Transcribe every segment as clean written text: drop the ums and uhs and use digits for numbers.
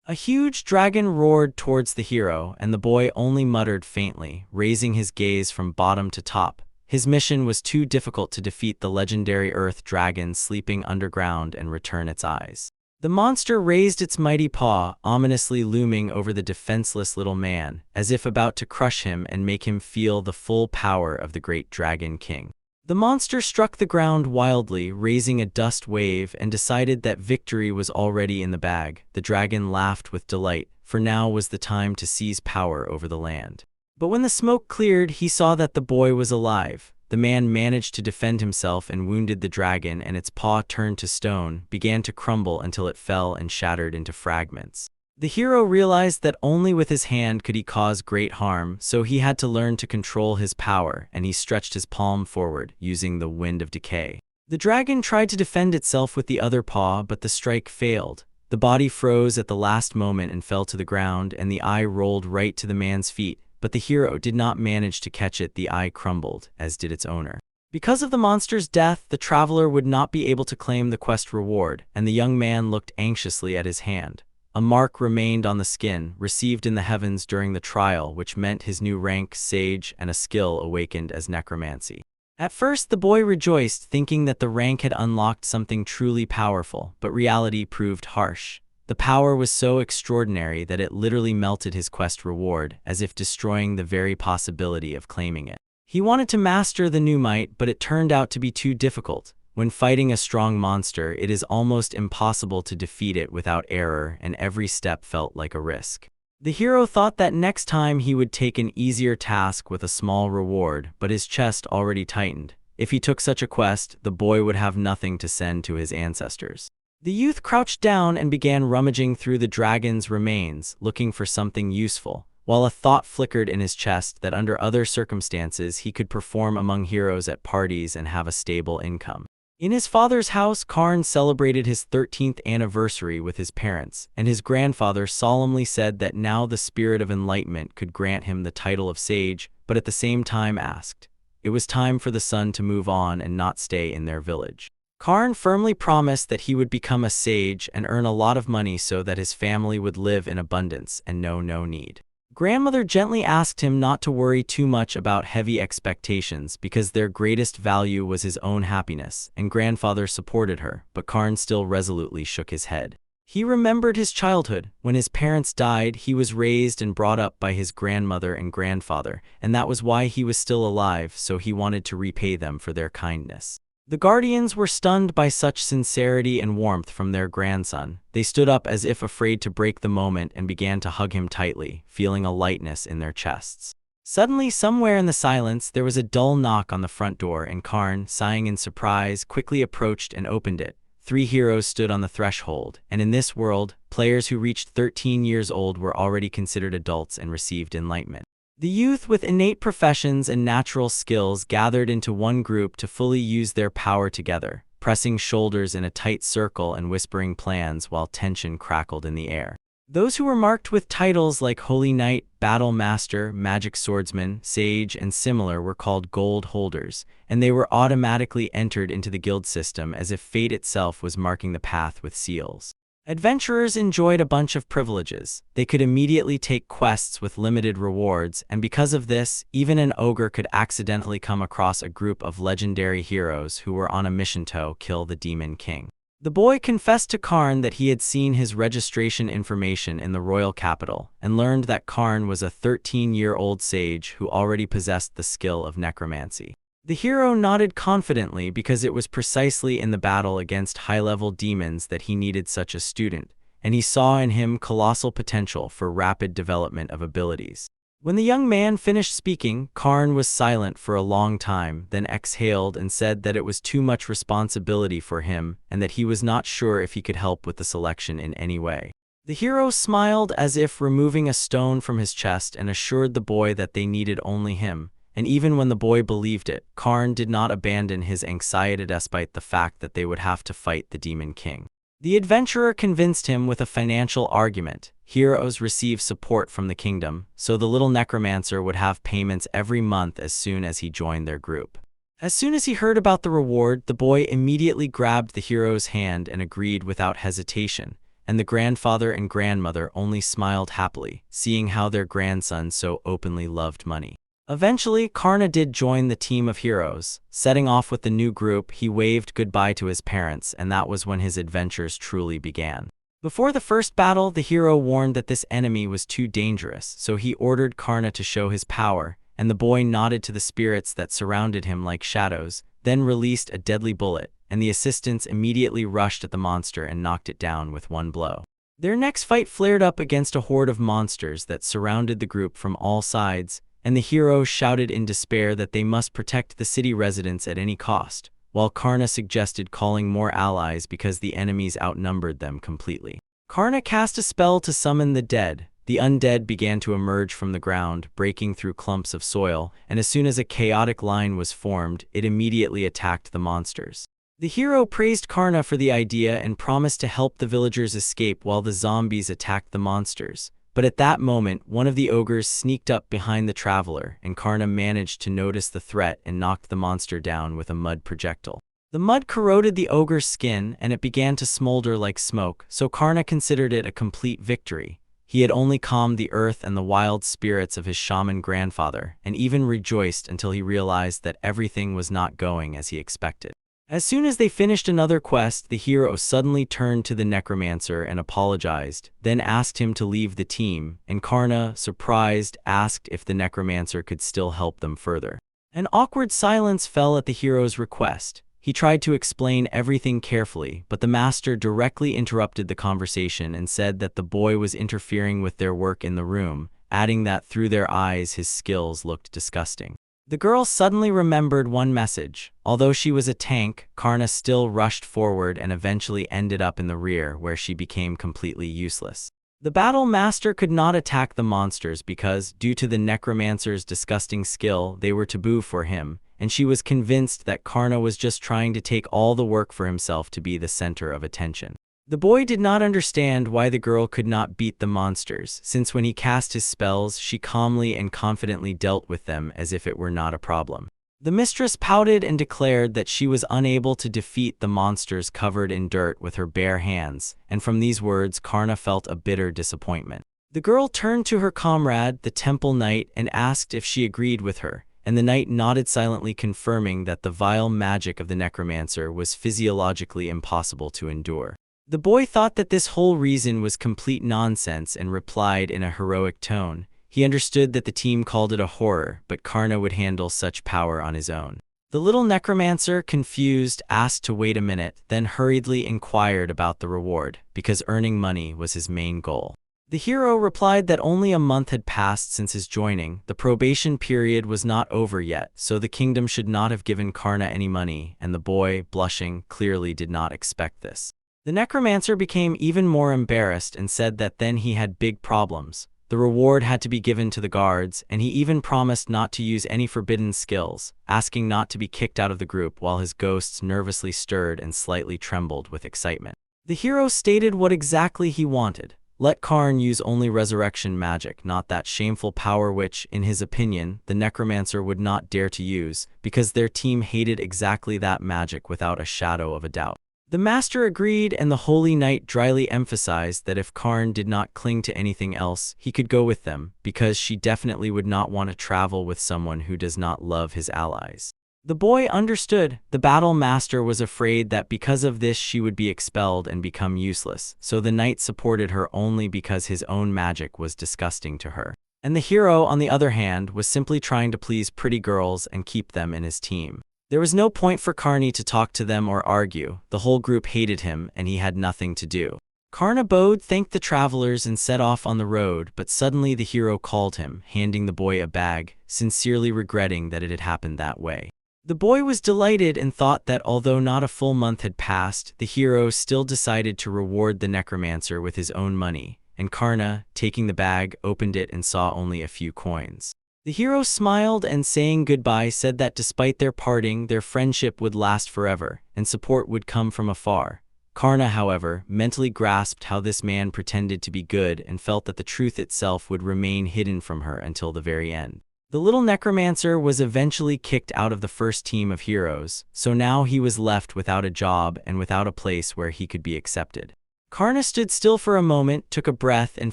A huge dragon roared towards the hero, and the boy only muttered faintly, raising his gaze from bottom to top. His mission was too difficult to defeat the legendary earth dragon sleeping underground and return its eyes. The monster raised its mighty paw, ominously looming over the defenseless little man, as if about to crush him and make him feel the full power of the great Dragon King. The monster struck the ground wildly, raising a dust wave, and decided that victory was already in the bag. The dragon laughed with delight, for now was the time to seize power over the land. But when the smoke cleared, he saw that the boy was alive. The man managed to defend himself and wounded the dragon, and its paw turned to stone, began to crumble until it fell and shattered into fragments. The hero realized that only with his hand could he cause great harm, so he had to learn to control his power, and he stretched his palm forward, using the wind of decay. The dragon tried to defend itself with the other paw, but the strike failed. The body froze at the last moment and fell to the ground, and the eye rolled right to the man's feet. But the hero did not manage to catch it. The eye crumbled, as did its owner. Because of the monster's death, the traveler would not be able to claim the quest reward, and the young man looked anxiously at his hand. A mark remained on the skin, received in the heavens during the trial, which meant his new rank, sage, and a skill awakened as necromancy. At first, the boy rejoiced, thinking that the rank had unlocked something truly powerful, but reality proved harsh. The power was so extraordinary that it literally melted his quest reward, as if destroying the very possibility of claiming it. He wanted to master the new might, but it turned out to be too difficult. When fighting a strong monster, it is almost impossible to defeat it without error, and every step felt like a risk. The hero thought that next time he would take an easier task with a small reward, but his chest already tightened. If he took such a quest, the boy would have nothing to send to his ancestors. The youth crouched down and began rummaging through the dragon's remains, looking for something useful, while a thought flickered in his chest that under other circumstances he could perform among heroes at parties and have a stable income. In his father's house, Karn celebrated his 13th anniversary with his parents, and his grandfather solemnly said that now the spirit of enlightenment could grant him the title of sage, but at the same time asked. It was time for the son to move on and not stay in their village. Karn firmly promised that he would become a sage and earn a lot of money so that his family would live in abundance and know no need. Grandmother gently asked him not to worry too much about heavy expectations because their greatest value was his own happiness, and grandfather supported her, but Karn still resolutely shook his head. He remembered his childhood. When his parents died, he was raised and brought up by his grandmother and grandfather, and that was why he was still alive, so he wanted to repay them for their kindness. The guardians were stunned by such sincerity and warmth from their grandson. They stood up as if afraid to break the moment and began to hug him tightly, feeling a lightness in their chests. Suddenly, somewhere in the silence, there was a dull knock on the front door, and Karn, sighing in surprise, quickly approached and opened it. 3 heroes stood on the threshold, and in this world, players who reached 13 years old were already considered adults and received enlightenment. The youth with innate professions and natural skills gathered into one group to fully use their power together, pressing shoulders in a tight circle and whispering plans while tension crackled in the air. Those who were marked with titles like Holy Knight, Battle Master, Magic Swordsman, Sage, and similar were called gold holders, and they were automatically entered into the guild system as if fate itself was marking the path with seals. Adventurers enjoyed a bunch of privileges. They could immediately take quests with limited rewards, and because of this, even an ogre could accidentally come across a group of legendary heroes who were on a mission to kill the Demon King. The boy confessed to Karn that he had seen his registration information in the royal capital, and learned that Karn was a 13-year-old sage who already possessed the skill of necromancy. The hero nodded confidently because it was precisely in the battle against high-level demons that he needed such a student, and he saw in him colossal potential for rapid development of abilities. When the young man finished speaking, Karn was silent for a long time, then exhaled and said that it was too much responsibility for him and that he was not sure if he could help with the selection in any way. The hero smiled as if removing a stone from his chest and assured the boy that they needed only him. And even when the boy believed it, Karn did not abandon his anxiety despite the fact that they would have to fight the Demon King. The adventurer convinced him with a financial argument. Heroes receive support from the kingdom, so the little necromancer would have payments every month as soon as he joined their group. As soon as he heard about the reward, the boy immediately grabbed the hero's hand and agreed without hesitation. and the grandfather and grandmother only smiled happily, seeing how their grandson so openly loved money. Eventually, Karna did join the team of heroes. Setting off with the new group, he waved goodbye to his parents, and that was when his adventures truly began. Before the first battle, the hero warned that this enemy was too dangerous, so he ordered Karna to show his power, and the boy nodded to the spirits that surrounded him like shadows, then released a deadly bullet, and the assistants immediately rushed at the monster and knocked it down with one blow. Their next fight flared up against a horde of monsters that surrounded the group from all sides, and the hero shouted in despair that they must protect the city residents at any cost, while Karna suggested calling more allies because the enemies outnumbered them completely. Karna cast a spell to summon the dead. The undead began to emerge from the ground, breaking through clumps of soil, and as soon as a chaotic line was formed, it immediately attacked the monsters. The hero praised Karna for the idea and promised to help the villagers escape while the zombies attacked the monsters. But at that moment, one of the ogres sneaked up behind the traveler, and Karna managed to notice the threat and knocked the monster down with a mud projectile. The mud corroded the ogre's skin, and it began to smolder like smoke, so Karna considered it a complete victory. He had only calmed the earth and the wild spirits of his shaman grandfather, and even rejoiced until he realized that everything was not going as he expected. As soon as they finished another quest, the hero suddenly turned to the necromancer and apologized, then asked him to leave the team, and Karna, surprised, asked if the necromancer could still help them further. An awkward silence fell at the hero's request. He tried to explain everything carefully, but the master directly interrupted the conversation and said that the boy was interfering with their work in the room, adding that through their eyes his skills looked disgusting. The girl suddenly remembered one message. Although she was a tank, Karna still rushed forward and eventually ended up in the rear, where she became completely useless. The battle master could not attack the monsters because, due to the necromancer's disgusting skill, they were taboo for him, and she was convinced that Karna was just trying to take all the work for himself to be the center of attention. The boy did not understand why the girl could not beat the monsters, since when he cast his spells, she calmly and confidently dealt with them as if it were not a problem. The mistress pouted and declared that she was unable to defeat the monsters covered in dirt with her bare hands, and from these words Karna felt a bitter disappointment. The girl turned to her comrade, the temple knight, and asked if she agreed with her, and the knight nodded silently, confirming that the vile magic of the necromancer was physiologically impossible to endure. The boy thought that this whole reason was complete nonsense and replied in a heroic tone. He understood that the team called it a horror, but Karna would handle such power on his own. The little necromancer, confused, asked to wait a minute, then hurriedly inquired about the reward, because earning money was his main goal. The hero replied that only a month had passed since his joining. The probation period was not over yet, so the kingdom should not have given Karna any money, and the boy, blushing, clearly did not expect this. The necromancer became even more embarrassed and said that then he had big problems. The reward had to be given to the guards, and he even promised not to use any forbidden skills, asking not to be kicked out of the group while his ghosts nervously stirred and slightly trembled with excitement. The hero stated what exactly he wanted. Let Karn use only resurrection magic, not that shameful power which, in his opinion, the necromancer would not dare to use, because their team hated exactly that magic without a shadow of a doubt. The master agreed, and the holy knight dryly emphasized that if Karn did not cling to anything else, he could go with them, because she definitely would not want to travel with someone who does not love his allies. The boy understood. The battle master was afraid that because of this she would be expelled and become useless, so the knight supported her only because his own magic was disgusting to her. And the hero, on the other hand, was simply trying to please pretty girls and keep them in his team. There was no point for Karni to talk to them or argue. The whole group hated him, and he had nothing to do. Karna bowed, thanked the travelers, and set off on the road, but suddenly the hero called him, handing the boy a bag, sincerely regretting that it had happened that way. The boy was delighted and thought that although not a full month had passed, the hero still decided to reward the necromancer with his own money, and Karna, taking the bag, opened it and saw only a few coins. The hero smiled and, saying goodbye, said that despite their parting, their friendship would last forever, and support would come from afar. Karna, however, mentally grasped how this man pretended to be good and felt that the truth itself would remain hidden from her until the very end. The little necromancer was eventually kicked out of the first team of heroes, so now he was left without a job and without a place where he could be accepted. Karna stood still for a moment, took a breath, and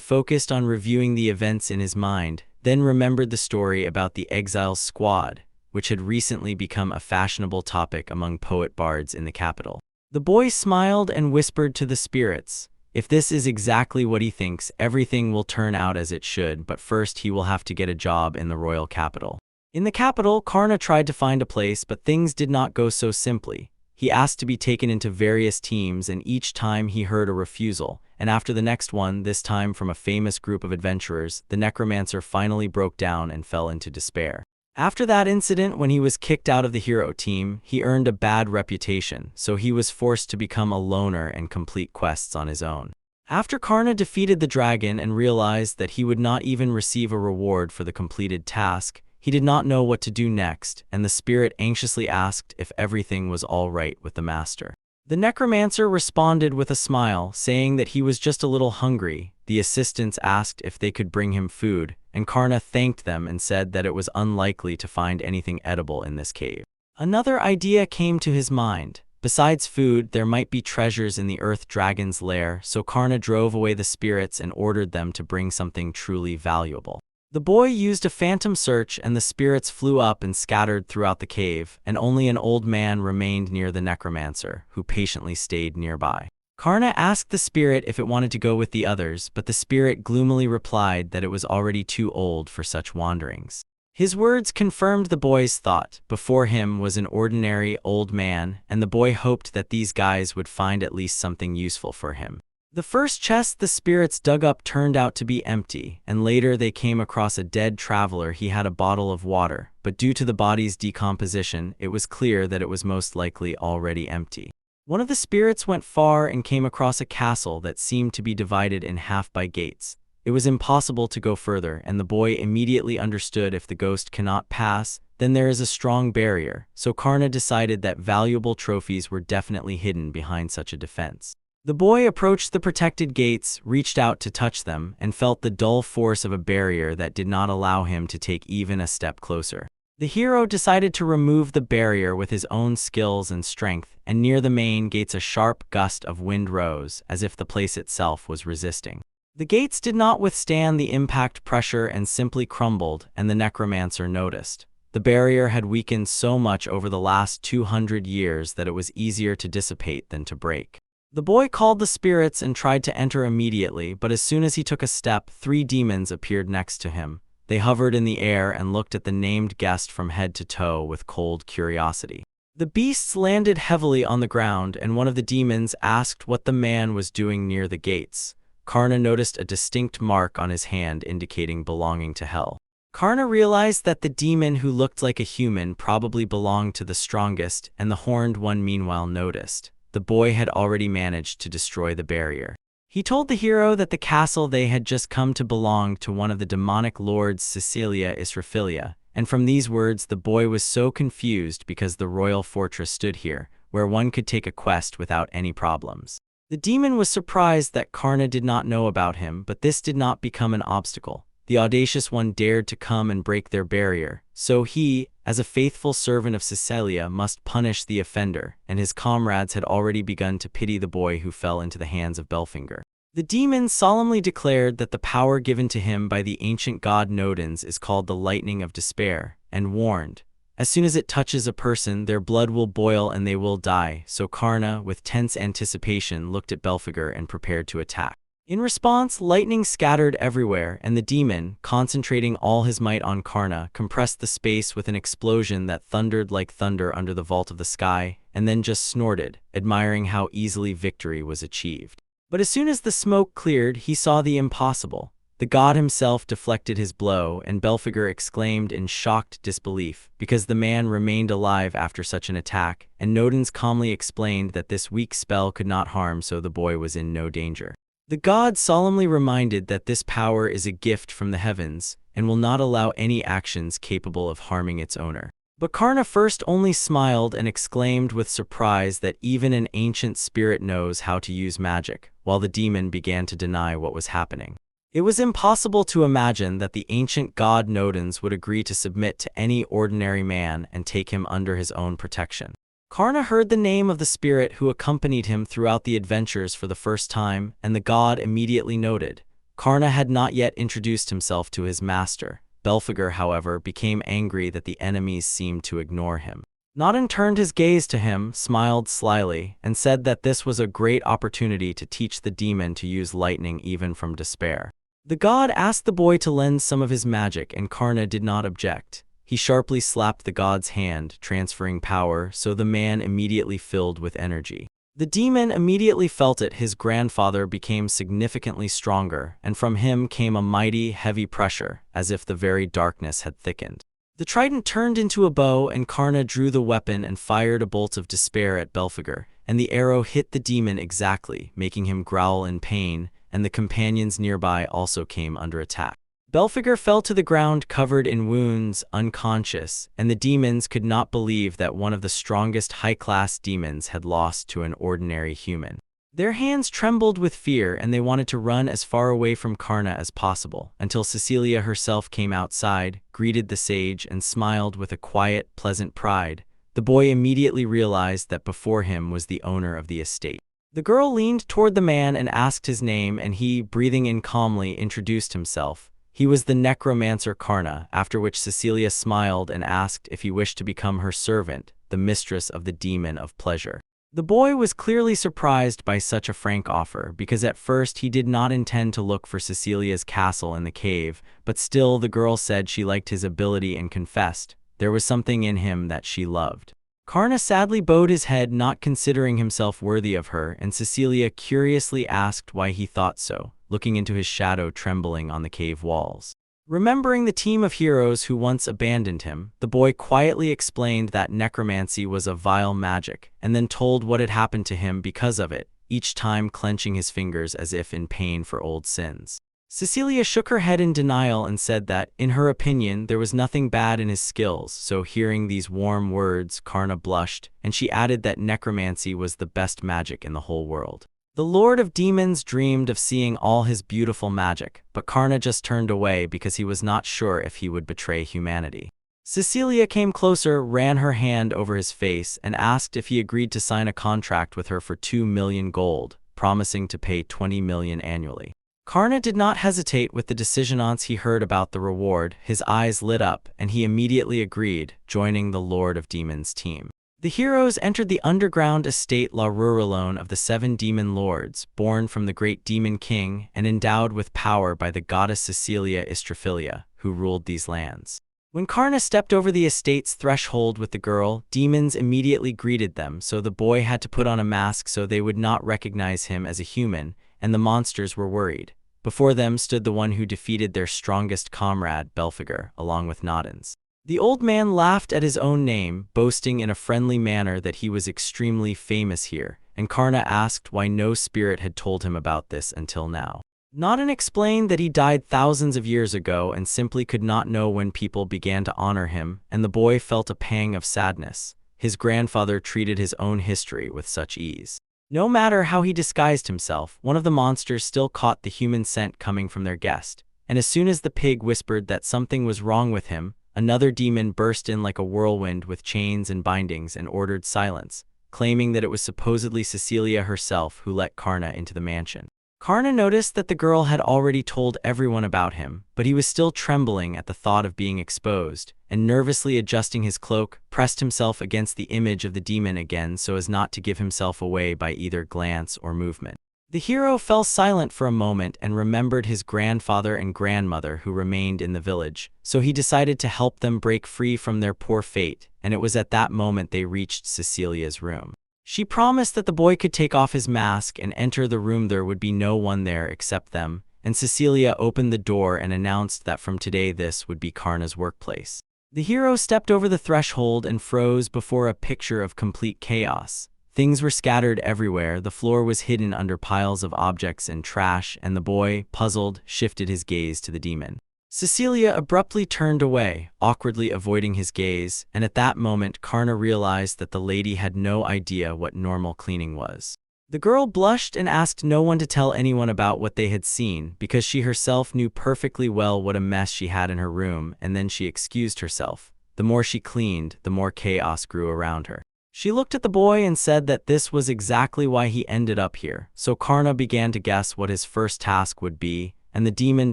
focused on reviewing the events in his mind, then remembered the story about the Exiles Squad, which had recently become a fashionable topic among poet-bards in the capital. The boy smiled and whispered to the spirits, "If this is exactly what he thinks, everything will turn out as it should, but first he will have to get a job in the royal capital." In the capital, Karna tried to find a place, but things did not go so simply. He asked to be taken into various teams, and each time he heard a refusal, and after the next one, this time from a famous group of adventurers, the necromancer finally broke down and fell into despair. After that incident, when he was kicked out of the hero team, he earned a bad reputation, so he was forced to become a loner and complete quests on his own. After Karna defeated the dragon and realized that he would not even receive a reward for the completed task, he did not know what to do next, and the spirit anxiously asked if everything was all right with the master. The necromancer responded with a smile, saying that he was just a little hungry. The assistants asked if they could bring him food, and Karna thanked them and said that it was unlikely to find anything edible in this cave. Another idea came to his mind. Besides food, there might be treasures in the earth dragon's lair, so Karna drove away the spirits and ordered them to bring something truly valuable. The boy used a phantom search, and the spirits flew up and scattered throughout the cave, and only an old man remained near the necromancer, who patiently stayed nearby. Karna asked the spirit if it wanted to go with the others, but the spirit gloomily replied that it was already too old for such wanderings. His words confirmed the boy's thought. Before him was an ordinary old man, and the boy hoped that these guys would find at least something useful for him. The first chest the spirits dug up turned out to be empty, and later they came across a dead traveler. He had a bottle of water, but due to the body's decomposition, it was clear that it was most likely already empty. One of the spirits went far and came across a castle that seemed to be divided in half by gates. It was impossible to go further, and the boy immediately understood if the ghost cannot pass, then there is a strong barrier, so Karna decided that valuable trophies were definitely hidden behind such a defense. The boy approached the protected gates, reached out to touch them, and felt the dull force of a barrier that did not allow him to take even a step closer. The hero decided to remove the barrier with his own skills and strength, and near the main gates a sharp gust of wind rose, as if the place itself was resisting. The gates did not withstand the impact pressure and simply crumbled, and the necromancer noticed. The barrier had weakened so much over the last 200 years that it was easier to dissipate than to break. The boy called the spirits and tried to enter immediately, but as soon as he took a step, 3 demons appeared next to him. They hovered in the air and looked at the named guest from head to toe with cold curiosity. The beasts landed heavily on the ground, and one of the demons asked what the man was doing near the gates. Karna noticed a distinct mark on his hand indicating belonging to hell. Karna realized that the demon who looked like a human probably belonged to the strongest, and the horned one meanwhile noticed. The boy had already managed to destroy the barrier. He told the hero that the castle they had just come to belonged to one of the demonic lords, Cecilia Israphilia, and from these words the boy was so confused because the royal fortress stood here, where one could take a quest without any problems. The demon was surprised that Karna did not know about him, but this did not become an obstacle. The audacious one dared to come and break their barrier, so he, as a faithful servant of Cecilia, must punish the offender, and his comrades had already begun to pity the boy who fell into the hands of Belfinger. The demon solemnly declared that the power given to him by the ancient god Nodens is called the lightning of despair, and warned, as soon as it touches a person, their blood will boil and they will die, so Karna, with tense anticipation, looked at Belfinger and prepared to attack. In response, lightning scattered everywhere, and the demon, concentrating all his might on Karna, compressed the space with an explosion that thundered like thunder under the vault of the sky, and then just snorted, admiring how easily victory was achieved. But as soon as the smoke cleared, he saw the impossible. The god himself deflected his blow, and Belfinger exclaimed in shocked disbelief, because the man remained alive after such an attack, and Nodens calmly explained that this weak spell could not harm, so the boy was in no danger. The god solemnly reminded that this power is a gift from the heavens, and will not allow any actions capable of harming its owner. But Karna first only smiled and exclaimed with surprise that even an ancient spirit knows how to use magic, while the demon began to deny what was happening. It was impossible to imagine that the ancient god Nodens would agree to submit to any ordinary man and take him under his own protection. Karna heard the name of the spirit who accompanied him throughout the adventures for the first time, and the god immediately noted. Karna had not yet introduced himself to his master. Belphegor, however, became angry that the enemies seemed to ignore him. Nodin turned his gaze to him, smiled slyly, and said that this was a great opportunity to teach the demon to use lightning even from despair. The god asked the boy to lend some of his magic, and Karna did not object. He sharply slapped the god's hand, transferring power, so the man immediately filled with energy. The demon immediately felt it. His grandfather became significantly stronger, and from him came a mighty, heavy pressure, as if the very darkness had thickened. The trident turned into a bow, and Karna drew the weapon and fired a bolt of despair at Belphegor, and the arrow hit the demon exactly, making him growl in pain, and the companions nearby also came under attack. Belphegor fell to the ground covered in wounds, unconscious, and the demons could not believe that one of the strongest high-class demons had lost to an ordinary human. Their hands trembled with fear, and they wanted to run as far away from Karna as possible, until Cecilia herself came outside, greeted the sage, and smiled with a quiet, pleasant pride. The boy immediately realized that before him was the owner of the estate. The girl leaned toward the man and asked his name, and he, breathing in calmly, introduced himself. He was the necromancer Karna, after which Cecilia smiled and asked if he wished to become her servant, the mistress of the demon of pleasure. The boy was clearly surprised by such a frank offer, because at first he did not intend to look for Cecilia's castle in the cave, but still the girl said she liked his ability and confessed there was something in him that she loved. Karna sadly bowed his head, not considering himself worthy of her, and Cecilia curiously asked why he thought so, looking into his shadow trembling on the cave walls. Remembering the team of heroes who once abandoned him, the boy quietly explained that necromancy was a vile magic, and then told what had happened to him because of it, each time clenching his fingers as if in pain for old sins. Cecilia shook her head in denial and said that, in her opinion, there was nothing bad in his skills, so hearing these warm words, Karna blushed, and she added that necromancy was the best magic in the whole world. The Lord of Demons dreamed of seeing all his beautiful magic, but Karna just turned away because he was not sure if he would betray humanity. Cecilia came closer, ran her hand over his face, and asked if he agreed to sign a contract with her for 2 million gold, promising to pay 20 million annually. Karna did not hesitate with the decision. Once he heard about the reward, his eyes lit up, and he immediately agreed, joining the Lord of Demons team. The heroes entered the underground estate La Ruralone of the 7 demon lords, born from the great demon king and endowed with power by the goddess Cecilia Istrophilia, who ruled these lands. When Karna stepped over the estate's threshold with the girl, demons immediately greeted them, so the boy had to put on a mask so they would not recognize him as a human, and the monsters were worried. Before them stood the one who defeated their strongest comrade, Belphegor, along with Nodins. The old man laughed at his own name, boasting in a friendly manner that he was extremely famous here, and Karna asked why no spirit had told him about this until now. Nodin explained that he died thousands of years ago and simply could not know when people began to honor him, and the boy felt a pang of sadness. His grandfather treated his own history with such ease. No matter how he disguised himself, one of the monsters still caught the human scent coming from their guest, and as soon as the pig whispered that something was wrong with him, another demon burst in like a whirlwind with chains and bindings and ordered silence, claiming that it was supposedly Cecilia herself who let Karna into the mansion. Karna noticed that the girl had already told everyone about him, but he was still trembling at the thought of being exposed, and nervously adjusting his cloak, pressed himself against the image of the demon again so as not to give himself away by either glance or movement. The hero fell silent for a moment and remembered his grandfather and grandmother who remained in the village, so he decided to help them break free from their poor fate, and it was at that moment they reached Cecilia's room. She promised that the boy could take off his mask and enter the room. There would be no one there except them, and Cecilia opened the door and announced that from today this would be Karna's workplace. The hero stepped over the threshold and froze before a picture of complete chaos. Things were scattered everywhere, the floor was hidden under piles of objects and trash, and the boy, puzzled, shifted his gaze to the demon. Cecilia abruptly turned away, awkwardly avoiding his gaze, and at that moment Karna realized that the lady had no idea what normal cleaning was. The girl blushed and asked no one to tell anyone about what they had seen, because she herself knew perfectly well what a mess she had in her room, and then she excused herself. The more she cleaned, the more chaos grew around her. She looked at the boy and said that this was exactly why he ended up here, so Karna began to guess what his first task would be, and the demon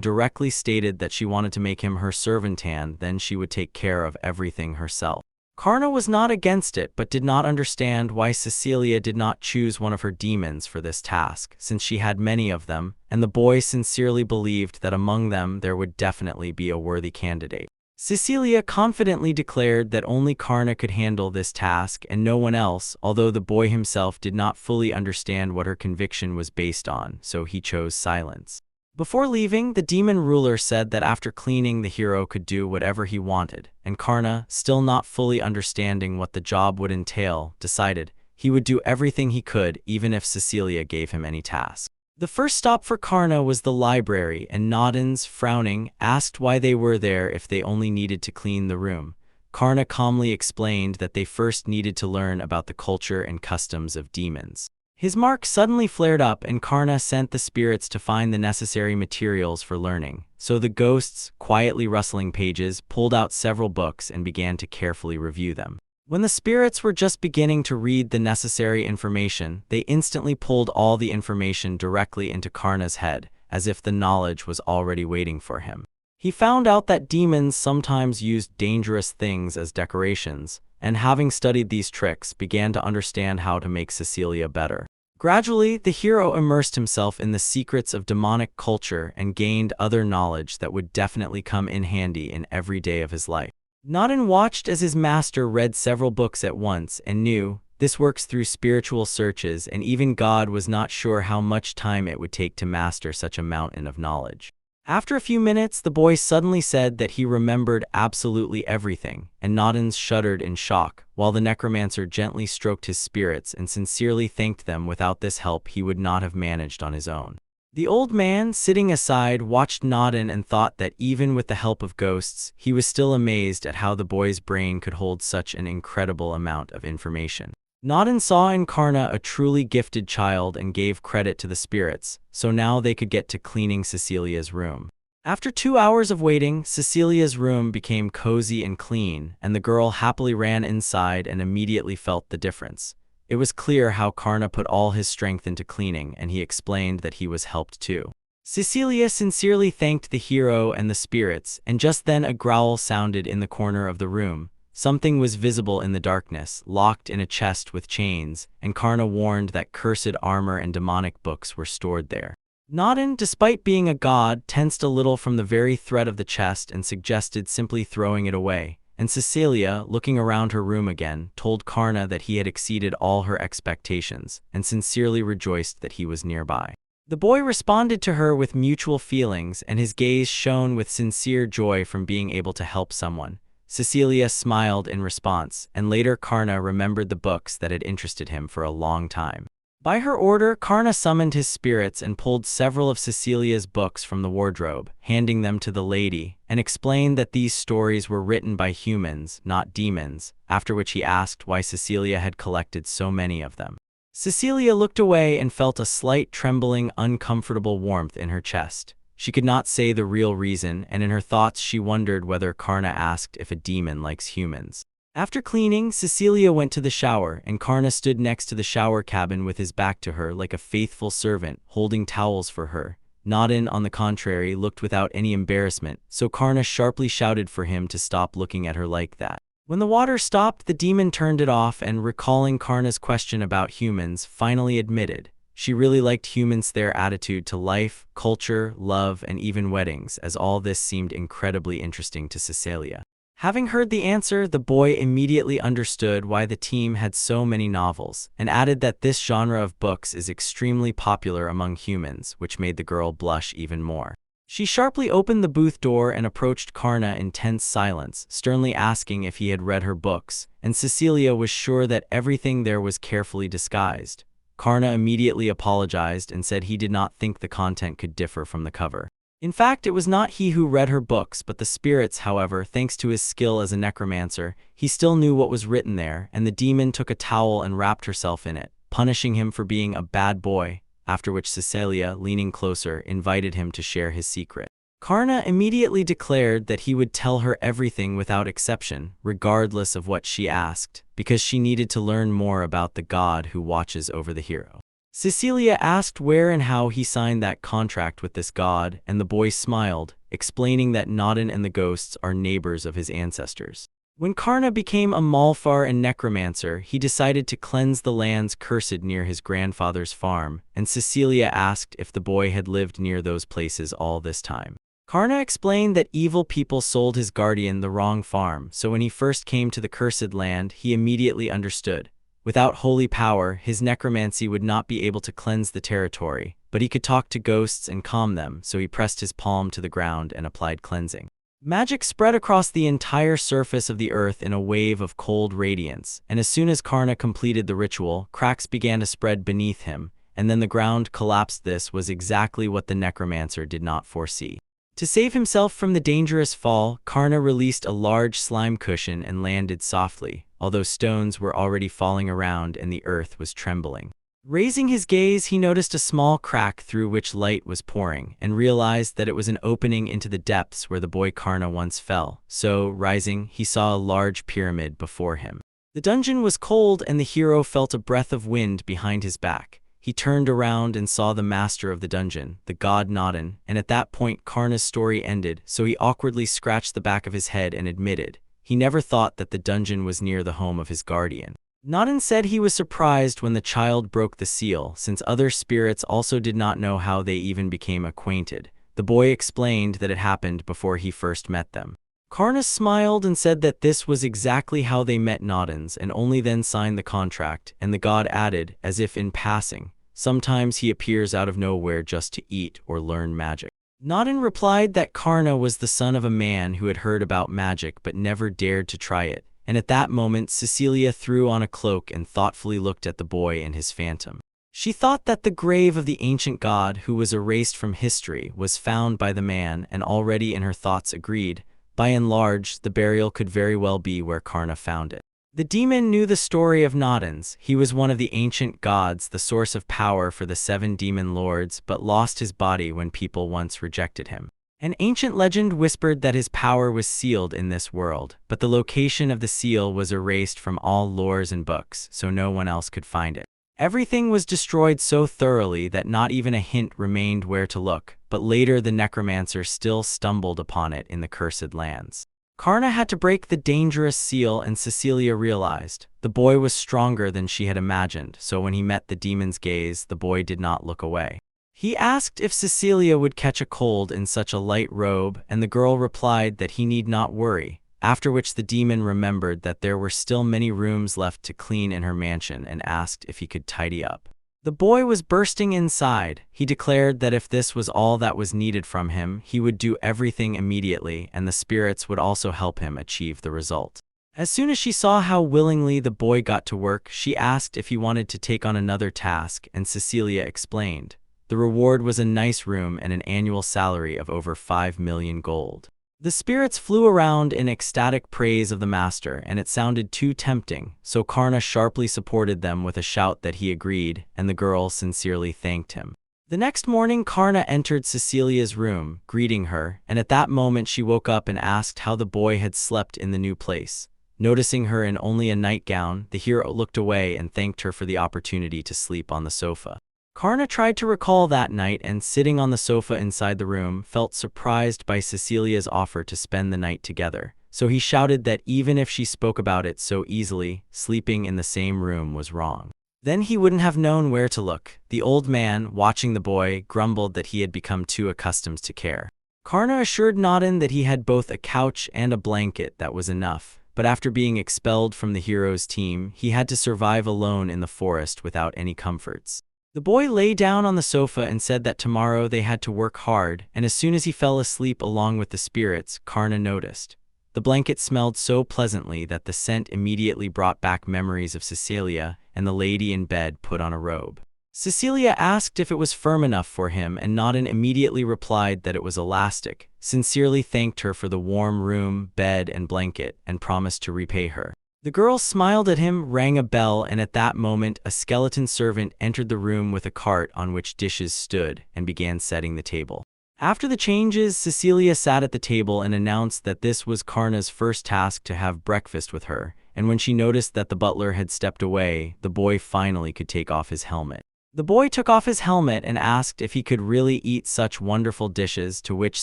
directly stated that she wanted to make him her servant and then she would take care of everything herself. Karna was not against it but did not understand why Cecilia did not choose one of her demons for this task, since she had many of them, and the boy sincerely believed that among them there would definitely be a worthy candidate. Cecilia confidently declared that only Karna could handle this task and no one else, although the boy himself did not fully understand what her conviction was based on, so he chose silence. Before leaving, the demon ruler said that after cleaning the hero could do whatever he wanted, and Karna, still not fully understanding what the job would entail, decided he would do everything he could even if Cecilia gave him any task. The first stop for Karna was the library, and Noddins, frowning, asked why they were there if they only needed to clean the room. Karna calmly explained that they first needed to learn about the culture and customs of demons. His mark suddenly flared up and Karna sent the spirits to find the necessary materials for learning. So the ghosts, quietly rustling pages, pulled out several books and began to carefully review them. When the spirits were just beginning to read the necessary information, they instantly pulled all the information directly into Karna's head, as if the knowledge was already waiting for him. He found out that demons sometimes used dangerous things as decorations, and having studied these tricks, began to understand how to make Cecilia better. Gradually, the hero immersed himself in the secrets of demonic culture and gained other knowledge that would definitely come in handy in every day of his life. Noddin watched as his master read several books at once and knew this works through spiritual searches, and even God was not sure how much time it would take to master such a mountain of knowledge. After a few minutes, the boy suddenly said that he remembered absolutely everything, and Noddin shuddered in shock, while the necromancer gently stroked his spirits and sincerely thanked them. Without this help, he would not have managed on his own. The old man, sitting aside, watched Noddin and thought that even with the help of ghosts, he was still amazed at how the boy's brain could hold such an incredible amount of information. Noddin saw in Karna a truly gifted child and gave credit to the spirits, so now they could get to cleaning Cecilia's room. After 2 hours of waiting, Cecilia's room became cozy and clean, and the girl happily ran inside and immediately felt the difference. It was clear how Karna put all his strength into cleaning, and he explained that he was helped too. Cecilia sincerely thanked the hero and the spirits, and just then a growl sounded in the corner of the room. Something was visible in the darkness, locked in a chest with chains, and Karna warned that cursed armor and demonic books were stored there. Noddin, despite being a god, tensed a little from the very threat of the chest and suggested simply throwing it away. And Cecilia, looking around her room again, told Karna that he had exceeded all her expectations, and sincerely rejoiced that he was nearby. The boy responded to her with mutual feelings, and his gaze shone with sincere joy from being able to help someone. Cecilia smiled in response, and later Karna remembered the books that had interested him for a long time. By her order, Karna summoned his spirits and pulled several of Cecilia's books from the wardrobe, handing them to the lady, and explained that these stories were written by humans, not demons, after which he asked why Cecilia had collected so many of them. Cecilia looked away and felt a slight trembling, uncomfortable warmth in her chest. She could not say the real reason, and in her thoughts she wondered whether Karna asked if a demon likes humans. After cleaning, Cecilia went to the shower, and Karna stood next to the shower cabin with his back to her like a faithful servant, holding towels for her. Noddin, on the contrary, looked without any embarrassment, so Karna sharply shouted for him to stop looking at her like that. When the water stopped, the demon turned it off and, recalling Karna's question about humans, finally admitted she really liked humans, their attitude to life, culture, love, and even weddings, as all this seemed incredibly interesting to Cecilia. Having heard the answer, the boy immediately understood why the team had so many novels, and added that this genre of books is extremely popular among humans, which made the girl blush even more. She sharply opened the booth door and approached Karna in tense silence, sternly asking if he had read her books, and Cecilia was sure that everything there was carefully disguised. Karna immediately apologized and said he did not think the content could differ from the cover. In fact, it was not he who read her books, but the spirits. However, thanks to his skill as a necromancer, he still knew what was written there, and the demon took a towel and wrapped herself in it, punishing him for being a bad boy, after which Cecilia, leaning closer, invited him to share his secret. Karna immediately declared that he would tell her everything without exception, regardless of what she asked, because she needed to learn more about the god who watches over the hero. Cecilia asked where and how he signed that contract with this god, and the boy smiled, explaining that Nodin and the ghosts are neighbors of his ancestors. When Karna became a Malfar and necromancer, he decided to cleanse the lands cursed near his grandfather's farm, and Cecilia asked if the boy had lived near those places all this time. Karna explained that evil people sold his guardian the wrong farm, so when he first came to the cursed land, he immediately understood. Without holy power, his necromancy would not be able to cleanse the territory, but he could talk to ghosts and calm them, so he pressed his palm to the ground and applied cleansing. Magic spread across the entire surface of the earth in a wave of cold radiance, and as soon as Karna completed the ritual, cracks began to spread beneath him, and then the ground collapsed. This was exactly what the necromancer did not foresee. To save himself from the dangerous fall, Karna released a large slime cushion and landed softly, although stones were already falling around and the earth was trembling. Raising his gaze, he noticed a small crack through which light was pouring, and realized that it was an opening into the depths where the boy Karna once fell. So, rising, he saw a large pyramid before him. The dungeon was cold, and the hero felt a breath of wind behind his back. He turned around and saw the master of the dungeon, the god Nodin, and at that point Karna's story ended, so he awkwardly scratched the back of his head and admitted he never thought that the dungeon was near the home of his guardian. Nodin said he was surprised when the child broke the seal, since other spirits also did not know how they even became acquainted. The boy explained that it happened before he first met them. Karna smiled and said that this was exactly how they met Nodin's, and only then signed the contract, and the god added, as if in passing, sometimes he appears out of nowhere just to eat or learn magic. Nodin replied that Karna was the son of a man who had heard about magic but never dared to try it, and at that moment Cecilia threw on a cloak and thoughtfully looked at the boy and his phantom. She thought that the grave of the ancient god who was erased from history was found by the man, and already in her thoughts agreed, by and large, the burial could very well be where Karna found it. The demon knew the story of Nodin's. He was one of the ancient gods, the source of power for the 7 demon lords, but lost his body when people once rejected him. An ancient legend whispered that his power was sealed in this world, but the location of the seal was erased from all lores and books, so no one else could find it. Everything was destroyed so thoroughly that not even a hint remained where to look, but later the necromancer still stumbled upon it in the cursed lands. Karna had to break the dangerous seal, and Cecilia realized the boy was stronger than she had imagined, so when he met the demon's gaze, the boy did not look away. He asked if Cecilia would catch a cold in such a light robe, and the girl replied that he need not worry, after which the demon remembered that there were still many rooms left to clean in her mansion and asked if he could tidy up. The boy was bursting inside. He declared that if this was all that was needed from him, he would do everything immediately, and the spirits would also help him achieve the result. As soon as she saw how willingly the boy got to work, she asked if he wanted to take on another task, and Cecilia explained. The reward was a nice room and an annual salary of over 5 million gold. The spirits flew around in ecstatic praise of the master, and it sounded too tempting, so Karna sharply supported them with a shout that he agreed, and the girl sincerely thanked him. The next morning, Karna entered Cecilia's room, greeting her, and at that moment she woke up and asked how the boy had slept in the new place. Noticing her in only a nightgown, the hero looked away and thanked her for the opportunity to sleep on the sofa. Karna tried to recall that night and, sitting on the sofa inside the room, felt surprised by Cecilia's offer to spend the night together. So he shouted that even if she spoke about it so easily, sleeping in the same room was wrong. Then he wouldn't have known where to look. The old man, watching the boy, grumbled that he had become too accustomed to care. Karna assured Nodin that he had both a couch and a blanket that was enough, but after being expelled from the hero's team, he had to survive alone in the forest without any comforts. The boy lay down on the sofa and said that tomorrow they had to work hard, and as soon as he fell asleep along with the spirits, Karna noticed. The blanket smelled so pleasantly that the scent immediately brought back memories of Cecilia, and the lady in bed put on a robe. Cecilia asked if it was firm enough for him, and Nodin immediately replied that it was elastic, sincerely thanked her for the warm room, bed, and blanket, and promised to repay her. The girl smiled at him, rang a bell, and at that moment a skeleton servant entered the room with a cart on which dishes stood and began setting the table. After the changes, Cecilia sat at the table and announced that this was Karna's first task to have breakfast with her, and when she noticed that the butler had stepped away, the boy finally could take off his helmet. The boy took off his helmet and asked if he could really eat such wonderful dishes, to which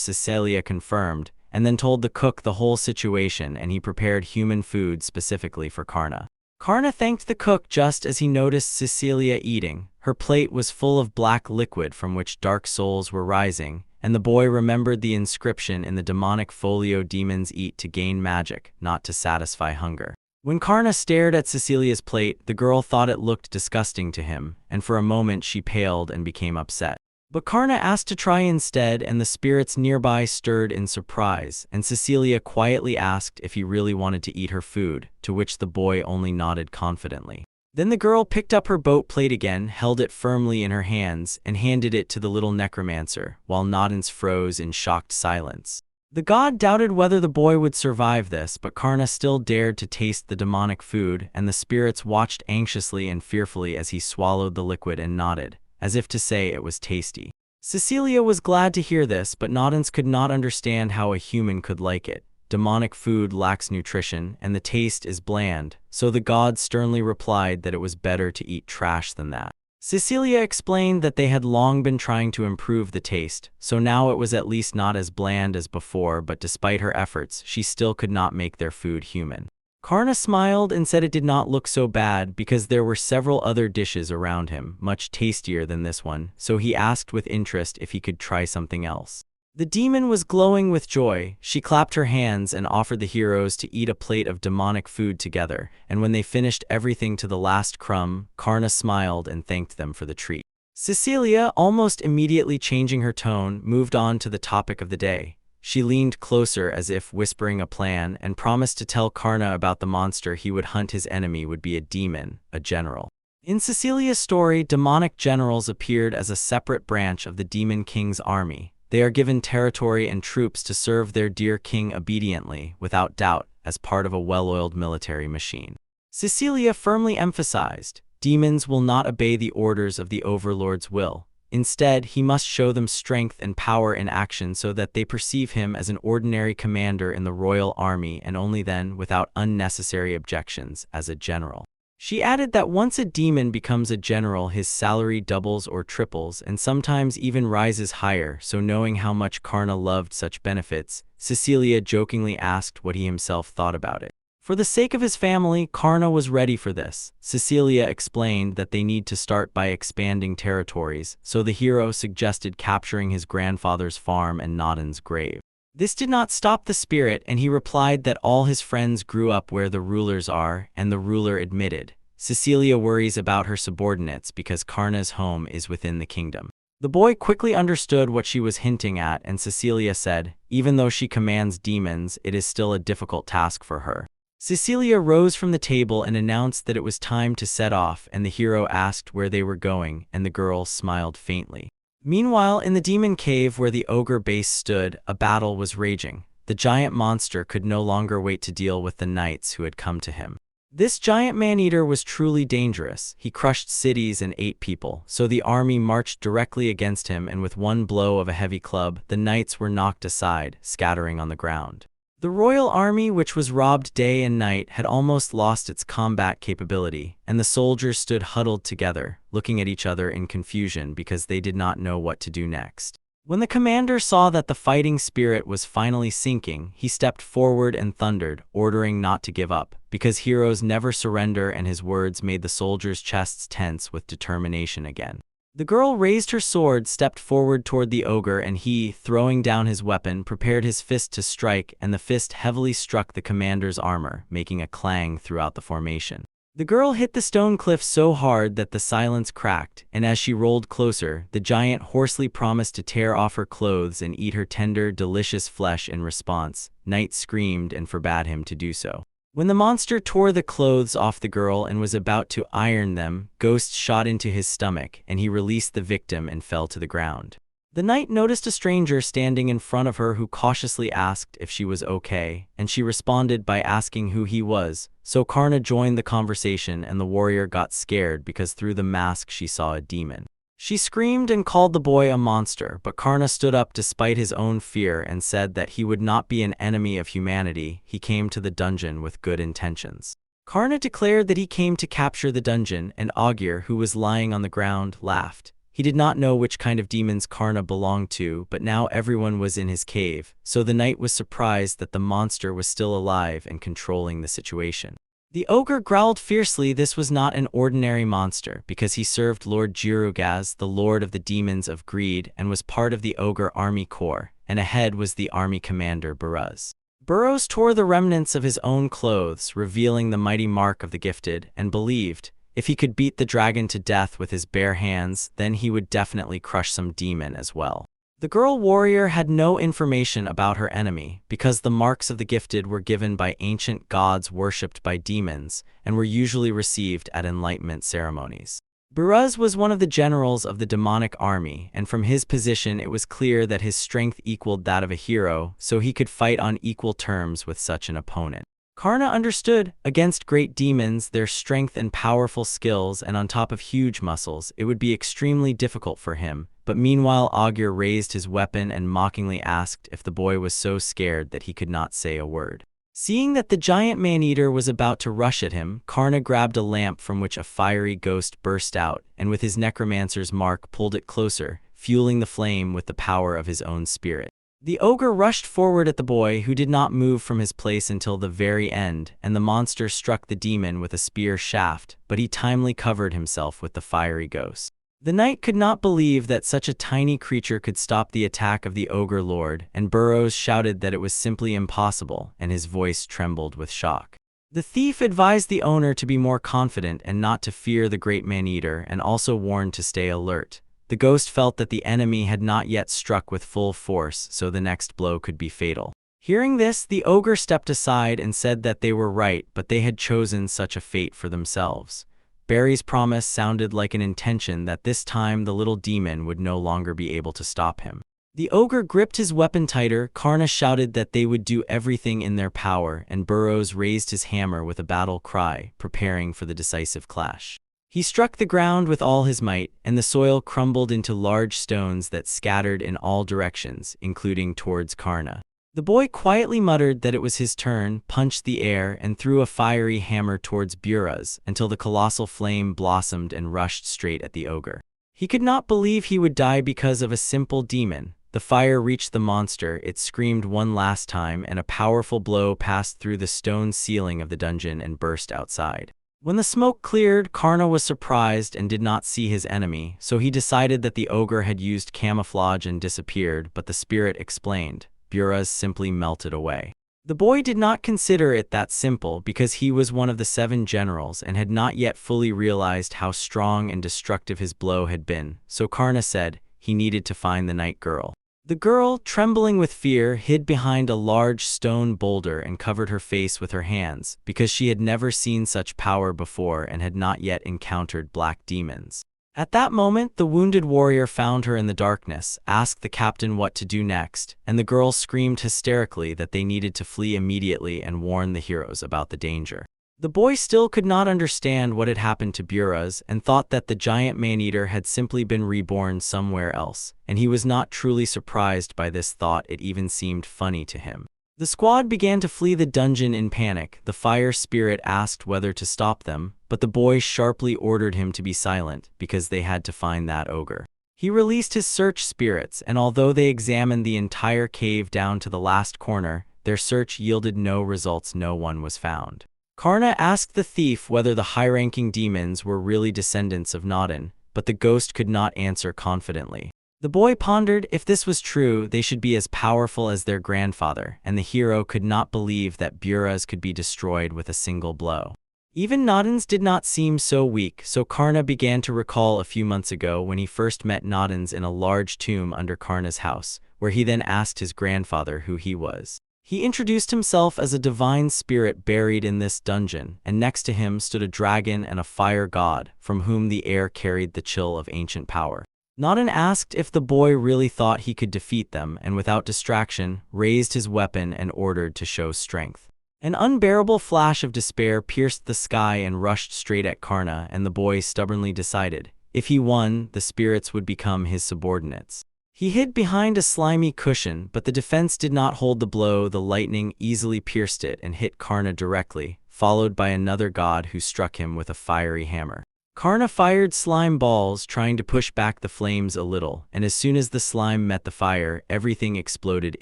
Cecilia confirmed, and then told the cook the whole situation, and he prepared human food specifically for Karna. Karna thanked the cook just as he noticed Cecilia eating. Her plate was full of black liquid from which dark souls were rising, and the boy remembered the inscription in the demonic folio: demons eat to gain magic, not to satisfy hunger. When Karna stared at Cecilia's plate, the girl thought it looked disgusting to him, and for a moment she paled and became upset. But Karna asked to try instead, and the spirits nearby stirred in surprise, and Cecilia quietly asked if he really wanted to eat her food, to which the boy only nodded confidently. Then the girl picked up her boat plate again, held it firmly in her hands, and handed it to the little necromancer, while Noddins froze in shocked silence. The god doubted whether the boy would survive this, but Karna still dared to taste the demonic food, and the spirits watched anxiously and fearfully as he swallowed the liquid and nodded, as if to say it was tasty. Cecilia was glad to hear this, but Noddins could not understand how a human could like it. Demonic food lacks nutrition, and the taste is bland, so the god sternly replied that it was better to eat trash than that. Cecilia explained that they had long been trying to improve the taste, so now it was at least not as bland as before, but despite her efforts, she still could not make their food human. Karna smiled and said it did not look so bad because there were several other dishes around him, much tastier than this one, so he asked with interest if he could try something else. The demon was glowing with joy. She clapped her hands and offered the heroes to eat a plate of demonic food together, and when they finished everything to the last crumb, Karna smiled and thanked them for the treat. Cecilia, almost immediately changing her tone, moved on to the topic of the day. She leaned closer as if whispering a plan, and promised to tell Karna about the monster he would hunt. His enemy would be a demon, a general. In Cecilia's story, demonic generals appeared as a separate branch of the Demon King's army. They are given territory and troops to serve their dear king obediently, without doubt, as part of a well-oiled military machine. Cecilia firmly emphasized, demons will not obey the orders of the overlord's will. Instead, he must show them strength and power in action so that they perceive him as an ordinary commander in the royal army, and only then, without unnecessary objections, as a general. She added that once a demon becomes a general, his salary doubles or triples and sometimes even rises higher, so knowing how much Karna loved such benefits, Cecilia jokingly asked what he himself thought about it. For the sake of his family, Karna was ready for this. Cecilia explained that they need to start by expanding territories, so the hero suggested capturing his grandfather's farm and Noddin's grave. This did not stop the spirit, and he replied that all his friends grew up where the rulers are, and the ruler admitted. Cecilia worries about her subordinates because Karna's home is within the kingdom. The boy quickly understood what she was hinting at, and Cecilia said, even though she commands demons, it is still a difficult task for her. Cecilia rose from the table and announced that it was time to set off, and the hero asked where they were going, and the girl smiled faintly. Meanwhile, in the demon cave where the ogre base stood, a battle was raging. The giant monster could no longer wait to deal with the knights who had come to him. This giant man-eater was truly dangerous. He crushed cities and ate people, so the army marched directly against him, and with one blow of a heavy club, the knights were knocked aside, scattering on the ground. The royal army, which was robbed day and night, had almost lost its combat capability, and the soldiers stood huddled together, looking at each other in confusion because they did not know what to do next. When the commander saw that the fighting spirit was finally sinking, he stepped forward and thundered, ordering not to give up, because heroes never surrender, and his words made the soldiers' chests tense with determination again. The girl raised her sword, stepped forward toward the ogre, and he, throwing down his weapon, prepared his fist to strike, and the fist heavily struck the commander's armor, making a clang throughout the formation. The girl hit the stone cliff so hard that the silence cracked, and as she rolled closer, the giant hoarsely promised to tear off her clothes and eat her tender, delicious flesh in response. Knight screamed and forbade him to do so. When the monster tore the clothes off the girl and was about to iron them, Ghost shot into his stomach, and he released the victim and fell to the ground. The knight noticed a stranger standing in front of her who cautiously asked if she was okay, and she responded by asking who he was, so Karna joined the conversation, and the warrior got scared because through the mask she saw a demon. She screamed and called the boy a monster, but Karna stood up despite his own fear and said that he would not be an enemy of humanity. He came to the dungeon with good intentions. Karna declared that he came to capture the dungeon, and Augir, who was lying on the ground, laughed. He did not know which kind of demons Karna belonged to, but now everyone was in his cave, so the knight was surprised that the monster was still alive and controlling the situation. The ogre growled fiercely. This was not an ordinary monster, because he served Lord Jirugaz, the lord of the demons of greed, and was part of the ogre army corps, and ahead was the army commander Buruz. Buruz tore the remnants of his own clothes, revealing the mighty mark of the gifted, and believed, if he could beat the dragon to death with his bare hands, then he would definitely crush some demon as well. The girl warrior had no information about her enemy, because the marks of the gifted were given by ancient gods worshipped by demons, and were usually received at enlightenment ceremonies. Buruz was one of the generals of the demonic army, and from his position it was clear that his strength equaled that of a hero, so he could fight on equal terms with such an opponent. Karna understood, against great demons, their strength and powerful skills, and on top of huge muscles, it would be extremely difficult for him. But meanwhile Augir raised his weapon and mockingly asked if the boy was so scared that he could not say a word. Seeing that the giant man-eater was about to rush at him, Karna grabbed a lamp from which a fiery ghost burst out, and with his necromancer's mark pulled it closer, fueling the flame with the power of his own spirit. The ogre rushed forward at the boy, who did not move from his place until the very end, and the monster struck the demon with a spear shaft, but he timely covered himself with the fiery ghost. The knight could not believe that such a tiny creature could stop the attack of the ogre lord, and Buruz shouted that it was simply impossible, and his voice trembled with shock. The thief advised the owner to be more confident and not to fear the great man-eater, and also warned to stay alert. The ghost felt that the enemy had not yet struck with full force, so the next blow could be fatal. Hearing this, the ogre stepped aside and said that they were right, but they had chosen such a fate for themselves. Barry's promise sounded like an intention that this time the little demon would no longer be able to stop him. The ogre gripped his weapon tighter. Karna shouted that they would do everything in their power, and Buruz raised his hammer with a battle cry, preparing for the decisive clash. He struck the ground with all his might, and the soil crumbled into large stones that scattered in all directions, including towards Karna. The boy quietly muttered that it was his turn, punched the air, and threw a fiery hammer towards Buruz, until the colossal flame blossomed and rushed straight at the ogre. He could not believe he would die because of a simple demon. The fire reached the monster, it screamed one last time, and a powerful blow passed through the stone ceiling of the dungeon and burst outside. When the smoke cleared, Karna was surprised and did not see his enemy, so he decided that the ogre had used camouflage and disappeared, but the spirit explained. Buruz simply melted away. The boy did not consider it that simple because he was one of the 7 generals and had not yet fully realized how strong and destructive his blow had been, so Karna said he needed to find the night girl. The girl, trembling with fear, hid behind a large stone boulder and covered her face with her hands, because she had never seen such power before and had not yet encountered black demons. At that moment, the wounded warrior found her in the darkness, asked the captain what to do next, and the girl screamed hysterically that they needed to flee immediately and warn the heroes about the danger. The boy still could not understand what had happened to Buruz and thought that the giant man-eater had simply been reborn somewhere else, and he was not truly surprised by this thought. It even seemed funny to him. The squad began to flee the dungeon in panic. The fire spirit asked whether to stop them, but the boy sharply ordered him to be silent because they had to find that ogre. He released his search spirits, and although they examined the entire cave down to the last corner, their search yielded no results. No one was found. Karna asked the thief whether the high-ranking demons were really descendants of Nodin, but the ghost could not answer confidently. The boy pondered if this was true, they should be as powerful as their grandfather, and the hero could not believe that Buruz could be destroyed with a single blow. Even Nodins did not seem so weak, so Karna began to recall a few months ago when he first met Nodins in a large tomb under Karna's house, where he then asked his grandfather who he was. He introduced himself as a divine spirit buried in this dungeon, and next to him stood a dragon and a fire god, from whom the air carried the chill of ancient power. Nodin asked if the boy really thought he could defeat them, and without distraction, raised his weapon and ordered to show strength. An unbearable flash of despair pierced the sky and rushed straight at Karna, and the boy stubbornly decided, If he won, the spirits would become his subordinates. He hid behind a slimy cushion, but the defense did not hold the blow. The lightning easily pierced it and hit Karna directly, followed by another god who struck him with a fiery hammer. Karna fired slime balls, trying to push back the flames a little, and as soon as the slime met the fire, everything exploded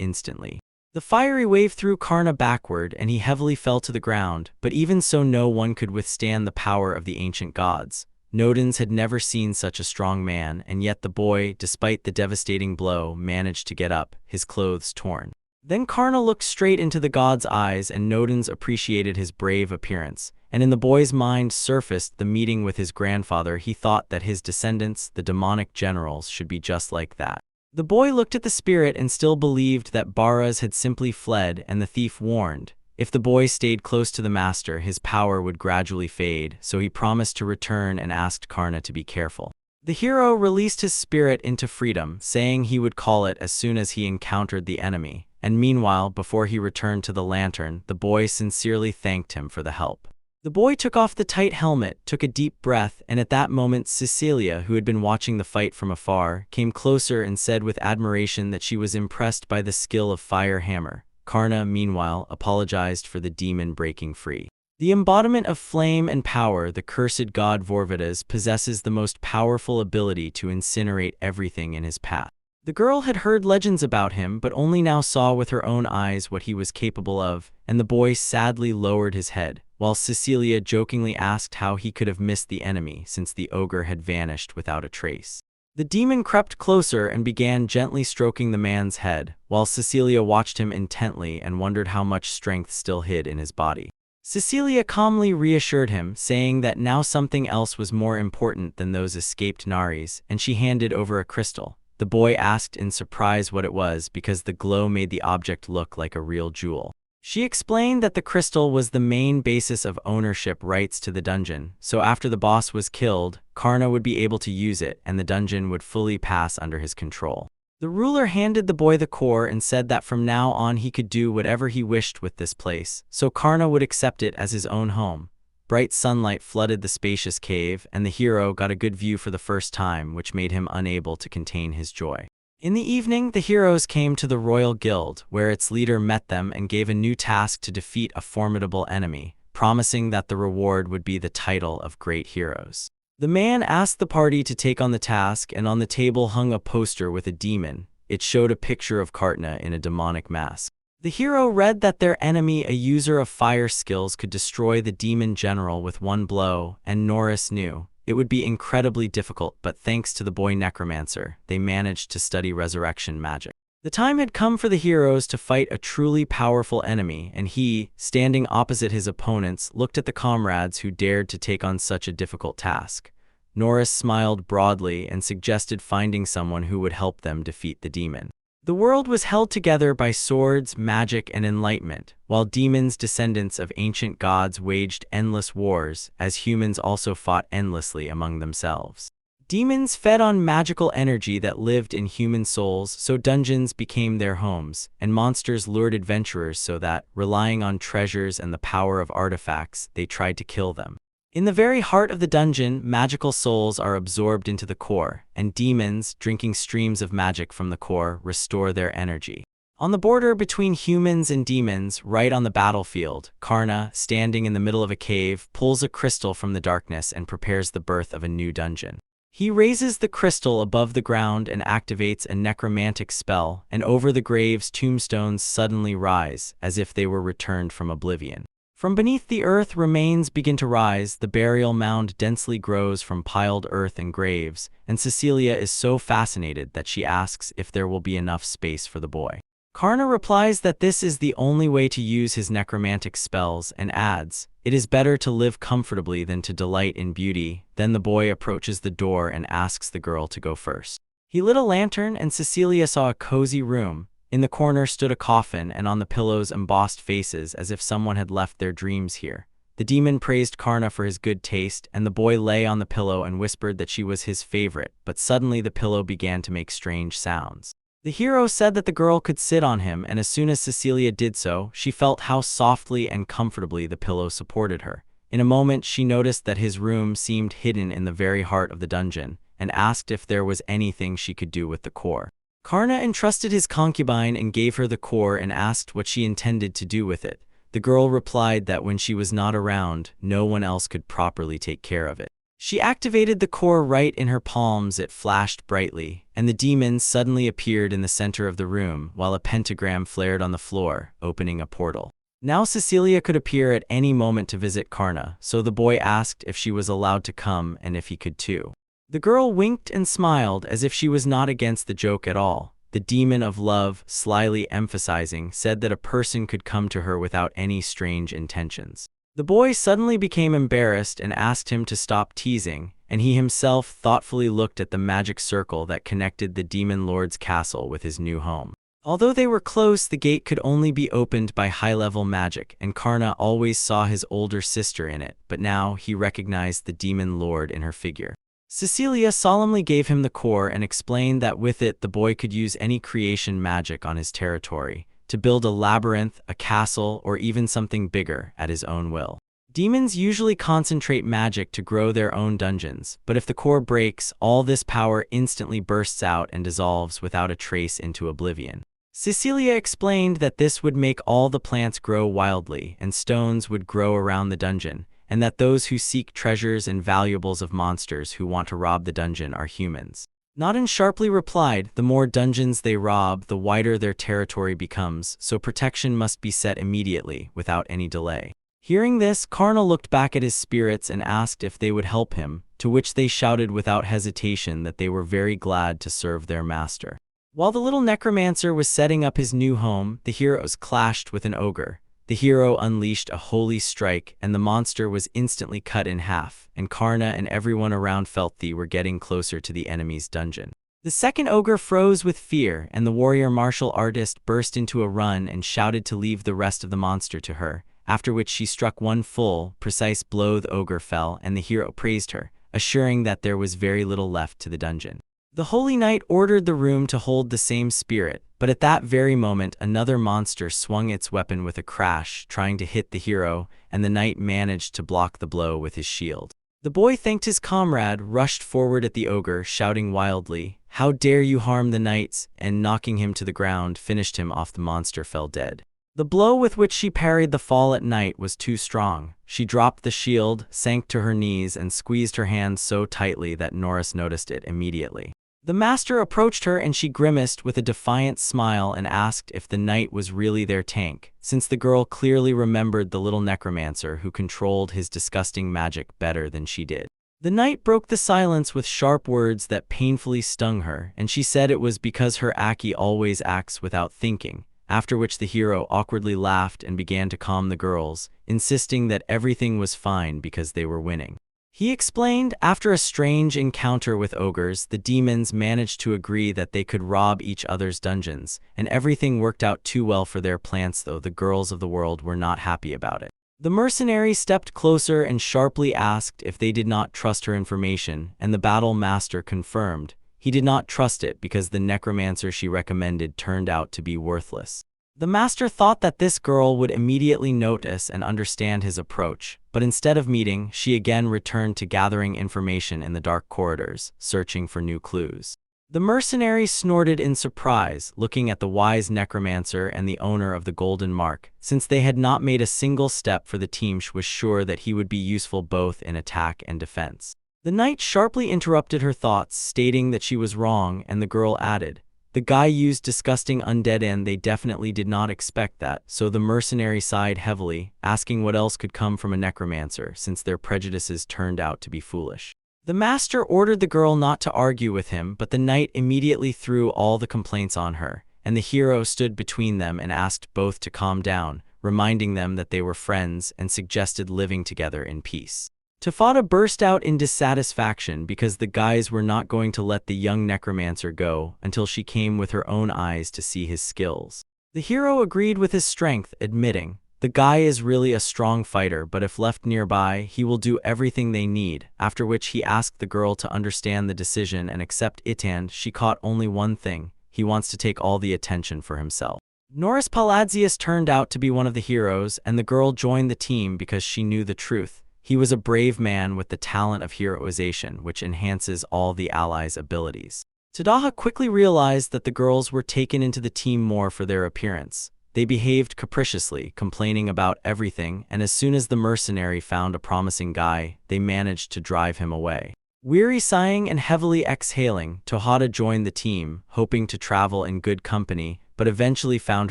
instantly. The fiery wave threw Karna backward, and he heavily fell to the ground, but even so no one could withstand the power of the ancient gods. Nodens had never seen such a strong man, and yet the boy, despite the devastating blow, managed to get up, his clothes torn. Then Karna looked straight into the god's eyes, and Nodens appreciated his brave appearance. And in the boy's mind surfaced the meeting with his grandfather. He thought that his descendants, the demonic generals, should be just like that. The boy looked at the spirit and still believed that Baraz had simply fled, and the thief warned. If the boy stayed close to the master, his power would gradually fade, so he promised to return and asked Karna to be careful. The hero released his spirit into freedom, saying he would call it as soon as he encountered the enemy. And meanwhile, before he returned to the lantern, the boy sincerely thanked him for the help. The boy took off the tight helmet, took a deep breath, and at that moment Cecilia, who had been watching the fight from afar, came closer and said with admiration that she was impressed by the skill of Fire Hammer. Karna, meanwhile, apologized for the demon breaking free. The embodiment of flame and power, the cursed god Vorvidas, possesses the most powerful ability to incinerate everything in his path. The girl had heard legends about him, but only now saw with her own eyes what he was capable of, and the boy sadly lowered his head, while Cecilia jokingly asked how he could have missed the enemy since the ogre had vanished without a trace. The demon crept closer and began gently stroking the man's head, while Cecilia watched him intently and wondered how much strength still hid in his body. Cecilia calmly reassured him, saying that now something else was more important than those escaped Naris, and she handed over a crystal. The boy asked in surprise what it was because the glow made the object look like a real jewel. She explained that the crystal was the main basis of ownership rights to the dungeon, so after the boss was killed, Karna would be able to use it and the dungeon would fully pass under his control. The ruler handed the boy the core and said that from now on he could do whatever he wished with this place, so Karna would accept it as his own home. Bright sunlight flooded the spacious cave, and the hero got a good view for the first time, which made him unable to contain his joy. In the evening, the heroes came to the Royal Guild, where its leader met them and gave a new task to defeat a formidable enemy, promising that the reward would be the title of Great Heroes. The man asked the party to take on the task, and on the table hung a poster with a demon. It showed a picture of Karna in a demonic mask. The hero read that their enemy, a user of fire skills, could destroy the demon general with one blow, and Norris knew it would be incredibly difficult, but thanks to the boy necromancer, they managed to study resurrection magic. The time had come for the heroes to fight a truly powerful enemy, and he, standing opposite his opponents, looked at the comrades who dared to take on such a difficult task. Norris smiled broadly and suggested finding someone who would help them defeat the demon. The world was held together by swords, magic, and enlightenment, while demons, descendants of ancient gods, waged endless wars, as humans also fought endlessly among themselves. Demons fed on magical energy that lived in human souls, so dungeons became their homes, and monsters lured adventurers so that, relying on treasures and the power of artifacts, they tried to kill them. In the very heart of the dungeon, magical souls are absorbed into the core, and demons, drinking streams of magic from the core, restore their energy. On the border between humans and demons, right on the battlefield, Karna, standing in the middle of a cave, pulls a crystal from the darkness and prepares the birth of a new dungeon. He raises the crystal above the ground and activates a necromantic spell, and over the graves tombstones suddenly rise, as if they were returned from oblivion. From beneath the earth, remains begin to rise, the burial mound densely grows from piled earth and graves, and Cecilia is so fascinated that she asks if there will be enough space for the boy. Karna replies that this is the only way to use his necromantic spells and adds, "It is better to live comfortably than to delight in beauty." Then the boy approaches the door and asks the girl to go first. He lit a lantern and Cecilia saw a cozy room. In the corner stood a coffin, and on the pillows embossed faces as if someone had left their dreams here. The demon praised Karna for his good taste, and the boy lay on the pillow and whispered that she was his favorite, but suddenly the pillow began to make strange sounds. The hero said that the girl could sit on him, and as soon as Cecilia did so, she felt how softly and comfortably the pillow supported her. In a moment, she noticed that his room seemed hidden in the very heart of the dungeon, and asked if there was anything she could do with the core. Karna entrusted his concubine and gave her the core and asked what she intended to do with it. The girl replied that when she was not around, no one else could properly take care of it. She activated the core right in her palms. It flashed brightly, and the demon suddenly appeared in the center of the room, while a pentagram flared on the floor, opening a portal. Now Cecilia could appear at any moment to visit Karna, so the boy asked if she was allowed to come and if he could too. The girl winked and smiled as if she was not against the joke at all. The demon of love, slyly emphasizing, said that a person could come to her without any strange intentions. The boy suddenly became embarrassed and asked him to stop teasing, and he himself thoughtfully looked at the magic circle that connected the demon lord's castle with his new home. Although they were close, the gate could only be opened by high-level magic, and Karna always saw his older sister in it, but now he recognized the demon lord in her figure. Cecilia solemnly gave him the core and explained that with it the boy could use any creation magic on his territory, to build a labyrinth, a castle, or even something bigger at his own will. Demons usually concentrate magic to grow their own dungeons, but if the core breaks, all this power instantly bursts out and dissolves without a trace into oblivion. Cecilia explained that this would make all the plants grow wildly and stones would grow around the dungeon, and that those who seek treasures and valuables of monsters who want to rob the dungeon are humans. Nodin sharply replied, the more dungeons they rob, the wider their territory becomes, so protection must be set immediately, without any delay. Hearing this, Karna looked back at his spirits and asked if they would help him, to which they shouted without hesitation that they were very glad to serve their master. While the little necromancer was setting up his new home, the heroes clashed with an ogre. The hero unleashed a holy strike, and the monster was instantly cut in half, and Karna and everyone around felt they were getting closer to the enemy's dungeon. The second ogre froze with fear, and the warrior martial artist burst into a run and shouted to leave the rest of the monster to her, after which she struck one full, precise blow. The ogre fell, and the hero praised her, assuring that there was very little left to the dungeon. The Holy Knight ordered the room to hold the same spirit, but at that very moment another monster swung its weapon with a crash, trying to hit the hero, and the knight managed to block the blow with his shield. The boy thanked his comrade, rushed forward at the ogre, shouting wildly, "How dare you harm the knights?" and knocking him to the ground, finished him off. The monster fell dead. The blow with which she parried the fall at night was too strong. She dropped the shield, sank to her knees, and squeezed her hands so tightly that Norris noticed it immediately. The master approached her and she grimaced with a defiant smile and asked if the knight was really their tank, since the girl clearly remembered the little necromancer who controlled his disgusting magic better than she did. The knight broke the silence with sharp words that painfully stung her, and she said it was because her Aki always acts without thinking, after which the hero awkwardly laughed and began to calm the girls, insisting that everything was fine because they were winning. He explained, after a strange encounter with ogres, the demons managed to agree that they could rob each other's dungeons, and everything worked out too well for their plans, though the girls of the world were not happy about it. The mercenary stepped closer and sharply asked if they did not trust her information, and the battle master confirmed he did not trust it because the necromancer she recommended turned out to be worthless. The master thought that this girl would immediately notice and understand his approach, but instead of meeting, she again returned to gathering information in the dark corridors, searching for new clues. The mercenary snorted in surprise, looking at the wise necromancer and the owner of the golden mark. Since they had not made a single step for the team, she was sure that he would be useful both in attack and defense. The knight sharply interrupted her thoughts, stating that she was wrong, and the girl added, "The guy used disgusting undead and they definitely did not expect that," so the mercenary sighed heavily, asking what else could come from a necromancer since their prejudices turned out to be foolish. The master ordered the girl not to argue with him, but the knight immediately threw all the complaints on her, and the hero stood between them and asked both to calm down, reminding them that they were friends and suggested living together in peace. Tafada burst out in dissatisfaction because the guys were not going to let the young necromancer go until she came with her own eyes to see his skills. The hero agreed with his strength, admitting, "The guy is really a strong fighter, but if left nearby, he will do everything they need," after which he asked the girl to understand the decision and accept it, and she caught only one thing: he wants to take all the attention for himself. Norris Paladzius turned out to be one of the heroes, and the girl joined the team because she knew the truth. He was a brave man with the talent of heroization, which enhances all the allies' abilities. Tadaha quickly realized that the girls were taken into the team more for their appearance. They behaved capriciously, complaining about everything, and as soon as the mercenary found a promising guy, they managed to drive him away. Weary sighing and heavily exhaling, Tohada joined the team, hoping to travel in good company, but eventually found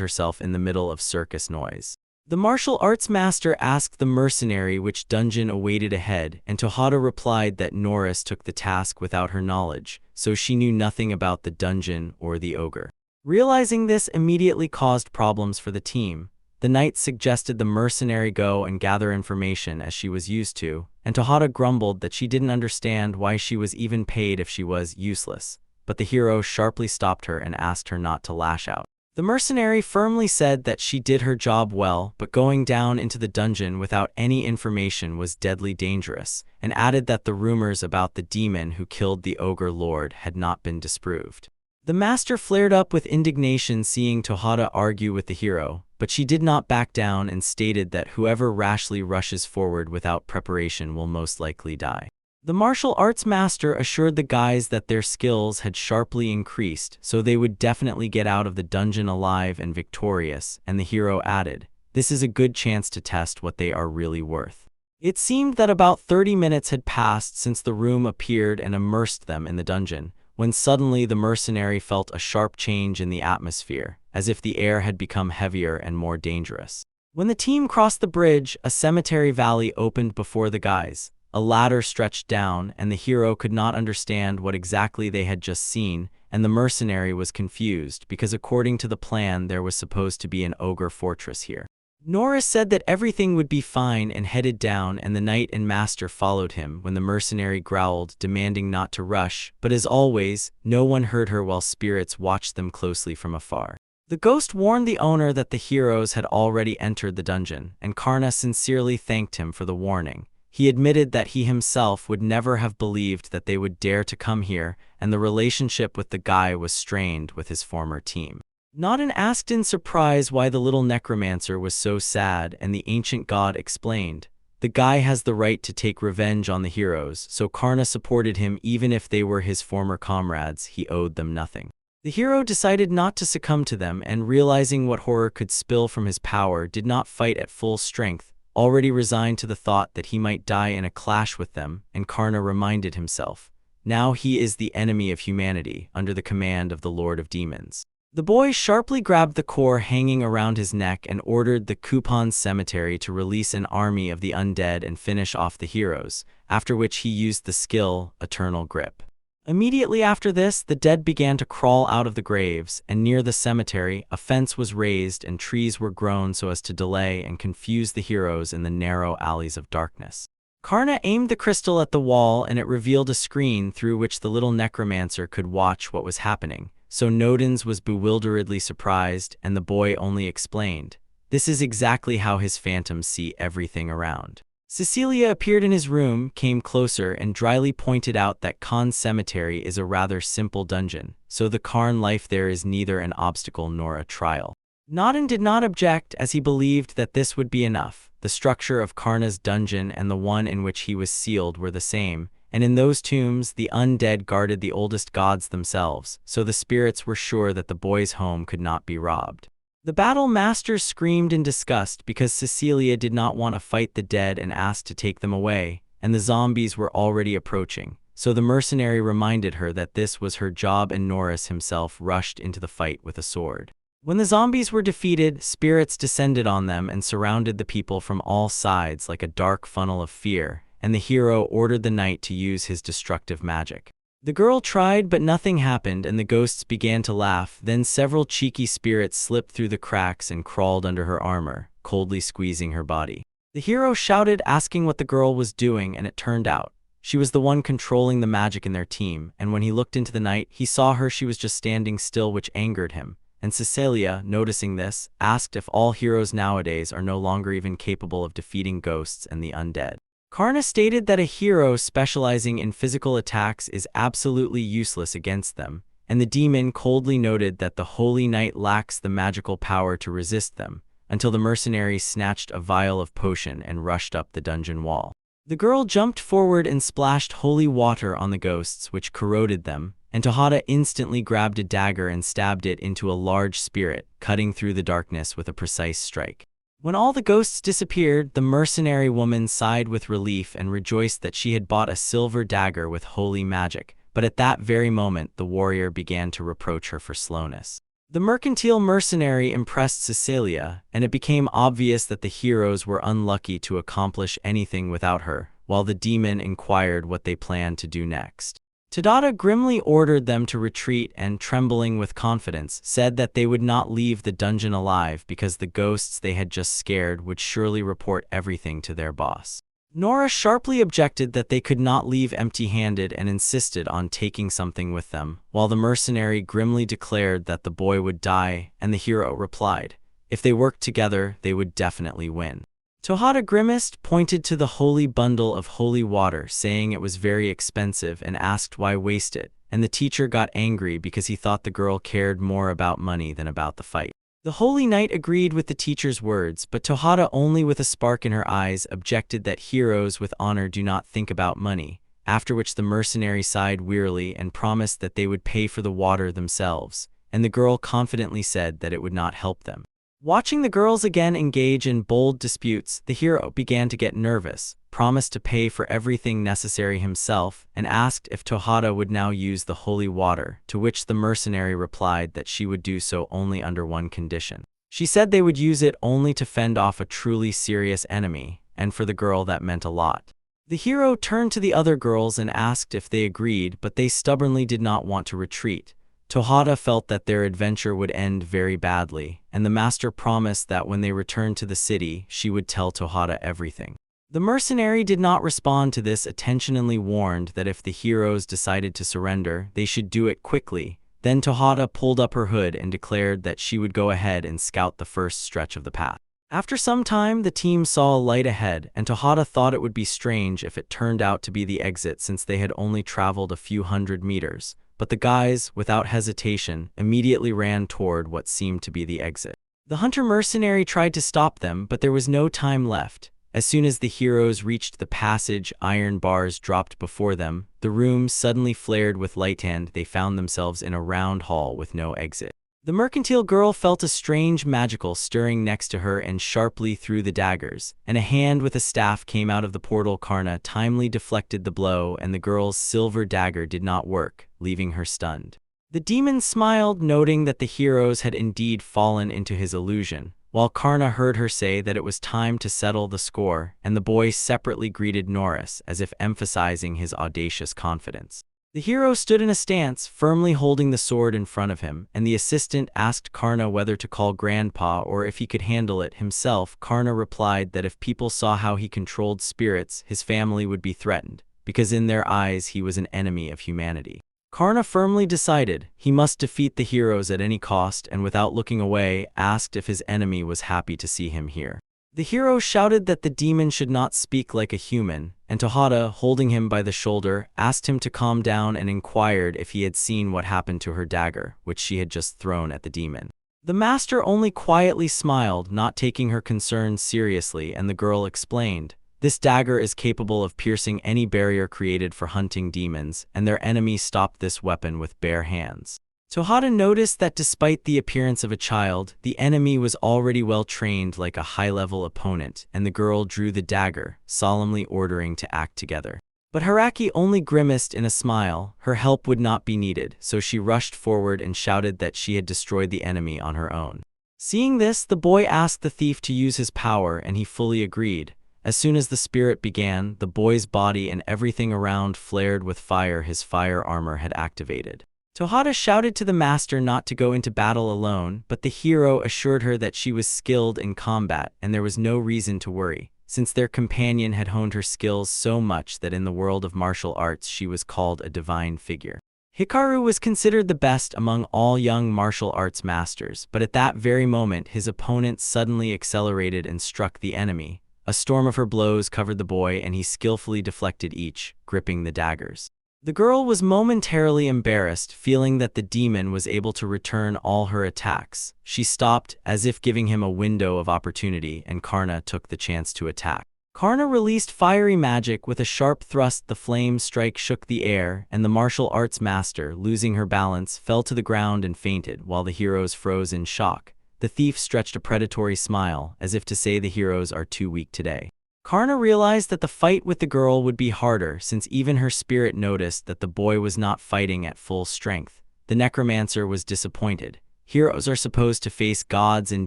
herself in the middle of circus noise. The martial arts master asked the mercenary which dungeon awaited ahead, and Tohada replied that Norris took the task without her knowledge, so she knew nothing about the dungeon or the ogre. Realizing this immediately caused problems for the team. The knight suggested the mercenary go and gather information as she was used to, and Tohada grumbled that she didn't understand why she was even paid if she was useless, but the hero sharply stopped her and asked her not to lash out. The mercenary firmly said that she did her job well, but going down into the dungeon without any information was deadly dangerous, and added that the rumors about the demon who killed the ogre lord had not been disproved. The master flared up with indignation seeing Tohada argue with the hero, but she did not back down and stated that whoever rashly rushes forward without preparation will most likely die. The martial arts master assured the guys that their skills had sharply increased, so they would definitely get out of the dungeon alive and victorious, and the hero added, "This is a good chance to test what they are really worth." It seemed that about 30 minutes had passed since the room appeared and immersed them in the dungeon, when suddenly the mercenary felt a sharp change in the atmosphere, as if the air had become heavier and more dangerous. When the team crossed the bridge, a cemetery valley opened before the guys. A ladder stretched down, and the hero could not understand what exactly they had just seen, and the mercenary was confused because according to the plan there was supposed to be an ogre fortress here. Norris said that everything would be fine and headed down, and the knight and master followed him when the mercenary growled, demanding not to rush, but as always, no one heard her while spirits watched them closely from afar. The ghost warned the owner that the heroes had already entered the dungeon, and Karna sincerely thanked him for the warning. He admitted that he himself would never have believed that they would dare to come here, and the relationship with the guy was strained with his former team. Nodin asked in surprise why the little necromancer was so sad, and the ancient god explained, "The guy has the right to take revenge on the heroes, so Karna supported him even if they were his former comrades, he owed them nothing." The hero decided not to succumb to them, and realizing what horror could spill from his power, did not fight at full strength, already resigned to the thought that he might die in a clash with them, and Karna reminded himself, now he is the enemy of humanity, under the command of the Lord of Demons. The boy sharply grabbed the core hanging around his neck and ordered the Coupon Cemetery to release an army of the undead and finish off the heroes, after which he used the skill, Eternal Grip. Immediately after this, the dead began to crawl out of the graves, and near the cemetery, a fence was raised and trees were grown so as to delay and confuse the heroes in the narrow alleys of darkness. Karna aimed the crystal at the wall, and it revealed a screen through which the little necromancer could watch what was happening, so Nodens was bewilderedly surprised, and the boy only explained, "This is exactly how his phantoms see everything around." Cecilia appeared in his room, came closer, and dryly pointed out that Khan's cemetery is a rather simple dungeon, so the Karn life there is neither an obstacle nor a trial. Nodin did not object, as he believed that this would be enough. The structure of Karna's dungeon and the one in which he was sealed were the same, and in those tombs the undead guarded the oldest gods themselves, so the spirits were sure that the boy's home could not be robbed. The battle master screamed in disgust because Cecilia did not want to fight the dead and asked to take them away, and the zombies were already approaching, so the mercenary reminded her that this was her job, and Norris himself rushed into the fight with a sword. When the zombies were defeated, spirits descended on them and surrounded the people from all sides like a dark funnel of fear, and the hero ordered the knight to use his destructive magic. The girl tried, but nothing happened, and the ghosts began to laugh. Then several cheeky spirits slipped through the cracks and crawled under her armor, coldly squeezing her body. The hero shouted, asking what the girl was doing, and it turned out she was the one controlling the magic in their team, and when he looked into the night, he saw she was just standing still, which angered him. And Cecilia, noticing this, asked if all heroes nowadays are no longer even capable of defeating ghosts and the undead. Karna stated that a hero specializing in physical attacks is absolutely useless against them, and the demon coldly noted that the holy knight lacks the magical power to resist them, until the mercenary snatched a vial of potion and rushed up the dungeon wall. The girl jumped forward and splashed holy water on the ghosts, which corroded them, and Tohada instantly grabbed a dagger and stabbed it into a large spirit, cutting through the darkness with a precise strike. When all the ghosts disappeared, the mercenary woman sighed with relief and rejoiced that she had bought a silver dagger with holy magic, but at that very moment the warrior began to reproach her for slowness. The mercantile mercenary impressed Cecilia, and it became obvious that the heroes were unlucky to accomplish anything without her, while the demon inquired what they planned to do next. Tadada grimly ordered them to retreat and, trembling with confidence, said that they would not leave the dungeon alive because the ghosts they had just scared would surely report everything to their boss. Nora sharply objected that they could not leave empty-handed and insisted on taking something with them, while the mercenary grimly declared that the boy would die, and the hero replied, if they worked together, they would definitely win. Tohada grimaced, pointed to the holy bundle of holy water, saying it was very expensive, and asked why waste it, and the teacher got angry because he thought the girl cared more about money than about the fight. The holy knight agreed with the teacher's words, but Tohada, only with a spark in her eyes, objected that heroes with honor do not think about money, after which the mercenary sighed wearily and promised that they would pay for the water themselves, and the girl confidently said that it would not help them. Watching the girls again engage in bold disputes, the hero began to get nervous, promised to pay for everything necessary himself, and asked if Tohada would now use the holy water, to which the mercenary replied that she would do so only under one condition. She said they would use it only to fend off a truly serious enemy, and for the girl that meant a lot. The hero turned to the other girls and asked if they agreed, but they stubbornly did not want to retreat. Tohada felt that their adventure would end very badly, and the master promised that when they returned to the city, she would tell Tohada everything. The mercenary did not respond to this, intentionally warned that if the heroes decided to surrender, they should do it quickly. Then Tohada pulled up her hood and declared that she would go ahead and scout the first stretch of the path. After some time, the team saw a light ahead, and Tohada thought it would be strange if it turned out to be the exit since they had only traveled a few hundred meters. But the guys, without hesitation, immediately ran toward what seemed to be the exit. The hunter mercenary tried to stop them, but there was no time left. As soon as the heroes reached the passage, iron bars dropped before them, the room suddenly flared with light, and they found themselves in a round hall with no exit. The mercantile girl felt a strange magical stirring next to her and sharply threw the daggers, and a hand with a staff came out of the portal. Karna timely deflected the blow, and the girl's silver dagger did not work, leaving her stunned. The demon smiled, noting that the heroes had indeed fallen into his illusion, while Karna heard her say that it was time to settle the score, and the boy separately greeted Norris, as if emphasizing his audacious confidence. The hero stood in a stance, firmly holding the sword in front of him, and the assistant asked Karna whether to call Grandpa or if he could handle it himself. Karna replied that if people saw how he controlled spirits, his family would be threatened, because in their eyes he was an enemy of humanity. Karna firmly decided he must defeat the heroes at any cost, and without looking away, asked if his enemy was happy to see him here. The hero shouted that the demon should not speak like a human, and Tohada, holding him by the shoulder, asked him to calm down and inquired if he had seen what happened to her dagger, which she had just thrown at the demon. The master only quietly smiled, not taking her concerns seriously, and the girl explained, "This dagger is capable of piercing any barrier created for hunting demons, and their enemies stopped this weapon with bare hands." Tohada noticed that despite the appearance of a child, the enemy was already well trained like a high-level opponent, and the girl drew the dagger, solemnly ordering to act together. But Haraki only grimaced in a smile. Her help would not be needed, so she rushed forward and shouted that she had destroyed the enemy on her own. Seeing this, the boy asked the thief to use his power, and he fully agreed. As soon as the spirit began, the boy's body and everything around flared with fire his fire armor had activated. Tohada shouted to the master not to go into battle alone, but the hero assured her that she was skilled in combat and there was no reason to worry, since their companion had honed her skills so much that in the world of martial arts she was called a divine figure. Hikaru was considered the best among all young martial arts masters, but at that very moment his opponent suddenly accelerated and struck the enemy. A storm of her blows covered the boy, and he skillfully deflected each, gripping the daggers. The girl was momentarily embarrassed, feeling that the demon was able to return all her attacks. She stopped, as if giving him a window of opportunity, and Karna took the chance to attack. Karna released fiery magic with a sharp thrust. The flame strike shook the air, and the martial arts master, losing her balance, fell to the ground and fainted, while the heroes froze in shock. The thief stretched a predatory smile, as if to say the heroes are too weak today. Karna realized that the fight with the girl would be harder, since even her spirit noticed that the boy was not fighting at full strength. The necromancer was disappointed. Heroes are supposed to face gods and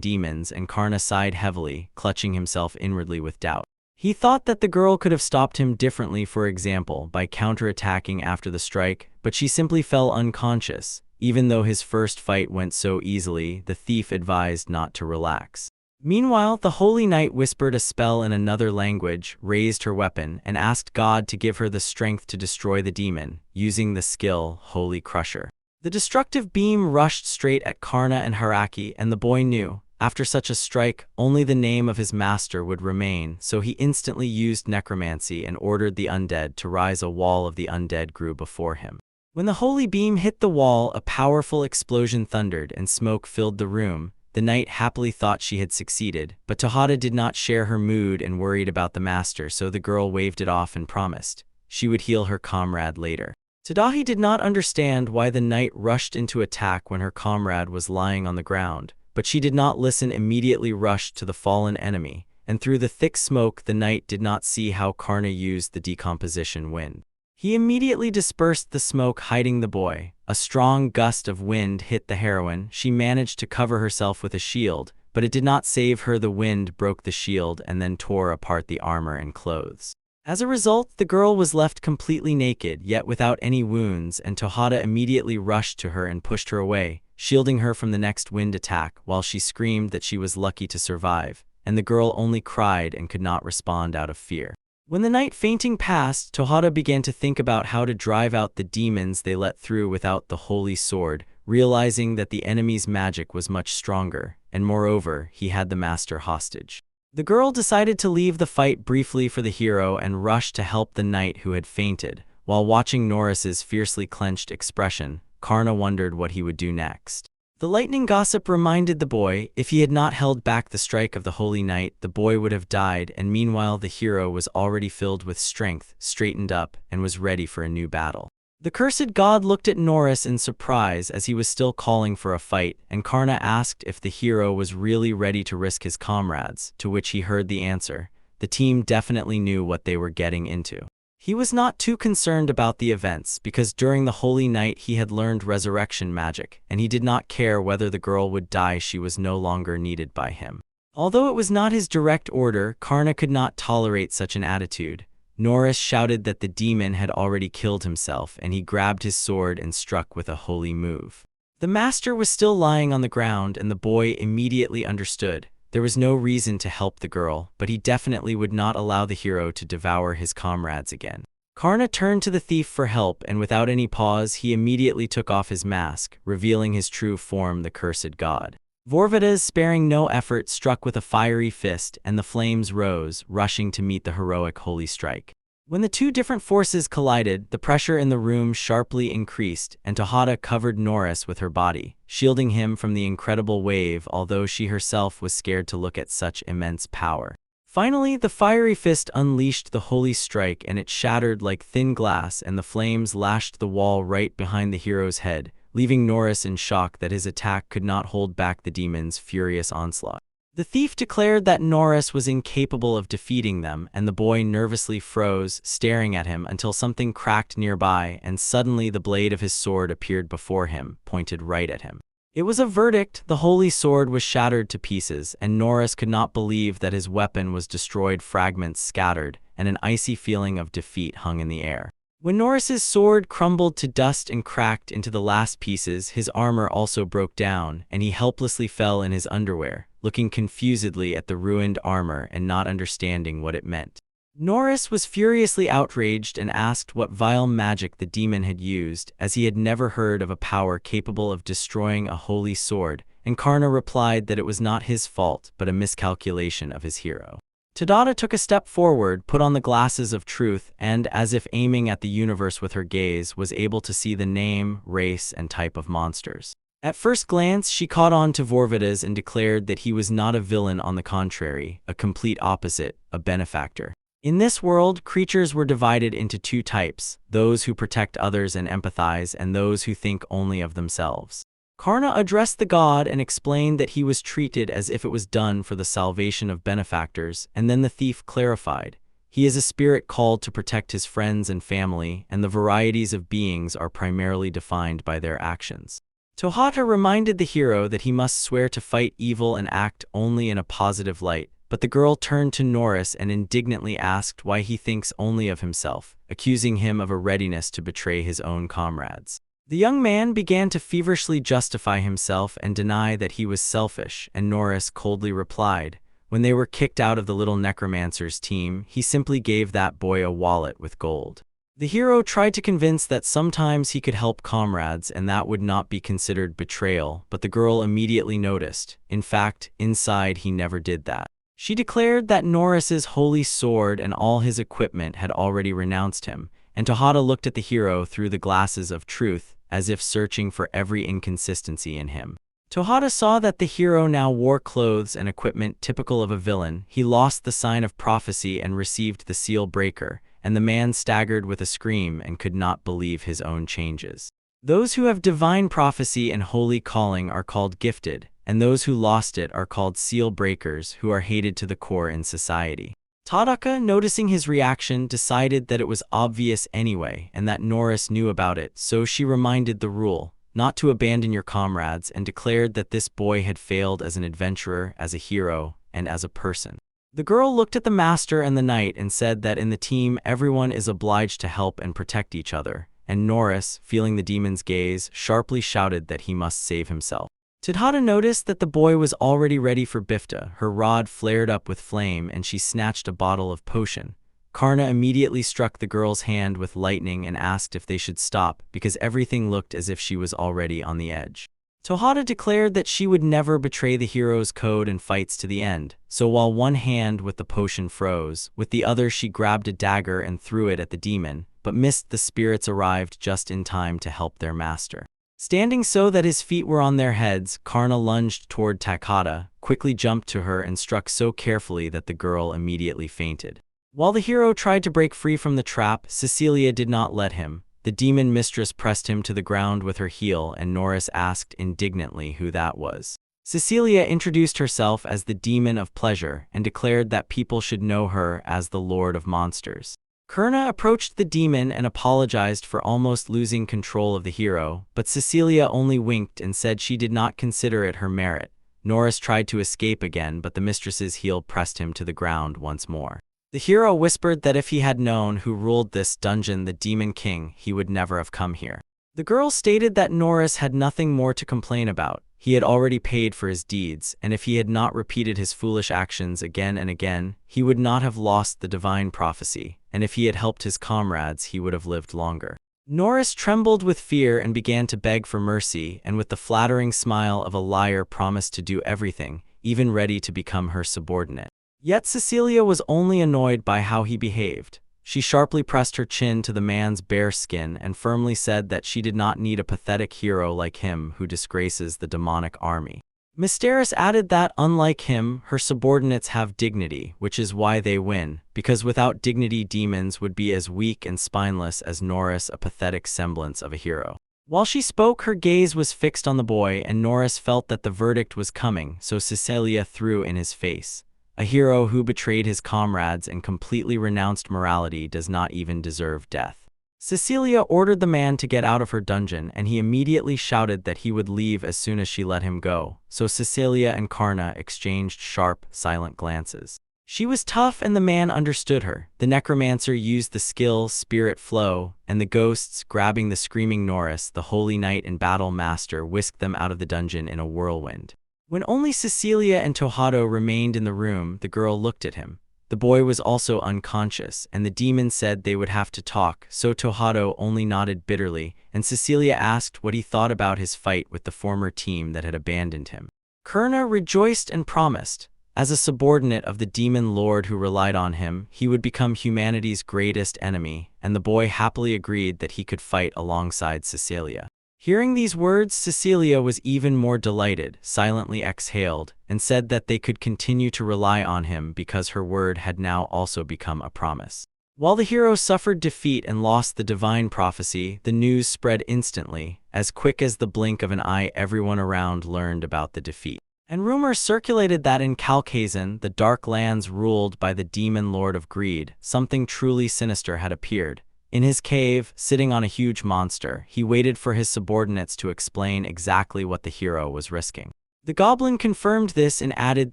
demons, and Karna sighed heavily, clutching himself inwardly with doubt. He thought that the girl could have stopped him differently, for example, by counterattacking after the strike, but she simply fell unconscious. Even though his first fight went so easily, the thief advised not to relax. Meanwhile, the Holy Knight whispered a spell in another language, raised her weapon, and asked God to give her the strength to destroy the demon, using the skill Holy Crusher. The destructive beam rushed straight at Karna and Haraki, and the boy knew, after such a strike, only the name of his master would remain, so he instantly used necromancy and ordered the undead to rise. A wall of the undead grew before him. When the holy beam hit the wall, a powerful explosion thundered and smoke filled the room. The knight happily thought she had succeeded, but Tejada did not share her mood and worried about the master, so the girl waved it off and promised she would heal her comrade later. Tadahi did not understand why the knight rushed into attack when her comrade was lying on the ground, but she did not listen, immediately rushed to the fallen enemy, and through the thick smoke the knight did not see how Karna used the decomposition wind. He immediately dispersed the smoke, hiding the boy. A strong gust of wind hit the heroine. She managed to cover herself with a shield, but it did not save her. The wind broke the shield and then tore apart the armor and clothes. As a result, the girl was left completely naked, yet without any wounds, and Tejada immediately rushed to her and pushed her away, shielding her from the next wind attack, while she screamed that she was lucky to survive, and the girl only cried and could not respond out of fear. When the night fainting passed, Tejada began to think about how to drive out the demons they let through without the holy sword, realizing that the enemy's magic was much stronger, and moreover, he had the master hostage. The girl decided to leave the fight briefly for the hero and rush to help the knight who had fainted. While watching Norris's fiercely clenched expression, Karna wondered what he would do next. The lightning gossip reminded the boy, if he had not held back the strike of the Holy Knight, the boy would have died, and meanwhile the hero was already filled with strength, straightened up, and was ready for a new battle. The cursed god looked at Norris in surprise as he was still calling for a fight, and Karna asked if the hero was really ready to risk his comrades, to which he heard the answer. The team definitely knew what they were getting into. He was not too concerned about the events, because during the Holy Night he had learned resurrection magic, and he did not care whether the girl would die. She was no longer needed by him. Although it was not his direct order, Karna could not tolerate such an attitude. Norris shouted that the demon had already killed himself, and he grabbed his sword and struck with a holy move. The master was still lying on the ground, and the boy immediately understood. There was no reason to help the girl, but he definitely would not allow the hero to devour his comrades again. Karna turned to the thief for help, and without any pause, he immediately took off his mask, revealing his true form, the cursed god. Vorvidas, sparing no effort, struck with a fiery fist, and the flames rose, rushing to meet the heroic holy strike. When the two different forces collided, the pressure in the room sharply increased, and Tejada covered Norris with her body, shielding him from the incredible wave, although she herself was scared to look at such immense power. Finally, the fiery fist unleashed the holy strike, and it shattered like thin glass, and the flames lashed the wall right behind the hero's head, leaving Norris in shock that his attack could not hold back the demon's furious onslaught. The thief declared that Norris was incapable of defeating them, and the boy nervously froze, staring at him until something cracked nearby, and suddenly the blade of his sword appeared before him, pointed right at him. It was a verdict. The holy sword was shattered to pieces, and Norris could not believe that his weapon was destroyed. Fragments scattered, and an icy feeling of defeat hung in the air. When Norris's sword crumbled to dust and cracked into the last pieces, his armor also broke down, and he helplessly fell in his underwear, looking confusedly at the ruined armor and not understanding what it meant. Norris was furiously outraged and asked what vile magic the demon had used, as he had never heard of a power capable of destroying a holy sword, and Karna replied that it was not his fault, but a miscalculation of his hero. Tejada took a step forward, put on the glasses of truth, and, as if aiming at the universe with her gaze, was able to see the name, race, and type of monsters. At first glance, she caught on to Vorvidas and declared that he was not a villain, on the contrary, a complete opposite, a benefactor. In this world, creatures were divided into two types, those who protect others and empathize, and those who think only of themselves. Karna addressed the god and explained that he was treated as if it was done for the salvation of benefactors, and then the thief clarified. He is a spirit called to protect his friends and family, and the varieties of beings are primarily defined by their actions. Tohata reminded the hero that he must swear to fight evil and act only in a positive light, but the girl turned to Norris and indignantly asked why he thinks only of himself, accusing him of a readiness to betray his own comrades. The young man began to feverishly justify himself and deny that he was selfish, and Norris coldly replied, when they were kicked out of the little necromancer's team, he simply gave that boy a wallet with gold. The hero tried to convince that sometimes he could help comrades and that would not be considered betrayal, but the girl immediately noticed. In fact, inside he never did that. She declared that Norris's holy sword and all his equipment had already renounced him, and Tohata looked at the hero through the glasses of truth, as if searching for every inconsistency in him. Tohata saw that the hero now wore clothes and equipment typical of a villain. He lost the sign of prophecy and received the seal breaker, and the man staggered with a scream and could not believe his own changes. Those who have divine prophecy and holy calling are called gifted, and those who lost it are called seal breakers, who are hated to the core in society. Tadaka, noticing his reaction, decided that it was obvious anyway and that Norris knew about it, so she reminded the rule, not to abandon your comrades, and declared that this boy had failed as an adventurer, as a hero, and as a person. The girl looked at the master and the knight and said that in the team everyone is obliged to help and protect each other, and Norris, feeling the demon's gaze, sharply shouted that he must save himself. Tadhata noticed that the boy was already ready for Bifta. Her rod flared up with flame and she snatched a bottle of potion. Karna immediately struck the girl's hand with lightning and asked if they should stop, because everything looked as if she was already on the edge. Tohata declared that she would never betray the hero's code and fights to the end, so while one hand with the potion froze, with the other she grabbed a dagger and threw it at the demon, but missed. The spirits arrived just in time to help their master. Standing so that his feet were on their heads, Karna lunged toward Takata, quickly jumped to her and struck so carefully that the girl immediately fainted. While the hero tried to break free from the trap, Cecilia did not let him. The demon mistress pressed him to the ground with her heel, and Norris asked indignantly who that was. Cecilia introduced herself as the demon of pleasure and declared that people should know her as the Lord of Monsters. Karna approached the demon and apologized for almost losing control of the hero, but Cecilia only winked and said she did not consider it her merit. Norris tried to escape again, but the mistress's heel pressed him to the ground once more. The hero whispered that if he had known who ruled this dungeon, the Demon King, he would never have come here. The girl stated that Norris had nothing more to complain about. He had already paid for his deeds, and if he had not repeated his foolish actions again and again, he would not have lost the divine prophecy, and if he had helped his comrades, he would have lived longer. Norris trembled with fear and began to beg for mercy, and with the flattering smile of a liar promised to do everything, even ready to become her subordinate. Yet Cecilia was only annoyed by how he behaved. She sharply pressed her chin to the man's bare skin and firmly said that she did not need a pathetic hero like him who disgraces the demonic army. Mysteris added that, unlike him, her subordinates have dignity, which is why they win, because without dignity demons would be as weak and spineless as Norris, a pathetic semblance of a hero. While she spoke, her gaze was fixed on the boy, and Norris felt that the verdict was coming, so Cecilia threw in his face. A hero who betrayed his comrades and completely renounced morality does not even deserve death. Cecilia ordered the man to get out of her dungeon, and he immediately shouted that he would leave as soon as she let him go, so Cecilia and Karna exchanged sharp, silent glances. She was tough and the man understood her. The necromancer used the skill Spirit Flow, and the ghosts, grabbing the screaming Norris, the holy knight and battle master, whisked them out of the dungeon in a whirlwind. When only Cecilia and Tohata remained in the room, the girl looked at him. The boy was also unconscious, and the demon said they would have to talk, so Tohata only nodded bitterly, and Cecilia asked what he thought about his fight with the former team that had abandoned him. Karna rejoiced and promised. As a subordinate of the demon lord who relied on him, he would become humanity's greatest enemy, and the boy happily agreed that he could fight alongside Cecilia. Hearing these words, Cecilia was even more delighted, silently exhaled, and said that they could continue to rely on him because her word had now also become a promise. While the hero suffered defeat and lost the divine prophecy, the news spread instantly. As quick as the blink of an eye, everyone around learned about the defeat. And rumors circulated that in Caucasian, the dark lands ruled by the demon lord of greed, something truly sinister had appeared. In his cave, sitting on a huge monster, he waited for his subordinates to explain exactly what the hero was risking. The goblin confirmed this and added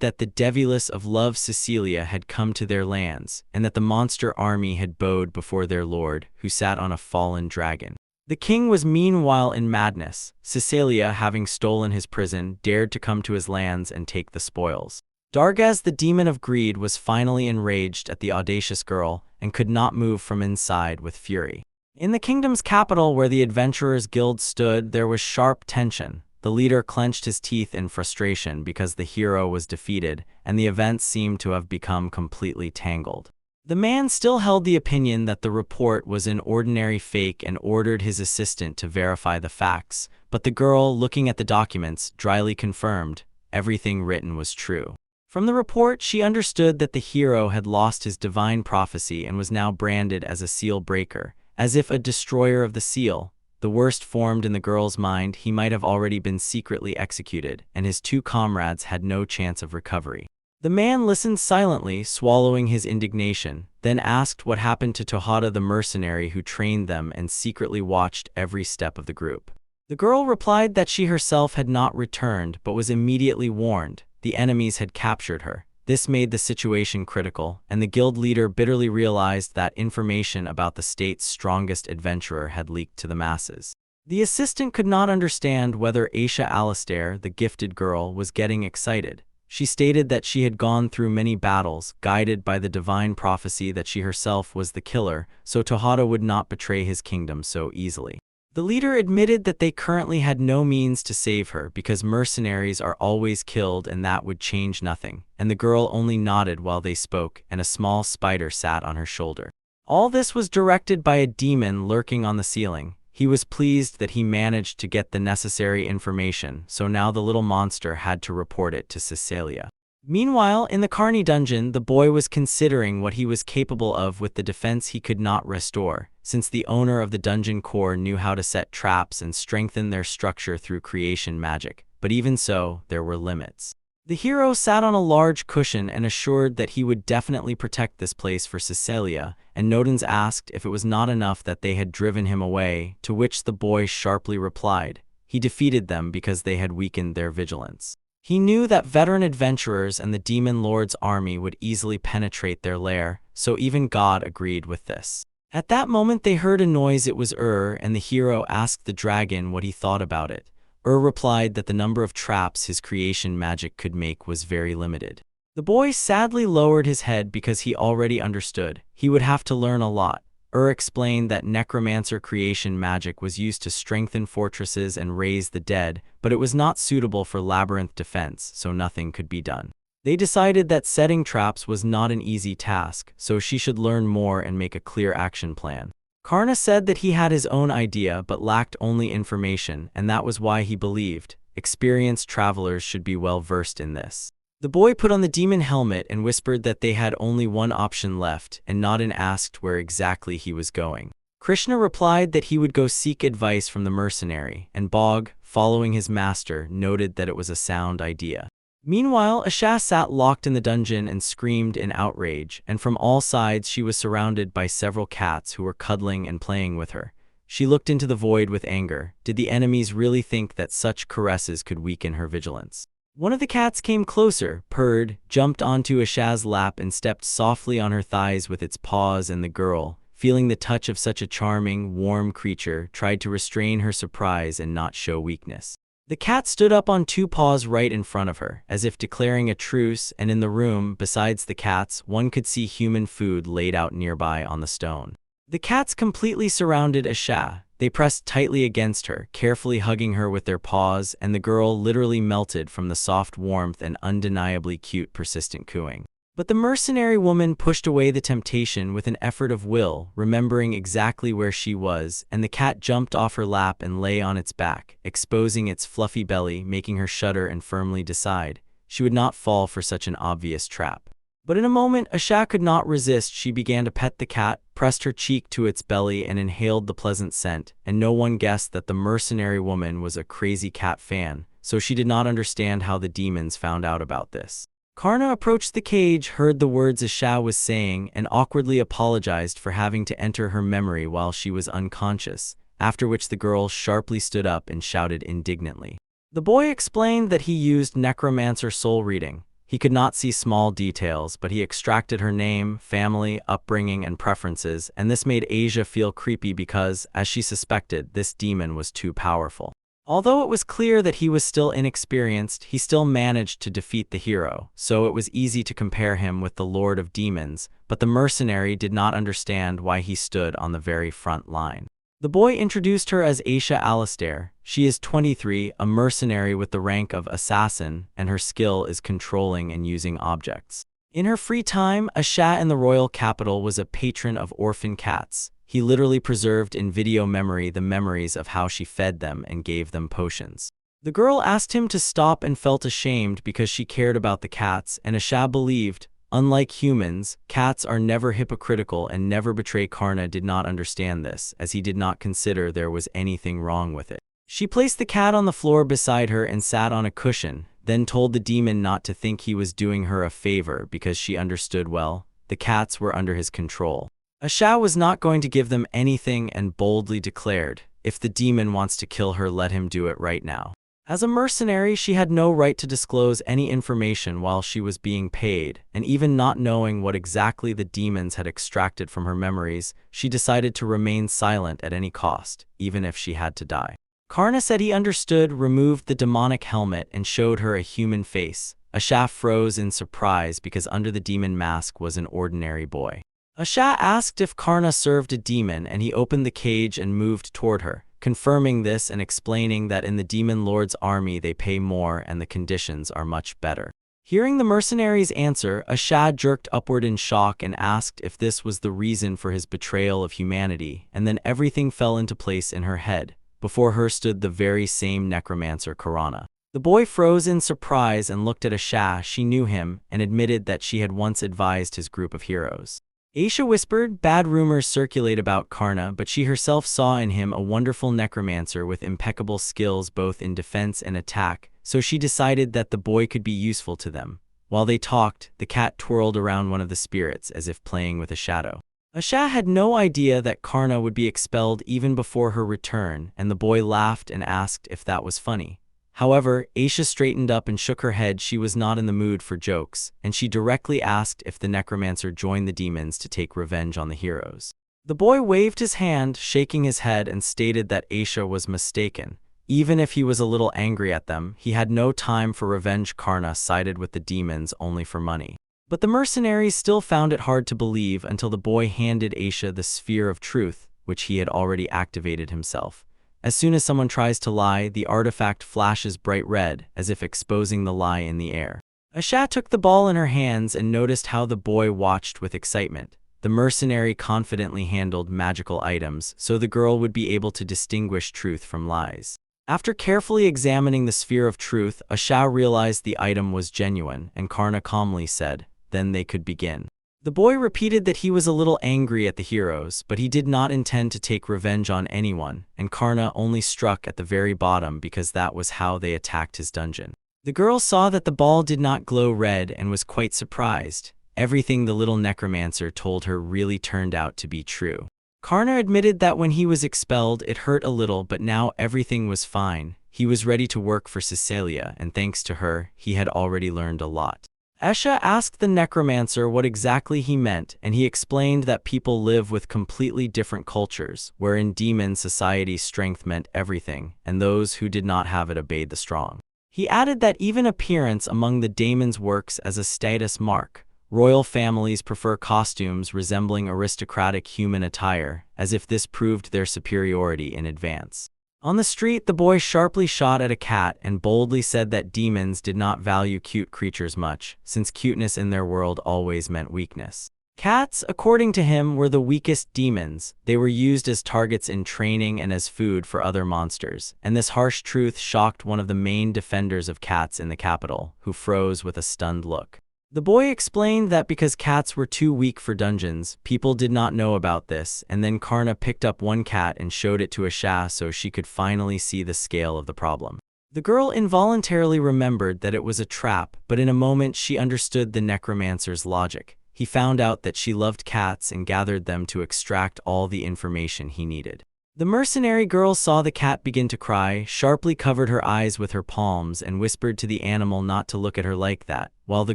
that the devilice of love Cecilia had come to their lands, and that the monster army had bowed before their lord, who sat on a fallen dragon. The king was meanwhile in madness. Cecilia, having stolen his prison, dared to come to his lands and take the spoils. Dargaz, the demon of greed, was finally enraged at the audacious girl and could not move from inside with fury. In the kingdom's capital, where the Adventurers Guild stood, there was sharp tension. The leader clenched his teeth in frustration because the hero was defeated, and the events seemed to have become completely tangled. The man still held the opinion that the report was an ordinary fake and ordered his assistant to verify the facts, but the girl, looking at the documents, dryly confirmed everything written was true. From the report, she understood that the hero had lost his divine prophecy and was now branded as a seal breaker, as if a destroyer of the seal. The worst formed in the girl's mind. He might have already been secretly executed, and his two comrades had no chance of recovery. The man listened silently, swallowing his indignation, then asked what happened to Tohada the mercenary who trained them and secretly watched every step of the group. The girl replied that she herself had not returned but was immediately warned. The enemies had captured her. This made the situation critical, and the guild leader bitterly realized that information about the state's strongest adventurer had leaked to the masses. The assistant could not understand whether Aisha Alistair, the gifted girl, was getting excited. She stated that she had gone through many battles, guided by the divine prophecy that she herself was the killer, so Tohada would not betray his kingdom so easily. The leader admitted that they currently had no means to save her because mercenaries are always killed and that would change nothing, and the girl only nodded while they spoke, and a small spider sat on her shoulder. All this was directed by a demon lurking on the ceiling. He was pleased that he managed to get the necessary information, so now the little monster had to report it to Cecilia. Meanwhile, in the Carney dungeon, the boy was considering what he was capable of with the defense he could not restore, since the owner of the dungeon core knew how to set traps and strengthen their structure through creation magic, but even so, there were limits. The hero sat on a large cushion and assured that he would definitely protect this place for Cecilia, and Nodens asked if it was not enough that they had driven him away, to which the boy sharply replied, he defeated them because they had weakened their vigilance. He knew that veteran adventurers and the demon lord's army would easily penetrate their lair, so even God agreed with this. At that moment they heard a noise. It was and the hero asked the dragon what he thought about it. Replied that the number of traps his creation magic could make was very limited. The boy sadly lowered his head because he already understood. He would have to learn a lot. Explained that necromancer creation magic was used to strengthen fortresses and raise the dead, but it was not suitable for labyrinth defense, so nothing could be done. They decided that setting traps was not an easy task, so she should learn more and make a clear action plan. Karna said that he had his own idea but lacked only information, and that was why he believed experienced travelers should be well versed in this. The boy put on the demon helmet and whispered that they had only one option left, and Nodin asked where exactly he was going. Krishna replied that he would go seek advice from the mercenary, and Bog, following his master, noted that it was a sound idea. Meanwhile, Asha sat locked in the dungeon and screamed in outrage, and from all sides she was surrounded by several cats who were cuddling and playing with her. She looked into the void with anger. Did the enemies really think that such caresses could weaken her vigilance? One of the cats came closer, purred, jumped onto Asha's lap and stepped softly on her thighs with its paws, and the girl, feeling the touch of such a charming, warm creature, tried to restrain her surprise and not show weakness. The cat stood up on two paws right in front of her, as if declaring a truce, and in the room, besides the cats, one could see human food laid out nearby on the stone. The cats completely surrounded Asha. They pressed tightly against her, carefully hugging her with their paws, and the girl literally melted from the soft warmth and undeniably cute persistent cooing. But the mercenary woman pushed away the temptation with an effort of will, remembering exactly where she was, and the cat jumped off her lap and lay on its back, exposing its fluffy belly, making her shudder and firmly decide she would not fall for such an obvious trap. But in a moment, Asha could not resist. She began to pet the cat, pressed her cheek to its belly, and inhaled the pleasant scent, and no one guessed that the mercenary woman was a crazy cat fan, so she did not understand how the demons found out about this. Karna approached the cage, heard the words Asha was saying, and awkwardly apologized for having to enter her memory while she was unconscious, after which the girl sharply stood up and shouted indignantly. The boy explained that he used necromancer soul reading. He could not see small details, but he extracted her name, family, upbringing, and preferences, and this made Asia feel creepy because, as she suspected, this demon was too powerful. Although it was clear that he was still inexperienced, he still managed to defeat the hero, so it was easy to compare him with the Lord of Demons, but the mercenary did not understand why he stood on the very front line. The boy introduced her as Aisha Alistair. She is 23, a mercenary with the rank of assassin, and her skill is controlling and using objects. In her free time, Asha in the royal capital was a patron of orphan cats. He literally preserved in video memory the memories of how she fed them and gave them potions. The girl asked him to stop and felt ashamed because she cared about the cats, and Asha believed, unlike humans, cats are never hypocritical and never betray. Karna did not understand this, as he did not consider there was anything wrong with it. She placed the cat on the floor beside her and sat on a cushion, then told the demon not to think he was doing her a favor because she understood well, the cats were under his control. Asha was not going to give them anything and boldly declared, if the demon wants to kill her, let him do it right now. As a mercenary, she had no right to disclose any information while she was being paid, and even not knowing what exactly the demons had extracted from her memories, she decided to remain silent at any cost, even if she had to die. Karna said he understood, removed the demonic helmet, and showed her a human face. Asha froze in surprise because under the demon mask was an ordinary boy. Asha asked if Karna served a demon, and he opened the cage and moved toward her, confirming this and explaining that in the demon lord's army they pay more and the conditions are much better. Hearing the mercenary's answer, Asha jerked upward in shock and asked if this was the reason for his betrayal of humanity, and then everything fell into place in her head. Before her stood the very same necromancer Karana. The boy froze in surprise and looked at Asha. She knew him and admitted that she had once advised his group of heroes. Aisha whispered, bad rumors circulate about Karna, but she herself saw in him a wonderful necromancer with impeccable skills both in defense and attack, so she decided that the boy could be useful to them. While they talked, the cat twirled around one of the spirits as if playing with a shadow. Asha had no idea that Karna would be expelled even before her return, and the boy laughed and asked if that was funny. However, Aisha straightened up and shook her head. She was not in the mood for jokes, and she directly asked if the necromancer joined the demons to take revenge on the heroes. The boy waved his hand, shaking his head, and stated that Aisha was mistaken. Even if he was a little angry at them, he had no time for revenge. Karna sided with the demons only for money. But the mercenaries still found it hard to believe until the boy handed Aisha the sphere of truth, which he had already activated himself. As soon as someone tries to lie, the artifact flashes bright red, as if exposing the lie in the air. Asha took the ball in her hands and noticed how the boy watched with excitement. The mercenary confidently handled magical items, so the girl would be able to distinguish truth from lies. After carefully examining the sphere of truth, Asha realized the item was genuine, and Karna calmly said, then they could begin. The boy repeated that he was a little angry at the heroes, but he did not intend to take revenge on anyone, and Karna only struck at the very bottom because that was how they attacked his dungeon. The girl saw that the ball did not glow red and was quite surprised. Everything the little necromancer told her really turned out to be true. Karna admitted that when he was expelled it hurt a little, but now everything was fine. He was ready to work for Cecilia, and thanks to her, he had already learned a lot. Asha asked the necromancer what exactly he meant, and he explained that people live with completely different cultures, where in demon society strength meant everything, and those who did not have it obeyed the strong. He added that even appearance among the demons works as a status mark. Royal families prefer costumes resembling aristocratic human attire, as if this proved their superiority in advance. On the street, the boy sharply shot at a cat and boldly said that demons did not value cute creatures much, since cuteness in their world always meant weakness. Cats, according to him, were the weakest demons. They were used as targets in training and as food for other monsters, and this harsh truth shocked one of the main defenders of cats in the capital, who froze with a stunned look. The boy explained that because cats were too weak for dungeons, people did not know about this, and then Karna picked up one cat and showed it to Asha so she could finally see the scale of the problem. The girl involuntarily remembered that it was a trap, but in a moment she understood the necromancer's logic. He found out that she loved cats and gathered them to extract all the information he needed. The mercenary girl saw the cat begin to cry, sharply covered her eyes with her palms, and whispered to the animal not to look at her like that, while the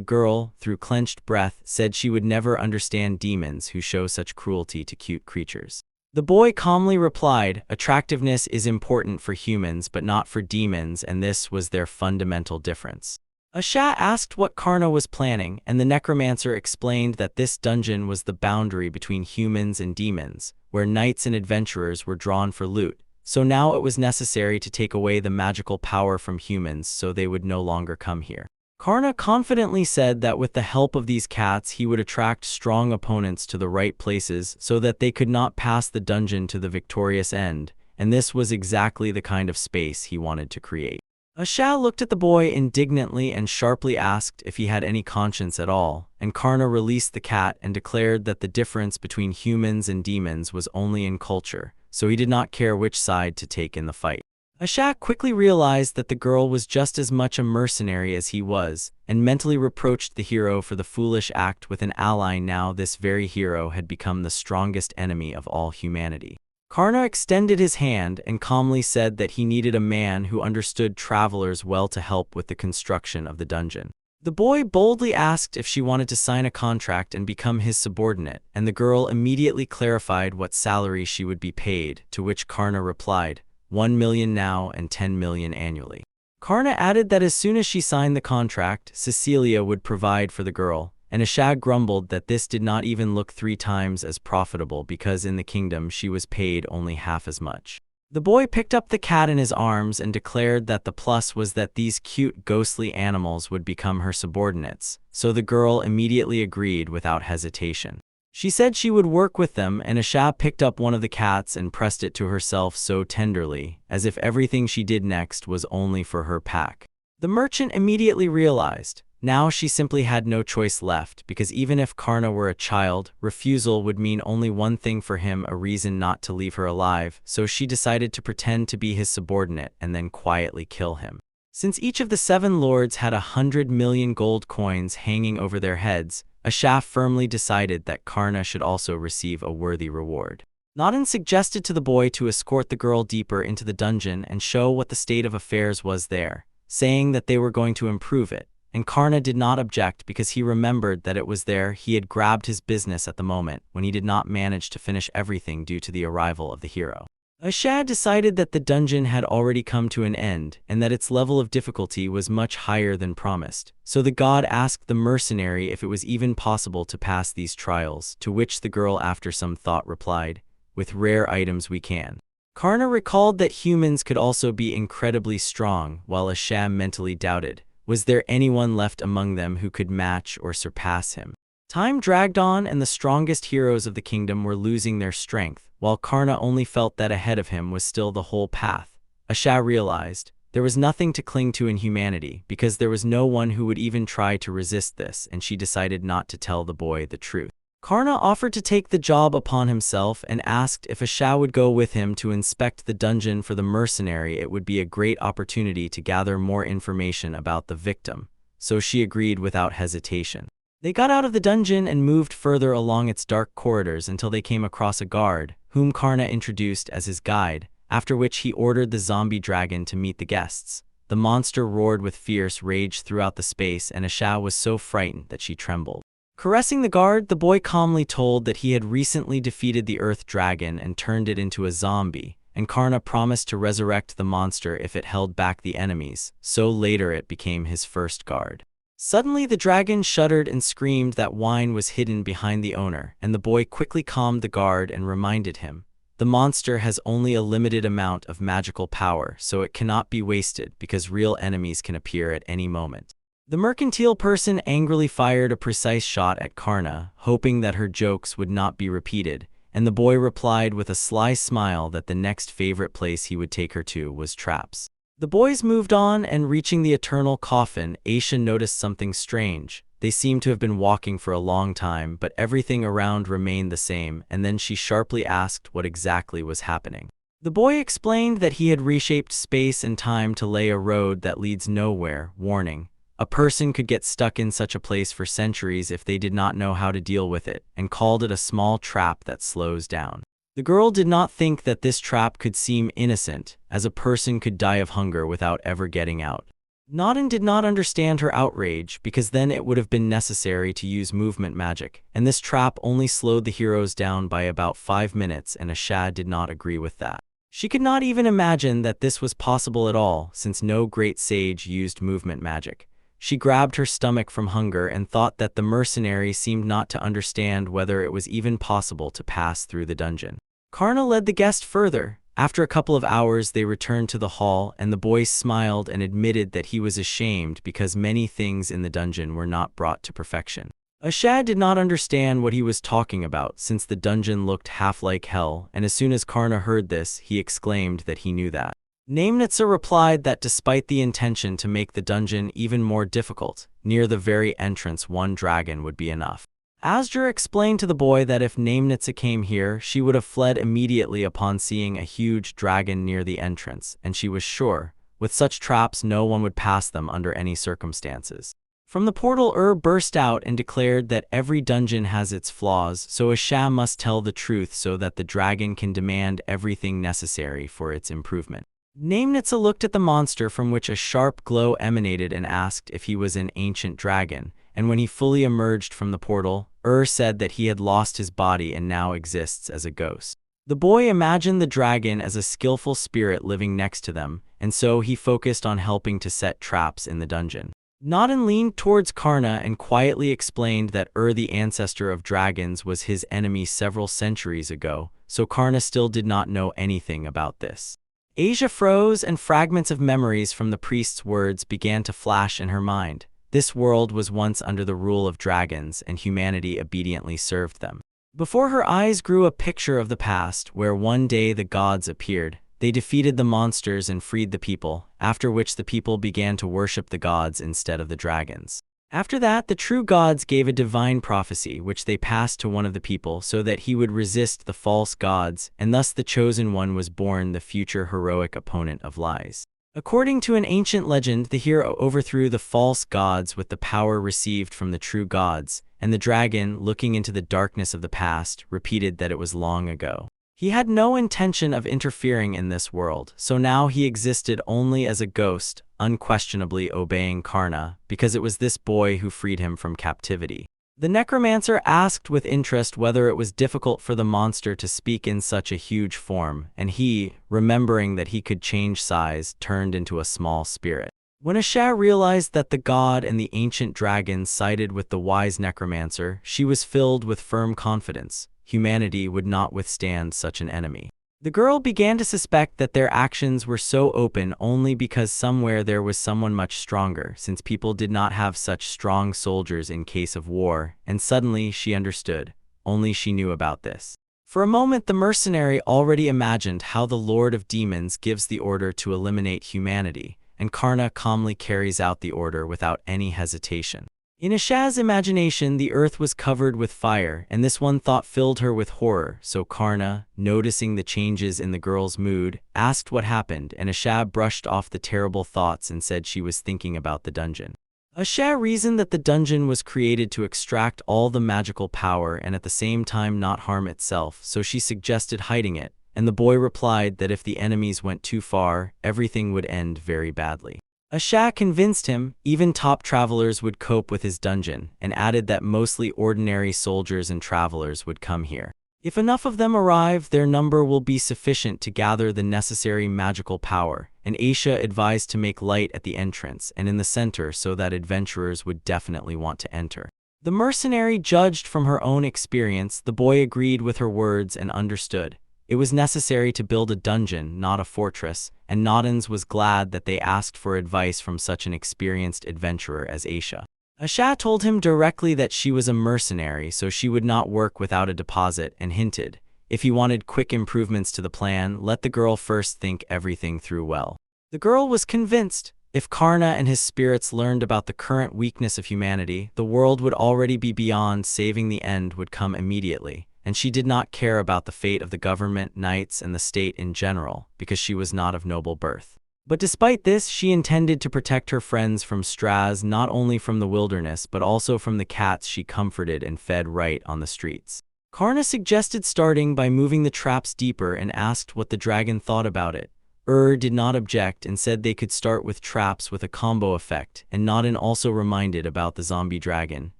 girl, through clenched breath, said she would never understand demons who show such cruelty to cute creatures. The boy calmly replied, "Attractiveness is important for humans but not for demons, and this was their fundamental difference." Asha asked what Karna was planning, and the necromancer explained that this dungeon was the boundary between humans and demons, where knights and adventurers were drawn for loot, so now it was necessary to take away the magical power from humans so they would no longer come here. Karna confidently said that with the help of these cats he would attract strong opponents to the right places so that they could not pass the dungeon to the victorious end, and this was exactly the kind of space he wanted to create. Asha looked at the boy indignantly and sharply asked if he had any conscience at all, and Karna released the cat and declared that the difference between humans and demons was only in culture, so he did not care which side to take in the fight. Asha quickly realized that the girl was just as much a mercenary as he was, and mentally reproached the hero for the foolish act with an ally. Now this very hero had become the strongest enemy of all humanity. Karna extended his hand and calmly said that he needed a man who understood travelers well to help with the construction of the dungeon. The boy boldly asked if she wanted to sign a contract and become his subordinate, and the girl immediately clarified what salary she would be paid, to which Karna replied, 1 million now and 10 million annually. Karna added that as soon as she signed the contract, Cecilia would provide for the girl, and Asha grumbled that this did not even look 3 times as profitable because in the kingdom she was paid only half as much. The boy picked up the cat in his arms and declared that the plus was that these cute ghostly animals would become her subordinates, so the girl immediately agreed without hesitation. She said she would work with them, and Asha picked up one of the cats and pressed it to herself so tenderly, as if everything she did next was only for her pack. The merchant immediately realized, now she simply had no choice left, because even if Karna were a child, refusal would mean only one thing for him, a reason not to leave her alive, so she decided to pretend to be his subordinate and then quietly kill him. Since each of the 7 lords had 100 million gold coins hanging over their heads, Asha firmly decided that Karna should also receive a worthy reward. Nadan suggested to the boy to escort the girl deeper into the dungeon and show what the state of affairs was there, saying that they were going to improve it. And Karna did not object because he remembered that it was there he had grabbed his business at the moment when he did not manage to finish everything due to the arrival of the hero. Asha decided that the dungeon had already come to an end and that its level of difficulty was much higher than promised, so the god asked the mercenary if it was even possible to pass these trials, to which the girl after some thought replied, "With rare items we can." Karna recalled that humans could also be incredibly strong, while Asha mentally doubted, was there anyone left among them who could match or surpass him? Time dragged on and the strongest heroes of the kingdom were losing their strength, while Karna only felt that ahead of him was still the whole path. Asha realized, there was nothing to cling to in humanity because there was no one who would even try to resist this, and she decided not to tell the boy the truth. Karna offered to take the job upon himself and asked if Asha would go with him to inspect the dungeon for the mercenary. It would be a great opportunity to gather more information about the victim, so she agreed without hesitation. They got out of the dungeon and moved further along its dark corridors until they came across a guard, whom Karna introduced as his guide, after which he ordered the zombie dragon to meet the guests. The monster roared with fierce rage throughout the space, and Asha was so frightened that she trembled. Caressing the guard, the boy calmly told that he had recently defeated the earth dragon and turned it into a zombie, and Karna promised to resurrect the monster if it held back the enemies, so later it became his first guard. Suddenly the dragon shuddered and screamed that wine was hidden behind the owner, and the boy quickly calmed the guard and reminded him, The monster has only a limited amount of magical power, so it cannot be wasted because real enemies can appear at any moment. The mercantile person angrily fired a precise shot at Karna, hoping that her jokes would not be repeated, and the boy replied with a sly smile that the next favorite place he would take her to was traps. The boys moved on, and reaching the eternal coffin, Aisha noticed something strange. They seemed to have been walking for a long time, but everything around remained the same, and then she sharply asked what exactly was happening. The boy explained that he had reshaped space and time to lay a road that leads nowhere, warning, a person could get stuck in such a place for centuries if they did not know how to deal with it, and called it a small trap that slows down. The girl did not think that this trap could seem innocent, as a person could die of hunger without ever getting out. Naden did not understand her outrage, because then it would have been necessary to use movement magic, and this trap only slowed the heroes down by about 5 minutes, and Ashad did not agree with that. She could not even imagine that this was possible at all, since no great sage used movement magic. She grabbed her stomach from hunger and thought that the mercenary seemed not to understand whether it was even possible to pass through the dungeon. Karna led the guest further. After a couple of hours, they returned to the hall, and the boy smiled and admitted that he was ashamed because many things in the dungeon were not brought to perfection. Ashad did not understand what he was talking about, since the dungeon looked half like hell, and as soon as Karna heard this, he exclaimed that he knew that. Namnitsa replied that despite the intention to make the dungeon even more difficult, near the very entrance one dragon would be enough. Asger explained to the boy that if Namnitsa came here, she would have fled immediately upon seeing a huge dragon near the entrance, and she was sure, with such traps no one would pass them under any circumstances. From the portal burst out and declared that every dungeon has its flaws, so Asha must tell the truth so that the dragon can demand everything necessary for its improvement. Namnitsa looked at the monster from which a sharp glow emanated and asked if he was an ancient dragon, and when he fully emerged from the portal, said that he had lost his body and now exists as a ghost. The boy imagined the dragon as a skillful spirit living next to them, and so he focused on helping to set traps in the dungeon. Naden leaned towards Karna and quietly explained that the ancestor of dragons, was his enemy several centuries ago, so Karna still did not know anything about this. Asia froze, and fragments of memories from the priest's words began to flash in her mind. This world was once under the rule of dragons, and humanity obediently served them. Before her eyes grew a picture of the past, where one day the gods appeared. They defeated the monsters and freed the people, after which the people began to worship the gods instead of the dragons. After that, the true gods gave a divine prophecy which they passed to one of the people so that he would resist the false gods, and thus the chosen one was born, the future heroic opponent of lies. According to an ancient legend, the hero overthrew the false gods with the power received from the true gods, and the dragon, looking into the darkness of the past, repeated that it was long ago. He had no intention of interfering in this world, so now he existed only as a ghost, unquestionably obeying Karna, because it was this boy who freed him from captivity. The necromancer asked with interest whether it was difficult for the monster to speak in such a huge form, and he, remembering that he could change size, turned into a small spirit. When Asha realized that the god and the ancient dragon sided with the wise necromancer, she was filled with firm confidence. Humanity would not withstand such an enemy. The girl began to suspect that their actions were so open only because somewhere there was someone much stronger, since people did not have such strong soldiers in case of war, and suddenly she understood. Only she knew about this. For a moment the mercenary already imagined how the Lord of Demons gives the order to eliminate humanity, and Karna calmly carries out the order without any hesitation. In Asha's imagination, the earth was covered with fire, and this one thought filled her with horror, so Karna, noticing the changes in the girl's mood, asked what happened, and Asha brushed off the terrible thoughts and said she was thinking about the dungeon. Asha reasoned that the dungeon was created to extract all the magical power and at the same time not harm itself, so she suggested hiding it, and the boy replied that if the enemies went too far, everything would end very badly. Asha convinced him even top travelers would cope with his dungeon, and added that mostly ordinary soldiers and travelers would come here. If enough of them arrive, their number will be sufficient to gather the necessary magical power, and Aisha advised to make light at the entrance and in the center so that adventurers would definitely want to enter. The mercenary judged from her own experience. The boy agreed with her words and understood. It was necessary to build a dungeon, not a fortress, and Noddins was glad that they asked for advice from such an experienced adventurer as Aisha. Aisha told him directly that she was a mercenary, so she would not work without a deposit, and hinted, if he wanted quick improvements to the plan, let the girl first think everything through well. The girl was convinced. If Karna and his spirits learned about the current weakness of humanity, the world would already be beyond saving, the end would come immediately, and she did not care about the fate of the government, knights, and the state in general, because she was not of noble birth. But despite this, she intended to protect her friends from Straz, not only from the wilderness but also from the cats she comforted and fed right on the streets. Karna suggested starting by moving the traps deeper and asked what the dragon thought about it. Did not object and said they could start with traps with a combo effect, and Noddin also reminded about the zombie dragon,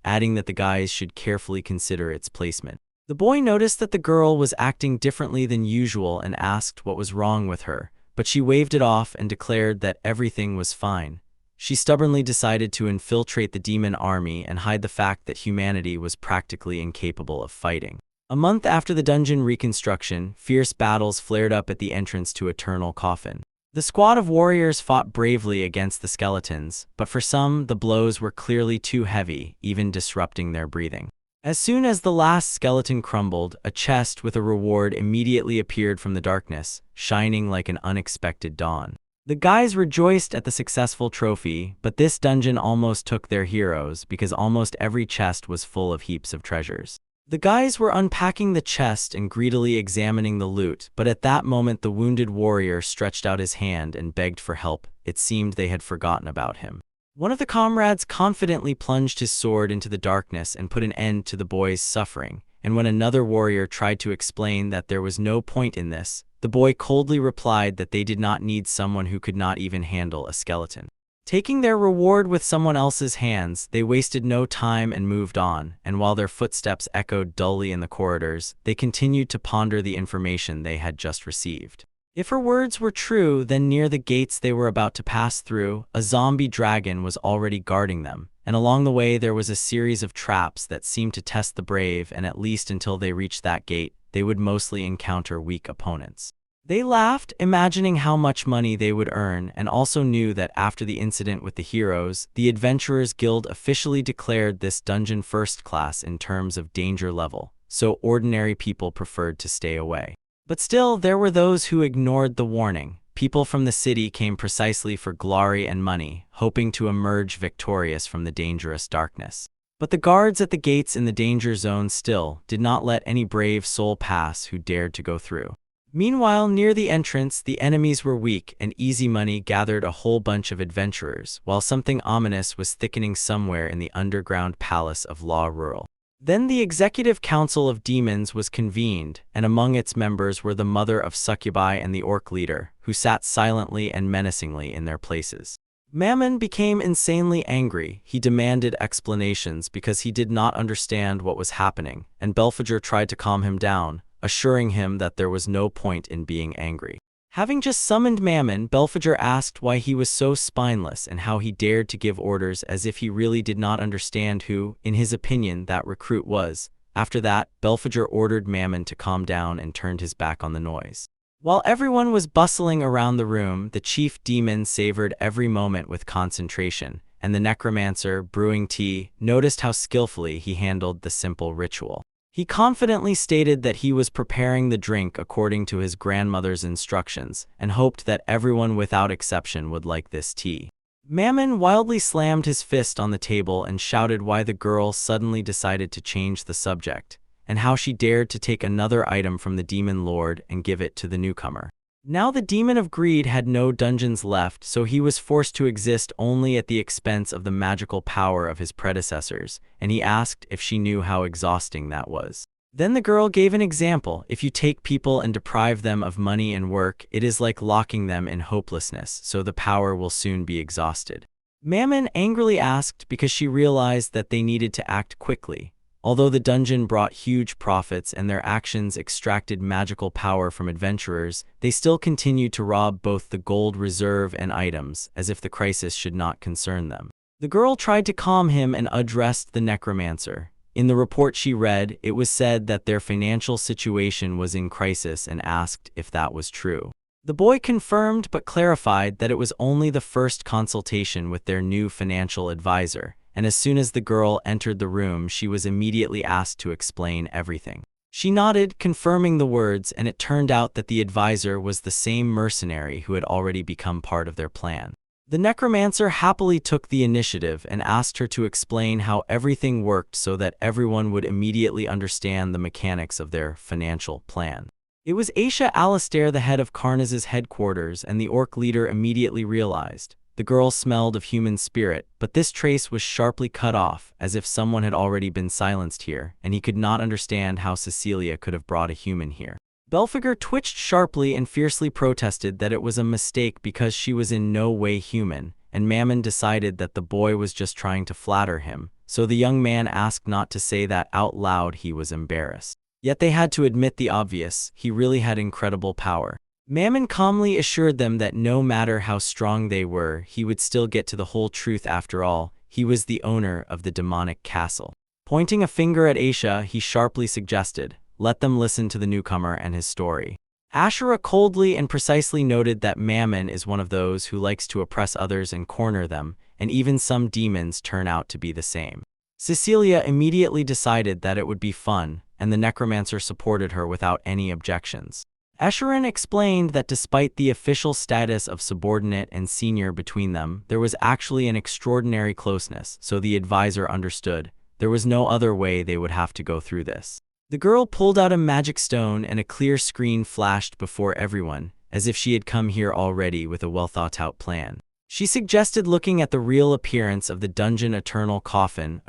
adding that the guys should carefully consider its placement. The boy noticed that the girl was acting differently than usual and asked what was wrong with her, but she waved it off and declared that everything was fine. She stubbornly decided to infiltrate the demon army and hide the fact that humanity was practically incapable of fighting. A month after the dungeon reconstruction, fierce battles flared up at the entrance to Eternal Coffin. The squad of warriors fought bravely against the skeletons, but for some, the blows were clearly too heavy, even disrupting their breathing. As soon as the last skeleton crumbled, a chest with a reward immediately appeared from the darkness, shining like an unexpected dawn. The guys rejoiced at the successful trophy, but this dungeon almost took their heroes because almost every chest was full of heaps of treasures. The guys were unpacking the chest and greedily examining the loot, but at that moment the wounded warrior stretched out his hand and begged for help. It seemed they had forgotten about him. One of the comrades confidently plunged his sword into the darkness and put an end to the boy's suffering, and when another warrior tried to explain that there was no point in this, the boy coldly replied that they did not need someone who could not even handle a skeleton. Taking their reward with someone else's hands, they wasted no time and moved on, and while their footsteps echoed dully in the corridors, they continued to ponder the information they had just received. If her words were true, then near the gates they were about to pass through, a zombie dragon was already guarding them, and along the way there was a series of traps that seemed to test the brave, and at least until they reached that gate, they would mostly encounter weak opponents. They laughed, imagining how much money they would earn, and also knew that after the incident with the heroes, the Adventurers Guild officially declared this dungeon first class in terms of danger level, so ordinary people preferred to stay away. But still, there were those who ignored the warning. People from the city came precisely for glory and money, hoping to emerge victorious from the dangerous darkness. But the guards at the gates in the danger zone still did not let any brave soul pass who dared to go through. Meanwhile, near the entrance, the enemies were weak, and Easy Money gathered a whole bunch of adventurers, while something ominous was thickening somewhere in the underground palace of La Rural. Then the Executive Council of Demons was convened, and among its members were the mother of Succubi and the orc leader, who sat silently and menacingly in their places. Mammon became insanely angry. He demanded explanations because he did not understand what was happening, and Belfager tried to calm him down, assuring him that there was no point in being angry. Having just summoned Mammon, Belfager asked why he was so spineless and how he dared to give orders as if he really did not understand who, in his opinion, that recruit was. After that, Belfager ordered Mammon to calm down and turned his back on the noise. While everyone was bustling around the room, the chief demon savored every moment with concentration, and the necromancer, brewing tea, noticed how skillfully he handled the simple ritual. He confidently stated that he was preparing the drink according to his grandmother's instructions, and hoped that everyone without exception would like this tea. Mammon wildly slammed his fist on the table and shouted why the girl suddenly decided to change the subject, and how she dared to take another item from the demon lord and give it to the newcomer. Now the demon of greed had no dungeons left, so he was forced to exist only at the expense of the magical power of his predecessors, and he asked if she knew how exhausting that was. Then the girl gave an example. If you take people and deprive them of money and work, it is like locking them in hopelessness, so the power will soon be exhausted. Mammon angrily asked because she realized that they needed to act quickly. Although the dungeon brought huge profits and their actions extracted magical power from adventurers, they still continued to rob both the gold reserve and items, as if the crisis should not concern them. The girl tried to calm him and addressed the necromancer. In the report she read, it was said that their financial situation was in crisis and asked if that was true. The boy confirmed but clarified that it was only the first consultation with their new financial advisor, and as soon as the girl entered the room, she was immediately asked to explain everything. She nodded, confirming the words, and it turned out that the advisor was the same mercenary who had already become part of their plan. The necromancer happily took the initiative and asked her to explain how everything worked so that everyone would immediately understand the mechanics of their financial plan. It was Aisha Alistair, the head of Karnaz's headquarters, and the orc leader immediately realized. The girl smelled of human spirit, but this trace was sharply cut off, as if someone had already been silenced here, and he could not understand how Cecilia could have brought a human here. Belphegor twitched sharply and fiercely protested that it was a mistake because she was in no way human, and Mammon decided that the boy was just trying to flatter him, so the young man asked not to say that out loud. He was embarrassed. Yet they had to admit the obvious: he really had incredible power. Mammon calmly assured them that no matter how strong they were, he would still get to the whole truth. After all, he was the owner of the demonic castle. Pointing a finger at Aisha, he sharply suggested, "Let them listen to the newcomer and his story." Ashura coldly and precisely noted that Mammon is one of those who likes to oppress others and corner them, and even some demons turn out to be the same. Cecilia immediately decided that it would be fun, and the necromancer supported her without any objections. Escharin explained that despite the official status of subordinate and senior between them, there was actually an extraordinary closeness, so the advisor understood. There was no other way they would have to go through this. The girl pulled out a magic stone and a clear screen flashed before everyone, as if she had come here already with a well-thought-out plan. She suggested looking at the real appearance of the dungeon Eternal Coffin,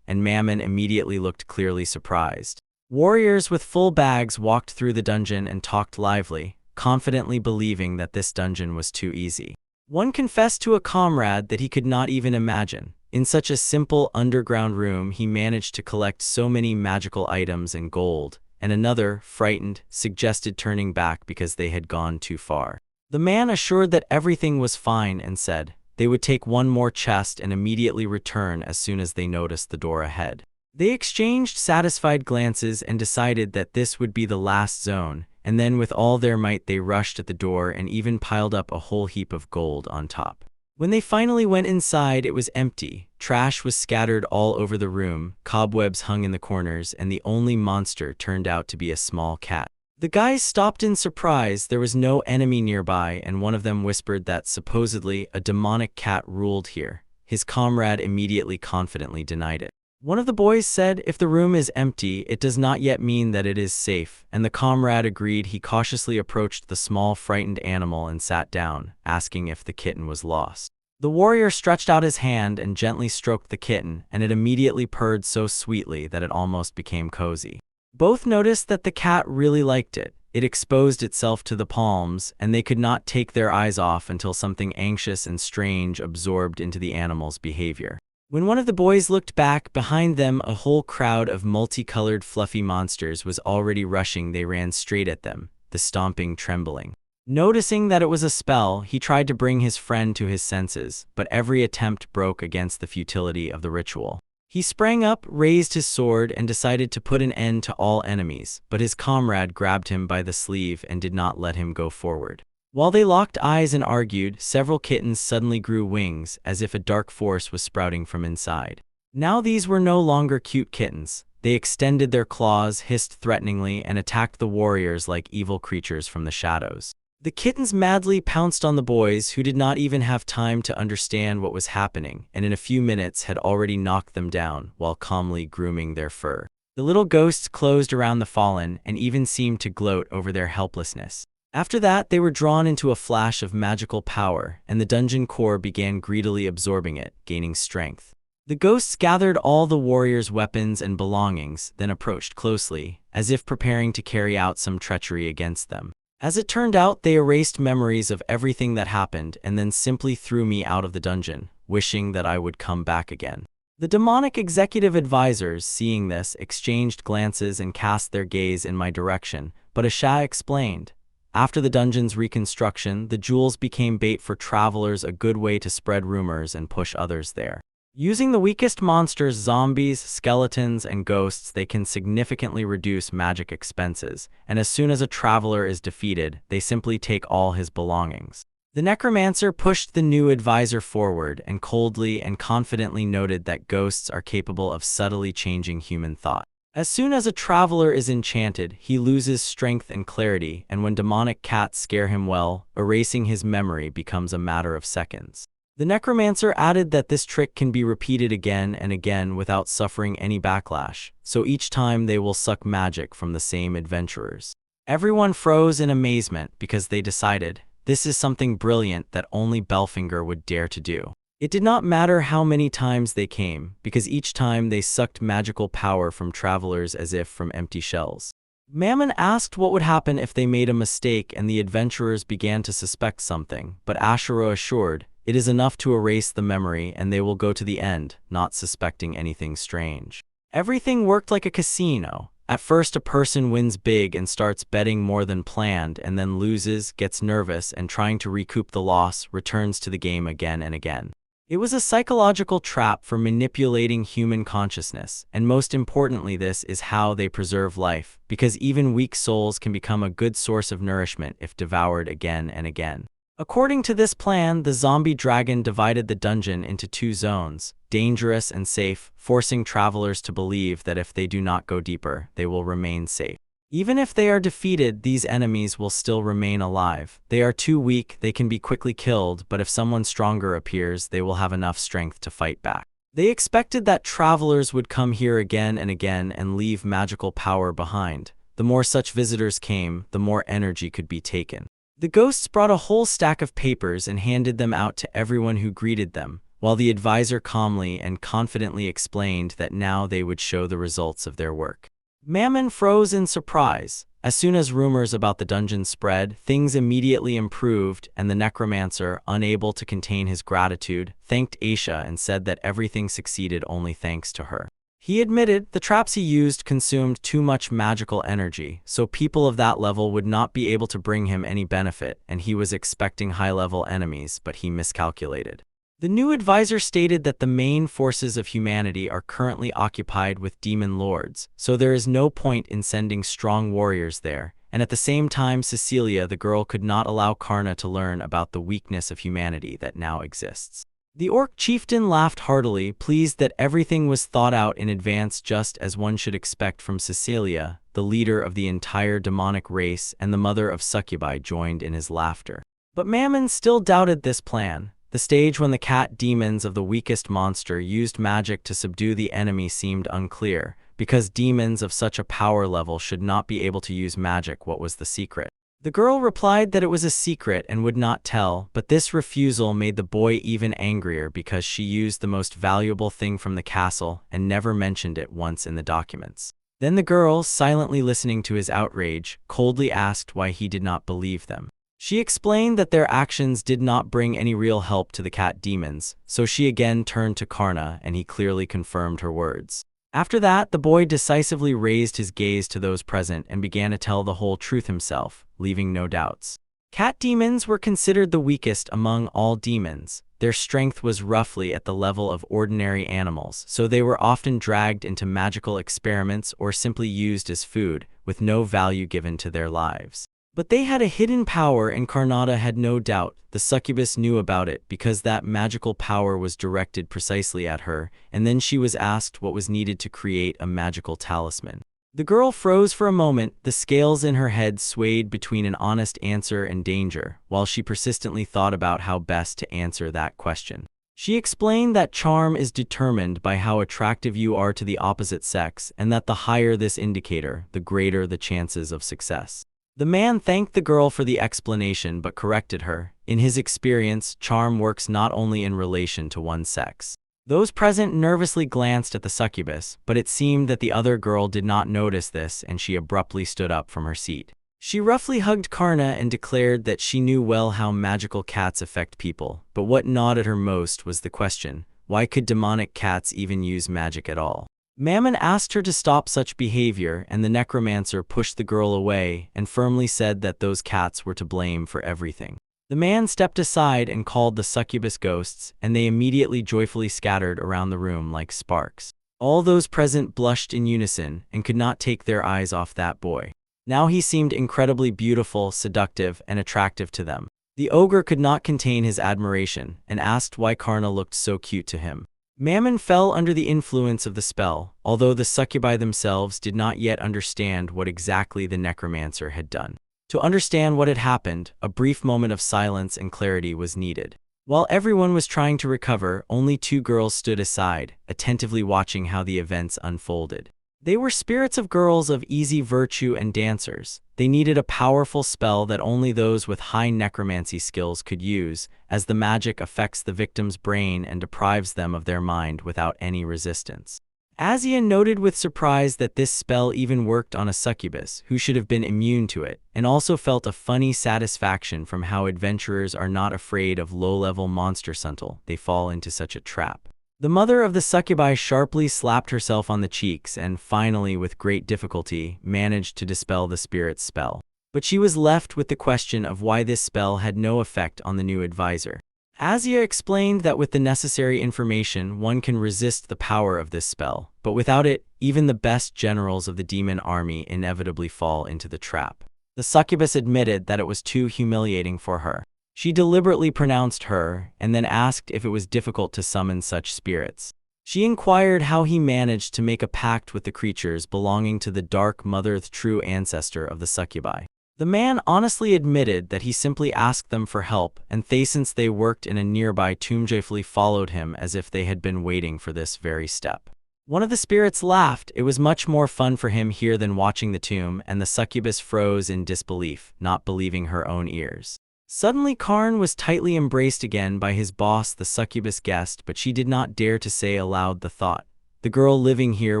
and Mammon immediately looked clearly surprised. Warriors with full bags walked through the dungeon and talked lively, confidently believing that this dungeon was too easy. One confessed to a comrade that he could not even imagine. In such a simple underground room he managed to collect so many magical items and gold, and another, frightened, suggested turning back because they had gone too far. The man assured that everything was fine and said they would take one more chest and immediately return as soon as they noticed the door ahead. They exchanged satisfied glances and decided that this would be the last zone, and then with all their might they rushed at the door and even piled up a whole heap of gold on top. When they finally went inside, it was empty. Trash was scattered all over the room, cobwebs hung in the corners, and the only monster turned out to be a small cat. The guys stopped in surprise. There was no enemy nearby, and one of them whispered that supposedly a demonic cat ruled here. His comrade immediately confidently denied it. One of the boys said, "If the room is empty, it does not yet mean that it is safe," and the comrade agreed. He cautiously approached the small, frightened animal and sat down, asking if the kitten was lost. The warrior stretched out his hand and gently stroked the kitten, and it immediately purred so sweetly that it almost became cozy. Both noticed that the cat really liked it. It exposed itself to the palms, and they could not take their eyes off until something anxious and strange absorbed into the animal's behavior. When one of the boys looked back, behind them a whole crowd of multicolored fluffy monsters was already rushing. They ran straight at them, the stomping trembling. Noticing that it was a spell, he tried to bring his friend to his senses, but every attempt broke against the futility of the ritual. He sprang up, raised his sword, and decided to put an end to all enemies, but his comrade grabbed him by the sleeve and did not let him go forward. While they locked eyes and argued, several kittens suddenly grew wings, as if a dark force was sprouting from inside. Now these were no longer cute kittens. They extended their claws, hissed threateningly, and attacked the warriors like evil creatures from the shadows. The kittens madly pounced on the boys, who did not even have time to understand what was happening, and in a few minutes had already knocked them down, while calmly grooming their fur. The little ghosts closed around the fallen, and even seemed to gloat over their helplessness. After that, they were drawn into a flash of magical power, and the dungeon core began greedily absorbing it, gaining strength. The ghosts gathered all the warriors' weapons and belongings, then approached closely, as if preparing to carry out some treachery against them. As it turned out, they erased memories of everything that happened and then simply threw me out of the dungeon, wishing that I would come back again. The demonic executive advisors, seeing this, exchanged glances and cast their gaze in my direction, but Asha explained, "After the dungeon's reconstruction, the jewels became bait for travelers, a good way to spread rumors and push others there. Using the weakest monsters, zombies, skeletons, and ghosts, they can significantly reduce magic expenses, and as soon as a traveler is defeated, they simply take all his belongings. The necromancer pushed the new advisor forward and coldly and confidently noted that ghosts are capable of subtly changing human thought. As soon as a traveler is enchanted, he loses strength and clarity, and when demonic cats scare him, well, erasing his memory becomes a matter of seconds. The necromancer added that this trick can be repeated again and again without suffering any backlash, so each time they will suck magic from the same adventurers. Everyone froze in amazement because they decided, this is something brilliant that only Belfinger would dare to do. It did not matter how many times they came, because each time they sucked magical power from travelers as if from empty shells. Mammon asked what would happen if they made a mistake and the adventurers began to suspect something, but Ashura assured, it is enough to erase the memory and they will go to the end, not suspecting anything strange. Everything worked like a casino. At first, a person wins big and starts betting more than planned and then loses, gets nervous, and trying to recoup the loss, returns to the game again and again. It was a psychological trap for manipulating human consciousness, and most importantly, this is how they preserve life, because even weak souls can become a good source of nourishment if devoured again and again. According to this plan, the zombie dragon divided the dungeon into two zones, dangerous and safe, forcing travelers to believe that if they do not go deeper, they will remain safe. Even if they are defeated, these enemies will still remain alive. They are too weak, they can be quickly killed, but if someone stronger appears, they will have enough strength to fight back. They expected that travelers would come here again and leave magical power behind. The more such visitors came, the more energy could be taken. The ghosts brought a whole stack of papers and handed them out to everyone who greeted them, while the advisor calmly and confidently explained that now they would show the results of their work. Mammon froze in surprise. As soon as rumors about the dungeon spread, things immediately improved, and the necromancer, unable to contain his gratitude, thanked Aisha and said that everything succeeded only thanks to her. He admitted the traps he used consumed too much magical energy, so people of that level would not be able to bring him any benefit, and he was expecting high-level enemies, but he miscalculated. The new advisor stated that the main forces of humanity are currently occupied with demon lords, so there is no point in sending strong warriors there, and at the same time Cecilia the girl could not allow Karna to learn about the weakness of humanity that now exists. The orc chieftain laughed heartily, pleased that everything was thought out in advance just as one should expect from Cecilia, the leader of the entire demonic race, and the mother of succubi joined in his laughter. But Mammon still doubted this plan. The stage when the cat demons of the weakest monster used magic to subdue the enemy seemed unclear, because demons of such a power level should not be able to use magic. What was the secret? The girl replied that it was a secret and would not tell, but this refusal made the boy even angrier because she used the most valuable thing from the castle and never mentioned it once in the documents. Then the girl, silently listening to his outrage, coldly asked why he did not believe them. She explained that their actions did not bring any real help to the cat demons, so she again turned to Karna and he clearly confirmed her words. After that, the boy decisively raised his gaze to those present and began to tell the whole truth himself, leaving no doubts. Cat demons were considered the weakest among all demons. Their strength was roughly at the level of ordinary animals, so they were often dragged into magical experiments or simply used as food, with no value given to their lives. But they had a hidden power, and Karnata had no doubt. The succubus knew about it because that magical power was directed precisely at her, and then she was asked what was needed to create a magical talisman. The girl froze for a moment, the scales in her head swayed between an honest answer and danger, while she persistently thought about how best to answer that question. She explained that charm is determined by how attractive you are to the opposite sex, and that the higher this indicator, the greater the chances of success. The man thanked the girl for the explanation but corrected her. In his experience, charm works not only in relation to one sex. Those present nervously glanced at the succubus, but it seemed that the other girl did not notice this and she abruptly stood up from her seat. She roughly hugged Karna and declared that she knew well how magical cats affect people, but what gnawed at her most was the question, why could demonic cats even use magic at all? Mammon asked her to stop such behavior, and the necromancer pushed the girl away and firmly said that those cats were to blame for everything. The man stepped aside and called the succubus ghosts, and they immediately joyfully scattered around the room like sparks. All those present blushed in unison and could not take their eyes off that boy. Now he seemed incredibly beautiful, seductive, and attractive to them. The ogre could not contain his admiration and asked why Karna looked so cute to him. Mammon fell under the influence of the spell, although the succubi themselves did not yet understand what exactly the necromancer had done. To understand what had happened, a brief moment of silence and clarity was needed. While everyone was trying to recover, only two girls stood aside, attentively watching how the events unfolded. They were spirits of girls of easy virtue and dancers. They needed a powerful spell that only those with high necromancy skills could use, as the magic affects the victim's brain and deprives them of their mind without any resistance. Azia noted with surprise that this spell even worked on a succubus, who should have been immune to it, and also felt a funny satisfaction from how adventurers are not afraid of low-level monsters until they fall into such a trap. The mother of the succubi sharply slapped herself on the cheeks and finally, with great difficulty, managed to dispel the spirit's spell. But she was left with the question of why this spell had no effect on the new advisor. Azia explained that with the necessary information, one can resist the power of this spell, but without it, even the best generals of the demon army inevitably fall into the trap. The succubus admitted that it was too humiliating for her. She deliberately pronounced her, and then asked if it was difficult to summon such spirits. She inquired how he managed to make a pact with the creatures belonging to the Dark Mother, the true ancestor of the succubi. The man honestly admitted that he simply asked them for help, and since they worked in a nearby tomb, joyfully followed him as if they had been waiting for this very step. One of the spirits laughed. It was much more fun for him here than watching the tomb, and the succubus froze in disbelief, not believing her own ears. Suddenly Karn was tightly embraced again by his boss, the succubus guest, but she did not dare to say aloud the thought. The girl living here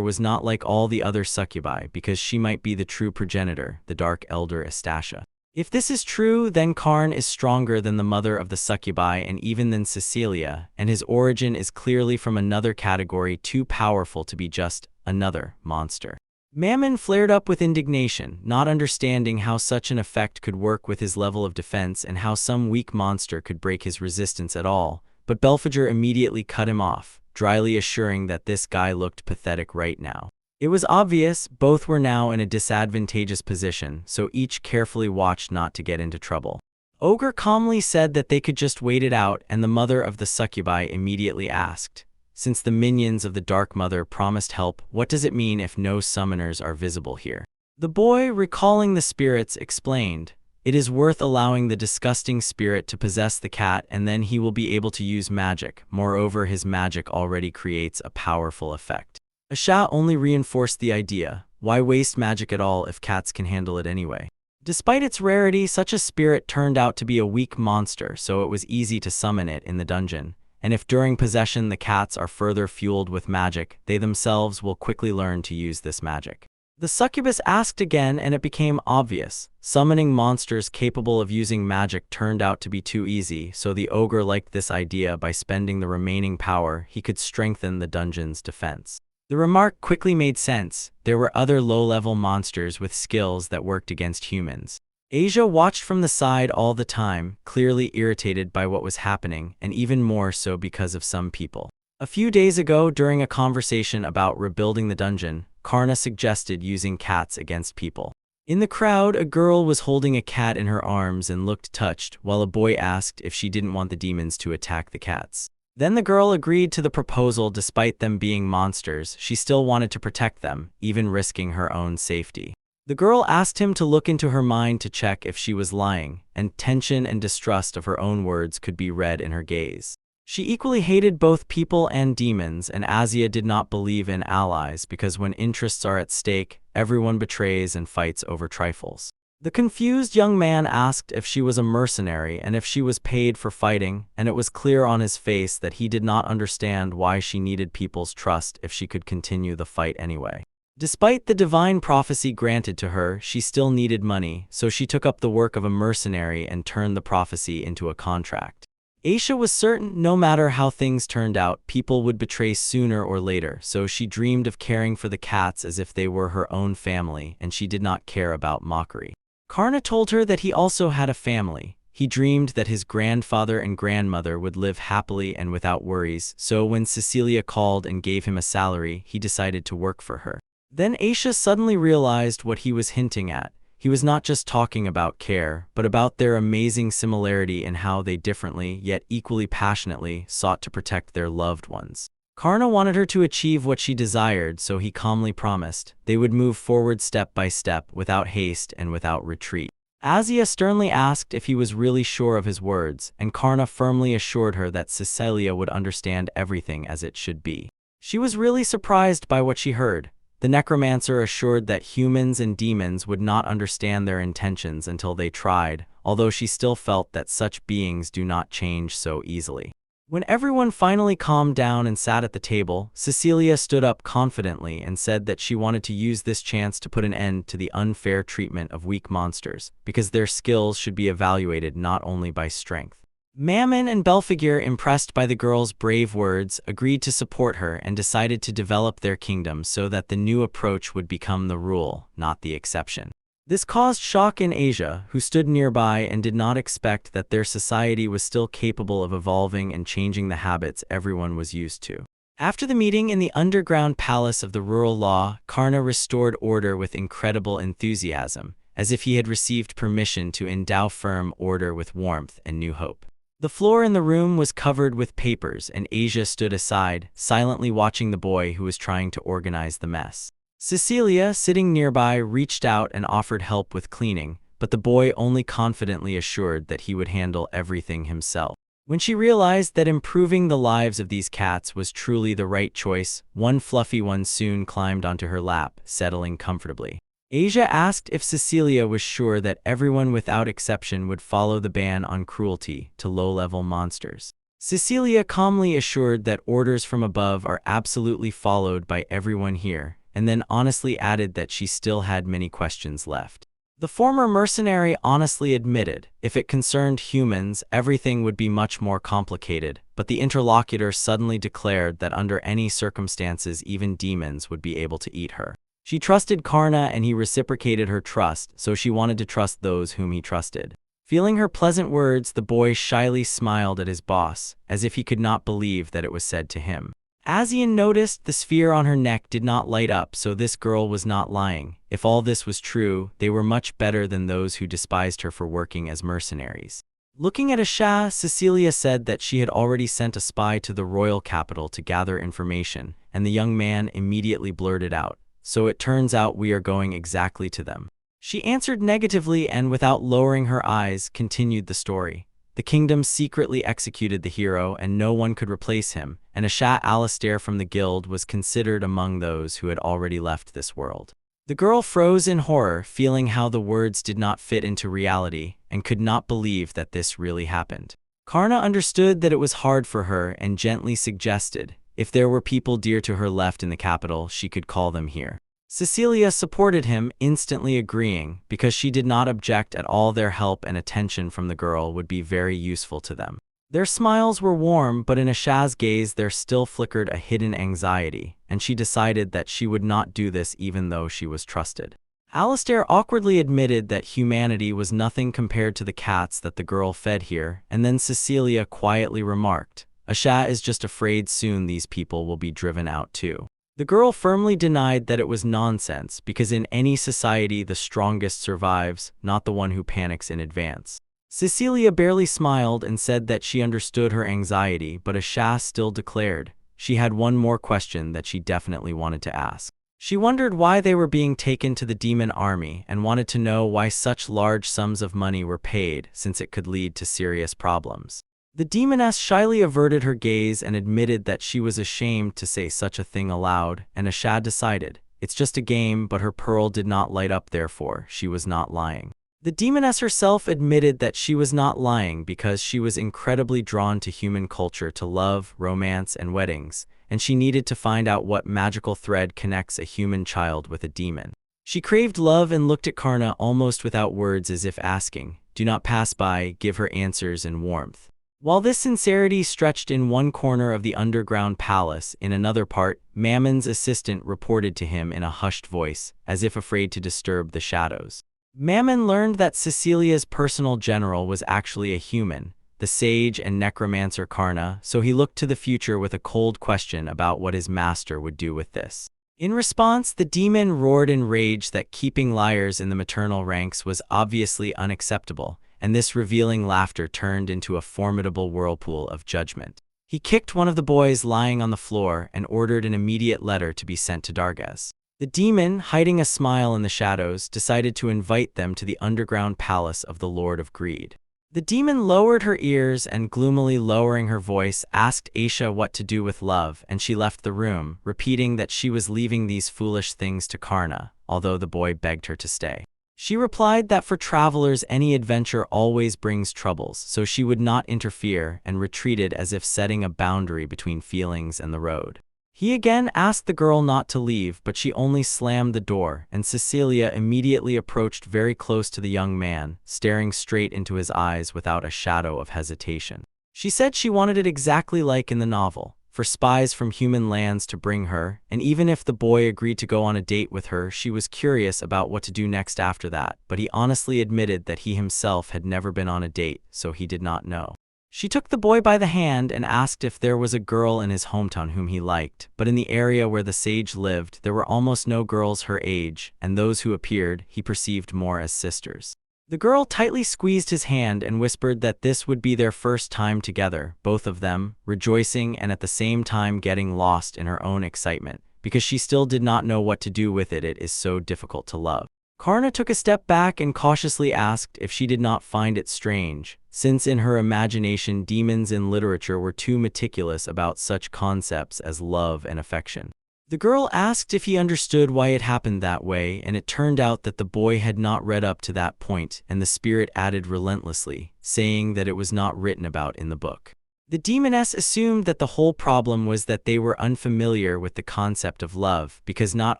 was not like all the other succubi because she might be the true progenitor, the Dark Elder Estacia. If this is true, then Karn is stronger than the mother of the succubi and even than Cecilia, and his origin is clearly from another category too powerful to be just another monster. Mammon flared up with indignation, not understanding how such an effect could work with his level of defense and how some weak monster could break his resistance at all, but Belphegor immediately cut him off, dryly assuring that this guy looked pathetic right now. It was obvious both were now in a disadvantageous position, so each carefully watched not to get into trouble. Ogre calmly said that they could just wait it out, and the mother of the succubi immediately asked, "Since the minions of the Dark Mother promised help, what does it mean if no summoners are visible here?" The boy, recalling the spirits, explained, "It is worth allowing the disgusting spirit to possess the cat, and then he will be able to use magic. Moreover, his magic already creates a powerful effect." Asha only reinforced the idea, why waste magic at all if cats can handle it anyway? Despite its rarity, such a spirit turned out to be a weak monster, so it was easy to summon it in the dungeon. And if during possession the cats are further fueled with magic, they themselves will quickly learn to use this magic. The succubus asked again, and it became obvious. Summoning monsters capable of using magic turned out to be too easy, so the ogre liked this idea. By spending the remaining power, he could strengthen the dungeon's defense. The remark quickly made sense. There were other low-level monsters with skills that worked against humans. Asia watched from the side all the time, clearly irritated by what was happening, and even more so because of some people. A few days ago, during a conversation about rebuilding the dungeon, Karna suggested using cats against people. In the crowd, a girl was holding a cat in her arms and looked touched, while a boy asked if she didn't want the demons to attack the cats. Then the girl agreed to the proposal. Despite them being monsters, she still wanted to protect them, even risking her own safety. The girl asked him to look into her mind to check if she was lying, and tension and distrust of her own words could be read in her gaze. She equally hated both people and demons, and Azia did not believe in allies because when interests are at stake, everyone betrays and fights over trifles. The confused young man asked if she was a mercenary and if she was paid for fighting, and it was clear on his face that he did not understand why she needed people's trust if she could continue the fight anyway. Despite the divine prophecy granted to her, she still needed money, so she took up the work of a mercenary and turned the prophecy into a contract. Aisha was certain no matter how things turned out, people would betray sooner or later, so she dreamed of caring for the cats as if they were her own family, and she did not care about mockery. Karna told her that he also had a family, He dreamed that his grandfather and grandmother would live happily and without worries, so when Cecilia called and gave him a salary, he decided to work for her. Then Aisha suddenly realized what he was hinting at. He was not just talking about care, but about their amazing similarity in how they differently, yet equally passionately, sought to protect their loved ones. Karna wanted her to achieve what she desired, so he calmly promised they would move forward step by step, without haste and without retreat. Azia sternly asked if he was really sure of his words, and Karna firmly assured her that Cecilia would understand everything as it should be. She was really surprised by what she heard. The necromancer assured that humans and demons would not understand their intentions until they tried, although she still felt that such beings do not change so easily. When everyone finally calmed down and sat at the table, Cecilia stood up confidently and said that she wanted to use this chance to put an end to the unfair treatment of weak monsters, because their skills should be evaluated not only by strength. Mammon and Belphegor, impressed by the girl's brave words, agreed to support her and decided to develop their kingdom so that the new approach would become the rule, not the exception. This caused shock in Asia, who stood nearby and did not expect that their society was still capable of evolving and changing the habits everyone was used to. After the meeting in the underground palace of the rural law, Karna restored order with incredible enthusiasm, as if he had received permission to endow firm order with warmth and new hope. The floor in the room was covered with papers, and Asia stood aside, silently watching the boy who was trying to organize the mess. Cecilia, sitting nearby, reached out and offered help with cleaning, but the boy only confidently assured that he would handle everything himself. When she realized that improving the lives of these cats was truly the right choice, one fluffy one soon climbed onto her lap, settling comfortably. Asia asked if Cecilia was sure that everyone without exception would follow the ban on cruelty to low-level monsters. Cecilia calmly assured that orders from above are absolutely followed by everyone here, and then honestly added that she still had many questions left. The former mercenary honestly admitted, if it concerned humans, everything would be much more complicated, but the interlocutor suddenly declared that under any circumstances even demons would be able to eat her. She trusted Karna and he reciprocated her trust, so she wanted to trust those whom he trusted. Feeling her pleasant words, the boy shyly smiled at his boss, as if he could not believe that it was said to him. Asian noticed the sphere on her neck did not light up, so this girl was not lying. If all this was true, they were much better than those who despised her for working as mercenaries. Looking at Asha, Cecilia said that she had already sent a spy to the royal capital to gather information, and the young man immediately blurted out, "So it turns out we are going exactly to them." She answered negatively and, without lowering her eyes, continued the story. The kingdom secretly executed the hero and no one could replace him, and Asha Alistair from the guild was considered among those who had already left this world. The girl froze in horror, feeling how the words did not fit into reality, and could not believe that this really happened. Karna understood that it was hard for her and gently suggested, if there were people dear to her left in the capital, she could call them here. Cecilia supported him, instantly agreeing, because she did not object at all. Their help and attention from the girl would be very useful to them. Their smiles were warm, but in Asha's gaze there still flickered a hidden anxiety, and she decided that she would not do this even though she was trusted. Alistair awkwardly admitted that humanity was nothing compared to the cats that the girl fed here, and then Cecilia quietly remarked, "Asha is just afraid soon these people will be driven out too." The girl firmly denied that it was nonsense, because in any society the strongest survives, not the one who panics in advance. Cecilia barely smiled and said that she understood her anxiety, but Asha still declared she had one more question that she definitely wanted to ask. She wondered why they were being taken to the demon army and wanted to know why such large sums of money were paid, since it could lead to serious problems. The demoness shyly averted her gaze and admitted that she was ashamed to say such a thing aloud, and Asha decided, it's just a game, but her pearl did not light up, therefore she was not lying. The demoness herself admitted that she was not lying because she was incredibly drawn to human culture, to love, romance, and weddings, and she needed to find out what magical thread connects a human child with a demon. She craved love and looked at Karna almost without words, as if asking, "Do not pass by, give her answers and warmth." While this sincerity stretched in one corner of the underground palace, in another part, Mammon's assistant reported to him in a hushed voice, as if afraid to disturb the shadows. Mammon learned that Cecilia's personal general was actually a human, the sage and necromancer Karna, so he looked to the future with a cold question about what his master would do with this. In response, the demon roared in rage that keeping liars in the maternal ranks was obviously unacceptable, and this revealing laughter turned into a formidable whirlpool of judgment. He kicked one of the boys lying on the floor and ordered an immediate letter to be sent to Dargez. The demon, hiding a smile in the shadows, decided to invite them to the underground palace of the Lord of Greed. The demon lowered her ears and, gloomily lowering her voice, asked Aisha what to do with love, and she left the room, repeating that she was leaving these foolish things to Karna, although the boy begged her to stay. She replied that for travelers any adventure always brings troubles, so she would not interfere, and retreated as if setting a boundary between feelings and the road. He again asked the girl not to leave, but she only slammed the door, and Cecilia immediately approached very close to the young man, staring straight into his eyes without a shadow of hesitation. She said she wanted it exactly like in the novel, for spies from human lands to bring her, and even if the boy agreed to go on a date with her, she was curious about what to do next after that, but he honestly admitted that he himself had never been on a date, so he did not know. She took the boy by the hand and asked if there was a girl in his hometown whom he liked, but in the area where the sage lived, there were almost no girls her age, and those who appeared, he perceived more as sisters. The girl tightly squeezed his hand and whispered that this would be their first time together, both of them, rejoicing and at the same time getting lost in her own excitement, because she still did not know what to do with it. It is so difficult to love. Karna took a step back and cautiously asked if she did not find it strange, since in her imagination demons in literature were too meticulous about such concepts as love and affection. The girl asked if he understood why it happened that way, and it turned out that the boy had not read up to that point, and the spirit added relentlessly, saying that it was not written about in the book. The demoness assumed that the whole problem was that they were unfamiliar with the concept of love, because not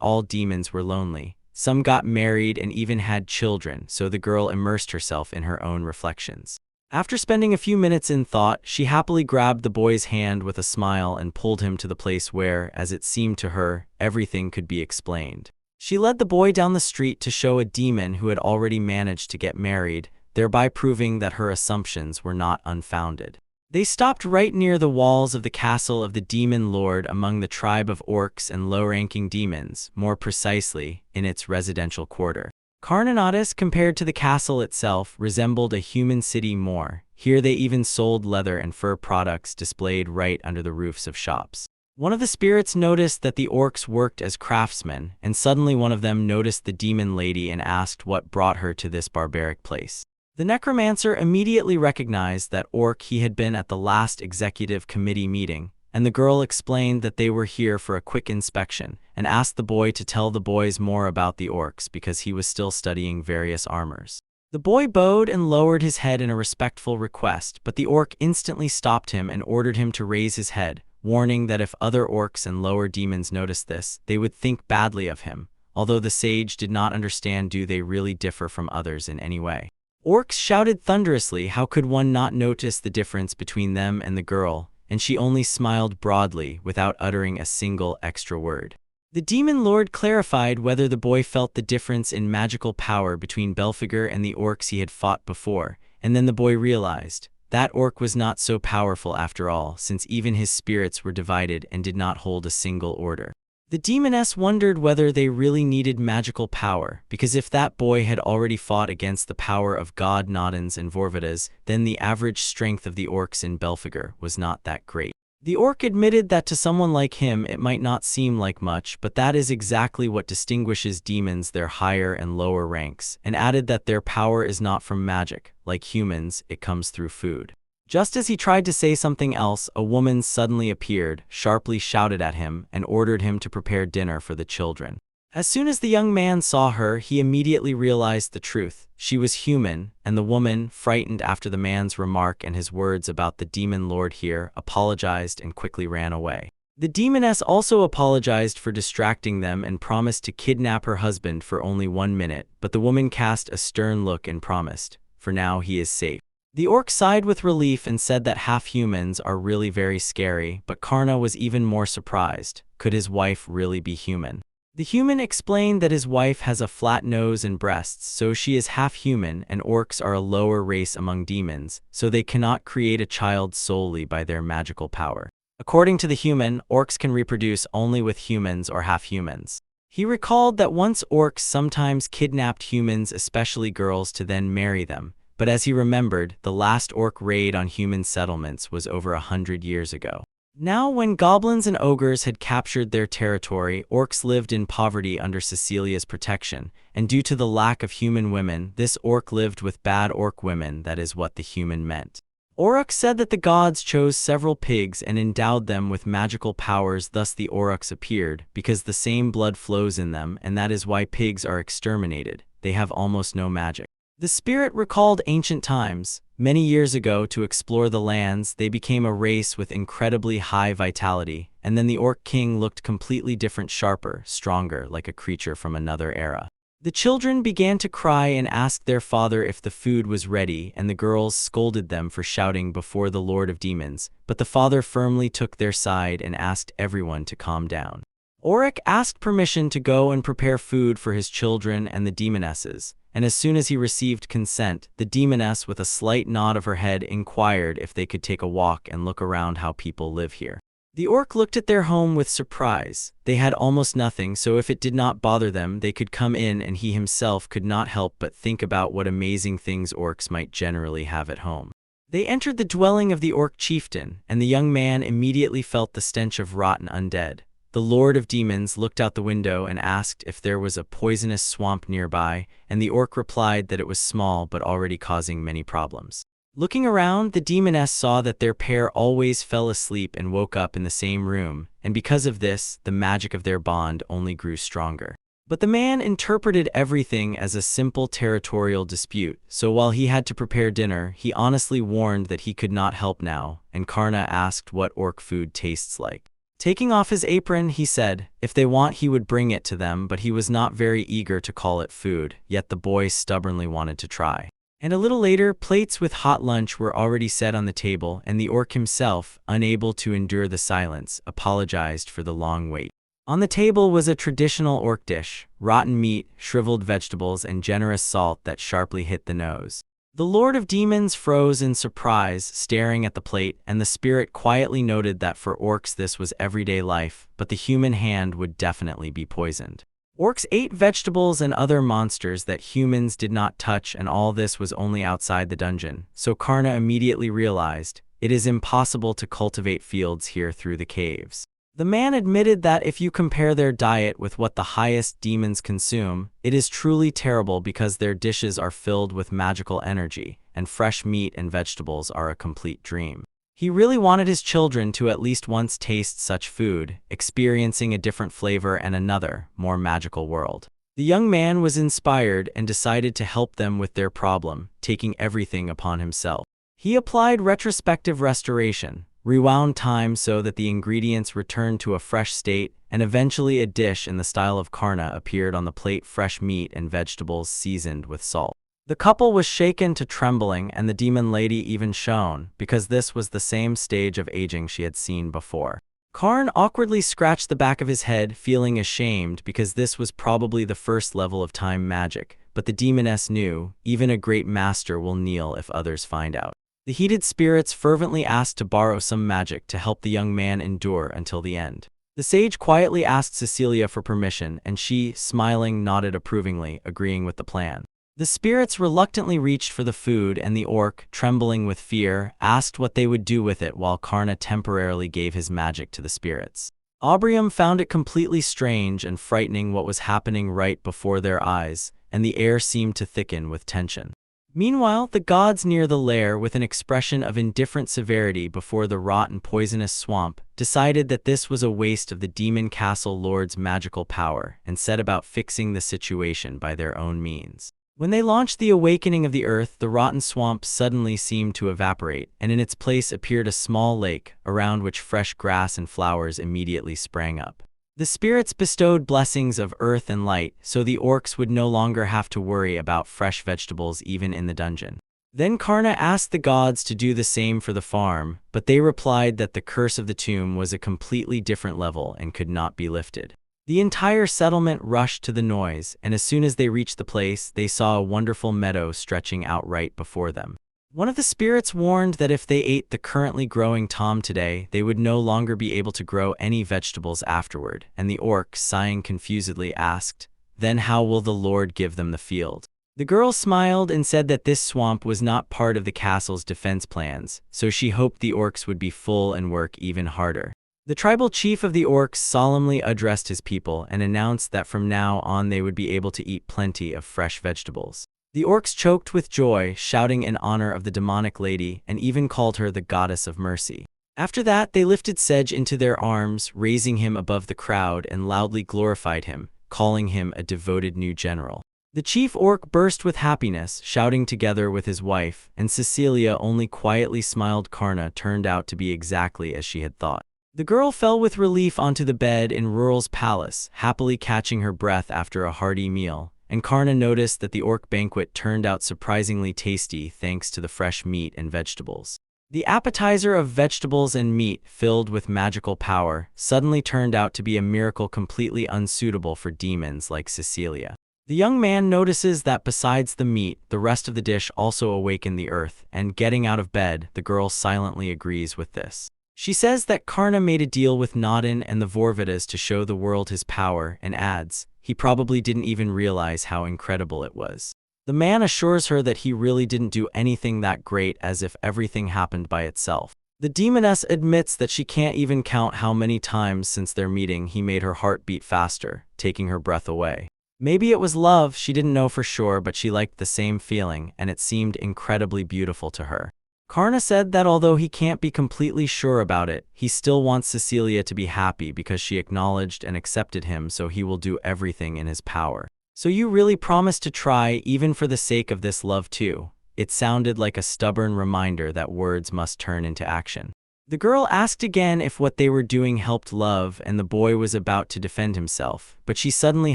all demons were lonely. Some got married and even had children, so the girl immersed herself in her own reflections. After spending a few minutes in thought, she happily grabbed the boy's hand with a smile and pulled him to the place where, as it seemed to her, everything could be explained. She led the boy down the street to show a demon who had already managed to get married, thereby proving that her assumptions were not unfounded. They stopped right near the walls of the castle of the demon lord among the tribe of orcs and low-ranking demons, more precisely, in its residential quarter. Carnanatus, compared to the castle itself, resembled a human city more. Here they even sold leather and fur products displayed right under the roofs of shops. One of the spirits noticed that the orcs worked as craftsmen, and suddenly one of them noticed the demon lady and asked what brought her to this barbaric place. The necromancer immediately recognized that orc he had been at the last executive committee meeting, and the girl explained that they were here for a quick inspection, and asked the boy to tell the boys more about the orcs because he was still studying various armors. The boy bowed and lowered his head in a respectful request, but the orc instantly stopped him and ordered him to raise his head, warning that if other orcs and lower demons noticed this, they would think badly of him. Although the sage did not understand, do they really differ from others in any way? Orcs shouted thunderously, how could one not notice the difference between them and the girl, and she only smiled broadly without uttering a single extra word. The demon lord clarified whether the boy felt the difference in magical power between Belphegor and the orcs he had fought before, and then the boy realized that orc was not so powerful after all, since even his spirits were divided and did not hold a single order. The demoness wondered whether they really needed magical power, because if that boy had already fought against the power of god Nodens and Vorvidas, then the average strength of the orcs in Belphegor was not that great. The orc admitted that to someone like him it might not seem like much, but that is exactly what distinguishes demons, their higher and lower ranks, and added that their power is not from magic. Like humans, it comes through food. Just as he tried to say something else, a woman suddenly appeared, sharply shouted at him, and ordered him to prepare dinner for the children. As soon as the young man saw her, he immediately realized the truth. She was human, and the woman, frightened after the man's remark and his words about the demon lord here, apologized and quickly ran away. The demoness also apologized for distracting them and promised to kidnap her husband for only 1 minute, but the woman cast a stern look and promised, for now he is safe. The orc sighed with relief and said that half-humans are really very scary, but Karna was even more surprised. Could his wife really be human? The human explained that his wife has a flat nose and breasts, so she is half human, and orcs are a lower race among demons, so they cannot create a child solely by their magical power. According to the human, orcs can reproduce only with humans or half-humans. He recalled that once orcs sometimes kidnapped humans, especially girls, to then marry them, but as he remembered, the last orc raid on human settlements was over 100 years ago. Now, when goblins and ogres had captured their territory, orcs lived in poverty under Cecilia's protection, and due to the lack of human women, this orc lived with bad orc women. That is what the human meant. Aurochs said that the gods chose several pigs and endowed them with magical powers, thus the aurochs appeared, because the same blood flows in them, and that is why pigs are exterminated. They have almost no magic. The spirit recalled ancient times. Many years ago, to explore the lands, they became a race with incredibly high vitality, and then the Orc King looked completely different, sharper, stronger, like a creature from another era. The children began to cry and asked their father if the food was ready, and the girls scolded them for shouting before the Lord of Demons, but the father firmly took their side and asked everyone to calm down. Auric asked permission to go and prepare food for his children and the demonesses, and as soon as he received consent, the demoness, with a slight nod of her head, inquired if they could take a walk and look around how people live here. The orc looked at their home with surprise. They had almost nothing, so if it did not bother them, they could come in, and he himself could not help but think about what amazing things orcs might generally have at home. They entered the dwelling of the orc chieftain, and the young man immediately felt the stench of rotten undead. The Lord of Demons looked out the window and asked if there was a poisonous swamp nearby, and the orc replied that it was small but already causing many problems. Looking around, the demoness saw that their pair always fell asleep and woke up in the same room, and because of this, the magic of their bond only grew stronger. But the man interpreted everything as a simple territorial dispute, so while he had to prepare dinner, he honestly warned that he could not help now, and Karna asked what orc food tastes like. Taking off his apron, he said, if they want he would bring it to them, but he was not very eager to call it food, yet the boy stubbornly wanted to try. And a little later, plates with hot lunch were already set on the table, and the orc himself, unable to endure the silence, apologized for the long wait. On the table was a traditional orc dish: rotten meat, shriveled vegetables, and generous salt that sharply hit the nose. The Lord of Demons froze in surprise, staring at the plate, and the spirit quietly noted that for orcs this was everyday life, but the human hand would definitely be poisoned. Orcs ate vegetables and other monsters that humans did not touch, and all this was only outside the dungeon, so Karna immediately realized, it is impossible to cultivate fields here through the caves. The man admitted that if you compare their diet with what the highest demons consume, it is truly terrible because their dishes are filled with magical energy, and fresh meat and vegetables are a complete dream. He really wanted his children to at least once taste such food, experiencing a different flavor and another, more magical world. The young man was inspired and decided to help them with their problem, taking everything upon himself. He applied retrospective restoration, rewound time so that the ingredients returned to a fresh state, and eventually a dish in the style of Karna appeared on the plate: fresh meat and vegetables seasoned with salt. The couple was shaken to trembling, and the demon lady even shone, because this was the same stage of aging she had seen before. Karn awkwardly scratched the back of his head, feeling ashamed because this was probably the first level of time magic, but the demoness knew, even a great master will kneel if others find out. The heated spirits fervently asked to borrow some magic to help the young man endure until the end. The sage quietly asked Cecilia for permission, and she, smiling, nodded approvingly, agreeing with the plan. The spirits reluctantly reached for the food, and the orc, trembling with fear, asked what they would do with it while Karna temporarily gave his magic to the spirits. Aubrium found it completely strange and frightening what was happening right before their eyes, and the air seemed to thicken with tension. Meanwhile, the gods near the lair, with an expression of indifferent severity before the rotten poisonous swamp, decided that this was a waste of the demon castle lord's magical power, and set about fixing the situation by their own means. When they launched the awakening of the earth, the rotten swamp suddenly seemed to evaporate, and in its place appeared a small lake, around which fresh grass and flowers immediately sprang up. The spirits bestowed blessings of earth and light, so the orcs would no longer have to worry about fresh vegetables even in the dungeon. Then Karna asked the gods to do the same for the farm, but they replied that the curse of the tomb was a completely different level and could not be lifted. The entire settlement rushed to the noise, and as soon as they reached the place, they saw a wonderful meadow stretching out right before them. One of the spirits warned that if they ate the currently growing tom today, they would no longer be able to grow any vegetables afterward, and the orc, sighing confusedly, asked, "Then how will the Lord give them the field?" The girl smiled and said that this swamp was not part of the castle's defense plans, so she hoped the orcs would be full and work even harder. The tribal chief of the orcs solemnly addressed his people and announced that from now on they would be able to eat plenty of fresh vegetables. The orcs choked with joy, shouting in honor of the demonic lady, and even called her the goddess of mercy. After that, they lifted Sedge into their arms, raising him above the crowd, and loudly glorified him, calling him a devoted new general. The chief orc burst with happiness, shouting together with his wife, and Cecilia only quietly smiled. Karna turned out to be exactly as she had thought. The girl fell with relief onto the bed in Rural's palace, happily catching her breath after a hearty meal, and Karna noticed that the orc banquet turned out surprisingly tasty thanks to the fresh meat and vegetables. The appetizer of vegetables and meat, filled with magical power, suddenly turned out to be a miracle completely unsuitable for demons like Cecilia. The young man notices that besides the meat, the rest of the dish also awakened the earth, and getting out of bed, the girl silently agrees with this. She says that Karna made a deal with Nodin and the Vorvitas to show the world his power, and adds, he probably didn't even realize how incredible it was. The man assures her that he really didn't do anything that great, as if everything happened by itself. The demoness admits that she can't even count how many times since their meeting he made her heart beat faster, taking her breath away. Maybe it was love, she didn't know for sure, but she liked the same feeling, and it seemed incredibly beautiful to her. Karna said that although he can't be completely sure about it, he still wants Cecilia to be happy because she acknowledged and accepted him, so he will do everything in his power. "So you really promised to try, even for the sake of this love too?" It sounded like a stubborn reminder that words must turn into action. The girl asked again if what they were doing helped love, and the boy was about to defend himself, but she suddenly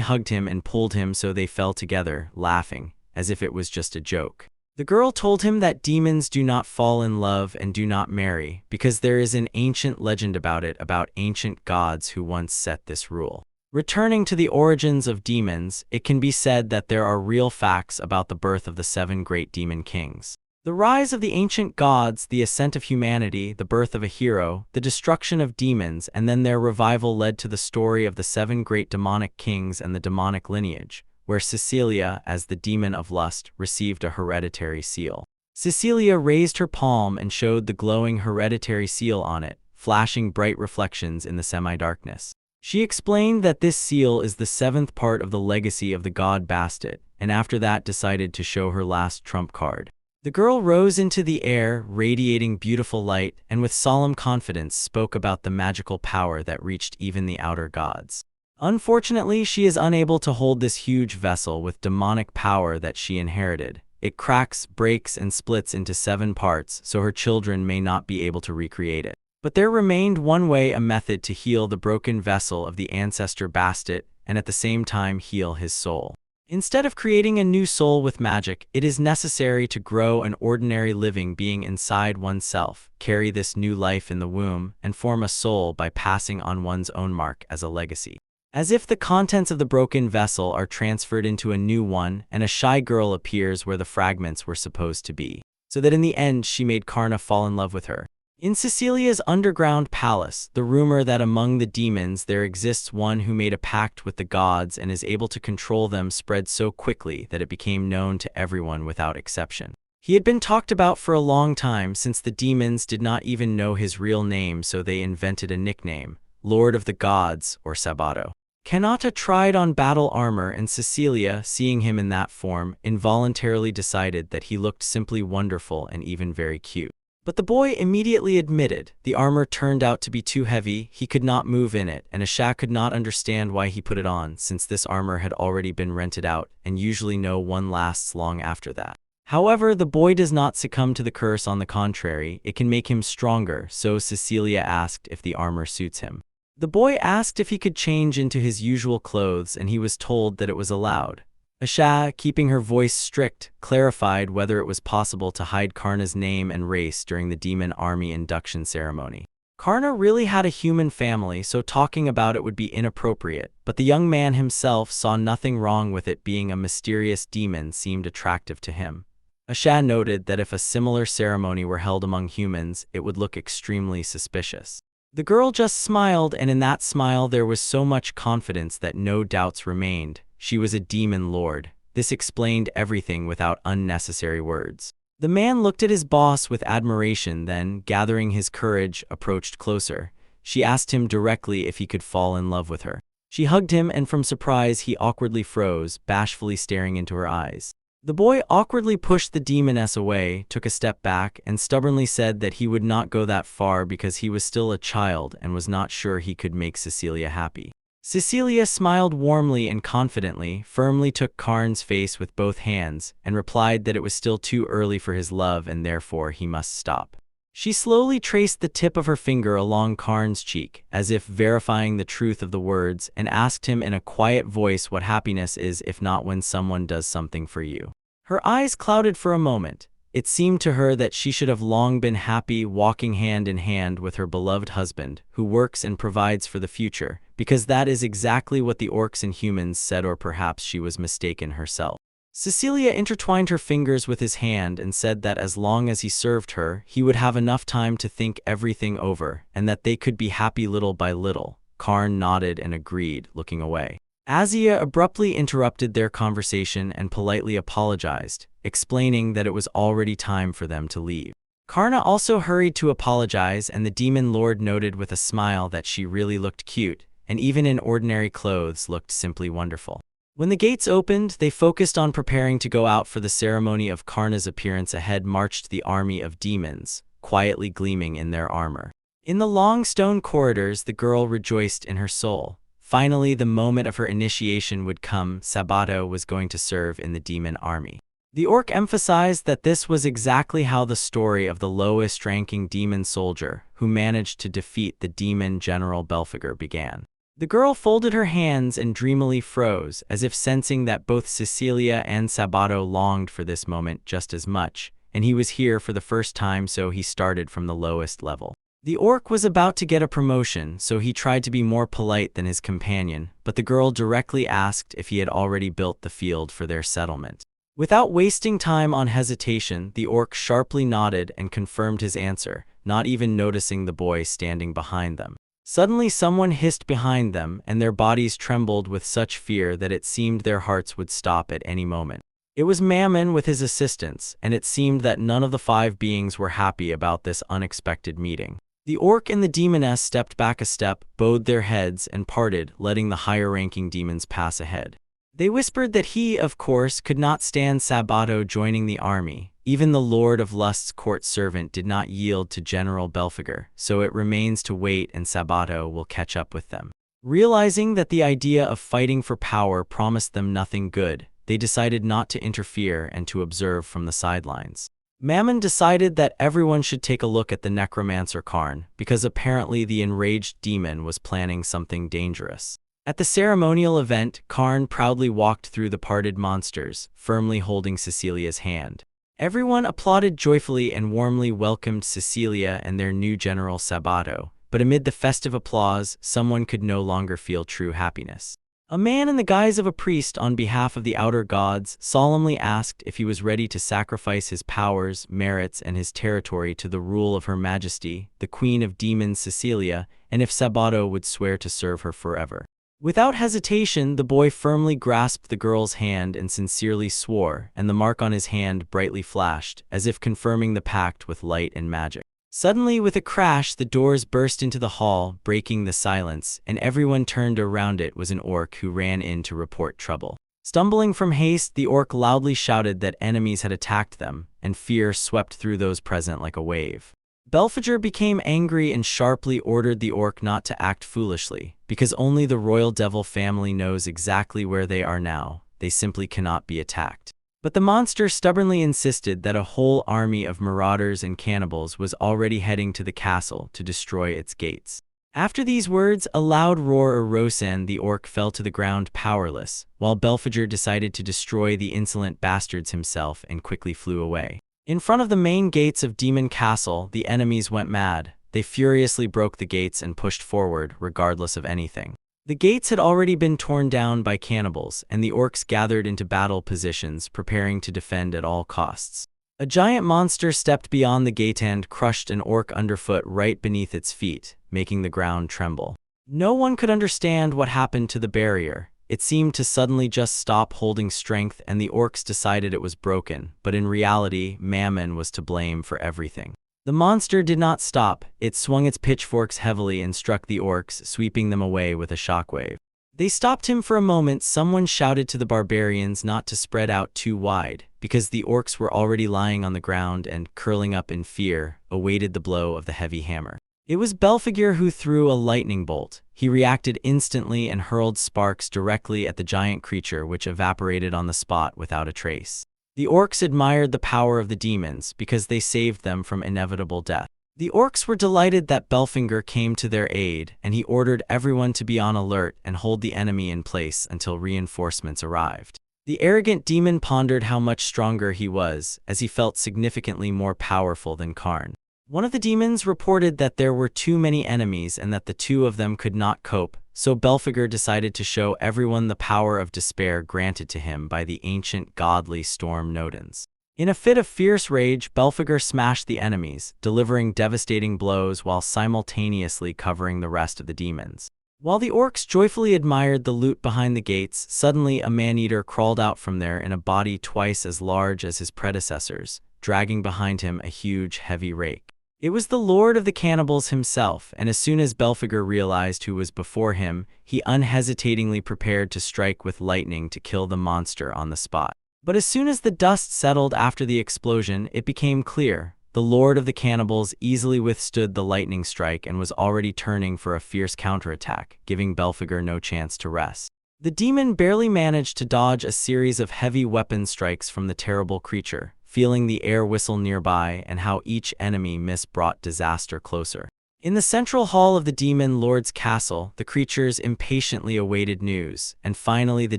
hugged him and pulled him so they fell together, laughing, as if it was just a joke. The girl told him that demons do not fall in love and do not marry, because there is an ancient legend about it, about ancient gods who once set this rule. Returning to the origins of demons, it can be said that there are real facts about the birth of the 7 great demon kings. The rise of the ancient gods, the ascent of humanity, the birth of a hero, the destruction of demons, and then their revival led to the story of the 7 great demonic kings and the demonic lineage, where Cecilia, as the demon of lust, received a hereditary seal. Cecilia raised her palm and showed the glowing hereditary seal on it, flashing bright reflections in the semi-darkness. She explained that this seal is the 7th part of the legacy of the god Bastet, and after that decided to show her last trump card. The girl rose into the air, radiating beautiful light, and with solemn confidence spoke about the magical power that reached even the outer gods. Unfortunately, she is unable to hold this huge vessel with demonic power that she inherited. It cracks, breaks, and splits into 7 parts, so her children may not be able to recreate it. But there remained one way, a method to heal the broken vessel of the ancestor Bastet, and at the same time heal his soul. Instead of creating a new soul with magic, it is necessary to grow an ordinary living being inside oneself, carry this new life in the womb, and form a soul by passing on one's own mark as a legacy. As if the contents of the broken vessel are transferred into a new one, and a shy girl appears where the fragments were supposed to be, so that in the end she made Karna fall in love with her. In Cecilia's underground palace, the rumor that among the demons there exists one who made a pact with the gods and is able to control them spread so quickly that it became known to everyone without exception. He had been talked about for a long time, since the demons did not even know his real name, so they invented a nickname, Lord of the Gods, or Sabato. Kanata tried on battle armor, and Cecilia, seeing him in that form, involuntarily decided that he looked simply wonderful and even very cute. But the boy immediately admitted the armor turned out to be too heavy, he could not move in it, and Asha could not understand why he put it on, since this armor had already been rented out, and usually no one lasts long after that. However, the boy does not succumb to the curse, on the contrary, it can make him stronger, so Cecilia asked if the armor suits him. The boy asked if he could change into his usual clothes, and he was told that it was allowed. Asha, keeping her voice strict, clarified whether it was possible to hide Karna's name and race during the demon army induction ceremony. Karna really had a human family, so talking about it would be inappropriate, but the young man himself saw nothing wrong with it. Being a mysterious demon seemed attractive to him. Asha noted that if a similar ceremony were held among humans, it would look extremely suspicious. The girl just smiled, and in that smile there was so much confidence that no doubts remained. She was a demon lord. This explained everything without unnecessary words. The man looked at his boss with admiration, then, gathering his courage, approached closer. She asked him directly if he could fall in love with her. She hugged him, and from surprise he awkwardly froze, bashfully staring into her eyes. The boy awkwardly pushed the demoness away, took a step back, and stubbornly said that he would not go that far because he was still a child and was not sure he could make Cecilia happy. Cecilia smiled warmly and confidently, firmly took Karn's face with both hands, and replied that it was still too early for his love and therefore he must stop. She slowly traced the tip of her finger along Karn's cheek, as if verifying the truth of the words, and asked him in a quiet voice what happiness is if not when someone does something for you. Her eyes clouded for a moment. It seemed to her that she should have long been happy walking hand in hand with her beloved husband, who works and provides for the future, because that is exactly what the orcs and humans said, or perhaps she was mistaken herself. Cecilia intertwined her fingers with his hand and said that as long as he served her, he would have enough time to think everything over, and that they could be happy little by little. Karn nodded and agreed, looking away. Azia abruptly interrupted their conversation and politely apologized, explaining that it was already time for them to leave. Karna also hurried to apologize, and the demon lord noted with a smile that she really looked cute, and even in ordinary clothes looked simply wonderful. When the gates opened, they focused on preparing to go out for the ceremony of Karna's appearance. Ahead marched the army of demons, quietly gleaming in their armor. In the long stone corridors, the girl rejoiced in her soul. Finally, the moment of her initiation would come. Sabato was going to serve in the demon army. The orc emphasized that this was exactly how the story of the lowest-ranking demon soldier, who managed to defeat the demon general Belphegor, began. The girl folded her hands and dreamily froze, as if sensing that both Cecilia and Sabato longed for this moment just as much, and he was here for the first time, so he started from the lowest level. The orc was about to get a promotion, so he tried to be more polite than his companion, but the girl directly asked if he had already built the field for their settlement. Without wasting time on hesitation, the orc sharply nodded and confirmed his answer, not even noticing the boy standing behind them. Suddenly someone hissed behind them, and their bodies trembled with such fear that it seemed their hearts would stop at any moment. It was Mammon with his assistants, and it seemed that none of the 5 beings were happy about this unexpected meeting. The orc and the demoness stepped back a step, bowed their heads, and parted, letting the higher-ranking demons pass ahead. They whispered that he, of course, could not stand Sabato joining the army. Even the Lord of Lust's court servant did not yield to General Belphegor, so it remains to wait, and Sabato will catch up with them. Realizing that the idea of fighting for power promised them nothing good, they decided not to interfere and to observe from the sidelines. Mammon decided that everyone should take a look at the necromancer Karn, because apparently the enraged demon was planning something dangerous. At the ceremonial event, Karn proudly walked through the parted monsters, firmly holding Cecilia's hand. Everyone applauded joyfully and warmly welcomed Cecilia and their new general Sabato, but amid the festive applause, someone could no longer feel true happiness. A man in the guise of a priest on behalf of the outer gods solemnly asked if he was ready to sacrifice his powers, merits, and his territory to the rule of Her Majesty, the Queen of Demons Cecilia, and if Sabato would swear to serve her forever. Without hesitation, the boy firmly grasped the girl's hand and sincerely swore, and the mark on his hand brightly flashed, as if confirming the pact with light and magic. Suddenly, with a crash, the doors burst into the hall, breaking the silence, and everyone turned around. It was an orc who ran in to report trouble. Stumbling from haste, the orc loudly shouted that enemies had attacked them, and fear swept through those present like a wave. Belphegor became angry and sharply ordered the orc not to act foolishly, because only the royal devil family knows exactly where they are now. They simply cannot be attacked. But the monster stubbornly insisted that a whole army of marauders and cannibals was already heading to the castle to destroy its gates. After these words, a loud roar arose and the orc fell to the ground powerless, while Belphegor decided to destroy the insolent bastards himself and quickly flew away. In front of the main gates of Demon Castle, the enemies went mad. they furiously broke the gates and pushed forward, regardless of anything. The gates had already been torn down by cannibals, and the orcs gathered into battle positions, preparing to defend at all costs. A giant monster stepped beyond the gate and crushed an orc underfoot right beneath its feet, making the ground tremble. No one could understand what happened to the barrier. It seemed to suddenly just stop holding strength, and the orcs decided it was broken, but in reality, Mammon was to blame for everything. The monster did not stop. It swung its pitchforks heavily and struck the orcs, sweeping them away with a shockwave. They stopped him for a moment. Someone shouted to the barbarians not to spread out too wide, because the orcs were already lying on the ground and, curling up in fear, awaited the blow of the heavy hammer. It was Belphegor who threw a lightning bolt. He reacted instantly and hurled sparks directly at the giant creature, which evaporated on the spot without a trace. The orcs admired the power of the demons because they saved them from inevitable death. The orcs were delighted that Belphegor came to their aid, and he ordered everyone to be on alert and hold the enemy in place until reinforcements arrived. The arrogant demon pondered how much stronger he was, as he felt significantly more powerful than Karn. One of the demons reported that there were too many enemies and that the two of them could not cope, so Belphegor decided to show everyone the power of despair granted to him by the ancient godly storm Nodens. In a fit of fierce rage, Belphegor smashed the enemies, delivering devastating blows while simultaneously covering the rest of the demons. While the orcs joyfully admired the loot behind the gates, suddenly a man-eater crawled out from there in a body twice as large as his predecessors, dragging behind him a huge, heavy rake. It was the Lord of the Cannibals himself, and as soon as Belphegor realized who was before him, he unhesitatingly prepared to strike with lightning to kill the monster on the spot. But as soon as the dust settled after the explosion, it became clear. The Lord of the Cannibals easily withstood the lightning strike and was already turning for a fierce counterattack, giving Belphegor no chance to rest. The demon barely managed to dodge a series of heavy weapon strikes from the terrible creature, feeling the air whistle nearby and how each enemy miss brought disaster closer. In the central hall of the demon lord's castle, the creatures impatiently awaited news, and finally the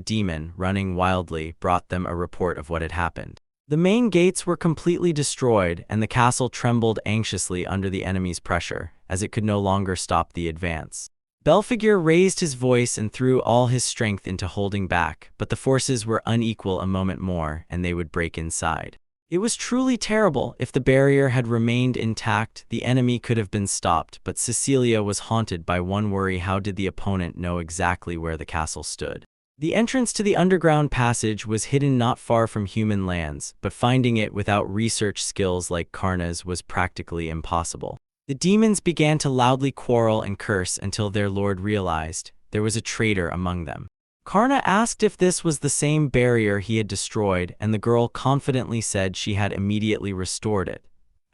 demon, running wildly, brought them a report of what had happened. The main gates were completely destroyed, and the castle trembled anxiously under the enemy's pressure, as it could no longer stop the advance. Belphegor raised his voice and threw all his strength into holding back, but the forces were unequal. A moment more, and they would break inside. It was truly terrible. If the barrier had remained intact, the enemy could have been stopped, but Cecilia was haunted by one worry: how did the opponent know exactly where the castle stood? The entrance to the underground passage was hidden not far from human lands, but finding it without research skills like Karna's was practically impossible. The demons began to loudly quarrel and curse until their lord realized there was a traitor among them. Karna asked if this was the same barrier he had destroyed, and the girl confidently said she had immediately restored it.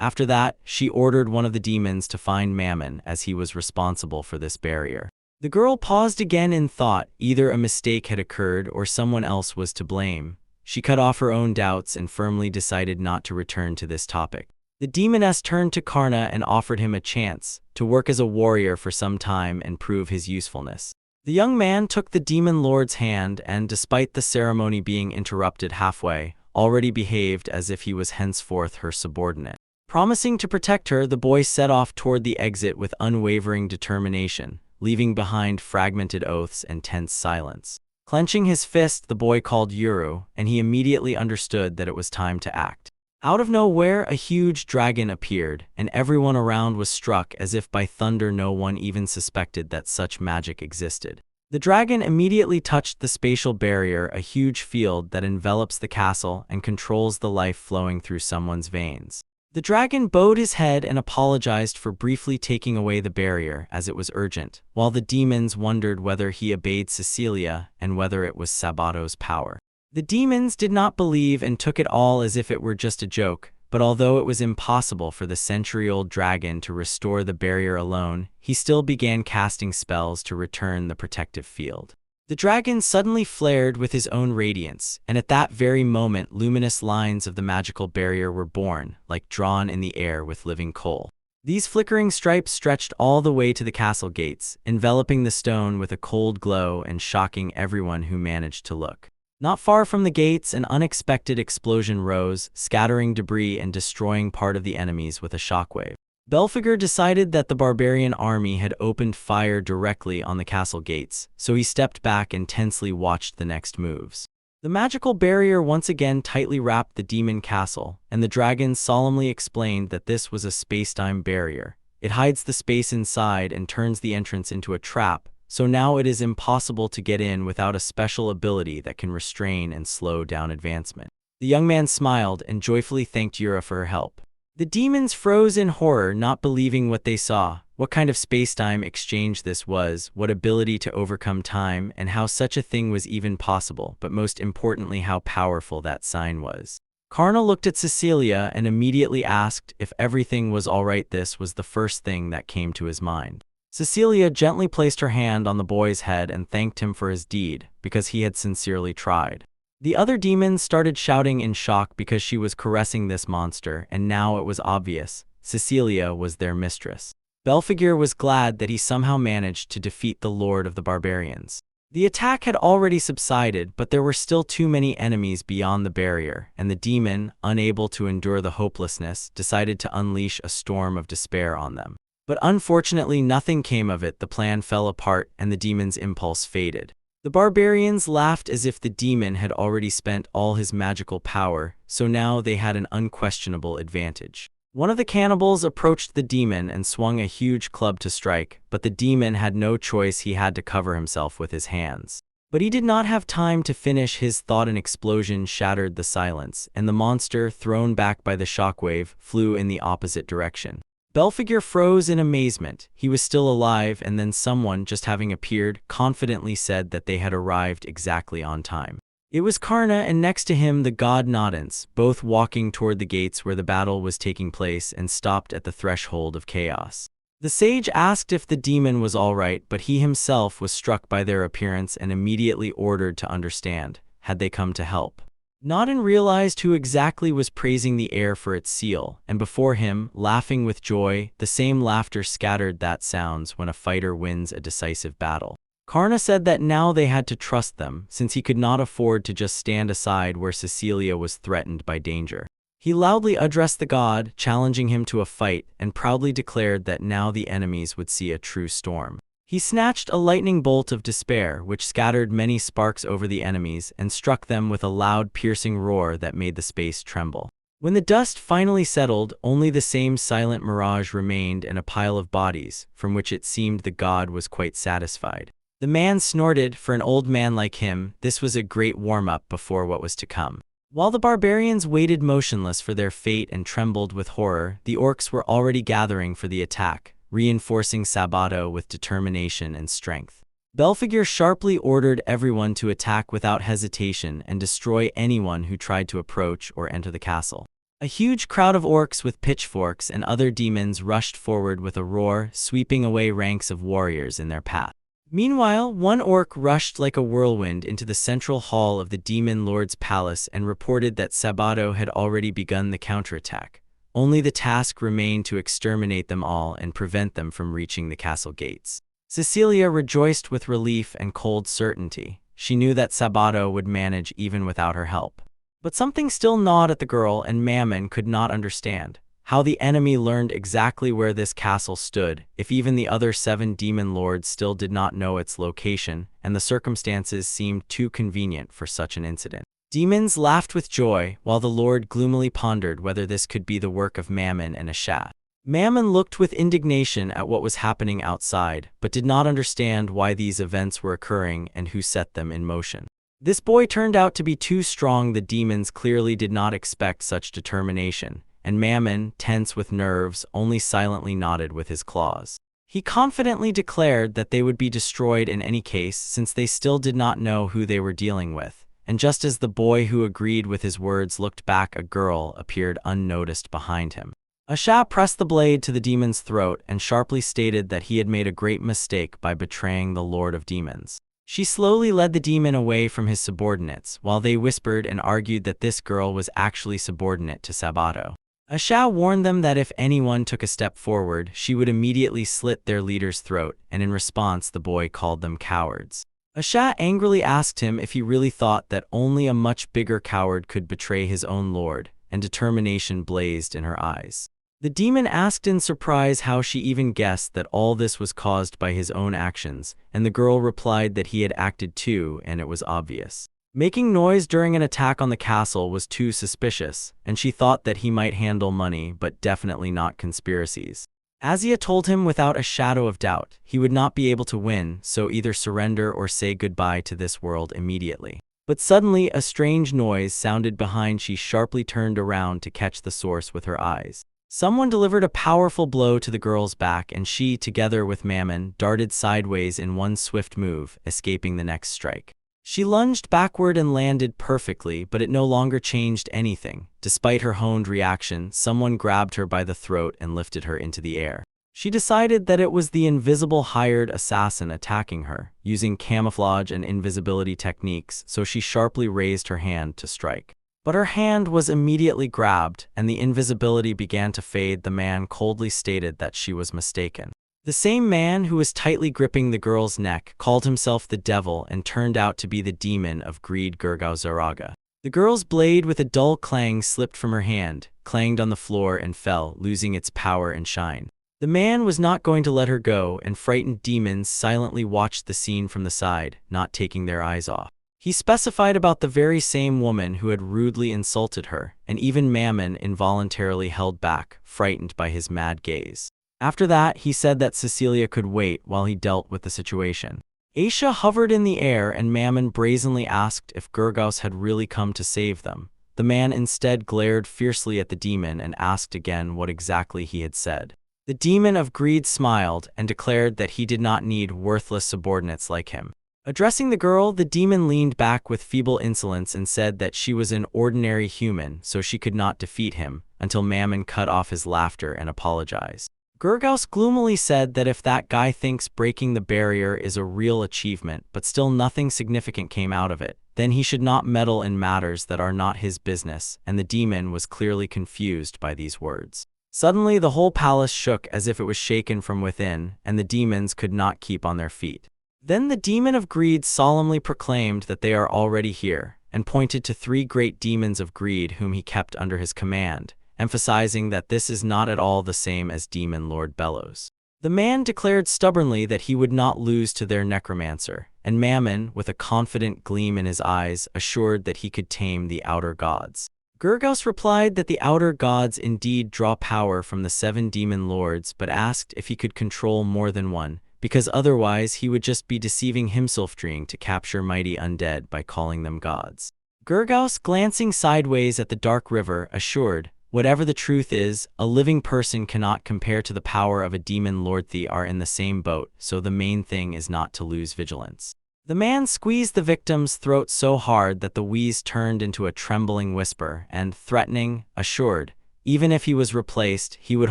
After that, she ordered one of the demons to find Mammon, as he was responsible for this barrier. The girl paused again in thought. Either a mistake had occurred or someone else was to blame. She cut off her own doubts and firmly decided not to return to this topic. The demoness turned to Karna and offered him a chance to work as a warrior for some time and prove his usefulness. The young man took the demon lord's hand and, despite the ceremony being interrupted halfway, already behaved as if he was henceforth her subordinate. Promising to protect her, the boy set off toward the exit with unwavering determination, leaving behind fragmented oaths and tense silence. Clenching his fist, the boy called Yuru, and he immediately understood that it was time to act. Out of nowhere, a huge dragon appeared, and everyone around was struck as if by thunder. No one even suspected that such magic existed. The dragon immediately touched the spatial barrier, a huge field that envelops the castle and controls the life flowing through someone's veins. The dragon bowed his head and apologized for briefly taking away the barrier, as it was urgent, while the demons wondered whether he obeyed Cecilia and whether it was Sabato's power. The demons did not believe and took it all as if it were just a joke, but although it was impossible for the century-old dragon to restore the barrier alone, he still began casting spells to return the protective field. The dragon suddenly flared with his own radiance, and at that very moment luminous lines of the magical barrier were born, like drawn in the air with living coal. These flickering stripes stretched all the way to the castle gates, enveloping the stone with a cold glow and shocking everyone who managed to look. Not far from the gates, an unexpected explosion rose, scattering debris and destroying part of the enemies with a shockwave. Belphegor decided that the barbarian army had opened fire directly on the castle gates, so he stepped back and tensely watched the next moves. The magical barrier once again tightly wrapped the demon castle, and the dragons solemnly explained that this was a space-time barrier. It hides the space inside and turns the entrance into a trap, so now it is impossible to get in without a special ability that can restrain and slow down advancement. The young man smiled and joyfully thanked Yura for her help. The demons froze in horror, not believing what they saw. What kind of space-time exchange this was, what ability to overcome time, and how such a thing was even possible, but most importantly how powerful that sign was. Karna looked at Cecilia and immediately asked if everything was alright. This was the first thing that came to his mind. Cecilia gently placed her hand on the boy's head and thanked him for his deed, because he had sincerely tried. The other demons started shouting in shock because she was caressing this monster, and now it was obvious. Cecilia was their mistress. Belphegor was glad that he somehow managed to defeat the Lord of the Barbarians. The attack had already subsided, but there were still too many enemies beyond the barrier, and the demon, unable to endure the hopelessness, decided to unleash a storm of despair on them. But unfortunately nothing came of it. The plan fell apart and the demon's impulse faded. The barbarians laughed as if the demon had already spent all his magical power, so now they had an unquestionable advantage. One of the cannibals approached the demon and swung a huge club to strike, but the demon had no choice. He had to cover himself with his hands. But he did not have time to finish his thought. An explosion shattered the silence, and the monster, thrown back by the shockwave, flew in the opposite direction. Belphegor froze in amazement. He was still alive, and then someone, just having appeared, confidently said that they had arrived exactly on time. It was Karna, and next to him the god Nodens, both walking toward the gates where the battle was taking place, and stopped at the threshold of chaos. The sage asked if the demon was all right, but he himself was struck by their appearance and immediately ordered to understand. Had they come to help? Nodden realized who exactly was praising the air for its seal, and before him, laughing with joy, the same laughter scattered that sounds when a fighter wins a decisive battle. Karna said that now they had to trust them, since he could not afford to just stand aside where Cecilia was threatened by danger. He loudly addressed the god, challenging him to a fight, and proudly declared that now the enemies would see a true storm. He snatched a lightning bolt of despair, which scattered many sparks over the enemies and struck them with a loud, piercing roar that made the space tremble. When the dust finally settled, only the same silent mirage remained and a pile of bodies, from which it seemed the god was quite satisfied. The man snorted. For an old man like him, this was a great warm-up before what was to come. While the barbarians waited motionless for their fate and trembled with horror, the orcs were already gathering for the attack, reinforcing Sabato with determination and strength. Belphegor sharply ordered everyone to attack without hesitation and destroy anyone who tried to approach or enter the castle. A huge crowd of orcs with pitchforks and other demons rushed forward with a roar, sweeping away ranks of warriors in their path. Meanwhile, one orc rushed like a whirlwind into the central hall of the demon lord's palace and reported that Sabato had already begun the counterattack. Only the task remained to exterminate them all and prevent them from reaching the castle gates. Cecilia rejoiced with relief and cold certainty. She knew that Sabato would manage even without her help. But something still gnawed at the girl, and Mammon could not understand how the enemy learned exactly where this castle stood, if even the other 7 demon lords still did not know its location, and the circumstances seemed too convenient for such an incident. Demons laughed with joy, while the Lord gloomily pondered whether this could be the work of Mammon and Ashat. Mammon looked with indignation at what was happening outside, but did not understand why these events were occurring and who set them in motion. This boy turned out to be too strong. The demons clearly did not expect such determination, and Mammon, tense with nerves, only silently nodded with his claws. He confidently declared that they would be destroyed in any case, since they still did not know who they were dealing with. And just as the boy who agreed with his words looked back, a girl appeared unnoticed behind him. Ashat pressed the blade to the demon's throat and sharply stated that he had made a great mistake by betraying the Lord of Demons. She slowly led the demon away from his subordinates, while they whispered and argued that this girl was actually subordinate to Sabato. Ashat warned them that if anyone took a step forward, she would immediately slit their leader's throat, and in response the boy called them cowards. Ashat angrily asked him if he really thought that only a much bigger coward could betray his own lord, and determination blazed in her eyes. The demon asked in surprise how she even guessed that all this was caused by his own actions, and the girl replied that he had acted too, and it was obvious. Making noise during an attack on the castle was too suspicious, and she thought that he might handle money but definitely not conspiracies. Azia told him without a shadow of doubt he would not be able to win, so either surrender or say goodbye to this world immediately. But suddenly a strange noise sounded behind. She sharply turned around to catch the source with her eyes. Someone delivered a powerful blow to the girl's back, and she, together with Mammon, darted sideways in one swift move, escaping the next strike. She lunged backward and landed perfectly, but it no longer changed anything. Despite her honed reaction, someone grabbed her by the throat and lifted her into the air. She decided that it was the invisible hired assassin attacking her, using camouflage and invisibility techniques, so she sharply raised her hand to strike. But her hand was immediately grabbed, and the invisibility began to fade. The man coldly stated that she was mistaken. The same man who was tightly gripping the girl's neck called himself the devil and turned out to be the demon of greed, Gurgaozaraga. The girl's blade with a dull clang slipped from her hand, clanged on the floor and fell, losing its power and shine. The man was not going to let her go, and frightened demons silently watched the scene from the side, not taking their eyes off. He specified about the very same woman who had rudely insulted her, and even Mammon involuntarily held back, frightened by his mad gaze. After that, he said that Cecilia could wait while he dealt with the situation. Aisha hovered in the air, and Mammon brazenly asked if Gurgaus had really come to save them. The man instead glared fiercely at the demon and asked again what exactly he had said. The demon of greed smiled and declared that he did not need worthless subordinates like him. Addressing the girl, the demon leaned back with feeble insolence and said that she was an ordinary human, so she could not defeat him, until Mammon cut off his laughter and apologized. Gurgaus gloomily said that if that guy thinks breaking the barrier is a real achievement, but still nothing significant came out of it, then he should not meddle in matters that are not his business, and the demon was clearly confused by these words. Suddenly, the whole palace shook as if it was shaken from within, and the demons could not keep on their feet. Then the demon of greed solemnly proclaimed that they are already here, and pointed to 3 great demons of greed whom he kept under his command, emphasizing that this is not at all the same as Demon Lord Bellows. The man declared stubbornly that he would not lose to their necromancer, and Mammon, with a confident gleam in his eyes, assured that he could tame the outer gods. Gurgaus replied that the outer gods indeed draw power from the 7 demon lords, but asked if he could control more than one, because otherwise he would just be deceiving himself, trying to capture mighty undead by calling them gods. Gurgaus, glancing sideways at the dark river, assured, whatever the truth is, a living person cannot compare to the power of a demon lord. They are in the same boat, so the main thing is not to lose vigilance. The man squeezed the victim's throat so hard that the wheeze turned into a trembling whisper and, threatening, assured, even if he was replaced, he would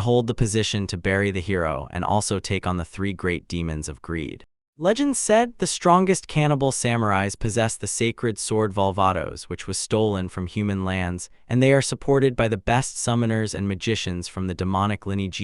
hold the position to bury the hero and also take on the 3 great demons of greed. Legend said the strongest cannibal samurais possess the sacred sword Valvados, which was stolen from human lands, and they are supported by the best summoners and magicians from the demonic lineage.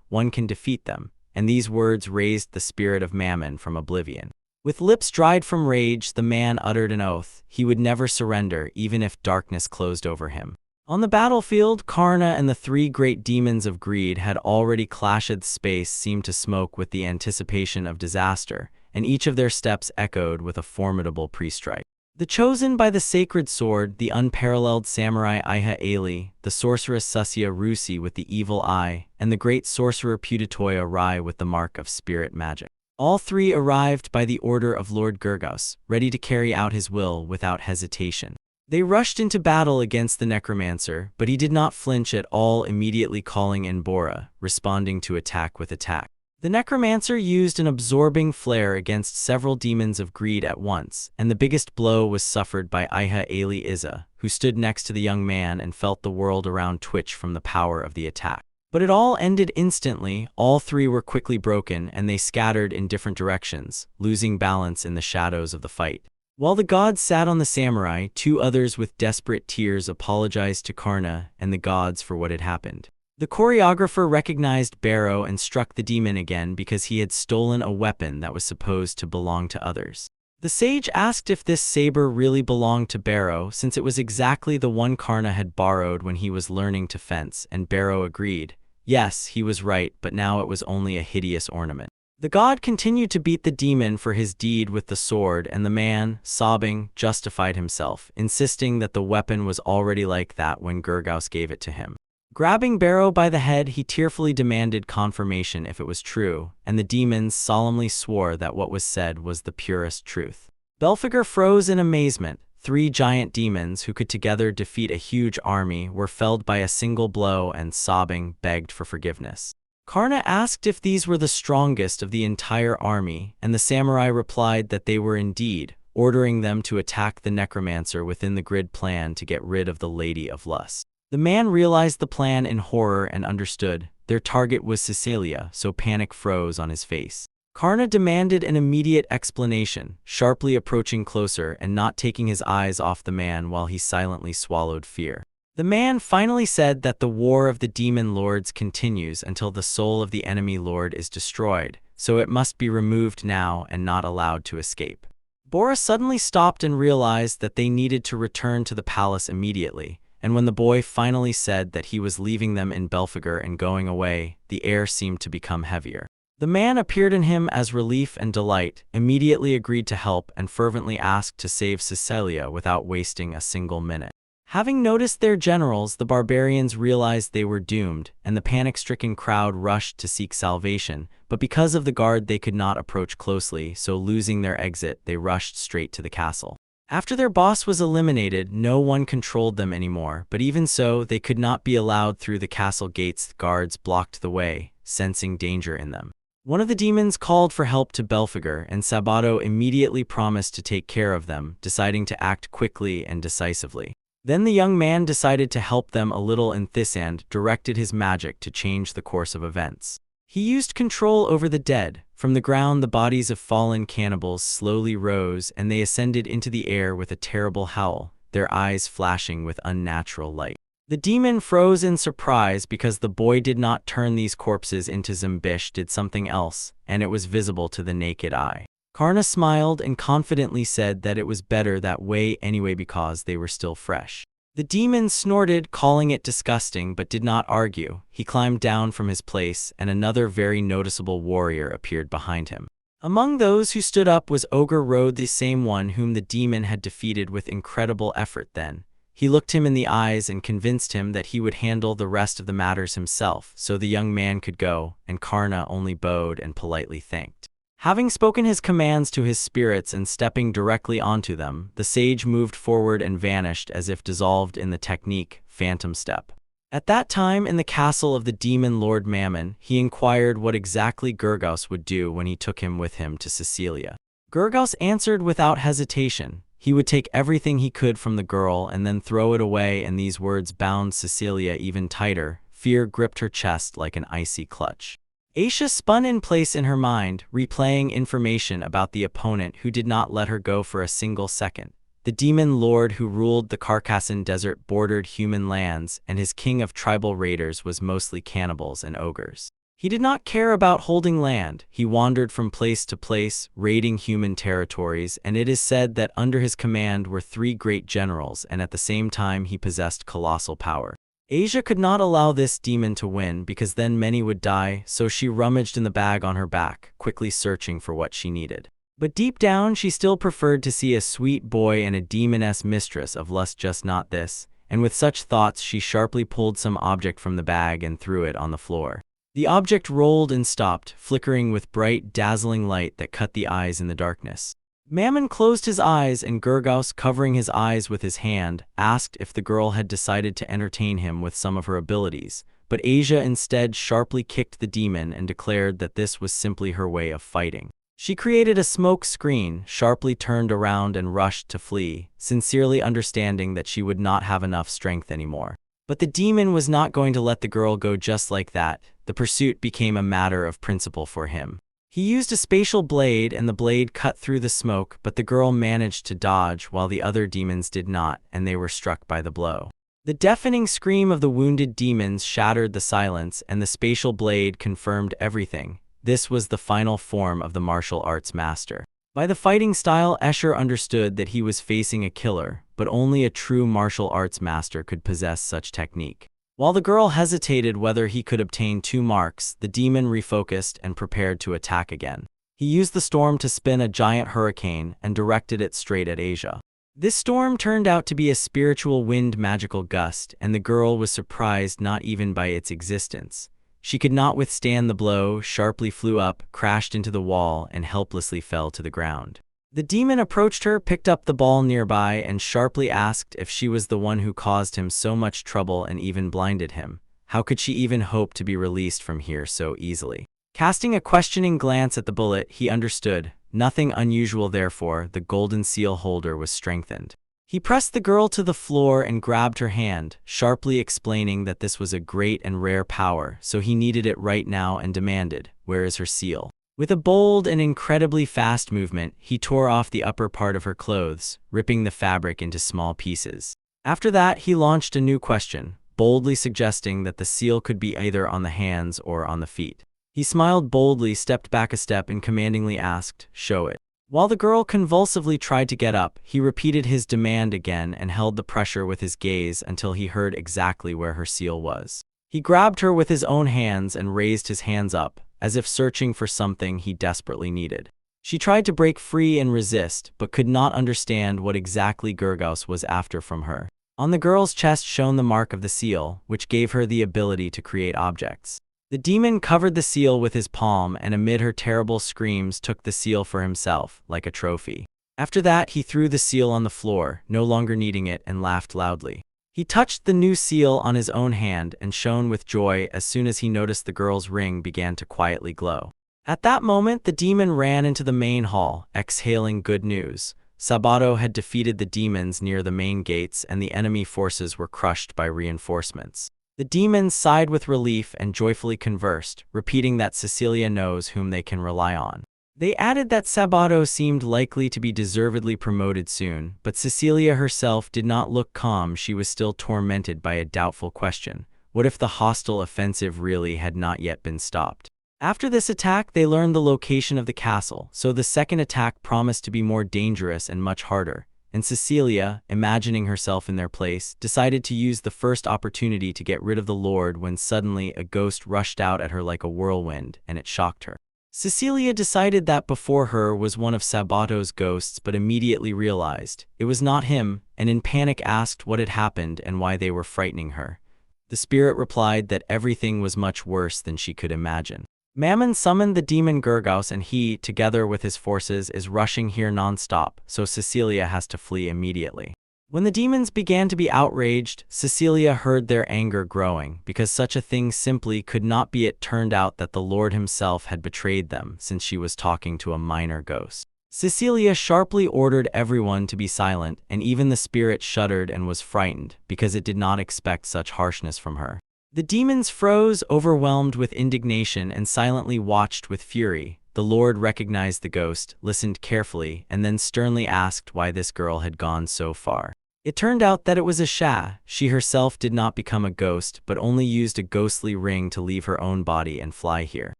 One can defeat them, and these words raised the spirit of Mammon from oblivion. With lips dried from rage, the man uttered an oath. He would never surrender, even if darkness closed over him. On the battlefield, Karna and the 3 great demons of greed had already clashed. Space seemed to smoke with the anticipation of disaster, and each of their steps echoed with a formidable pre-strike. The chosen by the sacred sword, the unparalleled samurai Iha Ali, the sorceress Susya Rusi with the evil eye, and the great sorcerer Puditoya Rai with the mark of spirit magic. All 3 arrived by the order of Lord Gurgaus, ready to carry out his will without hesitation. They rushed into battle against the necromancer, but he did not flinch at all, immediately calling in Bora, responding to attack with attack. The necromancer used an absorbing flare against several demons of greed at once, and the biggest blow was suffered by Iha Ali Iza, who stood next to the young man and felt the world around twitch from the power of the attack. But it all ended instantly. All 3 were quickly broken, and they scattered in different directions, losing balance in the shadows of the fight. While the gods sat on the samurai, 2 others with desperate tears apologized to Karna and the gods for what had happened. The choreographer recognized Barrow and struck the demon again because he had stolen a weapon that was supposed to belong to others. The sage asked if this saber really belonged to Barrow, since it was exactly the one Karna had borrowed when he was learning to fence, and Barrow agreed. Yes, he was right, but now it was only a hideous ornament. The god continued to beat the demon for his deed with the sword, and the man, sobbing, justified himself, insisting that the weapon was already like that when Gurgaus gave it to him. Grabbing Barrow by the head, he tearfully demanded confirmation if it was true, and the demons solemnly swore that what was said was the purest truth. Belphegor froze in amazement. 3 giant demons who could together defeat a huge army were felled by a single blow and, sobbing, begged for forgiveness. Karna asked if these were the strongest of the entire army, and the samurai replied that they were indeed, ordering them to attack the necromancer within the grid plan to get rid of the Lady of Lust. The man realized the plan in horror and understood. Their target was Cecilia, so panic froze on his face. Karna demanded an immediate explanation, sharply approaching closer and not taking his eyes off the man while he silently swallowed fear. The man finally said that the war of the demon lords continues until the soul of the enemy lord is destroyed, so it must be removed now and not allowed to escape. Bora suddenly stopped and realized that they needed to return to the palace immediately, and when the boy finally said that he was leaving them in Belphegor and going away, the air seemed to become heavier. The man appeared in him as relief and delight, immediately agreed to help, and fervently asked to save Cecilia without wasting a single minute. Having noticed their generals, the barbarians realized they were doomed, and the panic-stricken crowd rushed to seek salvation, but because of the guard they could not approach closely, so losing their exit, they rushed straight to the castle. After their boss was eliminated, no one controlled them anymore, but even so, they could not be allowed through the castle gates. The guards blocked the way, sensing danger in them. One of the demons called for help to Belphegor, and Sabato immediately promised to take care of them, deciding to act quickly and decisively. Then the young man decided to help them a little and Thisand directed his magic to change the course of events. He used control over the dead. From the ground the bodies of fallen cannibals slowly rose, and they ascended into the air with a terrible howl, their eyes flashing with unnatural light. The demon froze in surprise because the boy did not turn these corpses into zombish, did something else, and it was visible to the naked eye. Karna smiled and confidently said that it was better that way anyway because they were still fresh. The demon snorted, calling it disgusting, but did not argue. He climbed down from his place, and another very noticeable warrior appeared behind him. Among those who stood up was Ogre Road, the same one whom the demon had defeated with incredible effort. Then he looked him in the eyes and convinced him that he would handle the rest of the matters himself, so the young man could go, and Karna only bowed and politely thanked. Having spoken his commands to his spirits and stepping directly onto them, the sage moved forward and vanished as if dissolved in the technique, Phantom Step. At that time, in the castle of the demon Lord Mammon, he inquired what exactly Gurgaus would do when he took him with him to Cecilia. Gurgaus answered without hesitation. He would take everything he could from the girl and then throw it away, and these words bound Cecilia even tighter. Fear gripped her chest like an icy clutch. Aisha spun in place in her mind, replaying information about the opponent who did not let her go for a single second. The demon lord who ruled the Carcassan desert bordered human lands, and his king of tribal raiders was mostly cannibals and ogres. He did not care about holding land. He wandered from place to place, raiding human territories, and it is said that under his command were 3 great generals, and at the same time he possessed colossal power. Asia could not allow this demon to win because then many would die, so she rummaged in the bag on her back, quickly searching for what she needed. But deep down she still preferred to see a sweet boy and a demoness mistress of lust, just not this, and with such thoughts she sharply pulled some object from the bag and threw it on the floor. The object rolled and stopped, flickering with bright, dazzling light that cut the eyes in the darkness. Mammon closed his eyes, and Gurgaus, covering his eyes with his hand, asked if the girl had decided to entertain him with some of her abilities, but Asia instead sharply kicked the demon and declared that this was simply her way of fighting. She created a smoke screen, sharply turned around and rushed to flee, sincerely understanding that she would not have enough strength anymore. But the demon was not going to let the girl go just like that. The pursuit became a matter of principle for him. He used a spatial blade, and the blade cut through the smoke, but the girl managed to dodge while the other demons did not, and they were struck by the blow. The deafening scream of the wounded demons shattered the silence, and the spatial blade confirmed everything. This was the final form of the martial arts master. By the fighting style, Escher understood that he was facing a killer, but only a true martial arts master could possess such technique. While the girl hesitated whether he could obtain 2 marks, the demon refocused and prepared to attack again. He used the storm to spin a giant hurricane and directed it straight at Asia. This storm turned out to be a spiritual wind magical gust, and the girl was surprised not even by its existence. She could not withstand the blow, sharply flew up, crashed into the wall, and helplessly fell to the ground. The demon approached her, picked up the ball nearby, and sharply asked if she was the one who caused him so much trouble and even blinded him. How could she even hope to be released from here so easily? Casting a questioning glance at the bullet, he understood. Nothing unusual therefore, the golden seal holder was strengthened. He pressed the girl to the floor and grabbed her hand, sharply explaining that this was a great and rare power, so he needed it right now and demanded, "Where is her seal?" With a bold and incredibly fast movement, he tore off the upper part of her clothes, ripping the fabric into small pieces. After that, he launched a new question, boldly suggesting that the seal could be either on the hands or on the feet. He smiled boldly, stepped back a step, and commandingly asked, "Show it." While the girl convulsively tried to get up, he repeated his demand again and held the pressure with his gaze until he heard exactly where her seal was. He grabbed her with his own hands and raised his hands up, as if searching for something he desperately needed. She tried to break free and resist, but could not understand what exactly Gurgos was after from her. On the girl's chest shone the mark of the seal, which gave her the ability to create objects. The demon covered the seal with his palm and amid her terrible screams took the seal for himself, like a trophy. After that, he threw the seal on the floor, no longer needing it, and laughed loudly. He touched the new seal on his own hand and shone with joy as soon as he noticed the girl's ring began to quietly glow. At that moment, the demon ran into the main hall, exhaling good news. Sabato had defeated the demons near the main gates and the enemy forces were crushed by reinforcements. The demons sighed with relief and joyfully conversed, repeating that Cecilia knows whom they can rely on. They added that Sabato seemed likely to be deservedly promoted soon, but Cecilia herself did not look calm. She was still tormented by a doubtful question. What if the hostile offensive really had not yet been stopped? After this attack, they learned the location of the castle, so the second attack promised to be more dangerous and much harder. And Cecilia, imagining herself in their place, decided to use the first opportunity to get rid of the Lord when suddenly a ghost rushed out at her like a whirlwind, and it shocked her. Cecilia decided that before her was one of Sabato's ghosts but immediately realized it was not him, and in panic asked what had happened and why they were frightening her. The spirit replied that everything was much worse than she could imagine. Mammon summoned the demon Gurgos and he, together with his forces, is rushing here non-stop, so Cecilia has to flee immediately. When the demons began to be outraged, Cecilia heard their anger growing, because such a thing simply could not be. It turned out that the Lord himself had betrayed them, since she was talking to a minor ghost. Cecilia sharply ordered everyone to be silent, and even the spirit shuddered and was frightened, because it did not expect such harshness from her. The demons froze, overwhelmed with indignation, and silently watched with fury. The Lord recognized the ghost, listened carefully, and then sternly asked why this girl had gone so far. It turned out that it was a Sha. She herself did not become a ghost, but only used a ghostly ring to leave her own body and fly here.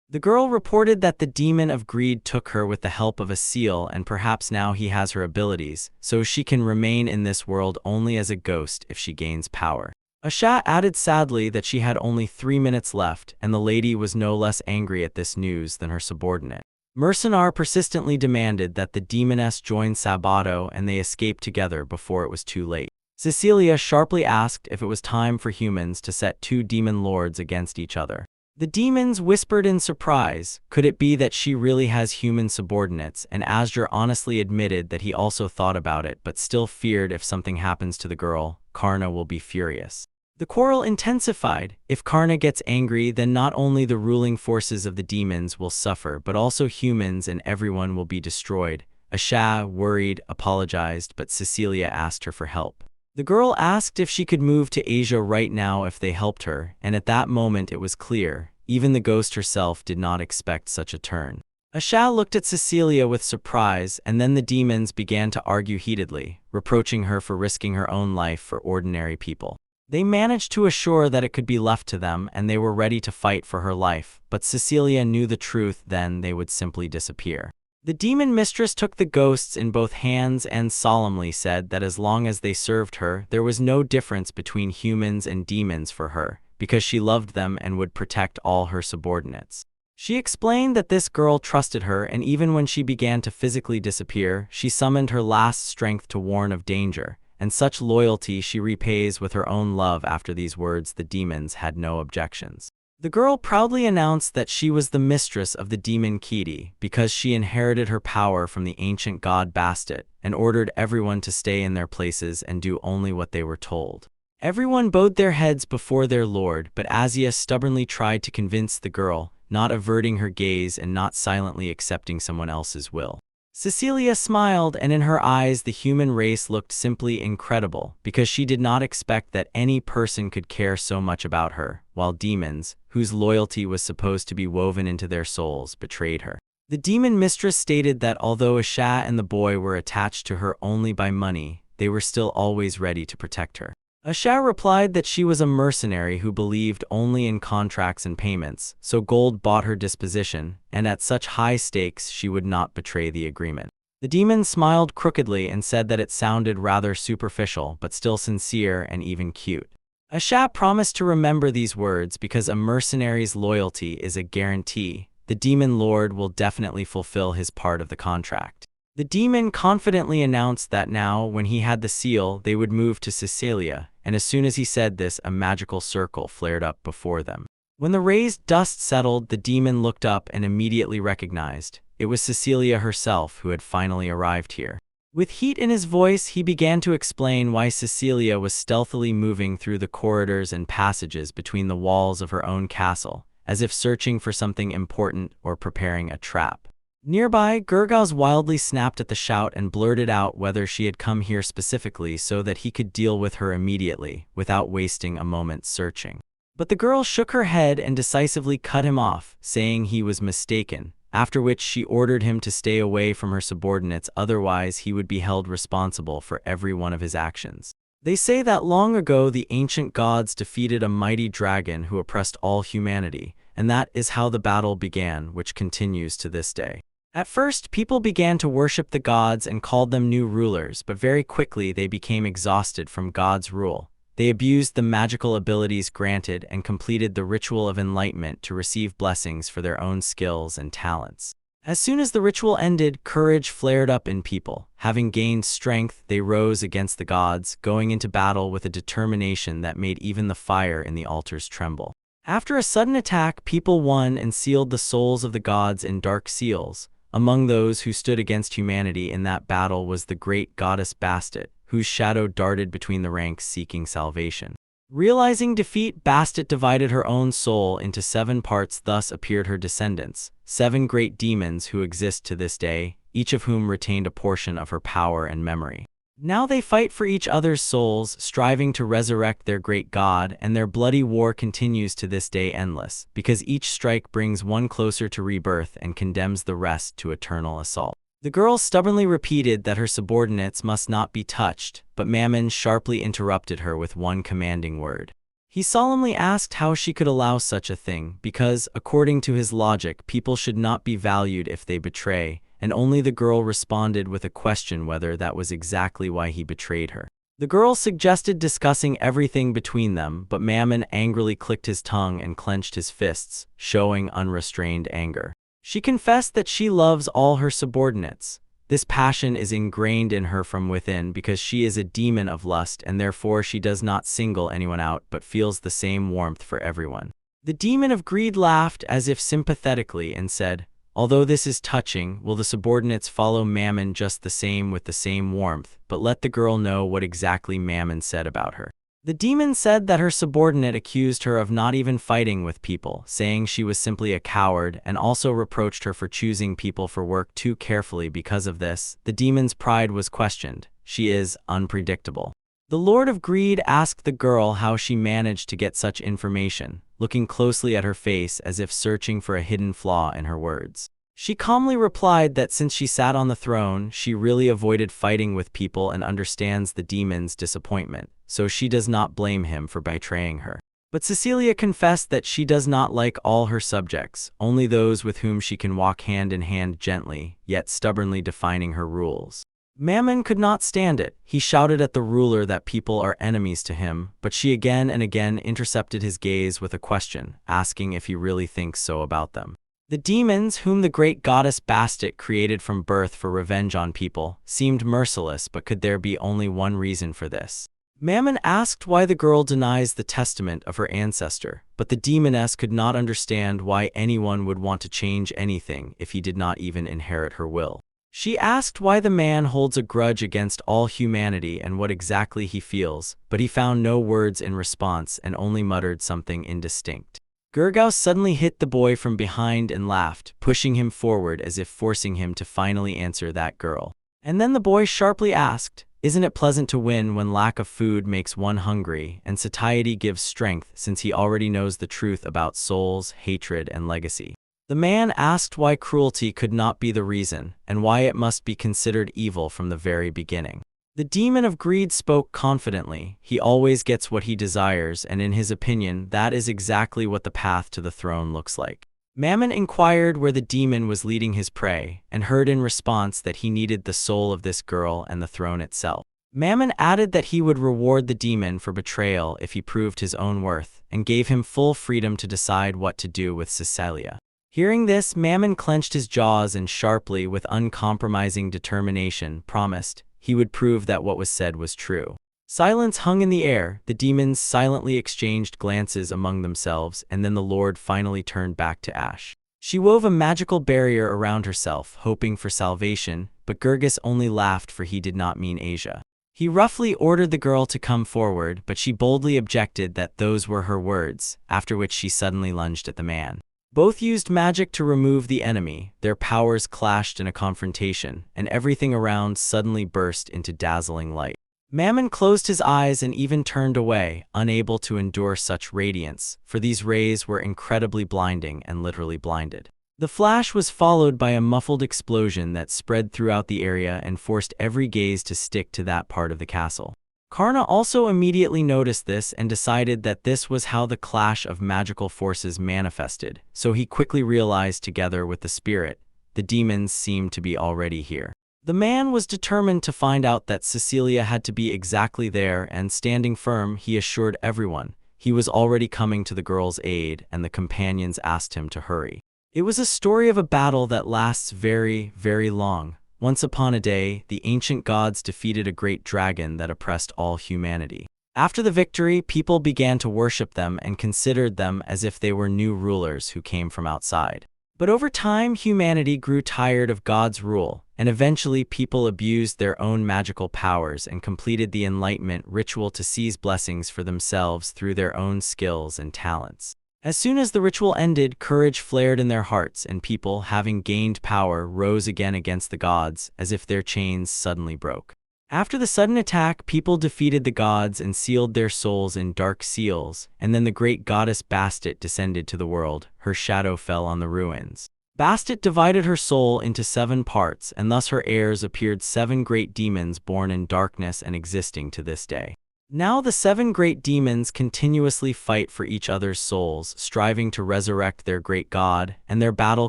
The girl reported that the demon of greed took her with the help of a seal, and perhaps now he has her abilities, so she can remain in this world only as a ghost if she gains power. Asha added sadly that she had only 3 minutes left, and the lady was no less angry at this news than her subordinate. Mercenar persistently demanded that the demoness join Sabato and they escape together before it was too late. Cecilia sharply asked if it was time for humans to set 2 demon lords against each other. The demons whispered in surprise. Could it be that she really has human subordinates? And Asger honestly admitted that he also thought about it, but still feared if something happens to the girl, Karna will be furious. The quarrel intensified. If Karna gets angry, then not only the ruling forces of the demons will suffer, but also humans, and everyone will be destroyed. Asha, worried, apologized, but Cecilia asked her for help. The girl asked if she could move to Asia right now if they helped her, and at that moment it was clear, even the ghost herself did not expect such a turn. Asha looked at Cecilia with surprise, and then the demons began to argue heatedly, reproaching her for risking her own life for ordinary people. They managed to assure that it could be left to them and they were ready to fight for her life, but Cecilia knew the truth, then they would simply disappear. The demon mistress took the ghosts in both hands and solemnly said that as long as they served her, there was no difference between humans and demons for her, because she loved them and would protect all her subordinates. She explained that this girl trusted her, and even when she began to physically disappear, she summoned her last strength to warn of danger, and such loyalty she repays with her own love. After these words, the demons had no objections. The girl proudly announced that she was the mistress of the demon Kiti because she inherited her power from the ancient god Bastet, and ordered everyone to stay in their places and do only what they were told. Everyone bowed their heads before their lord, but Azia stubbornly tried to convince the girl, not averting her gaze and not silently accepting someone else's will. Cecilia smiled, and in her eyes the human race looked simply incredible, because she did not expect that any person could care so much about her, while demons, whose loyalty was supposed to be woven into their souls, betrayed her. The demon mistress stated that although Asha and the boy were attached to her only by money, they were still always ready to protect her. Asha replied that she was a mercenary who believed only in contracts and payments, so gold bought her disposition, and at such high stakes she would not betray the agreement. The demon smiled crookedly and said that it sounded rather superficial but still sincere and even cute. Asha promised to remember these words because a mercenary's loyalty is a guarantee. The demon lord will definitely fulfill his part of the contract. The demon confidently announced that now, when he had the seal, they would move to Cecilia, and as soon as he said this, a magical circle flared up before them. When the raised dust settled, the demon looked up and immediately recognized it was Cecilia herself who had finally arrived here. With heat in his voice, he began to explain why Cecilia was stealthily moving through the corridors and passages between the walls of her own castle, as if searching for something important or preparing a trap. Nearby, Gurgaus wildly snapped at the shout and blurted out whether she had come here specifically so that he could deal with her immediately, without wasting a moment searching. But the girl shook her head and decisively cut him off, saying he was mistaken, after which she ordered him to stay away from her subordinates, otherwise he would be held responsible for every one of his actions. They say that long ago the ancient gods defeated a mighty dragon who oppressed all humanity, and that is how the battle began, which continues to this day. At first, people began to worship the gods and called them new rulers, but very quickly they became exhausted from God's rule. They abused the magical abilities granted and completed the ritual of enlightenment to receive blessings for their own skills and talents. As soon as the ritual ended, courage flared up in people. Having gained strength, they rose against the gods, going into battle with a determination that made even the fire in the altars tremble. After a sudden attack, people won and sealed the souls of the gods in dark seals. Among those who stood against humanity in that battle was the great goddess Bastet, whose shadow darted between the ranks seeking salvation. Realizing defeat, Bastet divided her own soul into 7 parts. Thus appeared her descendants, 7 great demons who exist to this day, each of whom retained a portion of her power and memory. Now they fight for each other's souls, striving to resurrect their great god, and their bloody war continues to this day, endless, because each strike brings one closer to rebirth and condemns the rest to eternal assault. The girl stubbornly repeated that her subordinates must not be touched, but Mammon sharply interrupted her with one commanding word. He solemnly asked how she could allow such a thing, because, according to his logic, people should not be valued if they betray, and only the girl responded with a question whether that was exactly why he betrayed her. The girl suggested discussing everything between them, but Mammon angrily clicked his tongue and clenched his fists, showing unrestrained anger. She confessed that she loves all her subordinates. This passion is ingrained in her from within because she is a demon of lust, and therefore she does not single anyone out but feels the same warmth for everyone. The demon of greed laughed as if sympathetically and said, "Although this is touching, will the subordinates follow Mammon just the same with the same warmth, but let the girl know what exactly Mammon said about her." The demon said that her subordinate accused her of not even fighting with people, saying she was simply a coward, and also reproached her for choosing people for work too carefully. Because of this, the demon's pride was questioned. She is unpredictable. The Lord of Greed asked the girl how she managed to get such information, looking closely at her face as if searching for a hidden flaw in her words. She calmly replied that since she sat on the throne, she really avoided fighting with people and understands the demon's disappointment, so she does not blame him for betraying her. But Cecilia confessed that she does not like all her subjects, only those with whom she can walk hand in hand gently, yet stubbornly defining her rules. Mammon could not stand it. He shouted at the ruler that people are enemies to him, but she again and again intercepted his gaze with a question, asking if he really thinks so about them. The demons, whom the great goddess Bastet created from birth for revenge on people, seemed merciless, but could there be only one reason for this? Mammon asked why the girl denies the testament of her ancestor, but the demoness could not understand why anyone would want to change anything if he did not even inherit her will. She asked why the man holds a grudge against all humanity and what exactly he feels, but he found no words in response and only muttered something indistinct. Gergau suddenly hit the boy from behind and laughed, pushing him forward as if forcing him to finally answer that girl. And then the boy sharply asked, "Isn't it pleasant to win when lack of food makes one hungry, and satiety gives strength, since he already knows the truth about souls, hatred, and legacy?" The man asked why cruelty could not be the reason, and why it must be considered evil from the very beginning. The demon of greed spoke confidently. He always gets what he desires, and in his opinion, that is exactly what the path to the throne looks like. Mammon inquired where the demon was leading his prey, and heard in response that he needed the soul of this girl and the throne itself. Mammon added that he would reward the demon for betrayal if he proved his own worth, and gave him full freedom to decide what to do with Cecilia. Hearing this, Mammon clenched his jaws and sharply, with uncompromising determination, promised he would prove that what was said was true. Silence hung in the air. The demons silently exchanged glances among themselves, and then the Lord finally turned back to Ash. She wove a magical barrier around herself, hoping for salvation, but Gergis only laughed, for he did not mean Asia. He roughly ordered the girl to come forward, but she boldly objected that those were her words, after which she suddenly lunged at the man. Both used magic to remove the enemy. Their powers clashed in a confrontation, and everything around suddenly burst into dazzling light. Mammon closed his eyes and even turned away, unable to endure such radiance, for these rays were incredibly blinding and literally blinded. The flash was followed by a muffled explosion that spread throughout the area and forced every gaze to stick to that part of the castle. Karna also immediately noticed this and decided that this was how the clash of magical forces manifested, so he quickly realized, together with the spirit, the demons seemed to be already here. The man was determined to find out that Cecilia had to be exactly there, and standing firm, he assured everyone he was already coming to the girl's aid, and the companions asked him to hurry. It was a story of a battle that lasts very, very long. Once upon a day, the ancient gods defeated a great dragon that oppressed all humanity. After the victory, people began to worship them and considered them as if they were new rulers who came from outside. But over time, humanity grew tired of God's rule, and eventually people abused their own magical powers and completed the Enlightenment ritual to seize blessings for themselves through their own skills and talents. As soon as the ritual ended, courage flared in their hearts, and people, having gained power, rose again against the gods, as if their chains suddenly broke. After the sudden attack, people defeated the gods and sealed their souls in dark seals, and then the great goddess Bastet descended to the world. Her shadow fell on the ruins. Bastet divided her soul into 7 parts, and thus her heirs appeared 7 great demons born in darkness and existing to this day. Now the 7 great demons continuously fight for each other's souls, striving to resurrect their great god, and their battle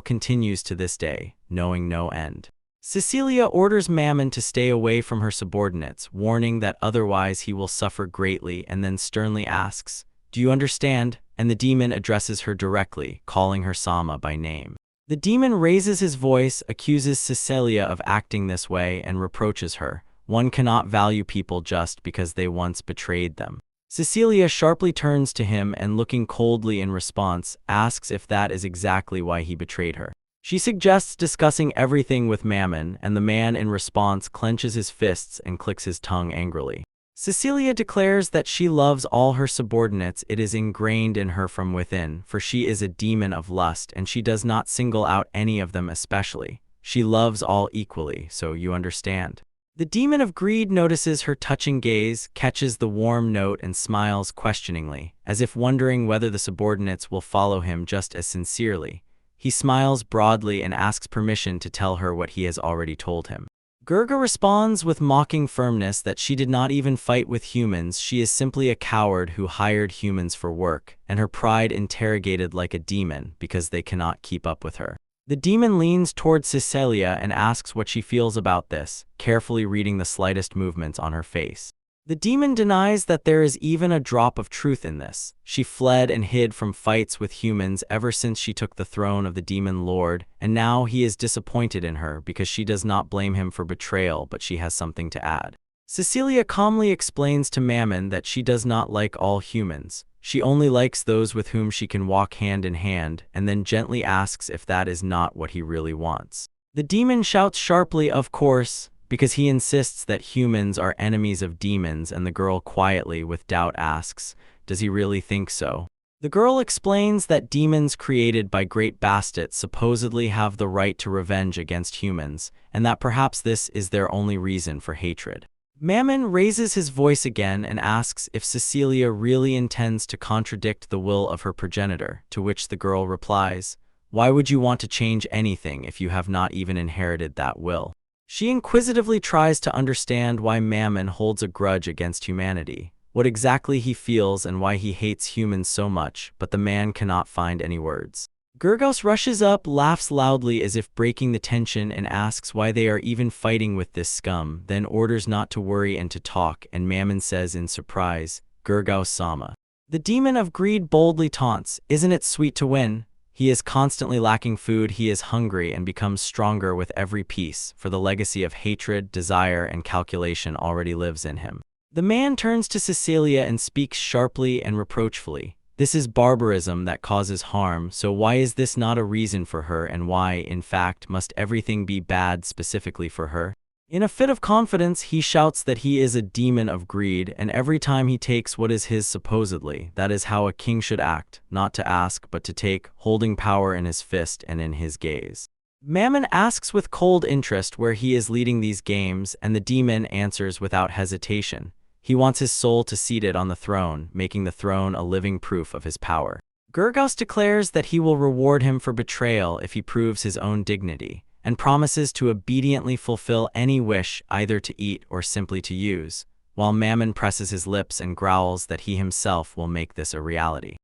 continues to this day, knowing no end. Cecilia orders Mammon to stay away from her subordinates, warning that otherwise he will suffer greatly, and then sternly asks, "Do you understand?" And the demon addresses her directly, calling her Sama by name. The demon raises his voice, accuses Cecilia of acting this way, and reproaches her. One cannot value people just because they once betrayed them. Cecilia sharply turns to him and, looking coldly in response, asks if that is exactly why he betrayed her. She suggests discussing everything with Mammon, and the man in response clenches his fists and clicks his tongue angrily. Cecilia declares that she loves all her subordinates. It is ingrained in her from within, for she is a demon of lust, and she does not single out any of them especially. She loves all equally, so you understand. The demon of greed notices her touching gaze, catches the warm note, and smiles questioningly, as if wondering whether the subordinates will follow him just as sincerely. He smiles broadly and asks permission to tell her what he has already told him. Gurga responds with mocking firmness that she did not even fight with humans, she is simply a coward who hired humans for work, and her pride interrogated like a demon because they cannot keep up with her. The demon leans towards Cecilia and asks what she feels about this, carefully reading the slightest movements on her face. The demon denies that there is even a drop of truth in this. She fled and hid from fights with humans ever since she took the throne of the demon lord, and now he is disappointed in her because she does not blame him for betrayal, but she has something to add. Cecilia calmly explains to Mammon that she does not like all humans. She only likes those with whom she can walk hand in hand, and then gently asks if that is not what he really wants. The demon shouts sharply, "Of course," because he insists that humans are enemies of demons, and the girl quietly, with doubt, asks, does he really think so? The girl explains that demons created by great Bastet supposedly have the right to revenge against humans, and that perhaps this is their only reason for hatred. Mammon raises his voice again and asks if Cecilia really intends to contradict the will of her progenitor, to which the girl replies, "Why would you want to change anything if you have not even inherited that will?" She inquisitively tries to understand why Mammon holds a grudge against humanity, what exactly he feels and why he hates humans so much, but the man cannot find any words. Gurgos rushes up, laughs loudly as if breaking the tension, and asks why they are even fighting with this scum, then orders not to worry and to talk, and Mammon says in surprise, "Gurgos-sama." The demon of greed boldly taunts, "Isn't it sweet to win?" He is constantly lacking food, he is hungry and becomes stronger with every piece, for the legacy of hatred, desire, and calculation already lives in him. The man turns to Cecilia and speaks sharply and reproachfully. This is barbarism that causes harm, so why is this not a reason for her, and why, in fact, must everything be bad specifically for her? In a fit of confidence, he shouts that he is a demon of greed, and every time he takes what is his supposedly, that is how a king should act, not to ask but to take, holding power in his fist and in his gaze. Mammon asks with cold interest where he is leading these games, and the demon answers without hesitation. He wants his soul to seat it on the throne, making the throne a living proof of his power. Gurgos declares that he will reward him for betrayal if he proves his own dignity, and promises to obediently fulfill any wish either to eat or simply to use, while Mammon presses his lips and growls that he himself will make this a reality.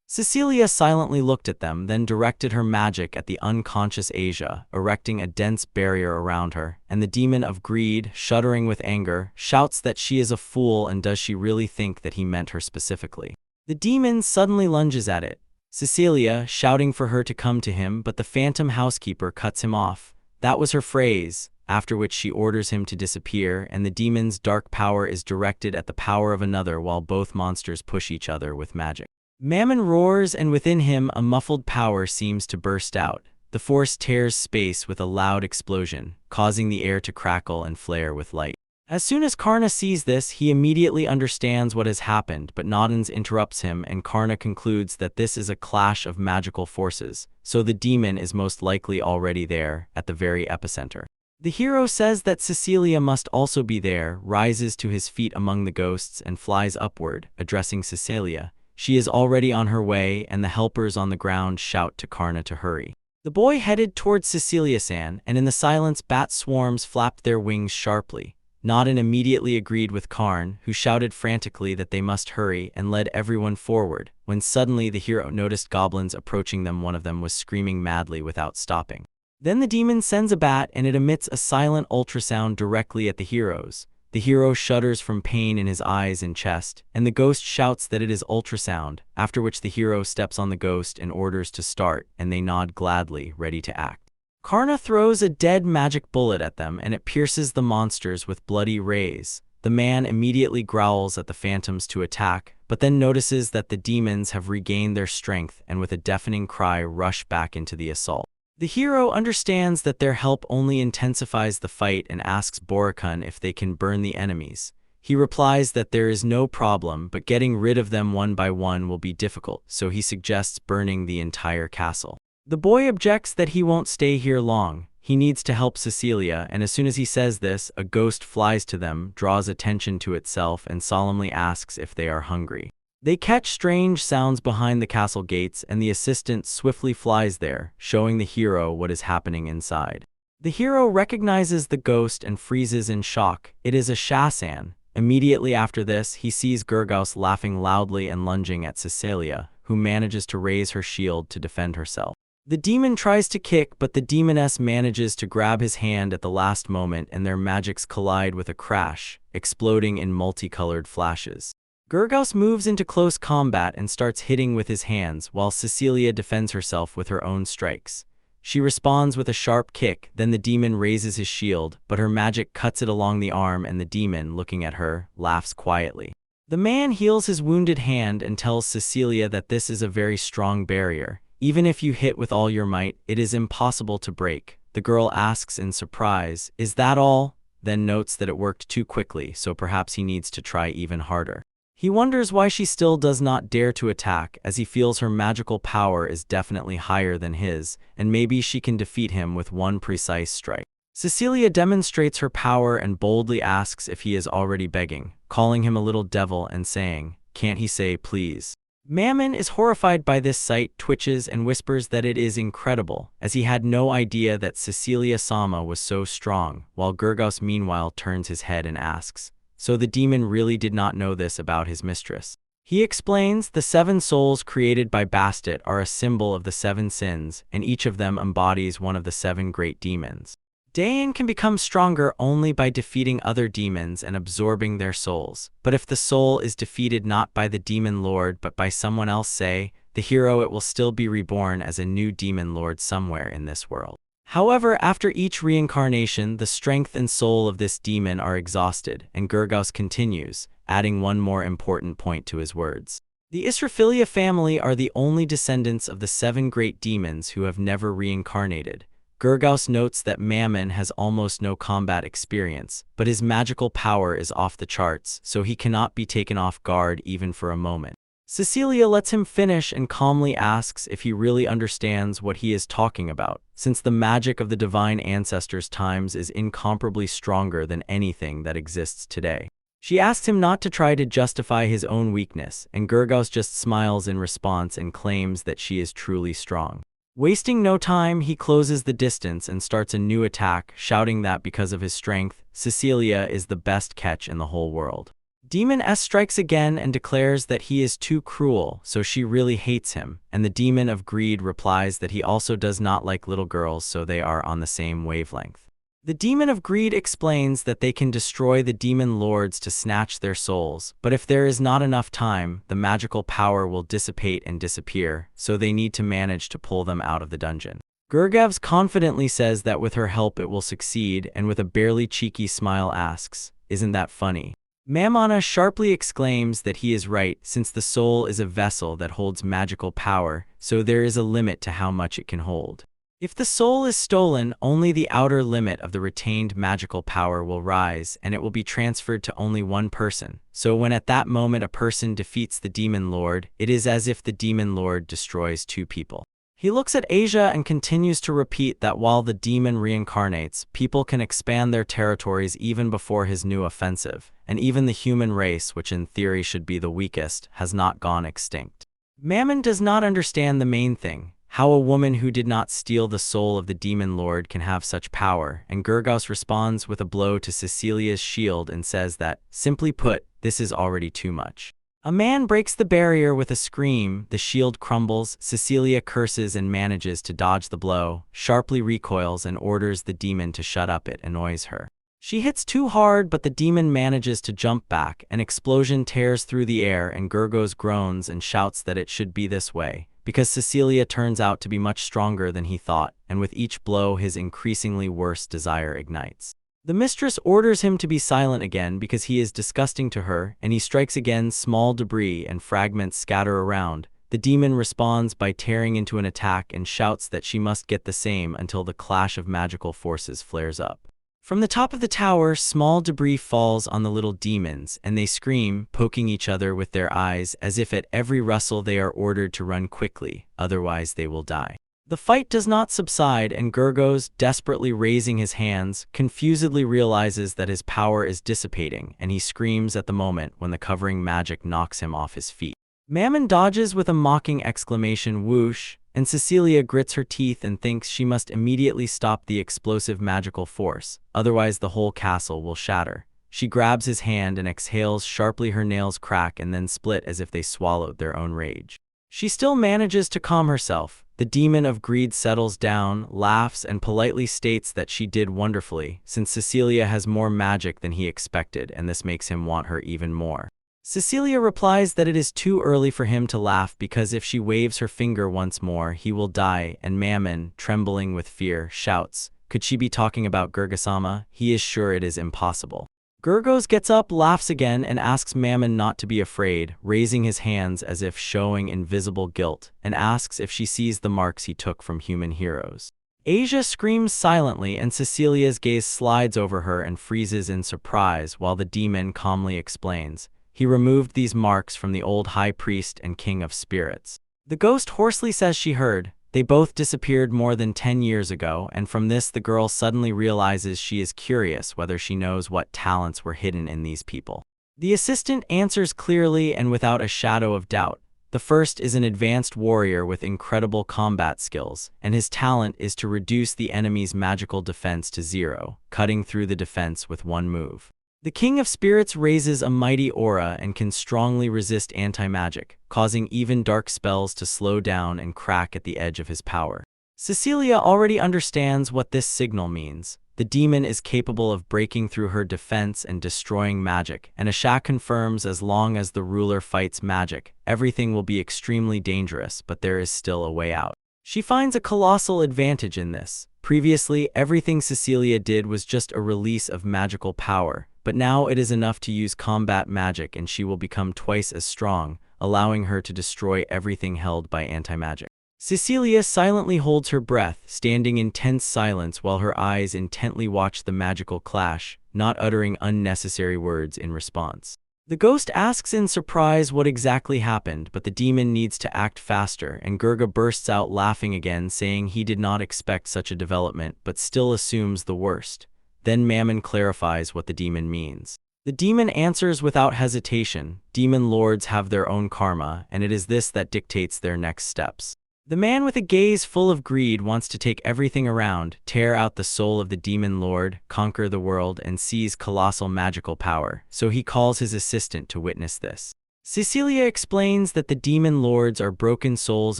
Cecilia silently looked at them, then directed her magic at the unconscious Asia, erecting a dense barrier around her, and the demon of greed, shuddering with anger, shouts that she is a fool, and does she really think that he meant her specifically. The demon suddenly lunges at it, Cecilia shouting for her to come to him, but the phantom housekeeper cuts him off. That was her phrase, after which she orders him to disappear, and the demon's dark power is directed at the power of another while both monsters push each other with magic. Mammon roars, and within him a muffled power seems to burst out. The force tears space with a loud explosion, causing the air to crackle and flare with light. As soon as Karna sees this, he immediately understands what has happened, but Noddens interrupts him, and Karna concludes that this is a clash of magical forces, so the demon is most likely already there, at the very epicenter. The hero says that Cecilia must also be there, rises to his feet among the ghosts, and flies upward, addressing Cecilia. She is already on her way, and the helpers on the ground shout to Karna to hurry. The boy headed towards Cecilia-san, and in the silence bat swarms flapped their wings sharply. Nodden immediately agreed with Karn, who shouted frantically that they must hurry, and led everyone forward, when suddenly the hero noticed goblins approaching them. One of them was screaming madly without stopping. Then the demon sends a bat, and it emits a silent ultrasound directly at the heroes. The hero shudders from pain in his eyes and chest, and the ghost shouts that it is ultrasound, after which the hero steps on the ghost and orders to start, and they nod gladly, ready to act. Karna throws a dead magic bullet at them, and it pierces the monsters with bloody rays. The man immediately growls at the phantoms to attack, but then notices that the demons have regained their strength and with a deafening cry rush back into the assault. The hero understands that their help only intensifies the fight and asks Borikun if they can burn the enemies. He replies that there is no problem, but getting rid of them one by one will be difficult, so he suggests burning the entire castle. The boy objects that he won't stay here long. He needs to help Cecilia, and as soon as he says this, a ghost flies to them, draws attention to itself, and solemnly asks if they are hungry. They catch strange sounds behind the castle gates, and the assistant swiftly flies there, showing the hero what is happening inside. The hero recognizes the ghost and freezes in shock. It is a Shasan. Immediately after this, he sees Gurgos laughing loudly and lunging at Cecilia, who manages to raise her shield to defend herself. The demon tries to kick, but the demoness manages to grab his hand at the last moment, and their magics collide with a crash, exploding in multicolored flashes. Gurgos moves into close combat and starts hitting with his hands, while Cecilia defends herself with her own strikes. She responds with a sharp kick, then the demon raises his shield, but her magic cuts it along the arm, and the demon, looking at her, laughs quietly. The man heals his wounded hand and tells Cecilia that this is a very strong barrier. Even if you hit with all your might, it is impossible to break. The girl asks in surprise, "Is that all?" Then notes that it worked too quickly, so perhaps he needs to try even harder. He wonders why she still does not dare to attack, as he feels her magical power is definitely higher than his, and maybe she can defeat him with one precise strike. Cecilia demonstrates her power and boldly asks if he is already begging, calling him a little devil and saying, "Can't he say please?" Mammon is horrified by this sight, twitches, and whispers that it is incredible, as he had no idea that Cecilia Sama was so strong, while Gurgos meanwhile turns his head and asks, so the demon really did not know this about his mistress. He explains the 7 souls created by Bastet are a symbol of the 7 sins, and each of them embodies one of the 7 great demons. Dayan can become stronger only by defeating other demons and absorbing their souls. But if the soul is defeated not by the demon lord but by someone else, say, the hero, it will still be reborn as a new demon lord somewhere in this world. However, after each reincarnation, the strength and soul of this demon are exhausted, and Gurgos continues, adding one more important point to his words. The Israphilia family are the only descendants of the 7 great demons who have never reincarnated. Gurgos notes that Mammon has almost no combat experience, but his magical power is off the charts, so he cannot be taken off guard even for a moment. Cecilia lets him finish and calmly asks if he really understands what he is talking about, since the magic of the divine ancestors' times is incomparably stronger than anything that exists today. She asks him not to try to justify his own weakness, and Gurgos just smiles in response and claims that she is truly strong. Wasting no time, he closes the distance and starts a new attack, shouting that because of his strength, Cecilia is the best catch in the whole world. Demon S strikes again and declares that he is too cruel, so she really hates him, and the demon of greed replies that he also does not like little girls, so they are on the same wavelength. The demon of greed explains that they can destroy the demon lords to snatch their souls, but if there is not enough time, the magical power will dissipate and disappear, so they need to manage to pull them out of the dungeon. Gurgevs confidently says that with her help it will succeed, and with a barely cheeky smile asks, "Isn't that funny?" Mamana sharply exclaims that he is right, since the soul is a vessel that holds magical power, so there is a limit to how much it can hold. If the soul is stolen, only the outer limit of the retained magical power will rise, and it will be transferred to only one person. So when at that moment a person defeats the demon lord, it is as if the demon lord destroys 2 people. He looks at Asia and continues to repeat that while the demon reincarnates, people can expand their territories even before his new offensive, and even the human race, which in theory should be the weakest, has not gone extinct. Mammon does not understand the main thing, how a woman who did not steal the soul of the demon lord can have such power, and Gurgos responds with a blow to Cecilia's shield and says that, simply put, this is already too much. A man breaks the barrier with a scream, the shield crumbles, Cecilia curses and manages to dodge the blow, sharply recoils and orders the demon to shut up, it annoys her. She hits too hard, but the demon manages to jump back, an explosion tears through the air and Gurgos groans and shouts that it should be this way, because Cecilia turns out to be much stronger than he thought, and with each blow his increasingly worse desire ignites. The mistress orders him to be silent again because he is disgusting to her, and he strikes again. Small debris and fragments scatter around. The demon responds by tearing into an attack and shouts that she must get the same until the clash of magical forces flares up. From the top of the tower, small debris falls on the little demons, and they scream, poking each other with their eyes as if at every rustle they are ordered to run quickly, otherwise they will die. The fight does not subside, and Gurgos, desperately raising his hands, confusedly realizes that his power is dissipating, and he screams at the moment when the covering magic knocks him off his feet. Mammon dodges with a mocking exclamation, whoosh, and Cecilia grits her teeth and thinks she must immediately stop the explosive magical force, otherwise the whole castle will shatter. She grabs his hand and exhales sharply. Her nails crack and then split as if they swallowed their own rage. She still manages to calm herself. The demon of greed settles down, laughs, and politely states that she did wonderfully, since Cecilia has more magic than he expected, and this makes him want her even more. Cecilia replies that it is too early for him to laugh because if she waves her finger once more, he will die, and Mammon, trembling with fear, shouts, "Could she be talking about Gurgasama? He is sure it is impossible." Gurgos gets up, laughs again, and asks Mammon not to be afraid, raising his hands as if showing invisible guilt, and asks if she sees the marks he took from human heroes. Asia screams silently, and Cecilia's gaze slides over her and freezes in surprise while the demon calmly explains, "He removed these marks from the old high priest and king of spirits." The ghost hoarsely says she heard. They both disappeared more than 10 years ago, and from this the girl suddenly realizes she is curious whether she knows what talents were hidden in these people. The assistant answers clearly and without a shadow of doubt. The first is an advanced warrior with incredible combat skills, and his talent is to reduce the enemy's magical defense to 0, cutting through the defense with one move. The King of Spirits raises a mighty aura and can strongly resist anti-magic, causing even dark spells to slow down and crack at the edge of his power. Cecilia already understands what this signal means. The demon is capable of breaking through her defense and destroying magic, and Asha confirms as long as the ruler fights magic, everything will be extremely dangerous, but there is still a way out. She finds a colossal advantage in this. Previously, everything Cecilia did was just a release of magical power, but now it is enough to use combat magic and she will become twice as strong, allowing her to destroy everything held by anti-magic. Cecilia silently holds her breath, standing in tense silence while her eyes intently watch the magical clash, not uttering unnecessary words in response. The ghost asks in surprise what exactly happened, but the demon needs to act faster, and Gurga bursts out laughing again, saying he did not expect such a development but still assumes the worst. Then Mammon clarifies what the demon means. The demon answers without hesitation, demon lords have their own karma, and it is this that dictates their next steps. The man with a gaze full of greed wants to take everything around, tear out the soul of the demon lord, conquer the world, and seize colossal magical power, so he calls his assistant to witness this. Cecilia explains that the demon lords are broken souls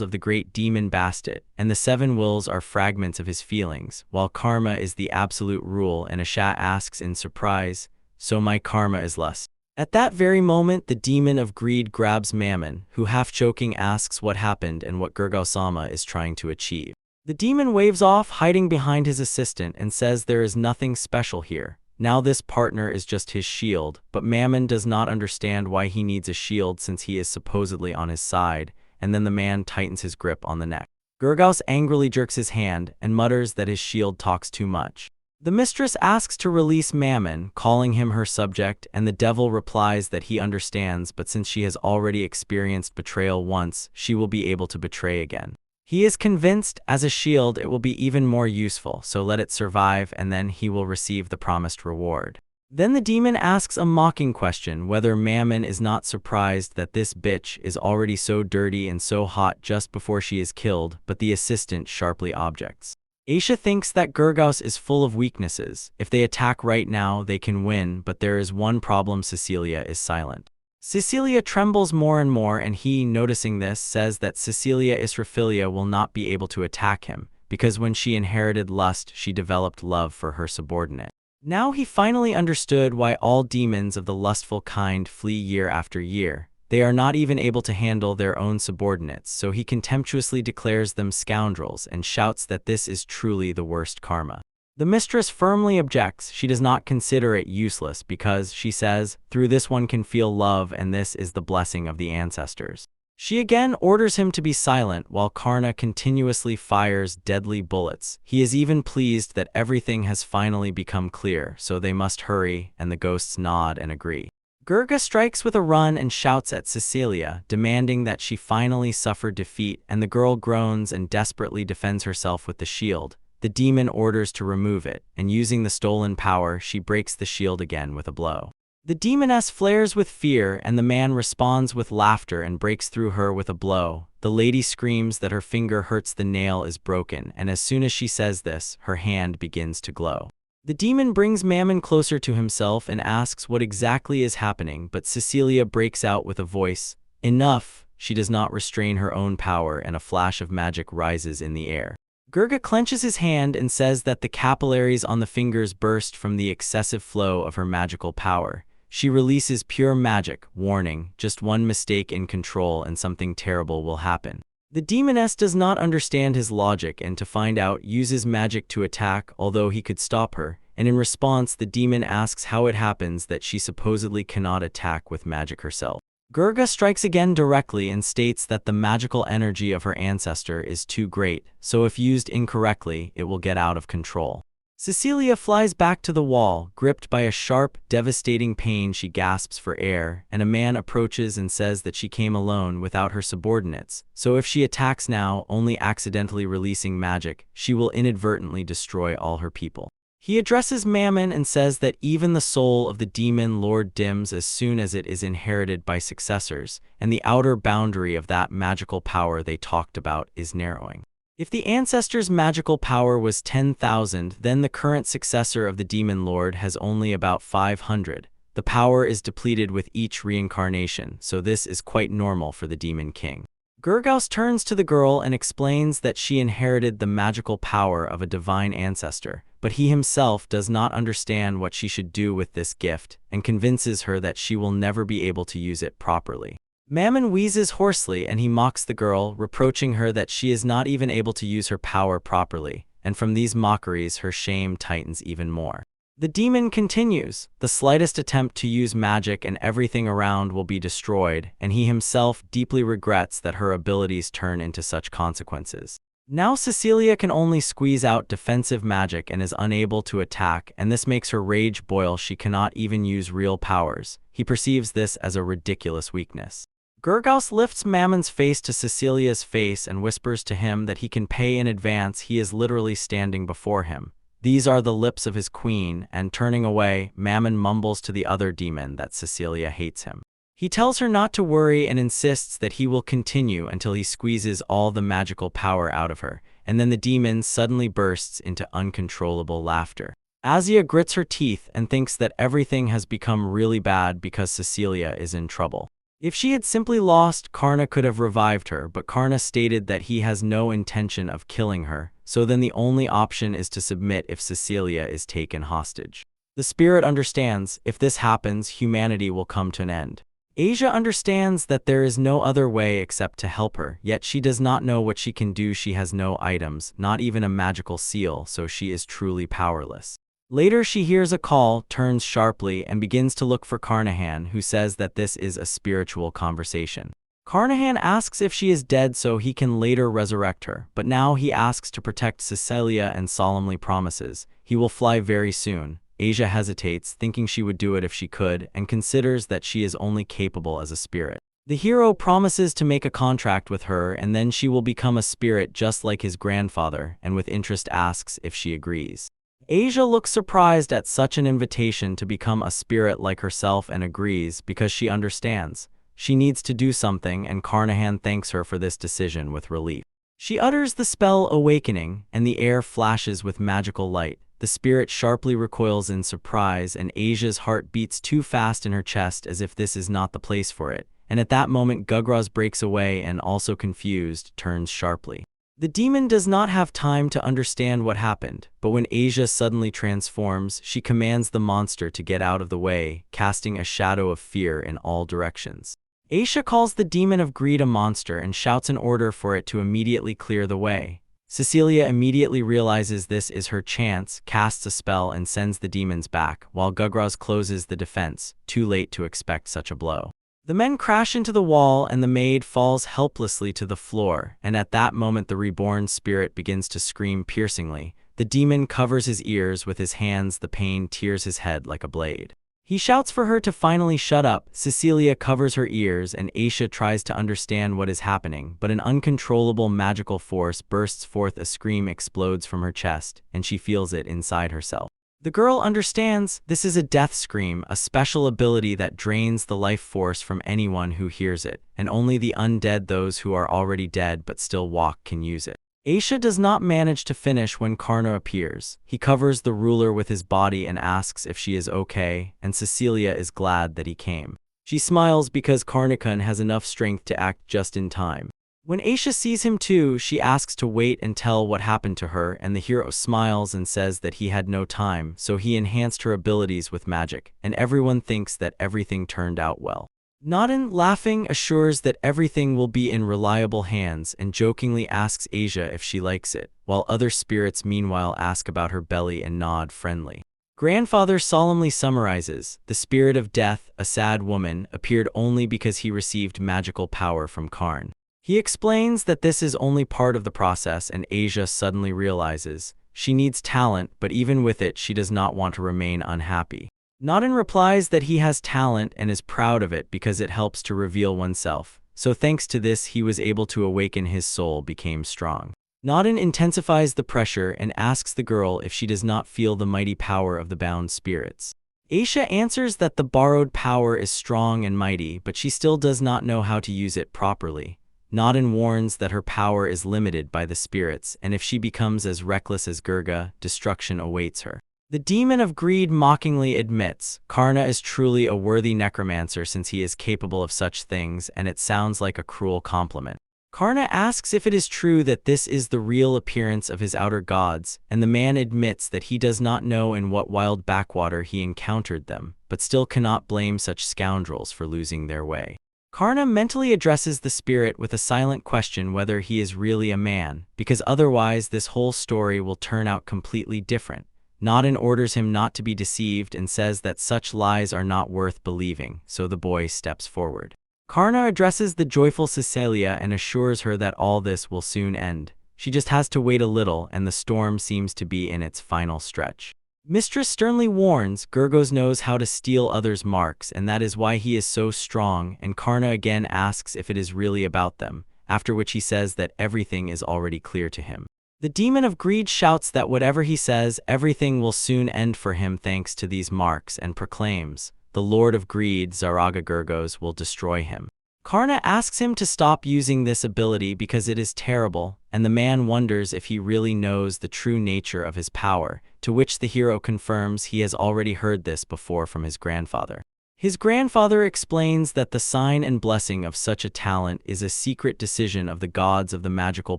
of the great demon Bastet, and the 7 wills are fragments of his feelings, while karma is the absolute rule, and Asha asks in surprise, "So my karma is lust?" At that very moment, the demon of greed grabs Mammon, who half-choking asks what happened and what Gurgausama is trying to achieve. The demon waves off, hiding behind his assistant, and says there is nothing special here. Now this partner is just his shield, but Mammon does not understand why he needs a shield since he is supposedly on his side, and then the man tightens his grip on the neck. Gurgaus angrily jerks his hand and mutters that his shield talks too much. The mistress asks to release Mammon, calling him her subject, and the devil replies that he understands, but since she has already experienced betrayal once, she will be able to betray again. He is convinced, as a shield it will be even more useful, so let it survive and then he will receive the promised reward. Then the demon asks a mocking question whether Mammon is not surprised that this bitch is already so dirty and so hot just before she is killed, but the assistant sharply objects. Aisha thinks that Gurgaus is full of weaknesses. If they attack right now, they can win, but there is one problem: Cecilia is silent. Cecilia trembles more and more, and he, noticing this, says that Cecilia Israfilia will not be able to attack him, because when she inherited lust, she developed love for her subordinate. Now he finally understood why all demons of the lustful kind flee year after year. They are not even able to handle their own subordinates, so he contemptuously declares them scoundrels and shouts that this is truly the worst karma. The mistress firmly objects. She does not consider it useless because, she says, through this one can feel love and this is the blessing of the ancestors. She again orders him to be silent while Karna continuously fires deadly bullets. He is even pleased that everything has finally become clear, so they must hurry, and the ghosts nod and agree. Gurga strikes with a run and shouts at Cecilia, demanding that she finally suffer defeat, and the girl groans and desperately defends herself with the shield. The demon orders to remove it, and using the stolen power, she breaks the shield again with a blow. The demoness flares with fear, and the man responds with laughter and breaks through her with a blow. The lady screams that her finger hurts, the nail is broken, and as soon as she says this, her hand begins to glow. The demon brings Mammon closer to himself and asks what exactly is happening, but Cecilia breaks out with a voice, "Enough!" She does not restrain her own power, and a flash of magic rises in the air. Gurga clenches his hand and says that the capillaries on the fingers burst from the excessive flow of her magical power. She releases pure magic, warning, just one mistake in control and something terrible will happen. The demoness does not understand his logic and to find out uses magic to attack, although he could stop her, and in response the demon asks how it happens that she supposedly cannot attack with magic herself. Gurga strikes again directly and states that the magical energy of her ancestor is too great, so if used incorrectly, it will get out of control. Cecilia flies back to the wall, gripped by a sharp, devastating pain. She gasps for air, and a man approaches and says that she came alone without her subordinates, so if she attacks now, only accidentally releasing magic, she will inadvertently destroy all her people. He addresses Mammon and says that even the soul of the demon lord dims as soon as it is inherited by successors, and the outer boundary of that magical power they talked about is narrowing. If the ancestor's magical power was 10,000, then the current successor of the demon lord has only about 500. The power is depleted with each reincarnation, so this is quite normal for the demon king. Gurgaus turns to the girl and explains that she inherited the magical power of a divine ancestor, but he himself does not understand what she should do with this gift, and convinces her that she will never be able to use it properly. Mammon wheezes hoarsely and he mocks the girl, reproaching her that she is not even able to use her power properly, and from these mockeries her shame tightens even more. The demon continues, the slightest attempt to use magic and everything around will be destroyed, and he himself deeply regrets that her abilities turn into such consequences. Now Cecilia can only squeeze out defensive magic and is unable to attack, and this makes her rage boil. She cannot even use real powers. He perceives this as a ridiculous weakness. Gurgaus lifts Mammon's face to Cecilia's face and whispers to him that he can pay in advance. He is literally standing before him. These are the lips of his queen, and turning away, Mammon mumbles to the other demon that Cecilia hates him. He tells her not to worry and insists that he will continue until he squeezes all the magical power out of her, and then the demon suddenly bursts into uncontrollable laughter. Asia grits her teeth and thinks that everything has become really bad because Cecilia is in trouble. If she had simply lost, Karna could have revived her, but Karna stated that he has no intention of killing her, so then the only option is to submit if Cecilia is taken hostage. The spirit understands, if this happens, humanity will come to an end. Asia understands that there is no other way except to help her, yet she does not know what she can do. She has no items, not even a magical seal, so she is truly powerless. Later she hears a call, turns sharply, and begins to look for Carnahan, who says that this is a spiritual conversation. Carnahan asks if she is dead so he can later resurrect her, but now he asks to protect Cecilia and solemnly promises he will fly very soon. Asia hesitates, thinking she would do it if she could, and considers that she is only capable as a spirit. The hero promises to make a contract with her, and then she will become a spirit just like his grandfather, and with interest asks if she agrees. Asia looks surprised at such an invitation to become a spirit like herself and agrees because she understands. She needs to do something, and Carnahan thanks her for this decision with relief. She utters the spell Awakening, and the air flashes with magical light. The spirit sharply recoils in surprise, and Asia's heart beats too fast in her chest as if this is not the place for it. And at that moment Gugraz breaks away and, also confused, turns sharply. The demon does not have time to understand what happened, but when Asia suddenly transforms, she commands the monster to get out of the way, casting a shadow of fear in all directions. Asia calls the demon of greed a monster and shouts an order for it to immediately clear the way. Cecilia immediately realizes this is her chance, casts a spell and sends the demons back, while Gugraz closes the defense, too late to expect such a blow. The men crash into the wall and the maid falls helplessly to the floor, and at that moment the reborn spirit begins to scream piercingly. The demon covers his ears with his hands, the pain tears his head like a blade. He shouts for her to finally shut up. Cecilia covers her ears and Asia tries to understand what is happening, but an uncontrollable magical force bursts forth. A scream explodes from her chest, and she feels it inside herself. The girl understands this is a death scream, a special ability that drains the life force from anyone who hears it, and only the undead, those who are already dead but still walk, can use it. Aisha does not manage to finish when Karna appears. He covers the ruler with his body and asks if she is okay, and Cecilia is glad that he came. She smiles because Karna-kun has enough strength to act just in time. When Aisha sees him too, she asks to wait and tell what happened to her, and the hero smiles and says that he had no time, so he enhanced her abilities with magic, and everyone thinks that everything turned out well. Naden, laughing, assures that everything will be in reliable hands and jokingly asks Asia if she likes it, while other spirits meanwhile ask about her belly and nod friendly. Grandfather solemnly summarizes, the spirit of death, a sad woman, appeared only because he received magical power from Karn. He explains that this is only part of the process, and Asia suddenly realizes she needs talent, but even with it she does not want to remain unhappy. Naden replies that he has talent and is proud of it because it helps to reveal oneself, so thanks to this he was able to awaken, his soul became strong. Naden intensifies the pressure and asks the girl if she does not feel the mighty power of the bound spirits. Aisha answers that the borrowed power is strong and mighty, but she still does not know how to use it properly. Naden warns that her power is limited by the spirits, and if she becomes as reckless as Gurga, destruction awaits her. The demon of greed mockingly admits, Karna is truly a worthy necromancer since he is capable of such things, and it sounds like a cruel compliment. Karna asks if it is true that this is the real appearance of his outer gods, and the man admits that he does not know in what wild backwater he encountered them, but still cannot blame such scoundrels for losing their way. Karna mentally addresses the spirit with a silent question whether he is really a man, because otherwise this whole story will turn out completely different. Naden orders him not to be deceived and says that such lies are not worth believing, so the boy steps forward. Karna addresses the joyful Cecilia and assures her that all this will soon end. She just has to wait a little, and the storm seems to be in its final stretch. Mistress sternly warns, Gurgos knows how to steal others' marks, and that is why he is so strong, and Karna again asks if it is really about them, after which he says that everything is already clear to him. The demon of greed shouts that whatever he says, everything will soon end for him thanks to these marks, and proclaims, the Lord of Greed, Zaraga Gurgos, will destroy him. Karna asks him to stop using this ability because it is terrible, and the man wonders if he really knows the true nature of his power, to which the hero confirms he has already heard this before from his grandfather. His grandfather explains that the sign and blessing of such a talent is a secret decision of the gods of the magical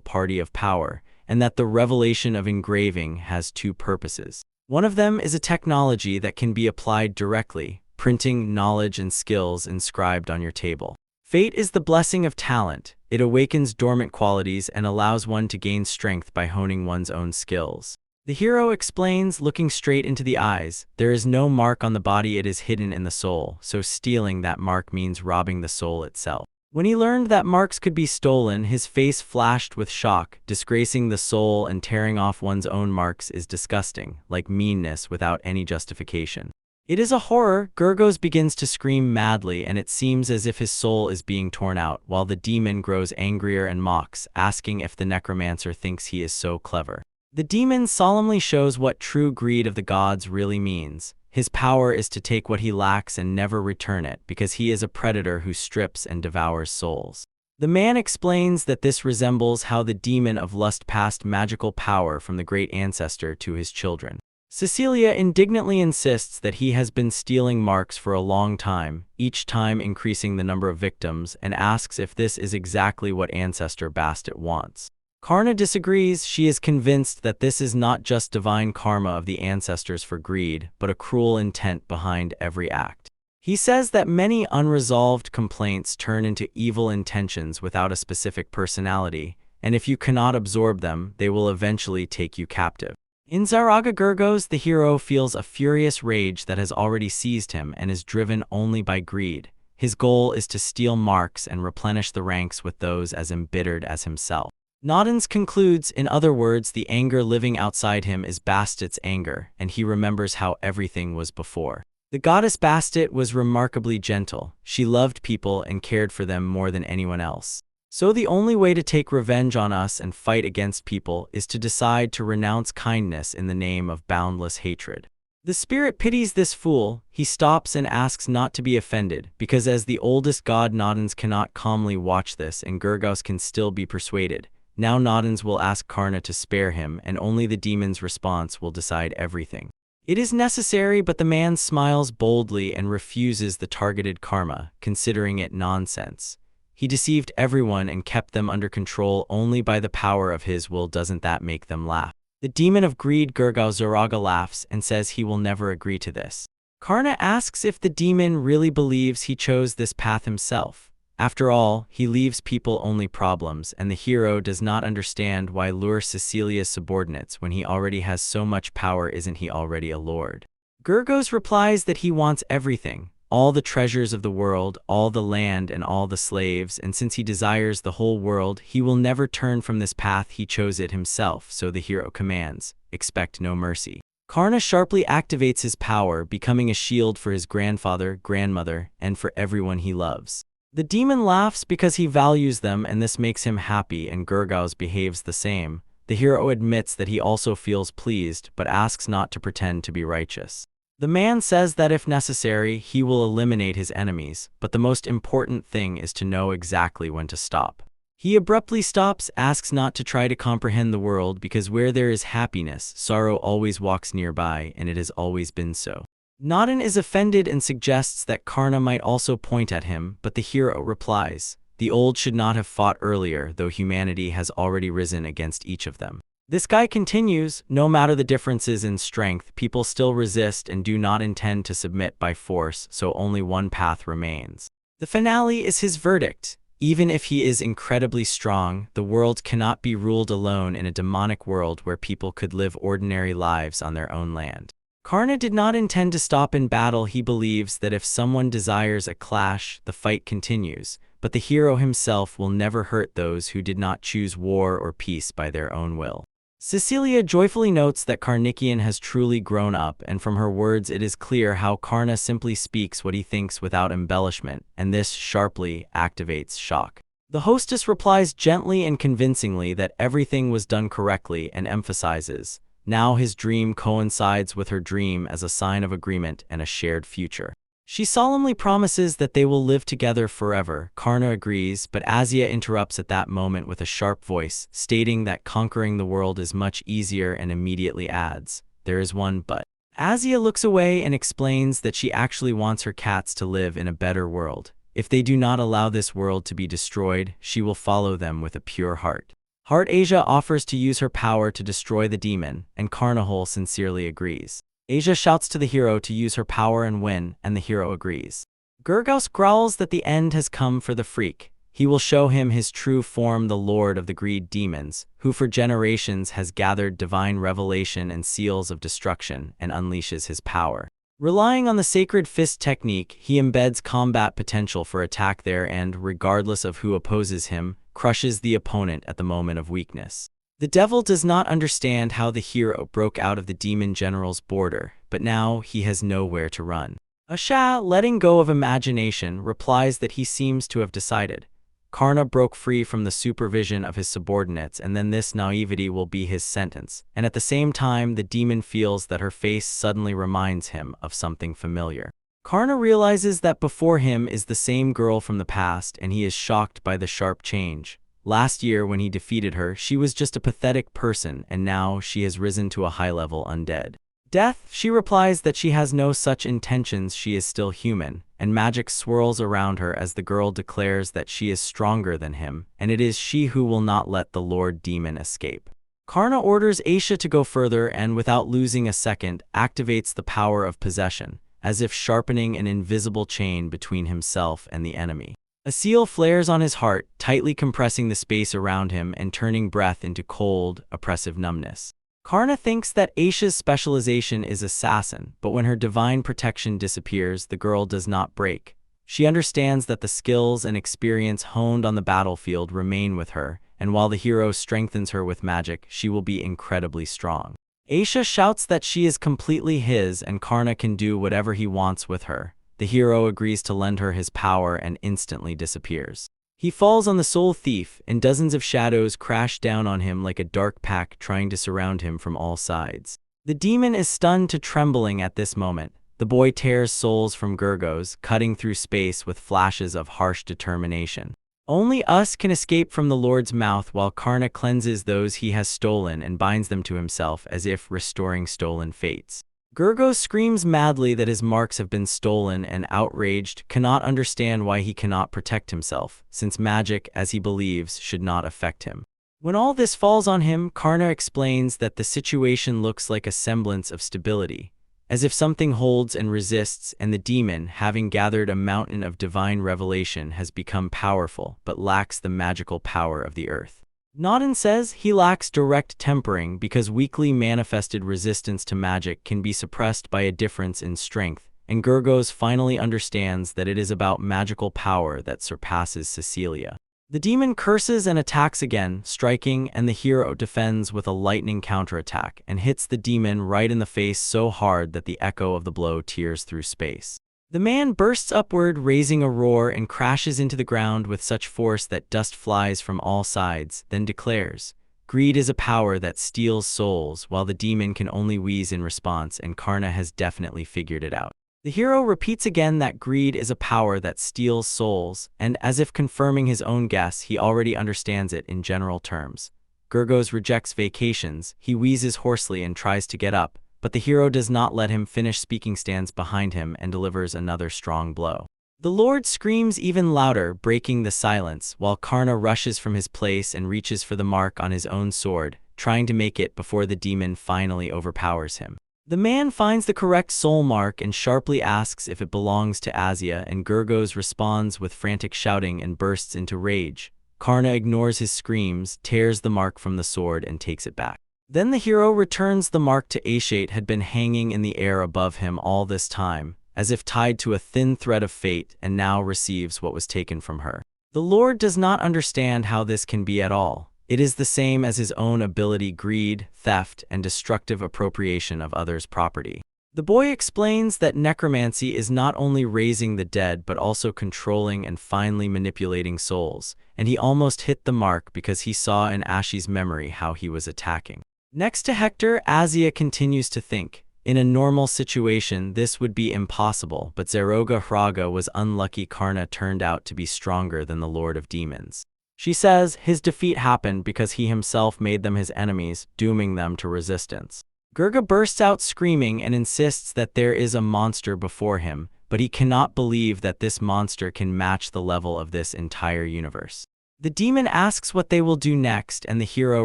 party of power, and that the revelation of engraving has two purposes. One of them is a technology that can be applied directly, printing knowledge and skills inscribed on your table. Fate is the blessing of talent. It awakens dormant qualities and allows one to gain strength by honing one's own skills. The hero explains, looking straight into the eyes, there is no mark on the body, it is hidden in the soul, so stealing that mark means robbing the soul itself. When he learned that marks could be stolen, his face flashed with shock. Disgracing the soul and tearing off one's own marks is disgusting, like meanness without any justification. It is a horror. Gurgos begins to scream madly, and it seems as if his soul is being torn out, while the demon grows angrier and mocks, asking if the necromancer thinks he is so clever. The demon solemnly shows what true greed of the gods really means. His power is to take what he lacks and never return it, because he is a predator who strips and devours souls. The man explains that this resembles how the demon of lust passed magical power from the great ancestor to his children. Cecilia indignantly insists that he has been stealing marks for a long time, each time increasing the number of victims, and asks if this is exactly what Ancestor Bastet wants. Karna disagrees. She is convinced that this is not just divine karma of the ancestors for greed, but a cruel intent behind every act. He says that many unresolved complaints turn into evil intentions without a specific personality, and if you cannot absorb them, they will eventually take you captive. In Zaraga Gurgos, the hero feels a furious rage that has already seized him and is driven only by greed. His goal is to steal marks and replenish the ranks with those as embittered as himself. Naden concludes, in other words, the anger living outside him is Bastet's anger, and he remembers how everything was before. The goddess Bastet was remarkably gentle. She loved people and cared for them more than anyone else. So the only way to take revenge on us and fight against people is to decide to renounce kindness in the name of boundless hatred. The spirit pities this fool. He stops and asks not to be offended, because as the oldest god Nodens cannot calmly watch this and Gurgos can still be persuaded. Now Nodens will ask Karna to spare him, and only the demon's response will decide everything. It is necessary, but the man smiles boldly and refuses the targeted karma, considering it nonsense. He deceived everyone and kept them under control only by the power of his will. Doesn't that make them laugh? The demon of greed Gurgao Zoraga laughs and says he will never agree to this. Karna asks if the demon really believes he chose this path himself. After all, he leaves people only problems, and the hero does not understand why lure Cecilia's subordinates when he already has so much power. Isn't he already a lord? Gurgos replies that he wants everything, all the treasures of the world, all the land and all the slaves, and since he desires the whole world, he will never turn from this path. He chose it himself, so the hero commands, expect no mercy. Karna sharply activates his power, becoming a shield for his grandfather, grandmother, and for everyone he loves. The demon laughs because he values them, and this makes him happy, and Gurgos behaves the same. The hero admits that he also feels pleased, but asks not to pretend to be righteous. The man says that if necessary, he will eliminate his enemies, but the most important thing is to know exactly when to stop. He abruptly stops, asks not to try to comprehend the world, because where there is happiness, sorrow always walks nearby, and it has always been so. Nodin is offended and suggests that Karna might also point at him, but the hero replies, the old should not have fought earlier, though humanity has already risen against each of them. This guy continues, no matter the differences in strength, people still resist and do not intend to submit by force, so only one path remains. The finale is his verdict. Even if he is incredibly strong, the world cannot be ruled alone in a demonic world where people could live ordinary lives on their own land. Karna did not intend to stop in battle. He believes that if someone desires a clash, the fight continues, but the hero himself will never hurt those who did not choose war or peace by their own will. Cecilia joyfully notes that Karnikian has truly grown up, and from her words it is clear how Karna simply speaks what he thinks without embellishment, and this sharply activates shock. The hostess replies gently and convincingly that everything was done correctly and emphasizes, now his dream coincides with her dream as a sign of agreement and a shared future. She solemnly promises that they will live together forever. Karna agrees, but Azia interrupts at that moment with a sharp voice, stating that conquering the world is much easier, and immediately adds, there is one but. Azia looks away and explains that she actually wants her cats to live in a better world. If they do not allow this world to be destroyed, she will follow them with a pure heart. Heart Asia offers to use her power to destroy the demon, and Carnahole sincerely agrees. Asia shouts to the hero to use her power and win, and the hero agrees. Gurgos growls that the end has come for the freak. He will show him his true form, the Lord of the Greed Demons, who for generations has gathered divine revelation and seals of destruction, and unleashes his power. Relying on the sacred fist technique, he embeds combat potential for attack there and, regardless of who opposes him, crushes the opponent at the moment of weakness. The devil does not understand how the hero broke out of the demon general's border, but now he has nowhere to run. Asha, letting go of imagination, replies that he seems to have decided. Karna broke free from the supervision of his subordinates, and then this naivety will be his sentence. And at the same time, the demon feels that her face suddenly reminds him of something familiar. Karna realizes that before him is the same girl from the past, and he is shocked by the sharp change. Last year, when he defeated her, she was just a pathetic person, and now she has risen to a high-level undead. Death, she replies that she has no such intentions, she is still human, and magic swirls around her as the girl declares that she is stronger than him, and it is she who will not let the Lord Demon escape. Karna orders Aisha to go further and, without losing a second, activates the power of possession, as if sharpening an invisible chain between himself and the enemy. A seal flares on his heart, tightly compressing the space around him and turning breath into cold, oppressive numbness. Karna thinks that Aisha's specialization is assassin, but when her divine protection disappears, the girl does not break. She understands that the skills and experience honed on the battlefield remain with her, and while the hero strengthens her with magic, she will be incredibly strong. Aisha shouts that she is completely his and Karna can do whatever he wants with her. The hero agrees to lend her his power and instantly disappears. He falls on the soul thief, and dozens of shadows crash down on him like a dark pack trying to surround him from all sides. The demon is stunned to trembling at this moment. The boy tears souls from Gurgos, cutting through space with flashes of harsh determination. Only us can escape from the Lord's mouth while Karna cleanses those he has stolen and binds them to himself as if restoring stolen fates. Gurgos screams madly that his marks have been stolen and, outraged, cannot understand why he cannot protect himself, since magic, as he believes, should not affect him. When all this falls on him, Karna explains that the situation looks like a semblance of stability, as if something holds and resists, and the demon, having gathered a mountain of divine revelation, has become powerful but lacks the magical power of the earth. Naden says he lacks direct tempering because weakly manifested resistance to magic can be suppressed by a difference in strength, and Gurgos finally understands that it is about magical power that surpasses Cecilia. The demon curses and attacks again, striking, and the hero defends with a lightning counterattack and hits the demon right in the face so hard that the echo of the blow tears through space. The man bursts upward, raising a roar, and crashes into the ground with such force that dust flies from all sides, then declares, "Greed is a power that steals souls," while the demon can only wheeze in response, and Karna has definitely figured it out. The hero repeats again that greed is a power that steals souls, and as if confirming his own guess, he already understands it in general terms. Gurgos rejects vacations, he wheezes hoarsely and tries to get up, but the hero does not let him finish speaking, stands behind him and delivers another strong blow. The Lord screams even louder, breaking the silence, while Karna rushes from his place and reaches for the mark on his own sword, trying to make it before the demon finally overpowers him. The man finds the correct soul mark and sharply asks if it belongs to Azia, and Gurgos responds with frantic shouting and bursts into rage. Karna ignores his screams, tears the mark from the sword, and takes it back. Then the hero returns the mark to Ashate, had been hanging in the air above him all this time, as if tied to a thin thread of fate, and now receives what was taken from her. The Lord does not understand how this can be at all. It is the same as his own ability: greed, theft, and destructive appropriation of others' property. The boy explains that necromancy is not only raising the dead but also controlling and finally manipulating souls, and he almost hit the mark because he saw in Ashi's memory how he was attacking. Next to Hector, Azia continues to think. In a normal situation, this would be impossible, but Zeroga Hraga was unlucky. Karna turned out to be stronger than the Lord of Demons. She says his defeat happened because he himself made them his enemies, dooming them to resistance. Gurga bursts out screaming and insists that there is a monster before him, but he cannot believe that this monster can match the level of this entire universe. The demon asks what they will do next, and the hero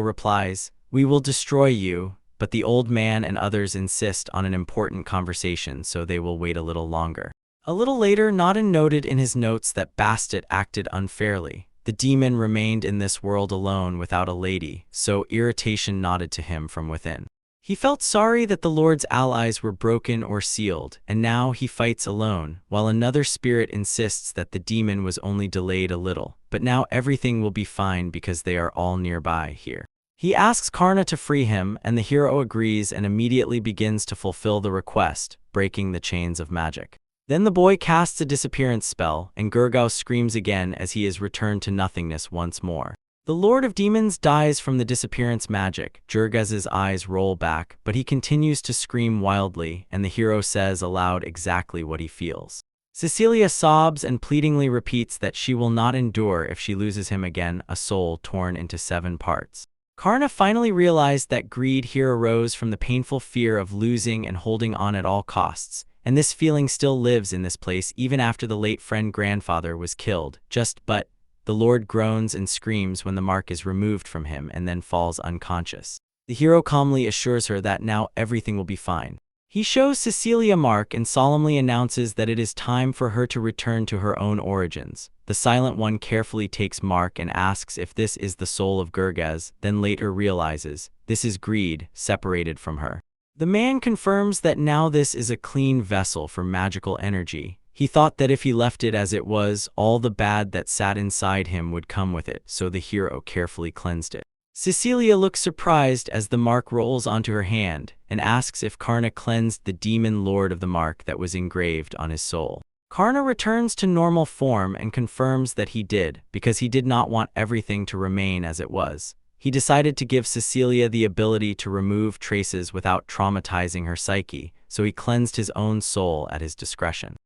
replies, "We will destroy you," but the old man and others insist on an important conversation, so they will wait a little longer. A little later, Naden noted in his notes that Bastet acted unfairly. The demon remained in this world alone without a lady, so irritation nodded to him from within. He felt sorry that the Lord's allies were broken or sealed, and now he fights alone, while another spirit insists that the demon was only delayed a little, but now everything will be fine because they are all nearby here. He asks Karna to free him, and the hero agrees and immediately begins to fulfill the request, breaking the chains of magic. Then the boy casts a disappearance spell, and Gurgao screams again as he is returned to nothingness once more. The Lord of Demons dies from the disappearance magic. Jurgaz's eyes roll back, but he continues to scream wildly, and the hero says aloud exactly what he feels. Cecilia sobs and pleadingly repeats that she will not endure if she loses him again, a soul torn into 7 parts. Karna finally realized that greed here arose from the painful fear of losing and holding on at all costs, and this feeling still lives in this place even after the late friend grandfather was killed. But the Lord groans and screams when the mark is removed from him and then falls unconscious. The hero calmly assures her that now everything will be fine. He shows Cecilia mark and solemnly announces that it is time for her to return to her own origins. The Silent One carefully takes mark and asks if this is the soul of Gurgaz, then later realizes this is greed separated from her. The man confirms that now this is a clean vessel for magical energy. He thought that if he left it as it was, all the bad that sat inside him would come with it, so the hero carefully cleansed it. Cecilia looks surprised as the mark rolls onto her hand and asks if Karna cleansed the demon lord of the mark that was engraved on his soul. Karna returns to normal form and confirms that he did, because he did not want everything to remain as it was. he decided to give Cecilia the ability to remove traces without traumatizing her psyche, so he cleansed his own soul at his discretion.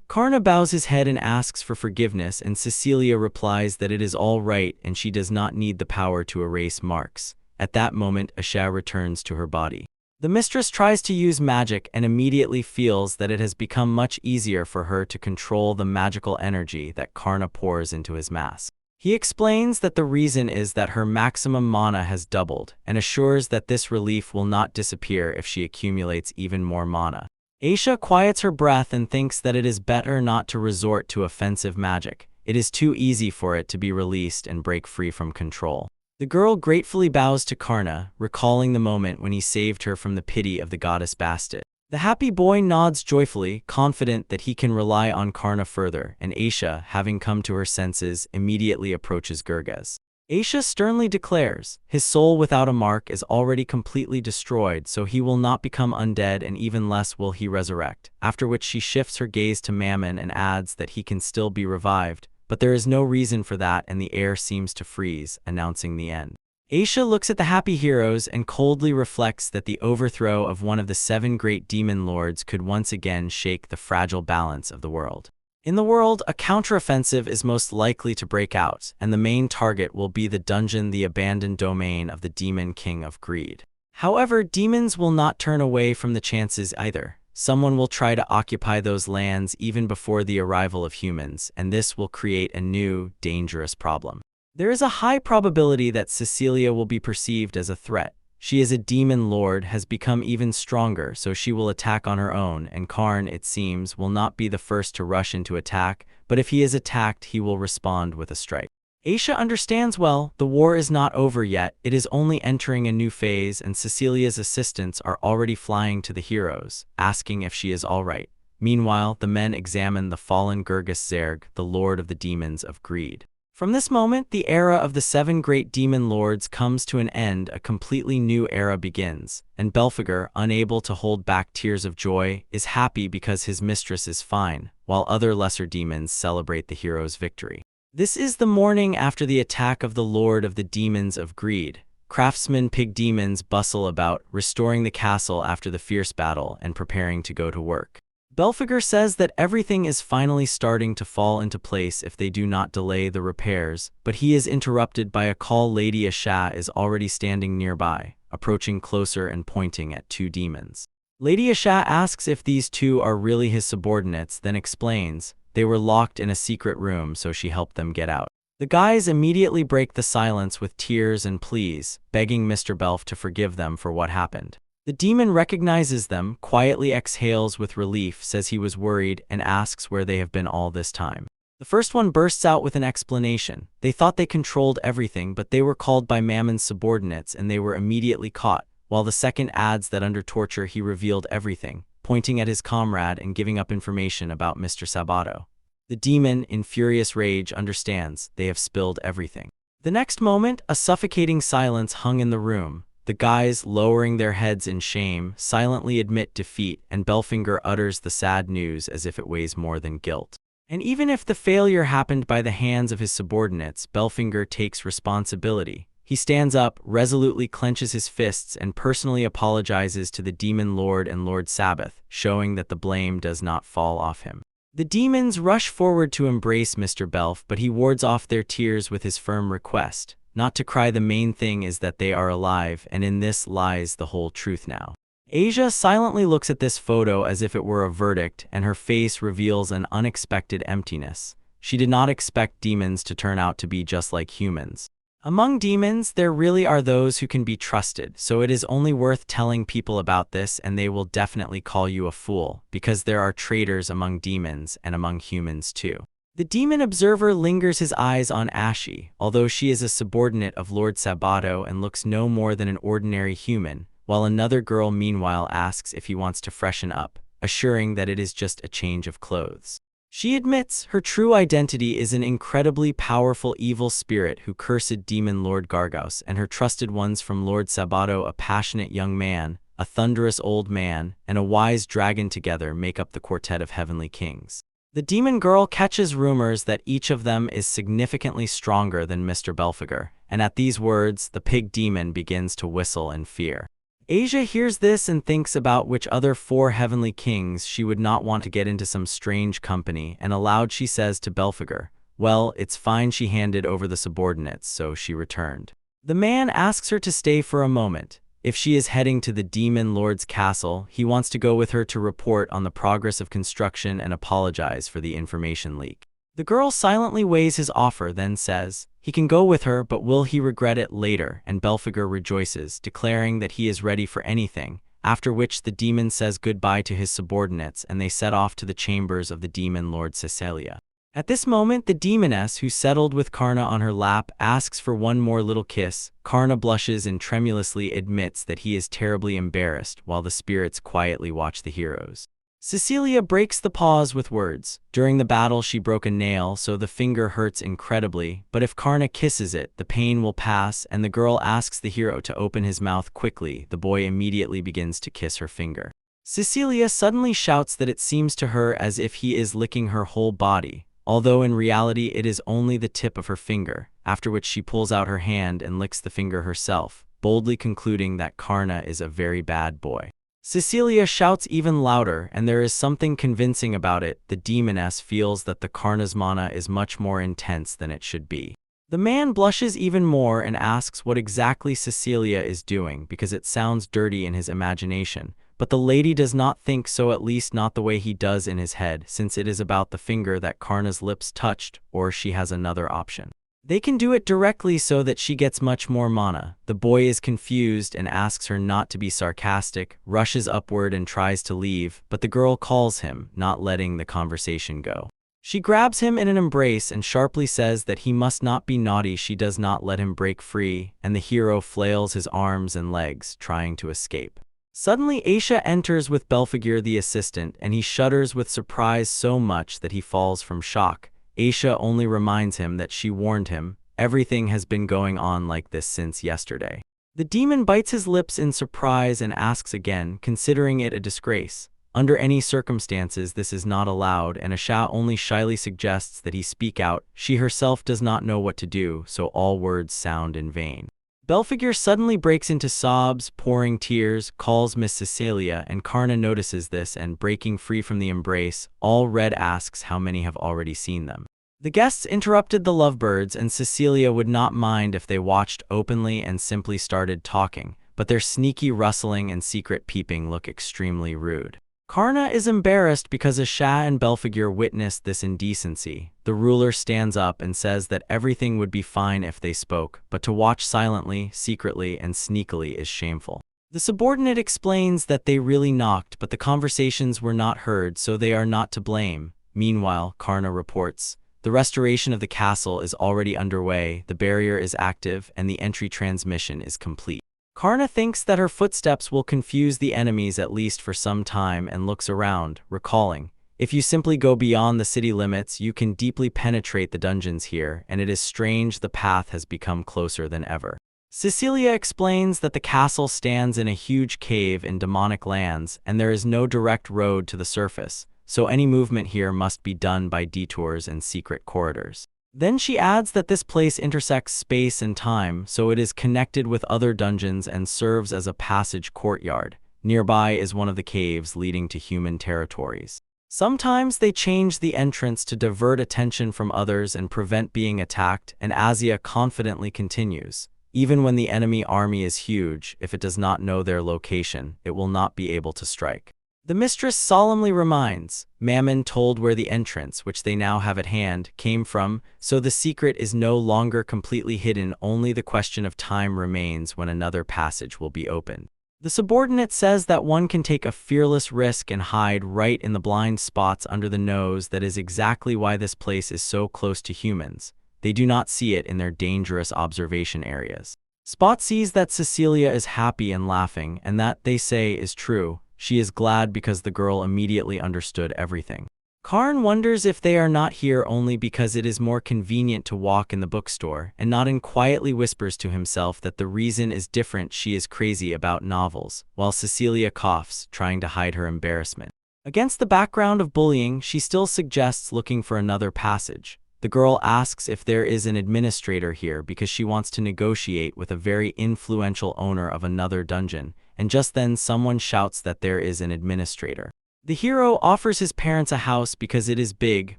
Karna bows his head and asks for forgiveness, and Cecilia replies that it is all right and she does not need the power to erase marks. At that moment, Asha returns to her body. The mistress tries to use magic and immediately feels that it has become much easier for her to control the magical energy that Karna pours into his mask. He explains that the reason is that her maximum mana has doubled and assures that this relief will not disappear if she accumulates even more mana. Asha quiets her breath and thinks that it is better not to resort to offensive magic. It is too easy for it to be released and break free from control. The girl gratefully bows to Karna, recalling the moment when he saved her from the pity of the goddess Bastet. The happy boy nods joyfully, confident that he can rely on Karna further, and Asha, having come to her senses, immediately approaches Gurgaz. Asha sternly declares, his soul without a mark is already completely destroyed, so he will not become undead and even less will he resurrect, after which she shifts her gaze to Mammon and adds that he can still be revived, but there is no reason for that and the air seems to freeze, announcing the end. Asha looks at the happy heroes and coldly reflects that the overthrow of one of the 7 great demon lords could once again shake the fragile balance of the world. In the world, a counteroffensive is most likely to break out, and the main target will be the dungeon, the abandoned domain of the Demon King of Greed. However, demons will not turn away from the chances either. Someone will try to occupy those lands even before the arrival of humans, and this will create a new, dangerous problem. There is a high probability that Cecilia will be perceived as a threat. She is a demon lord, has become even stronger, so she will attack on her own, and Karn, it seems, will not be the first to rush into attack, but if he is attacked, he will respond with a strike. Asha understands well, the war is not over yet, it is only entering a new phase, and Cecilia's assistants are already flying to the heroes, asking if she is alright. Meanwhile, the men examine the fallen Gurgaz Zerg, the lord of the demons of greed. From this moment, the era of the 7 great demon lords comes to an end, a completely new era begins, and Belphegor, unable to hold back tears of joy, is happy because his mistress is fine, while other lesser demons celebrate the hero's victory. This is the morning after the attack of the lord of the demons of greed. Craftsmen pig demons bustle about, restoring the castle after the fierce battle and preparing to go to work. Belphegor says that everything is finally starting to fall into place if they do not delay the repairs, but he is interrupted by a call. Lady Asha is already standing nearby, approaching closer and pointing at 2 demons. Lady Asha asks if these 2 are really his subordinates, then explains they were locked in a secret room, so she helped them get out. The guys immediately break the silence with tears and pleas, begging Mr. Belf to forgive them for what happened. The demon recognizes them, quietly exhales with relief, says he was worried, and asks where they have been all this time. The first one bursts out with an explanation. They thought they controlled everything, but they were called by Mammon's subordinates and they were immediately caught, while the second adds that under torture he revealed everything, pointing at his comrade and giving up information about Mr. Sabato. The demon, in furious rage, understands they have spilled everything. The next moment, a suffocating silence hung in the room. The guys, lowering their heads in shame, silently admit defeat, and Belphegor utters the sad news as if it weighs more than guilt. And even if the failure happened by the hands of his subordinates, Belphegor takes responsibility. He stands up, resolutely clenches his fists, and personally apologizes to the Demon Lord and Lord Sabbath, showing that the blame does not fall off him. The demons rush forward to embrace Mr. Belf, but he wards off their tears with his firm request. Not to cry, the main thing is that they are alive, and in this lies the whole truth now. Asia silently looks at this photo as if it were a verdict, and her face reveals an unexpected emptiness. She did not expect demons to turn out to be just like humans. Among demons, there really are those who can be trusted, so it is only worth telling people about this and they will definitely call you a fool, because there are traitors among demons and among humans too. The demon observer lingers his eyes on Ashi, although she is a subordinate of Lord Sabato and looks no more than an ordinary human, while another girl meanwhile asks if he wants to freshen up, assuring that it is just a change of clothes. She admits her true identity is an incredibly powerful evil spirit who cursed Demon Lord Gargaus and her trusted ones from Lord Sabato, a passionate young man, a thunderous old man, and a wise dragon together make up the quartet of heavenly kings. The demon girl catches rumors that each of them is significantly stronger than Mr. Belphegor, and at these words, the pig demon begins to whistle in fear. Asia hears this and thinks about which other 4 heavenly kings she would not want to get into some strange company, and aloud she says to Belphegor, "Well, it's fine." She handed over the subordinates, so she returned. The man asks her to stay for a moment. If she is heading to the demon lord's castle, he wants to go with her to report on the progress of construction and apologize for the information leak. The girl silently weighs his offer, then says, he can go with her, but will he regret it later? And Belphegor rejoices, declaring that he is ready for anything, after which the demon says goodbye to his subordinates and they set off to the chambers of the demon lord Cecilia. At this moment, the demoness, who settled with Karna on her lap, asks for one more little kiss. Karna blushes and tremulously admits that he is terribly embarrassed, while the spirits quietly watch the heroes. Cecilia breaks the pause with words. During the battle, she broke a nail, so the finger hurts incredibly, but if Karna kisses it, the pain will pass, and the girl asks the hero to open his mouth quickly. The boy immediately begins to kiss her finger. Cecilia suddenly shouts that it seems to her as if he is licking her whole body, although in reality it is only the tip of her finger, after which she pulls out her hand and licks the finger herself, boldly concluding that Karna is a very bad boy. Cecilia shouts even louder, and there is something convincing about it. The demoness feels that the Karna's mana is much more intense than it should be. The man blushes even more and asks what exactly Cecilia is doing, because it sounds dirty in his imagination. But the lady does not think so, at least not the way he does in his head, since it is about the finger that Karna's lips touched, or she has another option. They can do it directly so that she gets much more mana. The boy is confused and asks her not to be sarcastic, rushes upward and tries to leave, but the girl calls him, not letting the conversation go. She grabs him in an embrace and sharply says that he must not be naughty. She does not let him break free, and the hero flails his arms and legs, trying to escape. Suddenly, Aisha enters with Belphegor the assistant, and he shudders with surprise so much that he falls from shock. Aisha only reminds him that she warned him. Everything has been going on like this since yesterday. The demon bites his lips in surprise and asks again, considering it a disgrace. Under any circumstances, this is not allowed, and Aisha only shyly suggests that he speak out. She herself does not know what to do, so all words sound in vain. Belphegor suddenly breaks into sobs, pouring tears, calls Miss Cecilia, and Karna notices this and, breaking free from the embrace, all red asks how many have already seen them. The guests interrupted the lovebirds, and Cecilia would not mind if they watched openly and simply started talking, but their sneaky rustling and secret peeping look extremely rude. Karna is embarrassed because Aisha and Belphegor witnessed this indecency. The ruler stands up and says that everything would be fine if they spoke, but to watch silently, secretly, and sneakily is shameful. The subordinate explains that they really knocked, but the conversations were not heard, so they are not to blame. Meanwhile, Karna reports, the restoration of the castle is already underway, the barrier is active, and the entry transmission is complete. Karna thinks that her footsteps will confuse the enemies at least for some time and looks around, recalling, if you simply go beyond the city limits, you can deeply penetrate the dungeons here, and it is strange the path has become closer than ever. Cecilia explains that the castle stands in a huge cave in demonic lands, and there is no direct road to the surface, so any movement here must be done by detours and secret corridors. Then she adds that this place intersects space and time, so it is connected with other dungeons and serves as a passage courtyard. Nearby is one of the caves leading to human territories. Sometimes they change the entrance to divert attention from others and prevent being attacked, and Asia confidently continues. Even when the enemy army is huge, if it does not know their location, it will not be able to strike. The mistress solemnly reminds, Mammon told where the entrance, which they now have at hand, came from, so the secret is no longer completely hidden, only the question of time remains when another passage will be opened. The subordinate says that one can take a fearless risk and hide right in the blind spots under the nose. That is exactly why this place is so close to humans. They do not see it in their dangerous observation areas. Spot sees that Cecilia is happy and laughing, and that, they say, is true. She is glad because the girl immediately understood everything. Karn wonders if they are not here only because it is more convenient to walk in the bookstore, and Nodin quietly whispers to himself that the reason is different. She is crazy about novels, while Cecilia coughs, trying to hide her embarrassment. Against the background of bullying, she still suggests looking for another passage. The girl asks if there is an administrator here because she wants to negotiate with a very influential owner of another dungeon, and just then someone shouts that there is an administrator. The hero offers his parents a house because it is big,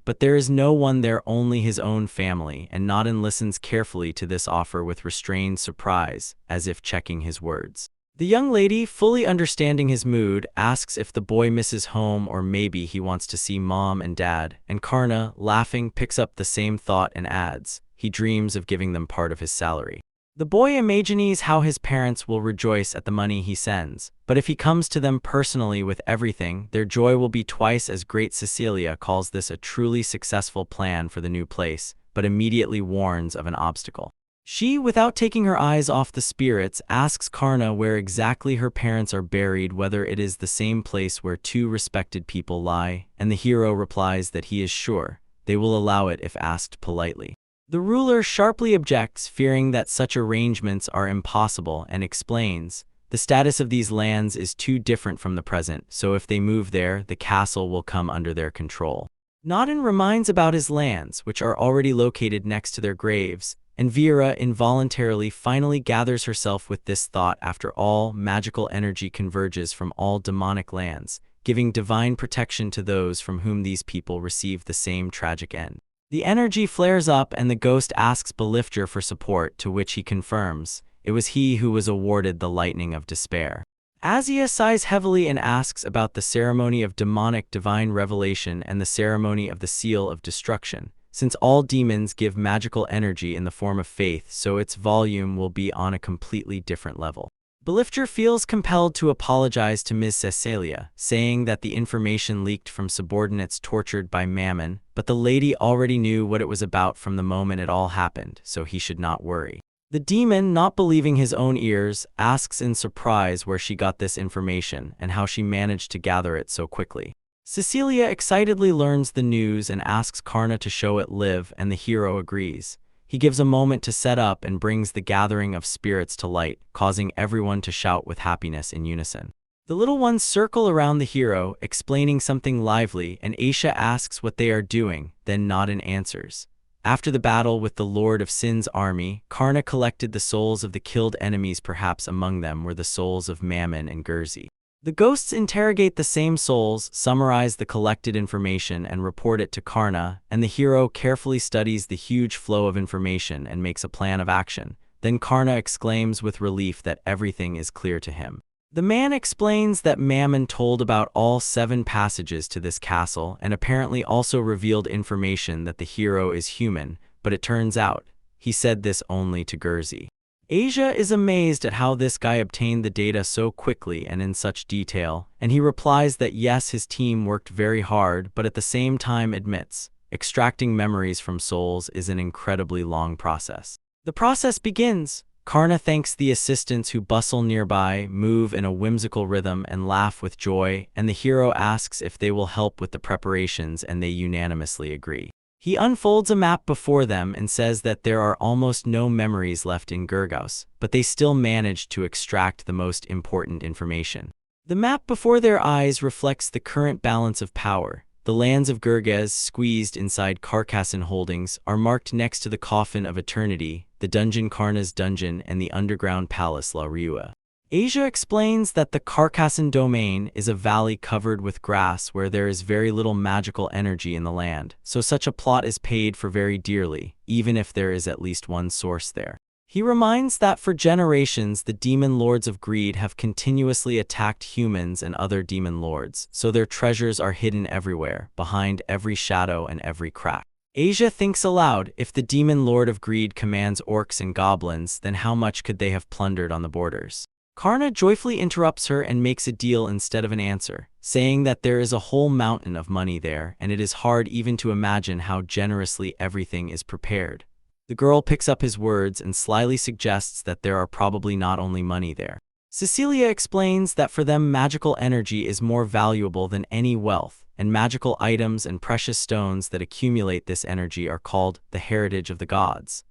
but there is no one there, only his own family, and Naden listens carefully to this offer with restrained surprise, as if checking his words. The young lady, fully understanding his mood, asks if the boy misses home or maybe he wants to see mom and dad, and Karna, laughing, picks up the same thought and adds, he dreams of giving them part of his salary. The boy imagines how his parents will rejoice at the money he sends, but if he comes to them personally with everything, their joy will be twice as great. Cecilia calls this a truly successful plan for the new place, but immediately warns of an obstacle. She, without taking her eyes off the spirits, asks Karna where exactly her parents are buried, whether it is the same place where two respected people lie, and the hero replies that he is sure they will allow it if asked politely. The ruler sharply objects, fearing that such arrangements are impossible, and explains, the status of these lands is too different from the present, so if they move there, the castle will come under their control. Naden reminds about his lands, which are already located next to their graves, and Vera involuntarily finally gathers herself with this thought. After all, magical energy converges from all demonic lands, giving divine protection to those from whom these people receive the same tragic end. The energy flares up and the ghost asks Belifter for support, to which he confirms it was he who was awarded the lightning of despair. Azia sighs heavily and asks about the ceremony of demonic divine revelation and the ceremony of the seal of destruction. Since all demons give magical energy in the form of faith, so its volume will be on a completely different level. Belifter feels compelled to apologize to Ms. Cecilia, saying that the information leaked from subordinates tortured by Mammon, but the lady already knew what it was about from the moment it all happened, so he should not worry. The demon, not believing his own ears, asks in surprise where she got this information and how she managed to gather it so quickly. Cecilia excitedly learns the news and asks Karna to show it live, and the hero agrees. He gives a moment to set up and brings the gathering of spirits to light, causing everyone to shout with happiness in unison. The little ones circle around the hero, explaining something lively, and Aisha asks what they are doing, then Naden answers. After the battle with the Lord of Sin's army, Karna collected the souls of the killed enemies. Perhaps among them were the souls of Mammon and Gurzi. The ghosts interrogate the same souls, summarize the collected information, and report it to Karna, and the hero carefully studies the huge flow of information and makes a plan of action. Then Karna exclaims with relief that everything is clear to him. The man explains that Mammon told about all 7 passages to this castle, and apparently also revealed information that the hero is human, but it turns out he said this only to Gurzi. Asia is amazed at how this guy obtained the data so quickly and in such detail, and he replies that yes, his team worked very hard, but at the same time admits, extracting memories from souls is an incredibly long process. The process begins. Karna thanks the assistants who bustle nearby, move in a whimsical rhythm, and laugh with joy, and the hero asks if they will help with the preparations, and they unanimously agree. He unfolds a map before them and says that there are almost no memories left in Gurgaus, but they still managed to extract the most important information. The map before their eyes reflects the current balance of power. The lands of Gurgaz, squeezed inside Carcasson holdings, are marked next to the Coffin of Eternity, the dungeon Karna's dungeon, and the underground palace La Riua. Asia explains that the Carcasson domain is a valley covered with grass where there is very little magical energy in the land, so such a plot is paid for very dearly, even if there is at least one source there. He reminds that for generations the demon lords of greed have continuously attacked humans and other demon lords, so their treasures are hidden everywhere, behind every shadow and every crack. Asia thinks aloud, if the demon lord of greed commands orcs and goblins, then how much could they have plundered on the borders? Karna joyfully interrupts her and makes a deal instead of an answer, saying that there is a whole mountain of money there, and it is hard even to imagine how generously everything is prepared. The girl picks up his words and slyly suggests that there are probably not only money there. Cecilia explains that for them magical energy is more valuable than any wealth, and magical items and precious stones that accumulate this energy are called the heritage of the gods.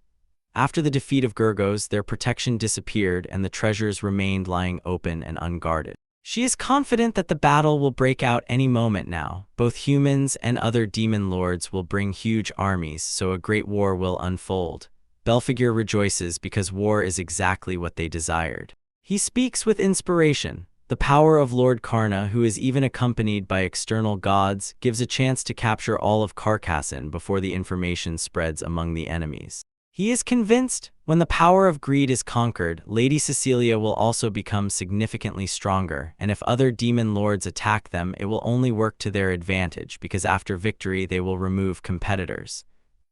After the defeat of Gurgos, their protection disappeared and the treasures remained lying open and unguarded. She is confident that the battle will break out any moment now. Both humans and other demon lords will bring huge armies, so a great war will unfold. Belphegor rejoices because war is exactly what they desired. He speaks with inspiration. The power of Lord Karna, who is even accompanied by external gods, gives a chance to capture all of Carcassonne before the information spreads among the enemies. He is convinced, when the power of greed is conquered, Lady Cecilia will also become significantly stronger, and if other demon lords attack them, it will only work to their advantage because after victory they will remove competitors.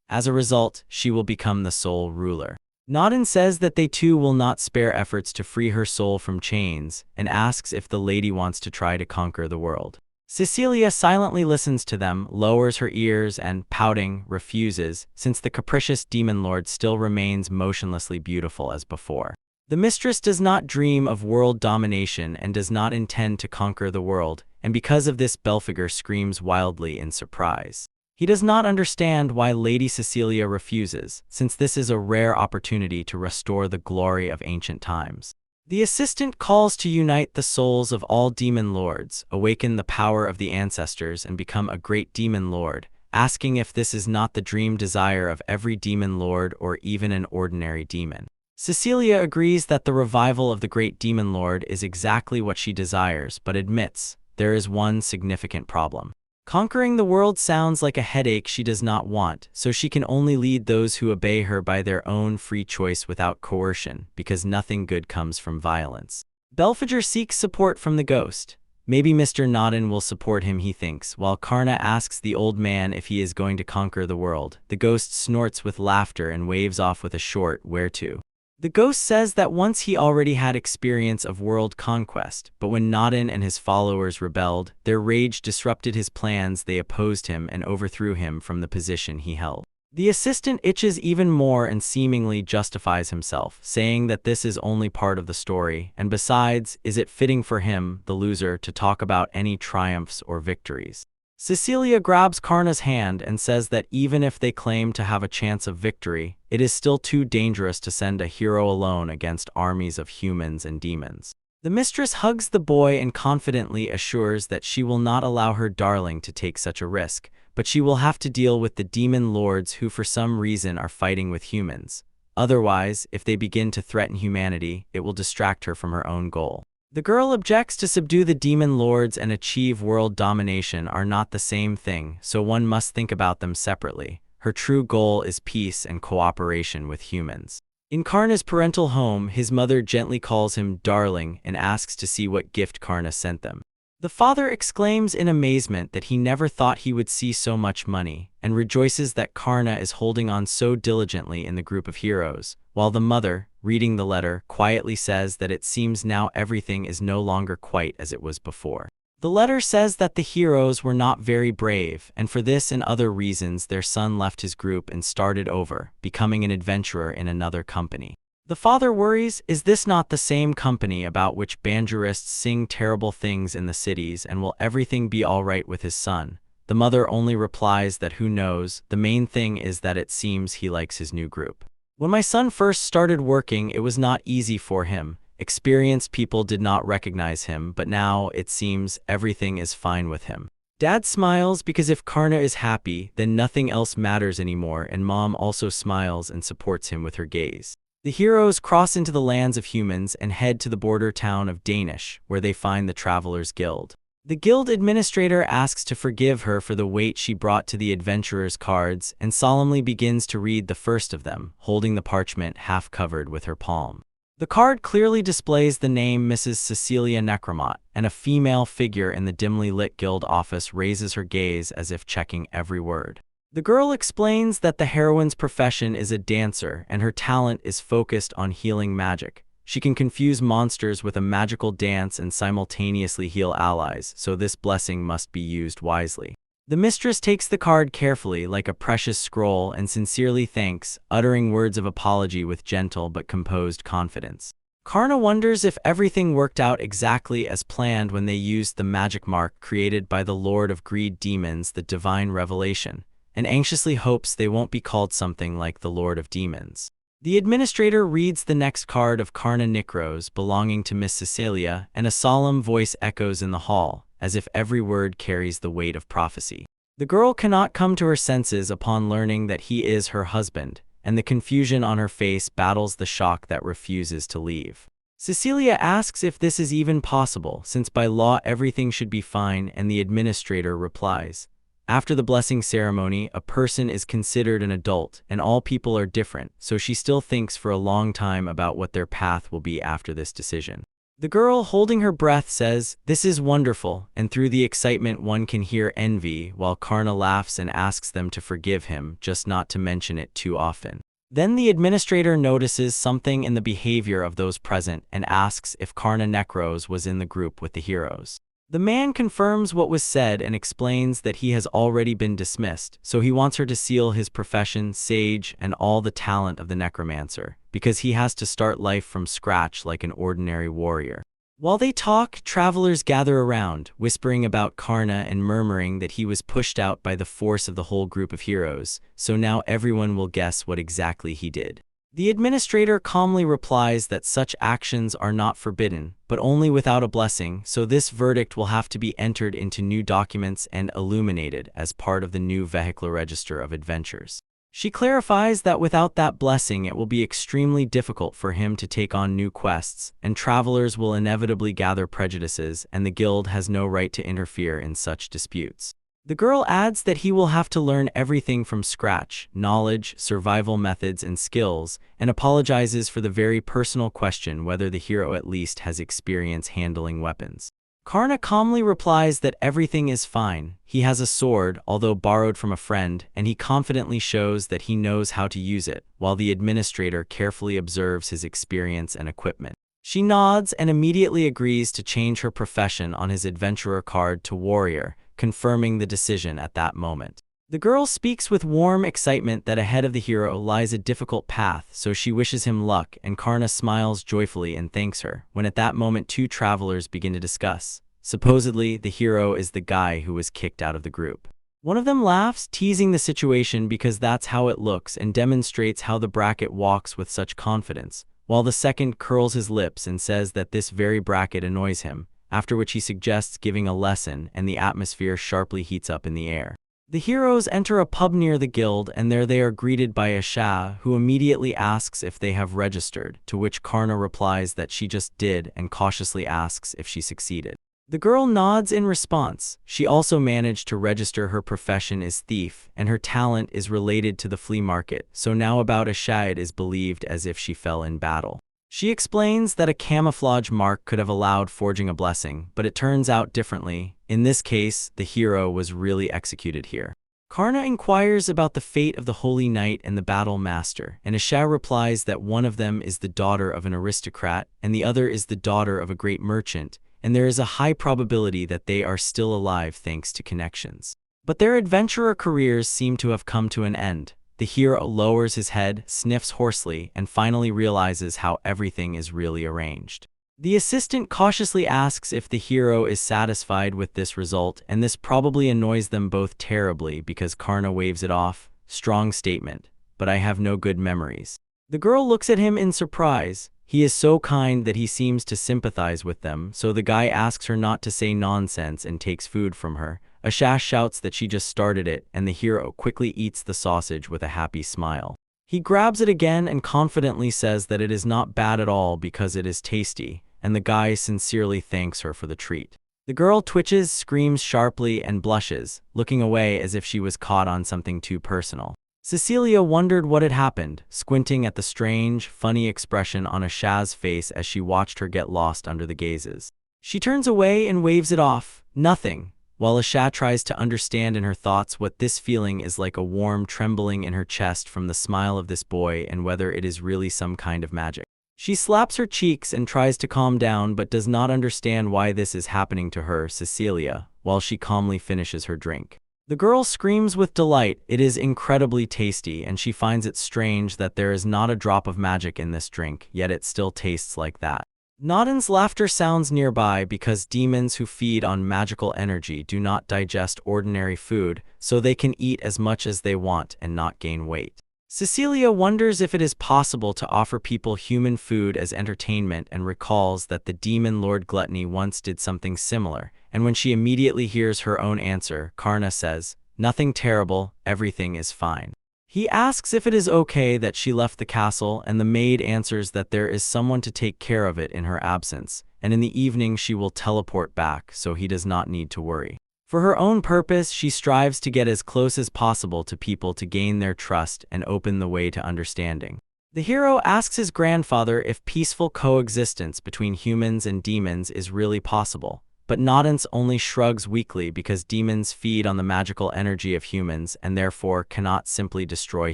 As a result, she will become the sole ruler. Naden says that they too will not spare efforts to free her soul from chains, and asks if the lady wants to try to conquer the world. Cecilia silently listens to them, lowers her ears, and, pouting, refuses, since the capricious demon lord still remains motionlessly beautiful as before. The mistress does not dream of world domination and does not intend to conquer the world, and because of this Belphegor screams wildly in surprise. He does not understand why Lady Cecilia refuses, since this is a rare opportunity to restore the glory of ancient times. The assistant calls to unite the souls of all demon lords, awaken the power of the ancestors, and become a great demon lord, asking if this is not the dream desire of every demon lord or even an ordinary demon. Cecilia agrees that the revival of the great demon lord is exactly what she desires, but admits there is one significant problem. Conquering the world sounds like a headache she does not want, so she can only lead those who obey her by their own free choice without coercion, because nothing good comes from violence. Belphegor seeks support from the ghost. Maybe Mr. Naden will support him, he thinks, while Karna asks the old man if he is going to conquer the world. The ghost snorts with laughter and waves off with a short "where to?" The ghost says that once he already had experience of world conquest, but when Naden and his followers rebelled, their rage disrupted his plans. They opposed him and overthrew him from the position he held. The assistant itches even more and seemingly justifies himself, saying that this is only part of the story, and besides, is it fitting for him, the loser, to talk about any triumphs or victories? Cecilia grabs Karna's hand and says that even if they claim to have a chance of victory, it is still too dangerous to send a hero alone against armies of humans and demons. The mistress hugs the boy and confidently assures that she will not allow her darling to take such a risk, but she will have to deal with the demon lords who for some reason are fighting with humans. Otherwise, if they begin to threaten humanity, it will distract her from her own goal. The girl objects to subdue the demon lords and achieve world domination are not the same thing, so one must think about them separately. Her true goal is peace and cooperation with humans. In Karna's parental home, his mother gently calls him darling and asks to see what gift Karna sent them. The father exclaims in amazement that he never thought he would see so much money, and rejoices that Karna is holding on so diligently in the group of heroes, while the mother, reading the letter, quietly says that it seems now everything is no longer quite as it was before. The letter says that the heroes were not very brave, and for this and other reasons their son left his group and started over, becoming an adventurer in another company. The father worries, is this not the same company about which banjurists sing terrible things in the cities, and will everything be all right with his son? The mother only replies that who knows, the main thing is that it seems he likes his new group. When my son first started working, it was not easy for him. Experienced people did not recognize him, but now, it seems, everything is fine with him. Dad smiles because if Karna is happy, then nothing else matters anymore, and Mom also smiles and supports him with her gaze. The heroes cross into the lands of humans and head to the border town of Danish, where they find the Travelers Guild. The guild administrator asks to forgive her for the weight she brought to the adventurers' cards and solemnly begins to read the first of them, holding the parchment half covered with her palm. The card clearly displays the name Mrs. Cecilia Necromancy, and a female figure in the dimly lit guild office raises her gaze as if checking every word. The girl explains that the heroine's profession is a dancer and her talent is focused on healing magic. She can confuse monsters with a magical dance and simultaneously heal allies, so this blessing must be used wisely. The mistress takes the card carefully like a precious scroll and sincerely thanks, uttering words of apology with gentle but composed confidence. Karna wonders if everything worked out exactly as planned when they used the magic mark created by the Lord of Greed Demons, the Divine Revelation, and anxiously hopes they won't be called something like the Lord of Demons. The administrator reads the next card of Karna Nikros belonging to Miss Cecilia, and a solemn voice echoes in the hall, as if every word carries the weight of prophecy. The girl cannot come to her senses upon learning that he is her husband, and the confusion on her face battles the shock that refuses to leave. Cecilia asks if this is even possible, since by law everything should be fine, and the administrator replies, "After the blessing ceremony, a person is considered an adult, and all people are different, so she still thinks for a long time about what their path will be after this decision." The girl, holding her breath, says, "This is wonderful," and through the excitement one can hear envy, while Karna laughs and asks them to forgive him, just not to mention it too often. Then the administrator notices something in the behavior of those present and asks if Karna Nekros was in the group with the heroes. The man confirms what was said and explains that he has already been dismissed, so he wants her to seal his profession, sage, and all the talent of the necromancer, because he has to start life from scratch like an ordinary warrior. While they talk, travelers gather around, whispering about Karna and murmuring that he was pushed out by the force of the whole group of heroes, so now everyone will guess what exactly he did. The administrator calmly replies that such actions are not forbidden, but only without a blessing, so this verdict will have to be entered into new documents and illuminated as part of the new vehicular register of adventures. She clarifies that without that blessing it will be extremely difficult for him to take on new quests, and travelers will inevitably gather prejudices, and the guild has no right to interfere in such disputes. The girl adds that he will have to learn everything from scratch, knowledge, survival methods, and skills, and apologizes for the very personal question whether the hero at least has experience handling weapons. Karna calmly replies that everything is fine. He has a sword, although borrowed from a friend, and he confidently shows that he knows how to use it, while the administrator carefully observes his experience and equipment. She nods and immediately agrees to change her profession on his adventurer card to warrior, confirming the decision at that moment. The girl speaks with warm excitement that ahead of the hero lies a difficult path, so she wishes him luck, and Karna smiles joyfully and thanks her, when at that moment two travelers begin to discuss. Supposedly, the hero is the guy who was kicked out of the group. One of them laughs, teasing the situation because that's how it looks, and demonstrates how the bracket walks with such confidence, while the second curls his lips and says that this very bracket annoys him, after which he suggests giving a lesson, and the atmosphere sharply heats up in the air. The heroes enter a pub near the guild, and there they are greeted by Asha, who immediately asks if they have registered, to which Karna replies that she just did and cautiously asks if she succeeded. The girl nods in response. She also managed to register her profession as thief, and her talent is related to the flea market, so now about Asha it is believed as if she fell in battle. She explains that a camouflage mark could have allowed forging a blessing, but it turns out differently. In this case, the hero was really executed here. Karna inquires about the fate of the Holy Knight and the Battle Master, and Asha replies that one of them is the daughter of an aristocrat, and the other is the daughter of a great merchant, and there is a high probability that they are still alive thanks to connections. But their adventurer careers seem to have come to an end. The hero lowers his head, sniffs hoarsely, and finally realizes how everything is really arranged. The assistant cautiously asks if the hero is satisfied with this result, and this probably annoys them both terribly because Karna waves it off. Strong statement, but I have no good memories. The girl looks at him in surprise. He is so kind that he seems to sympathize with them, so the guy asks her not to say nonsense and takes food from her. Asha shouts that she just started it, and the hero quickly eats the sausage with a happy smile. He grabs it again and confidently says that it is not bad at all because it is tasty, and the guy sincerely thanks her for the treat. The girl twitches, screams sharply, and blushes, looking away as if she was caught on something too personal. Cecilia wondered what had happened, squinting at the strange, funny expression on Asha's face as she watched her get lost under the gazes. She turns away and waves it off. Nothing. While Asha tries to understand in her thoughts what this feeling is like, a warm trembling in her chest from the smile of this boy, and whether it is really some kind of magic. She slaps her cheeks and tries to calm down, but does not understand why this is happening to her, Cecilia, while she calmly finishes her drink. The girl screams with delight. It is incredibly tasty, and she finds it strange that there is not a drop of magic in this drink, yet it still tastes like that. Naden's laughter sounds nearby because demons who feed on magical energy do not digest ordinary food, so they can eat as much as they want and not gain weight. Cecilia wonders if it is possible to offer people human food as entertainment and recalls that the demon Lord Gluttony once did something similar, and when she immediately hears her own answer, Karna says, "Nothing terrible, everything is fine." He asks if it is okay that she left the castle, and the maid answers that there is someone to take care of it in her absence, and in the evening she will teleport back, so he does not need to worry. For her own purpose, she strives to get as close as possible to people to gain their trust and open the way to understanding. The hero asks his grandfather if peaceful coexistence between humans and demons is really possible, but Nodance only shrugs weakly because demons feed on the magical energy of humans and therefore cannot simply destroy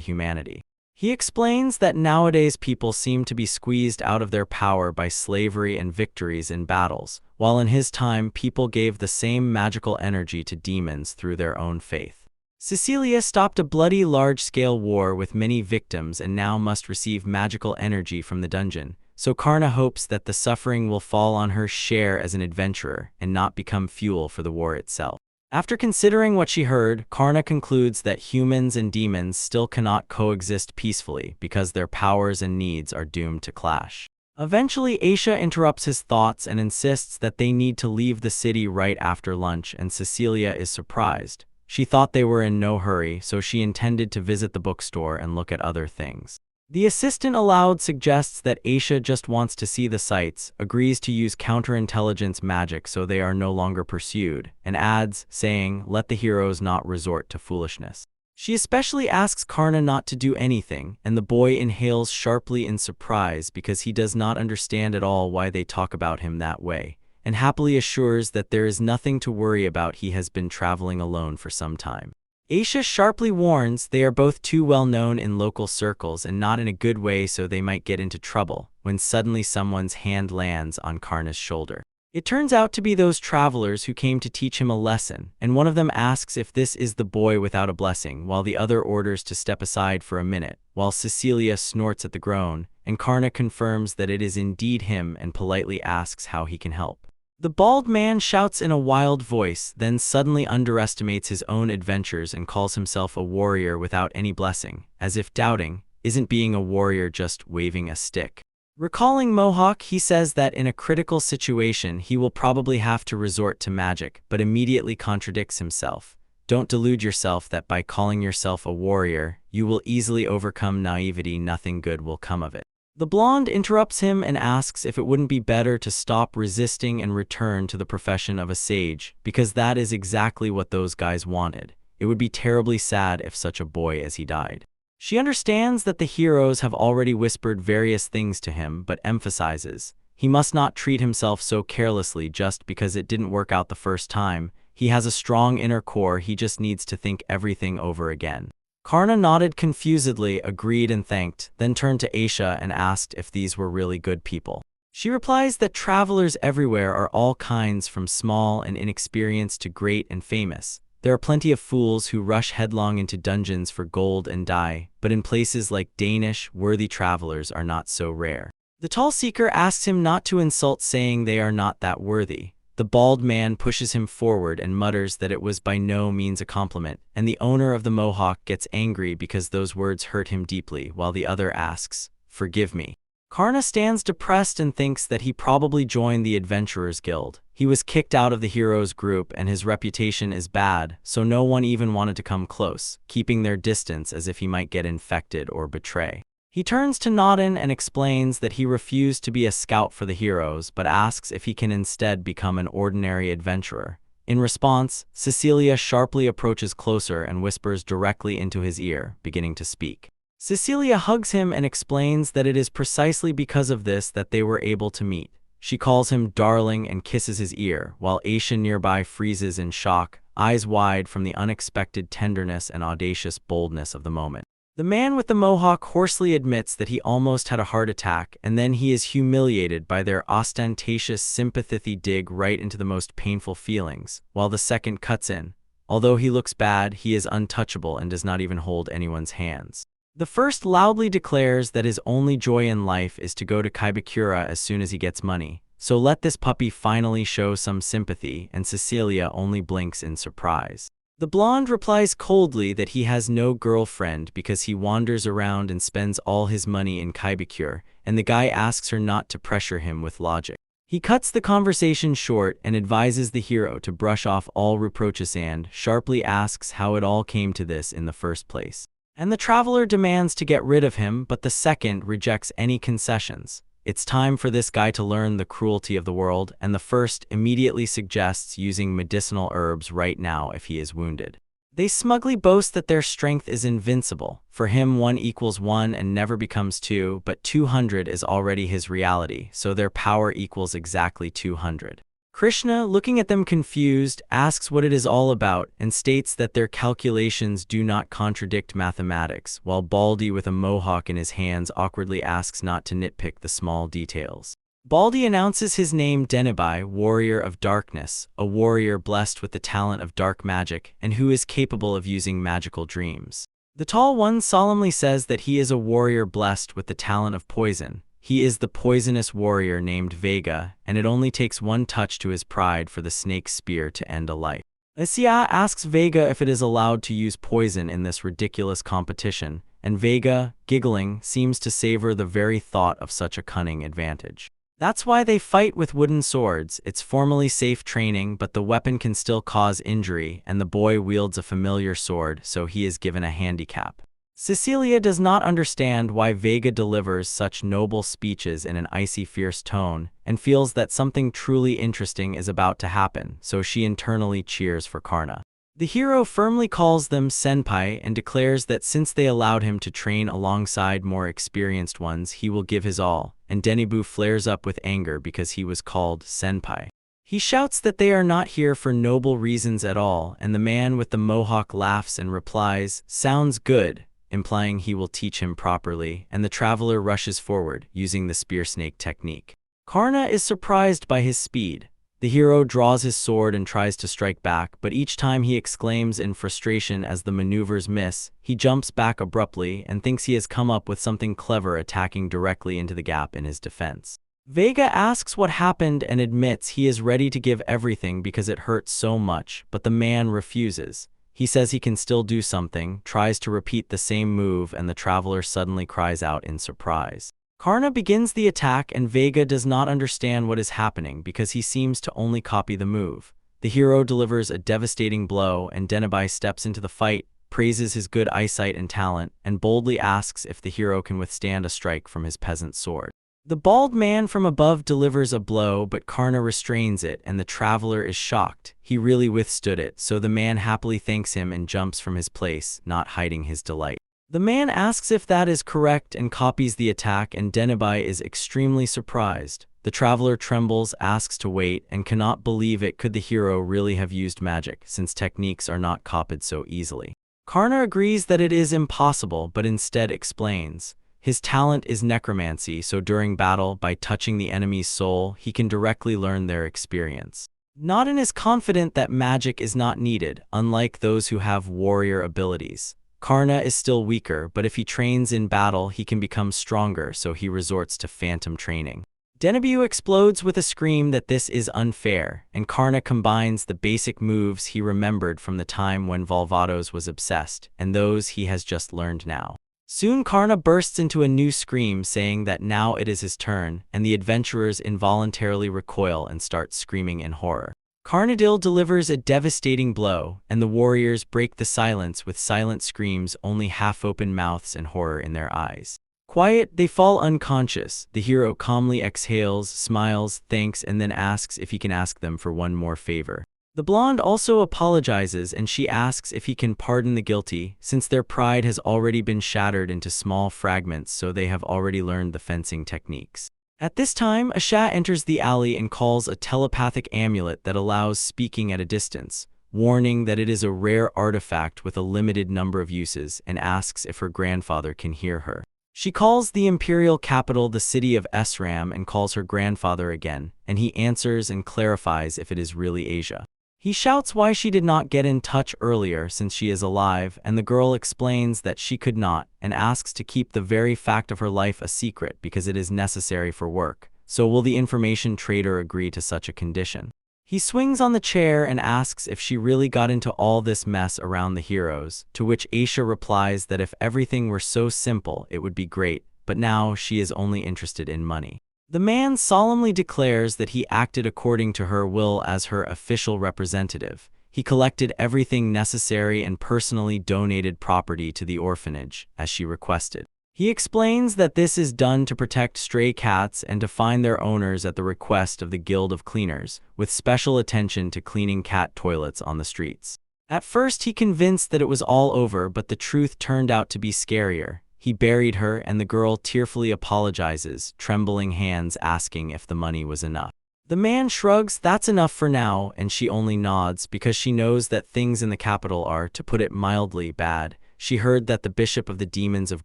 humanity. He explains that nowadays people seem to be squeezed out of their power by slavery and victories in battles, while in his time people gave the same magical energy to demons through their own faith. Cecilia stopped a bloody large-scale war with many victims and now must receive magical energy from the dungeon, so Karna hopes that the suffering will fall on her share as an adventurer and not become fuel for the war itself. After considering what she heard, Karna concludes that humans and demons still cannot coexist peacefully because their powers and needs are doomed to clash. Eventually, Aisha interrupts his thoughts and insists that they need to leave the city right after lunch, and Cecilia is surprised. She thought they were in no hurry, so she intended to visit the bookstore and look at other things. The assistant aloud suggests that Aisha just wants to see the sights, agrees to use counterintelligence magic so they are no longer pursued, and adds, saying, "Let the heroes not resort to foolishness." She especially asks Karna not to do anything, and the boy inhales sharply in surprise because he does not understand at all why they talk about him that way, and happily assures that there is nothing to worry about. He has been traveling alone for some time. Aisha sharply warns they are both too well known in local circles and not in a good way, so they might get into trouble, when suddenly someone's hand lands on Karna's shoulder. It turns out to be those travelers who came to teach him a lesson, and one of them asks if this is the boy without a blessing, while the other orders to step aside for a minute, while Cecilia snorts at the groan, and Karna confirms that it is indeed him and politely asks how he can help. The bald man shouts in a wild voice, then suddenly underestimates his own adventures and calls himself a warrior without any blessing, as if doubting, isn't being a warrior just waving a stick? Recalling Mohawk, he says that in a critical situation he will probably have to resort to magic, but immediately contradicts himself. Don't delude yourself that by calling yourself a warrior, you will easily overcome naivety. Nothing good will come of it. The blonde interrupts him and asks if it wouldn't be better to stop resisting and return to the profession of a sage, because that is exactly what those guys wanted. It would be terribly sad if such a boy as he died. She understands that the heroes have already whispered various things to him, but emphasizes he must not treat himself so carelessly just because it didn't work out the first time. He has a strong inner core, he just needs to think everything over again. Karna nodded confusedly, agreed and thanked, then turned to Aisha and asked if these were really good people. She replies that travelers everywhere are all kinds, from small and inexperienced to great and famous. There are plenty of fools who rush headlong into dungeons for gold and die, but in places like Danish, worthy travelers are not so rare. The tall seeker asks him not to insult, saying they are not that worthy. The bald man pushes him forward and mutters that it was by no means a compliment, and the owner of the mohawk gets angry because those words hurt him deeply, while the other asks, "Forgive me." Karna stands depressed and thinks that he probably joined the Adventurers Guild. He was kicked out of the heroes group and his reputation is bad, so no one even wanted to come close, keeping their distance as if he might get infected or betray. He turns to Nodin and explains that he refused to be a scout for the heroes, but asks if he can instead become an ordinary adventurer. In response, Cecilia sharply approaches closer and whispers directly into his ear, beginning to speak. Cecilia hugs him and explains that it is precisely because of this that they were able to meet. She calls him darling and kisses his ear, while Aisha nearby freezes in shock, eyes wide from the unexpected tenderness and audacious boldness of the moment. The man with the mohawk hoarsely admits that he almost had a heart attack, and then he is humiliated by their ostentatious sympathy dig right into the most painful feelings, while the second cuts in. Although he looks bad, he is untouchable and does not even hold anyone's hands. The first loudly declares that his only joy in life is to go to Kaibakura as soon as he gets money, so let this puppy finally show some sympathy, and Cecilia only blinks in surprise. The blonde replies coldly that he has no girlfriend because he wanders around and spends all his money in kaibikure, and the guy asks her not to pressure him with logic. He cuts the conversation short and advises the hero to brush off all reproaches and sharply asks how it all came to this in the first place. And the traveler demands to get rid of him, but the second rejects any concessions. It's time for this guy to learn the cruelty of the world, and the first immediately suggests using medicinal herbs right now if he is wounded. They smugly boast that their strength is invincible. For him, 1 equals 1 and never becomes 2, but 200 is already his reality, so their power equals exactly 200. Krishna, looking at them confused, asks what it is all about and states that their calculations do not contradict mathematics, while Baldy with a mohawk in his hands awkwardly asks not to nitpick the small details. Baldy announces his name Denibai, Warrior of Darkness, a warrior blessed with the talent of dark magic and who is capable of using magical dreams. The tall one solemnly says that he is a warrior blessed with the talent of poison. He is the poisonous warrior named Vega, and it only takes one touch to his pride for the snake's spear to end a life. Isia asks Vega if it is allowed to use poison in this ridiculous competition, and Vega, giggling, seems to savor the very thought of such a cunning advantage. That's why they fight with wooden swords. It's formally safe training, but the weapon can still cause injury, and the boy wields a familiar sword, so he is given a handicap. Cecilia does not understand why Vega delivers such noble speeches in an icy, fierce tone, and feels that something truly interesting is about to happen, so she internally cheers for Karna. The hero firmly calls them senpai and declares that since they allowed him to train alongside more experienced ones, he will give his all, and Denibu flares up with anger because he was called senpai. He shouts that they are not here for noble reasons at all, and the man with the mohawk laughs and replies, "Sounds good," implying he will teach him properly, and the traveler rushes forward, using the spear snake technique. Karna is surprised by his speed. The hero draws his sword and tries to strike back, but each time he exclaims in frustration as the maneuvers miss. He jumps back abruptly and thinks he has come up with something clever, attacking directly into the gap in his defense. Vega asks what happened and admits he is ready to give everything because it hurts so much, but the man refuses. He says he can still do something, tries to repeat the same move, and the traveler suddenly cries out in surprise. Karna begins the attack, and Vega does not understand what is happening because he seems to only copy the move. The hero delivers a devastating blow, and Denibai steps into the fight, praises his good eyesight and talent, and boldly asks if the hero can withstand a strike from his peasant sword. The bald man from above delivers a blow, but Karna restrains it, and the traveler is shocked. He really withstood it, so the man happily thanks him and jumps from his place, not hiding his delight. The man asks if that is correct and copies the attack, and Denibai is extremely surprised. The traveler trembles, asks to wait, and cannot believe it. Could the hero really have used magic, since techniques are not copied so easily? Karna agrees that it is impossible, but instead explains. His talent is necromancy, so during battle, by touching the enemy's soul, he can directly learn their experience. Nodin is confident that magic is not needed, unlike those who have warrior abilities. Karna is still weaker, but if he trains in battle, he can become stronger, so he resorts to phantom training. Denibu explodes with a scream that this is unfair, and Karna combines the basic moves he remembered from the time when Volvados was obsessed, and those he has just learned now. Soon Karna bursts into a new scream, saying that now it is his turn, and the adventurers involuntarily recoil and start screaming in horror. Karnadil delivers a devastating blow, and the warriors break the silence with silent screams, only half-open mouths and horror in their eyes. Quiet, they fall unconscious. The hero calmly exhales, smiles, thanks, and then asks if he can ask them for one more favor. The blonde also apologizes, and she asks if he can pardon the guilty, since their pride has already been shattered into small fragments, so they have already learned the fencing techniques. At this time, Asha enters the alley and calls a telepathic amulet that allows speaking at a distance, warning that it is a rare artifact with a limited number of uses, and asks if her grandfather can hear her. She calls the imperial capital the city of Esram and calls her grandfather again, and he answers and clarifies if it is really Asia. He shouts why she did not get in touch earlier since she is alive, and the girl explains that she could not, and asks to keep the very fact of her life a secret because it is necessary for work. So will the information trader agree to such a condition? He swings on the chair and asks if she really got into all this mess around the heroes, to which Aisha replies that if everything were so simple, it would be great, but now she is only interested in money. The man solemnly declares that he acted according to her will as her official representative. He collected everything necessary and personally donated property to the orphanage, as she requested. He explains that this is done to protect stray cats and to find their owners at the request of the Guild of Cleaners, with special attention to cleaning cat toilets on the streets. At first he convinced that it was all over, but the truth turned out to be scarier. He buried her and the girl tearfully apologizes, trembling hands asking if the money was enough. The man shrugs, that's enough for now, and she only nods because she knows that things in the capital are, to put it mildly, bad. She heard that the Bishop of the Demons of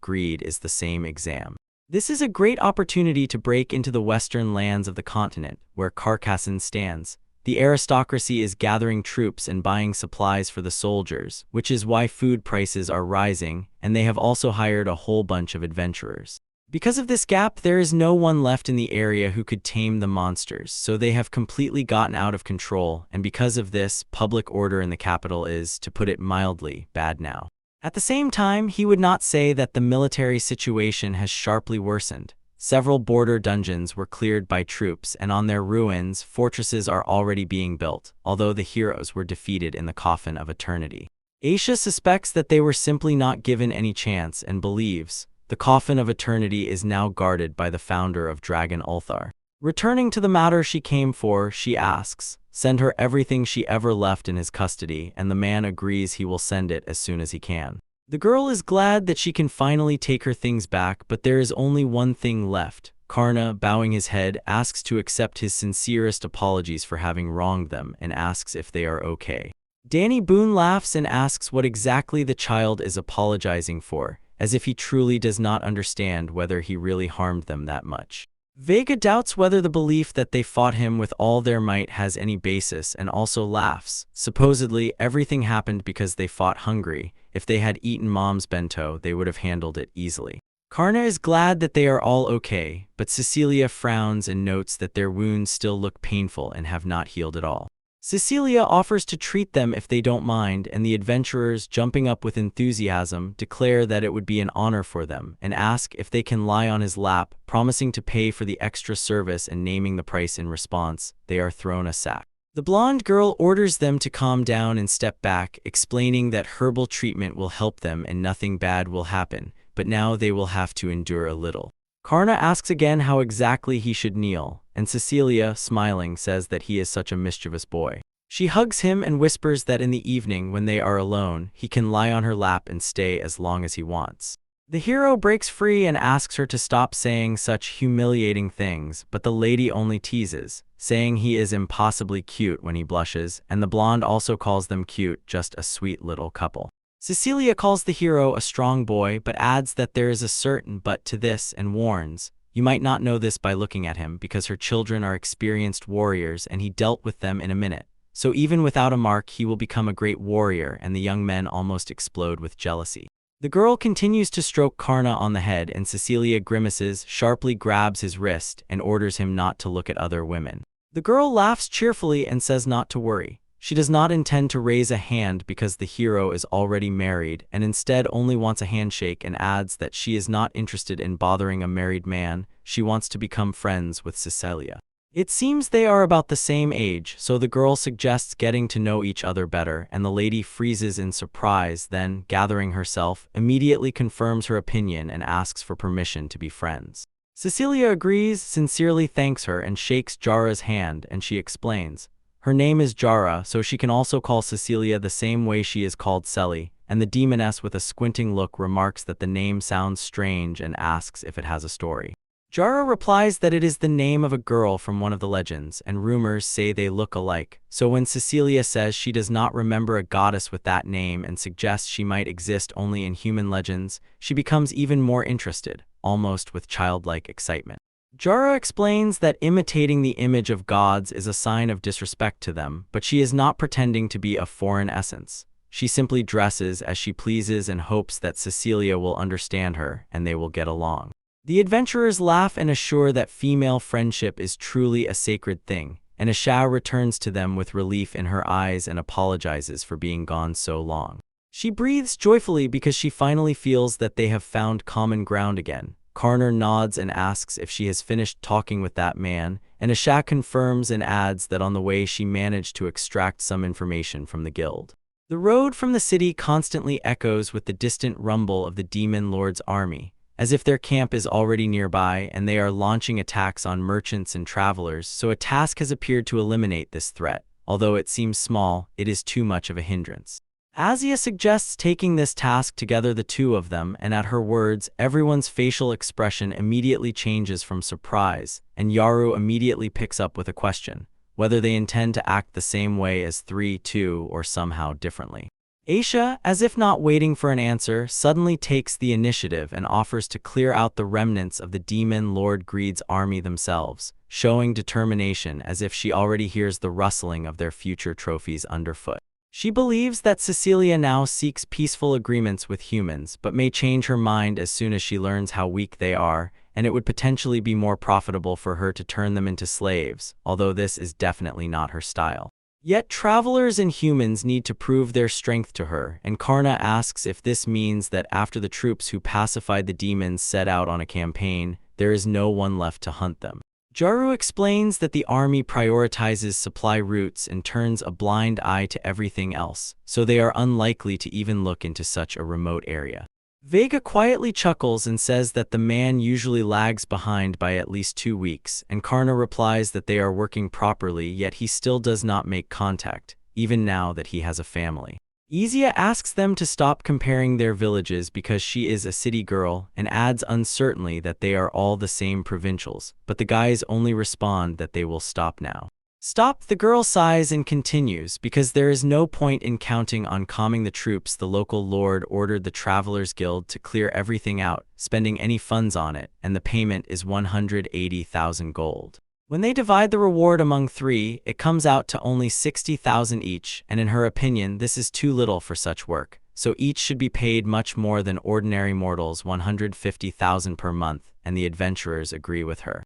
Greed is the same exam. This is a great opportunity to break into the western lands of the continent, where Carcassonne stands. The aristocracy is gathering troops and buying supplies for the soldiers, which is why food prices are rising, and they have also hired a whole bunch of adventurers. Because of this gap, there is no one left in the area who could tame the monsters, so they have completely gotten out of control, and because of this, public order in the capital is, to put it mildly, bad now. At the same time, he would not say that the military situation has sharply worsened. Several border dungeons were cleared by troops, and on their ruins, fortresses are already being built, although the heroes were defeated in the Coffin of Eternity. Aisha suspects that they were simply not given any chance and believes the Coffin of Eternity is now guarded by the founder of Dragon Ulthar. Returning to the matter she came for, she asks, send her everything she ever left in his custody, and the man agrees he will send it as soon as he can. The girl is glad that she can finally take her things back, but there is only one thing left. Karna, bowing his head, asks to accept his sincerest apologies for having wronged them and asks if they are okay. Danny Boone laughs and asks what exactly the child is apologizing for, as if he truly does not understand whether he really harmed them that much. Vega doubts whether the belief that they fought him with all their might has any basis and also laughs. Supposedly, everything happened because they fought hungry. If they had eaten mom's bento, they would have handled it easily. Karna is glad that they are all okay, but Cecilia frowns and notes that their wounds still look painful and have not healed at all. Cecilia offers to treat them if they don't mind, and the adventurers, jumping up with enthusiasm, declare that it would be an honor for them and ask if they can lie on his lap, promising to pay for the extra service and naming the price in response. They are thrown a sack. The blonde girl orders them to calm down and step back, explaining that herbal treatment will help them and nothing bad will happen, but now they will have to endure a little. Karna asks again how exactly he should kneel, and Cecilia, smiling, says that he is such a mischievous boy. She hugs him and whispers that in the evening, when they are alone, he can lie on her lap and stay as long as he wants. The hero breaks free and asks her to stop saying such humiliating things, but the lady only teases, saying he is impossibly cute when he blushes, and the blonde also calls them cute, just a sweet little couple. Cecilia calls the hero a strong boy, but adds that there is a certain but to this and warns, you might not know this by looking at him because her children are experienced warriors and he dealt with them in a minute. So even without a mark, he will become a great warrior, and the young men almost explode with jealousy. The girl continues to stroke Karna on the head, and Cecilia grimaces, sharply grabs his wrist, and orders him not to look at other women. The girl laughs cheerfully and says not to worry. She does not intend to raise a hand because the hero is already married and instead only wants a handshake, and adds that she is not interested in bothering a married man. She wants to become friends with Cecilia. It seems they are about the same age, so the girl suggests getting to know each other better, and the lady freezes in surprise, then, gathering herself, immediately confirms her opinion and asks for permission to be friends. Cecilia agrees, sincerely thanks her, and shakes Jara's hand, and she explains. Her name is Jara, so she can also call Cecilia the same way she is called Selly, and the demoness with a squinting look remarks that the name sounds strange and asks if it has a story. Jara replies that it is the name of a girl from one of the legends, and rumors say they look alike. So when Cecilia says she does not remember a goddess with that name and suggests she might exist only in human legends, she becomes even more interested, almost with childlike excitement. Jara explains that imitating the image of gods is a sign of disrespect to them, but she is not pretending to be a foreign essence. She simply dresses as she pleases and hopes that Cecilia will understand her and they will get along. The adventurers laugh and assure that female friendship is truly a sacred thing. and Asha returns to them with relief in her eyes and apologizes for being gone so long. She breathes joyfully because she finally feels that they have found common ground again. Karna nods and asks if she has finished talking with that man, and Asha confirms and adds that on the way she managed to extract some information from the guild. The road from the city constantly echoes with the distant rumble of the demon lord's army, as if their camp is already nearby and they are launching attacks on merchants and travelers, so a task has appeared to eliminate this threat. Although it seems small, it is too much of a hindrance. Asia suggests taking this task together, the two of them, and at her words, everyone's facial expression immediately changes from surprise, and Yaru immediately picks up with a question, whether they intend to act the same way as 3-2 or somehow differently. Aisha, as if not waiting for an answer, suddenly takes the initiative and offers to clear out the remnants of the demon Lord Greed's army themselves, showing determination as if she already hears the rustling of their future trophies underfoot. She believes that Cecilia now seeks peaceful agreements with humans, but may change her mind as soon as she learns how weak they are, and it would potentially be more profitable for her to turn them into slaves, although this is definitely not her style. Yet travelers and humans need to prove their strength to her, and Karna asks if this means that after the troops who pacified the demons set out on a campaign, there is no one left to hunt them. Jaru explains that the army prioritizes supply routes and turns a blind eye to everything else, so they are unlikely to even look into such a remote area. Vega quietly chuckles and says that the man usually lags behind by at least 2 weeks, and Karna replies that they are working properly, yet he still does not make contact, even now that he has a family. Izia asks them to stop comparing their villages because she is a city girl, and adds uncertainly that they are all the same provincials, but the guys only respond that they will stop now. Stop, the girl sighs and continues, because there is no point in counting on calming the troops. The local lord ordered the Travelers Guild to clear everything out, spending any funds on it, and the payment is 180,000 gold. When they divide the reward among 3, it comes out to only 60,000 each, and in her opinion this is too little for such work, so each should be paid much more than ordinary mortals, 150,000 per month, and the adventurers agree with her.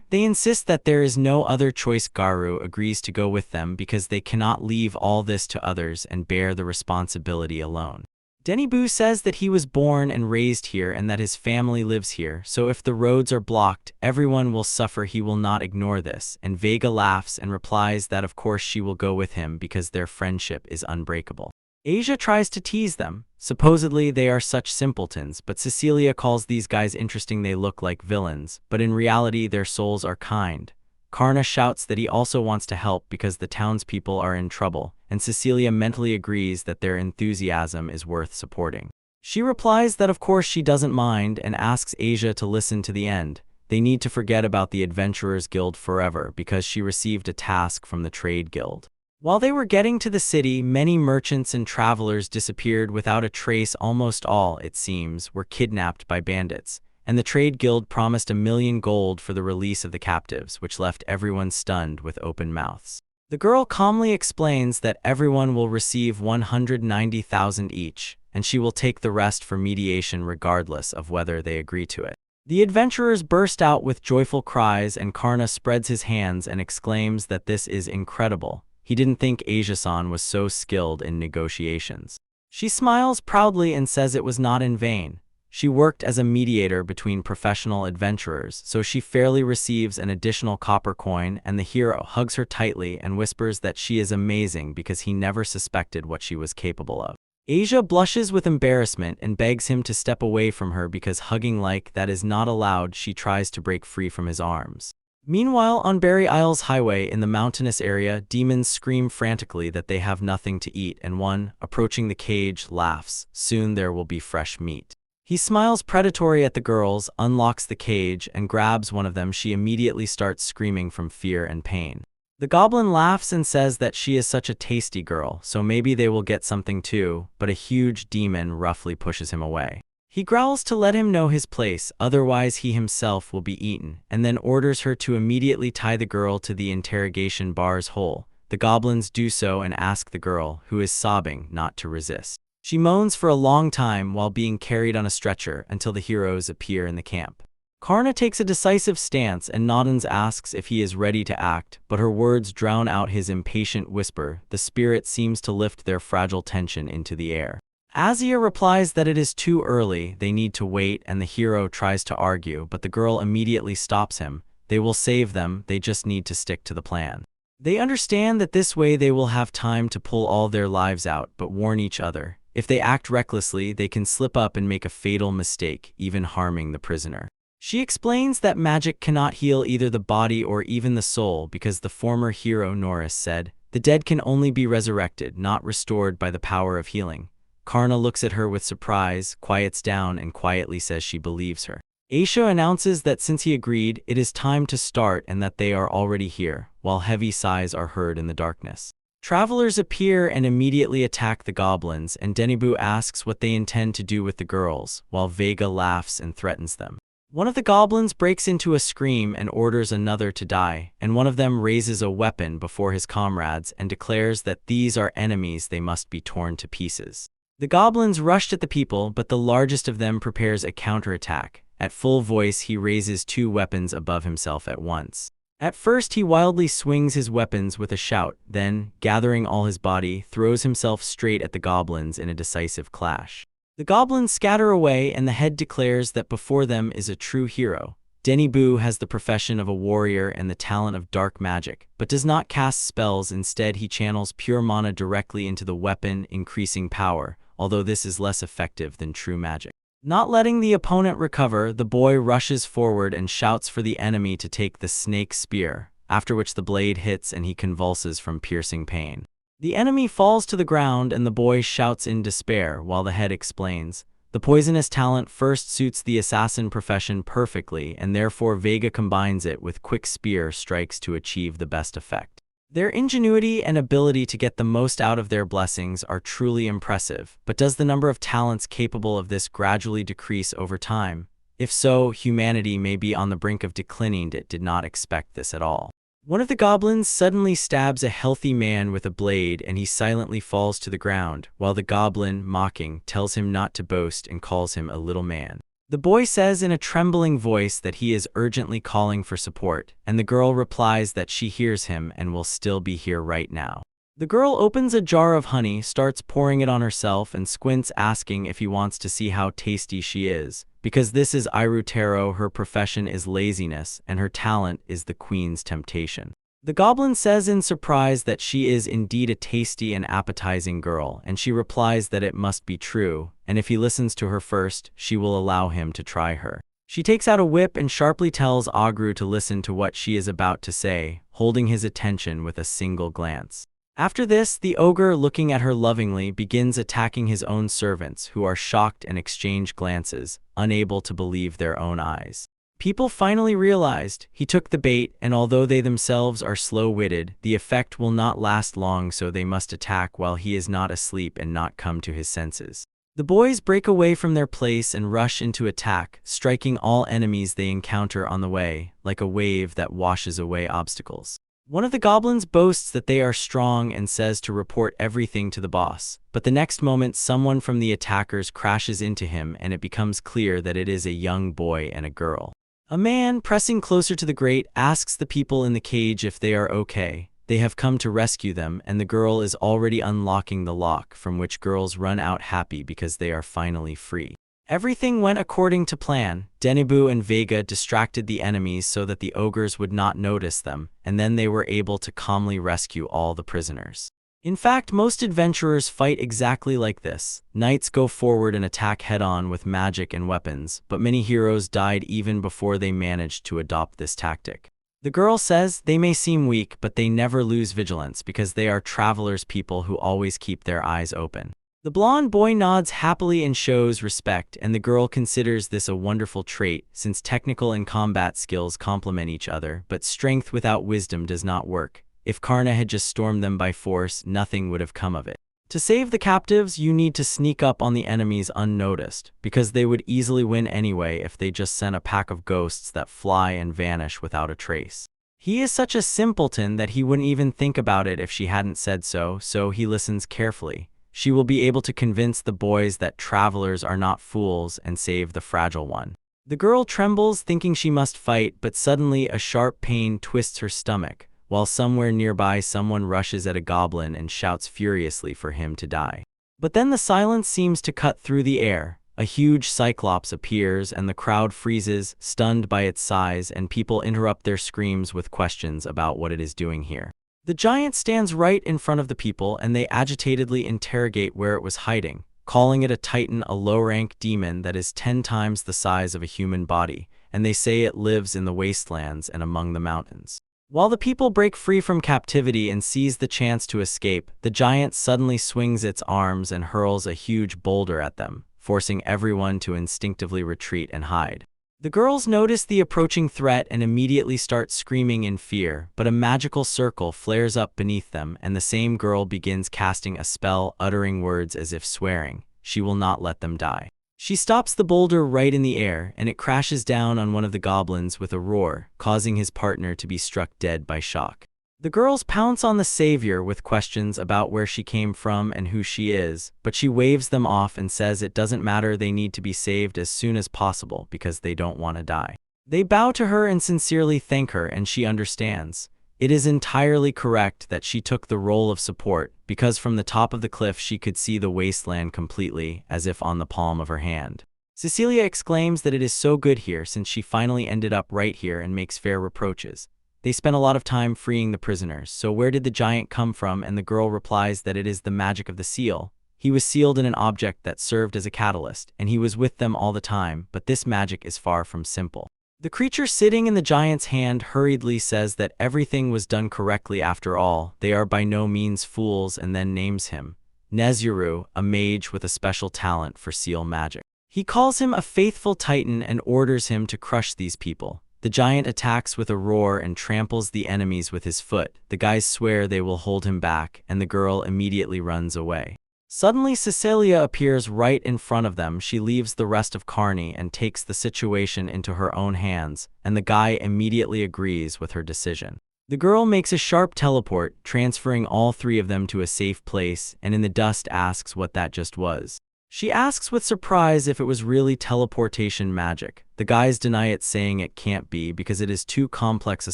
They insist that there is no other choice. Garu agrees to go with them because they cannot leave all this to others and bear the responsibility alone. Denibu says that he was born and raised here and that his family lives here, so if the roads are blocked, everyone will suffer. He will not ignore this, and Vega laughs and replies that of course she will go with him because their friendship is unbreakable. Asia tries to tease them. Supposedly they are such simpletons, but Cecilia calls these guys interesting. They look like villains, but in reality their souls are kind. Karna shouts that he also wants to help because the townspeople are in trouble, and Cecilia mentally agrees that their enthusiasm is worth supporting. She replies that of course she doesn't mind and asks Asia to listen to the end. They need to forget about the Adventurers Guild forever because she received a task from the Trade Guild. While they were getting to the city, many merchants and travelers disappeared without a trace. Almost all, it seems, were kidnapped by bandits, and the Trade Guild promised 1 million gold for the release of the captives, which left everyone stunned with open mouths. The girl calmly explains that everyone will receive 190,000 each, and she will take the rest for mediation regardless of whether they agree to it. The adventurers burst out with joyful cries, and Karna spreads his hands and exclaims that this is incredible. He didn't think Asia-san was so skilled in negotiations. She smiles proudly and says it was not in vain. She worked as a mediator between professional adventurers, so she fairly receives an additional copper coin, and the hero hugs her tightly and whispers that she is amazing because he never suspected what she was capable of. Asia blushes with embarrassment and begs him to step away from her because hugging like that is not allowed. She tries to break free from his arms. Meanwhile, on Berry Isles Highway in the mountainous area, demons scream frantically that they have nothing to eat, and one, approaching the cage, laughs, "Soon there will be fresh meat." He smiles predatory at the girls, unlocks the cage, and grabs one of them. She immediately starts screaming from fear and pain. The goblin laughs and says that she is such a tasty girl, so maybe they will get something too, but a huge demon roughly pushes him away. He growls to let him know his place, otherwise he himself will be eaten, and then orders her to immediately tie the girl to the interrogation bar's hole. The goblins do so and ask the girl, who is sobbing, not to resist. She moans for a long time while being carried on a stretcher until the heroes appear in the camp. Karna takes a decisive stance and Noddens asks if he is ready to act, but her words drown out his impatient whisper. The spirit seems to lift their fragile tension into the air. Azia replies that it is too early, they need to wait, and the hero tries to argue, but the girl immediately stops him. They will save them, they just need to stick to the plan. They understand that this way they will have time to pull all their lives out, but warn each other. If they act recklessly, they can slip up and make a fatal mistake, even harming the prisoner. She explains that magic cannot heal either the body or even the soul because the former hero Norris said, "The dead can only be resurrected, not restored by the power of healing." Karna looks at her with surprise, quiets down, and quietly says she believes her. Aisha announces that since he agreed, it is time to start and that they are already here, while heavy sighs are heard in the darkness. Travelers appear and immediately attack the goblins, and Denibu asks what they intend to do with the girls, while Vega laughs and threatens them. One of the goblins breaks into a scream and orders another to die, and one of them raises a weapon before his comrades and declares that these are enemies, they must be torn to pieces. The goblins rushed at the people, but the largest of them prepares a counterattack. At full voice, he raises two weapons above himself at once. At first, he wildly swings his weapons with a shout, then, gathering all his body, throws himself straight at the goblins in a decisive clash. The goblins scatter away, and the head declares that before them is a true hero. Denibu has the profession of a warrior and the talent of dark magic, but does not cast spells. Instead, he channels pure mana directly into the weapon, increasing power, although this is less effective than true magic. Not letting the opponent recover, the boy rushes forward and shouts for the enemy to take the snake spear, after which the blade hits and he convulses from piercing pain. The enemy falls to the ground and the boy shouts in despair while the head explains, "The poisonous talent first suits the assassin profession perfectly, and therefore Vega combines it with quick spear strikes to achieve the best effect." Their ingenuity and ability to get the most out of their blessings are truly impressive, but does the number of talents capable of this gradually decrease over time? If so, humanity may be on the brink of declining. It did not expect this at all. One of the goblins suddenly stabs a healthy man with a blade and he silently falls to the ground, while the goblin, mocking, tells him not to boast and calls him a little man. The boy says in a trembling voice that he is urgently calling for support, and the girl replies that she hears him and will still be here right now. The girl opens a jar of honey, starts pouring it on herself, and squints, asking if he wants to see how tasty she is. Because this is Irutero, her profession is laziness, and her talent is the queen's temptation. The goblin says in surprise that she is indeed a tasty and appetizing girl, and she replies that it must be true, and if he listens to her first, she will allow him to try her. She takes out a whip and sharply tells Agru to listen to what she is about to say, holding his attention with a single glance. After this, the ogre, looking at her lovingly, begins attacking his own servants, who are shocked and exchange glances, unable to believe their own eyes. People finally realized he took the bait, and although they themselves are slow-witted, the effect will not last long, so they must attack while he is not asleep and not come to his senses. The boys break away from their place and rush into attack, striking all enemies they encounter on the way, like a wave that washes away obstacles. One of the goblins boasts that they are strong and says to report everything to the boss, but the next moment someone from the attackers crashes into him and it becomes clear that it is a young boy and a girl. A man, pressing closer to the grate, asks the people in the cage if they are okay. They have come to rescue them, and the girl is already unlocking the lock, from which girls run out happy because they are finally free. Everything went according to plan. Denibu and Vega distracted the enemies so that the ogres would not notice them, and then they were able to calmly rescue all the prisoners. In fact, most adventurers fight exactly like this. Knights go forward and attack head-on with magic and weapons, but many heroes died even before they managed to adopt this tactic. The girl says they may seem weak, but they never lose vigilance because they are travelers, people who always keep their eyes open. The blonde boy nods happily and shows respect, and the girl considers this a wonderful trait, since technical and combat skills complement each other, but strength without wisdom does not work. If Karna had just stormed them by force, nothing would have come of it. To save the captives, you need to sneak up on the enemies unnoticed, because they would easily win anyway if they just sent a pack of ghosts that fly and vanish without a trace. He is such a simpleton that he wouldn't even think about it if she hadn't said so, so he listens carefully. She will be able to convince the boys that travelers are not fools and save the fragile one. The girl trembles, thinking she must fight, but suddenly a sharp pain twists her stomach, while somewhere nearby someone rushes at a goblin and shouts furiously for him to die. But then the silence seems to cut through the air. A huge cyclops appears and the crowd freezes, stunned by its size, and people interrupt their screams with questions about what it is doing here. The giant stands right in front of the people and they agitatedly interrogate where it was hiding, calling it a titan, a low-rank demon that is 10 times the size of a human body, and they say it lives in the wastelands and among the mountains. While the people break free from captivity and seize the chance to escape, the giant suddenly swings its arms and hurls a huge boulder at them, forcing everyone to instinctively retreat and hide. The girls notice the approaching threat and immediately start screaming in fear, but a magical circle flares up beneath them and the same girl begins casting a spell, uttering words as if swearing, she will not let them die. She stops the boulder right in the air and it crashes down on one of the goblins with a roar, causing his partner to be struck dead by shock. The girls pounce on the savior with questions about where she came from and who she is, but she waves them off and says it doesn't matter, they need to be saved as soon as possible because they don't want to die. They bow to her and sincerely thank her, and she understands. It is entirely correct that she took the role of support, because from the top of the cliff she could see the wasteland completely, as if on the palm of her hand. Cecilia exclaims that it is so good here since she finally ended up right here and makes fair reproaches. They spent a lot of time freeing the prisoners, so where did the giant come from? And the girl replies that it is the magic of the seal. He was sealed in an object that served as a catalyst, and he was with them all the time, but this magic is far from simple. The creature sitting in the giant's hand hurriedly says that everything was done correctly after all, they are by no means fools, and then names him Nezuru, a mage with a special talent for seal magic. He calls him a faithful titan and orders him to crush these people. The giant attacks with a roar and tramples the enemies with his foot. The guys swear they will hold him back, and the girl immediately runs away. Suddenly, Cecilia appears right in front of them. She leaves the rest of Carney and takes the situation into her own hands, and the guy immediately agrees with her decision. The girl makes a sharp teleport, transferring all 3 of them to a safe place, and in the dust asks what that just was. She asks with surprise if it was really teleportation magic. The guys deny it, saying it can't be because it is too complex a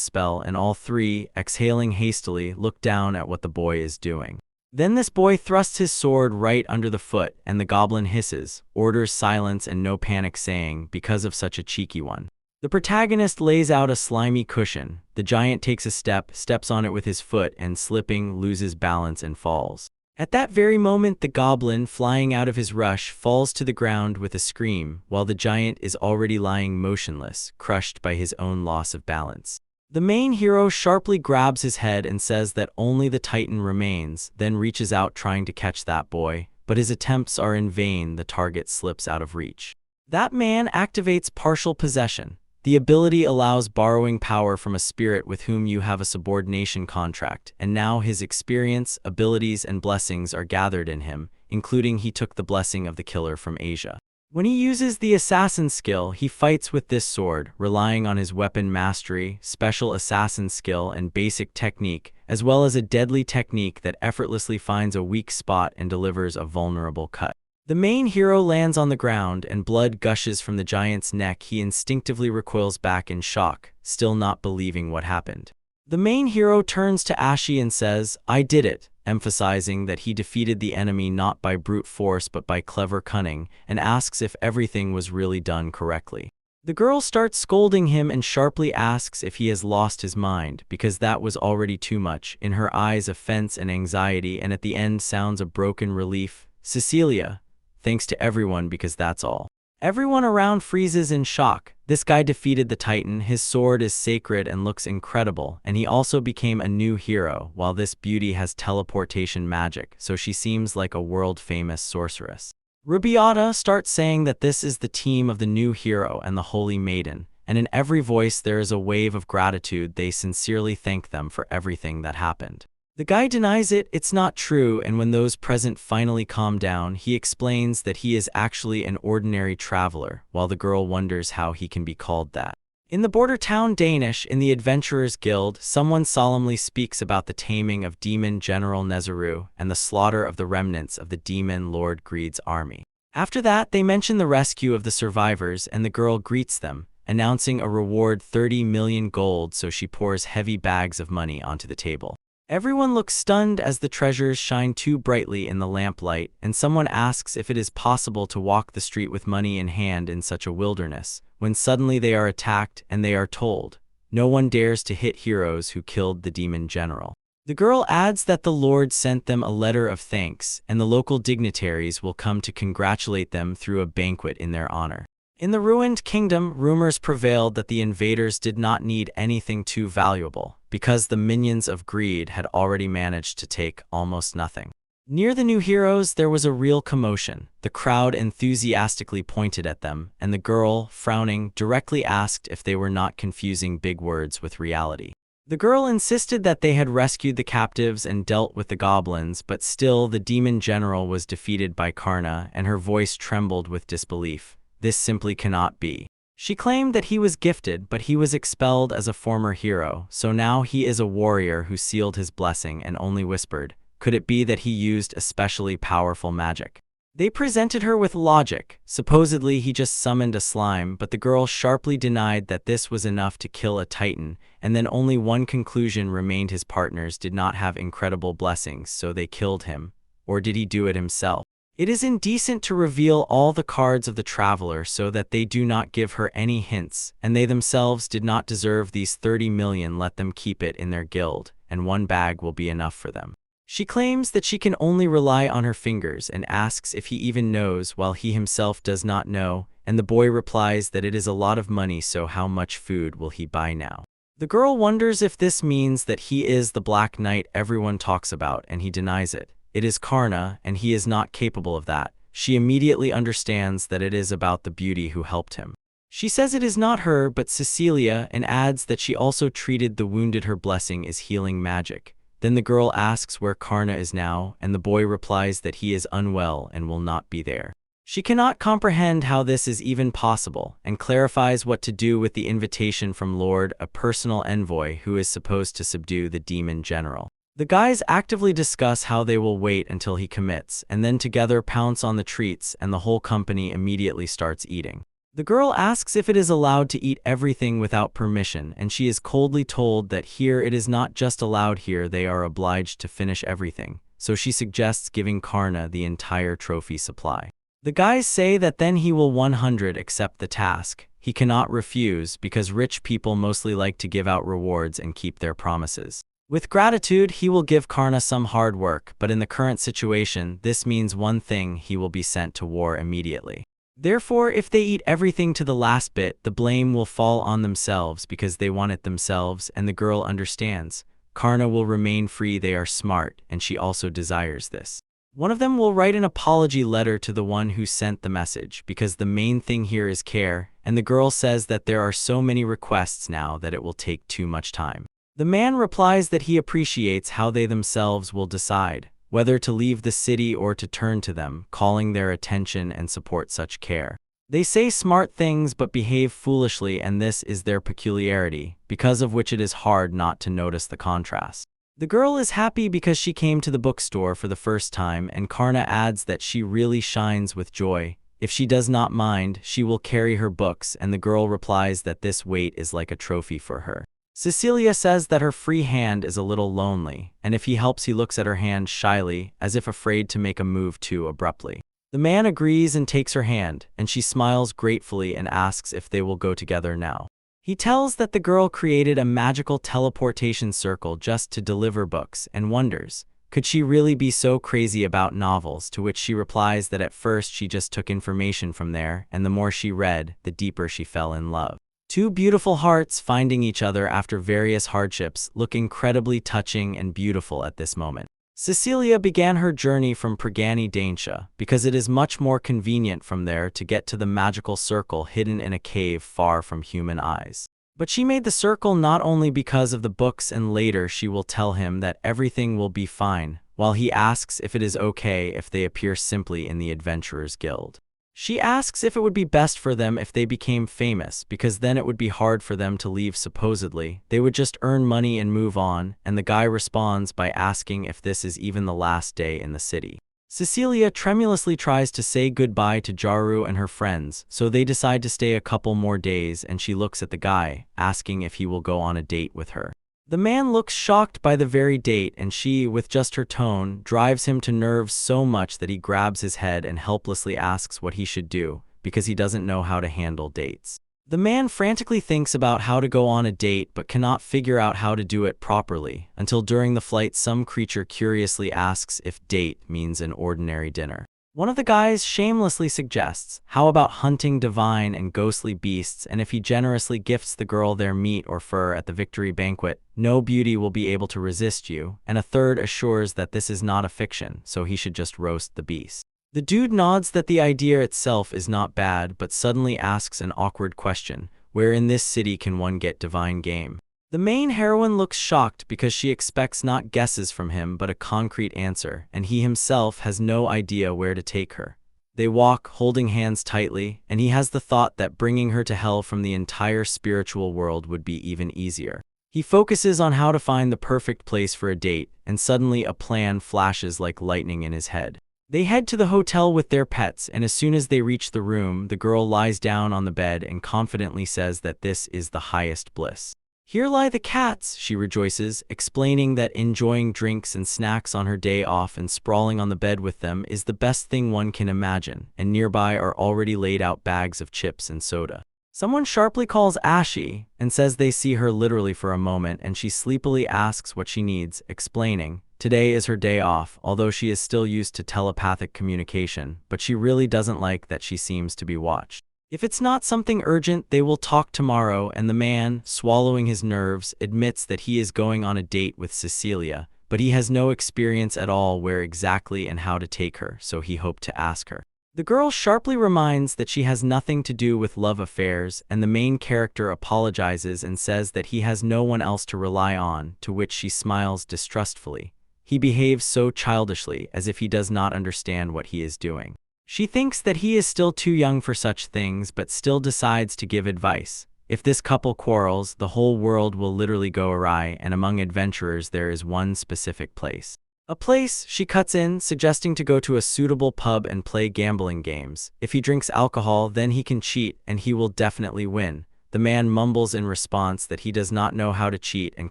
spell, and all 3, exhaling hastily, look down at what the boy is doing. Then this boy thrusts his sword right under the foot, and the goblin hisses, orders silence and no panic, saying, because of such a cheeky one. The protagonist lays out a slimy cushion. The giant takes a step, steps on it with his foot, and slipping, loses balance and falls. At that very moment, the goblin, flying out of his rush, falls to the ground with a scream, while the giant is already lying motionless, crushed by his own loss of balance. The main hero sharply grabs his head and says that only the titan remains, then reaches out trying to catch that boy, but his attempts are in vain. The target slips out of reach. That man activates partial possession. The ability allows borrowing power from a spirit with whom you have a subordination contract, and now his experience, abilities, and blessings are gathered in him, including he took the blessing of the killer from Asia. When he uses the assassin skill, he fights with this sword, relying on his weapon mastery, special assassin skill, and basic technique, as well as a deadly technique that effortlessly finds a weak spot and delivers a vulnerable cut. The main hero lands on the ground and blood gushes from the giant's neck. He instinctively recoils back in shock, still not believing what happened. The main hero turns to Ashi and says, "I did it," emphasizing that he defeated the enemy not by brute force but by clever cunning, and asks if everything was really done correctly. The girl starts scolding him and sharply asks if he has lost his mind, because that was already too much. In her eyes, offense and anxiety, and at the end sounds a broken relief. Cecilia, thanks to everyone, because that's all. Everyone around freezes in shock. This guy defeated the Titan, his sword is sacred and looks incredible, and he also became a new hero, while this beauty has teleportation magic, so she seems like a world-famous sorceress. Rubiata starts saying that this is the team of the new hero and the Holy Maiden, and in every voice there is a wave of gratitude. They sincerely thank them for everything that happened. The guy denies it, it's not true, and when those present finally calm down, he explains that he is actually an ordinary traveler, while the girl wonders how he can be called that. In the border town Danish, in the Adventurers Guild, someone solemnly speaks about the taming of Demon General Nezuru and the slaughter of the remnants of the Demon Lord Greed's army. After that, they mention the rescue of the survivors and the girl greets them, announcing a reward 30 million gold, so she pours heavy bags of money onto the table. Everyone looks stunned as the treasures shine too brightly in the lamplight, and someone asks if it is possible to walk the street with money in hand in such a wilderness, when suddenly they are attacked and they are told, "No one dares to hit heroes who killed the demon general." The girl adds that the Lord sent them a letter of thanks, and the local dignitaries will come to congratulate them through a banquet in their honor. In the ruined kingdom, rumors prevailed that the invaders did not need anything too valuable, because the minions of greed had already managed to take almost nothing. Near the new heroes, there was a real commotion. The crowd enthusiastically pointed at them, and the girl, frowning, directly asked if they were not confusing big words with reality. The girl insisted that they had rescued the captives and dealt with the goblins, but still the demon general was defeated by Karna, and her voice trembled with disbelief. This simply cannot be. She claimed that he was gifted, but he was expelled as a former hero, so now he is a warrior who sealed his blessing and only whispered, could it be that he used especially powerful magic? They presented her with logic. Supposedly he just summoned a slime, but the girl sharply denied that this was enough to kill a titan, and then only one conclusion remained: his partners did not have incredible blessings, so they killed him. Or did he do it himself? It is indecent to reveal all the cards of the traveler so that they do not give her any hints, and they themselves did not deserve these 30 million. Let them keep it in their guild, and one bag will be enough for them. She claims that she can only rely on her fingers and asks if he even knows, while he himself does not know, and the boy replies that it is a lot of money, so how much food will he buy now? The girl wonders if this means that he is the Black Knight everyone talks about, and he denies it. It is Karna, and he is not capable of that. She immediately understands that it is about the beauty who helped him. She says it is not her, but Cecilia, and adds that she also treated the wounded. Her blessing is healing magic. Then the girl asks where Karna is now, and the boy replies that he is unwell and will not be there. She cannot comprehend how this is even possible, and clarifies what to do with the invitation from Lord, a personal envoy who is supposed to subdue the demon general. The guys actively discuss how they will wait until he commits, and then together pounce on the treats, and the whole company immediately starts eating. The girl asks if it is allowed to eat everything without permission, and she is coldly told that here it is not just allowed, here they are obliged to finish everything, so she suggests giving Karna the entire trophy supply. The guys say that then he will 100 accept the task. He cannot refuse, because rich people mostly like to give out rewards and keep their promises. With gratitude, he will give Karna some hard work, but in the current situation, this means one thing: he will be sent to war immediately. Therefore, if they eat everything to the last bit, the blame will fall on themselves because they want it themselves, and the girl understands. Karna will remain free. They are smart, and she also desires this. One of them will write an apology letter to the one who sent the message, because the main thing here is care, and the girl says that there are so many requests now that it will take too much time. The man replies that he appreciates how they themselves will decide whether to leave the city or to turn to them, calling their attention and support such care. They say smart things but behave foolishly, and this is their peculiarity, because of which it is hard not to notice the contrast. The girl is happy because she came to the bookstore for the first time, and Karna adds that she really shines with joy. If she does not mind, she will carry her books, and the girl replies that this weight is like a trophy for her. Cecilia says that her free hand is a little lonely, and if he helps, he looks at her hand shyly, as if afraid to make a move too abruptly. The man agrees and takes her hand, and she smiles gratefully and asks if they will go together now. He tells that the girl created a magical teleportation circle just to deliver books, and wonders, could she really be so crazy about novels, to which she replies that at first she just took information from there, and the more she read, the deeper she fell in love. Two beautiful hearts finding each other after various hardships look incredibly touching and beautiful at this moment. Cecilia began her journey from Pragani Dansha because it is much more convenient from there to get to the magical circle hidden in a cave far from human eyes. But she made the circle not only because of the books, and later she will tell him that everything will be fine, while he asks if it is okay if they appear simply in the Adventurers Guild. She asks if it would be best for them if they became famous, because then it would be hard for them to leave. Supposedly, they would just earn money and move on, and the guy responds by asking if this is even the last day in the city. Cecilia tremulously tries to say goodbye to Jaru and her friends, so they decide to stay a couple more days, and she looks at the guy, asking if he will go on a date with her. The man looks shocked by the very date, and she, with just her tone, drives him to nerves so much that he grabs his head and helplessly asks what he should do, because he doesn't know how to handle dates. The man frantically thinks about how to go on a date but cannot figure out how to do it properly, until during the flight some creature curiously asks if date means an ordinary dinner. One of the guys shamelessly suggests, how about hunting divine and ghostly beasts, and if he generously gifts the girl their meat or fur at the victory banquet, no beauty will be able to resist you, and a third assures that this is not a fiction, so he should just roast the beast. The dude nods that the idea itself is not bad, but suddenly asks an awkward question: where in this city can one get divine game? The main heroine looks shocked because she expects not guesses from him but a concrete answer, and he himself has no idea where to take her. They walk, holding hands tightly, and he has the thought that bringing her to hell from the entire spiritual world would be even easier. He focuses on how to find the perfect place for a date, and suddenly a plan flashes like lightning in his head. They head to the hotel with their pets, and as soon as they reach the room, the girl lies down on the bed and confidently says that this is the highest bliss. Here lie the cats, she rejoices, explaining that enjoying drinks and snacks on her day off and sprawling on the bed with them is the best thing one can imagine, and nearby are already laid out bags of chips and soda. Someone sharply calls Ashy, and says they see her literally for a moment, and she sleepily asks what she needs, explaining, today is her day off, although she is still used to telepathic communication, but she really doesn't like that she seems to be watched. If it's not something urgent, they will talk tomorrow, and the man, swallowing his nerves, admits that he is going on a date with Cecilia, but he has no experience at all where exactly and how to take her, so he hoped to ask her. The girl sharply reminds that she has nothing to do with love affairs, and the main character apologizes and says that he has no one else to rely on, to which she smiles distrustfully. He behaves so childishly, as if he does not understand what he is doing. She thinks that he is still too young for such things, but still decides to give advice. If this couple quarrels, the whole world will literally go awry, and among adventurers there is one specific place. A place, she cuts in, suggesting to go to a suitable pub and play gambling games. If he drinks alcohol, then he can cheat, and he will definitely win. The man mumbles in response that he does not know how to cheat and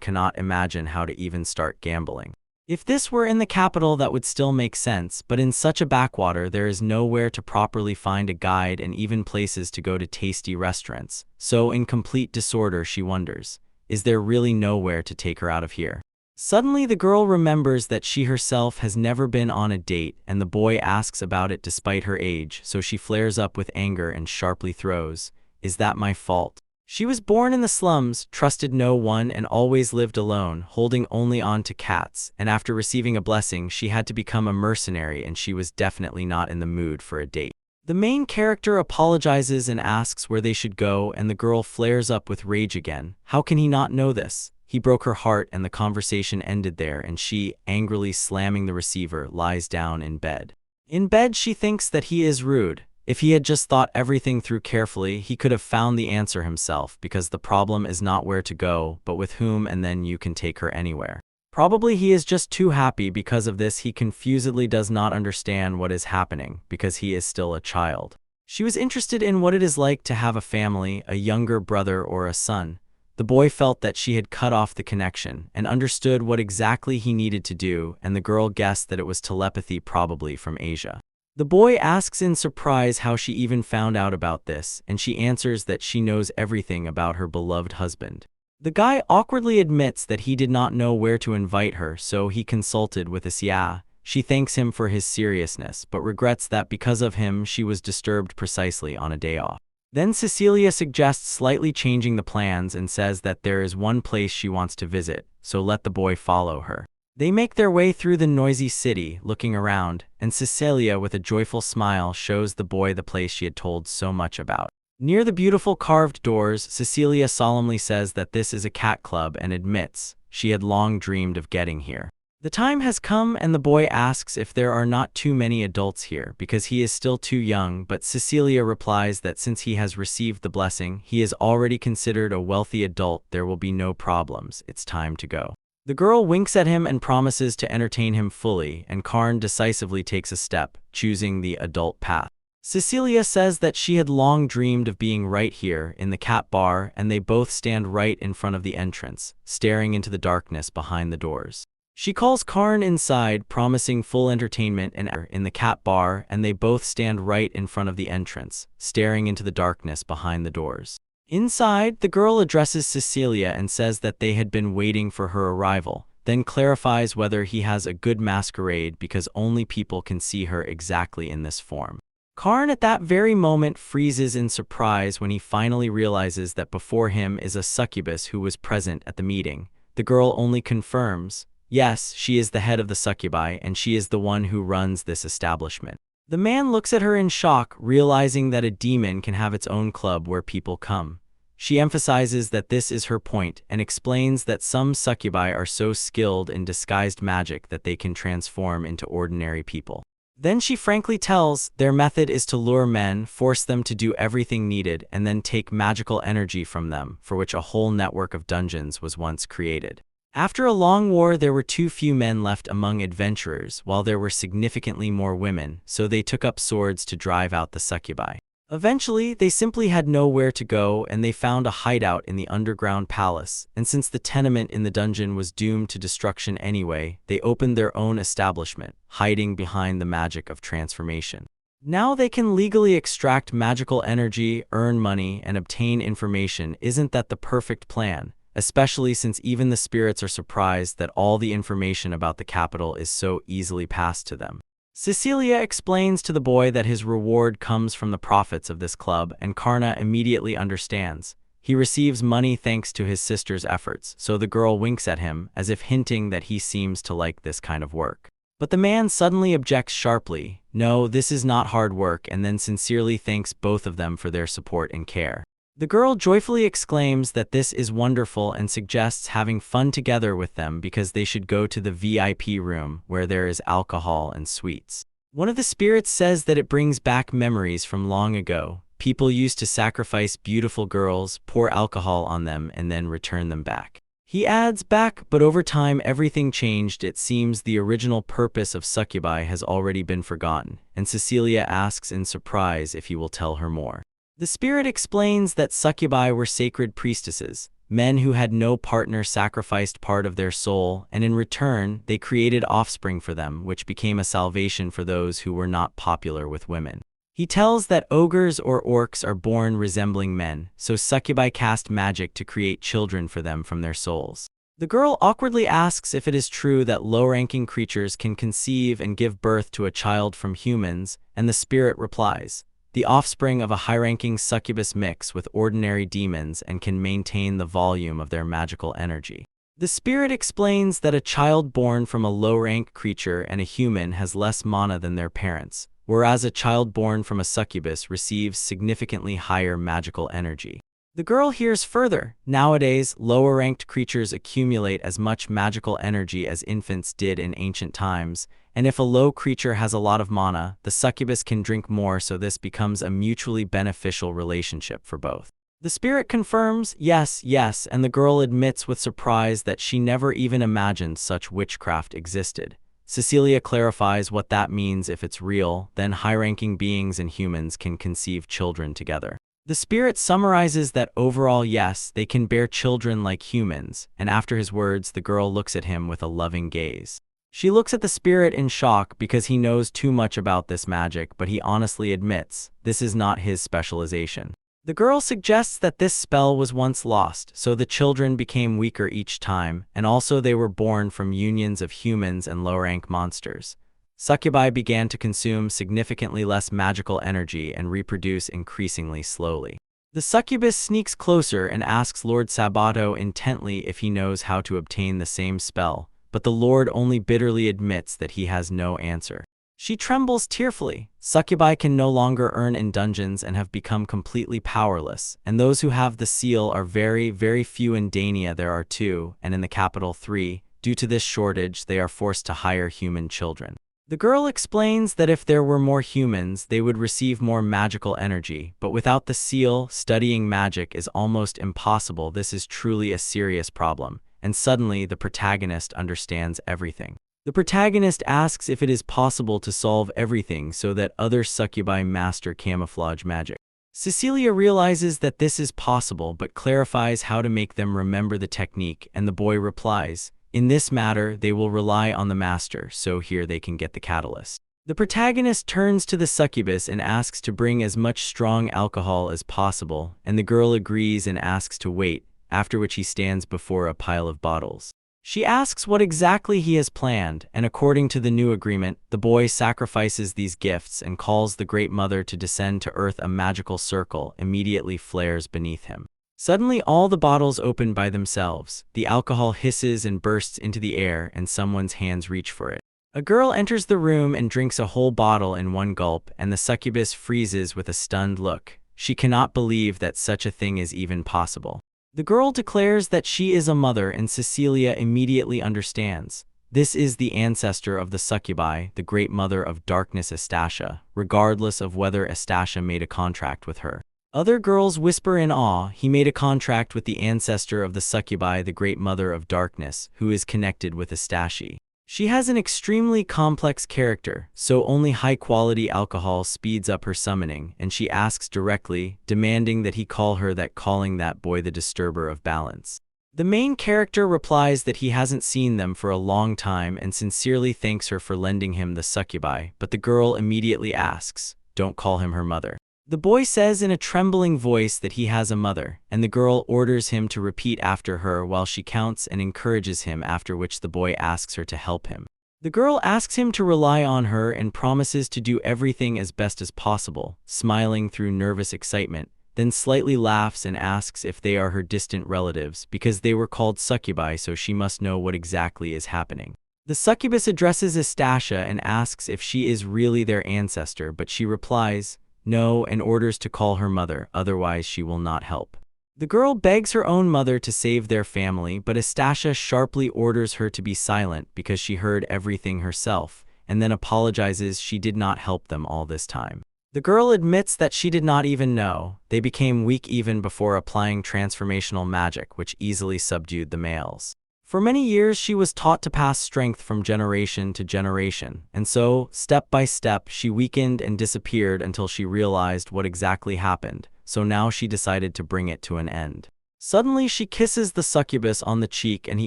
cannot imagine how to even start gambling. If this were in the capital, that would still make sense, but in such a backwater there is nowhere to properly find a guide and even places to go to tasty restaurants. So in complete disorder she wonders, is there really nowhere to take her out of here? Suddenly the girl remembers that she herself has never been on a date, and the boy asks about it despite her age, so she flares up with anger and sharply throws, "Is that my fault? She was born in the slums, trusted no one, and always lived alone, holding only on to cats, and after receiving a blessing she had to become a mercenary, and she was definitely not in the mood for a date." The main character apologizes and asks where they should go, and the girl flares up with rage again. How can he not know this? He broke her heart, and the conversation ended there, and she, angrily slamming the receiver, lies down in bed. In bed she thinks that he is rude. If he had just thought everything through carefully, he could have found the answer himself, because the problem is not where to go, but with whom, and then you can take her anywhere. Probably he is just too happy. Because of this he confusedly does not understand what is happening, because he is still a child. She was interested in what it is like to have a family, a younger brother or a son. The boy felt that she had cut off the connection, and understood what exactly he needed to do, and the girl guessed that it was telepathy, probably from Asia. The boy asks in surprise how she even found out about this, and she answers that she knows everything about her beloved husband. The guy awkwardly admits that he did not know where to invite her, so he consulted with Asia. She thanks him for his seriousness, but regrets that because of him she was disturbed precisely on a day off. Then Cecilia suggests slightly changing the plans and says that there is one place she wants to visit, so let the boy follow her. They make their way through the noisy city, looking around, and Cecilia, with a joyful smile, shows the boy the place she had told so much about. Near the beautiful carved doors, Cecilia solemnly says that this is a cat club and admits she had long dreamed of getting here. The time has come, and the boy asks if there are not too many adults here because he is still too young, but Cecilia replies that since he has received the blessing, he is already considered a wealthy adult, there will be no problems, it's time to go. The girl winks at him and promises to entertain him fully, and Karn decisively takes a step, choosing the adult path. Cecilia says that she had long dreamed of being right here in the cat bar, and they both stand right in front of the entrance, staring into the darkness behind the doors. She calls Karn inside, promising full entertainment and in the cat bar, and they both stand right in front of the entrance, staring into the darkness behind the doors. Inside, the girl addresses Cecilia and says that they had been waiting for her arrival, then clarifies whether he has a good masquerade because only people can see her exactly in this form. Karn at that very moment freezes in surprise when he finally realizes that before him is a succubus who was present at the meeting. The girl only confirms, yes, she is the head of the succubi and she is the one who runs this establishment. The man looks at her in shock, realizing that a demon can have its own club where people come. She emphasizes that this is her point and explains that some succubi are so skilled in disguised magic that they can transform into ordinary people. Then she frankly tells their method is to lure men, force them to do everything needed, and then take magical energy from them, for which a whole network of dungeons was once created. After a long war, there were too few men left among adventurers, while there were significantly more women, so they took up swords to drive out the succubi. Eventually, they simply had nowhere to go, and they found a hideout in the underground palace, and since the tenement in the dungeon was doomed to destruction anyway, they opened their own establishment, hiding behind the magic of transformation. Now they can legally extract magical energy, earn money, and obtain information. Isn't that the perfect plan? Especially since even the spirits are surprised that all the information about the capital is so easily passed to them. Cecilia explains to the boy that his reward comes from the profits of this club, and Karna immediately understands. He receives money thanks to his sister's efforts, so the girl winks at him, as if hinting that he seems to like this kind of work. But the man suddenly objects sharply, no, this is not hard work, and then sincerely thanks both of them for their support and care. The girl joyfully exclaims that this is wonderful and suggests having fun together with them because they should go to the VIP room where there is alcohol and sweets. One of the spirits says that it brings back memories from long ago. People used to sacrifice beautiful girls, pour alcohol on them, and then return them back. He adds back, but over time everything changed. It seems the original purpose of succubi has already been forgotten, and Cecilia asks in surprise if he will tell her more. The spirit explains that succubi were sacred priestesses, men who had no partner sacrificed part of their soul, and in return, they created offspring for them, which became a salvation for those who were not popular with women. He tells that ogres or orcs are born resembling men, so succubi cast magic to create children for them from their souls. The girl awkwardly asks if it is true that low-ranking creatures can conceive and give birth to a child from humans, and the spirit replies, the offspring of a high-ranking succubus mix with ordinary demons and can maintain the volume of their magical energy. The spirit explains that a child born from a low-rank creature and a human has less mana than their parents, whereas a child born from a succubus receives significantly higher magical energy. The girl hears further. Nowadays, lower-ranked creatures accumulate as much magical energy as infants did in ancient times, and if a low creature has a lot of mana, the succubus can drink more, so this becomes a mutually beneficial relationship for both. The spirit confirms, yes, and the girl admits with surprise that she never even imagined such witchcraft existed. Cecilia clarifies what that means if it's real, then high-ranking beings and humans can conceive children together. The spirit summarizes that overall, yes, they can bear children like humans, and after his words, the girl looks at him with a loving gaze. She looks at the spirit in shock because he knows too much about this magic, but he honestly admits this is not his specialization. The girl suggests that this spell was once lost, so the children became weaker each time, and also they were born from unions of humans and low-rank monsters. Succubi began to consume significantly less magical energy and reproduce increasingly slowly. The succubus sneaks closer and asks Lord Sabato intently if he knows how to obtain the same spell, but the Lord only bitterly admits that he has no answer. She trembles tearfully. Succubi can no longer earn in dungeons and have become completely powerless, and those who have the seal are very, very few. In Dania there are 2, and in the capital 3. Due to this shortage, they are forced to hire human children. The girl explains that if there were more humans, they would receive more magical energy, but without the seal, studying magic is almost impossible. This is truly a serious problem, and suddenly the protagonist understands everything. The protagonist asks if it is possible to solve everything so that other succubi master camouflage magic. Cecilia realizes that this is possible but clarifies how to make them remember the technique, and the boy replies, in this matter they will rely on the master, so here they can get the catalyst. The protagonist turns to the succubus and asks to bring as much strong alcohol as possible, and the girl agrees and asks to wait, after which he stands before a pile of bottles. She asks what exactly he has planned, and according to the new agreement, the boy sacrifices these gifts and calls the Great Mother to descend to Earth. A magical circle immediately flares beneath him. Suddenly all the bottles open by themselves, the alcohol hisses and bursts into the air, and someone's hands reach for it. A girl enters the room and drinks a whole bottle in one gulp, and the succubus freezes with a stunned look. She cannot believe that such a thing is even possible. The girl declares that she is a mother, and Cecilia immediately understands. This is the ancestor of the succubi, the Great Mother of Darkness Astasha, regardless of whether Astasha made a contract with her. Other girls whisper in awe, he made a contract with the ancestor of the succubi, the Great Mother of Darkness, who is connected with Astashi. She has an extremely complex character, so only high-quality alcohol speeds up her summoning, and she asks directly, demanding that he call her that, calling that boy the disturber of balance. The main character replies that he hasn't seen them for a long time and sincerely thanks her for lending him the succubi, but the girl immediately asks, don't call him her mother. The boy says in a trembling voice that he has a mother, and the girl orders him to repeat after her while she counts and encourages him, after which the boy asks her to help him. The girl asks him to rely on her and promises to do everything as best as possible, smiling through nervous excitement, then slightly laughs and asks if they are her distant relatives, because they were called succubi, so she must know what exactly is happening. The succubus addresses Astasha and asks if she is really their ancestor, but she replies, no, and orders to call her mother, otherwise she will not help. The girl begs her own mother to save their family, but Astasha sharply orders her to be silent because she heard everything herself, and then apologizes she did not help them all this time. The girl admits that she did not even know. They became weak even before applying transformational magic, which easily subdued the males. For many years she was taught to pass strength from generation to generation, and so, step by step, she weakened and disappeared until she realized what exactly happened, so now she decided to bring it to an end. Suddenly she kisses the succubus on the cheek and he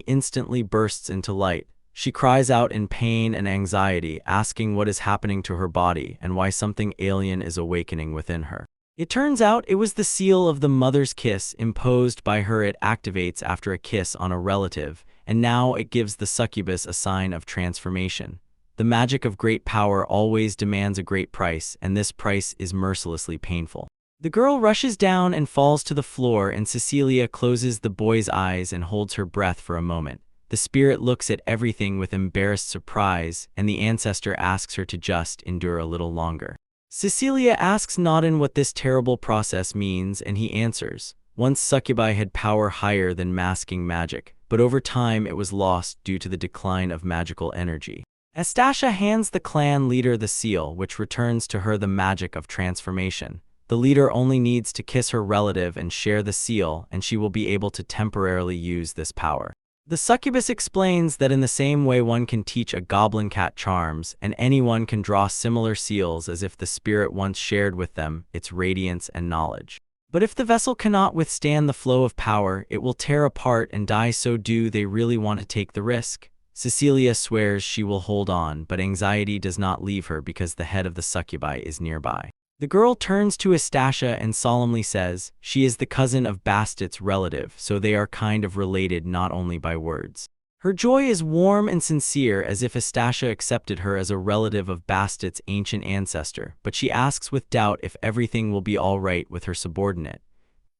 instantly bursts into light. She cries out in pain and anxiety, asking what is happening to her body and why something alien is awakening within her. It turns out it was the seal of the mother's kiss imposed by her. It activates after a kiss on a relative, and now it gives the succubus a sign of transformation. The magic of great power always demands a great price, and this price is mercilessly painful. The girl rushes down and falls to the floor, and Cecilia closes the boy's eyes and holds her breath for a moment. The spirit looks at everything with embarrassed surprise, and the ancestor asks her to just endure a little longer. Cecilia asks Naden what this terrible process means, and he answers, once succubi had power higher than masking magic, but over time it was lost due to the decline of magical energy. Astasha hands the clan leader the seal, which returns to her the magic of transformation. The leader only needs to kiss her relative and share the seal, and she will be able to temporarily use this power. The succubus explains that in the same way one can teach a goblin cat charms, and anyone can draw similar seals as if the spirit once shared with them its radiance and knowledge. But if the vessel cannot withstand the flow of power, it will tear apart and die. So do they really want to take the risk? Cecilia swears she will hold on, but anxiety does not leave her because the head of the succubi is nearby. The girl turns to Astasha and solemnly says, she is the cousin of Bastit's relative, so they are kind of related not only by words. Her joy is warm and sincere, as if Astasha accepted her as a relative of Bastit's ancient ancestor, but she asks with doubt if everything will be all right with her subordinate.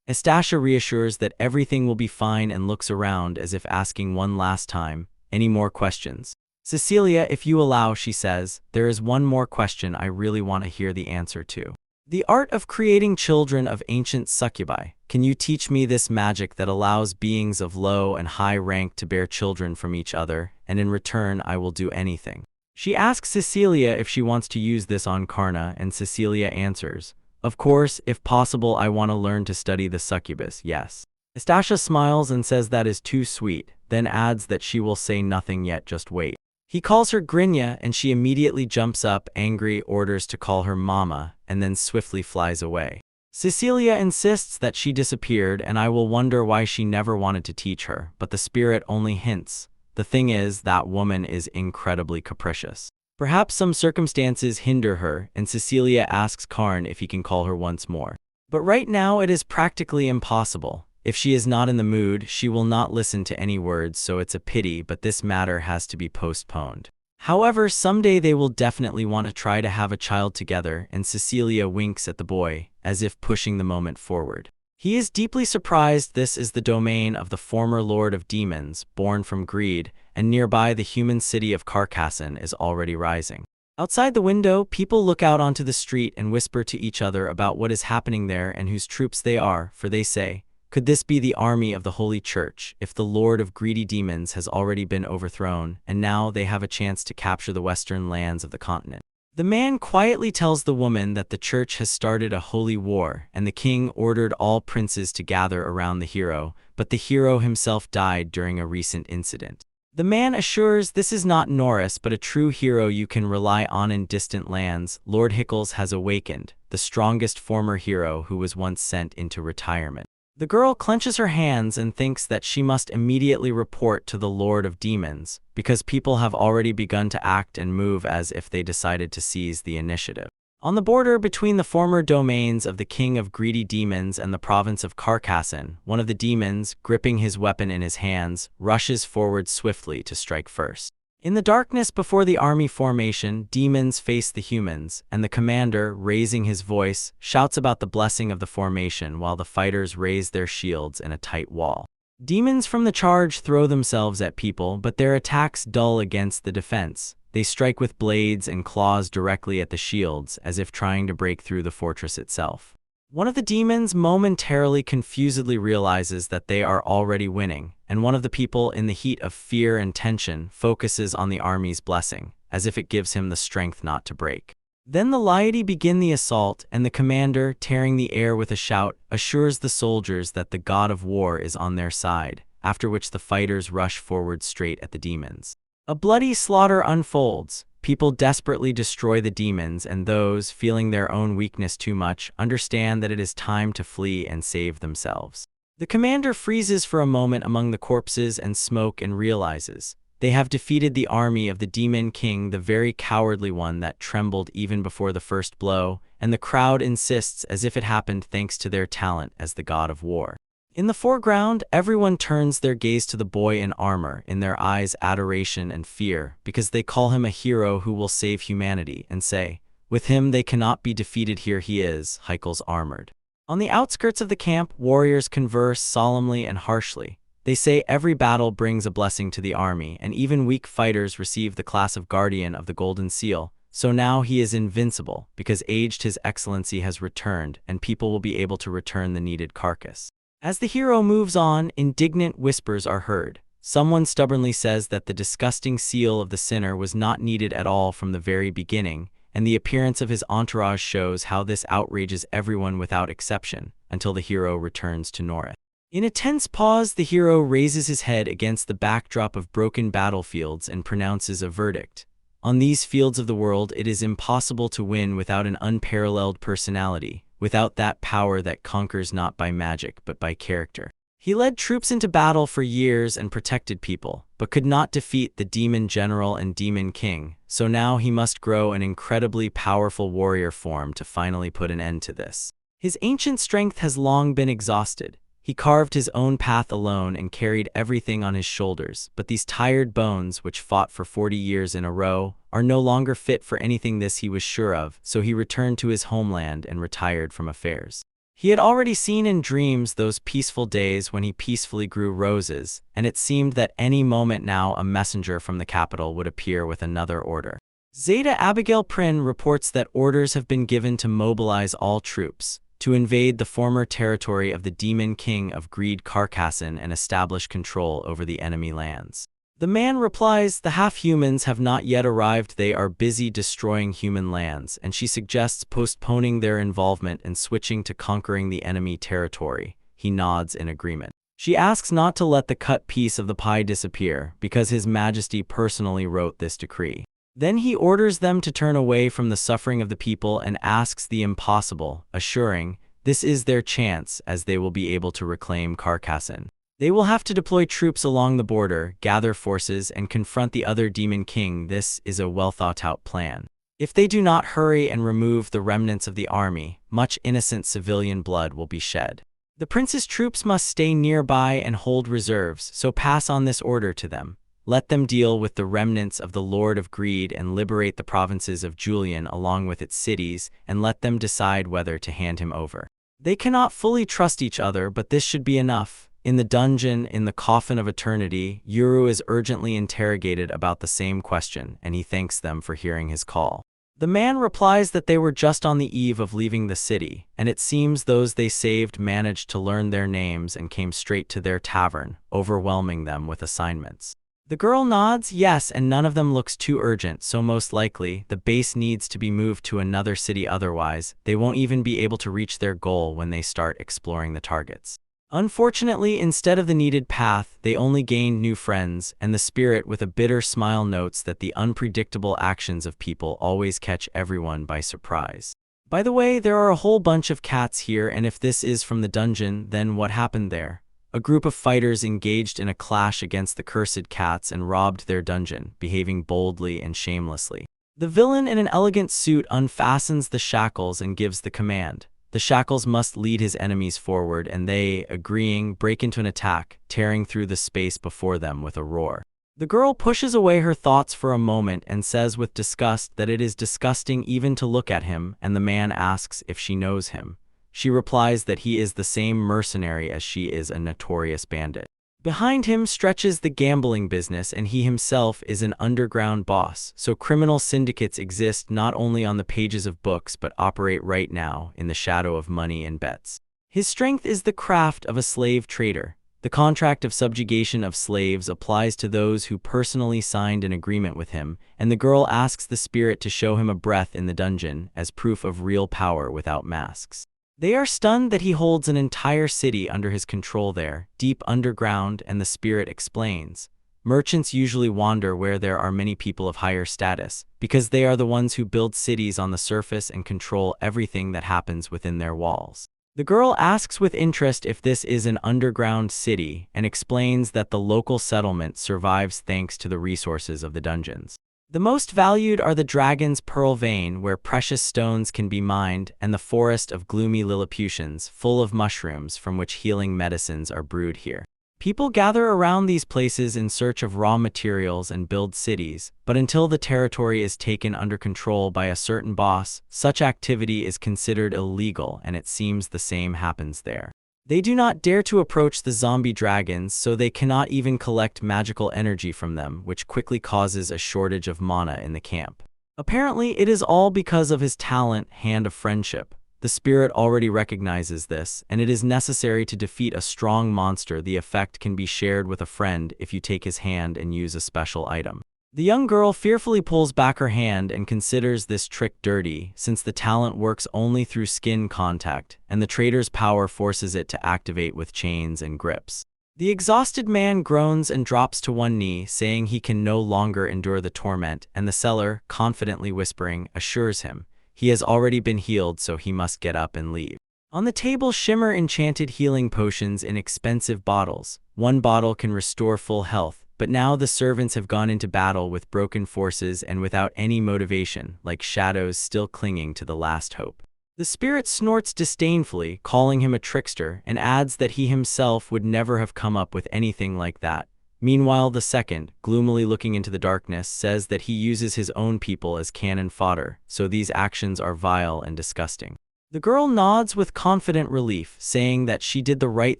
Astasha reassures that everything will be fine and looks around as if asking one last time, any more questions? Cecilia, if you allow, she says, there is one more question I really want to hear the answer to. The art of creating children of ancient succubi. Can you teach me this magic that allows beings of low and high rank to bear children from each other, and in return I will do anything? She asks Cecilia if she wants to use this on Karna, and Cecilia answers, of course, if possible I want to learn to study the succubus, yes. Astasha smiles and says that is too sweet. then adds that she will say nothing yet, just wait. He calls her Grynia, and she immediately jumps up, angry, orders to call her mama, and then swiftly flies away. Cecilia insists that she disappeared, and I will wonder why she never wanted to teach her, but the spirit only hints. The thing is, that woman is incredibly capricious. Perhaps some circumstances hinder her, and Cecilia asks Karn if he can call her once more. But right now it is practically impossible. If she is not in the mood, she will not listen to any words, so it's a pity, but this matter has to be postponed. However, someday they will definitely want to try to have a child together, and Cecilia winks at the boy, as if pushing the moment forward. He is deeply surprised. This is the domain of the former Lord of Demons, born from greed, and nearby the human city of Carcassonne is already rising. Outside the window, people look out onto the street and whisper to each other about what is happening there and whose troops they are, for they say, could this be the army of the Holy Church, if the Lord of Greedy Demons has already been overthrown, and now they have a chance to capture the western lands of the continent? The man quietly tells the woman that the church has started a holy war, and the king ordered all princes to gather around the hero, but the hero himself died during a recent incident. The man assures this is not Norris, but a true hero you can rely on in distant lands. Lord Hickles has awakened, the strongest former hero who was once sent into retirement. The girl clenches her hands and thinks that she must immediately report to the Lord of Demons, because people have already begun to act and move as if they decided to seize the initiative. On the border between the former domains of the King of Greedy Demons and the province of Carcassonne, one of the demons, gripping his weapon in his hands, rushes forward swiftly to strike first. In the darkness before the army formation, demons face the humans, and the commander, raising his voice, shouts about the blessing of the formation while the fighters raise their shields in a tight wall. Demons from the charge throw themselves at people, but their attacks dull against the defense. They strike with blades and claws directly at the shields, as if trying to break through the fortress itself. One of the demons momentarily confusedly realizes that they are already winning, and one of the people, in the heat of fear and tension, focuses on the army's blessing, as if it gives him the strength not to break. Then the laity begin the assault, and the commander, tearing the air with a shout, assures the soldiers that the god of war is on their side, after which the fighters rush forward straight at the demons. A bloody slaughter unfolds. People desperately destroy the demons, and those, feeling their own weakness too much, understand that it is time to flee and save themselves. The commander freezes for a moment among the corpses and smoke and realizes they have defeated the army of the Demon King, the very cowardly one that trembled even before the first blow, and the crowd insists as if it happened thanks to their talent as the god of war. In the foreground, everyone turns their gaze to the boy in armor, in their eyes adoration and fear, because they call him a hero who will save humanity, and say, with him they cannot be defeated. Here he is, Hickles armored. On the outskirts of the camp, warriors converse solemnly and harshly. They say every battle brings a blessing to the army, and even weak fighters receive the class of Guardian of the Golden Seal. So now he is invincible, because aged His Excellency has returned, and people will be able to return the needed carcass. As the hero moves on, indignant whispers are heard. Someone stubbornly says that the disgusting seal of the sinner was not needed at all from the very beginning, and the appearance of his entourage shows how this outrages everyone without exception, until the hero returns to Norris. In a tense pause, the hero raises his head against the backdrop of broken battlefields and pronounces a verdict. On these fields of the world, it is impossible to win without an unparalleled personality, without that power that conquers not by magic but by character. He led troops into battle for years and protected people, but could not defeat the demon general and demon king, so now he must grow an incredibly powerful warrior form to finally put an end to this. His ancient strength has long been exhausted. He carved his own path alone and carried everything on his shoulders, but these tired bones, which fought for 40 years in a row, are no longer fit for anything. This he was sure of, so he returned to his homeland and retired from affairs. He had already seen in dreams those peaceful days when he peacefully grew roses, and it seemed that any moment now a messenger from the capital would appear with another order. Zeta Abigail Prynne reports that orders have been given to mobilize all troops, to invade the former territory of the Demon King of Greed Carcassonne and establish control over the enemy lands. The man replies, the half-humans have not yet arrived, they are busy destroying human lands, and she suggests postponing their involvement and switching to conquering the enemy territory. He nods in agreement. She asks not to let the cut piece of the pie disappear, because His Majesty personally wrote this decree. Then he orders them to turn away from the suffering of the people and asks the impossible, assuring, this is their chance, as they will be able to reclaim Carcassonne. They will have to deploy troops along the border, gather forces, and confront the other demon king. This is a well-thought-out plan. If they do not hurry and remove the remnants of the army, much innocent civilian blood will be shed. The prince's troops must stay nearby and hold reserves, so pass on this order to them. Let them deal with the remnants of the Lord of Greed and liberate the provinces of Julian along with its cities, and let them decide whether to hand him over. They cannot fully trust each other, but this should be enough. In the dungeon, in the coffin of eternity, Yuru is urgently interrogated about the same question, and he thanks them for hearing his call. The man replies that they were just on the eve of leaving the city, and it seems those they saved managed to learn their names and came straight to their tavern, overwhelming them with assignments. The girl nods yes, and none of them looks too urgent, so most likely, the base needs to be moved to another city, otherwise, they won't even be able to reach their goal when they start exploring the targets. Unfortunately, instead of the needed path, they only gained new friends, and the spirit with a bitter smile notes that the unpredictable actions of people always catch everyone by surprise. By the way, there are a whole bunch of cats here, and if this is from the dungeon, then what happened there? A group of fighters engaged in a clash against the cursed cats and robbed their dungeon, behaving boldly and shamelessly. The villain in an elegant suit unfastens the shackles and gives the command. The shackles must lead his enemies forward, and they, agreeing, break into an attack, tearing through the space before them with a roar. The girl pushes away her thoughts for a moment and says with disgust that it is disgusting even to look at him, and the man asks if she knows him. She replies that he is the same mercenary as she is a notorious bandit. Behind him stretches the gambling business, and he himself is an underground boss, so criminal syndicates exist not only on the pages of books but operate right now in the shadow of money and bets. His strength is the craft of a slave trader. The contract of subjugation of slaves applies to those who personally signed an agreement with him, and the girl asks the spirit to show him a breath in the dungeon as proof of real power without masks. They are stunned that he holds an entire city under his control there, deep underground, and the spirit explains. Merchants usually wander where there are many people of higher status, because they are the ones who build cities on the surface and control everything that happens within their walls. The girl asks with interest if this is an underground city, and explains that the local settlement survives thanks to the resources of the dungeons. The most valued are the Dragon's Pearl Vein, where precious stones can be mined, and the Forest of Gloomy Lilliputians, full of mushrooms from which healing medicines are brewed here. People gather around these places in search of raw materials and build cities, but until the territory is taken under control by a certain boss, such activity is considered illegal, and it seems the same happens there. They do not dare to approach the zombie dragons, so they cannot even collect magical energy from them, which quickly causes a shortage of mana in the camp. Apparently, it is all because of his talent, Hand of Friendship. The spirit already recognizes this, and it is necessary to defeat a strong monster. The effect can be shared with a friend if you take his hand and use a special item. The young girl fearfully pulls back her hand and considers this trick dirty, since the talent works only through skin contact, and the trader's power forces it to activate with chains and grips. The exhausted man groans and drops to one knee, saying he can no longer endure the torment, and the seller, confidently whispering, assures him he has already been healed, so he must get up and leave. On the table shimmer enchanted healing potions in expensive bottles. One bottle can restore full health, but now the servants have gone into battle with broken forces and without any motivation, like shadows still clinging to the last hope. The spirit snorts disdainfully, calling him a trickster, and adds that he himself would never have come up with anything like that. Meanwhile, the second, gloomily looking into the darkness, says that he uses his own people as cannon fodder, so these actions are vile and disgusting. The girl nods with confident relief, saying that she did the right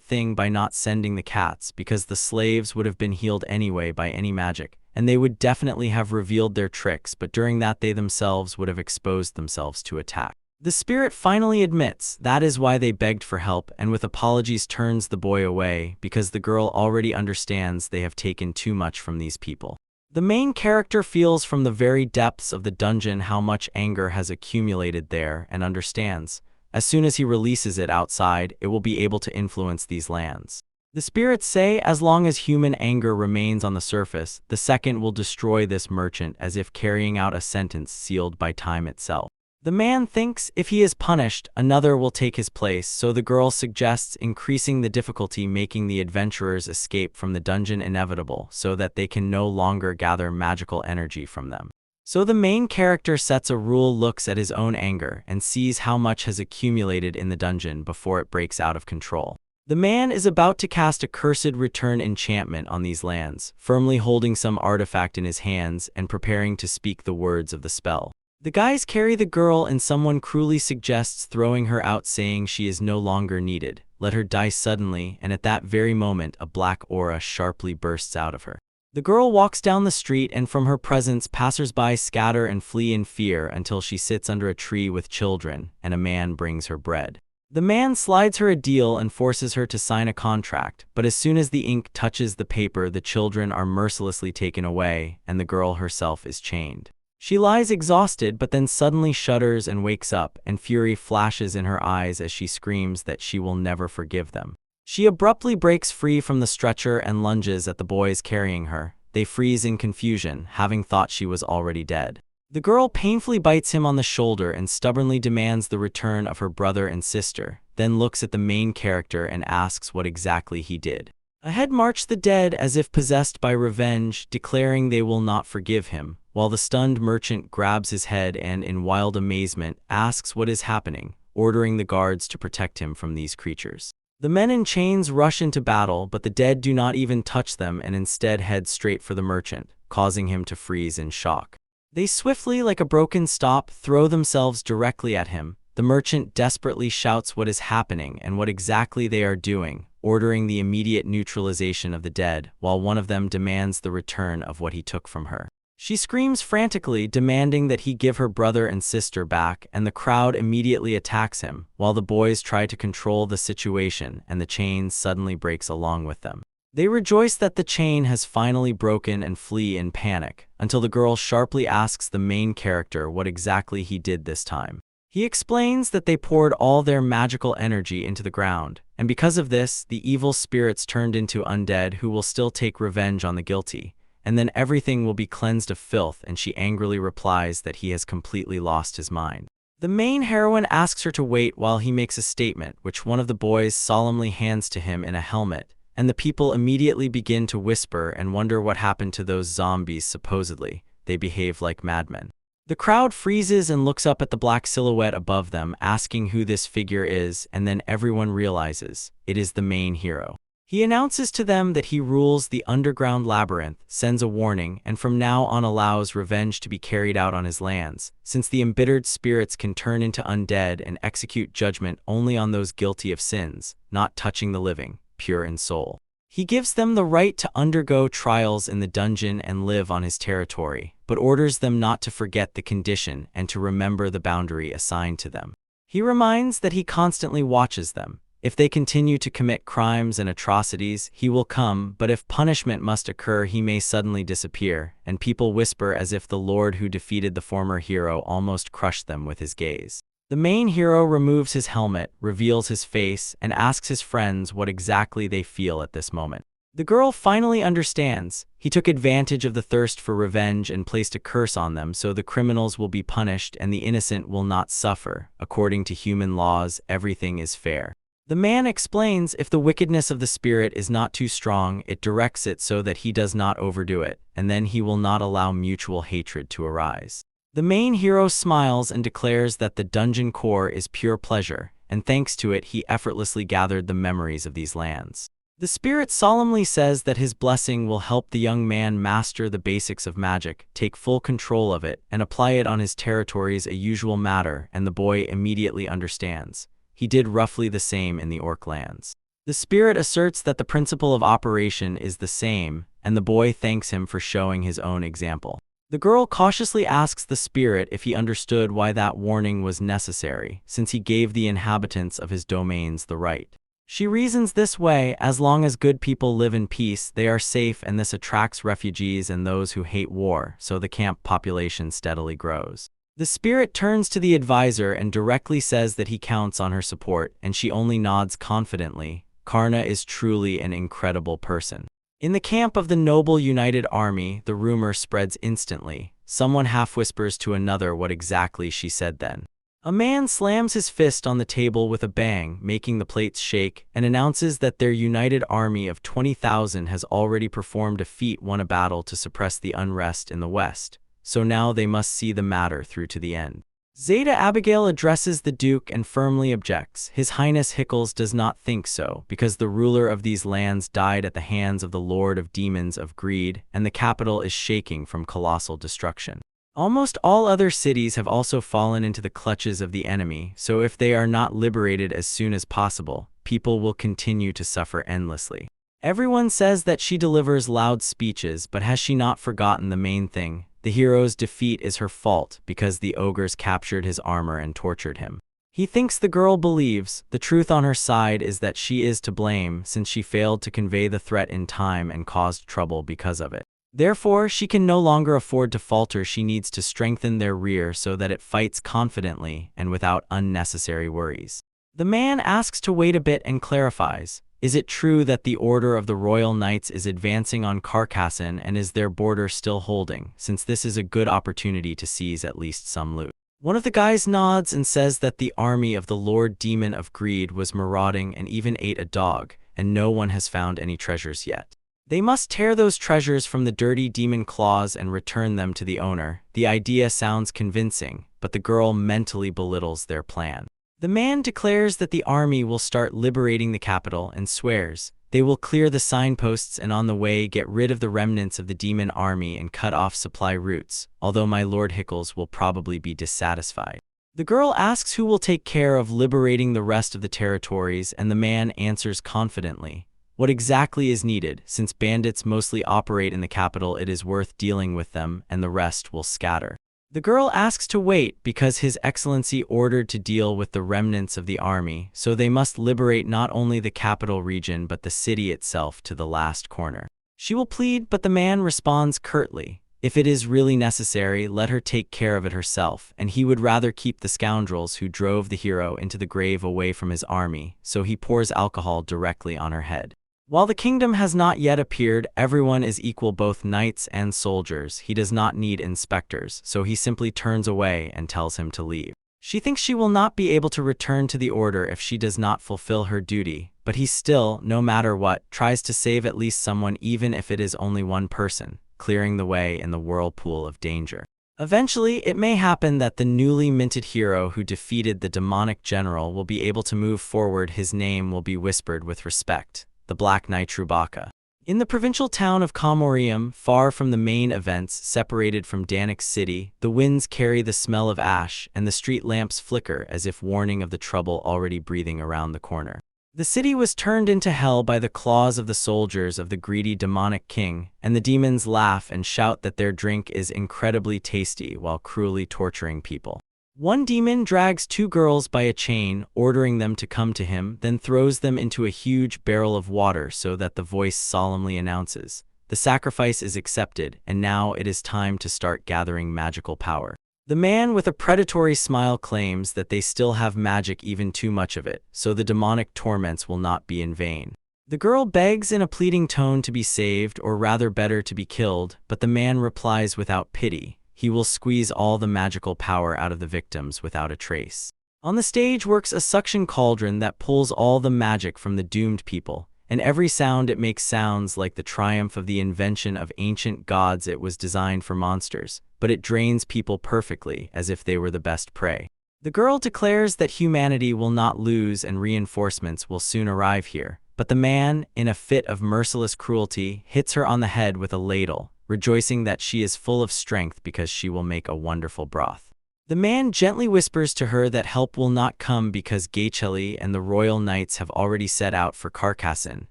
thing by not sending the cats, because the slaves would have been healed anyway by any magic, and they would definitely have revealed their tricks, but during that they themselves would have exposed themselves to attack. The spirit finally admits that is why they begged for help, and with apologies turns the boy away, because the girl already understands they have taken too much from these people. The main character feels from the very depths of the dungeon how much anger has accumulated there, and understands, as soon as he releases it outside, it will be able to influence these lands. The spirits say as long as human anger remains on the surface, the second will destroy this merchant as if carrying out a sentence sealed by time itself. The man thinks if he is punished, another will take his place, so the girl suggests increasing the difficulty, making the adventurers' escape from the dungeon inevitable so that they can no longer gather magical energy from them. So the main character sets a rule, looks at his own anger, and sees how much has accumulated in the dungeon before it breaks out of control. The man is about to cast a cursed return enchantment on these lands, firmly holding some artifact in his hands and preparing to speak the words of the spell. The guys carry the girl and someone cruelly suggests throwing her out, saying she is no longer needed. Let her die suddenly, and at that very moment a black aura sharply bursts out of her. The girl walks down the street, and from her presence passers-by scatter and flee in fear until she sits under a tree with children, and a man brings her bread. The man slides her a deal and forces her to sign a contract, but as soon as the ink touches the paper, the children are mercilessly taken away, and the girl herself is chained. She lies exhausted, but then suddenly shudders and wakes up, and fury flashes in her eyes as she screams that she will never forgive them. She abruptly breaks free from the stretcher and lunges at the boys carrying her. They freeze in confusion, having thought she was already dead. The girl painfully bites him on the shoulder and stubbornly demands the return of her brother and sister, then looks at the main character and asks what exactly he did. Ahead march the dead as if possessed by revenge, declaring they will not forgive him, while the stunned merchant grabs his head and, in wild amazement, asks what is happening, ordering the guards to protect him from these creatures. The men in chains rush into battle, but the dead do not even touch them and instead head straight for the merchant, causing him to freeze in shock. They swiftly, like a broken stop, throw themselves directly at him. The merchant desperately shouts what is happening and what exactly they are doing, ordering the immediate neutralization of the dead, while one of them demands the return of what he took from her. She screams frantically, demanding that he give her brother and sister back, and the crowd immediately attacks him, while the boys try to control the situation, and the chain suddenly breaks along with them. They rejoice that the chain has finally broken and flee in panic, until the girl sharply asks the main character what exactly he did this time. He explains that they poured all their magical energy into the ground, and because of this, the evil spirits turned into undead who will still take revenge on the guilty, and then everything will be cleansed of filth, and she angrily replies that he has completely lost his mind. The main heroine asks her to wait while he makes a statement, which one of the boys solemnly hands to him in a helmet, and the people immediately begin to whisper and wonder what happened to those zombies. Supposedly, they behave like madmen. The crowd freezes and looks up at the black silhouette above them, asking who this figure is, and then everyone realizes it is the main hero. He announces to them that he rules the underground labyrinth, sends a warning, and from now on allows revenge to be carried out on his lands, since the embittered spirits can turn into undead and execute judgment only on those guilty of sins, not touching the living, pure in soul. He gives them the right to undergo trials in the dungeon and live on his territory, but orders them not to forget the condition and to remember the boundary assigned to them. He reminds that he constantly watches them. If they continue to commit crimes and atrocities, he will come, but if punishment must occur, he may suddenly disappear, and people whisper as if the lord who defeated the former hero almost crushed them with his gaze. The main hero removes his helmet, reveals his face, and asks his friends what exactly they feel at this moment. The girl finally understands. He took advantage of the thirst for revenge and placed a curse on them, so the criminals will be punished and the innocent will not suffer. According to human laws, everything is fair. The man explains if the wickedness of the spirit is not too strong, it directs it so that he does not overdo it, and then he will not allow mutual hatred to arise. The main hero smiles and declares that the dungeon core is pure pleasure, and thanks to it he effortlessly gathered the memories of these lands. The spirit solemnly says that his blessing will help the young man master the basics of magic, take full control of it, and apply it on his territories, a usual matter, and the boy immediately understands. He did roughly the same in the orc lands. The spirit asserts that the principle of operation is the same, and the boy thanks him for showing his own example. The girl cautiously asks the spirit if he understood why that warning was necessary, since he gave the inhabitants of his domains the right. She reasons this way: as long as good people live in peace, they are safe, and this attracts refugees and those who hate war, so the camp population steadily grows. The spirit turns to the advisor and directly says that he counts on her support, and she only nods confidently, Karna is truly an incredible person. In the camp of the noble united army, the rumor spreads instantly. Someone half whispers to another what exactly she said then. A man slams his fist on the table with a bang, making the plates shake, and announces that their united army of 20,000 has already performed a feat, won a battle to suppress the unrest in the West. So now they must see the matter through to the end. Zeta Abigail addresses the Duke and firmly objects. His Highness Hickles does not think so, because the ruler of these lands died at the hands of the Lord of Demons of Greed, and the capital is shaking from colossal destruction. Almost all other cities have also fallen into the clutches of the enemy, so if they are not liberated as soon as possible, people will continue to suffer endlessly. Everyone says that she delivers loud speeches, but has she not forgotten the main thing? The hero's defeat is her fault because the ogres captured his armor and tortured him. He thinks the girl believes. The truth on her side is that she is to blame since she failed to convey the threat in time and caused trouble because of it. Therefore, she can no longer afford to falter. She needs to strengthen their rear so that it fights confidently and without unnecessary worries. The man asks to wait a bit and clarifies. Is it true that the Order of the Royal Knights is advancing on Carcassonne, and is their border still holding, since this is a good opportunity to seize at least some loot? One of the guys nods and says that the army of the Lord Demon of Greed was marauding and even ate a dog, and no one has found any treasures yet. They must tear those treasures from the dirty demon claws and return them to the owner. The idea sounds convincing, but the girl mentally belittles their plan. The man declares that the army will start liberating the capital and swears they will clear the signposts and on the way get rid of the remnants of the demon army and cut off supply routes, although my Lord Hickles will probably be dissatisfied. The girl asks who will take care of liberating the rest of the territories, and the man answers confidently. What exactly is needed? Since bandits mostly operate in the capital, it is worth dealing with them, and the rest will scatter. The girl asks to wait because His Excellency ordered to deal with the remnants of the army, so they must liberate not only the capital region but the city itself to the last corner. She will plead, but the man responds curtly. If it is really necessary, let her take care of it herself, and he would rather keep the scoundrels who drove the hero into the grave away from his army, so he pours alcohol directly on her head. While the kingdom has not yet appeared, everyone is equal, both knights and soldiers. He does not need inspectors, so he simply turns away and tells him to leave. She thinks she will not be able to return to the order if she does not fulfill her duty, but he still, no matter what, tries to save at least someone, even if it is only one person, clearing the way in the whirlpool of danger. Eventually, it may happen that the newly minted hero who defeated the demonic general will be able to move forward. His name will be whispered with respect. The Black Knight Trubaka. In the provincial town of Kamorium, far from the main events, separated from Danix City, the winds carry the smell of ash, and the street lamps flicker as if warning of the trouble already breathing around the corner. The city was turned into hell by the claws of the soldiers of the greedy demonic king, and the demons laugh and shout that their drink is incredibly tasty while cruelly torturing people. One demon drags two girls by a chain, ordering them to come to him, then throws them into a huge barrel of water so that the voice solemnly announces, "The sacrifice is accepted, and now it is time to start gathering magical power." The man with a predatory smile claims that they still have magic, even too much of it, so the demonic torments will not be in vain. The girl begs in a pleading tone to be saved, or rather better to be killed, but the man replies without pity. He will squeeze all the magical power out of the victims without a trace. On the stage works a suction cauldron that pulls all the magic from the doomed people, and every sound it makes sounds like the triumph of the invention of ancient gods. It was designed for monsters, but it drains people perfectly, as if they were the best prey. The girl declares that humanity will not lose and reinforcements will soon arrive here, but the man, in a fit of merciless cruelty, hits her on the head with a ladle, rejoicing that she is full of strength because she will make a wonderful broth. The man gently whispers to her that help will not come because Gaycheli and the royal knights have already set out for Carcassonne,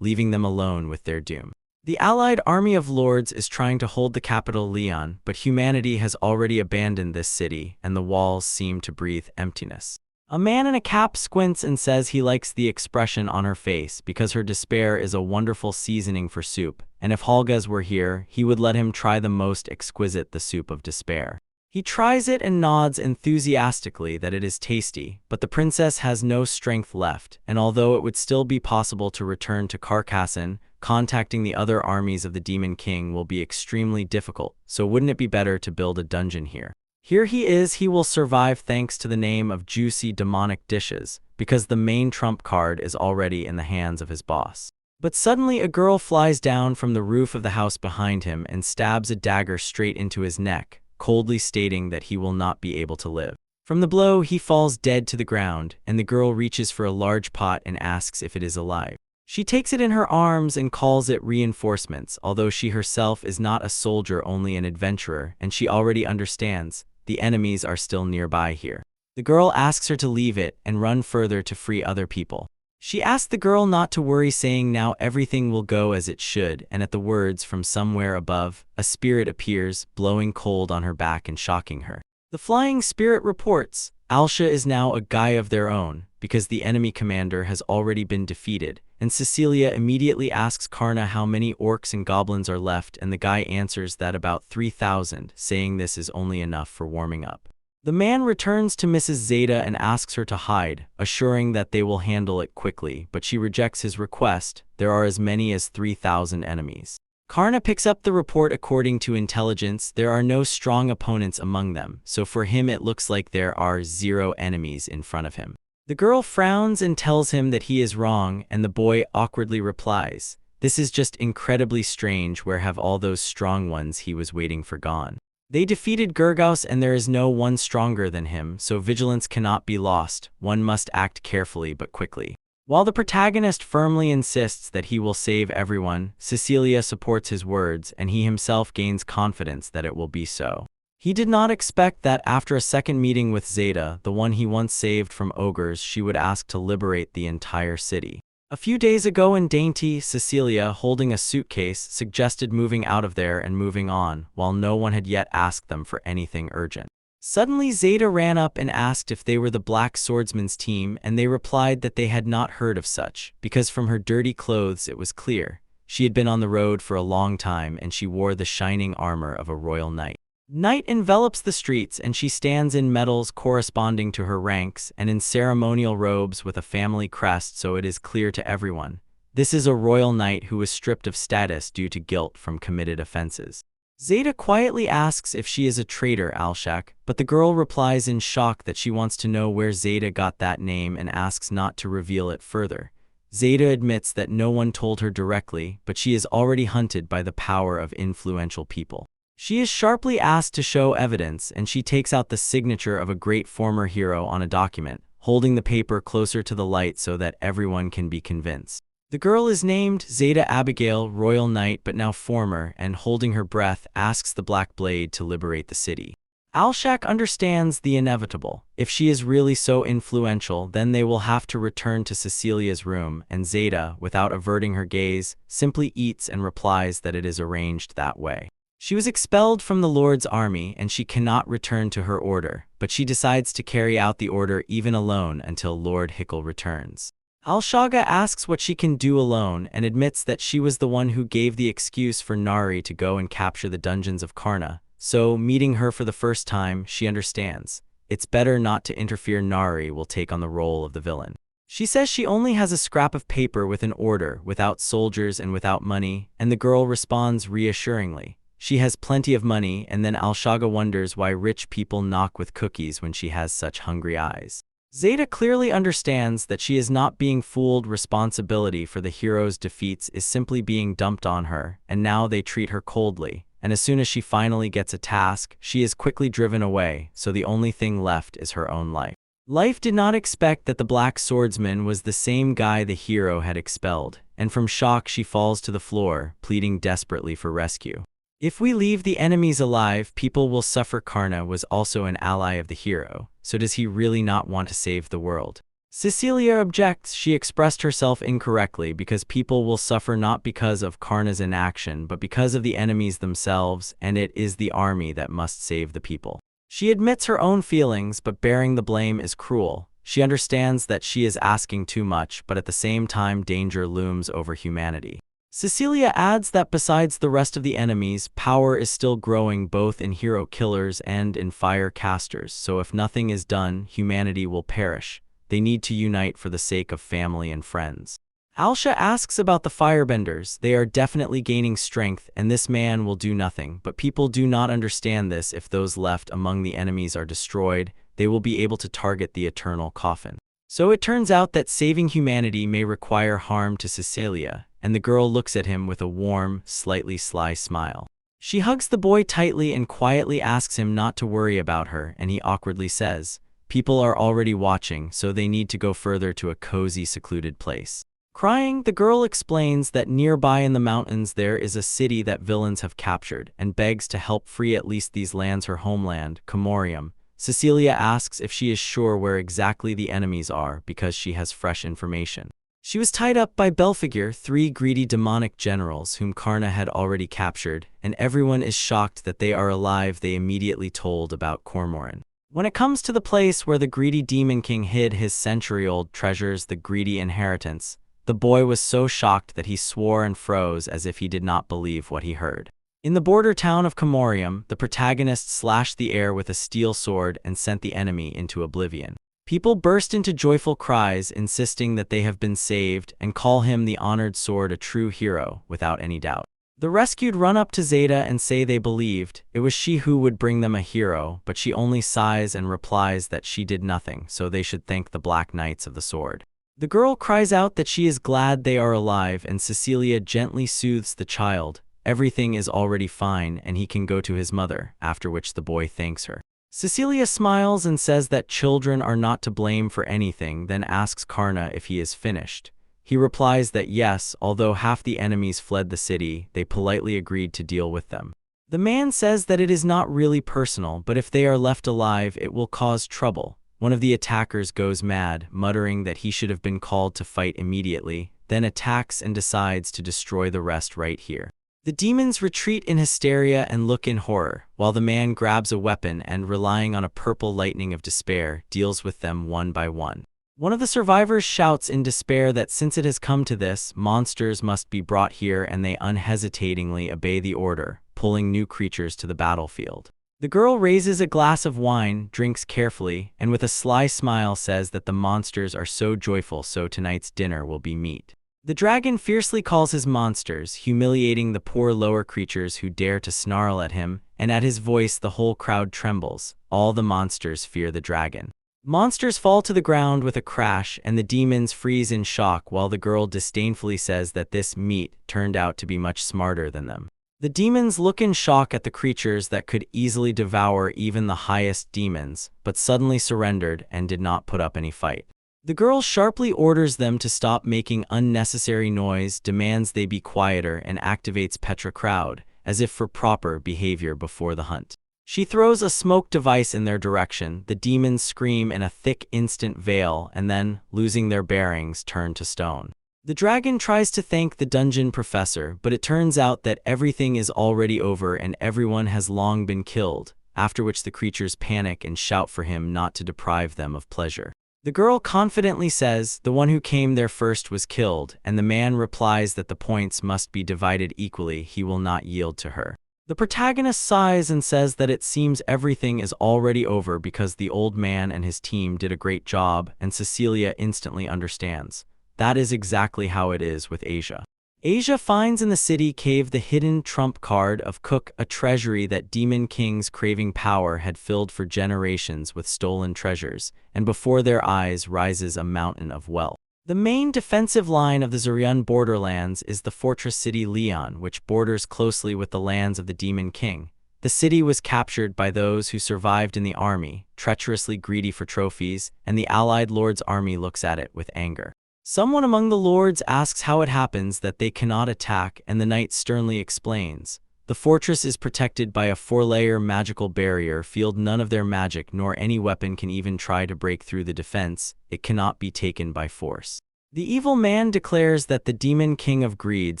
leaving them alone with their doom. The allied army of lords is trying to hold the capital Leon, but humanity has already abandoned this city, and the walls seem to breathe emptiness. A man in a cap squints and says he likes the expression on her face because her despair is a wonderful seasoning for soup, and if Holgas were here, he would let him try the most exquisite the soup of despair. He tries it and nods enthusiastically that it is tasty, but the princess has no strength left, and although it would still be possible to return to Carcassonne, contacting the other armies of the Demon King will be extremely difficult, so wouldn't it be better to build a dungeon here? Here he will survive thanks to the name of Juicy Demonic Dishes, because the main trump card is already in the hands of his boss. But suddenly a girl flies down from the roof of the house behind him and stabs a dagger straight into his neck, coldly stating that he will not be able to live. From the blow, he falls dead to the ground, and the girl reaches for a large pot and asks if it is alive. She takes it in her arms and calls it reinforcements, although she herself is not a soldier, only an adventurer, and she already understands the enemies are still nearby here. The girl asks her to leave it and run further to free other people. She asks the girl not to worry, saying now everything will go as it should, and at the words from somewhere above, a spirit appears, blowing cold on her back and shocking her. The flying spirit reports, Alsha is now a guy of their own, because the enemy commander has already been defeated, and Cecilia immediately asks Karna how many orcs and goblins are left, and the guy answers that about 3,000, saying this is only enough for warming up. The man returns to Mrs. Zeta and asks her to hide, assuring that they will handle it quickly, but she rejects his request. There are as many as 3,000 enemies. Karna picks up the report. According to intelligence, there are no strong opponents among them, so for him it looks like there are 0 enemies in front of him. The girl frowns and tells him that he is wrong, and the boy awkwardly replies, "This is just incredibly strange. Where have all those strong ones he was waiting for gone? They defeated Gurgaus and there is no one stronger than him, so vigilance cannot be lost. One must act carefully but quickly." While the protagonist firmly insists that he will save everyone, Cecilia supports his words, and he himself gains confidence that it will be so. He did not expect that after a second meeting with Zeta, the one he once saved from ogres, she would ask to liberate the entire city. A few days ago in Dainty, Cecilia, holding a suitcase, suggested moving out of there and moving on, while no one had yet asked them for anything urgent. Suddenly Zeta ran up and asked if they were the Black Swordsman's team, and they replied that they had not heard of such, because from her dirty clothes it was clear she had been on the road for a long time, and she wore the shining armor of a royal knight. Night envelops the streets, and she stands in medals corresponding to her ranks and in ceremonial robes with a family crest, so it is clear to everyone. This is a royal knight who was stripped of status due to guilt from committed offenses. Zeta quietly asks if she is a traitor, Alshak, but the girl replies in shock that she wants to know where Zeta got that name and asks not to reveal it further. Zeta admits that no one told her directly, but she is already hunted by the power of influential people. She is sharply asked to show evidence, and she takes out the signature of a great former hero on a document, holding the paper closer to the light so that everyone can be convinced. The girl is named Zeta Abigail, Royal Knight but now former, and holding her breath, asks the Black Blade to liberate the city. Alshak understands the inevitable. If she is really so influential, then they will have to return to Cecilia's room, and Zeta, without averting her gaze, simply eats and replies that it is arranged that way. She was expelled from the Lord's army, and she cannot return to her order, but she decides to carry out the order even alone until Lord Hickel returns. Alshaga asks what she can do alone and admits that she was the one who gave the excuse for Nari to go and capture the dungeons of Karna, so meeting her for the first time, she understands. It's better not to interfere. Nari will take on the role of the villain. She says she only has a scrap of paper with an order, without soldiers and without money, and the girl responds reassuringly. She has plenty of money, and then Alshaga wonders why rich people knock with cookies when she has such hungry eyes. Zeta clearly understands that she is not being fooled. Responsibility for the hero's defeats is simply being dumped on her, and now they treat her coldly, and as soon as she finally gets a task, she is quickly driven away, so the only thing left is her own life. Life did not expect that the Black Swordsman was the same guy the hero had expelled, and from shock she falls to the floor, pleading desperately for rescue. If we leave the enemies alive, people will suffer. Karna was also an ally of the hero, so does he really not want to save the world? Cecilia objects. She expressed herself incorrectly, because people will suffer not because of Karna's inaction, but because of the enemies themselves, and it is the army that must save the people. She admits her own feelings, but bearing the blame is cruel. She understands that she is asking too much, but at the same time danger looms over humanity. Cecilia adds that besides the rest of the enemies, power is still growing both in hero killers and in fire casters, so if nothing is done, humanity will perish. They need to unite for the sake of family and friends. Alsha asks about the firebenders. They are definitely gaining strength, and this man will do nothing, but people do not understand this. If those left among the enemies are destroyed, they will be able to target the eternal coffin. So it turns out that saving humanity may require harm to Cecilia, and the girl looks at him with a warm, slightly sly smile. She hugs the boy tightly and quietly asks him not to worry about her, and he awkwardly says, "People are already watching, so they need to go further to a cozy, secluded place." Crying, the girl explains that nearby in the mountains there is a city that villains have captured, and begs to help free at least these lands, her homeland, Comorium. Cecilia asks if she is sure where exactly the enemies are because she has fresh information. She was tied up by Belphegor, 3 greedy demonic generals whom Karna had already captured, and everyone is shocked that they are alive. They immediately told about Cormoran. When it comes to the place where the greedy demon king hid his century-old treasures, the greedy inheritance, the boy was so shocked that he swore and froze as if he did not believe what he heard. In the border town of Comorium, the protagonist slashed the air with a steel sword and sent the enemy into oblivion. People burst into joyful cries, insisting that they have been saved, and call him the honored sword, a true hero, without any doubt. The rescued run up to Zeta and say they believed it was she who would bring them a hero, but she only sighs and replies that she did nothing, so they should thank the Black Knights of the Sword. The girl cries out that she is glad they are alive, and Cecilia gently soothes the child. Everything is already fine, and he can go to his mother, after which the boy thanks her. Cecilia smiles and says that children are not to blame for anything, then asks Karna if he is finished. He replies that yes, although half the enemies fled the city, they politely agreed to deal with them. The man says that it is not really personal, but if they are left alive, it will cause trouble. One of the attackers goes mad, muttering that he should have been called to fight immediately, then attacks and decides to destroy the rest right here. The demons retreat in hysteria and look in horror, while the man grabs a weapon and, relying on a purple lightning of despair, deals with them one by one. One of the survivors shouts in despair that since it has come to this, monsters must be brought here, and they unhesitatingly obey the order, pulling new creatures to the battlefield. The girl raises a glass of wine, drinks carefully, and with a sly smile says that the monsters are so joyful, so tonight's dinner will be meat. The dragon fiercely calls his monsters, humiliating the poor lower creatures who dare to snarl at him, and at his voice the whole crowd trembles. All the monsters fear the dragon. Monsters fall to the ground with a crash, and the demons freeze in shock, while the girl disdainfully says that this meat turned out to be much smarter than them. The demons look in shock at the creatures that could easily devour even the highest demons, but suddenly surrendered and did not put up any fight. The girl sharply orders them to stop making unnecessary noise, demands they be quieter, and activates Petra Crowd, as if for proper behavior before the hunt. She throws a smoke device in their direction. The demons scream in a thick instant veil, and then, losing their bearings, turn to stone. The dragon tries to thank the dungeon professor, but it turns out that everything is already over and everyone has long been killed, after which the creatures panic and shout for him not to deprive them of pleasure. The girl confidently says the one who came there first was killed, and the man replies that the points must be divided equally. He will not yield to her. The protagonist sighs and says that it seems everything is already over because the old man and his team did a great job, and Cecilia instantly understands. That is exactly how it is with Asia. Asia finds in the city cave the hidden trump card of Cook, a treasury that demon kings craving power had filled for generations with stolen treasures, and before their eyes rises a mountain of wealth. The main defensive line of the Zurian borderlands is the fortress city Leon, which borders closely with the lands of the demon king. The city was captured by those who survived in the army, treacherously greedy for trophies, and the allied lord's army looks at it with anger. Someone among the lords asks how it happens that they cannot attack, and the knight sternly explains. The fortress is protected by a 4-layer magical barrier. Field none of their magic nor any weapon can even try to break through the defense. It cannot be taken by force. The evil man declares that the demon king of greed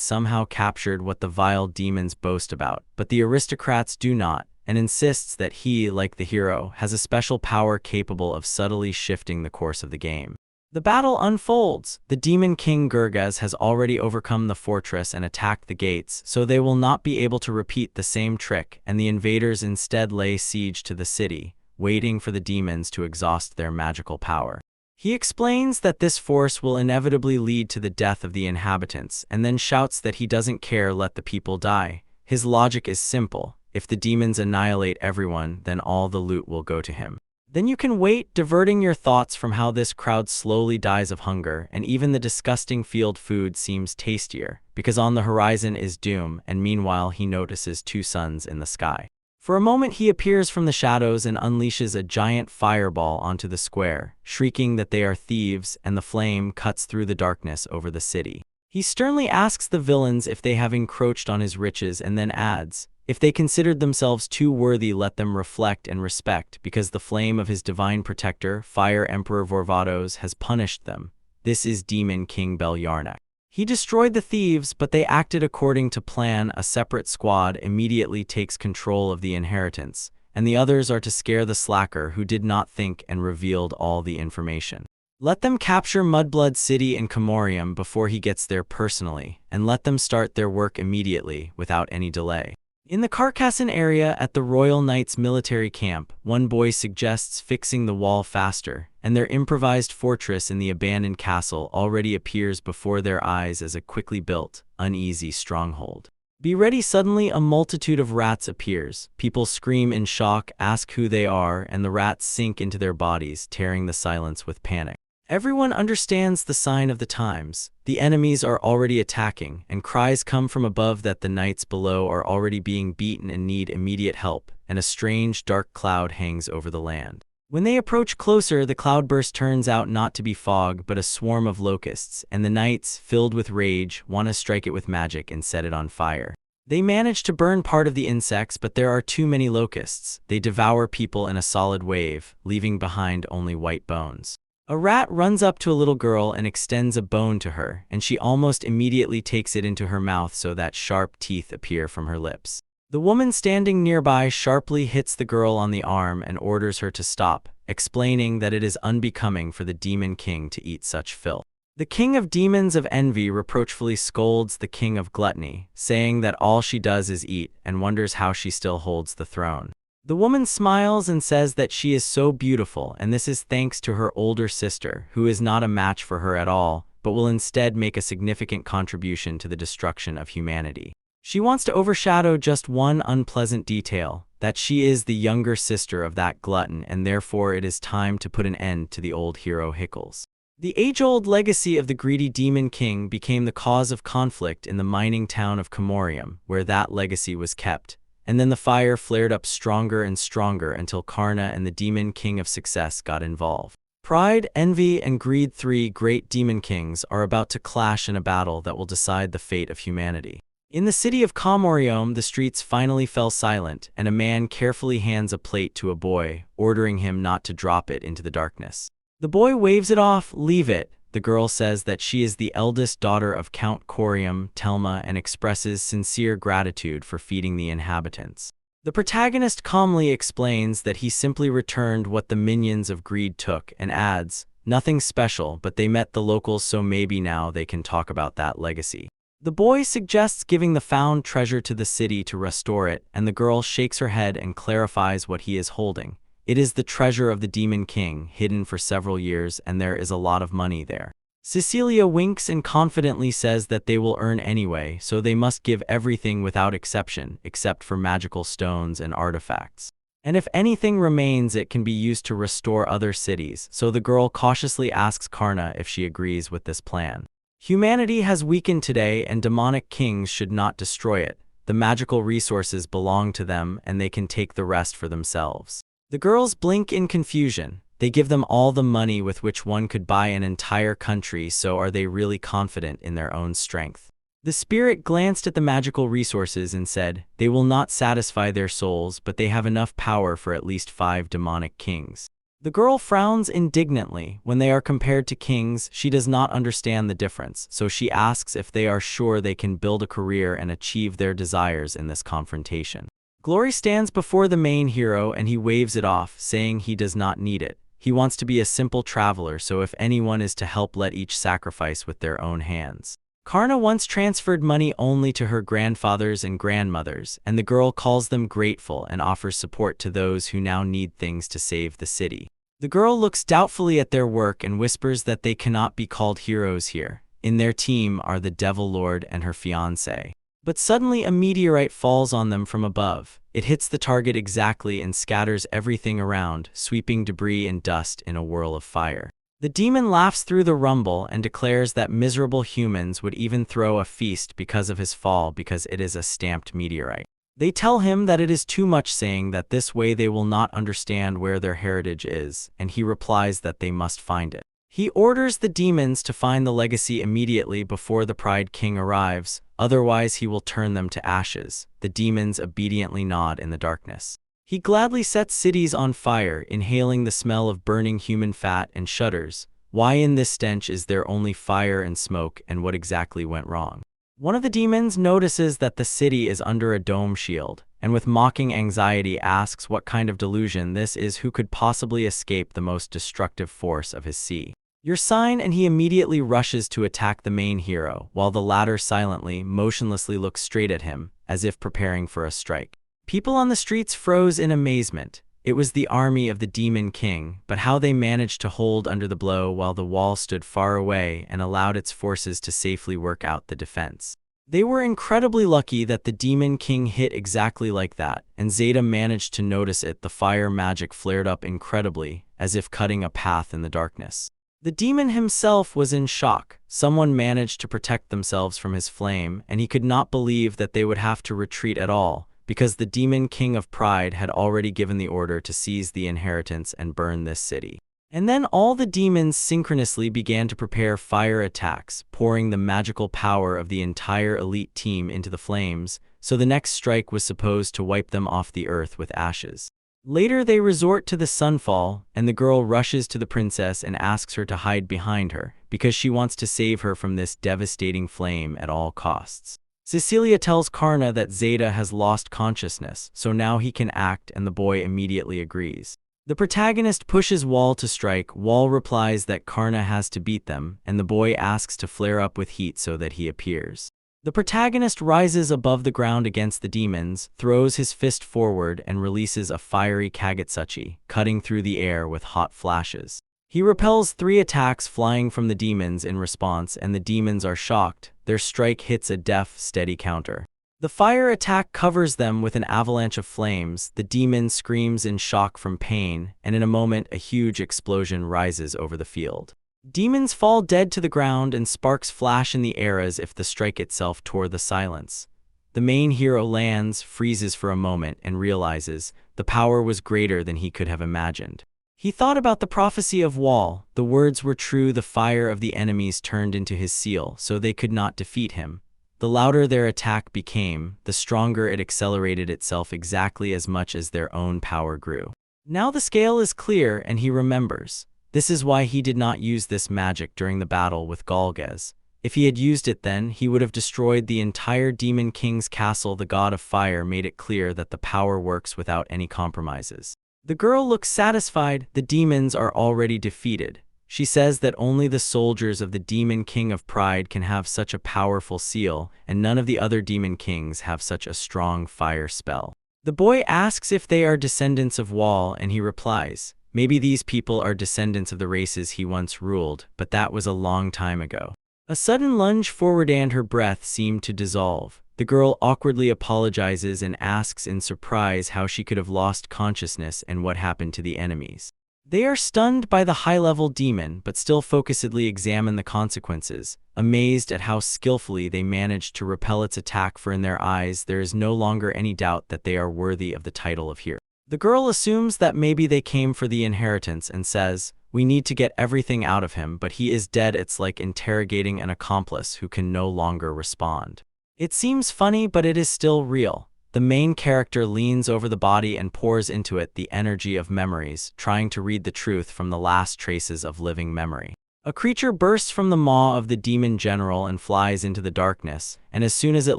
somehow captured what the vile demons boast about, but the aristocrats do not, and insists that he, like the hero, has a special power capable of subtly shifting the course of the game. The battle unfolds. The Demon King Gurgaz has already overcome the fortress and attacked the gates, so they will not be able to repeat the same trick, and the invaders instead lay siege to the city, waiting for the demons to exhaust their magical power. He explains that this force will inevitably lead to the death of the inhabitants, and then shouts that he doesn't care, let the people die. His logic is simple. If the demons annihilate everyone, then all the loot will go to him. Then you can wait, diverting your thoughts from how this crowd slowly dies of hunger, and even the disgusting field food seems tastier, because on the horizon is doom, and meanwhile he notices two suns in the sky. For a moment he appears from the shadows and unleashes a giant fireball onto the square, shrieking that they are thieves, and the flame cuts through the darkness over the city. He sternly asks the villains if they have encroached on his riches and then adds, if they considered themselves too worthy, let them reflect and respect, because the flame of his divine protector, Fire Emperor Vorvados, has punished them. This is Demon King Belyarnak. He destroyed the thieves, but they acted according to plan. A separate squad immediately takes control of the inheritance, and the others are to scare the slacker who did not think and revealed all the information. Let them capture Mudblood City and Comorium before he gets there personally, and let them start their work immediately, without any delay. In the Carcasson area at the Royal Knights military camp, one boy suggests fixing the wall faster, and their improvised fortress in the abandoned castle already appears before their eyes as a quickly built, uneasy stronghold. Be ready, suddenly a multitude of rats appears. People scream in shock, ask who they are, and the rats sink into their bodies, tearing the silence with panic. Everyone understands the sign of the times. The enemies are already attacking, and cries come from above that the knights below are already being beaten and need immediate help, and a strange dark cloud hangs over the land. When they approach closer, the cloudburst turns out not to be fog but a swarm of locusts, and the knights, filled with rage, want to strike it with magic and set it on fire. They manage to burn part of the insects, but there are too many locusts. They devour people in a solid wave, leaving behind only white bones. A rat runs up to a little girl and extends a bone to her, and she almost immediately takes it into her mouth so that sharp teeth appear from her lips. The woman standing nearby sharply hits the girl on the arm and orders her to stop, explaining that it is unbecoming for the Demon King to eat such filth. The King of Demons of Envy reproachfully scolds the King of Gluttony, saying that all she does is eat, and wonders how she still holds the throne. The woman smiles and says that she is so beautiful, and this is thanks to her older sister, who is not a match for her at all, but will instead make a significant contribution to the destruction of humanity. She wants to overshadow just one unpleasant detail, that she is the younger sister of that glutton, and therefore it is time to put an end to the old hero Hickles. The age-old legacy of the greedy Demon King became the cause of conflict in the mining town of Comorium, where that legacy was kept. And then the fire flared up stronger and stronger until Karna and the Demon King of Success got involved. Pride, envy, and greed, three great demon kings, are about to clash in a battle that will decide the fate of humanity. In the city of Comorium, the streets finally fell silent, and a man carefully hands a plate to a boy, ordering him not to drop it into the darkness. The boy waves it off. Leave it. The girl says that she is the eldest daughter of Count Corium, Telma, and expresses sincere gratitude for feeding the inhabitants. The protagonist calmly explains that he simply returned what the minions of greed took, and adds, nothing special, but they met the locals, so maybe now they can talk about that legacy. The boy suggests giving the found treasure to the city to restore it, and the girl shakes her head and clarifies what he is holding. It is the treasure of the Demon King, hidden for several years, and there is a lot of money there. Cecilia winks and confidently says that they will earn anyway, so they must give everything without exception, except for magical stones and artifacts. And if anything remains, it can be used to restore other cities, so the girl cautiously asks Karna if she agrees with this plan. Humanity has weakened today, and demonic kings should not destroy it. The magical resources belong to them, and they can take the rest for themselves. The girls blink in confusion. They give them all the money with which one could buy an entire country, so are they really confident in their own strength? The spirit glanced at the magical resources and said, they will not satisfy their souls, but they have enough power for at least 5 demonic kings. The girl frowns indignantly. When they are compared to kings, she does not understand the difference, so she asks if they are sure they can build a career and achieve their desires in this confrontation. Glory stands before the main hero and he waves it off, saying he does not need it. He wants to be a simple traveler, so if anyone is to help, let each sacrifice with their own hands. Karna once transferred money only to her grandfathers and grandmothers, and the girl calls them grateful and offers support to those who now need things to save the city. The girl looks doubtfully at their work and whispers that they cannot be called heroes here. In their team are the Devil Lord and her fiancé. But suddenly a meteorite falls on them from above. It hits the target exactly and scatters everything around, sweeping debris and dust in a whirl of fire. The demon laughs through the rumble and declares that miserable humans would even throw a feast because of his fall because it is a stamped meteorite. They tell him that it is too much, saying that this way they will not understand where their heritage is, and he replies that they must find it. He orders the demons to find the legacy immediately before the Pride King arrives, otherwise he will turn them to ashes. The demons obediently nod in the darkness. He gladly sets cities on fire, inhaling the smell of burning human fat, and shudders. Why in this stench is there only fire and smoke, and what exactly went wrong? One of the demons notices that the city is under a dome shield, and with mocking anxiety asks what kind of delusion this is, who could possibly escape the most destructive force of his sea. Your sign, and he immediately rushes to attack the main hero, while the latter silently, motionlessly looks straight at him, as if preparing for a strike. People on the streets froze in amazement. It was the army of the Demon King, but how they managed to hold under the blow while the wall stood far away and allowed its forces to safely work out the defense. They were incredibly lucky that the Demon King hit exactly like that, and Zeta managed to notice it. The fire magic flared up incredibly, as if cutting a path in the darkness. The demon himself was in shock. Someone managed to protect themselves from his flame, and he could not believe that they would have to retreat at all, because the Demon King of Pride had already given the order to seize the inheritance and burn this city. And then all the demons synchronously began to prepare fire attacks, pouring the magical power of the entire elite team into the flames, so the next strike was supposed to wipe them off the earth with ashes. Later they resort to the sunfall, and the girl rushes to the princess and asks her to hide behind her, because she wants to save her from this devastating flame at all costs. Cecilia tells Karna that Zeta has lost consciousness, so now he can act, and the boy immediately agrees. The protagonist pushes Wall to strike. Wall replies that Karna has to beat them, and the boy asks to flare up with heat so that he appears. The protagonist rises above the ground against the demons, throws his fist forward, and releases a fiery Kagetsuchi, cutting through the air with hot flashes. He repels 3 attacks flying from the demons in response, and the demons are shocked. Their strike hits a deft, steady counter. The fire attack covers them with an avalanche of flames. The demon screams in shock from pain, and in a moment a huge explosion rises over the field. Demons fall dead to the ground, and sparks flash in the air as if the strike itself tore the silence. The main hero lands, freezes for a moment, and realizes the power was greater than he could have imagined. He thought about the prophecy of Wall. The words were true. The fire of the enemies turned into his seal, so they could not defeat him. The louder their attack became, the stronger it accelerated itself, exactly as much as their own power grew. Now the scale is clear, and he remembers. This is why he did not use this magic during the battle with Galgez. If he had used it then, he would have destroyed the entire Demon King's castle. The god of fire made it clear that the power works without any compromises. The girl looks satisfied. The demons are already defeated. She says that only the soldiers of the Demon King of Pride can have such a powerful seal, and none of the other Demon Kings have such a strong fire spell. The boy asks if they are descendants of Wall, and he replies, maybe these people are descendants of the races he once ruled, but that was a long time ago. A sudden lunge forward and her breath seemed to dissolve. The girl awkwardly apologizes and asks in surprise how she could have lost consciousness and what happened to the enemies. They are stunned by the high-level demon, but still focusedly examine the consequences, amazed at how skillfully they managed to repel its attack, for in their eyes there is no longer any doubt that they are worthy of the title of hero. The girl assumes that maybe they came for the inheritance and says, we need to get everything out of him, but he is dead. It's like interrogating an accomplice who can no longer respond. It seems funny, but it is still real. The main character leans over the body and pours into it the energy of memories, trying to read the truth from the last traces of living memory. A creature bursts from the maw of the demon general and flies into the darkness, and as soon as it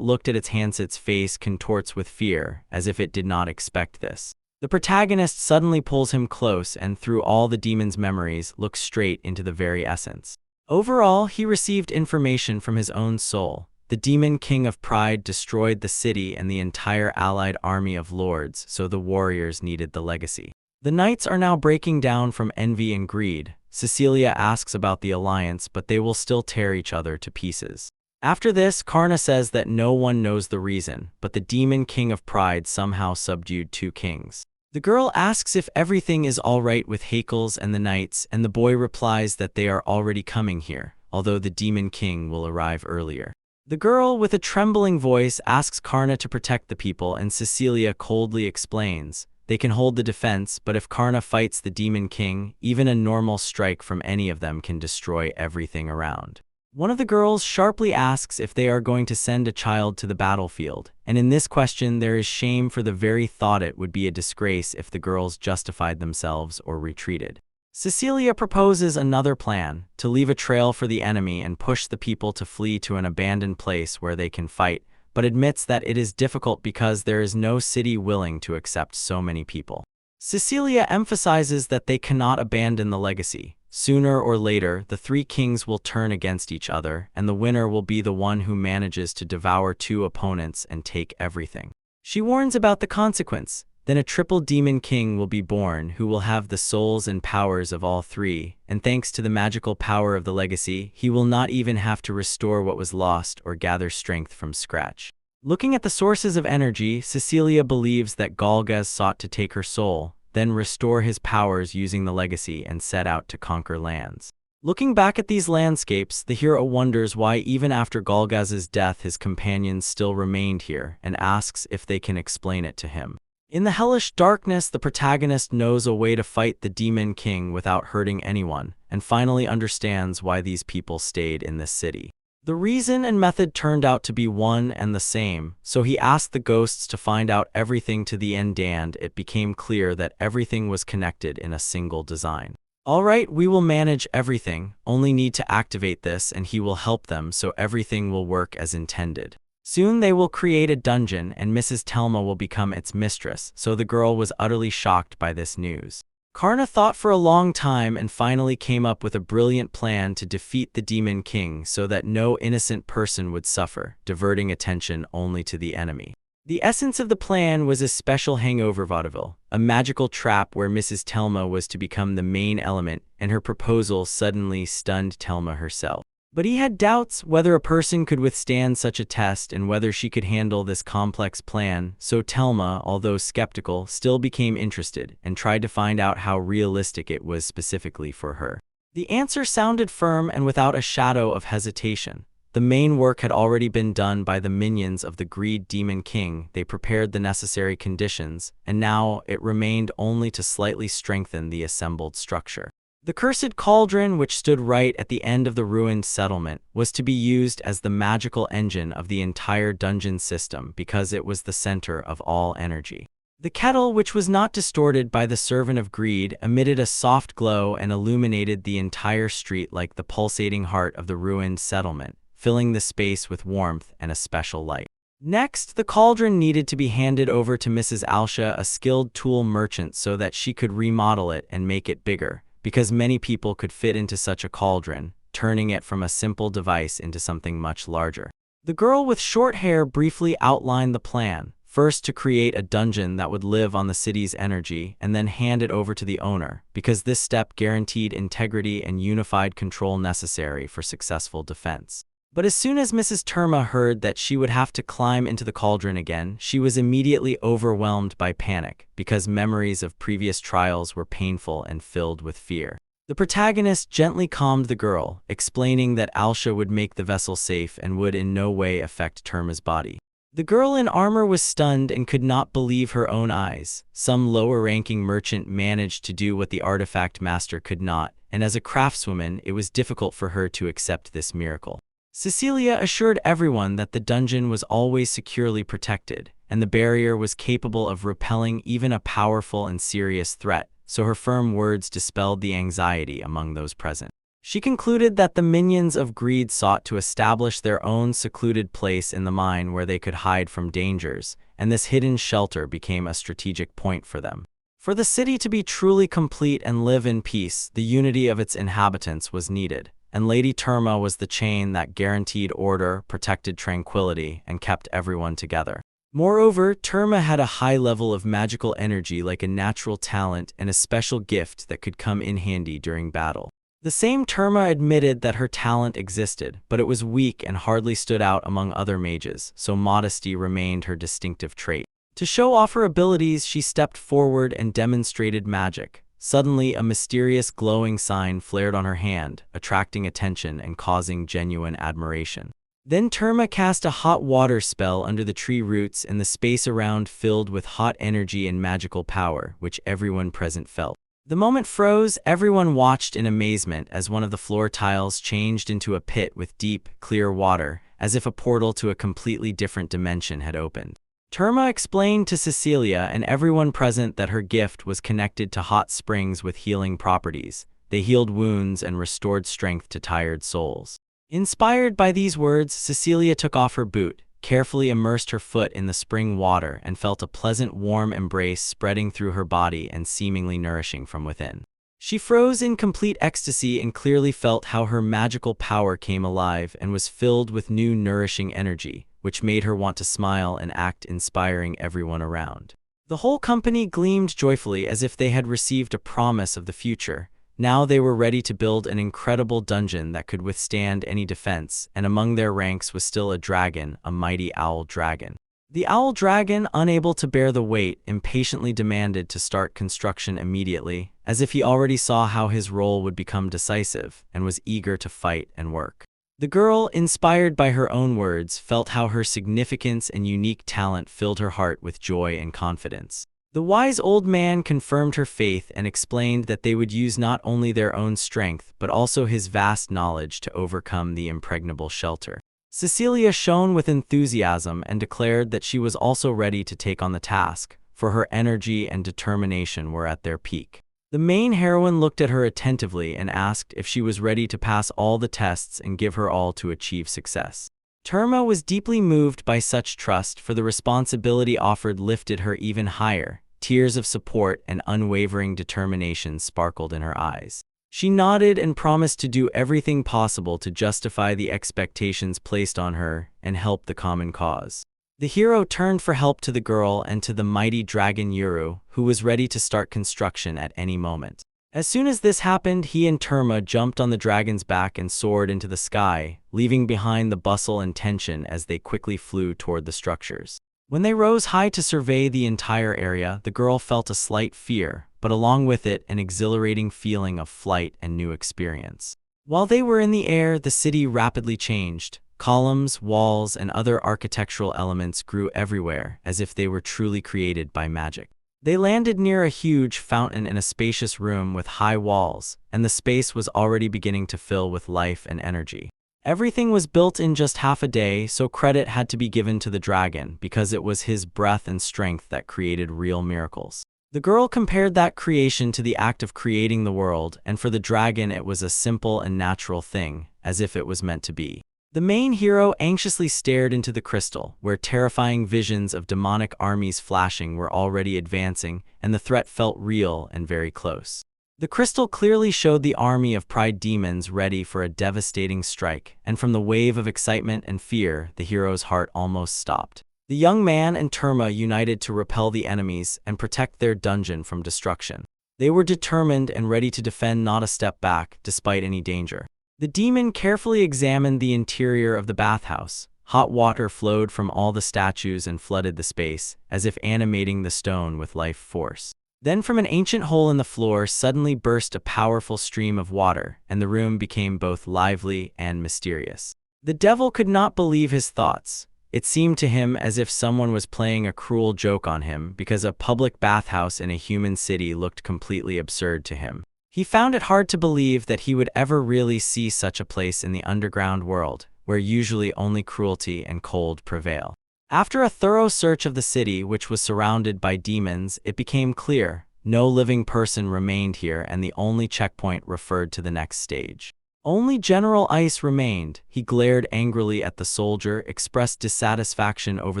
looked at its hands, its face contorts with fear, as if it did not expect this. The protagonist suddenly pulls him close and, through all the demon's memories, looks straight into the very essence. Overall, he received information from his own soul. The demon king of pride destroyed the city and the entire allied army of lords, so the warriors needed the legacy. The knights are now breaking down from envy and greed. Cecilia asks about the alliance, but they will still tear each other to pieces. After this, Karna says that no one knows the reason, but the demon king of pride somehow subdued 2 kings. The girl asks if everything is alright with Hakel's and the knights, and the boy replies that they are already coming here, although the demon king will arrive earlier. The girl, with a trembling voice, asks Karna to protect the people, and Cecilia coldly explains they can hold the defense, but if Karna fights the demon king, even a normal strike from any of them can destroy everything around. One of the girls sharply asks if they are going to send a child to the battlefield, and in this question there is shame for the very thought. It would be a disgrace if the girls justified themselves or retreated. Cecilia proposes another plan, to leave a trail for the enemy and push the people to flee to an abandoned place where they can fight, but admits that it is difficult because there is no city willing to accept so many people. Cecilia emphasizes that they cannot abandon the legacy. Sooner or later, the 3 kings will turn against each other, and the winner will be the one who manages to devour 2 opponents and take everything. She warns about the consequence. Then a triple demon king will be born who will have the souls and powers of all 3, and thanks to the magical power of the legacy, he will not even have to restore what was lost or gather strength from scratch. Looking at the sources of energy, Cecilia believes that Galgaz sought to take her soul, then restore his powers using the legacy and set out to conquer lands. Looking back at these landscapes, the hero wonders why even after Galgaz's death his companions still remained here, and asks if they can explain it to him. In the hellish darkness, the protagonist knows a way to fight the demon king without hurting anyone, and finally understands why these people stayed in this city. The reason and method turned out to be one and the same, so he asked the ghosts to find out everything to the end, and it became clear that everything was connected in a single design. Alright, we will manage everything, only need to activate this and he will help them so everything will work as intended. Soon they will create a dungeon and Mrs. Telma will become its mistress, so the girl was utterly shocked by this news. Karna thought for a long time and finally came up with a brilliant plan to defeat the demon king so that no innocent person would suffer, diverting attention only to the enemy. The essence of the plan was a special hangover vaudeville, a magical trap where Mrs. Telma was to become the main element, and her proposal suddenly stunned Telma herself. But he had doubts whether a person could withstand such a test and whether she could handle this complex plan, so Telma, although skeptical, still became interested and tried to find out how realistic it was specifically for her. The answer sounded firm and without a shadow of hesitation. The main work had already been done by the minions of the Greed Demon King. They prepared the necessary conditions, and now it remained only to slightly strengthen the assembled structure. The cursed cauldron, which stood right at the end of the ruined settlement, was to be used as the magical engine of the entire dungeon system because it was the center of all energy. The kettle, which was not distorted by the servant of greed, emitted a soft glow and illuminated the entire street like the pulsating heart of the ruined settlement, filling the space with warmth and a special light. Next, the cauldron needed to be handed over to Mrs. Alsha, a skilled tool merchant, so that she could remodel it and make it bigger, because many people could fit into such a cauldron, turning it from a simple device into something much larger. The girl with short hair briefly outlined the plan, first to create a dungeon that would live on the city's energy and then hand it over to the owner, because this step guaranteed integrity and unified control necessary for successful defense. But as soon as Mrs. Terma heard that she would have to climb into the cauldron again, she was immediately overwhelmed by panic, because memories of previous trials were painful and filled with fear. The protagonist gently calmed the girl, explaining that Alsha would make the vessel safe and would in no way affect Terma's body. The girl in armor was stunned and could not believe her own eyes. Some lower-ranking merchant managed to do what the artifact master could not, and as a craftswoman, it was difficult for her to accept this miracle. Cecilia assured everyone that the dungeon was always securely protected, and the barrier was capable of repelling even a powerful and serious threat, so her firm words dispelled the anxiety among those present. She concluded that the minions of greed sought to establish their own secluded place in the mine where they could hide from dangers, and this hidden shelter became a strategic point for them. For the city to be truly complete and live in peace, the unity of its inhabitants was needed, and Lady Terma was the chain that guaranteed order, protected tranquility, and kept everyone together. Moreover, Terma had a high level of magical energy, like a natural talent and a special gift that could come in handy during battle. The same Terma admitted that her talent existed, but it was weak and hardly stood out among other mages, so modesty remained her distinctive trait. To show off her abilities, she stepped forward and demonstrated magic. Suddenly, a mysterious glowing sign flared on her hand, attracting attention and causing genuine admiration. Then Terma cast a hot water spell under the tree roots, and the space around filled with hot energy and magical power, which everyone present felt. The moment froze. Everyone watched in amazement as one of the floor tiles changed into a pit with deep, clear water, as if a portal to a completely different dimension had opened. Terma explained to Cecilia and everyone present that her gift was connected to hot springs with healing properties. They healed wounds and restored strength to tired souls. Inspired by these words, Cecilia took off her boot, carefully immersed her foot in the spring water, and felt a pleasant warm embrace spreading through her body and seemingly nourishing from within. She froze in complete ecstasy and clearly felt how her magical power came alive and was filled with new nourishing energy, which made her want to smile and act, inspiring everyone around. The whole company gleamed joyfully as if they had received a promise of the future. Now they were ready to build an incredible dungeon that could withstand any defense, and among their ranks was still a dragon, a mighty owl dragon. The owl dragon, unable to bear the weight, impatiently demanded to start construction immediately, as if he already saw how his role would become decisive, and was eager to fight and work. The girl, inspired by her own words, felt how her significance and unique talent filled her heart with joy and confidence. The wise old man confirmed her faith and explained that they would use not only their own strength but also his vast knowledge to overcome the impregnable shelter. Cecilia shone with enthusiasm and declared that she was also ready to take on the task, for her energy and determination were at their peak. The main heroine looked at her attentively and asked if she was ready to pass all the tests and give her all to achieve success. Terma was deeply moved by such trust, for the responsibility offered lifted her even higher. Tears of support and unwavering determination sparkled in her eyes. She nodded and promised to do everything possible to justify the expectations placed on her and help the common cause. The hero turned for help to the girl and to the mighty dragon Yuru, who was ready to start construction at any moment. As soon as this happened, he and Terma jumped on the dragon's back and soared into the sky, leaving behind the bustle and tension as they quickly flew toward the structures. When they rose high to survey the entire area, the girl felt a slight fear, but along with it, an exhilarating feeling of flight and new experience. While they were in the air, the city rapidly changed. Columns, walls, and other architectural elements grew everywhere, as if they were truly created by magic. They landed near a huge fountain in a spacious room with high walls, and the space was already beginning to fill with life and energy. Everything was built in just half a day, so credit had to be given to the dragon, because it was his breath and strength that created real miracles. The girl compared that creation to the act of creating the world, and for the dragon it was a simple and natural thing, as if it was meant to be. The main hero anxiously stared into the crystal, where terrifying visions of demonic armies flashing were already advancing, and the threat felt real and very close. The crystal clearly showed the army of pride demons ready for a devastating strike, and from the wave of excitement and fear, the hero's heart almost stopped. The young man and Terma united to repel the enemies and protect their dungeon from destruction. They were determined and ready to defend, not a step back, despite any danger. The demon carefully examined the interior of the bathhouse. Hot water flowed from all the statues and flooded the space, as if animating the stone with life force. Then from an ancient hole in the floor suddenly burst a powerful stream of water, and the room became both lively and mysterious. The devil could not believe his thoughts. It seemed to him as if someone was playing a cruel joke on him, because a public bathhouse in a human city looked completely absurd to him. He found it hard to believe that he would ever really see such a place in the underground world, where usually only cruelty and cold prevail. After a thorough search of the city, which was surrounded by demons, it became clear no living person remained here, and the only checkpoint referred to the next stage. Only General Ice remained. He glared angrily at the soldier, expressed dissatisfaction over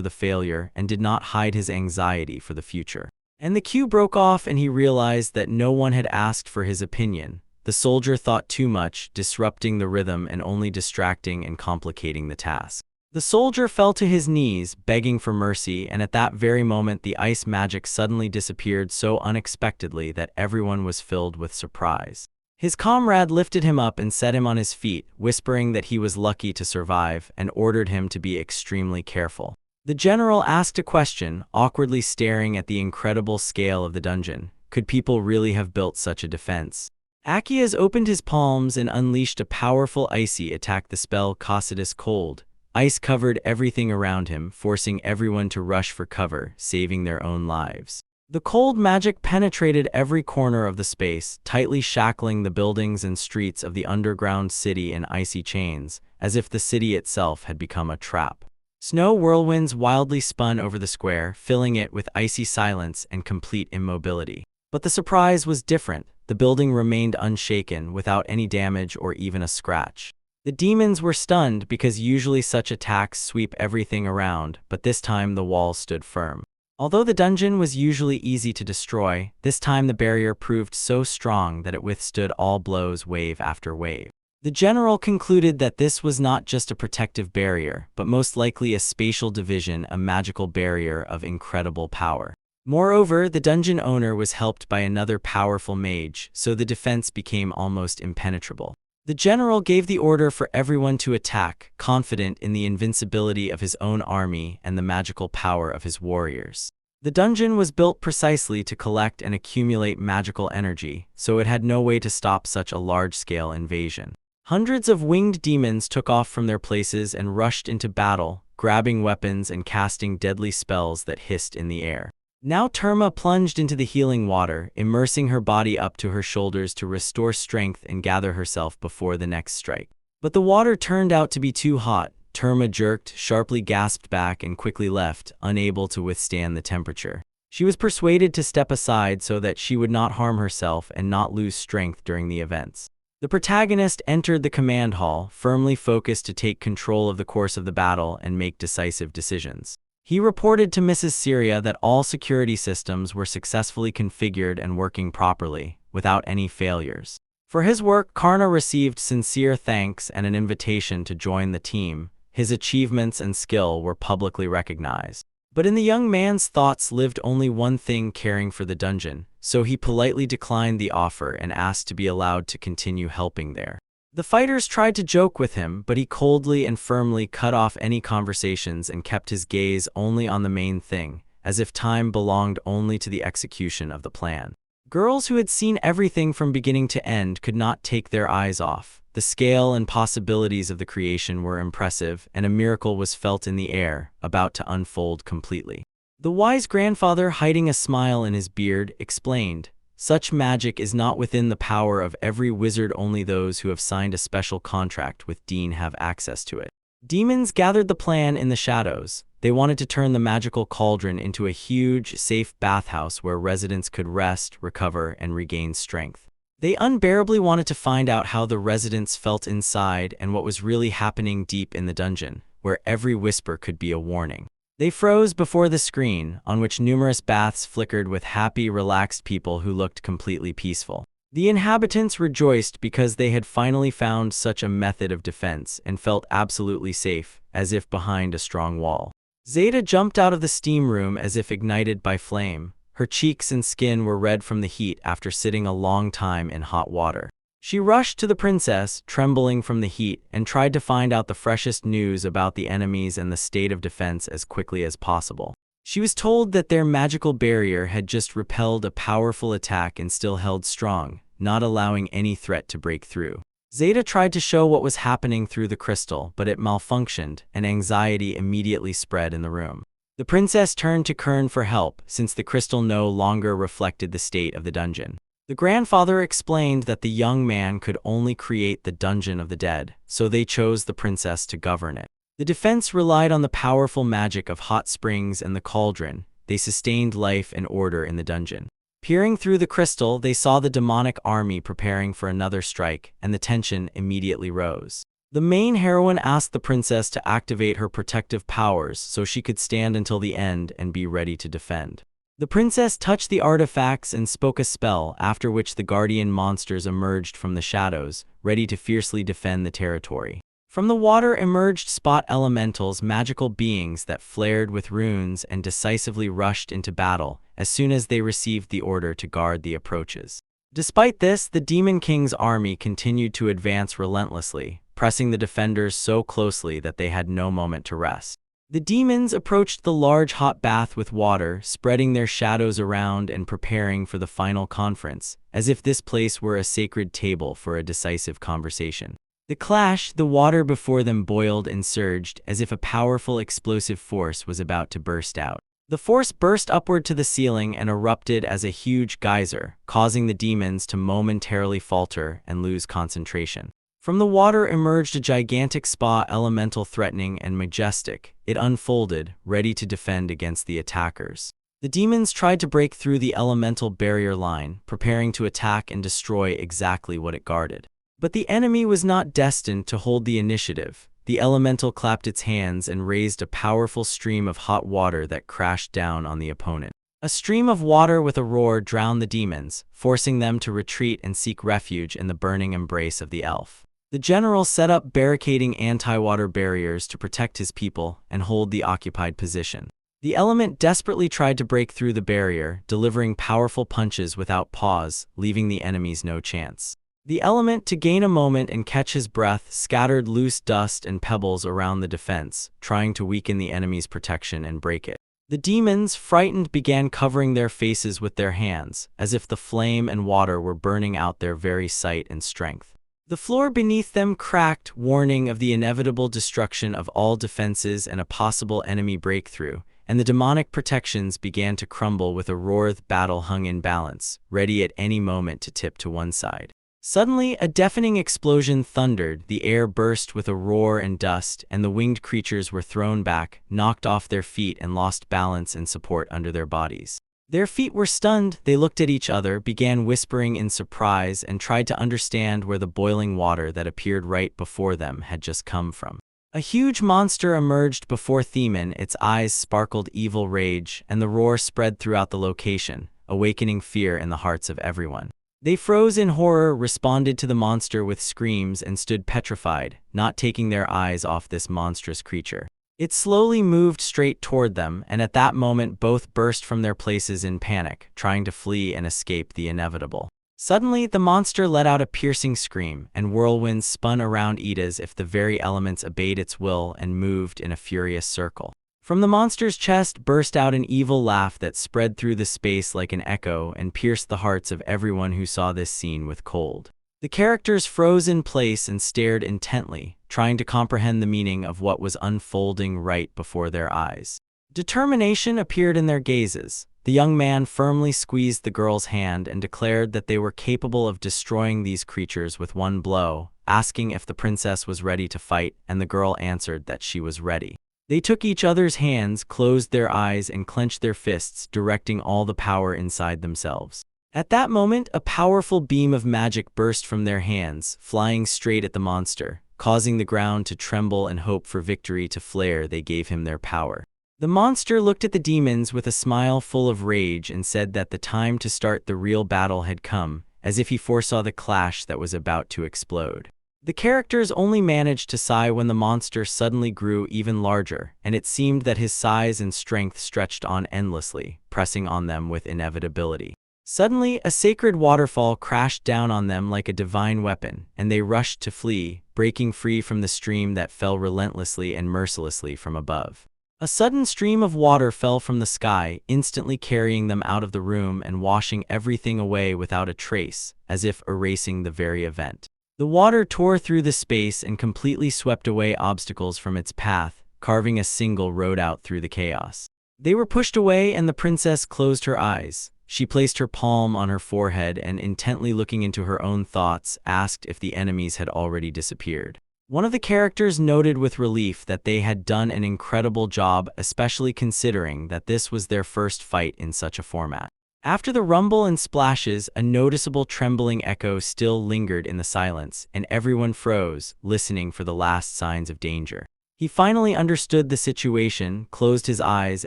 the failure, and did not hide his anxiety for the future. And the queue broke off and he realized that no one had asked for his opinion. The soldier thought too much, disrupting the rhythm and only distracting and complicating the task. The soldier fell to his knees, begging for mercy, and at that very moment the ice magic suddenly disappeared so unexpectedly that everyone was filled with surprise. His comrade lifted him up and set him on his feet, whispering that he was lucky to survive, and ordered him to be extremely careful. The general asked a question, awkwardly staring at the incredible scale of the dungeon. Could people really have built such a defense? Akias opened his palms and unleashed a powerful icy attack. The spell Cossidus Cold. Ice covered everything around him, forcing everyone to rush for cover, saving their own lives. The cold magic penetrated every corner of the space, tightly shackling the buildings and streets of the underground city in icy chains, as if the city itself had become a trap. Snow whirlwinds wildly spun over the square, filling it with icy silence and complete immobility. But the surprise was different. The building remained unshaken, without any damage or even a scratch. The demons were stunned because usually such attacks sweep everything around, but this time the walls stood firm. Although the dungeon was usually easy to destroy, this time the barrier proved so strong that it withstood all blows wave after wave. The general concluded that this was not just a protective barrier, but most likely a spatial division, a magical barrier of incredible power. Moreover, the dungeon owner was helped by another powerful mage, so the defense became almost impenetrable. The general gave the order for everyone to attack, confident in the invincibility of his own army and the magical power of his warriors. The dungeon was built precisely to collect and accumulate magical energy, so it had no way to stop such a large-scale invasion. Hundreds of winged demons took off from their places and rushed into battle, grabbing weapons and casting deadly spells that hissed in the air. Now Terma plunged into the healing water, immersing her body up to her shoulders to restore strength and gather herself before the next strike. But the water turned out to be too hot. Terma jerked, sharply gasped back and quickly left, unable to withstand the temperature. She was persuaded to step aside so that she would not harm herself and not lose strength during the events. The protagonist entered the command hall, firmly focused to take control of the course of the battle and make decisive decisions. He reported to Mrs. Syria that all security systems were successfully configured and working properly, without any failures. For his work, Karna received sincere thanks and an invitation to join the team. His achievements and skill were publicly recognized. But in the young man's thoughts lived only one thing: caring for the dungeon, so he politely declined the offer and asked to be allowed to continue helping there. The fighters tried to joke with him, but he coldly and firmly cut off any conversations and kept his gaze only on the main thing, as if time belonged only to the execution of the plan. Girls who had seen everything from beginning to end could not take their eyes off. The scale and possibilities of the creation were impressive, and a miracle was felt in the air, about to unfold completely. The wise grandfather, hiding a smile in his beard, explained, "Such magic is not within the power of every wizard. Only those who have signed a special contract with Dean have access to it." Demons gathered the plan in the shadows. They wanted to turn the magical cauldron into a huge, safe bathhouse where residents could rest, recover, and regain strength. They unbearably wanted to find out how the residents felt inside and what was really happening deep in the dungeon, where every whisper could be a warning. They froze before the screen, on which numerous baths flickered with happy, relaxed people who looked completely peaceful. The inhabitants rejoiced because they had finally found such a method of defense and felt absolutely safe, as if behind a strong wall. Zeta jumped out of the steam room as if ignited by flame. Her cheeks and skin were red from the heat after sitting a long time in hot water. She rushed to the princess, trembling from the heat, and tried to find out the freshest news about the enemies and the state of defense as quickly as possible. She was told that their magical barrier had just repelled a powerful attack and still held strong, not allowing any threat to break through. Zeta tried to show what was happening through the crystal, but it malfunctioned, and anxiety immediately spread in the room. The princess turned to Kern for help, since the crystal no longer reflected the state of the dungeon. The grandfather explained that the young man could only create the dungeon of the dead, so they chose the princess to govern it. The defense relied on the powerful magic of hot springs and the cauldron. They sustained life and order in the dungeon. Peering through the crystal, they saw the demonic army preparing for another strike, and the tension immediately rose. The main heroine asked the princess to activate her protective powers so she could stand until the end and be ready to defend. The princess touched the artifacts and spoke a spell, after which the guardian monsters emerged from the shadows, ready to fiercely defend the territory. From the water emerged spot elementals, magical beings that flared with runes and decisively rushed into battle as soon as they received the order to guard the approaches. Despite this, the Demon King's army continued to advance relentlessly, pressing the defenders so closely that they had no moment to rest. The demons approached the large hot bath with water, spreading their shadows around and preparing for the final conference, as if this place were a sacred table for a decisive conversation. The clash, the water before them boiled and surged as if a powerful explosive force was about to burst out. The force burst upward to the ceiling and erupted as a huge geyser, causing the demons to momentarily falter and lose concentration. From the water emerged a gigantic spa elemental, threatening and majestic. It unfolded, ready to defend against the attackers. The demons tried to break through the elemental barrier line, preparing to attack and destroy exactly what it guarded. But the enemy was not destined to hold the initiative. The elemental clapped its hands and raised a powerful stream of hot water that crashed down on the opponent. A stream of water with a roar drowned the demons, forcing them to retreat and seek refuge in the burning embrace of the elf. The general set up barricading anti-water barriers to protect his people and hold the occupied position. The element desperately tried to break through the barrier, delivering powerful punches without pause, leaving the enemies no chance. The element, to gain a moment and catch his breath, scattered loose dust and pebbles around the defense, trying to weaken the enemy's protection and break it. The demons, frightened, began covering their faces with their hands, as if the flame and water were burning out their very sight and strength. The floor beneath them cracked, warning of the inevitable destruction of all defenses and a possible enemy breakthrough, and the demonic protections began to crumble with a roar. The battle hung in balance, ready at any moment to tip to one side. Suddenly, a deafening explosion thundered, the air burst with a roar and dust, and the winged creatures were thrown back, knocked off their feet, and lost balance and support under their bodies. Their feet were stunned. They looked at each other, began whispering in surprise, and tried to understand where the boiling water that appeared right before them had just come from. A huge monster emerged before Themen. Its eyes sparkled evil rage, and the roar spread throughout the location, awakening fear in the hearts of everyone. They froze in horror, responded to the monster with screams, and stood petrified, not taking their eyes off this monstrous creature. It slowly moved straight toward them, and at that moment both burst from their places in panic, trying to flee and escape the inevitable. Suddenly, the monster let out a piercing scream, and whirlwinds spun around it as if the very elements obeyed its will and moved in a furious circle. From the monster's chest burst out an evil laugh that spread through the space like an echo and pierced the hearts of everyone who saw this scene with cold. The characters froze in place and stared intently, trying to comprehend the meaning of what was unfolding right before their eyes. Determination appeared in their gazes. The young man firmly squeezed the girl's hand and declared that they were capable of destroying these creatures with one blow, asking if the princess was ready to fight, and the girl answered that she was ready. They took each other's hands, closed their eyes, and clenched their fists, directing all the power inside themselves. At that moment, a powerful beam of magic burst from their hands, flying straight at the monster, causing the ground to tremble and hope for victory to flare. They gave him their power. The monster looked at the demons with a smile full of rage and said that the time to start the real battle had come, as if he foresaw the clash that was about to explode. The characters only managed to sigh when the monster suddenly grew even larger, and it seemed that his size and strength stretched on endlessly, pressing on them with inevitability. Suddenly, a sacred waterfall crashed down on them like a divine weapon, and they rushed to flee, breaking free from the stream that fell relentlessly and mercilessly from above. A sudden stream of water fell from the sky, instantly carrying them out of the room and washing everything away without a trace, as if erasing the very event. The water tore through the space and completely swept away obstacles from its path, carving a single road out through the chaos. They were pushed away, and the princess closed her eyes. She placed her palm on her forehead and, intently looking into her own thoughts, asked if the enemies had already disappeared. One of the characters noted with relief that they had done an incredible job, especially considering that this was their first fight in such a format. After the rumble and splashes, a noticeable trembling echo still lingered in the silence, and everyone froze, listening for the last signs of danger. He finally understood the situation, closed his eyes,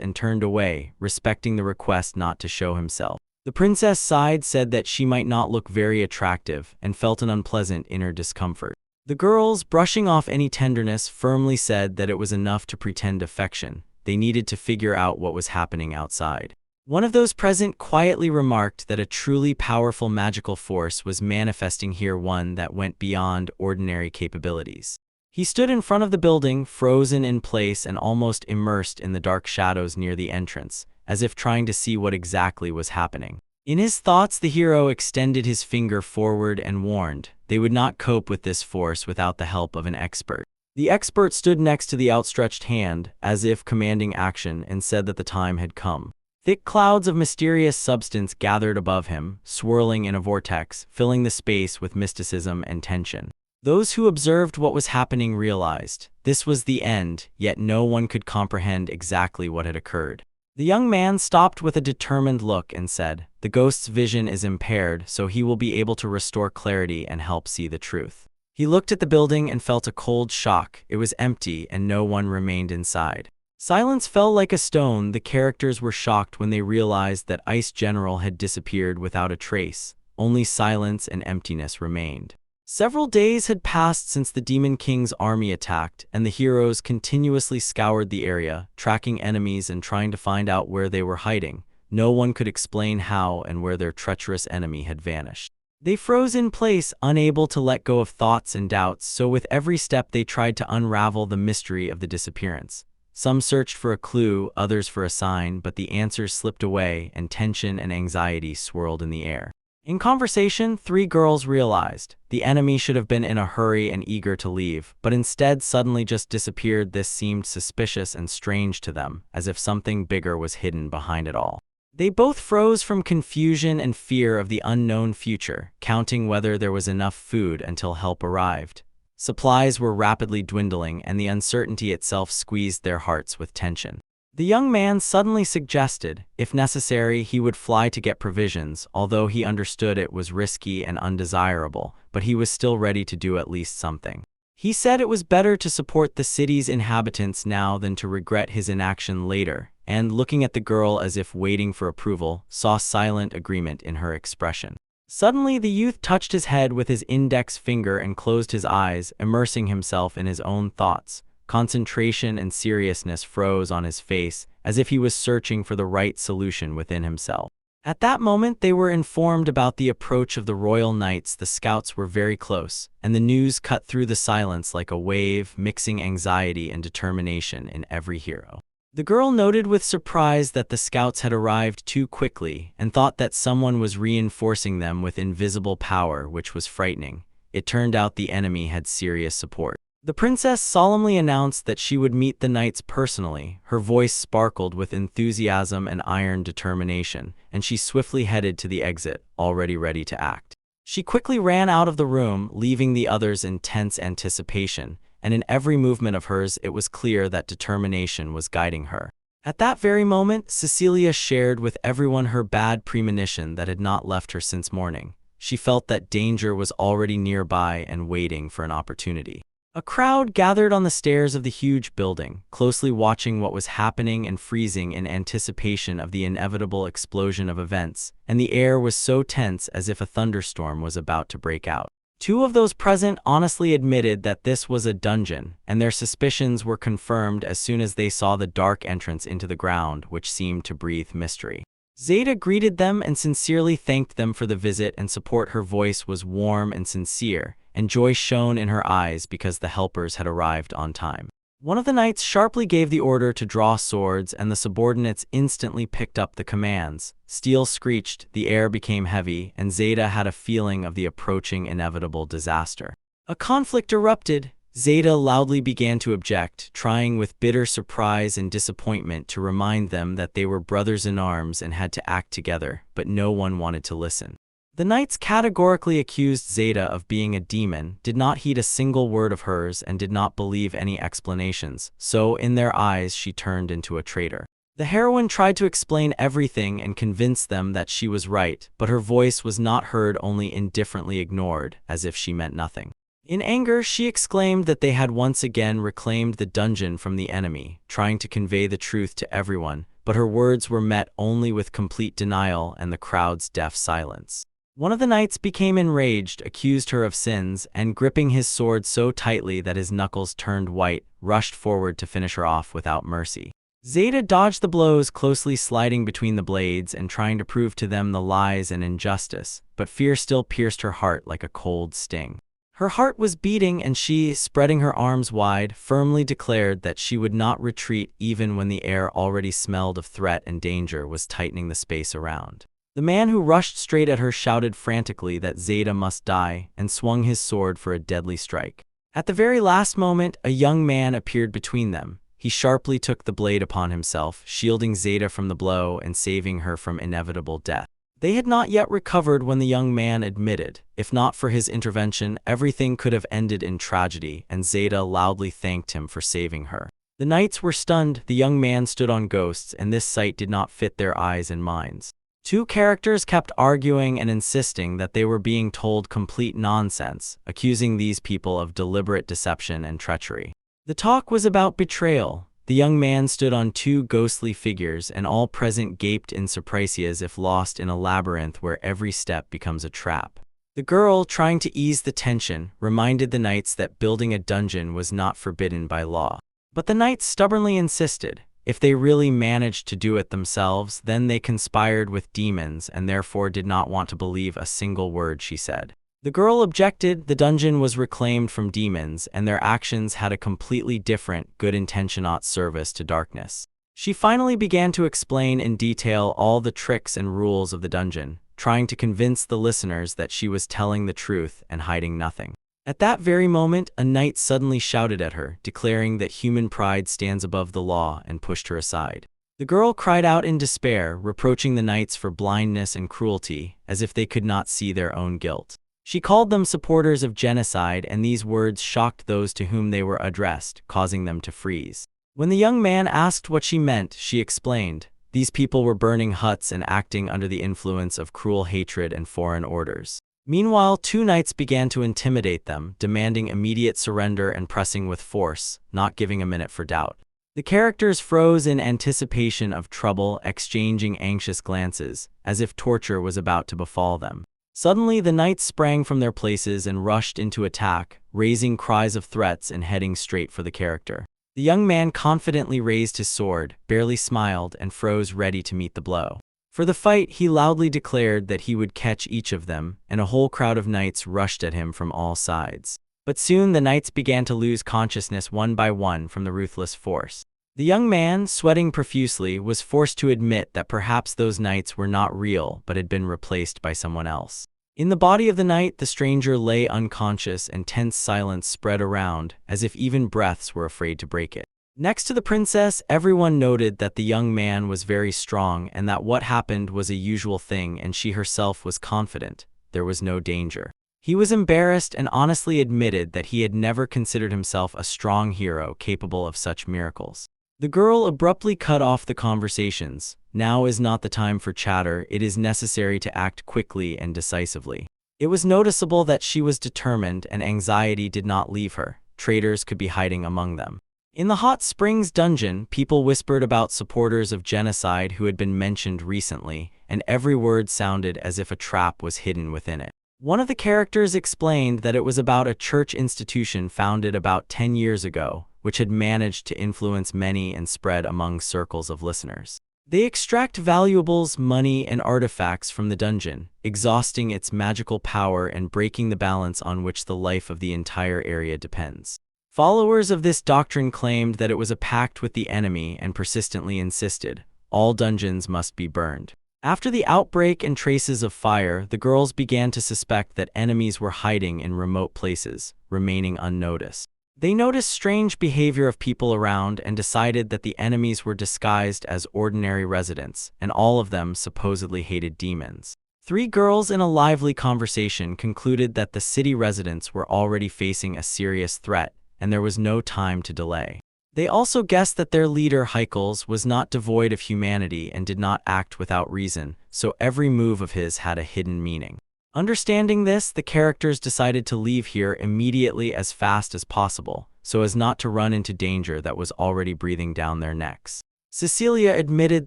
and turned away, respecting the request not to show himself. The princess sighed, said that she might not look very attractive, and felt an unpleasant inner discomfort. The girls, brushing off any tenderness, firmly said that it was enough to pretend affection. They needed to figure out what was happening outside. One of those present quietly remarked that a truly powerful magical force was manifesting here, one that went beyond ordinary capabilities. He stood in front of the building, frozen in place and almost immersed in the dark shadows near the entrance, as if trying to see what exactly was happening. In his thoughts, the hero extended his finger forward and warned they would not cope with this force without the help of an expert. The expert stood next to the outstretched hand, as if commanding action, and said that the time had come. Thick clouds of mysterious substance gathered above him, swirling in a vortex, filling the space with mysticism and tension. Those who observed what was happening realized this was the end, yet no one could comprehend exactly what had occurred. The young man stopped with a determined look and said, "The ghost's vision is impaired, so he will be able to restore clarity and help see the truth." He looked at the building and felt a cold shock. It was empty and no one remained inside. Silence fell like a stone. The characters were shocked when they realized that Ice General had disappeared without a trace. Only silence and emptiness remained. Several days had passed since the Demon King's army attacked, and the heroes continuously scoured the area, tracking enemies and trying to find out where they were hiding. No one could explain how and where their treacherous enemy had vanished. They froze in place, unable to let go of thoughts and doubts, so with every step they tried to unravel the mystery of the disappearance. Some searched for a clue, others for a sign, but the answers slipped away, and tension and anxiety swirled in the air. In conversation, three girls realized the enemy should have been in a hurry and eager to leave, but instead suddenly just disappeared. This seemed suspicious and strange to them, as if something bigger was hidden behind it all. They both froze from confusion and fear of the unknown future, counting whether there was enough food until help arrived. Supplies were rapidly dwindling, and the uncertainty itself squeezed their hearts with tension. The young man suddenly suggested, if necessary, he would fly to get provisions, although he understood it was risky and undesirable, but he was still ready to do at least something. He said it was better to support the city's inhabitants now than to regret his inaction later, and, looking at the girl as if waiting for approval, saw silent agreement in her expression. Suddenly, the youth touched his head with his index finger and closed his eyes, immersing himself in his own thoughts. Concentration and seriousness froze on his face, as if he was searching for the right solution within himself. At that moment, they were informed about the approach of the royal knights. The scouts were very close, and the news cut through the silence like a wave, mixing anxiety and determination in every hero. The girl noted with surprise that the scouts had arrived too quickly, and thought that someone was reinforcing them with invisible power, which was frightening. It turned out the enemy had serious support. The princess solemnly announced that she would meet the knights personally. Her voice sparkled with enthusiasm and iron determination, and she swiftly headed to the exit, already ready to act. She quickly ran out of the room, leaving the others in tense anticipation, and in every movement of hers it was clear that determination was guiding her. At that very moment, Cecilia shared with everyone her bad premonition that had not left her since morning. She felt that danger was already nearby and waiting for an opportunity. A crowd gathered on the stairs of the huge building, closely watching what was happening and freezing in anticipation of the inevitable explosion of events, and the air was so tense as if a thunderstorm was about to break out. Two of those present honestly admitted that this was a dungeon, and their suspicions were confirmed as soon as they saw the dark entrance into the ground, which seemed to breathe mystery. Zeta greeted them and sincerely thanked them for the visit and support. Her voice was warm and sincere, and joy shone in her eyes because the helpers had arrived on time. One of the knights sharply gave the order to draw swords, and the subordinates instantly picked up the commands. Steel screeched, the air became heavy, and Zeta had a feeling of the approaching inevitable disaster. A conflict erupted. Zeta loudly began to object, trying with bitter surprise and disappointment to remind them that they were brothers in arms and had to act together, but no one wanted to listen. The knights categorically accused Zeta of being a demon, did not heed a single word of hers, and did not believe any explanations, so in their eyes she turned into a traitor. The heroine tried to explain everything and convince them that she was right, but her voice was not heard, only indifferently ignored, as if she meant nothing. In anger, she exclaimed that they had once again reclaimed the dungeon from the enemy, trying to convey the truth to everyone, but her words were met only with complete denial and the crowd's deaf silence. One of the knights became enraged, accused her of sins, and gripping his sword so tightly that his knuckles turned white, rushed forward to finish her off without mercy. Zeta dodged the blows, closely sliding between the blades and trying to prove to them the lies and injustice, but fear still pierced her heart like a cold sting. Her heart was beating, and she, spreading her arms wide, firmly declared that she would not retreat even when the air already smelled of threat and danger was tightening the space around. The man who rushed straight at her shouted frantically that Zeta must die and swung his sword for a deadly strike. At the very last moment, a young man appeared between them. He sharply took the blade upon himself, shielding Zeta from the blow and saving her from inevitable death. They had not yet recovered when the young man admitted, if not for his intervention, everything could have ended in tragedy, and Zeta loudly thanked him for saving her. The knights were stunned. The young man stood on ghosts, and this sight did not fit their eyes and minds. Two characters kept arguing and insisting that they were being told complete nonsense, accusing these people of deliberate deception and treachery. The talk was about betrayal. The young man stood on two ghostly figures, and all present gaped in surprise as if lost in a labyrinth where every step becomes a trap. The girl, trying to ease the tension, reminded the knights that building a dungeon was not forbidden by law. But the knights stubbornly insisted. If they really managed to do it themselves, then they conspired with demons and therefore did not want to believe a single word she said. The girl objected. The dungeon was reclaimed from demons, and their actions had a completely different, good-intentioned service to darkness. She finally began to explain in detail all the tricks and rules of the dungeon, trying to convince the listeners that she was telling the truth and hiding nothing. At that very moment, a knight suddenly shouted at her, declaring that human pride stands above the law, and pushed her aside. The girl cried out in despair, reproaching the knights for blindness and cruelty, as if they could not see their own guilt. She called them supporters of genocide, and these words shocked those to whom they were addressed, causing them to freeze. When the young man asked what she meant, she explained, these people were burning huts and acting under the influence of cruel hatred and foreign orders. Meanwhile, two knights began to intimidate them, demanding immediate surrender and pressing with force, not giving a minute for doubt. The characters froze in anticipation of trouble, exchanging anxious glances, as if torture was about to befall them. Suddenly, the knights sprang from their places and rushed into attack, raising cries of threats and heading straight for the character. The young man confidently raised his sword, barely smiled, and froze ready to meet the blow. For the fight, he loudly declared that he would catch each of them, and a whole crowd of knights rushed at him from all sides. But soon the knights began to lose consciousness one by one from the ruthless force. The young man, sweating profusely, was forced to admit that perhaps those knights were not real but had been replaced by someone else. In the body of the knight, the stranger lay unconscious, and tense silence spread around, as if even breaths were afraid to break it. Next to the princess, everyone noted that the young man was very strong and that what happened was a usual thing, and she herself was confident. There was no danger. He was embarrassed and honestly admitted that he had never considered himself a strong hero capable of such miracles. The girl abruptly cut off the conversations. Now is not the time for chatter. It is necessary to act quickly and decisively. It was noticeable that she was determined, and anxiety did not leave her. Traitors could be hiding among them. In the hot springs dungeon, people whispered about supporters of genocide who had been mentioned recently, and every word sounded as if a trap was hidden within it. One of the characters explained that it was about a church institution founded about 10 years ago, which had managed to influence many and spread among circles of listeners. They extract valuables, money, and artifacts from the dungeon, exhausting its magical power and breaking the balance on which the life of the entire area depends. Followers of this doctrine claimed that it was a pact with the enemy and persistently insisted, all dungeons must be burned. After the outbreak and traces of fire, the girls began to suspect that enemies were hiding in remote places, remaining unnoticed. They noticed strange behavior of people around and decided that the enemies were disguised as ordinary residents, and all of them supposedly hated demons. Three girls in a lively conversation concluded that the city residents were already facing a serious threat, and there was no time to delay. They also guessed that their leader, Heikels, was not devoid of humanity and did not act without reason, so every move of his had a hidden meaning. Understanding this, the characters decided to leave here immediately as fast as possible, so as not to run into danger that was already breathing down their necks. Cecilia admitted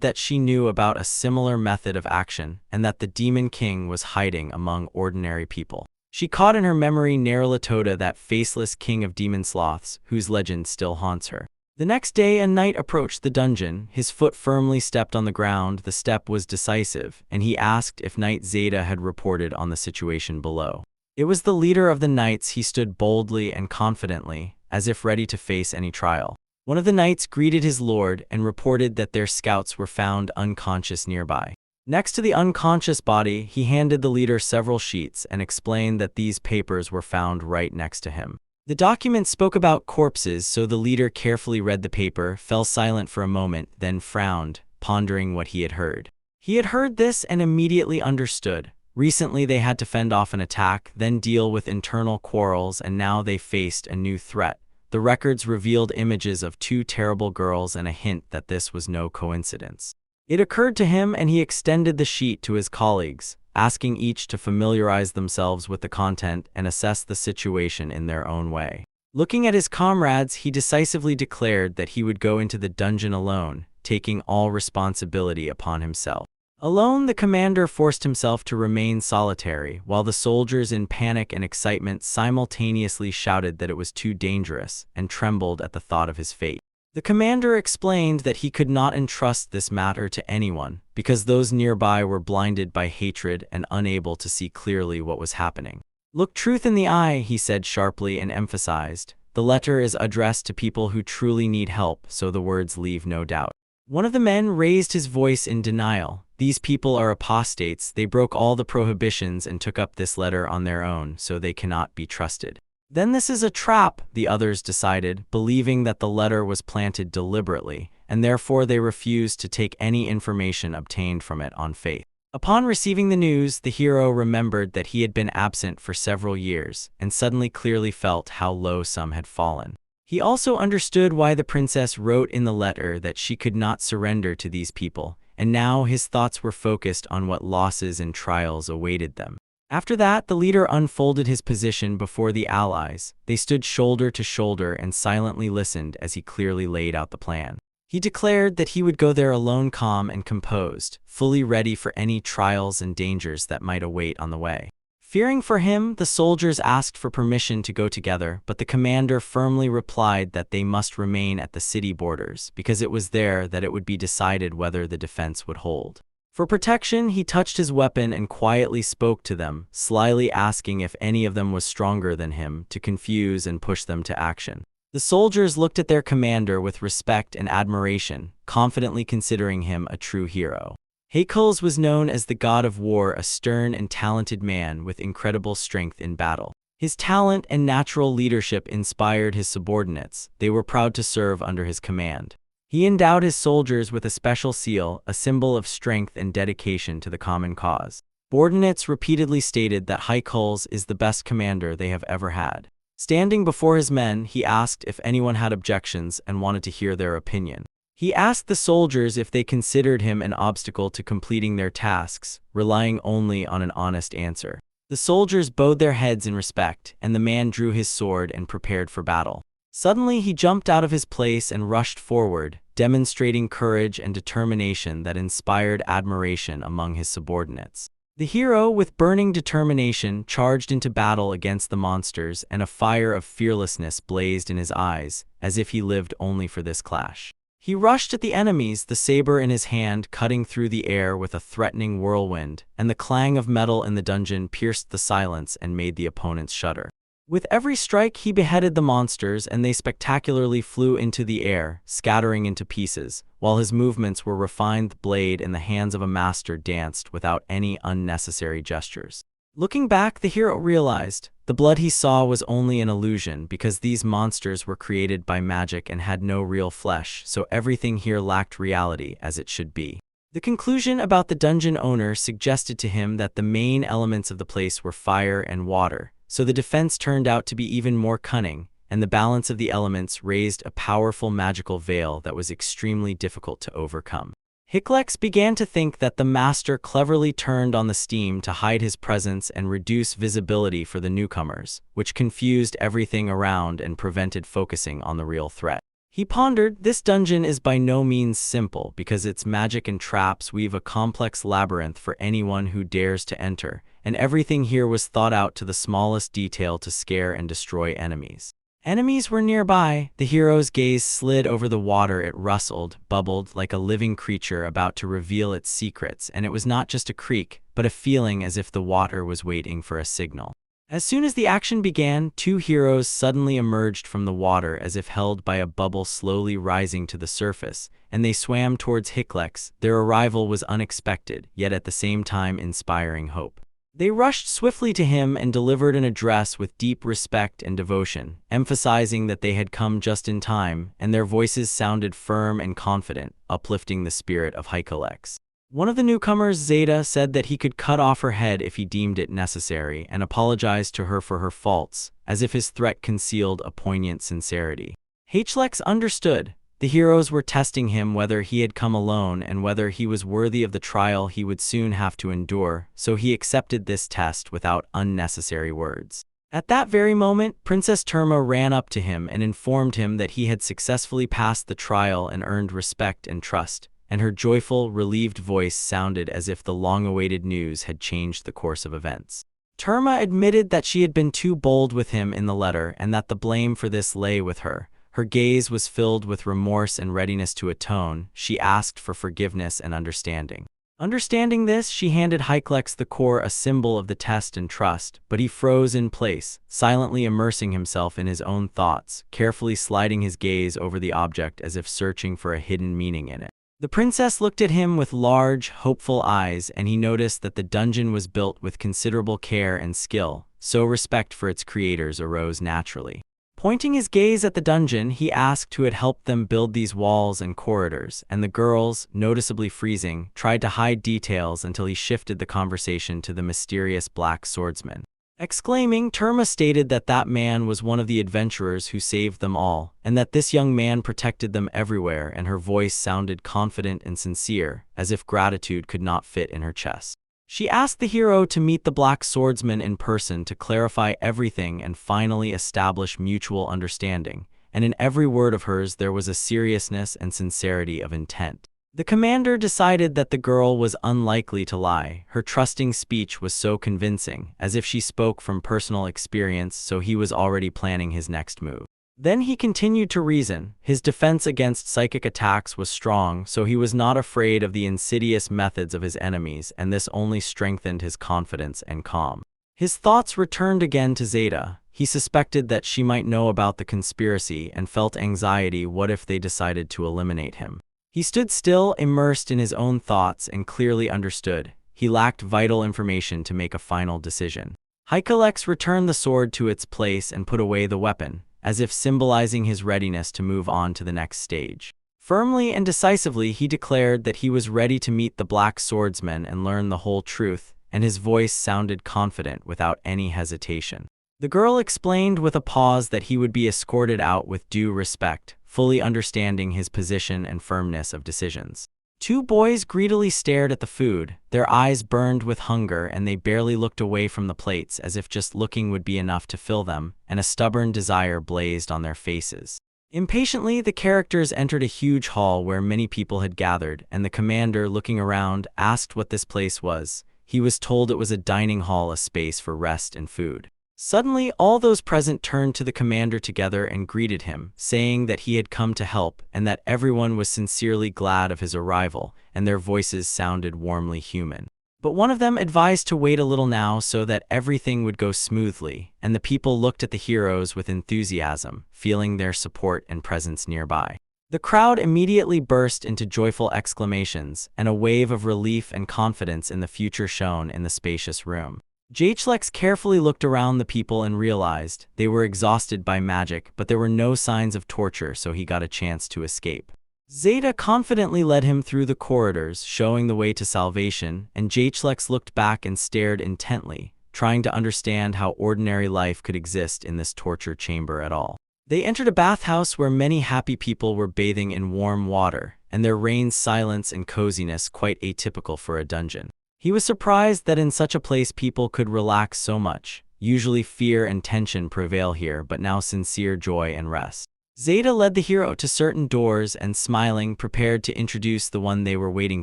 that she knew about a similar method of action and that the Demon King was hiding among ordinary people. She caught in her memory Neralatoda, that faceless king of demon sloths, whose legend still haunts her. The next day, a knight approached the dungeon. His foot firmly stepped on the ground. The step was decisive, and he asked if Knight Zeta had reported on the situation below. It was the leader of the knights. He stood boldly and confidently, as if ready to face any trial. One of the knights greeted his lord and reported that their scouts were found unconscious nearby. Next to the unconscious body, he handed the leader several sheets and explained that these papers were found right next to him. The document spoke about corpses, so the leader carefully read the paper, fell silent for a moment, then frowned, pondering what he had heard. He had heard this and immediately understood. Recently they had to fend off an attack, then deal with internal quarrels, and now they faced a new threat. The records revealed images of two terrible girls and a hint that this was no coincidence. It occurred to him, and he extended the sheet to his colleagues, asking each to familiarize themselves with the content and assess the situation in their own way. Looking at his comrades, he decisively declared that he would go into the dungeon alone, taking all responsibility upon himself. Alone, the commander forced himself to remain solitary, while the soldiers in panic and excitement simultaneously shouted that it was too dangerous and trembled at the thought of his fate. The commander explained that he could not entrust this matter to anyone, because those nearby were blinded by hatred and unable to see clearly what was happening. "Look truth in the eye," he said sharply and emphasized. "The letter is addressed to people who truly need help, so the words leave no doubt." One of the men raised his voice in denial. "These people are apostates. They broke all the prohibitions and took up this letter on their own, so they cannot be trusted." "Then this is a trap," the others decided, believing that the letter was planted deliberately, and therefore they refused to take any information obtained from it on faith. Upon receiving the news, the hero remembered that he had been absent for several years, and suddenly clearly felt how low some had fallen. He also understood why the princess wrote in the letter that she could not surrender to these people, and now his thoughts were focused on what losses and trials awaited them. After that, the leader unfolded his position before the allies. They stood shoulder to shoulder and silently listened as he clearly laid out the plan. He declared that he would go there alone, calm and composed, fully ready for any trials and dangers that might await on the way. Fearing for him, the soldiers asked for permission to go together, but the commander firmly replied that they must remain at the city borders, because it was there that it would be decided whether the defense would hold. For protection, he touched his weapon and quietly spoke to them, slyly asking if any of them was stronger than him, to confuse and push them to action. The soldiers looked at their commander with respect and admiration, confidently considering him a true hero. Hercules was known as the god of war, a stern and talented man with incredible strength in battle. His talent and natural leadership inspired his subordinates. They were proud to serve under his command. He endowed his soldiers with a special seal, a symbol of strength and dedication to the common cause. Subordinates repeatedly stated that Hercules is the best commander they have ever had. Standing before his men, he asked if anyone had objections and wanted to hear their opinion. He asked the soldiers if they considered him an obstacle to completing their tasks, relying only on an honest answer. The soldiers bowed their heads in respect, and the man drew his sword and prepared for battle. Suddenly, he jumped out of his place and rushed forward, demonstrating courage and determination that inspired admiration among his subordinates. The hero, with burning determination, charged into battle against the monsters, and a fire of fearlessness blazed in his eyes, as if he lived only for this clash. He rushed at the enemies, the saber in his hand cutting through the air with a threatening whirlwind, and the clang of metal in the dungeon pierced the silence and made the opponents shudder. With every strike, he beheaded the monsters, and they spectacularly flew into the air, scattering into pieces, while his movements were refined. The blade in the hands of a master danced without any unnecessary gestures. Looking back, the hero realized the blood he saw was only an illusion, because these monsters were created by magic and had no real flesh, so everything here lacked reality as it should be. The conclusion about the dungeon owner suggested to him that the main elements of the place were fire and water, so the defense turned out to be even more cunning, and the balance of the elements raised a powerful magical veil that was extremely difficult to overcome. Hiclex began to think that the master cleverly turned on the steam to hide his presence and reduce visibility for the newcomers, which confused everything around and prevented focusing on the real threat. He pondered, this dungeon is by no means simple because its magic and traps weave a complex labyrinth for anyone who dares to enter, and everything here was thought out to the smallest detail to scare and destroy enemies. Enemies were nearby. The hero's gaze slid over the water. It rustled, bubbled like a living creature about to reveal its secrets, and it was not just a creak, but a feeling as if the water was waiting for a signal. As soon as the action began, two heroes suddenly emerged from the water as if held by a bubble slowly rising to the surface, and they swam towards Hiclex. Their arrival was unexpected, yet at the same time inspiring hope. They rushed swiftly to him and delivered an address with deep respect and devotion, emphasizing that they had come just in time, and their voices sounded firm and confident, uplifting the spirit of Hiclex. One of the newcomers, Zeta, said that he could cut off her head if he deemed it necessary and apologized to her for her faults, as if his threat concealed a poignant sincerity. Hiclex understood. The heroes were testing him whether he had come alone and whether he was worthy of the trial he would soon have to endure, so he accepted this test without unnecessary words. At that very moment, Princess Terma ran up to him and informed him that he had successfully passed the trial and earned respect and trust, and her joyful, relieved voice sounded as if the long-awaited news had changed the course of events. Terma admitted that she had been too bold with him in the letter and that the blame for this lay with her. Her gaze was filled with remorse and readiness to atone. She asked for forgiveness and understanding. Understanding this, she handed Hiclex the core, a symbol of the test and trust, but he froze in place, silently immersing himself in his own thoughts, carefully sliding his gaze over the object as if searching for a hidden meaning in it. The princess looked at him with large, hopeful eyes, and he noticed that the dungeon was built with considerable care and skill, so respect for its creators arose naturally. Pointing his gaze at the dungeon, he asked who had helped them build these walls and corridors, and the girls, noticeably freezing, tried to hide details until he shifted the conversation to the mysterious black swordsman. Exclaiming, Terma stated that that man was one of the adventurers who saved them all, and that this young man protected them everywhere, and her voice sounded confident and sincere, as if gratitude could not fit in her chest. She asked the hero to meet the black swordsman in person to clarify everything and finally establish mutual understanding, and in every word of hers there was a seriousness and sincerity of intent. The commander decided that the girl was unlikely to lie. Her trusting speech was so convincing, as if she spoke from personal experience, so he was already planning his next move. Then he continued to reason. His defense against psychic attacks was strong, so he was not afraid of the insidious methods of his enemies, and this only strengthened his confidence and calm. His thoughts returned again to Zeta. He suspected that she might know about the conspiracy and felt anxiety. What if they decided to eliminate him? He stood still, immersed in his own thoughts, and clearly understood. He lacked vital information to make a final decision. Hiclex returned the sword to its place and put away the weapon, as if symbolizing his readiness to move on to the next stage. Firmly and decisively, he declared that he was ready to meet the black swordsman and learn the whole truth, and his voice sounded confident without any hesitation. The girl explained with a pause that he would be escorted out with due respect, fully understanding his position and firmness of decisions. Two boys greedily stared at the food. Their eyes burned with hunger, and they barely looked away from the plates, as if just looking would be enough to fill them, and a stubborn desire blazed on their faces. Impatiently, the characters entered a huge hall where many people had gathered, and the commander, looking around, asked what this place was. He was told it was a dining hall, a space for rest and food. Suddenly, all those present turned to the commander together and greeted him, saying that he had come to help and that everyone was sincerely glad of his arrival, and their voices sounded warmly human. But one of them advised to wait a little now so that everything would go smoothly, and the people looked at the heroes with enthusiasm, feeling their support and presence nearby. The crowd immediately burst into joyful exclamations, and a wave of relief and confidence in the future shone in the spacious room. Hiclex carefully looked around the people and realized they were exhausted by magic, but there were no signs of torture, so he got a chance to escape. Zeta confidently led him through the corridors, showing the way to salvation, and Hiclex looked back and stared intently, trying to understand how ordinary life could exist in this torture chamber at all. They entered a bathhouse where many happy people were bathing in warm water, and there reigned silence and coziness quite atypical for a dungeon. He was surprised that in such a place people could relax so much. Usually fear and tension prevail here, but now sincere joy and rest. Zeta led the hero to certain doors and, smiling, prepared to introduce the one they were waiting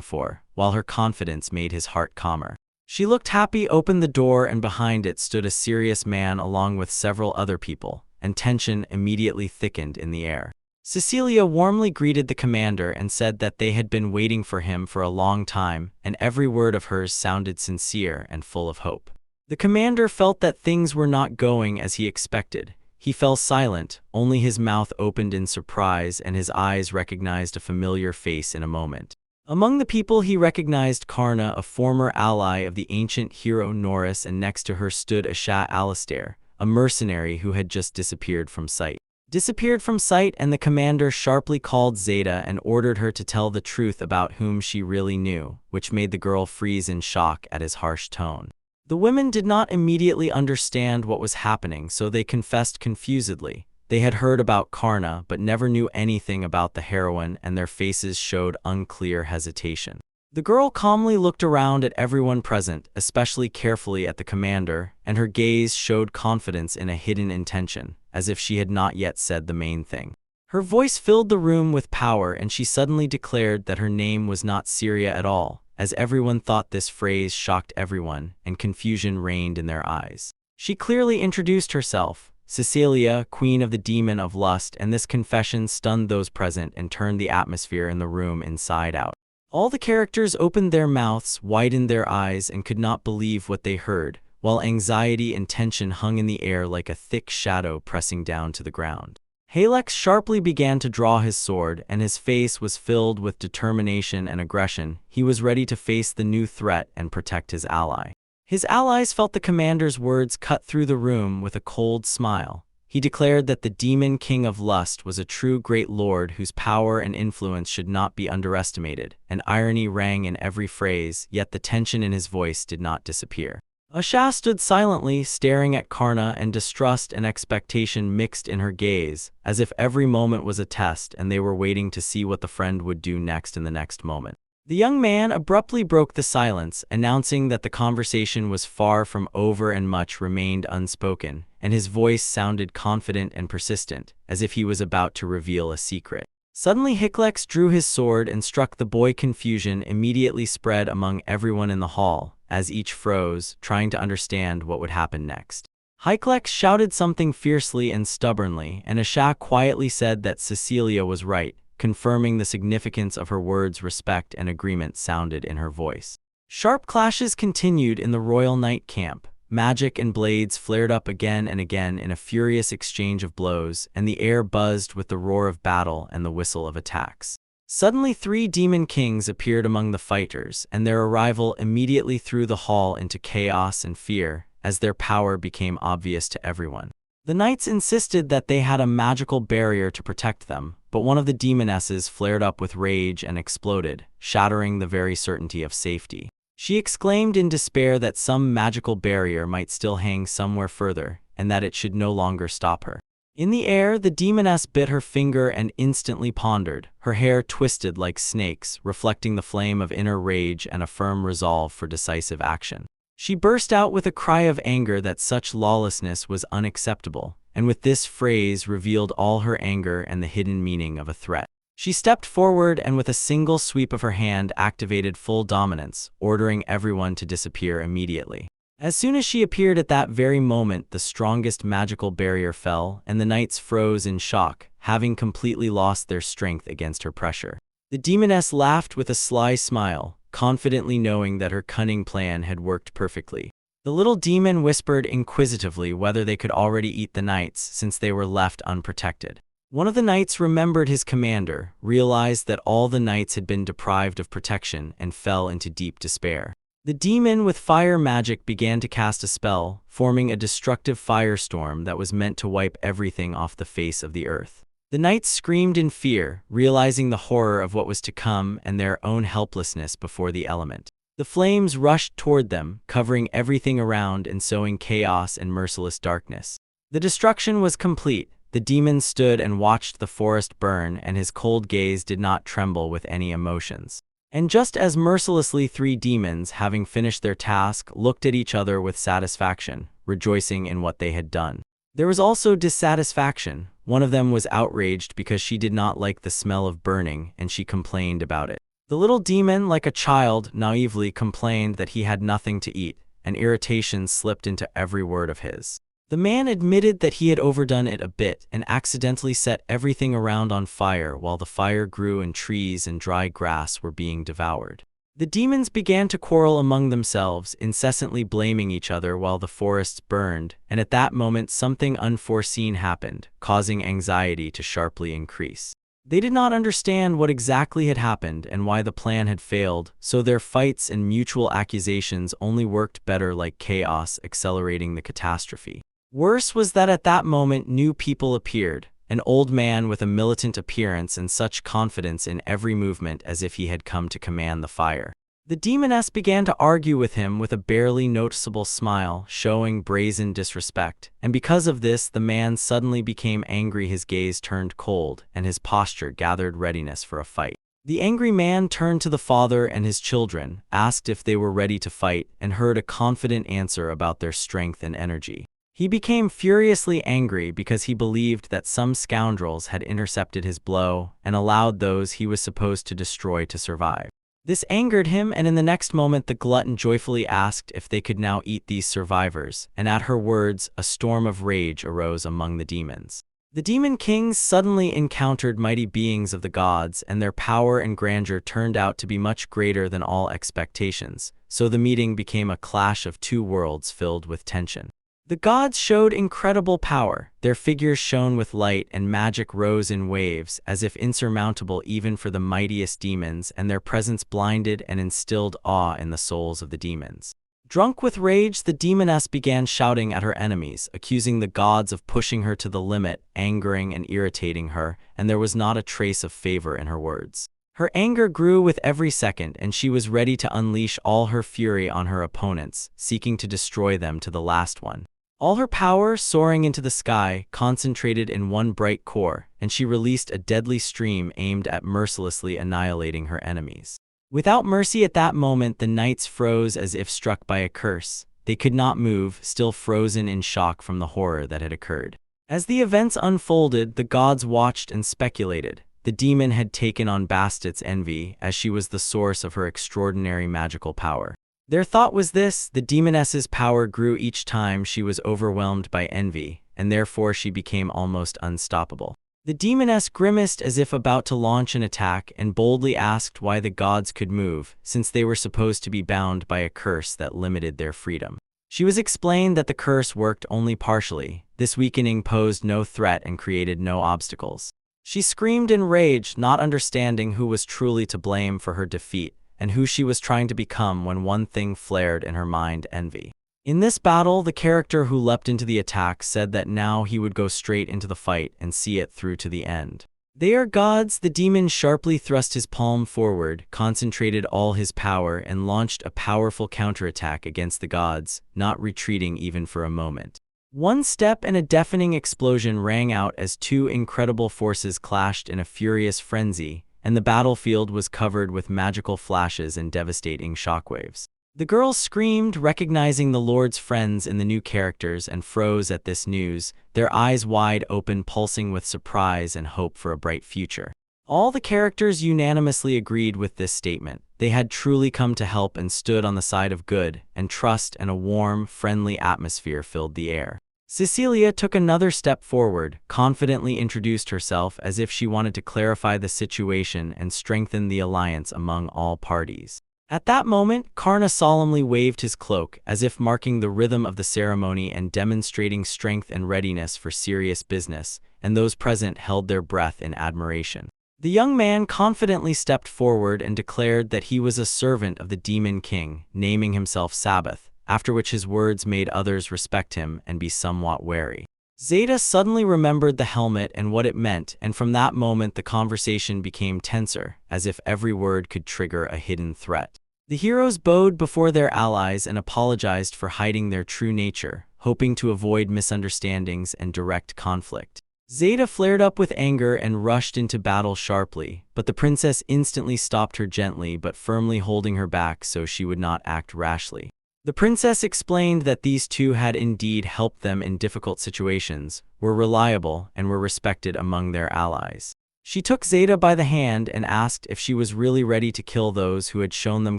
for, while her confidence made his heart calmer. She looked happy, opened the door, and behind it stood a serious man along with several other people, and tension immediately thickened in the air. Cecilia warmly greeted the commander and said that they had been waiting for him for a long time, and every word of hers sounded sincere and full of hope. The commander felt that things were not going as he expected. He fell silent, only his mouth opened in surprise and his eyes recognized a familiar face in a moment. Among the people he recognized Karna, a former ally of the ancient hero Norris, and next to her stood Asha Alistair, a mercenary who had just disappeared from sight. And the commander sharply called Zeta and ordered her to tell the truth about whom she really knew, which made the girl freeze in shock at his harsh tone. The women did not immediately understand what was happening, so they confessed confusedly. They had heard about Karna, but never knew anything about the heroine, and their faces showed unclear hesitation. The girl calmly looked around at everyone present, especially carefully at the commander, and her gaze showed confidence in a hidden intention, as if she had not yet said the main thing. Her voice filled the room with power, and she suddenly declared that her name was not Syria at all, as everyone thought this phrase shocked everyone, and confusion reigned in their eyes. She clearly introduced herself, Cecilia, Queen of the Demon of Lust, and this confession stunned those present and turned the atmosphere in the room inside out. All the characters opened their mouths, widened their eyes, and could not believe what they heard, while anxiety and tension hung in the air like a thick shadow pressing down to the ground. Halex sharply began to draw his sword, and his face was filled with determination and aggression. He was ready to face the new threat and protect his ally. His allies felt the commander's words cut through the room with a cold smile. He declared that the Demon King of Lust was a true great lord whose power and influence should not be underestimated, and irony rang in every phrase, yet the tension in his voice did not disappear. Asha stood silently, staring at Karna, and distrust and expectation mixed in her gaze, as if every moment was a test and they were waiting to see what the friend would do next in the next moment. The young man abruptly broke the silence, announcing that the conversation was far from over and much remained unspoken, and his voice sounded confident and persistent, as if he was about to reveal a secret. Suddenly Hiklex drew his sword and struck the boy. Confusion immediately spread among everyone in the hall, as each froze, trying to understand what would happen next. Hiklex shouted something fiercely and stubbornly, and Asha quietly said that Cecilia was right, confirming the significance of her words. Respect and agreement sounded in her voice. Sharp clashes continued in the Royal Knight camp. Magic and blades flared up again and again in a furious exchange of blows, and the air buzzed with the roar of battle and the whistle of attacks. Suddenly 3 demon kings appeared among the fighters, and their arrival immediately threw the hall into chaos and fear, as their power became obvious to everyone. The knights insisted that they had a magical barrier to protect them, but one of the demonesses flared up with rage and exploded, shattering the very certainty of safety. She exclaimed in despair that some magical barrier might still hang somewhere further, and that it should no longer stop her. In the air, the demoness bit her finger and instantly pondered, her hair twisted like snakes, reflecting the flame of inner rage and a firm resolve for decisive action. She burst out with a cry of anger that such lawlessness was unacceptable, and with this phrase revealed all her anger and the hidden meaning of a threat. She stepped forward and with a single sweep of her hand activated full dominance, ordering everyone to disappear immediately. As soon as she appeared at that very moment, the strongest magical barrier fell, and the knights froze in shock, having completely lost their strength against her pressure. The demoness laughed with a sly smile, confidently knowing that her cunning plan had worked perfectly. The little demon whispered inquisitively whether they could already eat the knights since they were left unprotected. One of the knights remembered his commander, realized that all the knights had been deprived of protection, and fell into deep despair. The demon with fire magic began to cast a spell, forming a destructive firestorm that was meant to wipe everything off the face of the earth. The knights screamed in fear, realizing the horror of what was to come and their own helplessness before the element. The flames rushed toward them, covering everything around and sowing chaos and merciless darkness. The destruction was complete. the demon stood and watched the forest burn, and his cold gaze did not tremble with any emotions. And just as mercilessly, three demons, having finished their task, looked at each other with satisfaction, rejoicing in what they had done. There was also dissatisfaction. One of them was outraged because she did not like the smell of burning, and she complained about it. The little demon, like a child, naively complained that he had nothing to eat, and irritation slipped into every word of his. The man admitted that he had overdone it a bit and accidentally set everything around on fire while the fire grew and trees and dry grass were being devoured. The demons began to quarrel among themselves, incessantly blaming each other while the forests burned, and at that moment something unforeseen happened, causing anxiety to sharply increase. They did not understand what exactly had happened and why the plan had failed, so their fights and mutual accusations only worked better like chaos, accelerating the catastrophe. Worse was that at that moment new people appeared, an old man with a militant appearance and such confidence in every movement as if he had come to command the fire. The demoness began to argue with him with a barely noticeable smile, showing brazen disrespect, and because of this the man suddenly became angry. His gaze turned cold, and his posture gathered readiness for a fight. The angry man turned to the father and his children, asked if they were ready to fight, and heard a confident answer about their strength and energy. He became furiously angry because he believed that some scoundrels had intercepted his blow and allowed those he was supposed to destroy to survive. This angered him, and in the next moment the glutton joyfully asked if they could now eat these survivors, and at her words a storm of rage arose among the demons. The demon kings suddenly encountered mighty beings of the gods, and their power and grandeur turned out to be much greater than all expectations, so the meeting became a clash of two worlds filled with tension. The gods showed incredible power. Their figures shone with light, and magic rose in waves, as if insurmountable even for the mightiest demons, and their presence blinded and instilled awe in the souls of the demons. Drunk with rage, the demoness began shouting at her enemies, accusing the gods of pushing her to the limit, angering and irritating her, and there was not a trace of favor in her words. Her anger grew with every second, and she was ready to unleash all her fury on her opponents, seeking to destroy them to the last one. All her power, soaring into the sky, concentrated in one bright core, and she released a deadly stream aimed at mercilessly annihilating her enemies. Without mercy at that moment, the knights froze as if struck by a curse. They could not move, still frozen in shock from the horror that had occurred. As the events unfolded, the gods watched and speculated. The demon had taken on Bastit's envy, as she was the source of her extraordinary magical power. Their thought was this: the demoness's power grew each time she was overwhelmed by envy, and therefore she became almost unstoppable. The demoness grimaced as if about to launch an attack and boldly asked why the gods could move, since they were supposed to be bound by a curse that limited their freedom. She was explained that the curse worked only partially. This weakening posed no threat and created no obstacles. She screamed in rage, not understanding who was truly to blame for her defeat, and who she was trying to become when one thing flared in her mind: envy. In this battle, the character who leapt into the attack said that now he would go straight into the fight and see it through to the end. They are gods. The demon sharply thrust his palm forward, concentrated all his power, and launched a powerful counterattack against the gods, not retreating even for a moment. One step and a deafening explosion rang out as two incredible forces clashed in a furious frenzy, and the battlefield was covered with magical flashes and devastating shockwaves. The girls screamed, recognizing the Lord's friends in the new characters, and froze at this news, their eyes wide open, pulsing with surprise and hope for a bright future. All the characters unanimously agreed with this statement. They had truly come to help and stood on the side of good and trust, and a warm, friendly atmosphere filled the air. Cecilia took another step forward, confidently introduced herself as if she wanted to clarify the situation and strengthen the alliance among all parties. At that moment, Karna solemnly waved his cloak, as if marking the rhythm of the ceremony and demonstrating strength and readiness for serious business, and those present held their breath in admiration. The young man confidently stepped forward and declared that he was a servant of the Demon King, naming himself Sabbath, after which his words made others respect him and be somewhat wary. Zeta suddenly remembered the helmet and what it meant, and from that moment the conversation became tenser, as if every word could trigger a hidden threat. The heroes bowed before their allies and apologized for hiding their true nature, hoping to avoid misunderstandings and direct conflict. Zeta flared up with anger and rushed into battle sharply, but the princess instantly stopped her gently but firmly, holding her back so she would not act rashly. The princess explained that these two had indeed helped them in difficult situations, were reliable, and were respected among their allies. She took Zeta by the hand and asked if she was really ready to kill those who had shown them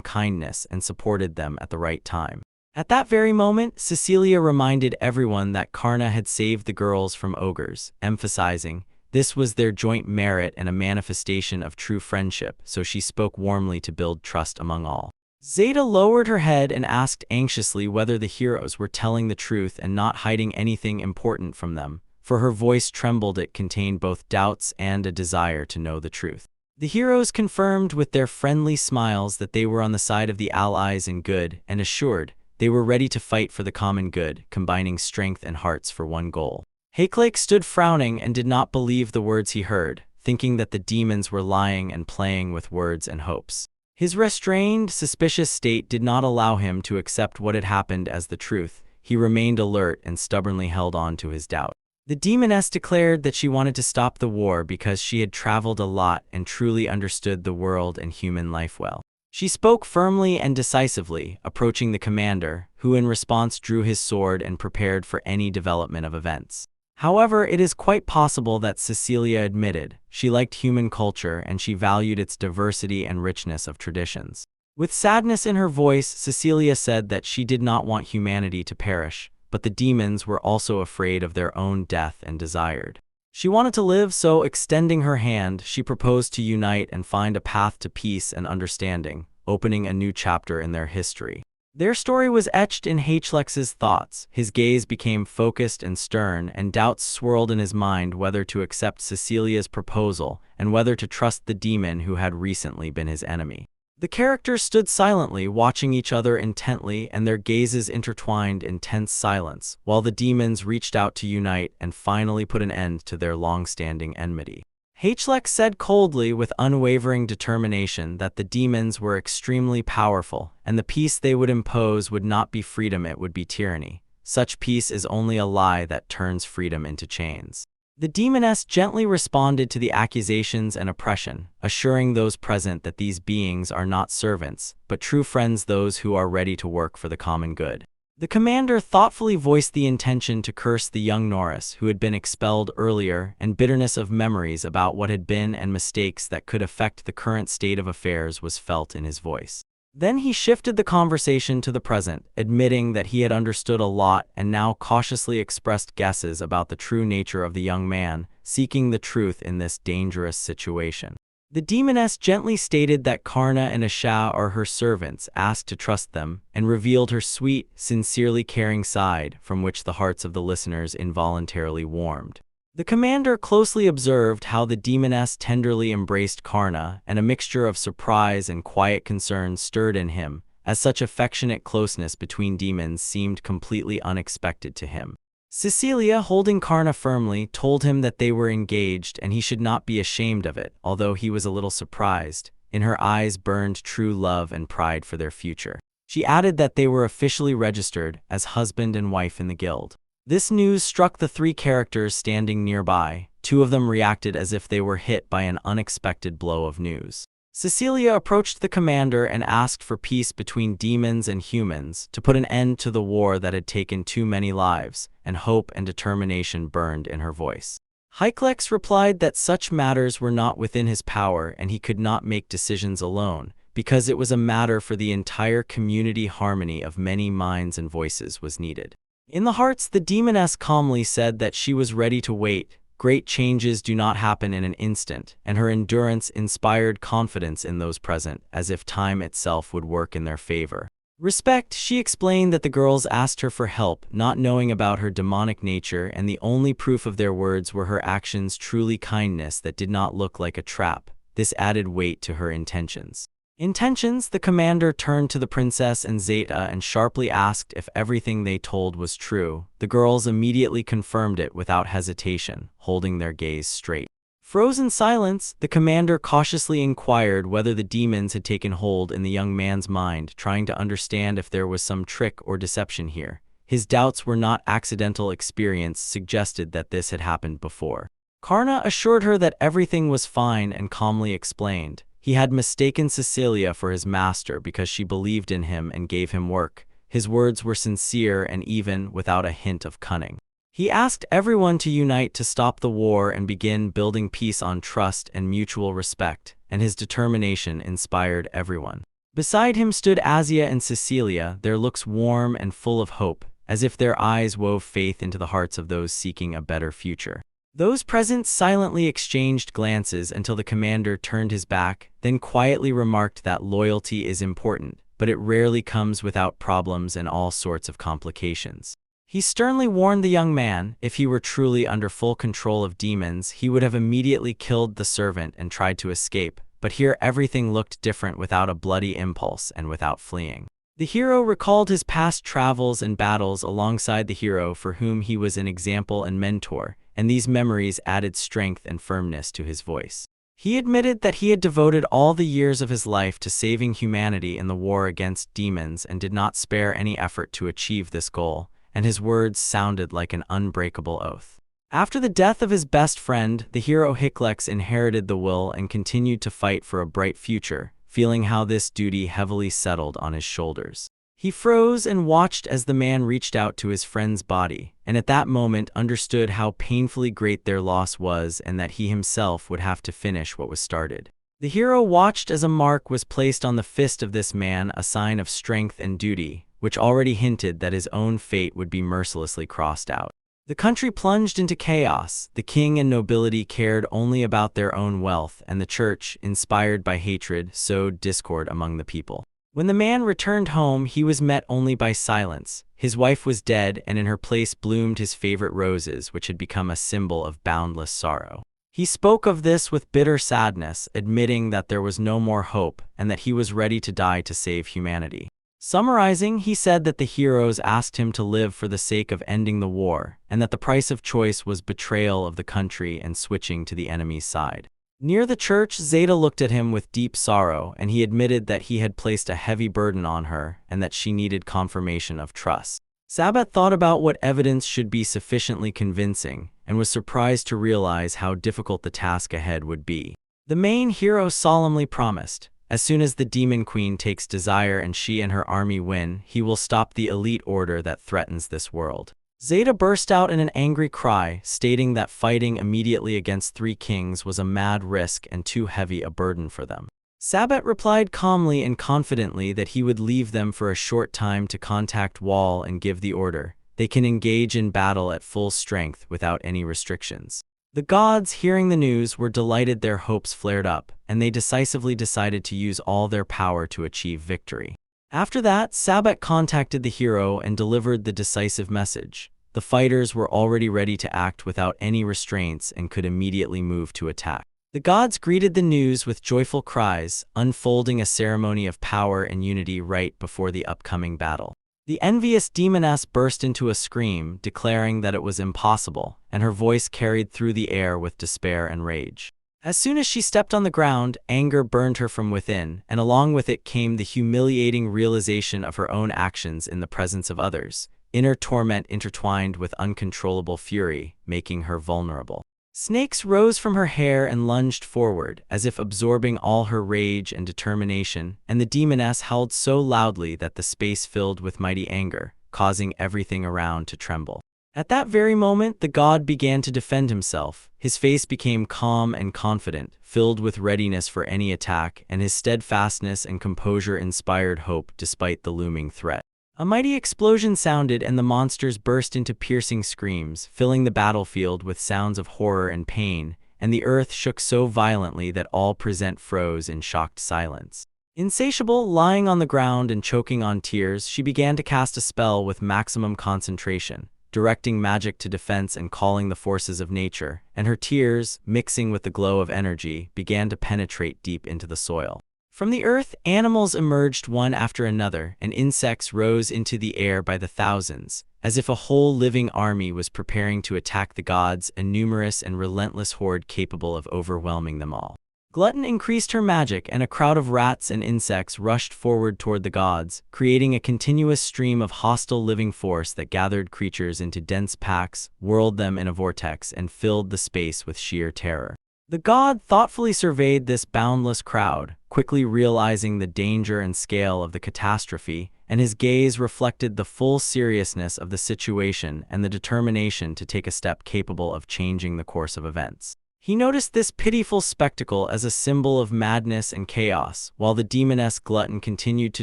kindness and supported them at the right time. At that very moment, Cecilia reminded everyone that Karna had saved the girls from ogres, emphasizing this was their joint merit and a manifestation of true friendship, so she spoke warmly to build trust among all. Zeta lowered her head and asked anxiously whether the heroes were telling the truth and not hiding anything important from them, for her voice trembled. It contained both doubts and a desire to know the truth. The heroes confirmed with their friendly smiles that they were on the side of the allies in good, and assured they were ready to fight for the common good, combining strength and hearts for one goal. Hakelake stood frowning and did not believe the words he heard, thinking that the demons were lying and playing with words and hopes. His restrained, suspicious state did not allow him to accept what had happened as the truth. He remained alert and stubbornly held on to his doubt. The demoness declared that she wanted to stop the war because she had traveled a lot and truly understood the world and human life well. She spoke firmly and decisively, approaching the commander, who in response drew his sword and prepared for any development of events. However, it is quite possible that Cecilia admitted she liked human culture and she valued its diversity and richness of traditions. With sadness in her voice, Cecilia said that she did not want humanity to perish, but the demons were also afraid of their own death and desired. She wanted to live, so extending her hand, she proposed to unite and find a path to peace and understanding, opening a new chapter in their history. Their story was etched in Hakelex's thoughts. His gaze became focused and stern, and doubts swirled in his mind whether to accept Cecilia's proposal and whether to trust the demon who had recently been his enemy. The characters stood silently, watching each other intently, and their gazes intertwined in tense silence, while the demons reached out to unite and finally put an end to their long-standing enmity. Hachlex said coldly, with unwavering determination, that the demons were extremely powerful, and the peace they would impose would not be freedom, it would be tyranny. Such peace is only a lie that turns freedom into chains. The demoness gently responded to the accusations and oppression, assuring those present that these beings are not servants, but true friends, those who are ready to work for the common good. The commander thoughtfully voiced the intention to curse the young Norris, who had been expelled earlier, and bitterness of memories about what had been and mistakes that could affect the current state of affairs was felt in his voice. Then he shifted the conversation to the present, admitting that he had understood a lot and now cautiously expressed guesses about the true nature of the young man, seeking the truth in this dangerous situation. The demoness gently stated that Karna and Asha are her servants, asked to trust them, and revealed her sweet, sincerely caring side, from which the hearts of the listeners involuntarily warmed. The commander closely observed how the demoness tenderly embraced Karna, and a mixture of surprise and quiet concern stirred in him, as such affectionate closeness between demons seemed completely unexpected to him. Cecilia, holding Karna firmly, told him that they were engaged and he should not be ashamed of it, although he was a little surprised. In her eyes burned true love and pride for their future. She added that they were officially registered as husband and wife in the guild. This news struck the three characters standing nearby. Two of them reacted as if they were hit by an unexpected blow of news. Cecilia approached the commander and asked for peace between demons and humans, to put an end to the war that had taken too many lives, and hope and determination burned in her voice. Hakelix replied that such matters were not within his power and he could not make decisions alone, because it was a matter for the entire community. Harmony of many minds and voices was needed. In the hearts, the demoness calmly said that she was ready to wait. Great changes do not happen in an instant, and her endurance inspired confidence in those present, as if time itself would work in their favor. Respect, she explained that the girls asked her for help, not knowing about her demonic nature, and the only proof of their words were her actions, truly kindness that did not look like a trap. This added weight to her intentions. The commander turned to the princess and Zeta and sharply asked if everything they told was true. The girls immediately confirmed it without hesitation, holding their gaze straight. Frozen silence, the commander cautiously inquired whether the demons had taken hold in the young man's mind, trying to understand if there was some trick or deception here. His doubts were not accidental. Experience suggested that this had happened before. Karna assured her that everything was fine and calmly explained. He had mistaken Cecilia for his master because she believed in him and gave him work. His words were sincere and even without a hint of cunning. He asked everyone to unite to stop the war and begin building peace on trust and mutual respect, and his determination inspired everyone. Beside him stood Asia and Cecilia, their looks warm and full of hope, as if their eyes wove faith into the hearts of those seeking a better future. Those present silently exchanged glances until the commander turned his back, then quietly remarked that loyalty is important, but it rarely comes without problems and all sorts of complications. He sternly warned the young man, if he were truly under full control of demons, he would have immediately killed the servant and tried to escape, but here everything looked different without a bloody impulse and without fleeing. The hero recalled his past travels and battles alongside the hero for whom he was an example and mentor, and these memories added strength and firmness to his voice. He admitted that he had devoted all the years of his life to saving humanity in the war against demons and did not spare any effort to achieve this goal, and his words sounded like an unbreakable oath. After the death of his best friend, the hero Hiclex inherited the will and continued to fight for a bright future, feeling how this duty heavily settled on his shoulders. He froze and watched as the man reached out to his friend's body, and at that moment understood how painfully great their loss was and that he himself would have to finish what was started. The hero watched as a mark was placed on the fist of this man, a sign of strength and duty, which already hinted that his own fate would be mercilessly crossed out. The country plunged into chaos. The king and nobility cared only about their own wealth, and the church, inspired by hatred, sowed discord among the people. When the man returned home, he was met only by silence. His wife was dead, and in her place bloomed his favorite roses, which had become a symbol of boundless sorrow. He spoke of this with bitter sadness, admitting that there was no more hope and that he was ready to die to save humanity. Summarizing, he said that the heroes asked him to live for the sake of ending the war, and that the price of choice was betrayal of the country and switching to the enemy's side. Near the church, Zeta looked at him with deep sorrow, and he admitted that he had placed a heavy burden on her and that she needed confirmation of trust. Sabbath thought about what evidence should be sufficiently convincing, and was surprised to realize how difficult the task ahead would be. The main hero solemnly promised, as soon as the Demon Queen takes Desire and she and her army win, he will stop the elite order that threatens this world. Zeta burst out in an angry cry, stating that fighting immediately against 3 kings was a mad risk and too heavy a burden for them. Sabbath replied calmly and confidently that he would leave them for a short time to contact Wall and give the order. They can engage in battle at full strength without any restrictions. The gods, hearing the news, were delighted. Their hopes flared up, and they decisively decided to use all their power to achieve victory. After that, Sabbath contacted the hero and delivered the decisive message. The fighters were already ready to act without any restraints and could immediately move to attack. The gods greeted the news with joyful cries, unfolding a ceremony of power and unity right before the upcoming battle. The envious demoness burst into a scream, declaring that it was impossible, and her voice carried through the air with despair and rage. As soon as she stepped on the ground, anger burned her from within, and along with it came the humiliating realization of her own actions in the presence of others. Inner torment intertwined with uncontrollable fury, making her vulnerable. Snakes rose from her hair and lunged forward, as if absorbing all her rage and determination, and the demoness howled so loudly that the space filled with mighty anger, causing everything around to tremble. At that very moment, the god began to defend himself. His face became calm and confident, filled with readiness for any attack, and his steadfastness and composure inspired hope despite the looming threat. A mighty explosion sounded, and the monsters burst into piercing screams, filling the battlefield with sounds of horror and pain, and the earth shook so violently that all present froze in shocked silence. Insatiable, lying on the ground and choking on tears, she began to cast a spell with maximum concentration, directing magic to defense and calling the forces of nature, and her tears, mixing with the glow of energy, began to penetrate deep into the soil. From the earth, animals emerged one after another, and insects rose into the air by the thousands, as if a whole living army was preparing to attack the gods, a numerous and relentless horde capable of overwhelming them all. Glutton increased her magic, and a crowd of rats and insects rushed forward toward the gods, creating a continuous stream of hostile living force that gathered creatures into dense packs, whirled them in a vortex, and filled the space with sheer terror. The god thoughtfully surveyed this boundless crowd, quickly realizing the danger and scale of the catastrophe, and his gaze reflected the full seriousness of the situation and the determination to take a step capable of changing the course of events. He noticed this pitiful spectacle as a symbol of madness and chaos, while the demoness Glutton continued to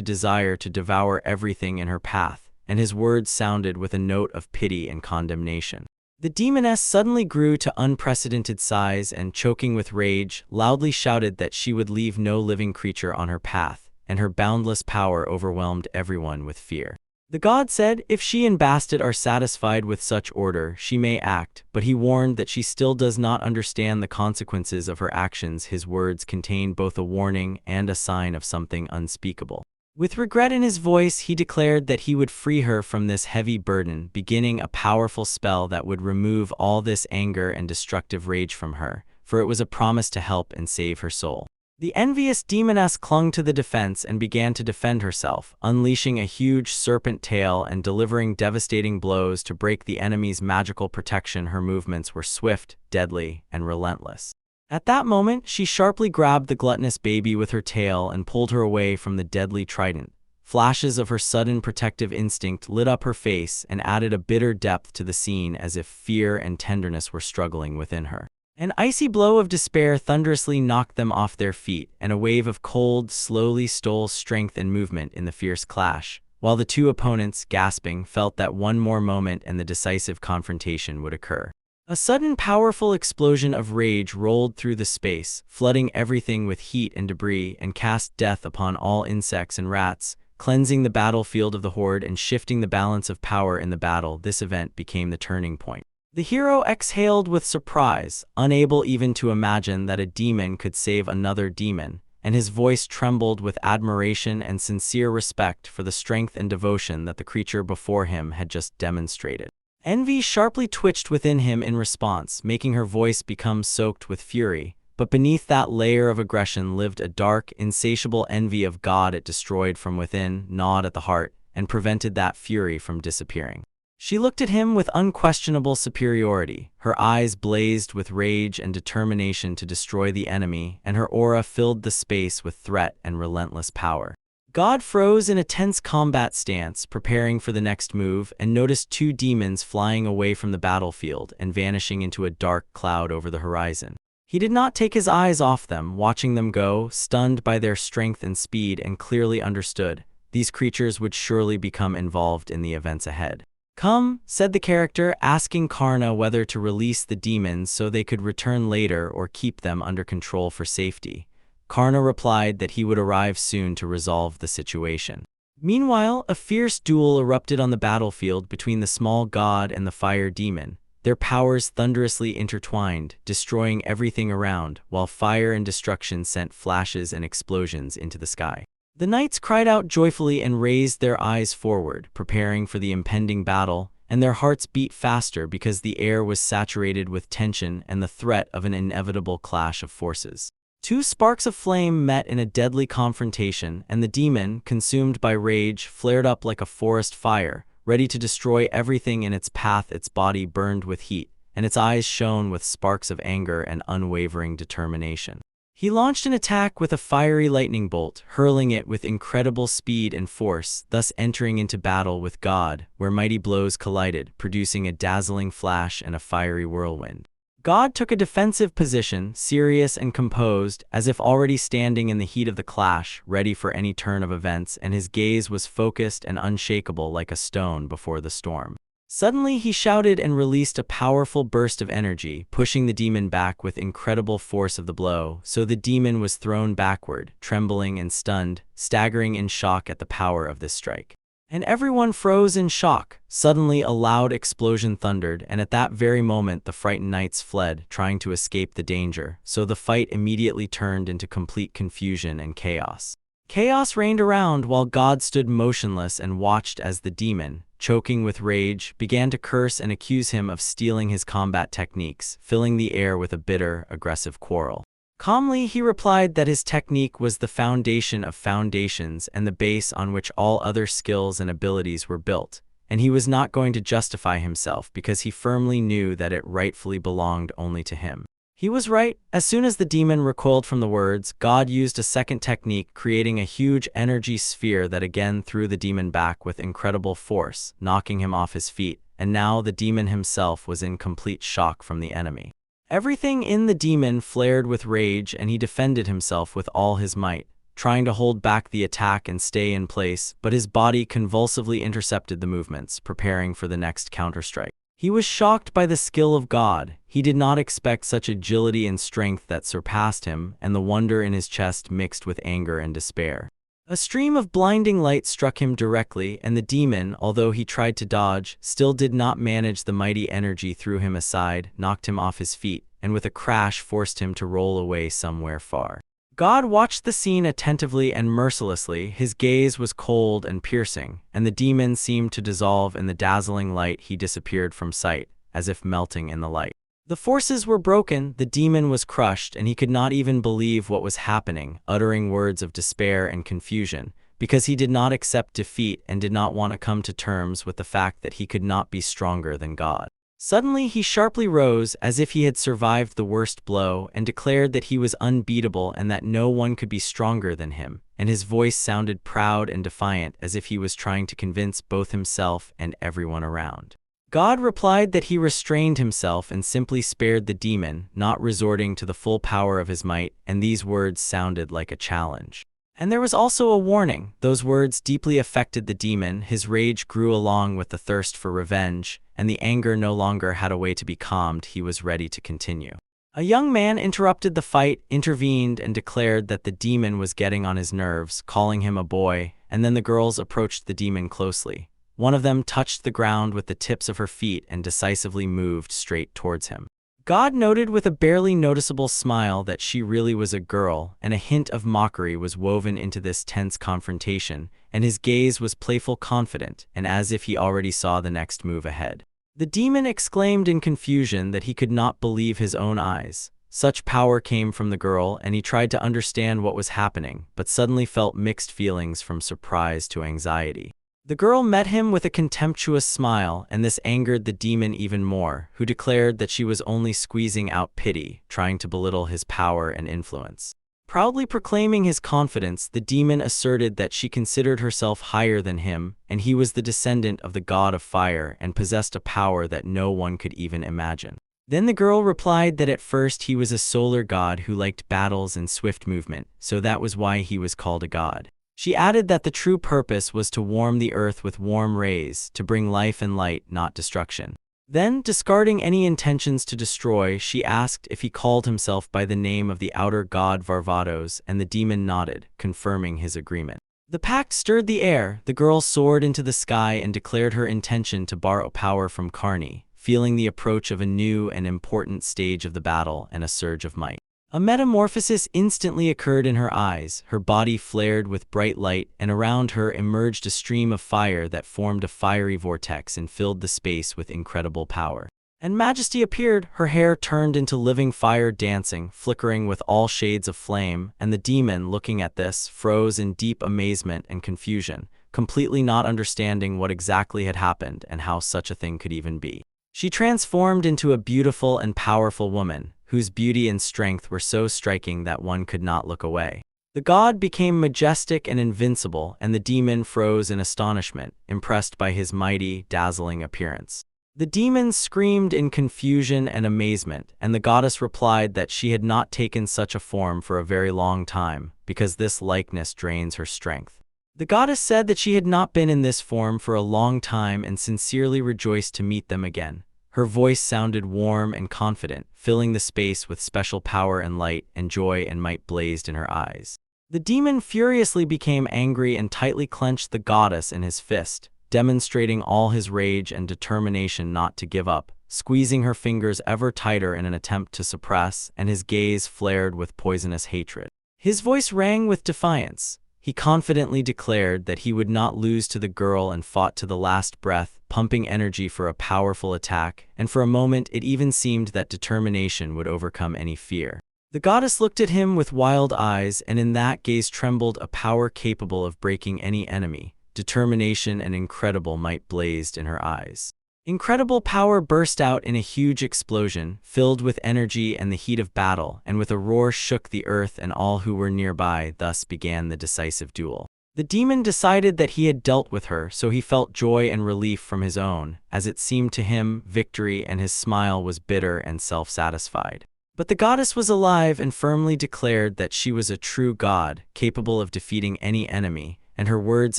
desire to devour everything in her path, and his words sounded with a note of pity and condemnation. The demoness suddenly grew to unprecedented size and, choking with rage, loudly shouted that she would leave no living creature on her path, and her boundless power overwhelmed everyone with fear. The god said if she and Bastet are satisfied with such order, she may act, but he warned that she still does not understand the consequences of her actions. His words contained both a warning and a sign of something unspeakable. With regret in his voice, he declared that he would free her from this heavy burden, beginning a powerful spell that would remove all this anger and destructive rage from her, for it was a promise to help and save her soul. The envious demoness clung to the defense and began to defend herself, unleashing a huge serpent tail and delivering devastating blows to break the enemy's magical protection. Her movements were swift, deadly, and relentless. At that moment, she sharply grabbed the gluttonous baby with her tail and pulled her away from the deadly trident. Flashes of her sudden protective instinct lit up her face and added a bitter depth to the scene, as if fear and tenderness were struggling within her. An icy blow of despair thunderously knocked them off their feet, and a wave of cold slowly stole strength and movement in the fierce clash, while the two opponents, gasping, felt that one more moment and the decisive confrontation would occur. A sudden powerful explosion of rage rolled through the space, flooding everything with heat and debris, and cast death upon all insects and rats, cleansing the battlefield of the horde and shifting the balance of power in the battle. This event became the turning point. The hero exhaled with surprise, unable even to imagine that a demon could save another demon, and his voice trembled with admiration and sincere respect for the strength and devotion that the creature before him had just demonstrated. Envy sharply twitched within him in response, making her voice become soaked with fury, but beneath that layer of aggression lived a dark, insatiable envy of God. It destroyed from within, gnawed at the heart, and prevented that fury from disappearing. She looked at him with unquestionable superiority. Her eyes blazed with rage and determination to destroy the enemy, and her aura filled the space with threat and relentless power. God froze in a tense combat stance, preparing for the next move, and noticed two demons flying away from the battlefield and vanishing into a dark cloud over the horizon. He did not take his eyes off them, watching them go, stunned by their strength and speed, and clearly understood these creatures would surely become involved in the events ahead. "Come," said the character, asking Karna whether to release the demons so they could return later or keep them under control for safety. Karna replied that he would arrive soon to resolve the situation. Meanwhile, a fierce duel erupted on the battlefield between the small god and the fire demon, their powers thunderously intertwined, destroying everything around, while fire and destruction sent flashes and explosions into the sky. The knights cried out joyfully and raised their eyes forward, preparing for the impending battle, and their hearts beat faster because the air was saturated with tension and the threat of an inevitable clash of forces. Two sparks of flame met in a deadly confrontation, and the demon, consumed by rage, flared up like a forest fire, ready to destroy everything in its path. Its body burned with heat, and its eyes shone with sparks of anger and unwavering determination. He launched an attack with a fiery lightning bolt, hurling it with incredible speed and force, thus entering into battle with God, where mighty blows collided, producing a dazzling flash and a fiery whirlwind. God took a defensive position, serious and composed, as if already standing in the heat of the clash, ready for any turn of events, and his gaze was focused and unshakable like a stone before the storm. Suddenly, he shouted and released a powerful burst of energy, pushing the demon back with incredible force of the blow, so the demon was thrown backward, trembling and stunned, staggering in shock at the power of this strike. And everyone froze in shock. Suddenly, a loud explosion thundered, and at that very moment the frightened knights fled, trying to escape the danger, so the fight immediately turned into complete confusion and chaos. Chaos reigned around while God stood motionless and watched as the demon, choking with rage, began to curse and accuse him of stealing his combat techniques, filling the air with a bitter, aggressive quarrel. Calmly, he replied that his technique was the foundation of foundations and the base on which all other skills and abilities were built, and he was not going to justify himself because he firmly knew that it rightfully belonged only to him. He was right. As soon as the demon recoiled from the words, God used a second technique, creating a huge energy sphere that again threw the demon back with incredible force, knocking him off his feet, and now the demon himself was in complete shock from the enemy. Everything in the demon flared with rage, and he defended himself with all his might, trying to hold back the attack and stay in place, but his body convulsively intercepted the movements, preparing for the next counterstrike. He was shocked by the skill of God. He did not expect such agility and strength that surpassed him, and the wonder in his chest mixed with anger and despair. A stream of blinding light struck him directly, and the demon, although he tried to dodge, still did not manage. The mighty energy threw him aside, knocked him off his feet, and with a crash forced him to roll away somewhere far. God watched the scene attentively and mercilessly. His gaze was cold and piercing, and the demon seemed to dissolve in the dazzling light. He disappeared from sight, as if melting in the light. The forces were broken, the demon was crushed, and he could not even believe what was happening, uttering words of despair and confusion, because he did not accept defeat and did not want to come to terms with the fact that he could not be stronger than God. Suddenly he sharply rose, as if he had survived the worst blow, and declared that he was unbeatable and that no one could be stronger than him, and his voice sounded proud and defiant, as if he was trying to convince both himself and everyone around. God replied that he restrained himself and simply spared the demon, not resorting to the full power of his might, and these words sounded like a challenge. And there was also a warning. Those words deeply affected the demon. His rage grew along with the thirst for revenge, and the anger no longer had a way to be calmed. He was ready to continue. A young man interrupted the fight, intervened, and declared that the demon was getting on his nerves, calling him a boy, and then the girls approached the demon closely. One of them touched the ground with the tips of her feet and decisively moved straight towards him. God noted with a barely noticeable smile that she really was a girl, and a hint of mockery was woven into this tense confrontation, and his gaze was playful, confident, and as if he already saw the next move ahead. The demon exclaimed in confusion that he could not believe his own eyes. Such power came from the girl, and he tried to understand what was happening, but suddenly felt mixed feelings from surprise to anxiety. The girl met him with a contemptuous smile, and this angered the demon even more, who declared that she was only squeezing out pity, trying to belittle his power and influence. Proudly proclaiming his confidence, the demon asserted that she considered herself higher than him, and he was the descendant of the god of fire and possessed a power that no one could even imagine. Then the girl replied that at first he was a solar god who liked battles and swift movement, so that was why he was called a god. She added that the true purpose was to warm the earth with warm rays, to bring life and light, not destruction. Then, discarding any intentions to destroy, she asked if he called himself by the name of the outer god Varvatos, and the demon nodded, confirming his agreement. The pact stirred the air. The girl soared into the sky and declared her intention to borrow power from Karni, feeling the approach of a new and important stage of the battle and a surge of might. A metamorphosis instantly occurred in her eyes. Her body flared with bright light, and around her emerged a stream of fire that formed a fiery vortex and filled the space with incredible power. And majesty appeared. Her hair turned into living fire, dancing, flickering with all shades of flame, and the demon, looking at this, froze in deep amazement and confusion, completely not understanding what exactly had happened and how such a thing could even be. She transformed into a beautiful and powerful woman, whose beauty and strength were so striking that one could not look away. The god became majestic and invincible, and the demon froze in astonishment, impressed by his mighty, dazzling appearance. The demon screamed in confusion and amazement, and the goddess replied that she had not taken such a form for a very long time, because this likeness drains her strength. The goddess said that she had not been in this form for a long time and sincerely rejoiced to meet them again. Her voice sounded warm and confident, filling the space with special power and light, and joy and might blazed in her eyes. The demon furiously became angry and tightly clenched the goddess in his fist, demonstrating all his rage and determination not to give up, squeezing her fingers ever tighter in an attempt to suppress, and his gaze flared with poisonous hatred. His voice rang with defiance. He confidently declared that he would not lose to the girl and fought to the last breath, pumping energy for a powerful attack, and for a moment it even seemed that determination would overcome any fear. The goddess looked at him with wild eyes, and in that gaze trembled a power capable of breaking any enemy. Determination and incredible might blazed in her eyes. Incredible power burst out in a huge explosion, filled with energy and the heat of battle, and with a roar shook the earth and all who were nearby. Thus began the decisive duel. The demon decided that he had dealt with her, so he felt joy and relief from his own, as it seemed to him, victory, and his smile was bitter and self-satisfied. But the goddess was alive and firmly declared that she was a true god, capable of defeating any enemy, and her words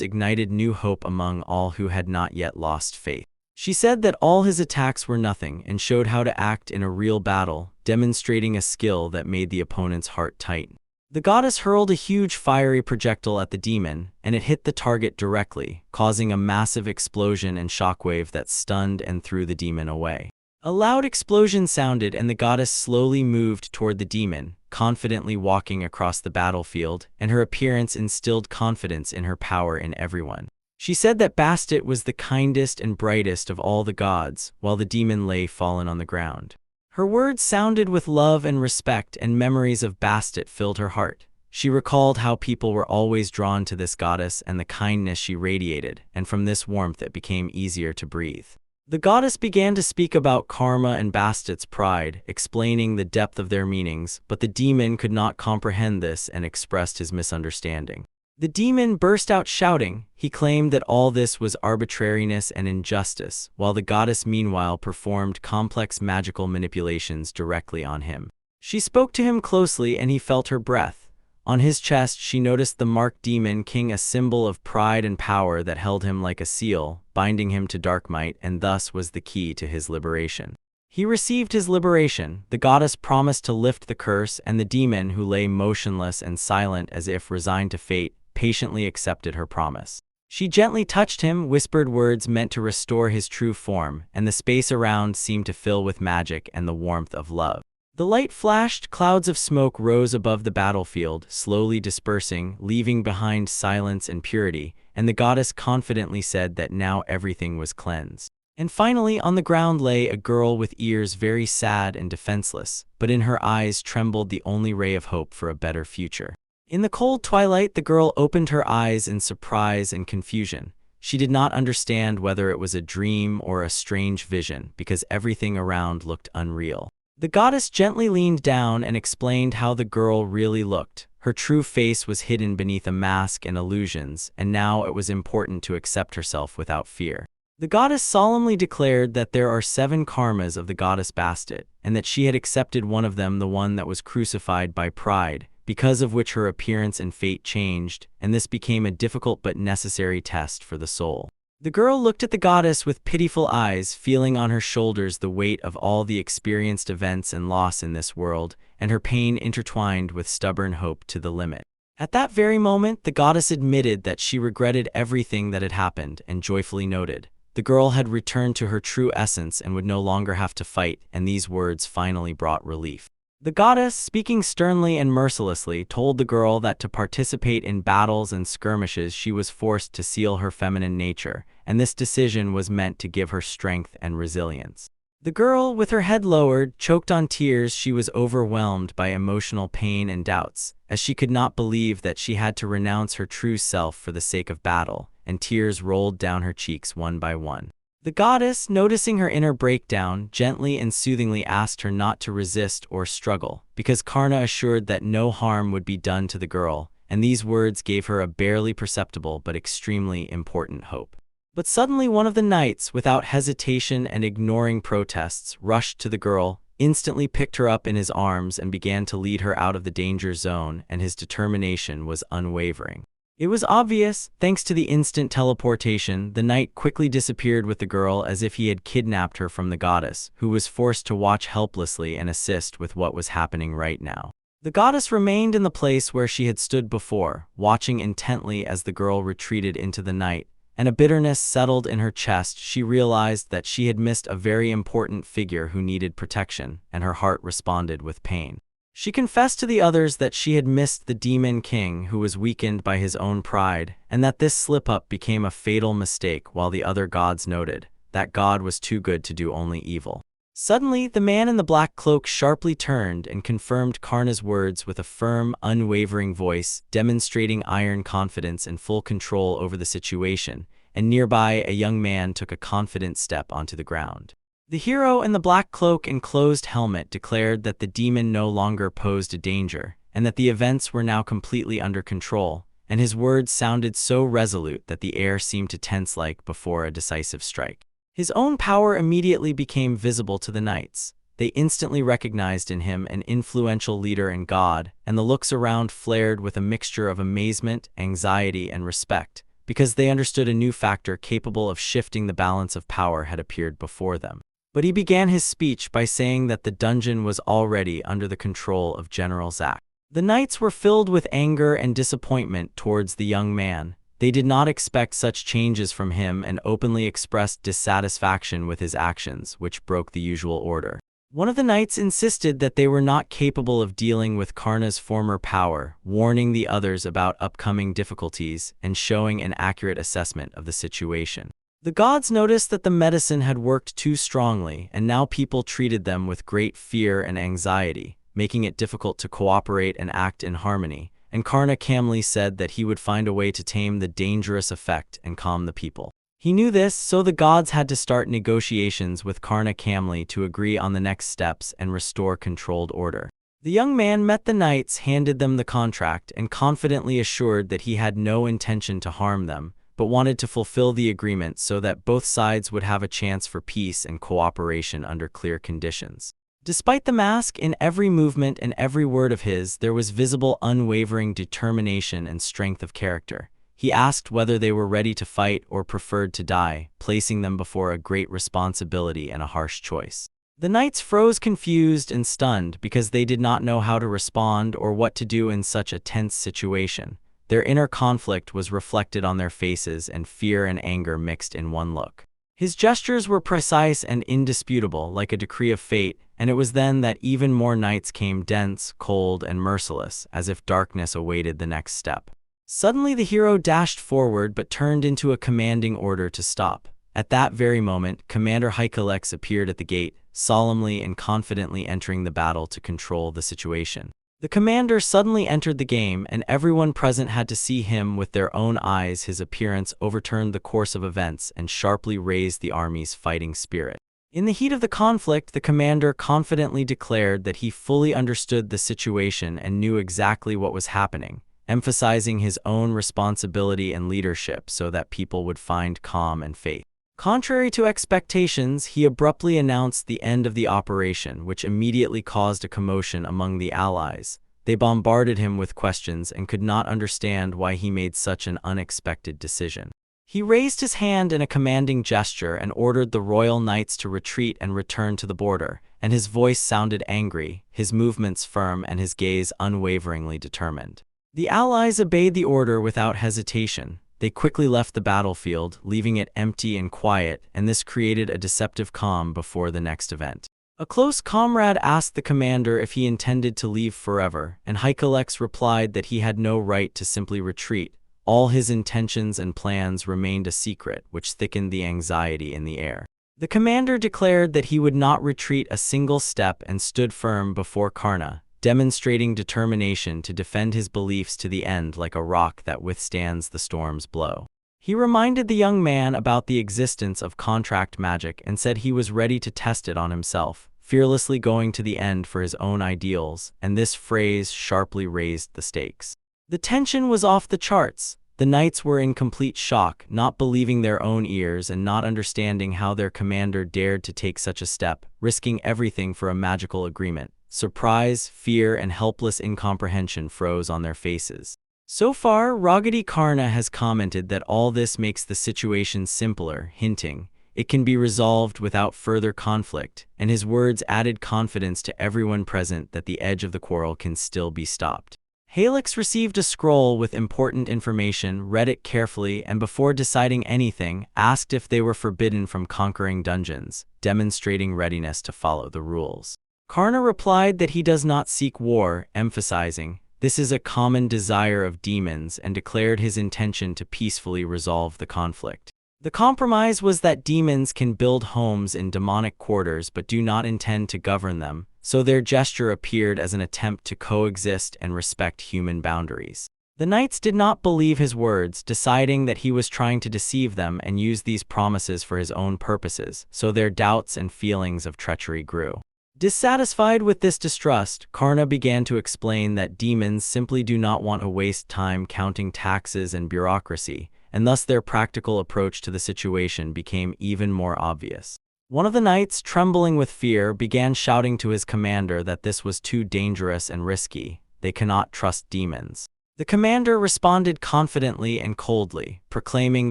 ignited new hope among all who had not yet lost faith. She said that all his attacks were nothing and showed how to act in a real battle, demonstrating a skill that made the opponent's heart tighten. The goddess hurled a huge fiery projectile at the demon, and it hit the target directly, causing a massive explosion and shockwave that stunned and threw the demon away. A loud explosion sounded, and the goddess slowly moved toward the demon, confidently walking across the battlefield, and her appearance instilled confidence in her power in everyone. She said that Bastet was the kindest and brightest of all the gods, while the demon lay fallen on the ground. Her words sounded with love and respect, and memories of Bastet filled her heart. She recalled how people were always drawn to this goddess and the kindness she radiated, and from this warmth it became easier to breathe. The goddess began to speak about karma and Bastet's pride, explaining the depth of their meanings, but the demon could not comprehend this and expressed his misunderstanding. The demon burst out shouting. He claimed that all this was arbitrariness and injustice, while the goddess meanwhile performed complex magical manipulations directly on him. She spoke to him closely and he felt her breath. On his chest she noticed the marked Demon King, a symbol of pride and power that held him like a seal, binding him to dark might, and thus was the key to his liberation. He received his liberation. The goddess promised to lift the curse, and the demon, who lay motionless and silent as if resigned to fate, patiently accepted her promise. She gently touched him, whispered words meant to restore his true form, and the space around seemed to fill with magic and the warmth of love. The light flashed, clouds of smoke rose above the battlefield, slowly dispersing, leaving behind silence and purity, and the goddess confidently said that now everything was cleansed. And finally, on the ground lay a girl with ears, very sad and defenseless, but in her eyes trembled the only ray of hope for a better future. In the cold twilight, the girl opened her eyes in surprise and confusion. She did not understand whether it was a dream or a strange vision, because everything around looked unreal. The goddess gently leaned down and explained how the girl really looked. Her true face was hidden beneath a mask and illusions, and now it was important to accept herself without fear. The goddess solemnly declared that there are 7 karmas of the goddess Bastet, and that she had accepted one of them, the one that was crucified by pride, because of which her appearance and fate changed, and this became a difficult but necessary test for the soul. The girl looked at the goddess with pitiful eyes, feeling on her shoulders the weight of all the experienced events and loss in this world, and her pain intertwined with stubborn hope to the limit. At that very moment, the goddess admitted that she regretted everything that had happened, and joyfully noted, the girl had returned to her true essence and would no longer have to fight, and these words finally brought relief. The goddess, speaking sternly and mercilessly, told the girl that to participate in battles and skirmishes she was forced to seal her feminine nature, and this decision was meant to give her strength and resilience. The girl, with her head lowered, choked on tears. She was overwhelmed by emotional pain and doubts, as she could not believe that she had to renounce her true self for the sake of battle, and tears rolled down her cheeks one by one. The goddess, noticing her inner breakdown, gently and soothingly asked her not to resist or struggle, because Karna assured that no harm would be done to the girl, and these words gave her a barely perceptible but extremely important hope. But suddenly one of the knights, without hesitation and ignoring protests, rushed to the girl, instantly picked her up in his arms and began to lead her out of the danger zone, and his determination was unwavering. It was obvious, thanks to the instant teleportation, the knight quickly disappeared with the girl as if he had kidnapped her from the goddess, who was forced to watch helplessly and assist with what was happening right now. The goddess remained in the place where she had stood before, watching intently as the girl retreated into the night, and a bitterness settled in her chest. She realized that she had missed a very important figure who needed protection, and her heart responded with pain. She confessed to the others that she had missed the Demon King, who was weakened by his own pride, and that this slip-up became a fatal mistake, while the other gods noted that God was too good to do only evil. Suddenly, the man in the black cloak sharply turned and confirmed Karna's words with a firm, unwavering voice, demonstrating iron confidence and full control over the situation, and nearby a young man took a confident step onto the ground. The hero in the black cloak and closed helmet declared that the demon no longer posed a danger, and that the events were now completely under control, and his words sounded so resolute that the air seemed to tense like before a decisive strike. His own power immediately became visible to the knights. They instantly recognized in him an influential leader and god, and the looks around flared with a mixture of amazement, anxiety, and respect, because they understood a new factor capable of shifting the balance of power had appeared before them. But he began his speech by saying that the dungeon was already under the control of General Zack. The knights were filled with anger and disappointment towards the young man. They did not expect such changes from him and openly expressed dissatisfaction with his actions, which broke the usual order. One of the knights insisted that they were not capable of dealing with Karna's former power, warning the others about upcoming difficulties and showing an accurate assessment of the situation. The gods noticed that the medicine had worked too strongly, and now people treated them with great fear and anxiety, making it difficult to cooperate and act in harmony, and Karna calmly said that he would find a way to tame the dangerous effect and calm the people. He knew this, so the gods had to start negotiations with Karna calmly to agree on the next steps and restore controlled order. The young man met the knights, handed them the contract, and confidently assured that he had no intention to harm them, but wanted to fulfill the agreement so that both sides would have a chance for peace and cooperation under clear conditions. Despite the mask, in every movement and every word of his, there was visible unwavering determination and strength of character. He asked whether they were ready to fight or preferred to die, placing them before a great responsibility and a harsh choice. The knights froze confused and stunned because they did not know how to respond or what to do in such a tense situation. Their inner conflict was reflected on their faces, and fear and anger mixed in one look. His gestures were precise and indisputable, like a decree of fate, and it was then that even more knights came dense, cold, and merciless, as if darkness awaited the next step. Suddenly the hero dashed forward but turned into a commanding order to stop. At that very moment, Commander Hycalex appeared at the gate, solemnly and confidently entering the battle to control the situation. The commander suddenly entered the game, and everyone present had to see him with their own eyes. His appearance overturned the course of events and sharply raised the army's fighting spirit. In the heat of the conflict, the commander confidently declared that he fully understood the situation and knew exactly what was happening, emphasizing his own responsibility and leadership so that people would find calm and faith. Contrary to expectations, he abruptly announced the end of the operation, which immediately caused a commotion among the allies. They bombarded him with questions and could not understand why he made such an unexpected decision. He raised his hand in a commanding gesture and ordered the royal knights to retreat and return to the border, and his voice sounded angry, his movements firm, and his gaze unwaveringly determined. The allies obeyed the order without hesitation. They quickly left the battlefield, leaving it empty and quiet, and this created a deceptive calm before the next event. A close comrade asked the commander if he intended to leave forever, and Hycalex replied that he had no right to simply retreat. All his intentions and plans remained a secret, which thickened the anxiety in the air. The commander declared that he would not retreat a single step and stood firm before Karna, demonstrating determination to defend his beliefs to the end like a rock that withstands the storm's blow. He reminded the young man about the existence of contract magic and said he was ready to test it on himself, fearlessly going to the end for his own ideals, and this phrase sharply raised the stakes. The tension was off the charts. The knights were in complete shock, not believing their own ears and not understanding how their commander dared to take such a step, risking everything for a magical agreement. Surprise, fear, and helpless incomprehension froze on their faces. So far, Raggedy Karna has commented that all this makes the situation simpler, hinting it can be resolved without further conflict, and his words added confidence to everyone present that the edge of the quarrel can still be stopped. Halix received a scroll with important information, read it carefully, and before deciding anything, asked if they were forbidden from conquering dungeons, demonstrating readiness to follow the rules. Karna replied that he does not seek war, emphasizing, "This is a common desire of demons," and declared his intention to peacefully resolve the conflict. The compromise was that demons can build homes in demonic quarters but do not intend to govern them, so their gesture appeared as an attempt to coexist and respect human boundaries. The knights did not believe his words, deciding that he was trying to deceive them and use these promises for his own purposes, so their doubts and feelings of treachery grew. Dissatisfied with this distrust, Karna began to explain that demons simply do not want to waste time counting taxes and bureaucracy, and thus their practical approach to the situation became even more obvious. One of the knights, trembling with fear, began shouting to his commander that this was too dangerous and risky. They cannot trust demons. The commander responded confidently and coldly, proclaiming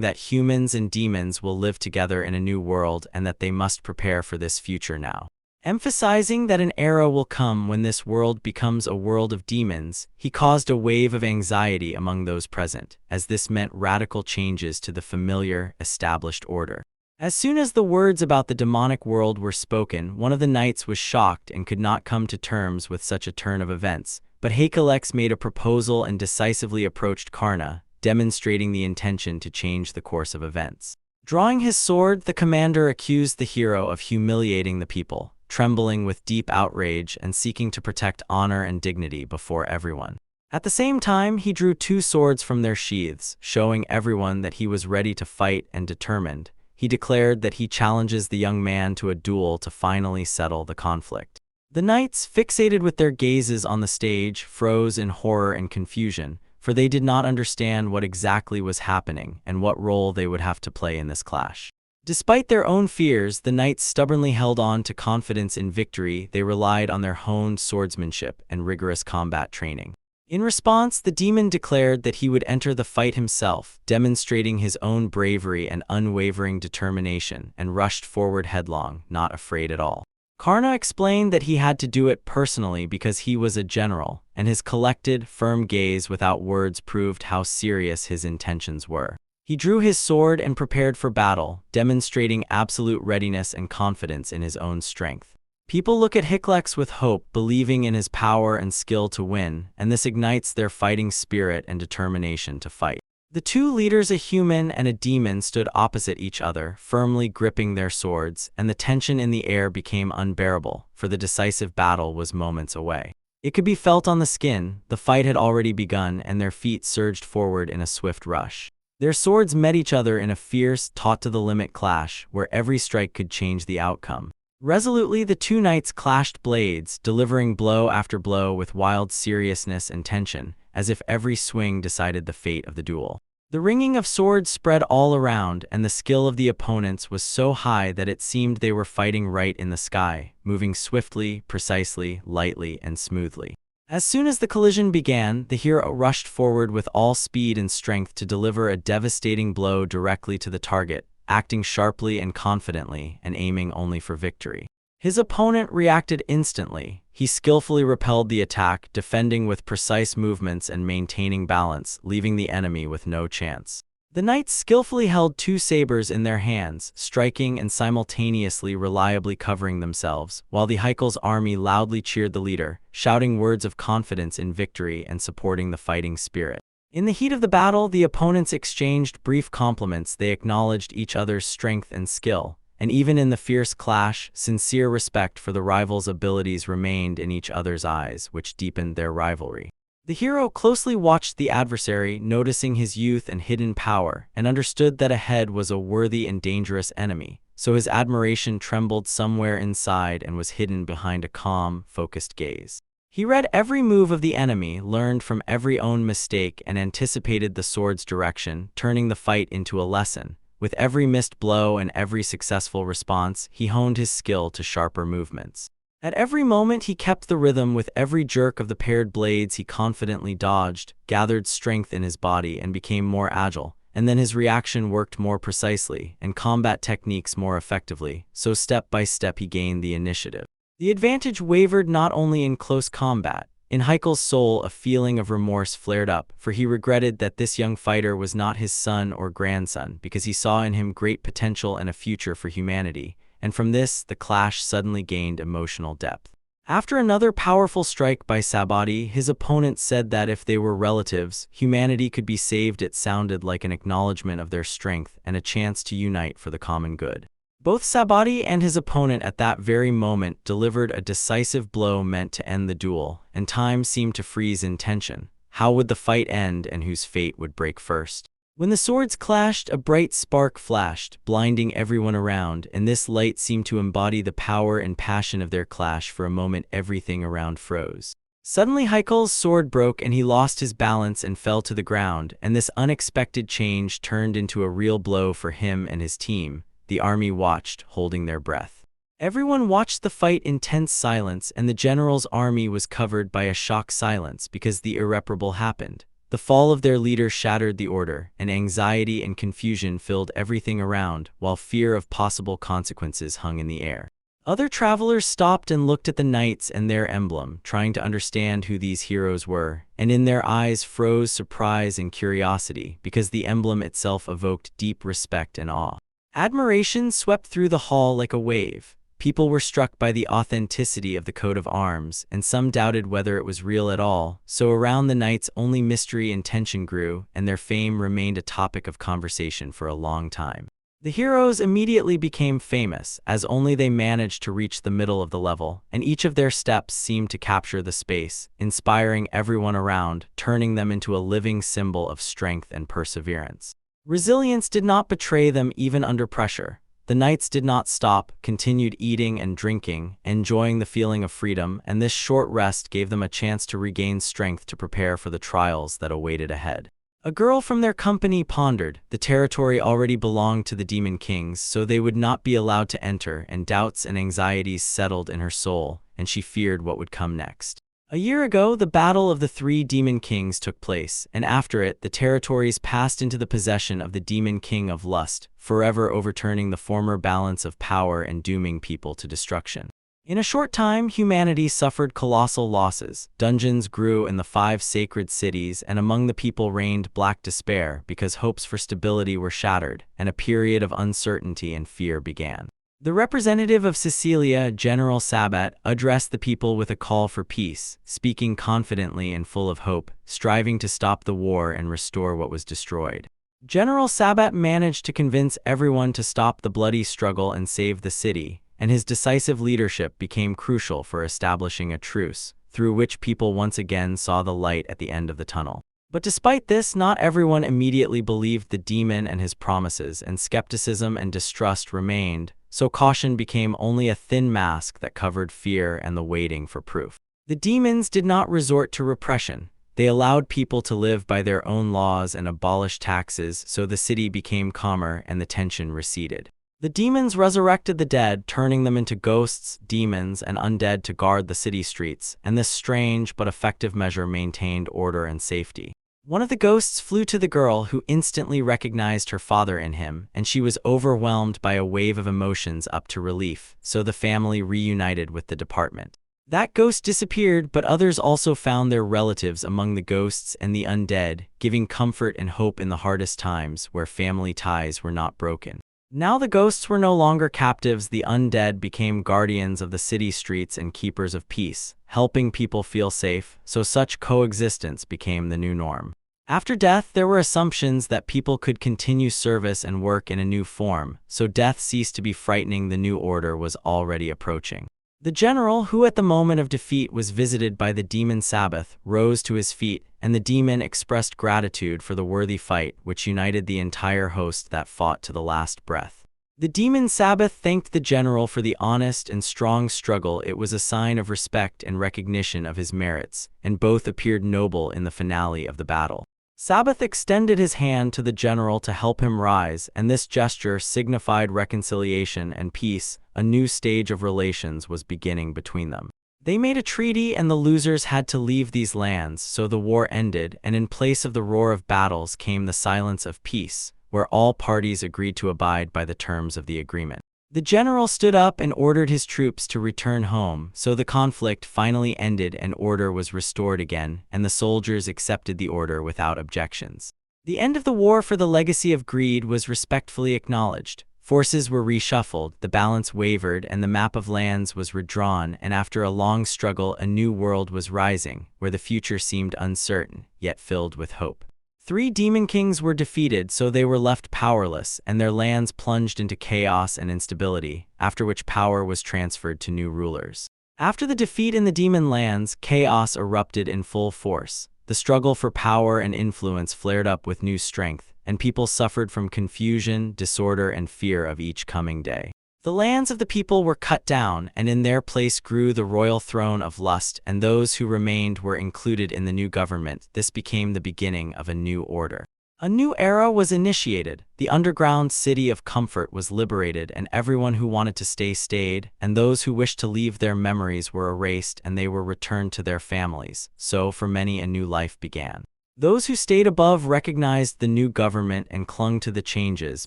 that humans and demons will live together in a new world and that they must prepare for this future now. Emphasizing that an era will come when this world becomes a world of demons, he caused a wave of anxiety among those present, as this meant radical changes to the familiar, established order. As soon as the words about the demonic world were spoken, one of the knights was shocked and could not come to terms with such a turn of events, but Haikalex made a proposal and decisively approached Karna, demonstrating the intention to change the course of events. Drawing his sword, the commander accused the hero of humiliating the people, trembling with deep outrage and seeking to protect honor and dignity before everyone. At the same time, he drew two swords from their sheaths, showing everyone that he was ready to fight and determined. He declared that he challenges the young man to a duel to finally settle the conflict. The knights, fixated with their gazes on the stage, froze in horror and confusion, for they did not understand what exactly was happening and what role they would have to play in this clash. Despite their own fears, the knights stubbornly held on to confidence in victory. They relied on their honed swordsmanship and rigorous combat training. In response, the demon declared that he would enter the fight himself, demonstrating his own bravery and unwavering determination, and rushed forward headlong, not afraid at all. Karna explained that he had to do it personally because he was a general, and his collected, firm gaze without words proved how serious his intentions were. He drew his sword and prepared for battle, demonstrating absolute readiness and confidence in his own strength. People look at Haikalex with hope, believing in his power and skill to win, and this ignites their fighting spirit and determination to fight. The two leaders, a human and a demon, stood opposite each other, firmly gripping their swords, and the tension in the air became unbearable, for the decisive battle was moments away. It could be felt on the skin. The fight had already begun, and their feet surged forward in a swift rush. Their swords met each other in a fierce, taut-to-the-limit clash, where every strike could change the outcome. Resolutely, the two knights clashed blades, delivering blow after blow with wild seriousness and tension, as if every swing decided the fate of the duel. The ringing of swords spread all around, and the skill of the opponents was so high that it seemed they were fighting right in the sky, moving swiftly, precisely, lightly, and smoothly. As soon as the collision began, the hero rushed forward with all speed and strength to deliver a devastating blow directly to the target, acting sharply and confidently and aiming only for victory. His opponent reacted instantly. He skillfully repelled the attack, defending with precise movements and maintaining balance, leaving the enemy with no chance. The knights skillfully held two sabers in their hands, striking and simultaneously reliably covering themselves, while the Haikale's army loudly cheered the leader, shouting words of confidence in victory and supporting the fighting spirit. In the heat of the battle, the opponents exchanged brief compliments. They acknowledged each other's strength and skill, and even in the fierce clash, sincere respect for the rivals' abilities remained in each other's eyes, which deepened their rivalry. The hero closely watched the adversary, noticing his youth and hidden power, and understood that ahead was a worthy and dangerous enemy, so his admiration trembled somewhere inside and was hidden behind a calm, focused gaze. He read every move of the enemy, learned from every own mistake, and anticipated the sword's direction, turning the fight into a lesson. With every missed blow and every successful response, he honed his skill to sharper movements. At every moment he kept the rhythm. With every jerk of the paired blades he confidently dodged, gathered strength in his body, and became more agile. And then his reaction worked more precisely, and combat techniques more effectively, so step by step he gained the initiative. The advantage wavered not only in close combat. In Haikale's soul, a feeling of remorse flared up, for he regretted that this young fighter was not his son or grandson, because he saw in him great potential and a future for humanity. And from this, the clash suddenly gained emotional depth. After another powerful strike by Sabati, his opponent said that if they were relatives, humanity could be saved. It sounded like an acknowledgement of their strength and a chance to unite for the common good. Both Sabati and his opponent at that very moment delivered a decisive blow meant to end the duel, and time seemed to freeze in tension. How would the fight end and whose fate would break first? When the swords clashed, a bright spark flashed, blinding everyone around, and this light seemed to embody the power and passion of their clash. For a moment, everything around froze. Suddenly, Heikel's sword broke and he lost his balance and fell to the ground, and this unexpected change turned into a real blow for him and his team. The army watched, holding their breath. Everyone watched the fight in tense silence, and the general's army was covered by a shocked silence because the irreparable happened. The fall of their leader shattered the order, and anxiety and confusion filled everything around, while fear of possible consequences hung in the air. Other travelers stopped and looked at the knights and their emblem, trying to understand who these heroes were, and in their eyes froze surprise and curiosity, because the emblem itself evoked deep respect and awe. Admiration swept through the hall like a wave. People were struck by the authenticity of the coat of arms, and some doubted whether it was real at all. So around the knights only mystery and tension grew, and their fame remained a topic of conversation for a long time. The heroes immediately became famous, as only they managed to reach the middle of the level, and each of their steps seemed to capture the space, inspiring everyone around, turning them into a living symbol of strength and perseverance. Resilience did not betray them even under pressure. The knights did not stop, continued eating and drinking, enjoying the feeling of freedom, and this short rest gave them a chance to regain strength to prepare for the trials that awaited ahead. A girl from their company pondered. The territory already belonged to the demon kings, so they would not be allowed to enter, and doubts and anxieties settled in her soul, and she feared what would come next. A year ago, the battle of the three demon kings took place, and after it, the territories passed into the possession of the demon king of lust, forever overturning the former balance of power and dooming people to destruction. In a short time, humanity suffered colossal losses. Dungeons grew in the 5 sacred cities, and among the people reigned black despair because hopes for stability were shattered, and a period of uncertainty and fear began. The representative of Sicilia, General Sabat, addressed the people with a call for peace, speaking confidently and full of hope, striving to stop the war and restore what was destroyed. General Sabat managed to convince everyone to stop the bloody struggle and save the city, and his decisive leadership became crucial for establishing a truce, through which people once again saw the light at the end of the tunnel. But despite this, not everyone immediately believed the demon and his promises, and skepticism and distrust remained, so caution became only a thin mask that covered fear and the waiting for proof. The demons did not resort to repression. They allowed people to live by their own laws and abolish taxes, so the city became calmer and the tension receded. The demons resurrected the dead, turning them into ghosts, demons, and undead to guard the city streets, and this strange but effective measure maintained order and safety. One of the ghosts flew to the girl, who instantly recognized her father in him, and she was overwhelmed by a wave of emotions up to relief, so the family reunited with the department. That ghost disappeared, but others also found their relatives among the ghosts and the undead, giving comfort and hope in the hardest times where family ties were not broken. Now the ghosts were no longer captives. The undead became guardians of the city streets and keepers of peace, helping people feel safe, so such coexistence became the new norm. After death, there were assumptions that people could continue service and work in a new form, so death ceased to be frightening. The new order was already approaching. The general, who at the moment of defeat was visited by the demon Sabbath, rose to his feet, and the demon expressed gratitude for the worthy fight which united the entire host that fought to the last breath. The demon Sabbath thanked the general for the honest and strong struggle. It was a sign of respect and recognition of his merits, and both appeared noble in the finale of the battle. Sabbath extended his hand to the general to help him rise, and this gesture signified reconciliation and peace. A new stage of relations was beginning between them. They made a treaty, and the losers had to leave these lands, so the war ended, and in place of the roar of battles came the silence of peace, where all parties agreed to abide by the terms of the agreement. The general stood up and ordered his troops to return home, so the conflict finally ended and order was restored again, and the soldiers accepted the order without objections. The end of the war for the legacy of greed was respectfully acknowledged. Forces were reshuffled, the balance wavered, and the map of lands was redrawn, and after a long struggle, a new world was rising, where the future seemed uncertain, yet filled with hope. 3 demon kings were defeated, so they were left powerless, and their lands plunged into chaos and instability, after which power was transferred to new rulers. After the defeat in the demon lands, chaos erupted in full force. The struggle for power and influence flared up with new strength, and people suffered from confusion, disorder, and fear of each coming day. The lands of the people were cut down, and in their place grew the royal throne of lust, and those who remained were included in the new government. This became the beginning of a new order. A new era was initiated. The underground city of comfort was liberated, and everyone who wanted to stay stayed, and those who wished to leave their memories were erased, and they were returned to their families. So for many, a new life began. Those who stayed above recognized the new government and clung to the changes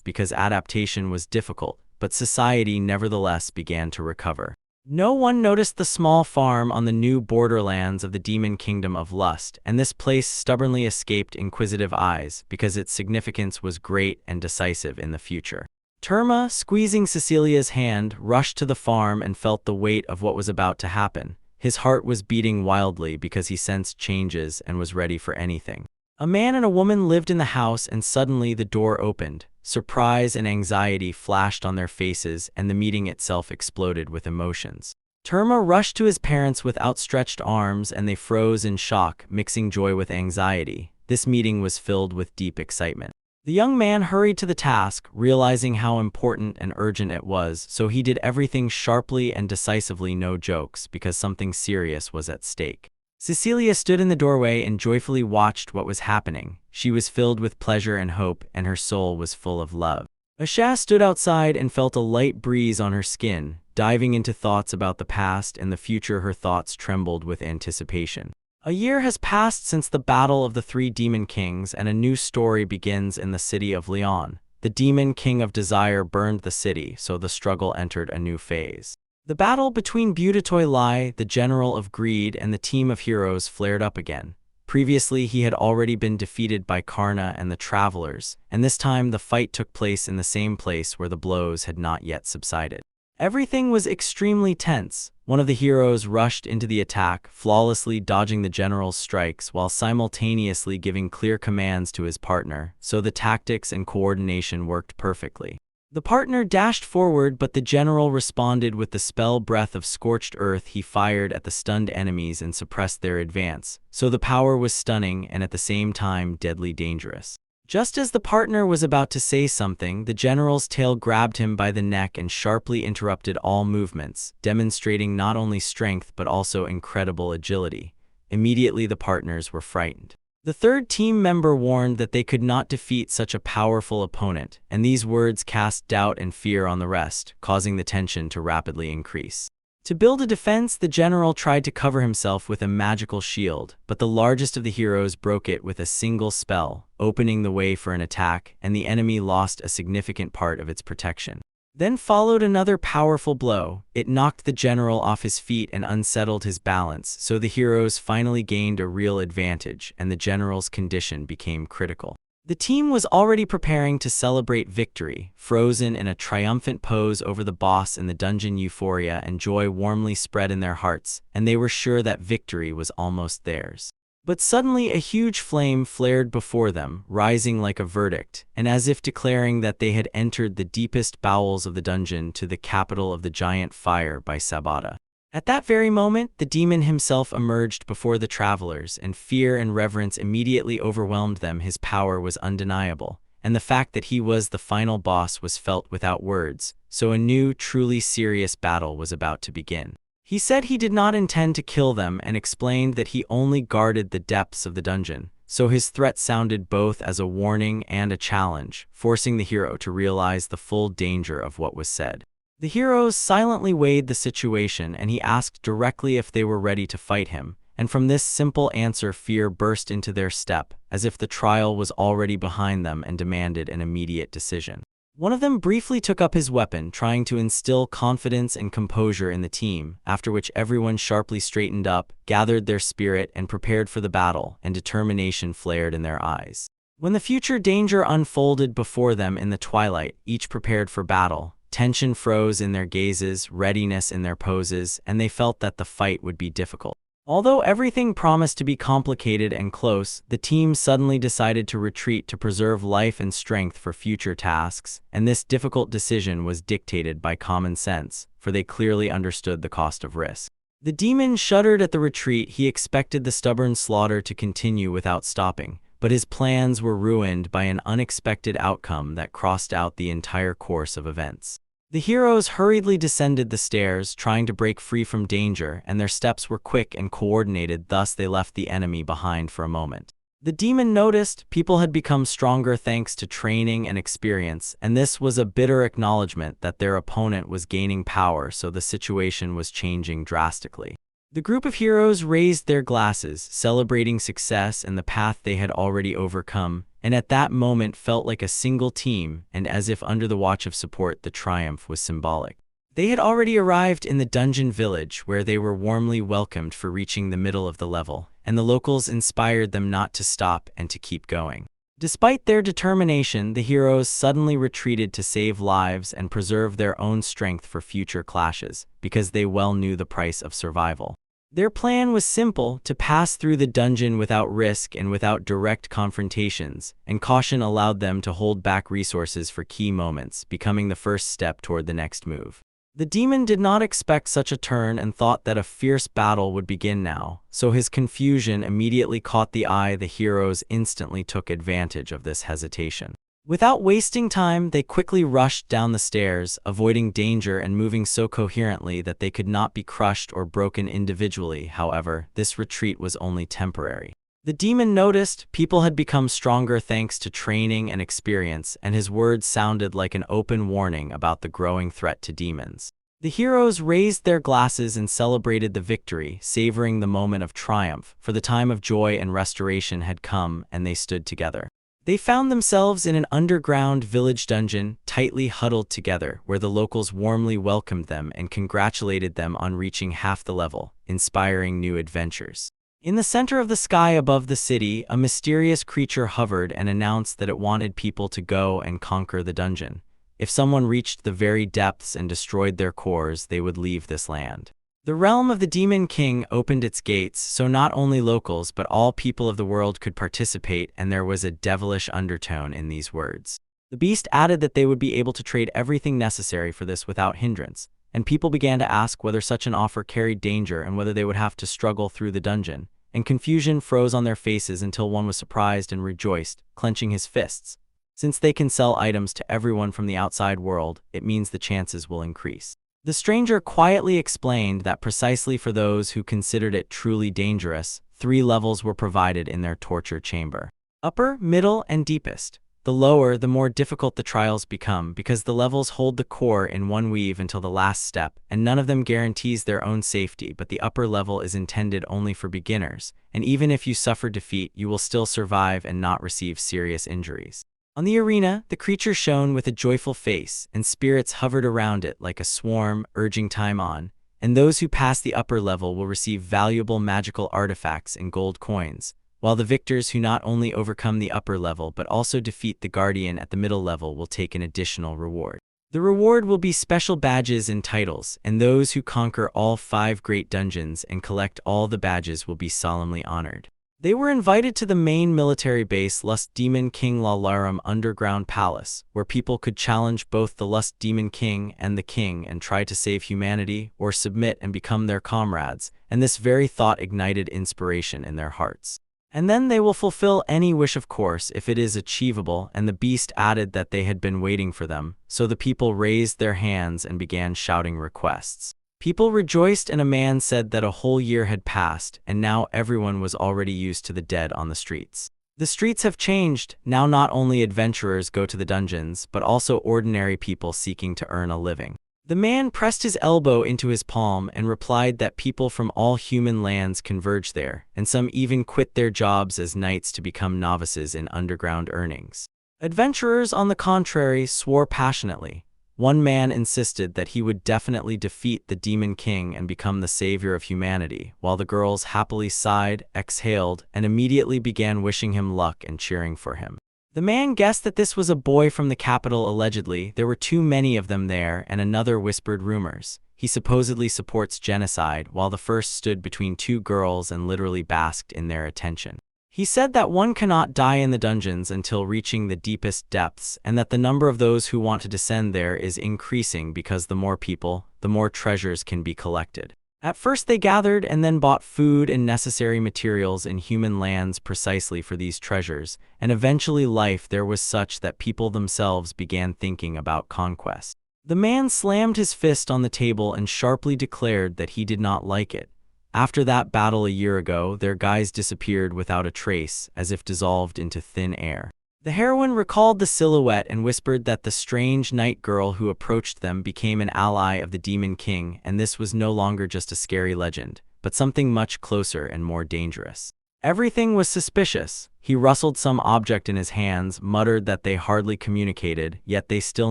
because adaptation was difficult, but society nevertheless began to recover. No one noticed the small farm on the new borderlands of the demon kingdom of lust, and this place stubbornly escaped inquisitive eyes because its significance was great and decisive in the future. Terma, squeezing Cecilia's hand, rushed to the farm and felt the weight of what was about to happen. His heart was beating wildly because he sensed changes and was ready for anything. A man and a woman lived in the house, and suddenly the door opened. Surprise and anxiety flashed on their faces, and the meeting itself exploded with emotions. Terma rushed to his parents with outstretched arms, and they froze in shock, mixing joy with anxiety. This meeting was filled with deep excitement. The young man hurried to the task, realizing how important and urgent it was, so he did everything sharply and decisively, no jokes, because something serious was at stake. Cecilia stood in the doorway and joyfully watched what was happening. She was filled with pleasure and hope, and her soul was full of love. Asha stood outside and felt a light breeze on her skin. Diving into thoughts about the past and the future, her thoughts trembled with anticipation. A year has passed since the battle of the 3 demon kings, and a new story begins in the city of Leon. The demon king of desire burned the city, so the struggle entered a new phase. The battle between Butitoy Lai, the general of greed, and the team of heroes flared up again. Previously, he had already been defeated by Karna and the Travelers, and this time the fight took place in the same place where the blows had not yet subsided. Everything was extremely tense. One of the heroes rushed into the attack, flawlessly dodging the general's strikes while simultaneously giving clear commands to his partner, so the tactics and coordination worked perfectly. The partner dashed forward, but the general responded with the spell breath of scorched earth. He fired at the stunned enemies and suppressed their advance, so the power was stunning and at the same time deadly dangerous. Just as the partner was about to say something, the general's tail grabbed him by the neck and sharply interrupted all movements, demonstrating not only strength but also incredible agility. Immediately the partners were frightened. The third team member warned that they could not defeat such a powerful opponent, and these words cast doubt and fear on the rest, causing the tension to rapidly increase. To build a defense, the general tried to cover himself with a magical shield, but the largest of the heroes broke it with a single spell, opening the way for an attack, and the enemy lost a significant part of its protection. Then followed another powerful blow. It knocked the general off his feet and unsettled his balance, so the heroes finally gained a real advantage, and the general's condition became critical. The team was already preparing to celebrate victory, frozen in a triumphant pose over the boss in the dungeon. Euphoria and joy warmly spread in their hearts, and they were sure that victory was almost theirs. But suddenly a huge flame flared before them, rising like a verdict, and as if declaring that they had entered the deepest bowels of the dungeon to the capital of the giant fire by Sabata. At that very moment, the demon himself emerged before the travelers, and fear and reverence immediately overwhelmed them. His power was undeniable, and the fact that he was the final boss was felt without words, so a new, truly serious battle was about to begin. He said he did not intend to kill them and explained that he only guarded the depths of the dungeon, so his threat sounded both as a warning and a challenge, forcing the hero to realize the full danger of what was said. The heroes silently weighed the situation, and he asked directly if they were ready to fight him, and from this simple answer fear burst into their step, as if the trial was already behind them and demanded an immediate decision. One of them briefly took up his weapon, trying to instill confidence and composure in the team, after which everyone sharply straightened up, gathered their spirit, and prepared for the battle, and determination flared in their eyes. When the future danger unfolded before them in the twilight, each prepared for battle. Tension froze in their gazes, readiness in their poses, and they felt that the fight would be difficult. Although everything promised to be complicated and close, the team suddenly decided to retreat to preserve life and strength for future tasks, and this difficult decision was dictated by common sense, for they clearly understood the cost of risk. The demon shuddered at the retreat. He expected the stubborn slaughter to continue without stopping, but his plans were ruined by an unexpected outcome that crossed out the entire course of events. The heroes hurriedly descended the stairs, trying to break free from danger, and their steps were quick and coordinated, thus they left the enemy behind for a moment. The demon noticed people had become stronger thanks to training and experience, and this was a bitter acknowledgement that their opponent was gaining power, so the situation was changing drastically. The group of heroes raised their glasses, celebrating success and the path they had already overcome, and at that moment felt like a single team, and as if under the watch of support, the triumph was symbolic. They had already arrived in the dungeon village, where they were warmly welcomed for reaching the middle of the level, and the locals inspired them not to stop and to keep going. Despite their determination, the heroes suddenly retreated to save lives and preserve their own strength for future clashes, because they well knew the price of survival. Their plan was simple: to pass through the dungeon without risk and without direct confrontations, and caution allowed them to hold back resources for key moments, becoming the first step toward the next move. The demon did not expect such a turn and thought that a fierce battle would begin now, so his confusion immediately caught the eye. The heroes instantly took advantage of this hesitation. Without wasting time, they quickly rushed down the stairs, avoiding danger and moving so coherently that they could not be crushed or broken individually. However, this retreat was only temporary. The demon noticed people had become stronger thanks to training and experience, and his words sounded like an open warning about the growing threat to demons. The heroes raised their glasses and celebrated the victory, savoring the moment of triumph, for the time of joy and restoration had come, and they stood together. They found themselves in an underground village dungeon, tightly huddled together, where the locals warmly welcomed them and congratulated them on reaching half the level, inspiring new adventures. In the center of the sky above the city, a mysterious creature hovered and announced that it wanted people to go and conquer the dungeon. If someone reached the very depths and destroyed their cores, they would leave this land. The realm of the Demon King opened its gates, so not only locals but all people of the world could participate, and there was a devilish undertone in these words. The beast added that they would be able to trade everything necessary for this without hindrance, and people began to ask whether such an offer carried danger and whether they would have to struggle through the dungeon, and confusion froze on their faces until one was surprised and rejoiced, clenching his fists. Since they can sell items to everyone from the outside world, it means the chances will increase. The stranger quietly explained that precisely for those who considered it truly dangerous, 3 levels were provided in their torture chamber: upper, middle, and deepest. The lower, the more difficult the trials become, because the levels hold the core in one weave until the last step, and none of them guarantees their own safety, but the upper level is intended only for beginners, and even if you suffer defeat, you will still survive and not receive serious injuries. On the arena, the creature shone with a joyful face, and spirits hovered around it like a swarm, urging time on, and those who pass the upper level will receive valuable magical artifacts and gold coins, while the victors who not only overcome the upper level but also defeat the guardian at the middle level will take an additional reward. The reward will be special badges and titles, and those who conquer all 5 great dungeons and collect all the badges will be solemnly honored. They were invited to the main military base, Lust Demon King Lalarum Underground Palace, where people could challenge both the Lust Demon King and the King and try to save humanity, or submit and become their comrades, and this very thought ignited inspiration in their hearts. And then they will fulfill any wish, of course, if it is achievable, and the beast added that they had been waiting for them, so the people raised their hands and began shouting requests. People rejoiced, and a man said that a whole year had passed, and now everyone was already used to the dead on the streets. The streets have changed. Now not only adventurers go to the dungeons, but also ordinary people seeking to earn a living. The man pressed his elbow into his palm and replied that people from all human lands converge there, and some even quit their jobs as knights to become novices in underground earnings. Adventurers, on the contrary, swore passionately. One man insisted that he would definitely defeat the Demon King and become the savior of humanity, while the girls happily sighed, exhaled, and immediately began wishing him luck and cheering for him. The man guessed that this was a boy from the capital. Allegedly, there were too many of them there, and another whispered rumors. He supposedly supports genocide, while the first stood between two girls and literally basked in their attention. He said that one cannot die in the dungeons until reaching the deepest depths, and that the number of those who want to descend there is increasing because the more people, the more treasures can be collected. At first they gathered and then bought food and necessary materials in human lands precisely for these treasures, and eventually life there was such that people themselves began thinking about conquest. The man slammed his fist on the table and sharply declared that he did not like it. After that battle a year ago, their guise disappeared without a trace, as if dissolved into thin air. The heroine recalled the silhouette and whispered that the strange night girl who approached them became an ally of the Demon King, and this was no longer just a scary legend, but something much closer and more dangerous. Everything was suspicious. He rustled some object in his hands, muttered that they hardly communicated, yet they still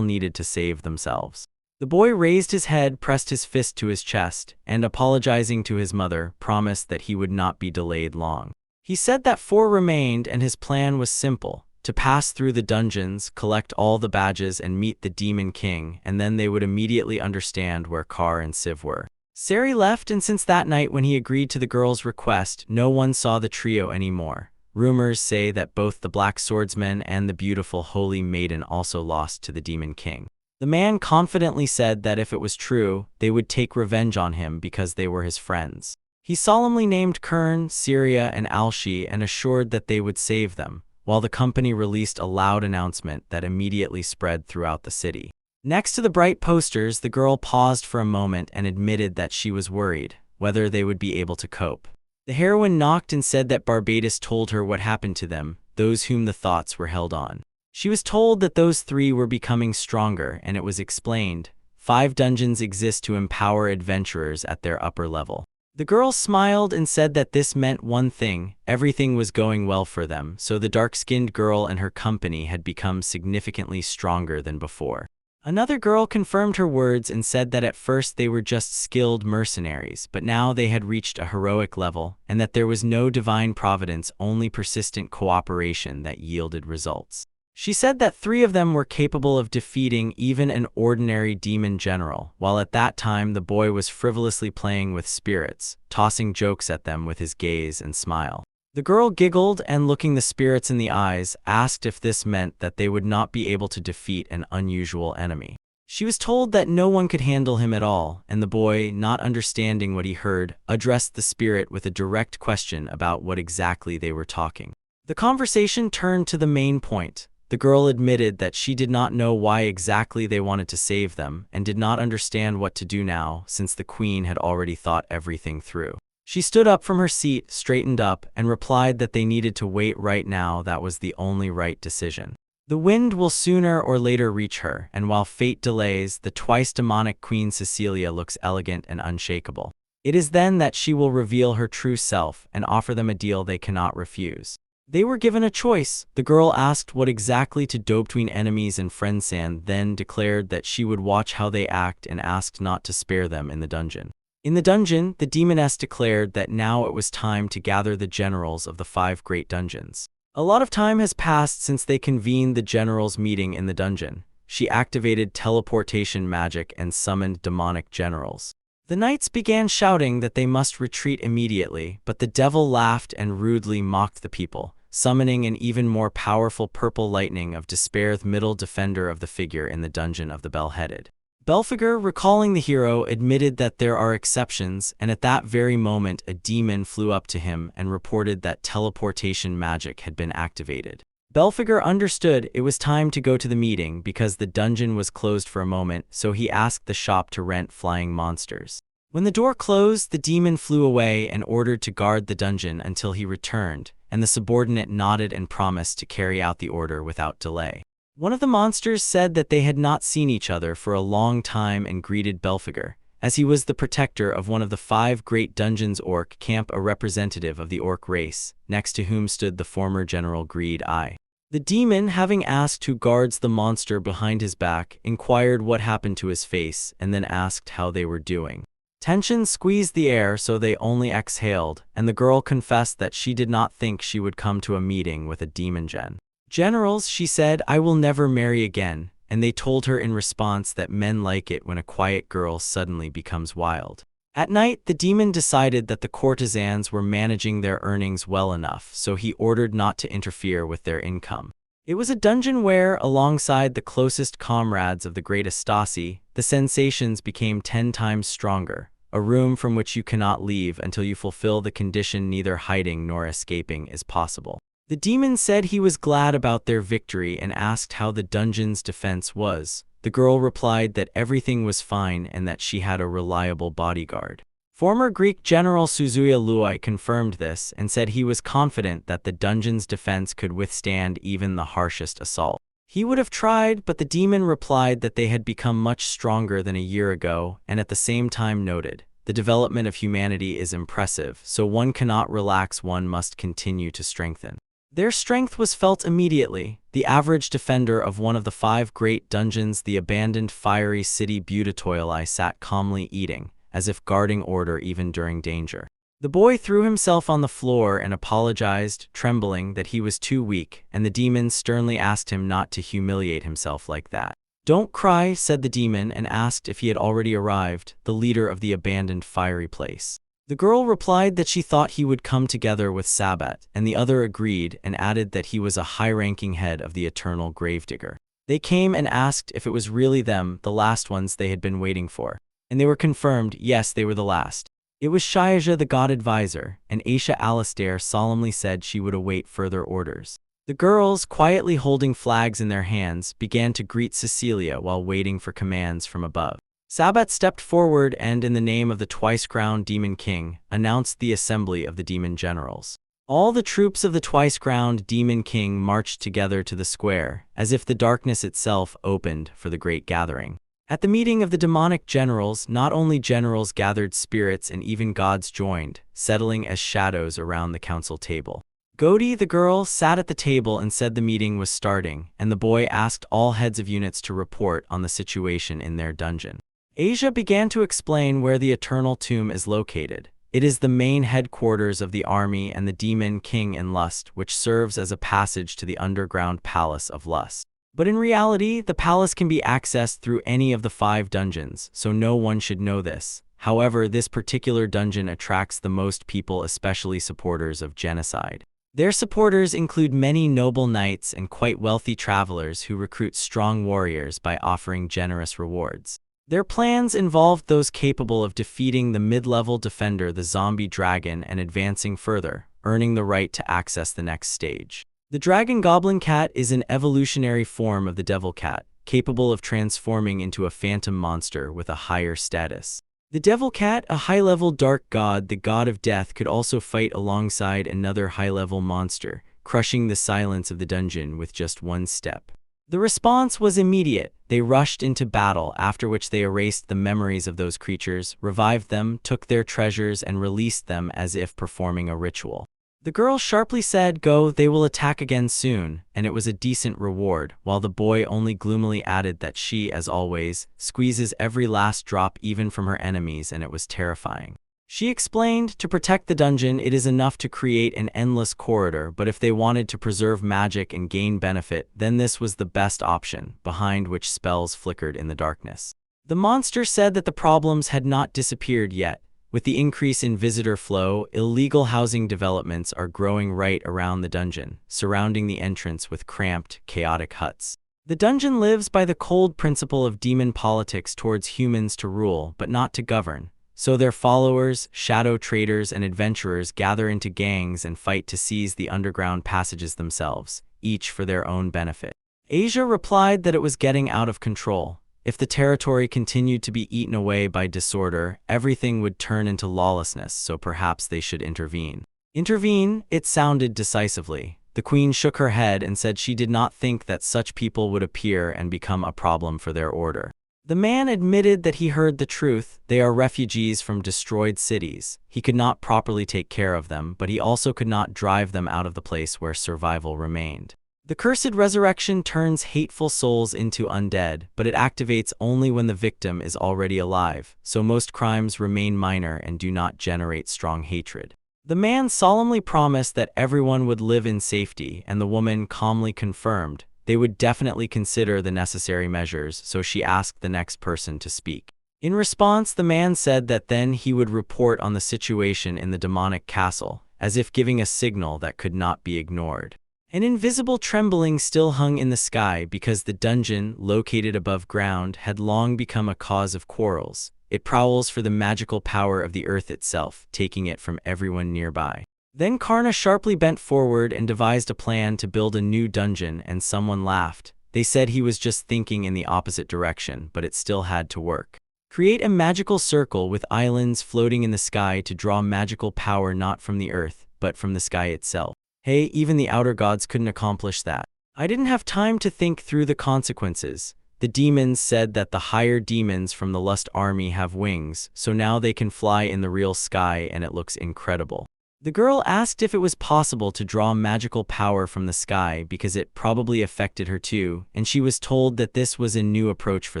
needed to save themselves. The boy raised his head, pressed his fist to his chest, and apologizing to his mother, promised that he would not be delayed long. He said that 4 remained, and his plan was simple: to pass through the dungeons, collect all the badges, and meet the Demon King, and then they would immediately understand where Kar and Siv were. Sari left, and since that night when he agreed to the girl's request, no one saw the trio anymore. Rumors say that both the Black Swordsman and the beautiful Holy Maiden also lost to the Demon King. The man confidently said that if it was true, they would take revenge on him because they were his friends. He solemnly named Kern, Syria, and Alshi and assured that they would save them, while the company released a loud announcement that immediately spread throughout the city. Next to the bright posters, the girl paused for a moment and admitted that she was worried whether they would be able to cope. The heroine knocked and said that Barbatus told her what happened to them, those whom the thoughts were held on. She was told that those 3 were becoming stronger, and it was explained, 5 dungeons exist to empower adventurers at their upper level. The girl smiled and said that this meant one thing: everything was going well for them, so the dark-skinned girl and her company had become significantly stronger than before. Another girl confirmed her words and said that at first they were just skilled mercenaries, but now they had reached a heroic level, and that there was no divine providence, only persistent cooperation that yielded results. She said that 3 of them were capable of defeating even an ordinary demon general, while at that time the boy was frivolously playing with spirits, tossing jokes at them with his gaze and smile. The girl giggled and, looking the spirits in the eyes, asked if this meant that they would not be able to defeat an unusual enemy. She was told that no one could handle him at all, and the boy, not understanding what he heard, addressed the spirit with a direct question about what exactly they were talking. The conversation turned to the main point. The girl admitted that she did not know why exactly they wanted to save them, and did not understand what to do now, since the queen had already thought everything through. She stood up from her seat, straightened up, and replied that they needed to wait right now. That was the only right decision. The wind will sooner or later reach her, and while fate delays, the twice demonic Queen Cecilia looks elegant and unshakable. It is then that she will reveal her true self and offer them a deal they cannot refuse. They were given a choice. The girl asked what exactly to do between enemies and friends, and then declared that she would watch how they act and asked not to spare them in the dungeon. In the dungeon, the demoness declared that now it was time to gather the generals of the 5 great dungeons. A lot of time has passed since they convened the generals' meeting in the dungeon. She activated teleportation magic and summoned demonic generals. The knights began shouting that they must retreat immediately, but the devil laughed and rudely mocked the people, summoning an even more powerful purple lightning of despair, the middle defender of the figure in the dungeon of the bell-headed. Belphegor, recalling the hero, admitted that there are exceptions, and at that very moment a demon flew up to him and reported that teleportation magic had been activated. Belphegor understood it was time to go to the meeting because the dungeon was closed for a moment, so he asked the shop to rent flying monsters. When the door closed, the demon flew away and ordered to guard the dungeon until he returned, and the subordinate nodded and promised to carry out the order without delay. One of the monsters said that they had not seen each other for a long time and greeted Belphegor, as he was the protector of one of the 5 great dungeons. Orc Camp, a representative of the orc race, next to whom stood the former General Greed Eye. The demon, having asked who guards the monster behind his back, inquired what happened to his face and then asked how they were doing. Tension squeezed the air, so they only exhaled, and the girl confessed that she did not think she would come to a meeting with a demon gen. "Generals," she said, "I will never marry again," and they told her in response that men like it when a quiet girl suddenly becomes wild. At night, the demon decided that the courtesans were managing their earnings well enough, so he ordered not to interfere with their income. It was a dungeon where, alongside the closest comrades of the great Astasi, the sensations became 10 times stronger, a room from which you cannot leave until you fulfill the condition neither hiding nor escaping is possible. The demon said he was glad about their victory and asked how the dungeon's defense was. The girl replied that everything was fine and that she had a reliable bodyguard. Former Greek General Suzuya Lui confirmed this and said he was confident that the dungeon's defense could withstand even the harshest assault. He would have tried, but the demon replied that they had become much stronger than a year ago and at the same time noted, "The development of humanity is impressive, so one cannot relax, one must continue to strengthen." Their strength was felt immediately. The average defender of one of the 5 great dungeons, the abandoned fiery city Butatoilai, sat calmly eating, as if guarding order even during danger. The boy threw himself on the floor and apologized, trembling, that he was too weak, and the demon sternly asked him not to humiliate himself like that. "Don't cry," said the demon, and asked if he had already arrived, the leader of the abandoned fiery place. The girl replied that she thought he would come together with Sabat, and the other agreed and added that he was a high-ranking head of the eternal gravedigger. They came and asked if it was really them, the last ones they had been waiting for. And they were confirmed, yes, they were the last. It was Shiaja, the god advisor, and Aisha Alastair solemnly said she would await further orders. The girls, quietly holding flags in their hands, began to greet Cecilia while waiting for commands from above. Sabat stepped forward and, in the name of the twice-crowned Demon King, announced the assembly of the demon generals. All the troops of the twice-crowned Demon King marched together to the square, as if the darkness itself opened for the great gathering. At the meeting of the demonic generals, not only generals gathered, spirits and even gods joined, settling as shadows around the council table. Godi, the girl, sat at the table and said the meeting was starting, and the boy asked all heads of units to report on the situation in their dungeon. Asia began to explain where the Eternal Tomb is located. It is the main headquarters of the army and the Demon King in Lust, which serves as a passage to the underground Palace of Lust. But in reality, the palace can be accessed through any of the 5 dungeons, so no one should know this. However, this particular dungeon attracts the most people, especially supporters of genocide. Their supporters include many noble knights and quite wealthy travelers who recruit strong warriors by offering generous rewards. Their plans involved those capable of defeating the mid-level defender, the zombie dragon, and advancing further, earning the right to access the next stage. The dragon goblin cat is an evolutionary form of the devil cat, capable of transforming into a phantom monster with a higher status. The devil cat, a high-level dark god, the god of death, could also fight alongside another high-level monster, crushing the silence of the dungeon with just one step. The response was immediate. They rushed into battle, after which they erased the memories of those creatures, revived them, took their treasures, and released them as if performing a ritual. The girl sharply said, "Go, they will attack again soon," and it was a decent reward, while the boy only gloomily added that she, as always, squeezes every last drop even from her enemies, and it was terrifying. She explained, to protect the dungeon, it is enough to create an endless corridor, but if they wanted to preserve magic and gain benefit, then this was the best option, behind which spells flickered in the darkness. The monster said that the problems had not disappeared yet. With the increase in visitor flow, illegal housing developments are growing right around the dungeon, surrounding the entrance with cramped, chaotic huts. The dungeon lives by the cold principle of demon politics towards humans to rule, but not to govern. So their followers, shadow traders, and adventurers gather into gangs and fight to seize the underground passages themselves, each for their own benefit. Asia replied that it was getting out of control. If the territory continued to be eaten away by disorder, everything would turn into lawlessness, so perhaps they should intervene. Intervene? It sounded decisively. The queen shook her head and said she did not think that such people would appear and become a problem for their order. The man admitted that he heard the truth. They are refugees from destroyed cities. He could not properly take care of them, but he also could not drive them out of the place where survival remained. The cursed resurrection turns hateful souls into undead, but it activates only when the victim is already alive, so most crimes remain minor and do not generate strong hatred. The man solemnly promised that everyone would live in safety, and the woman calmly confirmed they would definitely consider the necessary measures, so she asked the next person to speak. In response, the man said that then he would report on the situation in the demonic castle, as if giving a signal that could not be ignored. An invisible trembling still hung in the sky because the dungeon, located above ground, had long become a cause of quarrels. It prowls for the magical power of the earth itself, taking it from everyone nearby. Then Karna sharply bent forward and devised a plan to build a new dungeon, and someone laughed. They said he was just thinking in the opposite direction, but it still had to work. Create a magical circle with islands floating in the sky to draw magical power not from the earth, but from the sky itself. Hey, even the outer gods couldn't accomplish that. I didn't have time to think through the consequences. The demons said that the higher demons from the Lust army have wings, so now they can fly in the real sky, and it looks incredible. The girl asked if it was possible to draw magical power from the sky because it probably affected her too, and she was told that this was a new approach for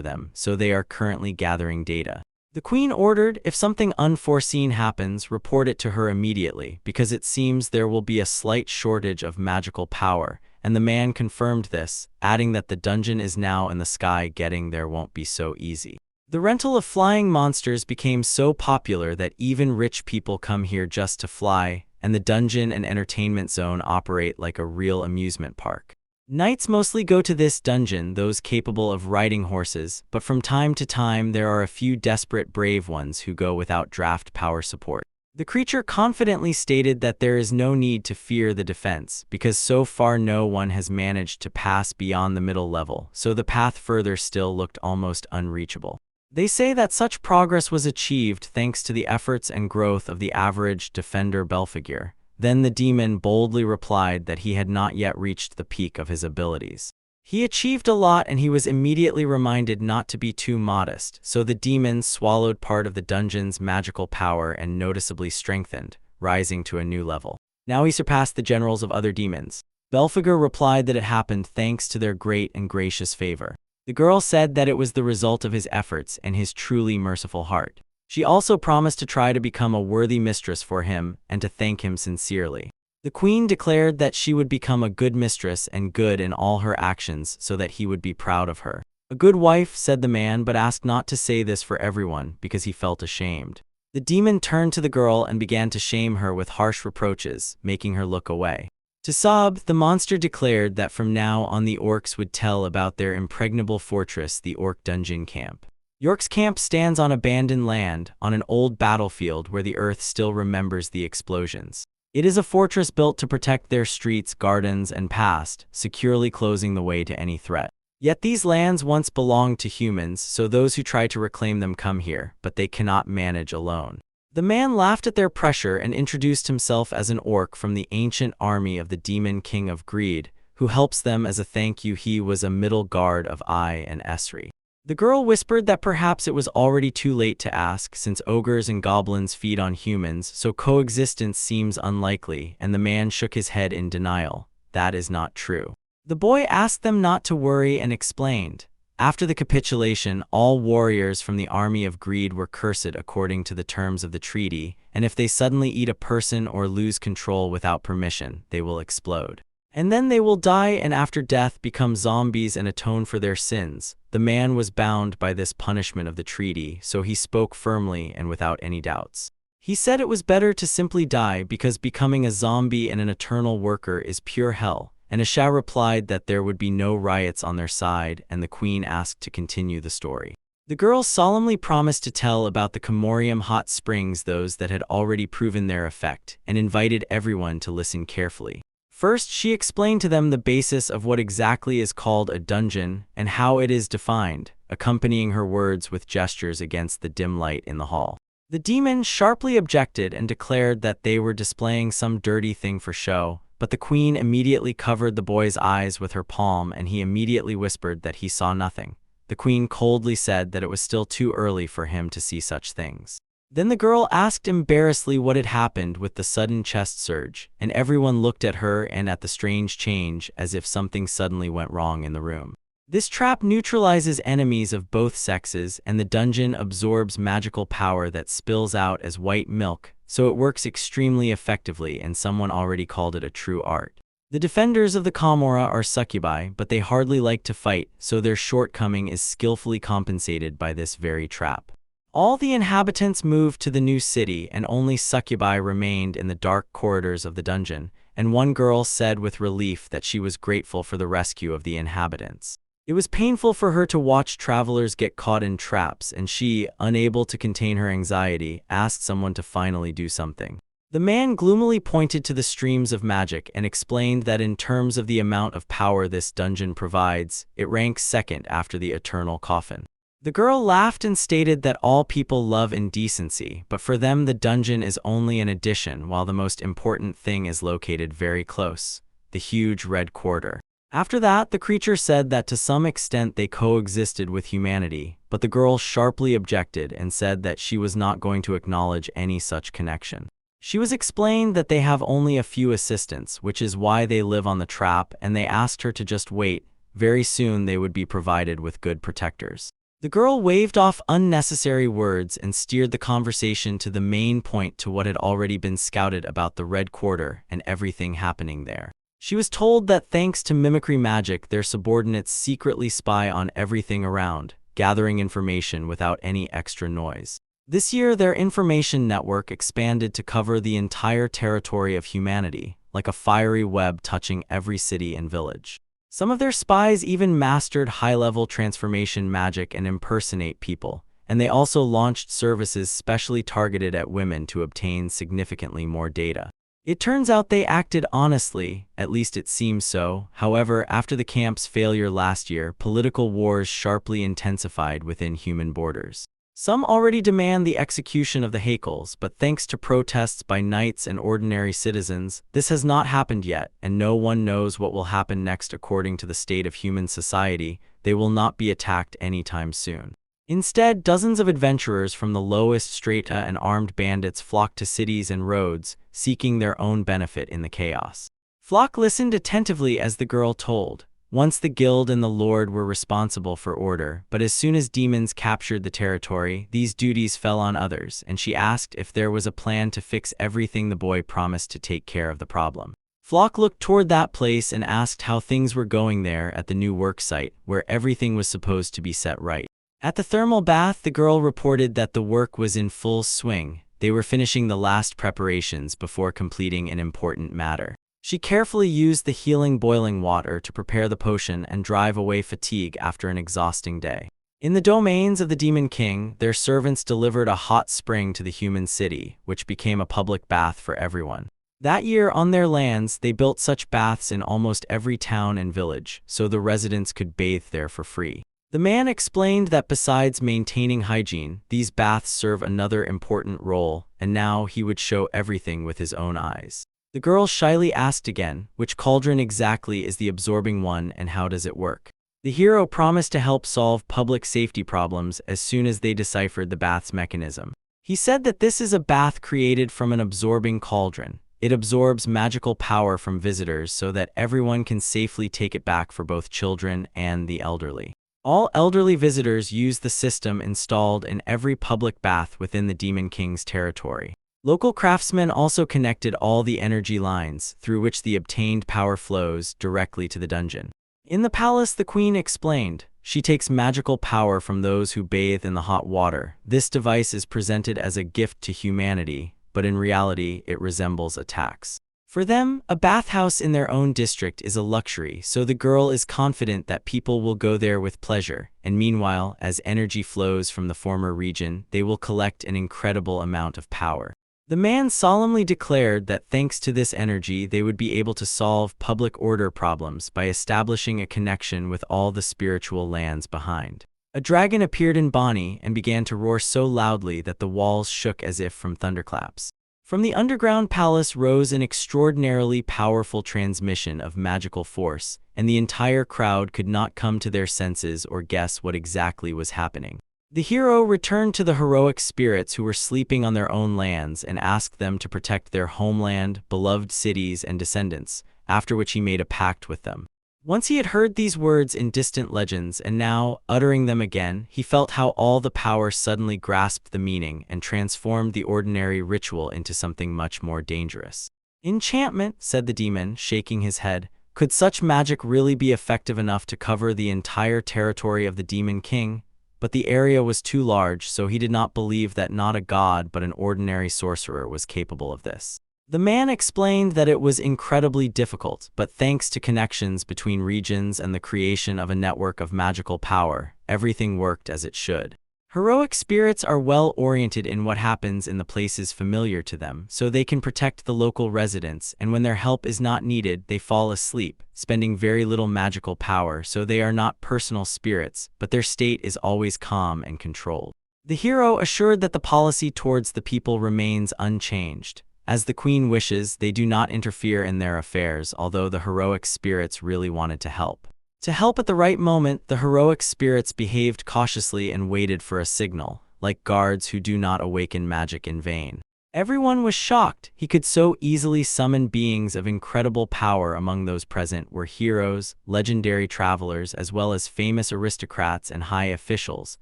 them, so they are currently gathering data. The queen ordered, if something unforeseen happens, report it to her immediately, because it seems there will be a slight shortage of magical power, and the man confirmed this, adding that the dungeon is now in the sky. Getting there won't be so easy. The rental of flying monsters became so popular that even rich people come here just to fly, and the dungeon and entertainment zone operate like a real amusement park. Knights mostly go to this dungeon, those capable of riding horses, but from time to time there are a few desperate brave ones who go without draft power support. The creature confidently stated that there is no need to fear the defense, because so far no one has managed to pass beyond the middle level, so the path further still looked almost unreachable. They say that such progress was achieved thanks to the efforts and growth of the average defender Belphegor. Then the demon boldly replied that he had not yet reached the peak of his abilities. He achieved a lot, and he was immediately reminded not to be too modest, so the demon swallowed part of the dungeon's magical power and noticeably strengthened, rising to a new level. Now he surpassed the generals of other demons. Belphegor replied that it happened thanks to their great and gracious favor. The girl said that it was the result of his efforts and his truly merciful heart. She also promised to try to become a worthy mistress for him and to thank him sincerely. The queen declared that she would become a good mistress and good in all her actions so that he would be proud of her. A good wife, said the man, but asked not to say this for everyone because he felt ashamed. The demon turned to the girl and began to shame her with harsh reproaches, making her look away. To Sob, the monster declared that from now on the orcs would tell about their impregnable fortress, the Orc Dungeon Camp. York's camp stands on abandoned land, on an old battlefield where the earth still remembers the explosions. It is a fortress built to protect their streets, gardens, and past, securely closing the way to any threat. Yet these lands once belonged to humans, so those who try to reclaim them come here, but they cannot manage alone. The man laughed at their pressure and introduced himself as an orc from the ancient army of the demon king of greed, who helps them as a thank you. He was a middle guard of Ai and Esri. The girl whispered that perhaps it was already too late to ask, since ogres and goblins feed on humans, so coexistence seems unlikely, and the man shook his head in denial. That is not true. The boy asked them not to worry and explained. After the capitulation, all warriors from the army of greed were cursed according to the terms of the treaty, and if they suddenly eat a person or lose control without permission, they will explode. And then they will die and after death become zombies and atone for their sins. The man was bound by this punishment of the treaty, so he spoke firmly and without any doubts. He said it was better to simply die because becoming a zombie and an eternal worker is pure hell. And Asha replied that there would be no riots on their side, and the queen asked to continue the story. The girl solemnly promised to tell about the Comorium hot springs, those that had already proven their effect, and invited everyone to listen carefully. First, she explained to them the basis of what exactly is called a dungeon and how it is defined, accompanying her words with gestures against the dim light in the hall. The demon sharply objected and declared that they were displaying some dirty thing for show, but the queen immediately covered the boy's eyes with her palm, and he immediately whispered that he saw nothing. The queen coldly said that it was still too early for him to see such things. Then the girl asked embarrassedly what had happened with the sudden chest surge, and everyone looked at her and at the strange change as if something suddenly went wrong in the room. This trap neutralizes enemies of both sexes, and the dungeon absorbs magical power that spills out as white milk, so it works extremely effectively, and someone already called it a true art. The defenders of the Kamora are succubi, but they hardly like to fight, so their shortcoming is skillfully compensated by this very trap. All the inhabitants moved to the new city, and only succubi remained in the dark corridors of the dungeon, and one girl said with relief that she was grateful for the rescue of the inhabitants. It was painful for her to watch travelers get caught in traps, and she, unable to contain her anxiety, asked someone to finally do something. The man gloomily pointed to the streams of magic and explained that in terms of the amount of power this dungeon provides, it ranks second after the eternal coffin. The girl laughed and stated that all people love indecency, but for them the dungeon is only an addition, while the most important thing is located very close, the huge red quarter. After that, the creature said that to some extent they coexisted with humanity, but the girl sharply objected and said that she was not going to acknowledge any such connection. She was explained that they have only a few assistants, which is why they live on the trap, and they asked her to just wait. Very soon they would be provided with good protectors. The girl waved off unnecessary words and steered the conversation to the main point, to what had already been scouted about the Red Quarter and everything happening there. She was told that thanks to mimicry magic, their subordinates secretly spy on everything around, gathering information without any extra noise. This year, their information network expanded to cover the entire territory of humanity, like a fiery web touching every city and village. Some of their spies even mastered high-level transformation magic and impersonate people, and they also launched services specially targeted at women to obtain significantly more data. It turns out they acted honestly, at least it seems so. However, after the camp's failure last year, political wars sharply intensified within human borders. Some already demand the execution of the Haekels, but thanks to protests by knights and ordinary citizens, this has not happened yet, and no one knows what will happen next. According to the state of human society, they will not be attacked anytime soon. Instead, dozens of adventurers from the lowest strata and armed bandits flock to cities and roads, seeking their own benefit in the chaos. Flock listened attentively as the girl told. Once the guild and the lord were responsible for order, but as soon as demons captured the territory, these duties fell on others, and she asked if there was a plan to fix everything. The boy promised to take care of the problem. Flock looked toward that place and asked how things were going there at the new work site, where everything was supposed to be set right. At the thermal bath, the girl reported that the work was in full swing. They were finishing the last preparations before completing an important matter. She carefully used the healing boiling water to prepare the potion and drive away fatigue after an exhausting day. In the domains of the Demon King, their servants delivered a hot spring to the human city, which became a public bath for everyone. That year, on their lands, they built such baths in almost every town and village, so the residents could bathe there for free. The man explained that besides maintaining hygiene, these baths serve another important role, and now he would show everything with his own eyes. The girl shyly asked again, which cauldron exactly is the absorbing one and how does it work? The hero promised to help solve public safety problems as soon as they deciphered the bath's mechanism. He said that this is a bath created from an absorbing cauldron. It absorbs magical power from visitors so that everyone can safely take it back for both children and the elderly. All elderly visitors use the system installed in every public bath within the Demon King's territory. Local craftsmen also connected all the energy lines through which the obtained power flows directly to the dungeon. In the palace, the queen explained, she takes magical power from those who bathe in the hot water. This device is presented as a gift to humanity, but in reality, it resembles a tax. For them, a bathhouse in their own district is a luxury, so the girl is confident that people will go there with pleasure, and meanwhile, as energy flows from the former region, they will collect an incredible amount of power. The man solemnly declared that thanks to this energy they would be able to solve public order problems by establishing a connection with all the spiritual lands behind. A dragon appeared in Bonnie and began to roar so loudly that the walls shook as if from thunderclaps. From the underground palace rose an extraordinarily powerful transmission of magical force, and the entire crowd could not come to their senses or guess what exactly was happening. The hero returned to the heroic spirits who were sleeping on their own lands and asked them to protect their homeland, beloved cities, and descendants, after which he made a pact with them. Once he had heard these words in distant legends, and now, uttering them again, he felt how all the power suddenly grasped the meaning and transformed the ordinary ritual into something much more dangerous. "Enchantment," said the demon, shaking his head. "Could such magic really be effective enough to cover the entire territory of the Demon King?" But the area was too large, so he did not believe that not a god but an ordinary sorcerer was capable of this. The man explained that it was incredibly difficult, but thanks to connections between regions and the creation of a network of magical power, everything worked as it should. Heroic spirits are well-oriented in what happens in the places familiar to them, so they can protect the local residents, and when their help is not needed, they fall asleep, spending very little magical power, so they are not personal spirits, but their state is always calm and controlled. The hero assured that the policy towards the people remains unchanged. As the queen wishes, they do not interfere in their affairs, although the heroic spirits really wanted to help. To help at the right moment, the heroic spirits behaved cautiously and waited for a signal, like guards who do not awaken magic in vain. Everyone was shocked. He could so easily summon beings of incredible power. Among those present were heroes, legendary travelers, as well as famous aristocrats and high officials,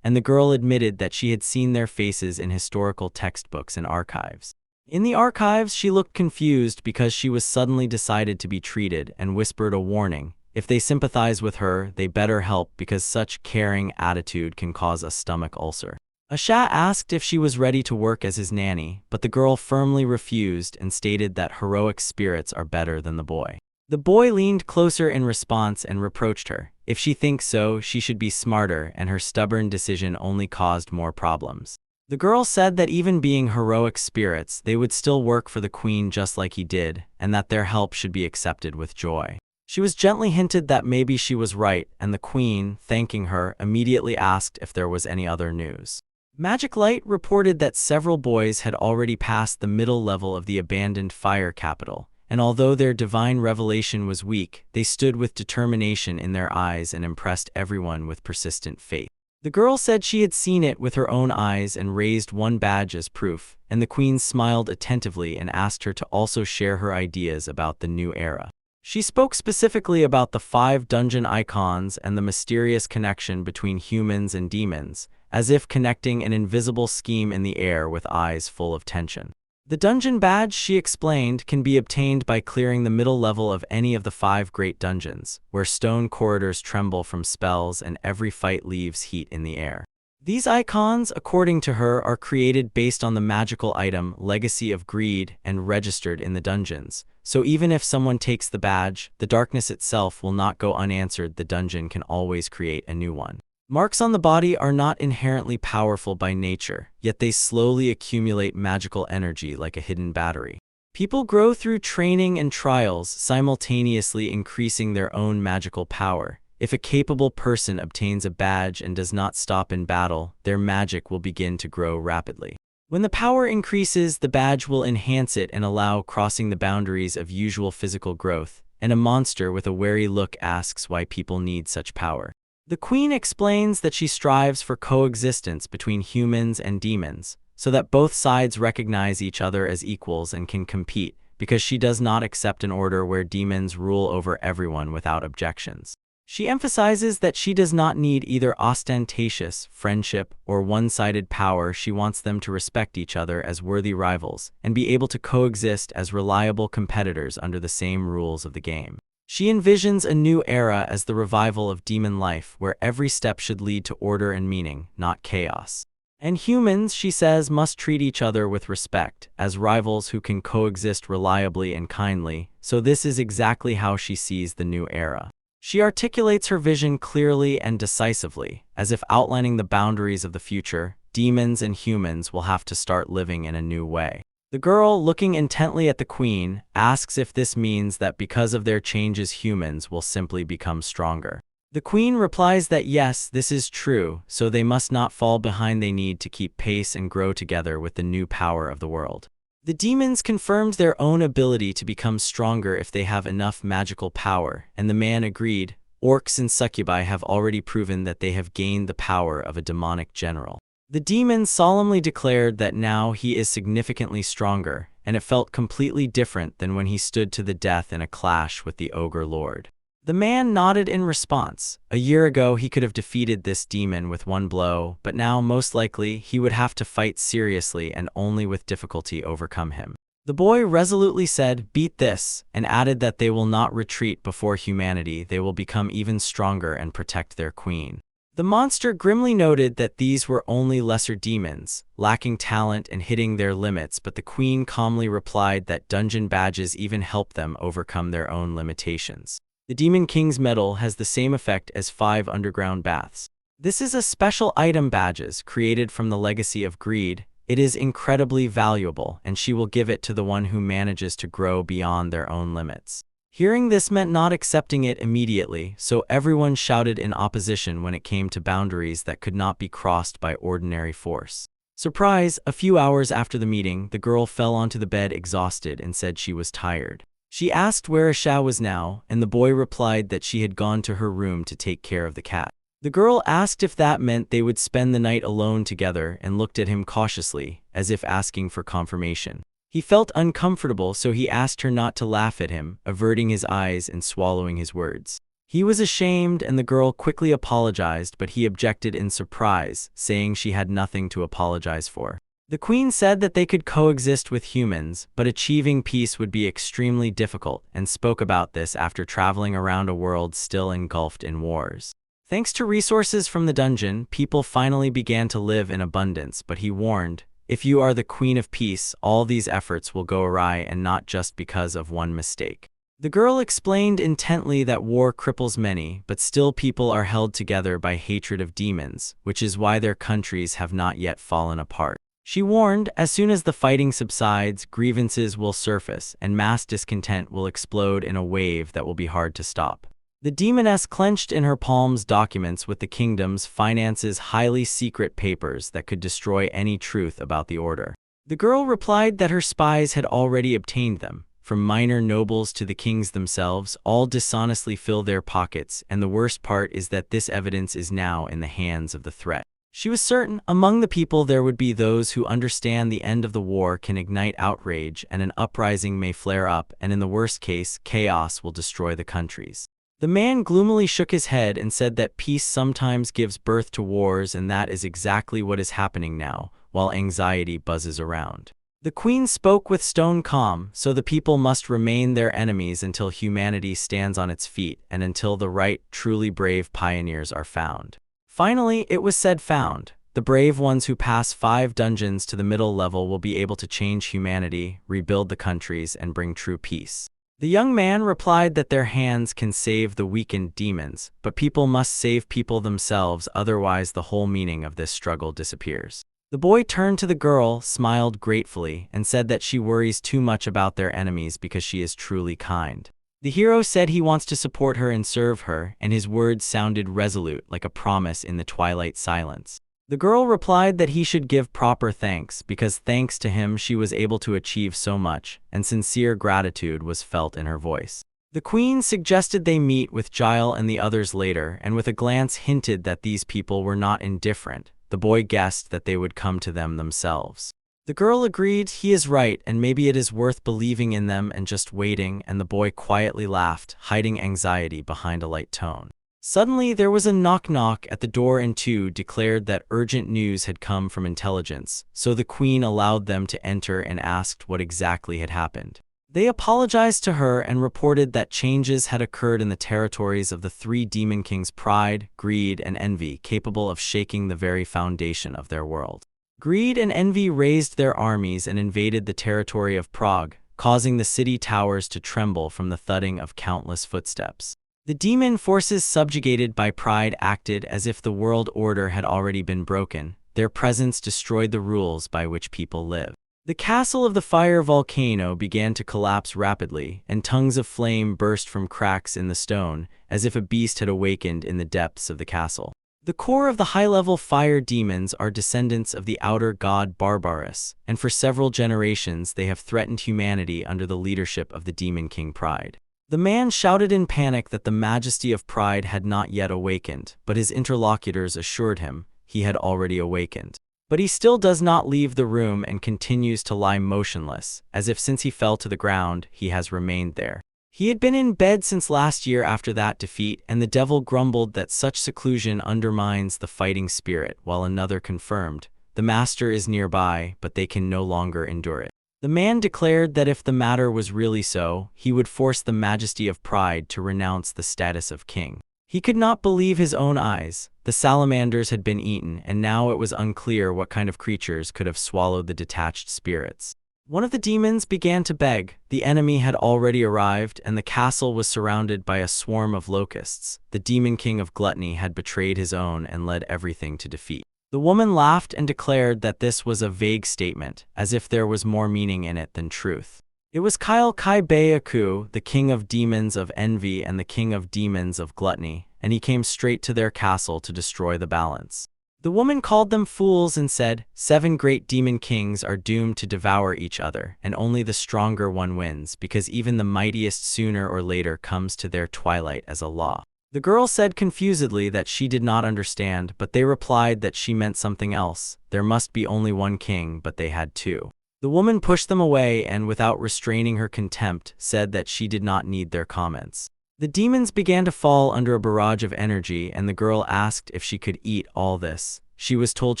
and the girl admitted that she had seen their faces in historical textbooks and archives. In the archives, she looked confused because she was suddenly decided to be treated and whispered a warning. If they sympathize with her, they better help because such caring attitude can cause a stomach ulcer. Asha asked if she was ready to work as his nanny, but the girl firmly refused and stated that heroic spirits are better than the boy. The boy leaned closer in response and reproached her. If she thinks so, she should be smarter, and her stubborn decision only caused more problems. The girl said that even being heroic spirits, they would still work for the queen just like he did, and that their help should be accepted with joy. She was gently hinted that maybe she was right, and the queen, thanking her, immediately asked if there was any other news. Magic Light reported that several boys had already passed the middle level of the abandoned fire capital, and although their divine revelation was weak, they stood with determination in their eyes and impressed everyone with persistent faith. The girl said she had seen it with her own eyes and raised one badge as proof, and the queen smiled attentively and asked her to also share her ideas about the new era. She spoke specifically about the 5 dungeon icons and the mysterious connection between humans and demons, as if connecting an invisible scheme in the air with eyes full of tension. The dungeon badge, she explained, can be obtained by clearing the middle level of any of the 5 great dungeons, where stone corridors tremble from spells and every fight leaves heat in the air. These icons, according to her, are created based on the magical item Legacy of Greed and registered in the dungeons. So even if someone takes the badge, the darkness itself will not go unanswered. The dungeon can always create a new one. Marks on the body are not inherently powerful by nature, yet they slowly accumulate magical energy like a hidden battery. People grow through training and trials, simultaneously increasing their own magical power. If a capable person obtains a badge and does not stop in battle, their magic will begin to grow rapidly. When the power increases, the badge will enhance it and allow crossing the boundaries of usual physical growth, and a monster with a wary look asks why people need such power. The queen explains that she strives for coexistence between humans and demons, so that both sides recognize each other as equals and can compete, because she does not accept an order where demons rule over everyone without objections. She emphasizes that she does not need either ostentatious friendship or one-sided power. She wants them to respect each other as worthy rivals and be able to coexist as reliable competitors under the same rules of the game. She envisions a new era as the revival of demon life, where every step should lead to order and meaning, not chaos. And humans, she says, must treat each other with respect, as rivals who can coexist reliably and kindly, so this is exactly how she sees the new era. She articulates her vision clearly and decisively, as if outlining the boundaries of the future. Demons and humans will have to start living in a new way. The girl, looking intently at the queen, asks if this means that because of their changes humans will simply become stronger. The queen replies that yes, this is true, so they must not fall behind. They need to keep pace and grow together with the new power of the world. The demons confirmed their own ability to become stronger if they have enough magical power, and the man agreed. Orcs and succubi have already proven that they have gained the power of a demonic general. The demon solemnly declared that now he is significantly stronger, and it felt completely different than when he stood to the death in a clash with the ogre lord. The man nodded in response. A year ago, he could have defeated this demon with one blow, but now, most likely, he would have to fight seriously and only with difficulty overcome him. The boy resolutely said, "Beat this," and added that they will not retreat before humanity, they will become even stronger and protect their queen. The monster grimly noted that these were only lesser demons, lacking talent and hitting their limits, but the queen calmly replied that dungeon badges even help them overcome their own limitations. The Demon King's medal has the same effect as 5 underground baths. This is a special item badges created from the legacy of greed. It is incredibly valuable, and she will give it to the one who manages to grow beyond their own limits. Hearing this meant not accepting it immediately, so everyone shouted in opposition when it came to boundaries that could not be crossed by ordinary force. Surprise! A few hours after the meeting, the girl fell onto the bed exhausted and said she was tired. She asked where Asha was now, and the boy replied that she had gone to her room to take care of the cat. The girl asked if that meant they would spend the night alone together and looked at him cautiously, as if asking for confirmation. He felt uncomfortable, so he asked her not to laugh at him, averting his eyes and swallowing his words. He was ashamed, and the girl quickly apologized, but he objected in surprise, saying she had nothing to apologize for. The queen said that they could coexist with humans, but achieving peace would be extremely difficult, and spoke about this after traveling around a world still engulfed in wars. Thanks to resources from the dungeon, people finally began to live in abundance, but he warned, "If you are the Queen of Peace, all these efforts will go awry, and not just because of one mistake." The girl explained intently that war cripples many, but still people are held together by hatred of demons, which is why their countries have not yet fallen apart. She warned, as soon as the fighting subsides, grievances will surface, and mass discontent will explode in a wave that will be hard to stop. The demoness clenched in her palms documents with the kingdom's finances, highly secret papers that could destroy any truth about the order. The girl replied that her spies had already obtained them. From minor nobles to the kings themselves, all dishonestly fill their pockets, and the worst part is that this evidence is now in the hands of the threat. She was certain among the people there would be those who understand the end of the war can ignite outrage, and an uprising may flare up, and in the worst case, chaos will destroy the countries. The man gloomily shook his head and said that peace sometimes gives birth to wars, and that is exactly what is happening now, while anxiety buzzes around. The queen spoke with stone calm, so the people must remain their enemies until humanity stands on its feet and until the right, truly brave pioneers are found. Finally, it was said found. The brave ones who pass 5 dungeons to the middle level will be able to change humanity, rebuild the countries, and bring true peace. The young man replied that their hands can save the weakened demons, but people must save people themselves, otherwise the whole meaning of this struggle disappears. The boy turned to the girl, smiled gratefully, and said that she worries too much about their enemies because she is truly kind. The hero said he wants to support her and serve her, and his words sounded resolute, like a promise in the twilight silence. The girl replied that he should give proper thanks, because thanks to him she was able to achieve so much, and sincere gratitude was felt in her voice. The queen suggested they meet with Giles and the others later, and with a glance hinted that these people were not indifferent. The boy guessed that they would come to them themselves. The girl agreed, he is right, and maybe it is worth believing in them and just waiting, and the boy quietly laughed, hiding anxiety behind a light tone. Suddenly, there was a knock-knock at the door, and 2 declared that urgent news had come from intelligence, so the queen allowed them to enter and asked what exactly had happened. They apologized to her and reported that changes had occurred in the territories of the 3 demon kings: pride, greed, and envy, capable of shaking the very foundation of their world. Greed and envy raised their armies and invaded the territory of Prague, causing the city towers to tremble from the thudding of countless footsteps. The demon forces subjugated by pride acted as if the world order had already been broken. Their presence destroyed the rules by which people live. The castle of the fire volcano began to collapse rapidly, and tongues of flame burst from cracks in the stone, as if a beast had awakened in the depths of the castle. The core of the high-level fire demons are descendants of the outer god Barbarus, and for several generations they have threatened humanity under the leadership of the demon king Pride. The man shouted in panic that the majesty of Pride had not yet awakened, but his interlocutors assured him he had already awakened. But he still does not leave the room and continues to lie motionless, as if since he fell to the ground, he has remained there. He had been in bed since last year after that defeat, and the devil grumbled that such seclusion undermines the fighting spirit, while another confirmed, "The master is nearby, but they can no longer endure it." The man declared that if the matter was really so, he would force the majesty of pride to renounce the status of king. He could not believe his own eyes. The salamanders had been eaten, and now it was unclear what kind of creatures could have swallowed the detached spirits. One of the demons began to beg. The enemy had already arrived, and the castle was surrounded by a swarm of locusts. The demon king of gluttony had betrayed his own and led everything to defeat. The woman laughed and declared that this was a vague statement, as if there was more meaning in it than truth. It was Kyle Kai Bayaku, the king of demons of envy and the king of demons of gluttony, and he came straight to their castle to destroy the balance. The woman called them fools and said, 7 great demon kings are doomed to devour each other, and only the stronger one wins, because even the mightiest sooner or later comes to their twilight as a law. The girl said confusedly that she did not understand, but they replied that she meant something else. There must be only one king, but they had 2. The woman pushed them away and, without restraining her contempt, said that she did not need their comments. The demons began to fall under a barrage of energy, and the girl asked if she could eat all this. She was told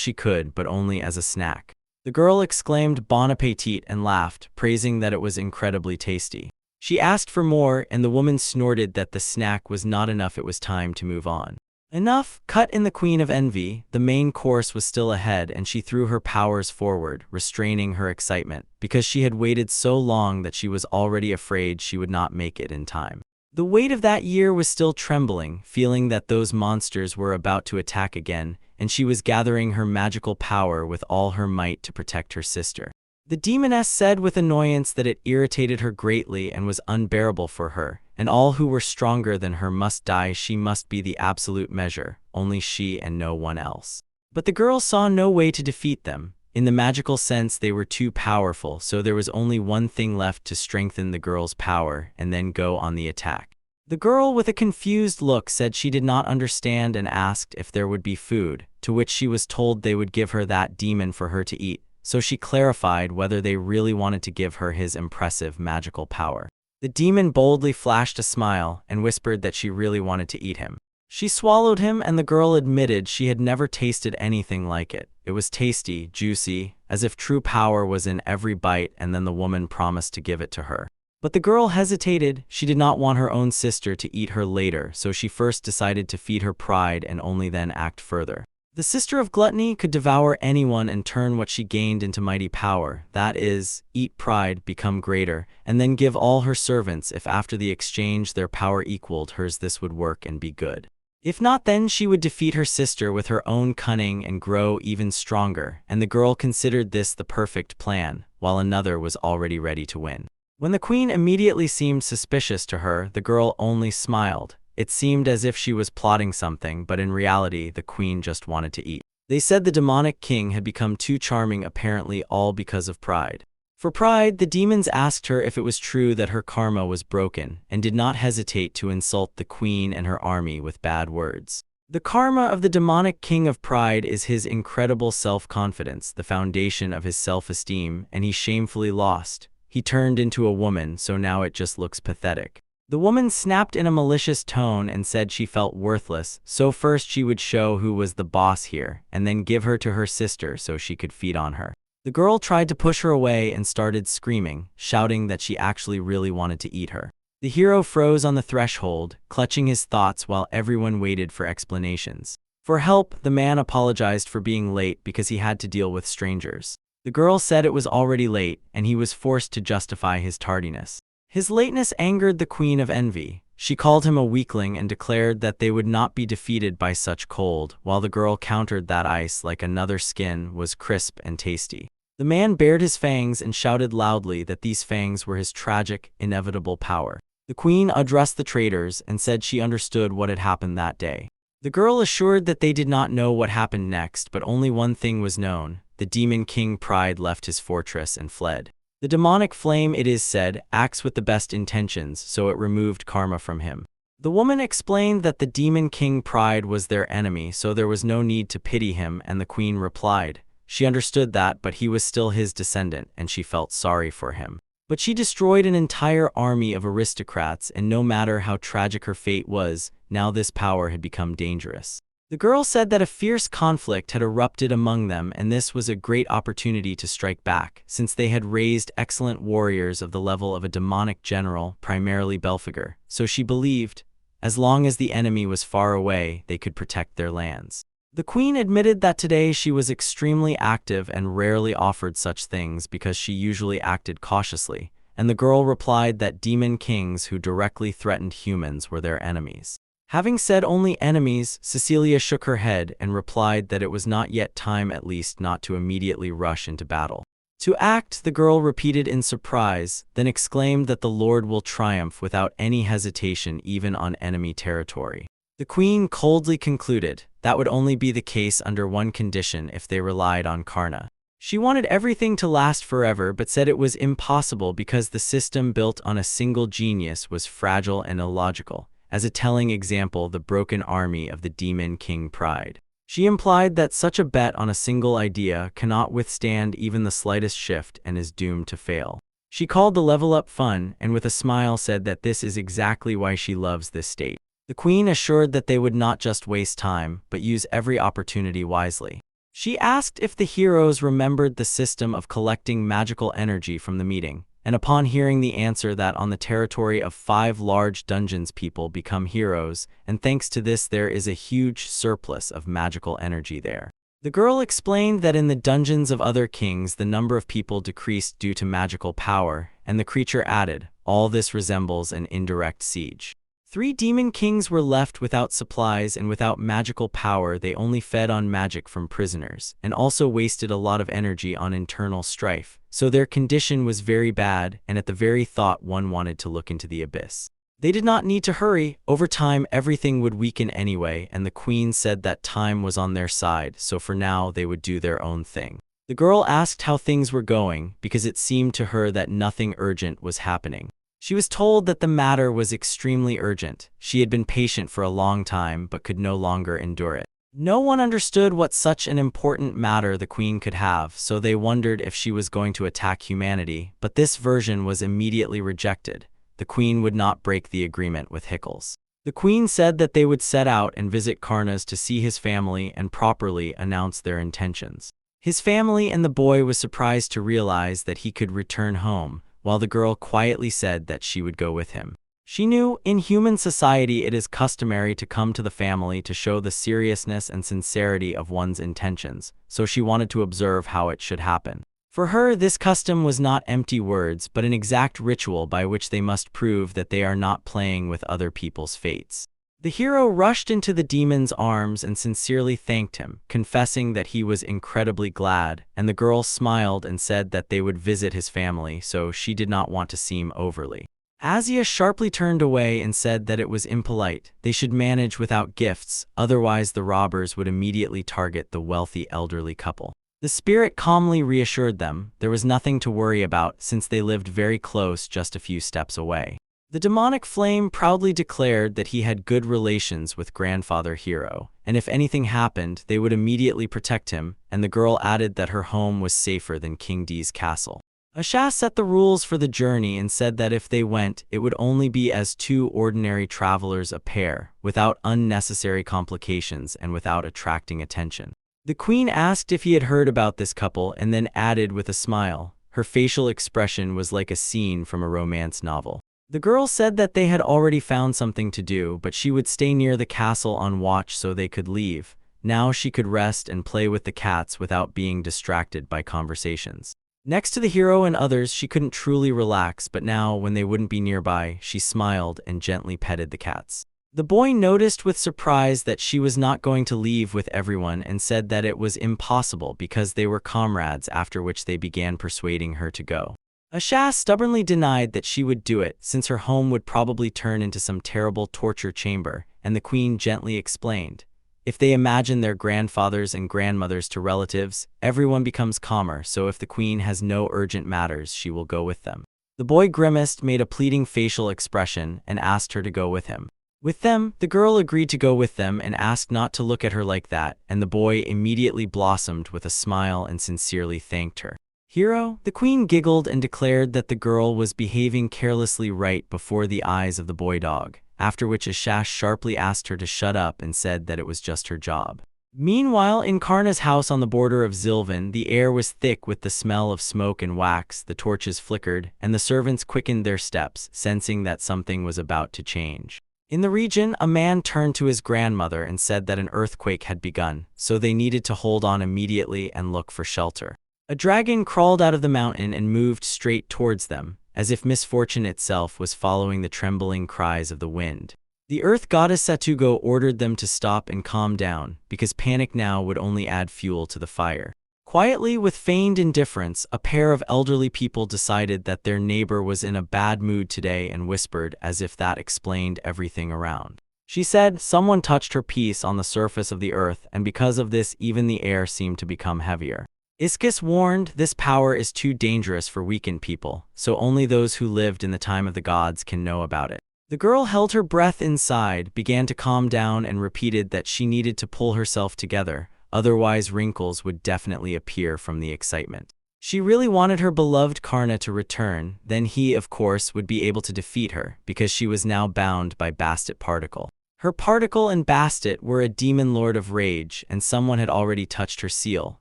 she could, but only as a snack. The girl exclaimed bon appetit and laughed, praising that it was incredibly tasty. She asked for more, and the woman snorted that the snack was not enough. It was time to move on. Enough! Cut in the Queen of Envy. The main course was still ahead, and she threw her powers forward, restraining her excitement, because she had waited so long that she was already afraid she would not make it in time. The weight of that year was still trembling, feeling that those monsters were about to attack again, and she was gathering her magical power with all her might to protect her sister. The demoness said with annoyance that it irritated her greatly and was unbearable for her, and all who were stronger than her must die. She must be the absolute measure, only she and no one else. But the girl saw no way to defeat them. In the magical sense, they were too powerful, so there was only one thing left to strengthen the girl's power and then go on the attack. The girl, with a confused look, said she did not understand and asked if there would be food, to which she was told they would give her that demon for her to eat. So she clarified whether they really wanted to give her his impressive magical power. The demon boldly flashed a smile and whispered that she really wanted to eat him. She swallowed him, and the girl admitted she had never tasted anything like it. It was tasty, juicy, as if true power was in every bite, and then the woman promised to give it to her. But the girl hesitated. She did not want her own sister to eat her later, so she first decided to feed her pride and only then act further. The sister of gluttony could devour anyone and turn what she gained into mighty power, that is, eat pride, become greater, and then give all her servants if after the exchange their power equaled hers. This would work and be good. If not, then she would defeat her sister with her own cunning and grow even stronger, and the girl considered this the perfect plan, while another was already ready to win. When the queen immediately seemed suspicious to her, the girl only smiled. It seemed as if she was plotting something, but in reality, the queen just wanted to eat. They said the demonic king had become too charming, apparently all because of pride. For pride, the demons asked her if it was true that her karma was broken, and did not hesitate to insult the queen and her army with bad words. The karma of the demonic king of pride is his incredible self-confidence, the foundation of his self-esteem, and he shamefully lost. He turned into a woman, so now it just looks pathetic. The woman snapped in a malicious tone and said she felt worthless, so first she would show who was the boss here, and then give her to her sister so she could feed on her. The girl tried to push her away and started screaming, shouting that she actually really wanted to eat her. The hero froze on the threshold, clutching his thoughts while everyone waited for explanations. For help, the man apologized for being late because he had to deal with strangers. The girl said it was already late, and he was forced to justify his tardiness. His lateness angered the Queen of Envy. She called him a weakling and declared that they would not be defeated by such cold, while the girl countered that ice, like another skin, was crisp and tasty. The man bared his fangs and shouted loudly that these fangs were his tragic, inevitable power. The queen addressed the traitors and said she understood what had happened that day. The girl assured that they did not know what happened next, but only one thing was known. The demon king Pride left his fortress and fled. The demonic flame, it is said, acts with the best intentions, so it removed karma from him. The woman explained that the demon king Pride was their enemy, so there was no need to pity him, and the queen replied. She understood that, but he was still his descendant, and she felt sorry for him. But she destroyed an entire army of aristocrats, and no matter how tragic her fate was, now this power had become dangerous. The girl said that a fierce conflict had erupted among them, and this was a great opportunity to strike back, since they had raised excellent warriors of the level of a demonic general, primarily Belphegor. So she believed, as long as the enemy was far away, they could protect their lands. The queen admitted that today she was extremely active and rarely offered such things because she usually acted cautiously, and the girl replied that demon kings who directly threatened humans were their enemies. Having said only enemies, Cecilia shook her head and replied that it was not yet time, at least not to immediately rush into battle. To act, the girl repeated in surprise, then exclaimed that the Lord will triumph without any hesitation even on enemy territory. The queen coldly concluded that would only be the case under one condition: if they relied on Karna. She wanted everything to last forever but said it was impossible because the system built on a single genius was fragile and illogical. As a telling example, the broken army of the demon king Pride. She implied that such a bet on a single idea cannot withstand even the slightest shift and is doomed to fail. She called the level up fun and with a smile said that this is exactly why she loves this state. The queen assured that they would not just waste time, but use every opportunity wisely. She asked if the heroes remembered the system of collecting magical energy from the meeting, and upon hearing the answer that on the territory of 5 large dungeons people become heroes, and thanks to this there is a huge surplus of magical energy there. The girl explained that in the dungeons of other kings the number of people decreased due to magical power, and the creature added, all this resembles an indirect siege. 3 demon kings were left without supplies and without magical power. They only fed on magic from prisoners, and also wasted a lot of energy on internal strife. So their condition was very bad, and at the very thought one wanted to look into the abyss. They did not need to hurry. Over time everything would weaken anyway, and the queen said that time was on their side, so for now they would do their own thing. The girl asked how things were going, because it seemed to her that nothing urgent was happening. She was told that the matter was extremely urgent. She had been patient for a long time, but could no longer endure it. No one understood what such an important matter the queen could have, so they wondered if she was going to attack humanity, but this version was immediately rejected. The queen would not break the agreement with Hickles. The queen said that they would set out and visit Karna's to see his family and properly announce their intentions. His family and the boy was surprised to realize that he could return home, while the girl quietly said that she would go with him. She knew, in human society it is customary to come to the family to show the seriousness and sincerity of one's intentions, so she wanted to observe how it should happen. For her, this custom was not empty words, but an exact ritual by which they must prove that they are not playing with other people's fates. The hero rushed into the demon's arms and sincerely thanked him, confessing that he was incredibly glad, and the girl smiled and said that they would visit his family, so she did not want to seem overly. Azia sharply turned away and said that it was impolite. They should manage without gifts, otherwise the robbers would immediately target the wealthy elderly couple. The spirit calmly reassured them there was nothing to worry about since they lived very close, just a few steps away. The demonic flame proudly declared that he had good relations with grandfather Hero, and if anything happened, they would immediately protect him, and the girl added that her home was safer than King D's castle. Asha set the rules for the journey and said that if they went, it would only be as 2 ordinary travelers a pair, without unnecessary complications and without attracting attention. The queen asked if he had heard about this couple and then added with a smile. Her facial expression was like a scene from a romance novel. The girl said that they had already found something to do, but she would stay near the castle on watch so they could leave. Now she could rest and play with the cats without being distracted by conversations. Next to the hero and others, she couldn't truly relax, but now, when they wouldn't be nearby, she smiled and gently petted the cats. The boy noticed with surprise that she was not going to leave with everyone and said that it was impossible because they were comrades, after which they began persuading her to go. Asha stubbornly denied that she would do it, since her home would probably turn into some terrible torture chamber, and the queen gently explained, if they imagine their grandfathers and grandmothers to relatives, everyone becomes calmer, so if the queen has no urgent matters, she will go with them. The boy grimaced, made a pleading facial expression, and asked her to go with him. With them, the girl agreed to go with them and asked not to look at her like that, and the boy immediately blossomed with a smile and sincerely thanked her. Hero, the queen giggled and declared that the girl was behaving carelessly right before the eyes of the boy dog, after which Ashash sharply asked her to shut up and said that it was just her job. Meanwhile, in Karna's house on the border of Zilvan, the air was thick with the smell of smoke and wax, the torches flickered, and the servants quickened their steps, sensing that something was about to change. In the region, a man turned to his grandmother and said that an earthquake had begun, so they needed to hold on immediately and look for shelter. A dragon crawled out of the mountain and moved straight towards them, as if misfortune itself was following the trembling cries of the wind. The earth goddess Satugo ordered them to stop and calm down, because panic now would only add fuel to the fire. Quietly, with feigned indifference, a pair of elderly people decided that their neighbor was in a bad mood today and whispered as if that explained everything around. She said someone touched her piece on the surface of the earth, and because of this even the air seemed to become heavier. Iskis warned, this power is too dangerous for weakened people, so only those who lived in the time of the gods can know about it. The girl held her breath inside, began to calm down, and repeated that she needed to pull herself together, otherwise wrinkles would definitely appear from the excitement. She really wanted her beloved Karna to return, then he, of course, would be able to defeat her, because she was now bound by Bastet Particle. Her Particle and Bastet were a demon lord of rage, and someone had already touched her seal,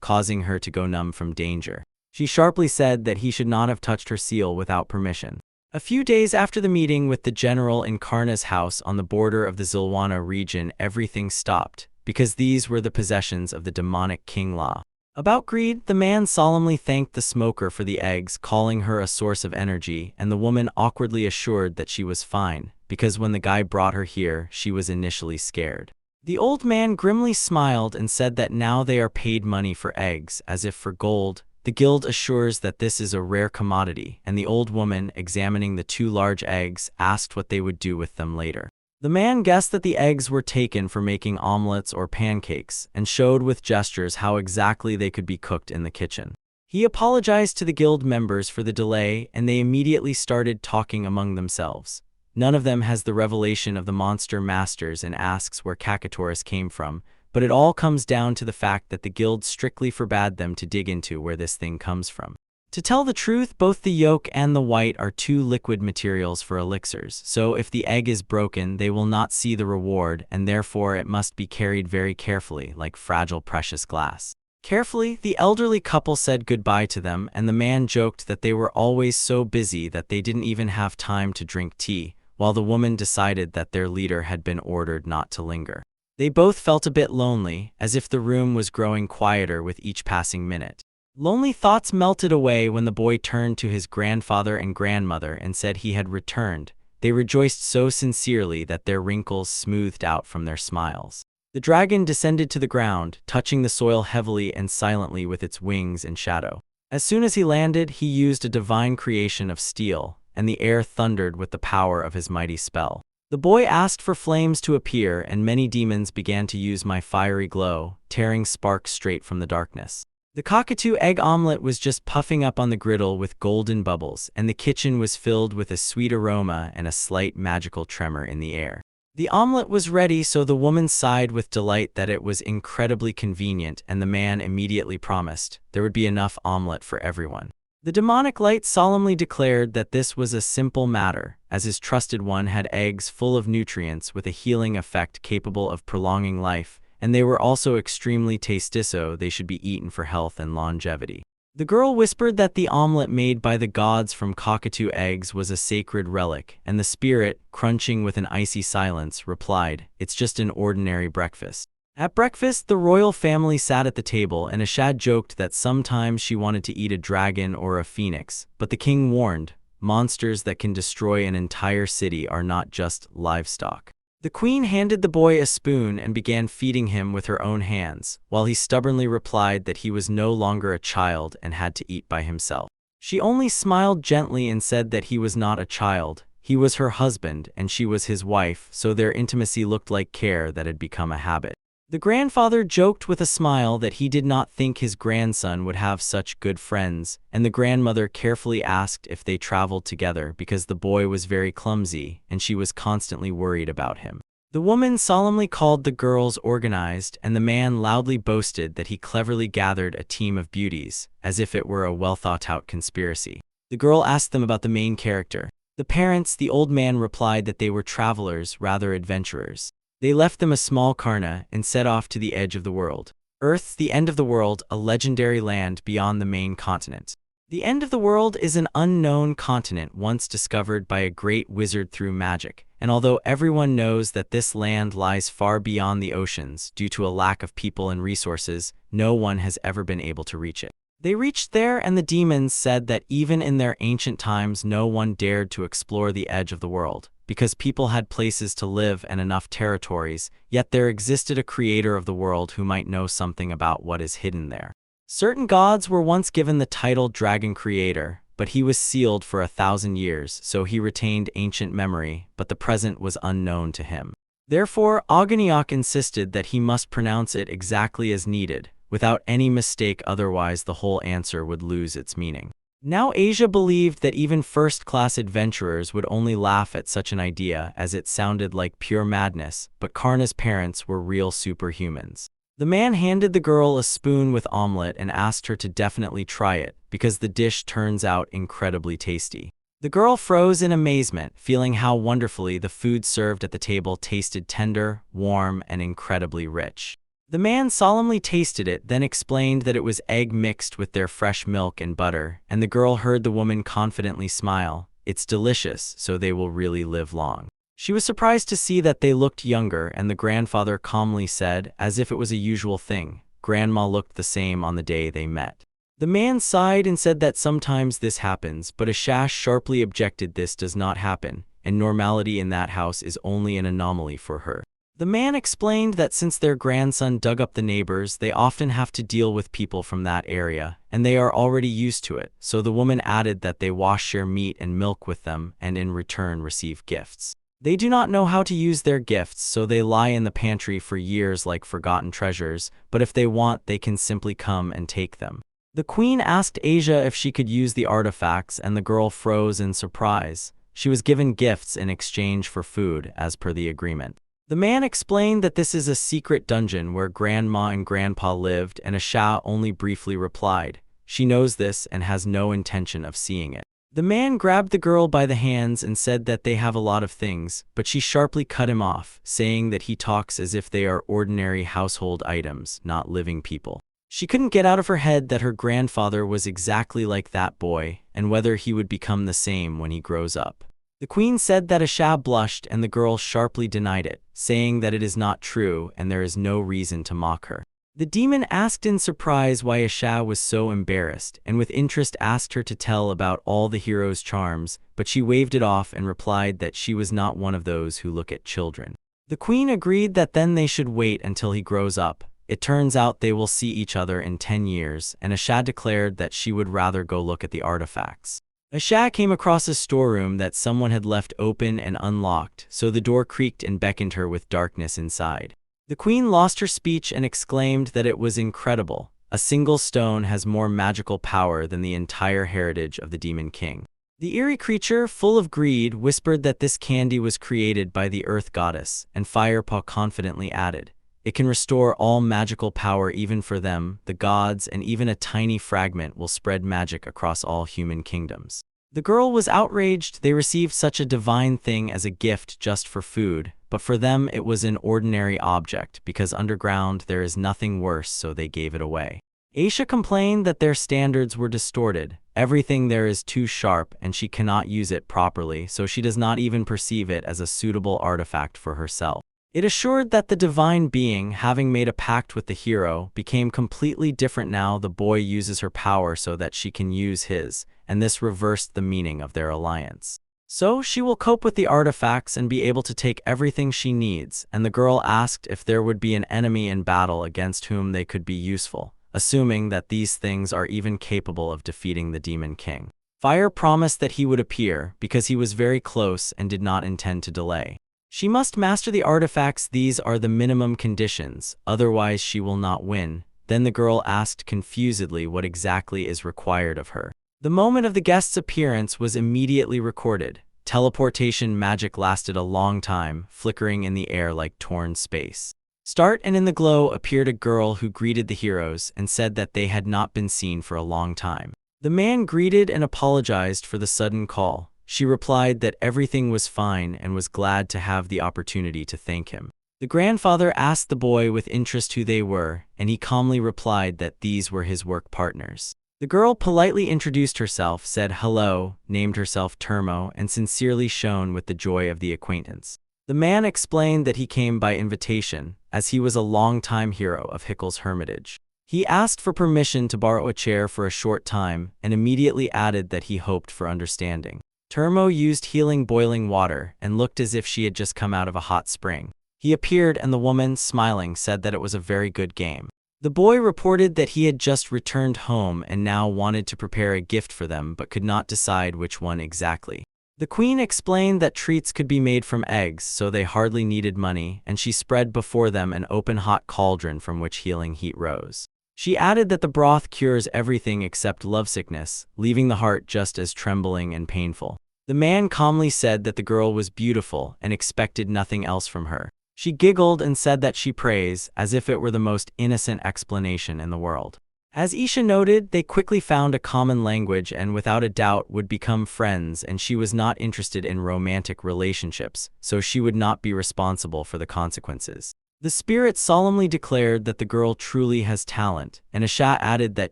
causing her to go numb from danger. She sharply said that he should not have touched her seal without permission. A few days after the meeting with the general in Karna's house on the border of the Zilwana region, everything stopped, because these were the possessions of the demonic King La. About greed, the man solemnly thanked the smoker for the eggs, calling her a source of energy, and the woman awkwardly assured that she was fine, because when the guy brought her here, she was initially scared. The old man grimly smiled and said that now they are paid money for eggs, as if for gold. The guild assures that this is a rare commodity, and the old woman, examining the 2 large eggs, asked what they would do with them later. The man guessed that the eggs were taken for making omelets or pancakes, and showed with gestures how exactly they could be cooked in the kitchen. He apologized to the guild members for the delay, and they immediately started talking among themselves. None of them has the revelation of the monster masters and asks where Kakatoris came from, but it all comes down to the fact that the guild strictly forbade them to dig into where this thing comes from. To tell the truth, both the yolk and the white are 2 liquid materials for elixirs, so if the egg is broken, they will not see the reward, and therefore it must be carried very carefully, like fragile precious glass. Carefully, the elderly couple said goodbye to them, and the man joked that they were always so busy that they didn't even have time to drink tea, while the woman decided that their leader had been ordered not to linger. They both felt a bit lonely, as if the room was growing quieter with each passing minute. Lonely thoughts melted away when the boy turned to his grandfather and grandmother and said he had returned. They rejoiced so sincerely that their wrinkles smoothed out from their smiles. The dragon descended to the ground, touching the soil heavily and silently with its wings and shadow. As soon as he landed, he used a divine creation of steel, and the air thundered with the power of his mighty spell. The boy asked for flames to appear, and many demons began to use my fiery glow, tearing sparks straight from the darkness. The cockatoo egg omelet was just puffing up on the griddle with golden bubbles, and the kitchen was filled with a sweet aroma and a slight magical tremor in the air. The omelet was ready, so the woman sighed with delight that it was incredibly convenient, and the man immediately promised there would be enough omelet for everyone. The demonic light solemnly declared that this was a simple matter, as his trusted one had eggs full of nutrients with a healing effect capable of prolonging life, and they were also extremely tasty, so they should be eaten for health and longevity. The girl whispered that the omelet made by the gods from cockatoo eggs was a sacred relic, and the spirit, crunching with an icy silence, replied, "It's just an ordinary breakfast." At breakfast, the royal family sat at the table, and Ashad joked that sometimes she wanted to eat a dragon or a phoenix, but the king warned, monsters that can destroy an entire city are not just livestock. The queen handed the boy a spoon and began feeding him with her own hands, while he stubbornly replied that he was no longer a child and had to eat by himself. She only smiled gently and said that he was not a child, he was her husband and she was his wife, so their intimacy looked like care that had become a habit. The grandfather joked with a smile that he did not think his grandson would have such good friends, and the grandmother carefully asked if they traveled together because the boy was very clumsy and she was constantly worried about him. The woman solemnly called the girls organized, and the man loudly boasted that he cleverly gathered a team of beauties, as if it were a well-thought-out conspiracy. The girl asked them about the main character. The parents, the old man, replied that they were travelers, rather adventurers. They left them a small karna and set off to the edge of the world. Earth, the end of the world, a legendary land beyond the main continent. The end of the world is an unknown continent once discovered by a great wizard through magic, and although everyone knows that this land lies far beyond the oceans due to a lack of people and resources, no one has ever been able to reach it. They reached there, and the demons said that even in their ancient times no one dared to explore the edge of the world, because people had places to live and enough territories, yet there existed a creator of the world who might know something about what is hidden there. Certain gods were once given the title Dragon Creator, but he was sealed for 1,000 years, so he retained ancient memory, but the present was unknown to him. Therefore, Agniok insisted that he must pronounce it exactly as needed, without any mistake, otherwise the whole answer would lose its meaning. Now Asia believed that even first-class adventurers would only laugh at such an idea as it sounded like pure madness, but Karna's parents were real superhumans. The man handed the girl a spoon with omelet and asked her to definitely try it, because the dish turns out incredibly tasty. The girl froze in amazement, feeling how wonderfully the food served at the table tasted tender, warm, and incredibly rich. The man solemnly tasted it, then explained that it was egg mixed with their fresh milk and butter, and the girl heard the woman confidently smile. "It's delicious, so they will really live long." She was surprised to see that they looked younger, and the grandfather calmly said, as if it was a usual thing, "Grandma looked the same on the day they met." The man sighed and said that sometimes this happens, but Ashash sharply objected this does not happen, and normality in that house is only an anomaly for her. The man explained that since their grandson dug up the neighbors, they often have to deal with people from that area, and they are already used to it, so the woman added that they share meat and milk with them and in return receive gifts. They do not know how to use their gifts, so they lie in the pantry for years like forgotten treasures, but if they want, they can simply come and take them. The queen asked Asia if she could use the artifacts, and the girl froze in surprise. She was given gifts in exchange for food, as per the agreement. The man explained that this is a secret dungeon where Grandma and Grandpa lived, and Asha only briefly replied, "She knows this and has no intention of seeing it." The man grabbed the girl by the hands and said that they have a lot of things, but she sharply cut him off, saying that he talks as if they are ordinary household items, not living people. She couldn't get out of her head that her grandfather was exactly like that boy, and whether he would become the same when he grows up. The queen said that Asha blushed, and the girl sharply denied it, saying that it is not true and there is no reason to mock her. The demon asked in surprise why Asha was so embarrassed, and with interest asked her to tell about all the hero's charms, but she waved it off and replied that she was not one of those who look at children. The queen agreed that then they should wait until he grows up. It turns out they will see each other in 10 years, and Asha declared that she would rather go look at the artifacts. Asha came across a storeroom that someone had left open and unlocked, so the door creaked and beckoned her with darkness inside. The queen lost her speech and exclaimed that it was incredible. A single stone has more magical power than the entire heritage of the Demon King. The eerie creature, full of greed, whispered that this candy was created by the Earth Goddess, and Firepaw confidently added, "It can restore all magical power even for them, the gods, and even a tiny fragment will spread magic across all human kingdoms." The girl was outraged. They received such a divine thing as a gift just for food, but for them it was an ordinary object because underground there is nothing worse, so they gave it away. Aisha complained that their standards were distorted. Everything there is too sharp and she cannot use it properly, so she does not even perceive it as a suitable artifact for herself. It assured that the divine being, having made a pact with the hero, became completely different now. The boy uses her power so that she can use his, and this reversed the meaning of their alliance. So she will cope with the artifacts and be able to take everything she needs, and the girl asked if there would be an enemy in battle against whom they could be useful, assuming that these things are even capable of defeating the Demon King. Fire promised that he would appear, because he was very close and did not intend to delay. She must master the artifacts. These are the minimum conditions, otherwise she will not win. Then the girl asked confusedly what exactly is required of her. The moment of the guest's appearance was immediately recorded. Teleportation magic lasted a long time, flickering in the air like torn space. Start, and in the glow appeared a girl who greeted the heroes and said that they had not been seen for a long time. The man greeted and apologized for the sudden call. She replied that everything was fine and was glad to have the opportunity to thank him. The grandfather asked the boy with interest who they were, and he calmly replied that these were his work partners. The girl politely introduced herself, said hello, named herself Termo, and sincerely shone with the joy of the acquaintance. The man explained that he came by invitation, as he was a long-time hero of Hickle's Hermitage. He asked for permission to borrow a chair for a short time, and immediately added that he hoped for understanding. Termo used healing boiling water and looked as if she had just come out of a hot spring. He appeared, and the woman, smiling, said that it was a very good game. The boy reported that he had just returned home and now wanted to prepare a gift for them but could not decide which one exactly. The queen explained that treats could be made from eggs, so they hardly needed money, and she spread before them an open hot cauldron from which healing heat rose. She added that the broth cures everything except lovesickness, leaving the heart just as trembling and painful. The man calmly said that the girl was beautiful and expected nothing else from her. She giggled and said that she prays, as if it were the most innocent explanation in the world. As Isha noted, they quickly found a common language and without a doubt would become friends, and she was not interested in romantic relationships, so she would not be responsible for the consequences. The spirit solemnly declared that the girl truly has talent, and Isha added that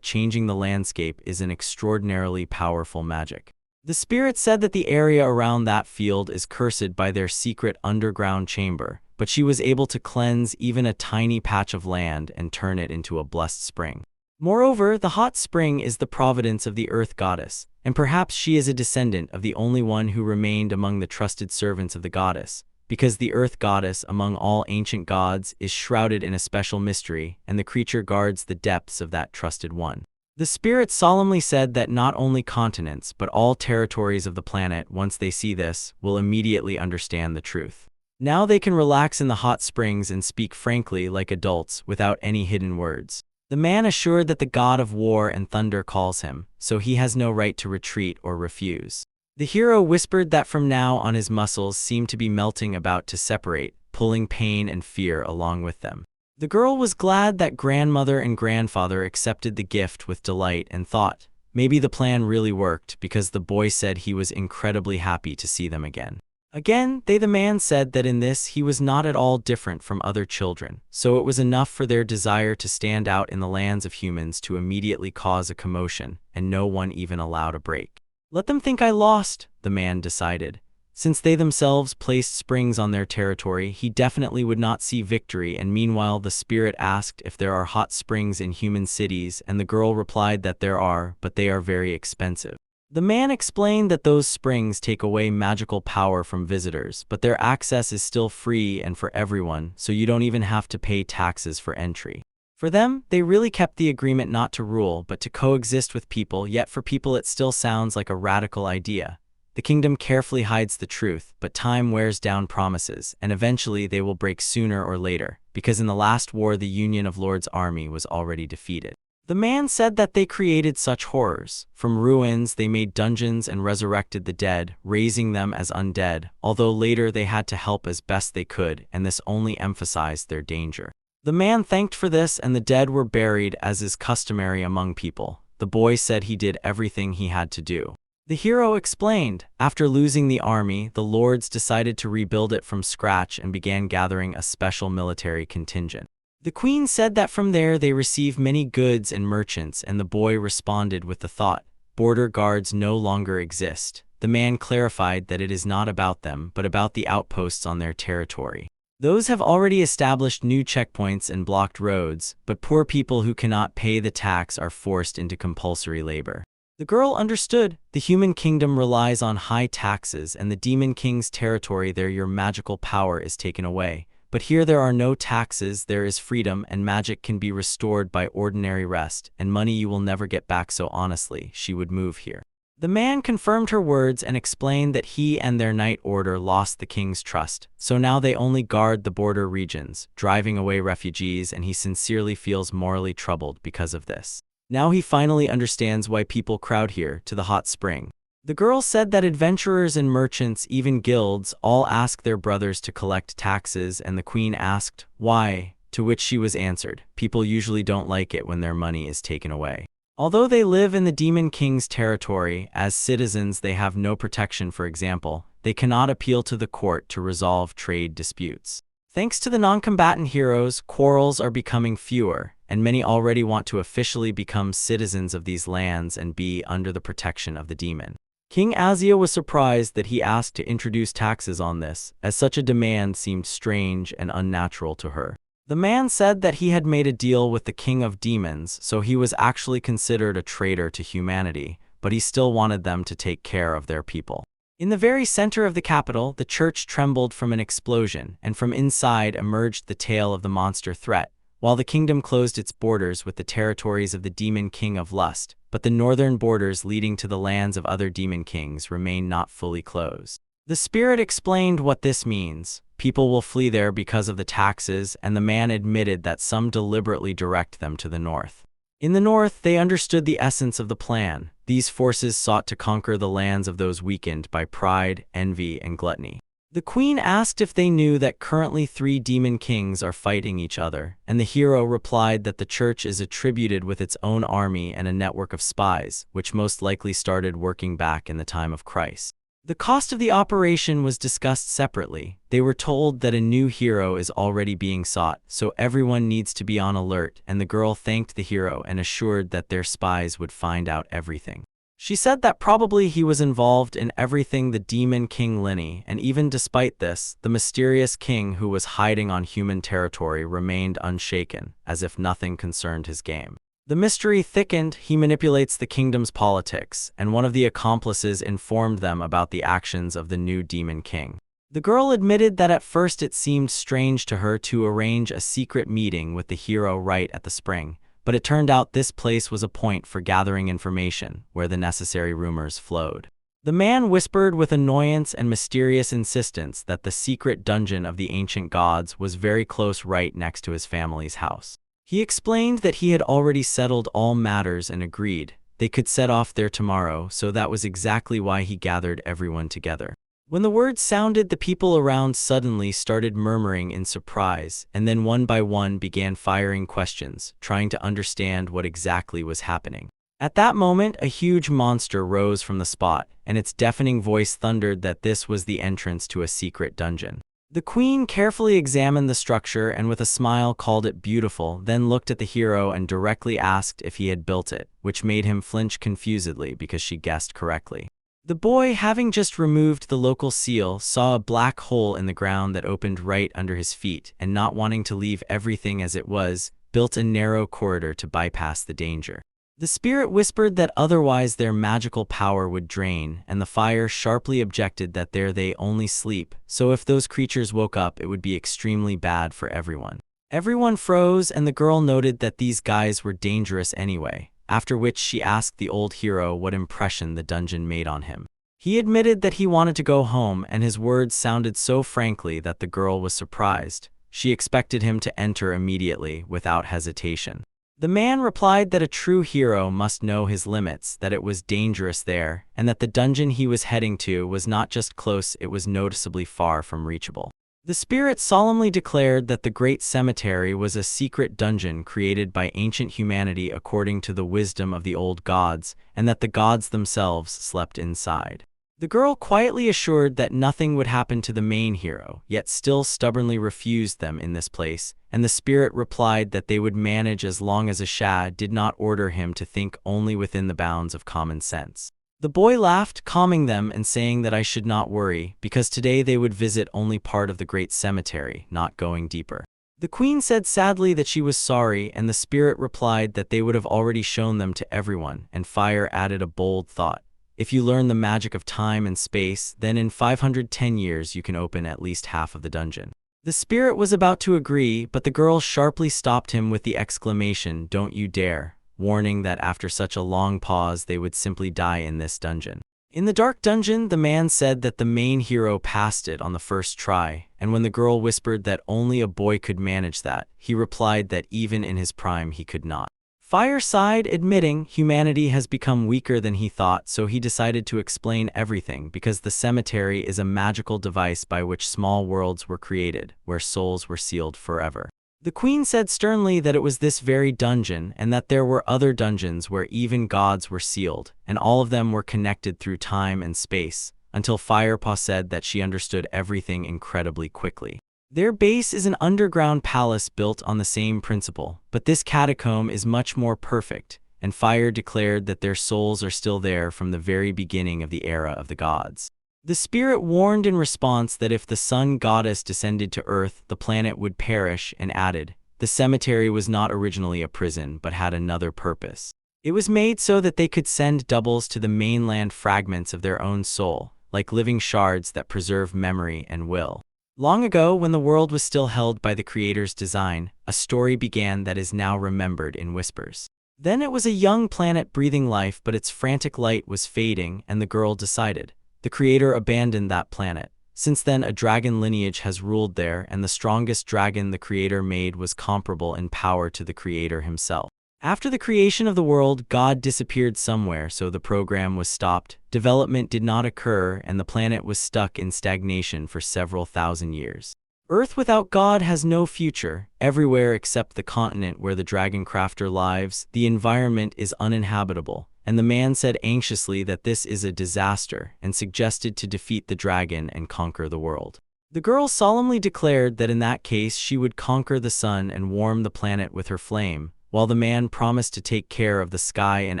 changing the landscape is an extraordinarily powerful magic. The spirit said that the area around that field is cursed by their secret underground chamber, but she was able to cleanse even a tiny patch of land and turn it into a blessed spring. Moreover, the hot spring is the providence of the earth goddess, and perhaps she is a descendant of the only one who remained among the trusted servants of the goddess, because the earth goddess among all ancient gods is shrouded in a special mystery, and the creature guards the depths of that trusted one. The spirit solemnly said that not only continents but all territories of the planet, once they see this, will immediately understand the truth. Now they can relax in the hot springs and speak frankly like adults without any hidden words. The man assured that the god of war and thunder calls him, so he has no right to retreat or refuse. The hero whispered that from now on his muscles seemed to be melting, about to separate, pulling pain and fear along with them. The girl was glad that grandmother and grandfather accepted the gift with delight and thought, maybe the plan really worked, because the boy said he was incredibly happy to see them again. Again, the man said that in this he was not at all different from other children, so it was enough for their desire to stand out in the lands of humans to immediately cause a commotion, and no one even allowed a break. Let them think I lost, the man decided. Since they themselves placed springs on their territory, he definitely would not see victory, and meanwhile the spirit asked if there are hot springs in human cities, and the girl replied that there are, but they are very expensive. The man explained that those springs take away magical power from visitors, but their access is still free and for everyone, so you don't even have to pay taxes for entry. For them, they really kept the agreement not to rule, but to coexist with people, yet for people it still sounds like a radical idea. The kingdom carefully hides the truth, but time wears down promises, and eventually they will break sooner or later, because in the last war the Union of Lords' army was already defeated. The man said that they created such horrors. From ruins they made dungeons and resurrected the dead, raising them as undead, although later they had to help as best they could, and this only emphasized their danger. The man thanked for this, and the dead were buried as is customary among people. The boy said he did everything he had to do. The hero explained, after losing the army, the lords decided to rebuild it from scratch and began gathering a special military contingent. The queen said that from there they received many goods and merchants, and the boy responded with the thought, border guards no longer exist. The man clarified that it is not about them, but about the outposts on their territory. Those have already established new checkpoints and blocked roads, but poor people who cannot pay the tax are forced into compulsory labor. The girl understood. The human kingdom relies on high taxes, and the demon king's territory there your magical power is taken away. But here there are no taxes, there is freedom, and magic can be restored by ordinary rest, and money you will never get back, so honestly, she would move here. The man confirmed her words and explained that he and their knight order lost the king's trust, so now they only guard the border regions, driving away refugees, and he sincerely feels morally troubled because of this. Now he finally understands why people crowd here to the hot spring. The girl said that adventurers and merchants, even guilds, all ask their brothers to collect taxes, and the queen asked, why? To which she was answered, people usually don't like it when their money is taken away. Although they live in the Demon King's territory, as citizens they have no protection. For example, they cannot appeal to the court to resolve trade disputes. Thanks to the non-combatant heroes, quarrels are becoming fewer, and many already want to officially become citizens of these lands and be under the protection of the demon. King Azia was surprised that he asked to introduce taxes on this, as such a demand seemed strange and unnatural to her. The man said that he had made a deal with the king of demons, so he was actually considered a traitor to humanity, but he still wanted them to take care of their people. In the very center of the capital, the church trembled from an explosion, and from inside emerged the tail of the monster threat, while the kingdom closed its borders with the territories of the demon king of lust, but the northern borders leading to the lands of other demon kings remain not fully closed. The spirit explained what this means. People will flee there because of the taxes, and the man admitted that some deliberately direct them to the north. In the north, they understood the essence of the plan. These forces sought to conquer the lands of those weakened by pride, envy, and gluttony. The queen asked if they knew that currently 3 demon kings are fighting each other, and the hero replied that the church is attributed with its own army and a network of spies, which most likely started working back in the time of Christ. The cost of the operation was discussed separately. They were told that a new hero is already being sought, so everyone needs to be on alert, and the girl thanked the hero and assured that their spies would find out everything. She said that probably he was involved in everything the demon king Linny, and even despite this, the mysterious king who was hiding on human territory remained unshaken, as if nothing concerned his game. The mystery thickened. He manipulates the kingdom's politics, and one of the accomplices informed them about the actions of the new demon king. The girl admitted that at first it seemed strange to her to arrange a secret meeting with the hero right at the spring, but it turned out this place was a point for gathering information, where the necessary rumors flowed. The man whispered with annoyance and mysterious insistence that the secret dungeon of the ancient gods was very close, right next to his family's house. He explained that he had already settled all matters and agreed they could set off there tomorrow, so that was exactly why he gathered everyone together. When the words sounded, the people around suddenly started murmuring in surprise, and then one by one began firing questions, trying to understand what exactly was happening. At that moment, a huge monster rose from the spot, and its deafening voice thundered that this was the entrance to a secret dungeon. The queen carefully examined the structure and with a smile called it beautiful, then looked at the hero and directly asked if he had built it, which made him flinch confusedly because she guessed correctly. The boy, having just removed the local seal, saw a black hole in the ground that opened right under his feet, and not wanting to leave everything as it was, built a narrow corridor to bypass the danger. The spirit whispered that otherwise their magical power would drain, and the fire sharply objected that there they only sleep, so if those creatures woke up it would be extremely bad for everyone. Everyone froze, and the girl noted that these guys were dangerous anyway, after which she asked the old hero what impression the dungeon made on him. He admitted that he wanted to go home, and his words sounded so frankly that the girl was surprised. She expected him to enter immediately, without hesitation. The man replied that a true hero must know his limits, that it was dangerous there, and that the dungeon he was heading to was not just close, it was noticeably far from reachable. The spirit solemnly declared that the great cemetery was a secret dungeon created by ancient humanity according to the wisdom of the old gods, and that the gods themselves slept inside. The girl quietly assured that nothing would happen to the main hero, yet still stubbornly refused them in this place, and the spirit replied that they would manage as long as Asha did not order him to think only within the bounds of common sense. The boy laughed, calming them and saying that I should not worry, because today they would visit only part of the great cemetery, not going deeper. The queen said sadly that she was sorry, and the spirit replied that they would have already shown them to everyone, and Fire added a bold thought. If you learn the magic of time and space, then in 510 years you can open at least half of the dungeon. The spirit was about to agree, but the girl sharply stopped him with the exclamation, "Don't you dare," warning that after such a long pause they would simply die in this dungeon. In the dark dungeon, the man said that the main hero passed it on the first try, and when the girl whispered that only a boy could manage that, he replied that even in his prime he could not. Fire sighed, admitting humanity has become weaker than he thought, so he decided to explain everything because the cemetery is a magical device by which small worlds were created, where souls were sealed forever. The queen said sternly that it was this very dungeon and that there were other dungeons where even gods were sealed, and all of them were connected through time and space, until Firepaw said that she understood everything incredibly quickly. Their base is an underground palace built on the same principle, but this catacomb is much more perfect, and Fire declared that their souls are still there from the very beginning of the era of the gods. The spirit warned in response that if the sun goddess descended to Earth, the planet would perish, and added, the cemetery was not originally a prison but had another purpose. It was made so that they could send doubles to the mainland fragments of their own soul, like living shards that preserve memory and will. Long ago, when the world was still held by the creator's design, a story began that is now remembered in whispers. Then it was a young planet breathing life, but its frantic light was fading, and the girl decided. The creator abandoned that planet. Since then, a dragon lineage has ruled there, and the strongest dragon the creator made was comparable in power to the creator himself. After the creation of the world, God disappeared somewhere, so the program was stopped. Development did not occur, and the planet was stuck in stagnation for several thousand years. Earth without God has no future. Everywhere except the continent where the dragon crafter lives, the environment is uninhabitable. And the man said anxiously that this is a disaster and suggested to defeat the dragon and conquer the world. The girl solemnly declared that in that case she would conquer the sun and warm the planet with her flame, while the man promised to take care of the sky and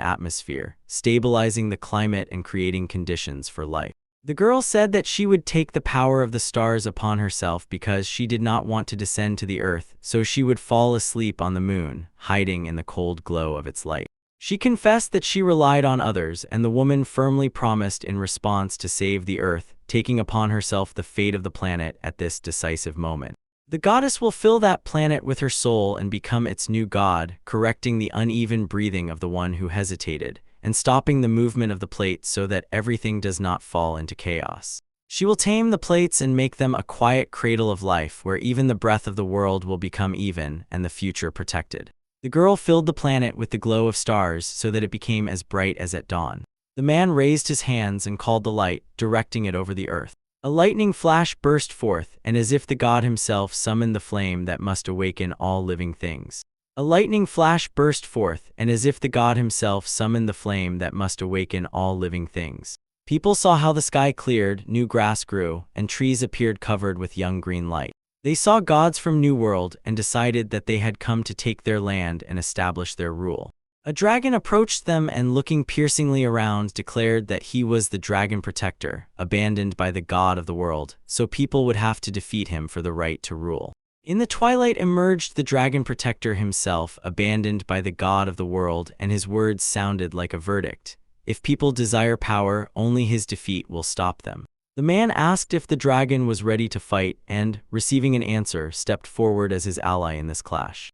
atmosphere, stabilizing the climate and creating conditions for life. The girl said that she would take the power of the stars upon herself because she did not want to descend to the earth, so she would fall asleep on the moon, hiding in the cold glow of its light. She confessed that she relied on others, and the woman firmly promised in response to save the earth, taking upon herself the fate of the planet at this decisive moment. The goddess will fill that planet with her soul and become its new god, correcting the uneven breathing of the one who hesitated, and stopping the movement of the plates so that everything does not fall into chaos. She will tame the plates and make them a quiet cradle of life where even the breath of the world will become even and the future protected. The girl filled the planet with the glow of stars so that it became as bright as at dawn. The man raised his hands and called the light, directing it over the earth. A lightning flash burst forth, and as if the god himself summoned the flame that must awaken all living things. A lightning flash burst forth, and as if the god himself summoned the flame that must awaken all living things. People saw how the sky cleared, new grass grew, and trees appeared covered with young green light. They saw gods from New World and decided that they had come to take their land and establish their rule. A dragon approached them and, looking piercingly around, declared that he was the dragon protector, abandoned by the god of the world, so people would have to defeat him for the right to rule. In the twilight emerged the dragon protector himself, abandoned by the god of the world, and his words sounded like a verdict. If people desire power, only his defeat will stop them. The man asked if the dragon was ready to fight and, receiving an answer, stepped forward as his ally in this clash.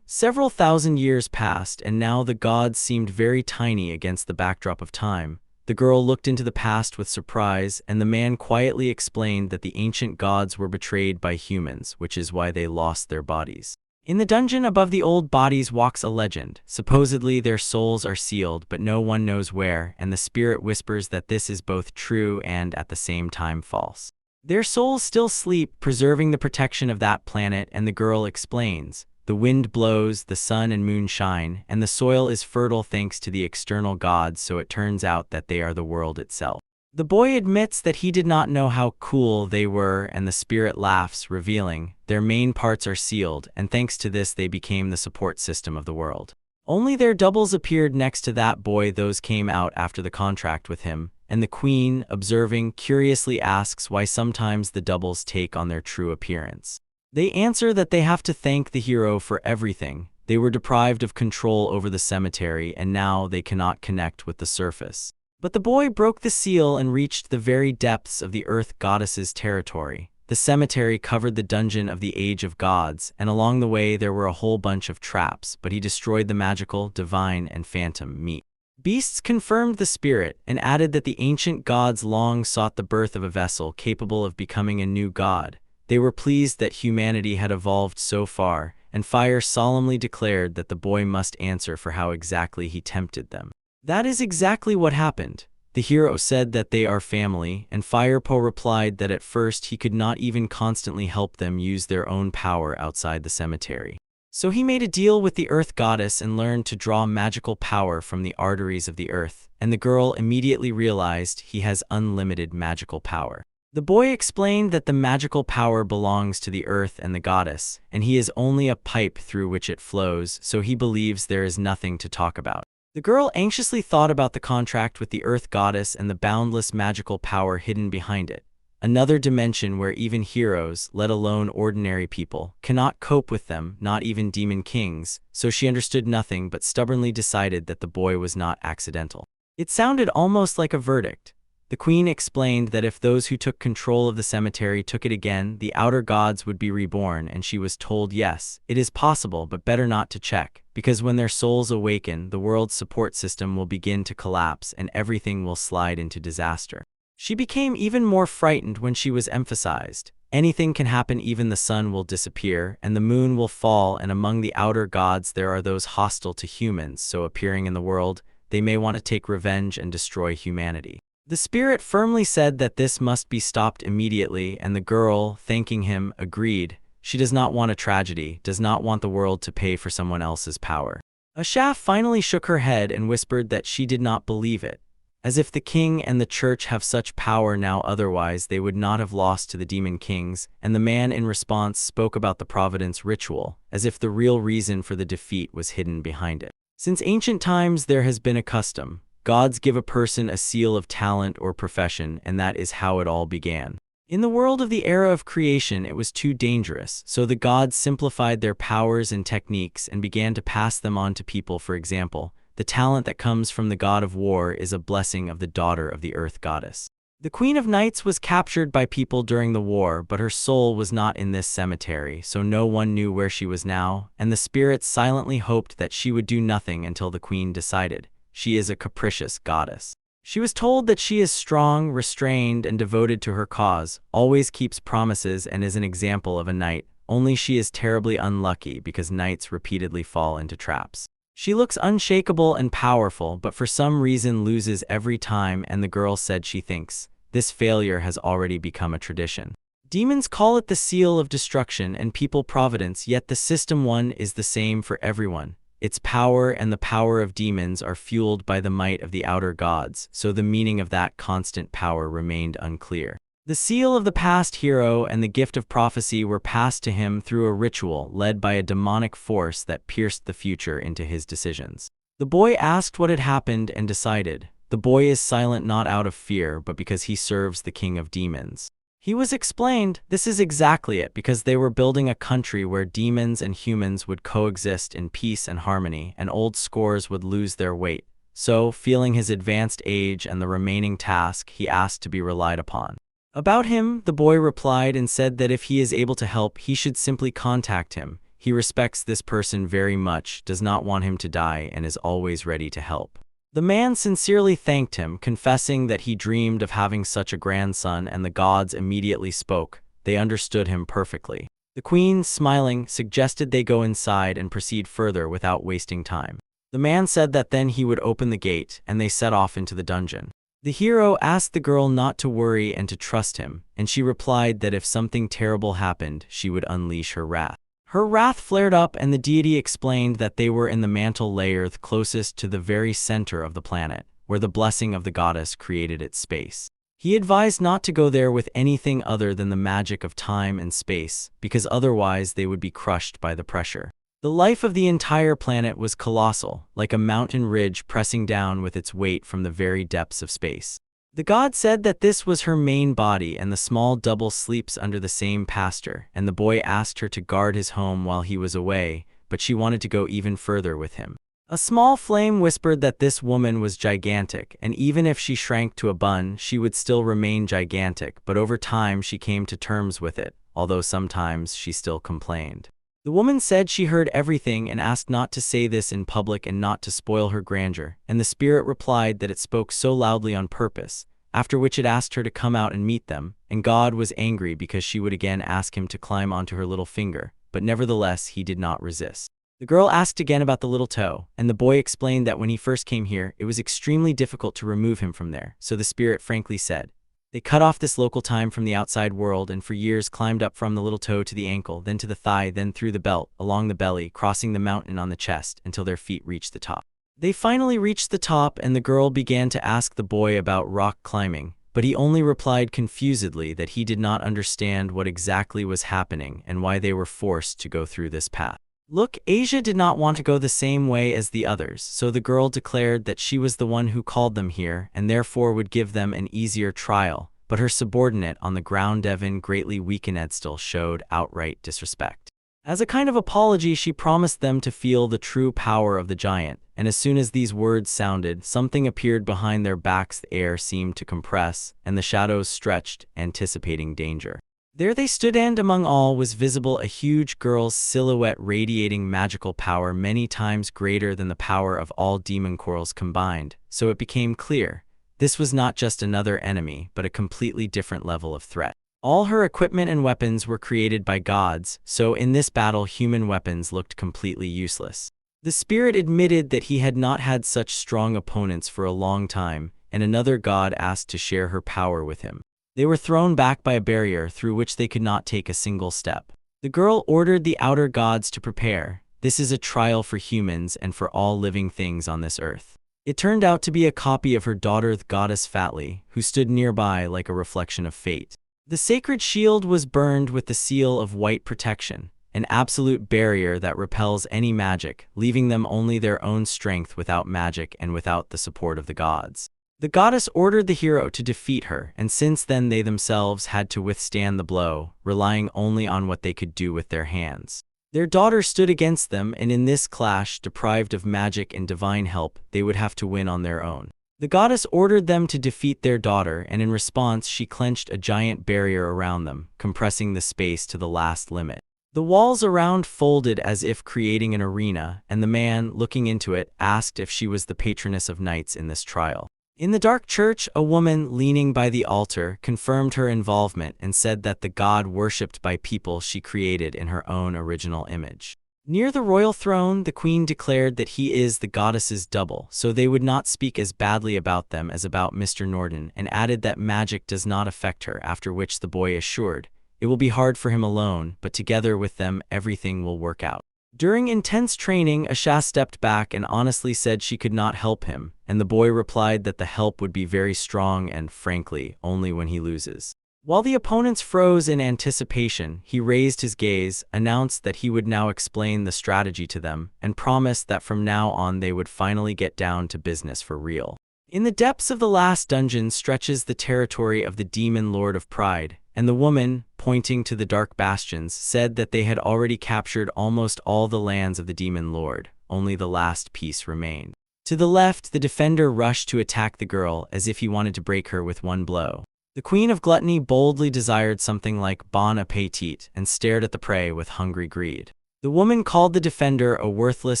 Several thousand years passed, and now the gods seemed very tiny against the backdrop of time. The girl looked into the past with surprise, and the man quietly explained that the ancient gods were betrayed by humans, which is why they lost their bodies. In the dungeon above the old bodies walks a legend. Supposedly their souls are sealed, but no one knows where, and the spirit whispers that this is both true and at the same time false. Their souls still sleep, preserving the protection of that planet, and the girl explains. The wind blows, the sun and moon shine, and the soil is fertile thanks to the external gods, so it turns out that they are the world itself. The boy admits that he did not know how cool they were, and the spirit laughs, revealing, their main parts are sealed, and thanks to this they became the support system of the world. Only their doubles appeared next to that boy, those came out after the contract with him, and the queen, observing, curiously asks why sometimes the doubles take on their true appearance. They answer that they have to thank the hero for everything. They were deprived of control over the cemetery, and now they cannot connect with the surface. But the boy broke the seal and reached the very depths of the earth goddess's territory. The cemetery covered the dungeon of the Age of Gods, and along the way there were a whole bunch of traps, but he destroyed the magical, divine, and phantom meat. Beasts confirmed the spirit and added that the ancient gods long sought the birth of a vessel capable of becoming a new god. They were pleased that humanity had evolved so far, and Fire solemnly declared that the boy must answer for how exactly he tempted them. That is exactly what happened. The hero said that they are family, and Firepo replied that at first he could not even constantly help them use their own power outside the cemetery. So he made a deal with the Earth Goddess and learned to draw magical power from the arteries of the earth, and the girl immediately realized he has unlimited magical power. The boy explained that the magical power belongs to the earth and the goddess, and he is only a pipe through which it flows, so he believes there is nothing to talk about. The girl anxiously thought about the contract with the Earth Goddess and the boundless magical power hidden behind it. Another dimension where even heroes, let alone ordinary people, cannot cope with them, not even demon kings, so she understood nothing but stubbornly decided that the boy was not accidental. It sounded almost like a verdict. The queen explained that if those who took control of the cemetery took it again, the outer gods would be reborn, and she was told yes, it is possible, but better not to check, because when their souls awaken, the world's support system will begin to collapse and everything will slide into disaster. She became even more frightened when she was emphasized. Anything can happen, even the sun will disappear, and the moon will fall, and among the outer gods there are those hostile to humans, so appearing in the world, they may want to take revenge and destroy humanity. The spirit firmly said that this must be stopped immediately, and the girl, thanking him, agreed. She does not want a tragedy, does not want the world to pay for someone else's power. Ashaf finally shook her head and whispered that she did not believe it. As if the king and the church have such power now, otherwise they would not have lost to the demon kings, and the man in response spoke about the Providence ritual, as if the real reason for the defeat was hidden behind it. Since ancient times there has been a custom. Gods give a person a seal of talent or profession, and that is how it all began. In the world of the era of creation, it was too dangerous, so the gods simplified their powers and techniques and began to pass them on to people. For example, the talent that comes from the god of war is a blessing of the daughter of the Earth Goddess. The Queen of Nights was captured by people during the war, but her soul was not in this cemetery, so no one knew where she was now, and the spirits silently hoped that she would do nothing until the queen decided. She is a capricious goddess. She was told that she is strong, restrained, and devoted to her cause, always keeps promises, and is an example of a knight, only she is terribly unlucky because knights repeatedly fall into traps. She looks unshakable and powerful, but for some reason loses every time, and the girl said she thinks this failure has already become a tradition. Demons call it the seal of destruction and people providence, yet the system one is the same for everyone. Its power and the power of demons are fueled by the might of the outer gods, so the meaning of that constant power remained unclear. The seal of the past hero and the gift of prophecy were passed to him through a ritual led by a demonic force that pierced the future into his decisions. The boy asked what had happened and decided. The boy is silent not out of fear, but because he serves the king of demons. He was explained, this is exactly it, because they were building a country where demons and humans would coexist in peace and harmony, and old scores would lose their weight. So, feeling his advanced age and the remaining task, he asked to be relied upon. About him, the boy replied and said that if he is able to help, he should simply contact him. He respects this person very much, does not want him to die, and is always ready to help. The man sincerely thanked him, confessing that he dreamed of having such a grandson, and the gods immediately spoke. They understood him perfectly. The queen, smiling, suggested they go inside and proceed further without wasting time. The man said that then he would open the gate, and they set off into the dungeon. The hero asked the girl not to worry and to trust him, and she replied that if something terrible happened, she would unleash her wrath. Her wrath flared up, and the deity explained that they were in the mantle layer closest to the very center of the planet, where the blessing of the goddess created its space. He advised not to go there with anything other than the magic of time and space, because otherwise they would be crushed by the pressure. The life of the entire planet was colossal, like a mountain ridge pressing down with its weight from the very depths of space. The god said that this was her main body, and the small double sleeps under the same pasture, and the boy asked her to guard his home while he was away, but she wanted to go even further with him. A small flame whispered that this woman was gigantic, and even if she shrank to a bun, she would still remain gigantic, but over time she came to terms with it, although sometimes she still complained. The woman said she heard everything and asked not to say this in public and not to spoil her grandeur, and the spirit replied that it spoke so loudly on purpose, after which it asked her to come out and meet them, and God was angry because she would again ask him to climb onto her little finger, but but nevertheless he did not resist. The girl asked again about the little toe, and the boy explained that when he first came here, it was extremely difficult to remove him from there, so the spirit frankly said. They cut off this local time from the outside world and for years climbed up from the little toe to the ankle, then to the thigh, then through the belt, along the belly, crossing the mountain on the chest, until their feet reached the top. They finally reached the top, and the girl began to ask the boy about rock climbing, but he only replied confusedly that he did not understand what exactly was happening and why they were forced to go through this path. Look, Asia did not want to go the same way as the others, so the girl declared that she was the one who called them here and therefore would give them an easier trial, but her subordinate on the ground, Devin, greatly weakened, still showed outright disrespect. As a kind of apology, she promised them to feel the true power of the giant, and as soon as these words sounded, something appeared behind their backs. The air seemed to compress, and the shadows stretched, anticipating danger. There they stood, and among all was visible a huge girl's silhouette radiating magical power many times greater than the power of all demon corals combined, so it became clear. This was not just another enemy, but a completely different level of threat. All her equipment and weapons were created by gods, so in this battle human weapons looked completely useless. The spirit admitted that he had not had such strong opponents for a long time, and another god asked to share her power with him. They were thrown back by a barrier through which they could not take a single step. The girl ordered the outer gods to prepare. This is a trial for humans and for all living things on this earth. It turned out to be a copy of her daughter, the goddess Fatli, who stood nearby like a reflection of fate. The sacred shield was burned with the seal of white protection, an absolute barrier that repels any magic, leaving them only their own strength without magic and without the support of the gods. The goddess ordered the hero to defeat her, and since then they themselves had to withstand the blow, relying only on what they could do with their hands. Their daughter stood against them, and in this clash, deprived of magic and divine help, they would have to win on their own. The goddess ordered them to defeat their daughter, and in response she clenched a giant barrier around them, compressing the space to the last limit. The walls around folded as if creating an arena, and the man, looking into it, asked if she was the patroness of knights in this trial. In the dark church, a woman leaning by the altar confirmed her involvement and said that the god worshipped by people she created in her own original image. Near the royal throne, the queen declared that he is the goddess's double, so they would not speak as badly about them as about Mr. Norden, and added that magic does not affect her, after which the boy assured, it will be hard for him alone, but together with them everything will work out. During intense training, Asha stepped back and honestly said she could not help him, and the boy replied that the help would be very strong and, frankly, only when he loses. While the opponents froze in anticipation, he raised his gaze, announced that he would now explain the strategy to them, and promised that from now on they would finally get down to business for real. In the depths of the last dungeon stretches the territory of the demon lord of pride, and the woman, pointing to the dark bastions, said that they had already captured almost all the lands of the demon lord, only the last piece remained. To the left, the defender rushed to attack the girl as if he wanted to break her with one blow. The queen of gluttony boldly desired something like bon appetit and stared at the prey with hungry greed. The woman called the defender a worthless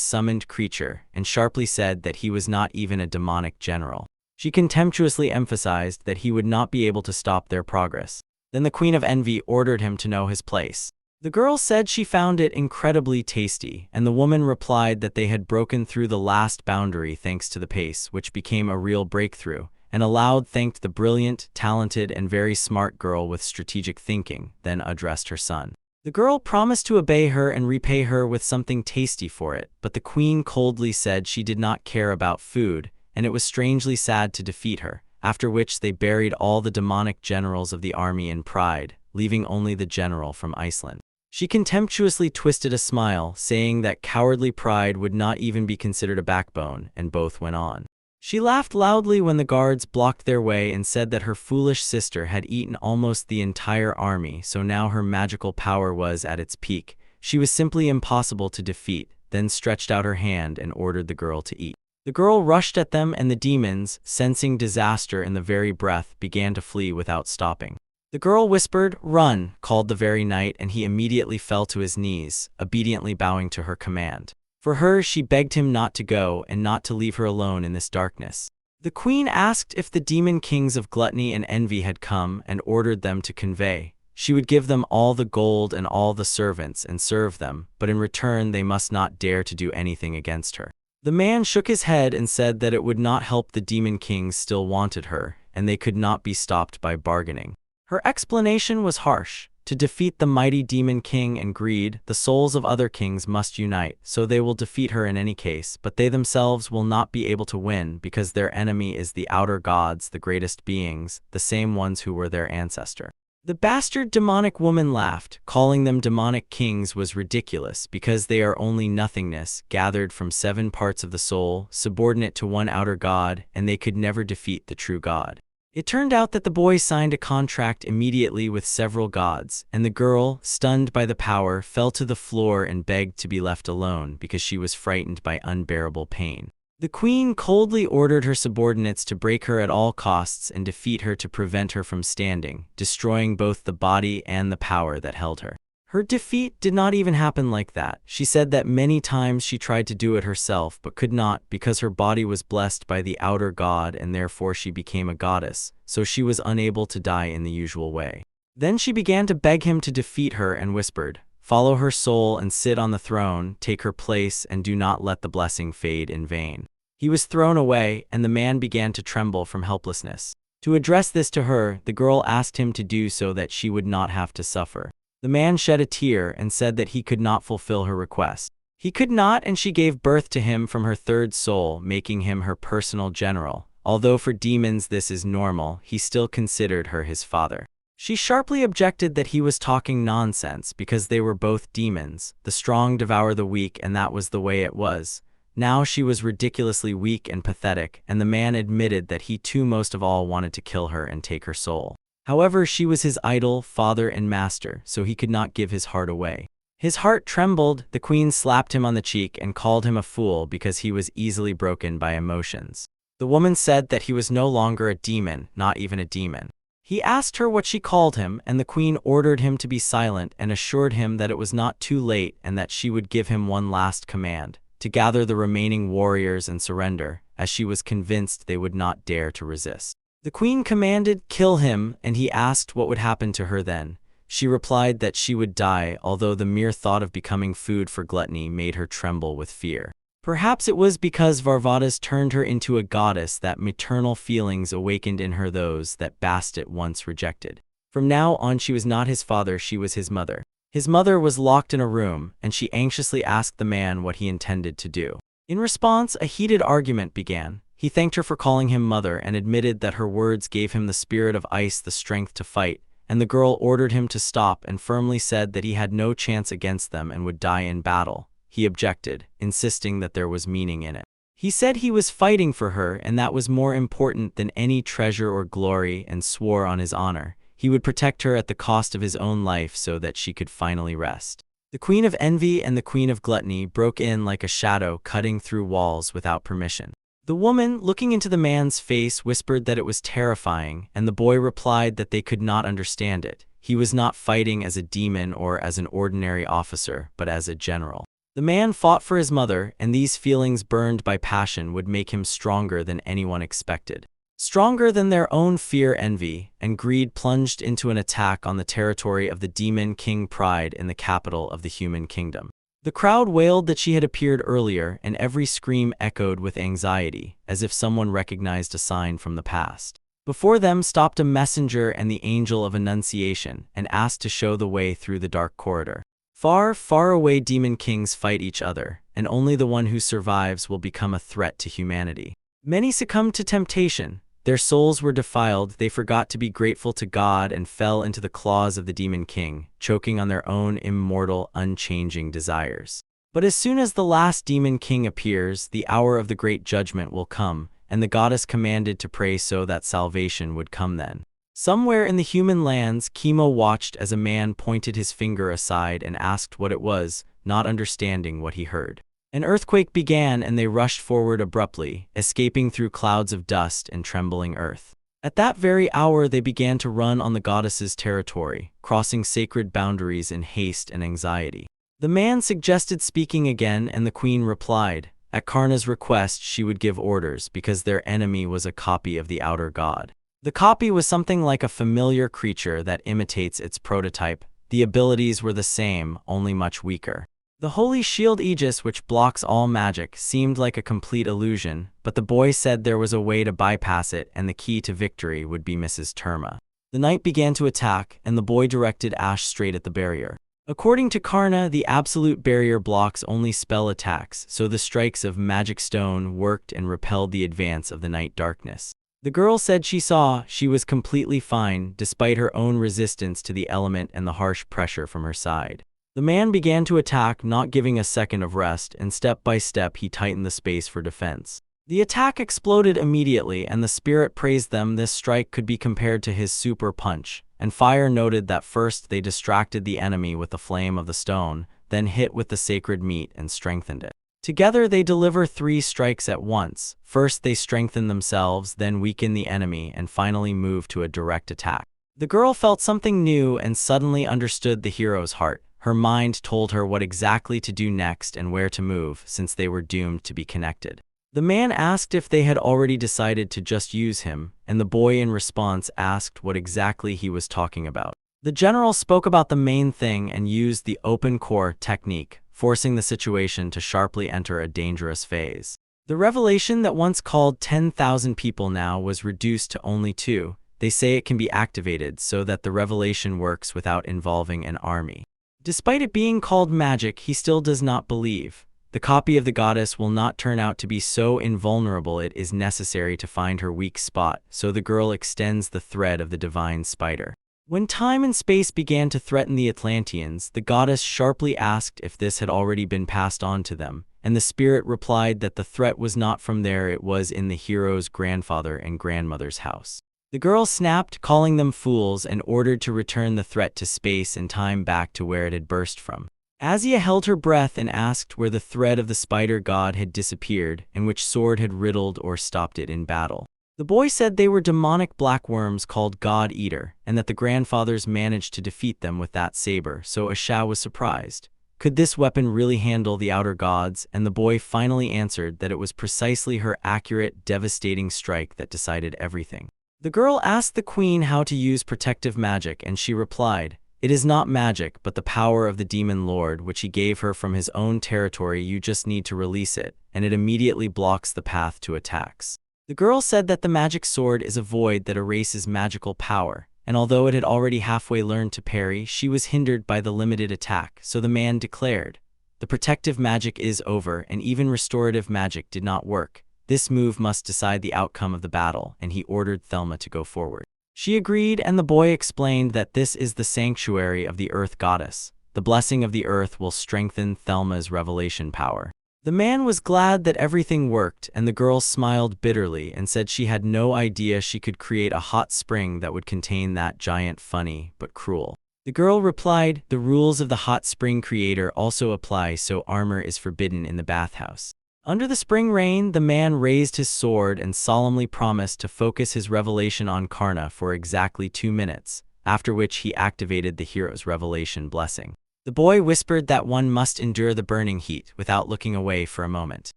summoned creature and sharply said that he was not even a demonic general. She contemptuously emphasized that he would not be able to stop their progress. Then the Queen of Envy ordered him to know his place. The girl said she found it incredibly tasty, and the woman replied that they had broken through the last boundary thanks to the pace, which became a real breakthrough, and aloud thanked the brilliant, talented, and very smart girl with strategic thinking, then addressed her son. The girl promised to obey her and repay her with something tasty for it, but the queen coldly said she did not care about food, and it was strangely sad to defeat her, after which they buried all the demonic generals of the army in pride, leaving only the general from Iceland. She contemptuously twisted a smile, saying that cowardly pride would not even be considered a backbone, and both went on. She laughed loudly when the guards blocked their way and said that her foolish sister had eaten almost the entire army, so now her magical power was at its peak. She was simply impossible to defeat, then stretched out her hand and ordered the girl to eat. The girl rushed at them, and the demons, sensing disaster in the very breath, began to flee without stopping. The girl whispered, "Run," called the very knight, and he immediately fell to his knees, obediently bowing to her command. For her, she begged him not to go and not to leave her alone in this darkness. The queen asked if the demon kings of gluttony and envy had come and ordered them to convey. She would give them all the gold and all the servants and serve them, but in return they must not dare to do anything against her. The man shook his head and said that it would not help. The demon kings still wanted her, and they could not be stopped by bargaining. Her explanation was harsh. To defeat the mighty demon king and greed, the souls of other kings must unite, so they will defeat her in any case, but they themselves will not be able to win because their enemy is the outer gods, the greatest beings, the same ones who were their ancestor. The bastard demonic woman laughed. Calling them demonic kings was ridiculous because they are only nothingness, gathered from 7 parts of the soul, subordinate to one outer god, and they could never defeat the true god. It turned out that the boy signed a contract immediately with several gods, and the girl, stunned by the power, fell to the floor and begged to be left alone because she was frightened by unbearable pain. The queen coldly ordered her subordinates to break her at all costs and defeat her to prevent her from standing, destroying both the body and the power that held her. Her defeat did not even happen like that. She said that many times she tried to do it herself but could not because her body was blessed by the outer god and therefore she became a goddess, so she was unable to die in the usual way. Then she began to beg him to defeat her and whispered, "Follow her soul and sit on the throne, take her place and do not let the blessing fade in vain." He was thrown away and the man began to tremble from helplessness. To address this to her, the girl asked him to do so that she would not have to suffer. The man shed a tear and said that he could not fulfill her request. He could not, and she gave birth to him from her third soul, making him her personal general. Although for demons this is normal, he still considered her his father. She sharply objected that he was talking nonsense because they were both demons. The strong devour the weak, and that was the way it was. Now she was ridiculously weak and pathetic, and the man admitted that he too most of all wanted to kill her and take her soul. However, she was his idol, father, and master, so he could not give his heart away. His heart trembled. The queen slapped him on the cheek and called him a fool because he was easily broken by emotions. The woman said that he was no longer a demon, not even a demon. He asked her what she called him, and the queen ordered him to be silent and assured him that it was not too late and that she would give him one last command, to gather the remaining warriors and surrender, as she was convinced they would not dare to resist. The queen commanded, "Kill him," and he asked what would happen to her then. She replied that she would die, although the mere thought of becoming food for gluttony made her tremble with fear. Perhaps it was because Varvadas turned her into a goddess that maternal feelings awakened in her those that Bastet once rejected. From now on she was not his father, she was his mother. His mother was locked in a room, and she anxiously asked the man what he intended to do. In response, a heated argument began. He thanked her for calling him mother and admitted that her words gave him the spirit of ice, the strength to fight, and the girl ordered him to stop and firmly said that he had no chance against them and would die in battle. He objected, insisting that there was meaning in it. He said he was fighting for her and that was more important than any treasure or glory, and swore on his honor he would protect her at the cost of his own life so that she could finally rest. The Queen of Envy and the Queen of Gluttony broke in like a shadow, cutting through walls without permission. The woman, looking into the man's face, whispered that it was terrifying, and the boy replied that they could not understand it. He was not fighting as a demon or as an ordinary officer, but as a general. The man fought for his mother, and these feelings burned by passion would make him stronger than anyone expected. Stronger than their own fear, envy, and greed plunged into an attack on the territory of the demon king Pride in the capital of the human kingdom. The crowd wailed that she had appeared earlier, and every scream echoed with anxiety, as if someone recognized a sign from the past. Before them stopped a messenger and the angel of Annunciation, and asked to show the way through the dark corridor. Far, far away demon kings fight each other, and only the one who survives will become a threat to humanity. Many succumbed to temptation. Their souls were defiled, they forgot to be grateful to God and fell into the claws of the demon king, choking on their own immortal, unchanging desires. But as soon as the last demon king appears, the hour of the great judgment will come, and the goddess commanded to pray so that salvation would come then. Somewhere in the human lands, Chemo watched as a man pointed his finger aside and asked what it was, not understanding what he heard. An earthquake began and they rushed forward abruptly, escaping through clouds of dust and trembling earth. At that very hour they began to run on the goddess's territory, crossing sacred boundaries in haste and anxiety. The man suggested speaking again, and the queen replied. At Karna's request she would give orders because their enemy was a copy of the outer god. The copy was something like a familiar creature that imitates its prototype. The abilities were the same, only much weaker. The holy shield Aegis, which blocks all magic, seemed like a complete illusion, but the boy said there was a way to bypass it, and the key to victory would be Mrs. Terma. The knight began to attack, and the boy directed Ash straight at the barrier. According to Karna, the absolute barrier blocks only spell attacks, so the strikes of magic stone worked and repelled the advance of the night darkness. The girl said she was completely fine, despite her own resistance to the element and the harsh pressure from her side. The man began to attack, not giving a second of rest, and step by step he tightened the space for defense. The attack exploded immediately, and the spirit praised them. This strike could be compared to his super punch, and Fire noted that first they distracted the enemy with the flame of the stone, then hit with the sacred meat and strengthened it. Together they deliver 3 strikes at once. First they strengthen themselves, then weaken the enemy, and finally move to a direct attack. The girl felt something new and suddenly understood the hero's heart. Her mind told her what exactly to do next and where to move, since they were doomed to be connected. The man asked if they had already decided to just use him, and the boy in response asked what exactly he was talking about. The general spoke about the main thing and used the open core technique, forcing the situation to sharply enter a dangerous phase. The revelation that once called 10,000 people now was reduced to only 2. They say it can be activated so that the revelation works without involving an army. Despite it being called magic, he still does not believe. The copy of the goddess will not turn out to be so invulnerable. It is necessary to find her weak spot, so the girl extends the thread of the divine spider. When time and space began to threaten the Atlanteans, the goddess sharply asked if this had already been passed on to them, and the spirit replied that the threat was not from there, it was in the hero's grandfather and grandmother's house. The girl snapped, calling them fools, and ordered to return the threat to space and time back to where it had burst from. Asia held her breath and asked where the thread of the spider god had disappeared and which sword had riddled or stopped it in battle. The boy said they were demonic black worms called God Eater, and that the grandfathers managed to defeat them with that saber, so Asha was surprised. Could this weapon really handle the outer gods? And the boy finally answered that it was precisely her accurate, devastating strike that decided everything. The girl asked the queen how to use protective magic, and she replied, "It is not magic, but the power of the demon lord, which he gave her from his own territory. You just need to release it, and it immediately blocks the path to attacks." The girl said that the magic sword is a void that erases magical power, and although it had already halfway learned to parry, she was hindered by the limited attack, so the man declared, "The protective magic is over, and even restorative magic did not work. This move must decide the outcome of the battle," and he ordered Thelma to go forward. She agreed, and the boy explained that this is the sanctuary of the earth goddess. The blessing of the earth will strengthen Thelma's revelation power. The man was glad that everything worked, and the girl smiled bitterly and said she had no idea she could create a hot spring that would contain that giant, funny but cruel. The girl replied, "The rules of the hot spring creator also apply, so armor is forbidden in the bathhouse." Under the spring rain, the man raised his sword and solemnly promised to focus his revelation on Karna for exactly 2 minutes, after which he activated the hero's revelation blessing. The boy whispered that one must endure the burning heat without looking away for a moment.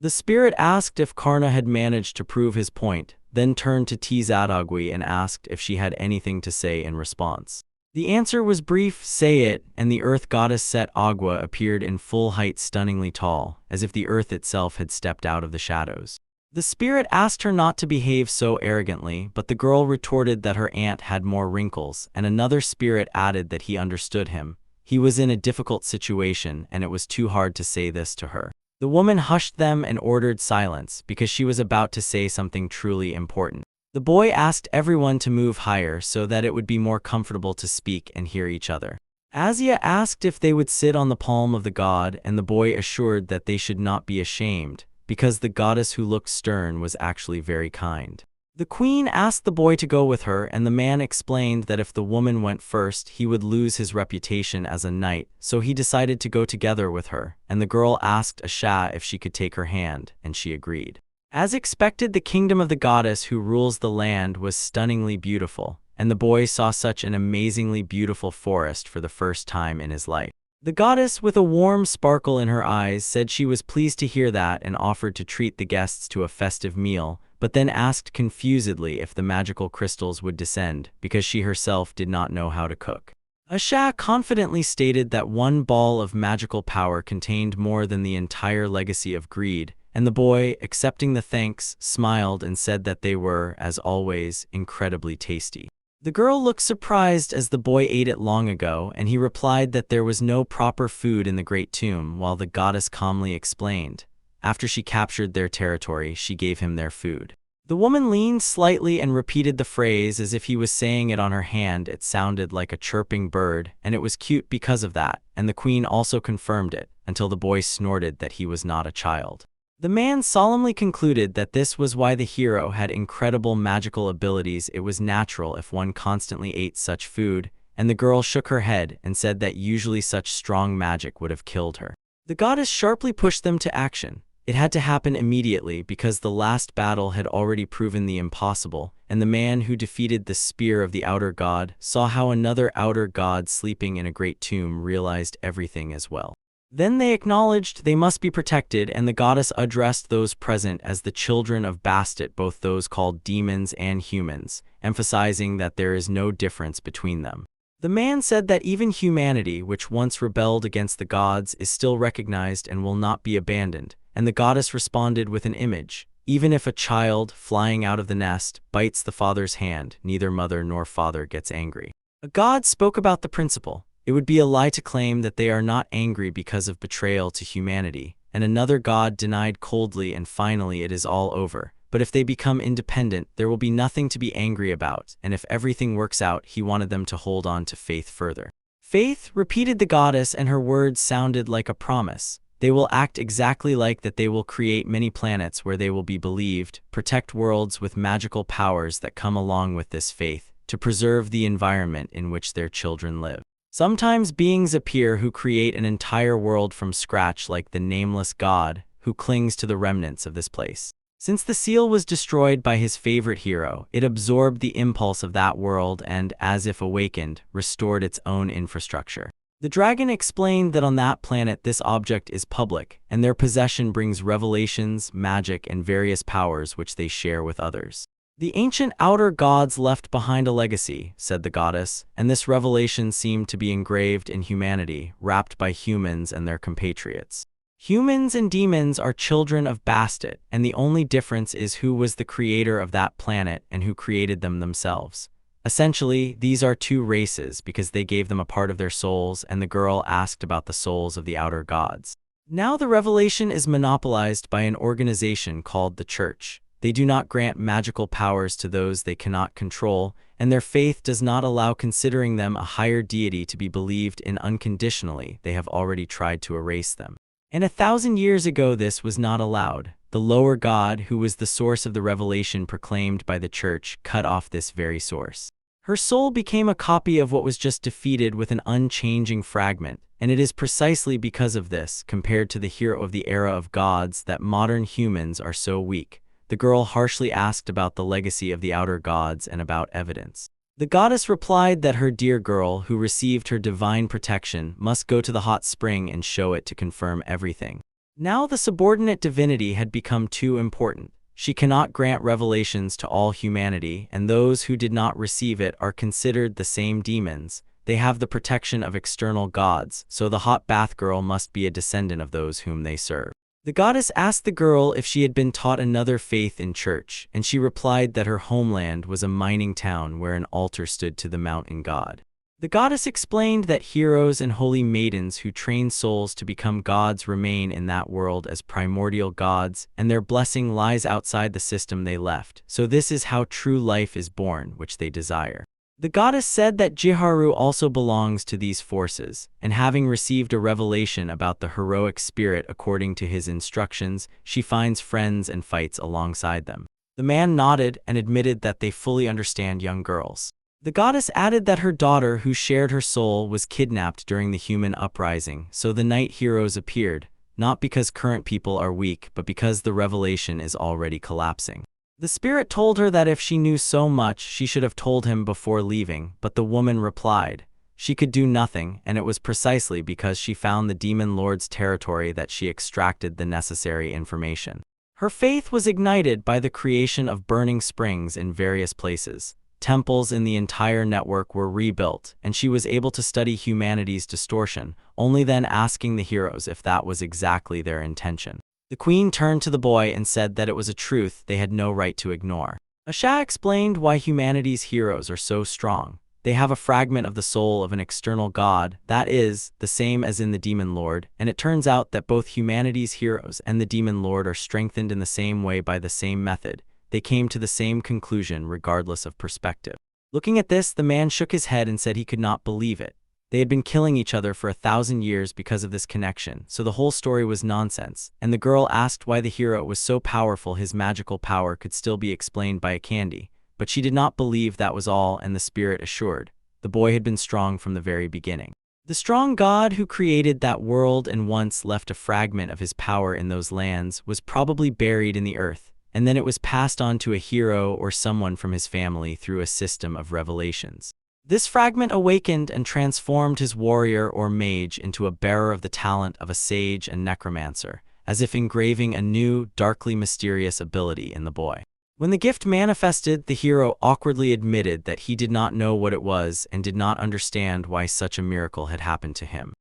The spirit asked if Karna had managed to prove his point, then turned to Tizadagui and asked if she had anything to say in response. The answer was brief, "Say it," and the earth goddess Set Agua appeared in full height, stunningly tall, as if the earth itself had stepped out of the shadows. The spirit asked her not to behave so arrogantly, but the girl retorted that her aunt had more wrinkles, and another spirit added that he understood him. He was in a difficult situation, and it was too hard to say this to her. The woman hushed them and ordered silence, because she was about to say something truly important. The boy asked everyone to move higher so that it would be more comfortable to speak and hear each other. Asia asked if they would sit on the palm of the god, and the boy assured that they should not be ashamed, because the goddess who looked stern was actually very kind. The queen asked the boy to go with her, and the man explained that if the woman went first, he would lose his reputation as a knight, so he decided to go together with her, and the girl asked Asha if she could take her hand, and she agreed. As expected, the kingdom of the goddess who rules the land was stunningly beautiful, and the boy saw such an amazingly beautiful forest for the first time in his life. The goddess, with a warm sparkle in her eyes, said she was pleased to hear that and offered to treat the guests to a festive meal, but then asked confusedly if the magical crystals would descend because she herself did not know how to cook. Asha confidently stated that one ball of magical power contained more than the entire legacy of greed, and the boy, accepting the thanks, smiled and said that they were, as always, incredibly tasty. The girl looked surprised as the boy ate it long ago, and he replied that there was no proper food in the great tomb, while the goddess calmly explained. After she captured their territory, she gave him their food. The woman leaned slightly and repeated the phrase as if he was saying it on her hand. It sounded like a chirping bird, and it was cute because of that, and the queen also confirmed it, until the boy snorted that he was not a child. The man solemnly concluded that this was why the hero had incredible magical abilities. It was natural if one constantly ate such food, and the girl shook her head and said that usually such strong magic would have killed her. The goddess sharply pushed them to action. It had to happen immediately because the last battle had already proven the impossible, and the man who defeated the spear of the outer god saw how another outer god sleeping in a great tomb realized everything as well. Then they acknowledged they must be protected, and the goddess addressed those present as the children of Bastet, both those called demons and humans, emphasizing that there is no difference between them. The man said that even humanity, which once rebelled against the gods, is still recognized and will not be abandoned, and the goddess responded with an image. Even if a child, flying out of the nest, bites the father's hand, neither mother nor father gets angry. A god spoke about the principle. It would be a lie to claim that they are not angry because of betrayal to humanity, and another god denied coldly, and finally it is all over. But if they become independent, there will be nothing to be angry about, and if everything works out, he wanted them to hold on to faith further. Faith, repeated the goddess, and her words sounded like a promise. They will act exactly like that. They will create many planets where they will be believed, protect worlds with magical powers that come along with this faith, to preserve the environment in which their children live. Sometimes beings appear who create an entire world from scratch, like the nameless god, who clings to the remnants of this place. Since the seal was destroyed by his favorite hero, it absorbed the impulse of that world and, as if awakened, restored its own infrastructure. The dragon explained that on that planet this object is public, and their possession brings revelations, magic, and various powers which they share with others. The ancient outer gods left behind a legacy, said the goddess, and this revelation seemed to be engraved in humanity, wrapped by humans and their compatriots. Humans and demons are children of Bastet, and the only difference is who was the creator of that planet and who created them themselves. Essentially, these are two races because they gave them a part of their souls, and the girl asked about the souls of the outer gods. Now the revelation is monopolized by an organization called the Church. They do not grant magical powers to those they cannot control, and their faith does not allow considering them a higher deity to be believed in unconditionally. They have already tried to erase them. And 1,000 years ago this was not allowed. The lower god, who was the source of the revelation proclaimed by the Church, cut off this very source. Her soul became a copy of what was just defeated with an unchanging fragment, and it is precisely because of this, compared to the hero of the era of gods, that modern humans are so weak. The girl harshly asked about the legacy of the outer gods and about evidence. The goddess replied that her dear girl, who received her divine protection, must go to the hot spring and show it to confirm everything. Now the subordinate divinity had become too important. She cannot grant revelations to all humanity, and those who did not receive it are considered the same demons. They have the protection of external gods, so the hot bath girl must be a descendant of those whom they serve. The goddess asked the girl if she had been taught another faith in church, and she replied that her homeland was a mining town where an altar stood to the mountain god. The goddess explained that heroes and holy maidens who train souls to become gods remain in that world as primordial gods, and their blessing lies outside the system they left. So this is how true life is born, which they desire. The goddess said that Jiharu also belongs to these forces, and having received a revelation about the heroic spirit according to his instructions, she finds friends and fights alongside them. The man nodded and admitted that they fully understand young girls. The goddess added that her daughter, who shared her soul, was kidnapped during the human uprising, so the night heroes appeared, not because current people are weak, but because the revelation is already collapsing. The spirit told her that if she knew so much, she should have told him before leaving, but the woman replied she could do nothing, and it was precisely because she found the demon lord's territory that she extracted the necessary information. Her faith was ignited by the creation of burning springs in various places. Temples in the entire network were rebuilt, and she was able to study humanity's distortion, only then asking the heroes if that was exactly their intention. The queen turned to the boy and said that it was a truth they had no right to ignore. Asha explained why humanity's heroes are so strong. They have a fragment of the soul of an external god, that is, the same as in the demon lord, and it turns out that both humanity's heroes and the demon lord are strengthened in the same way by the same method. They came to the same conclusion regardless of perspective. Looking at this, the man shook his head and said he could not believe it. They had been killing each other for 1,000 years because of this connection, so the whole story was nonsense, and the girl asked why the hero was so powerful his magical power could still be explained by a candy. But she did not believe that was all, and the spirit assured the boy had been strong from the very beginning. The strong god who created that world and once left a fragment of his power in those lands was probably buried in the earth, and then it was passed on to a hero or someone from his family through a system of revelations. This fragment awakened and transformed his warrior or mage into a bearer of the talent of a sage and necromancer, as if engraving a new, darkly mysterious ability in the boy. When the gift manifested, the hero awkwardly admitted that he did not know what it was and did not understand why such a miracle had happened to him.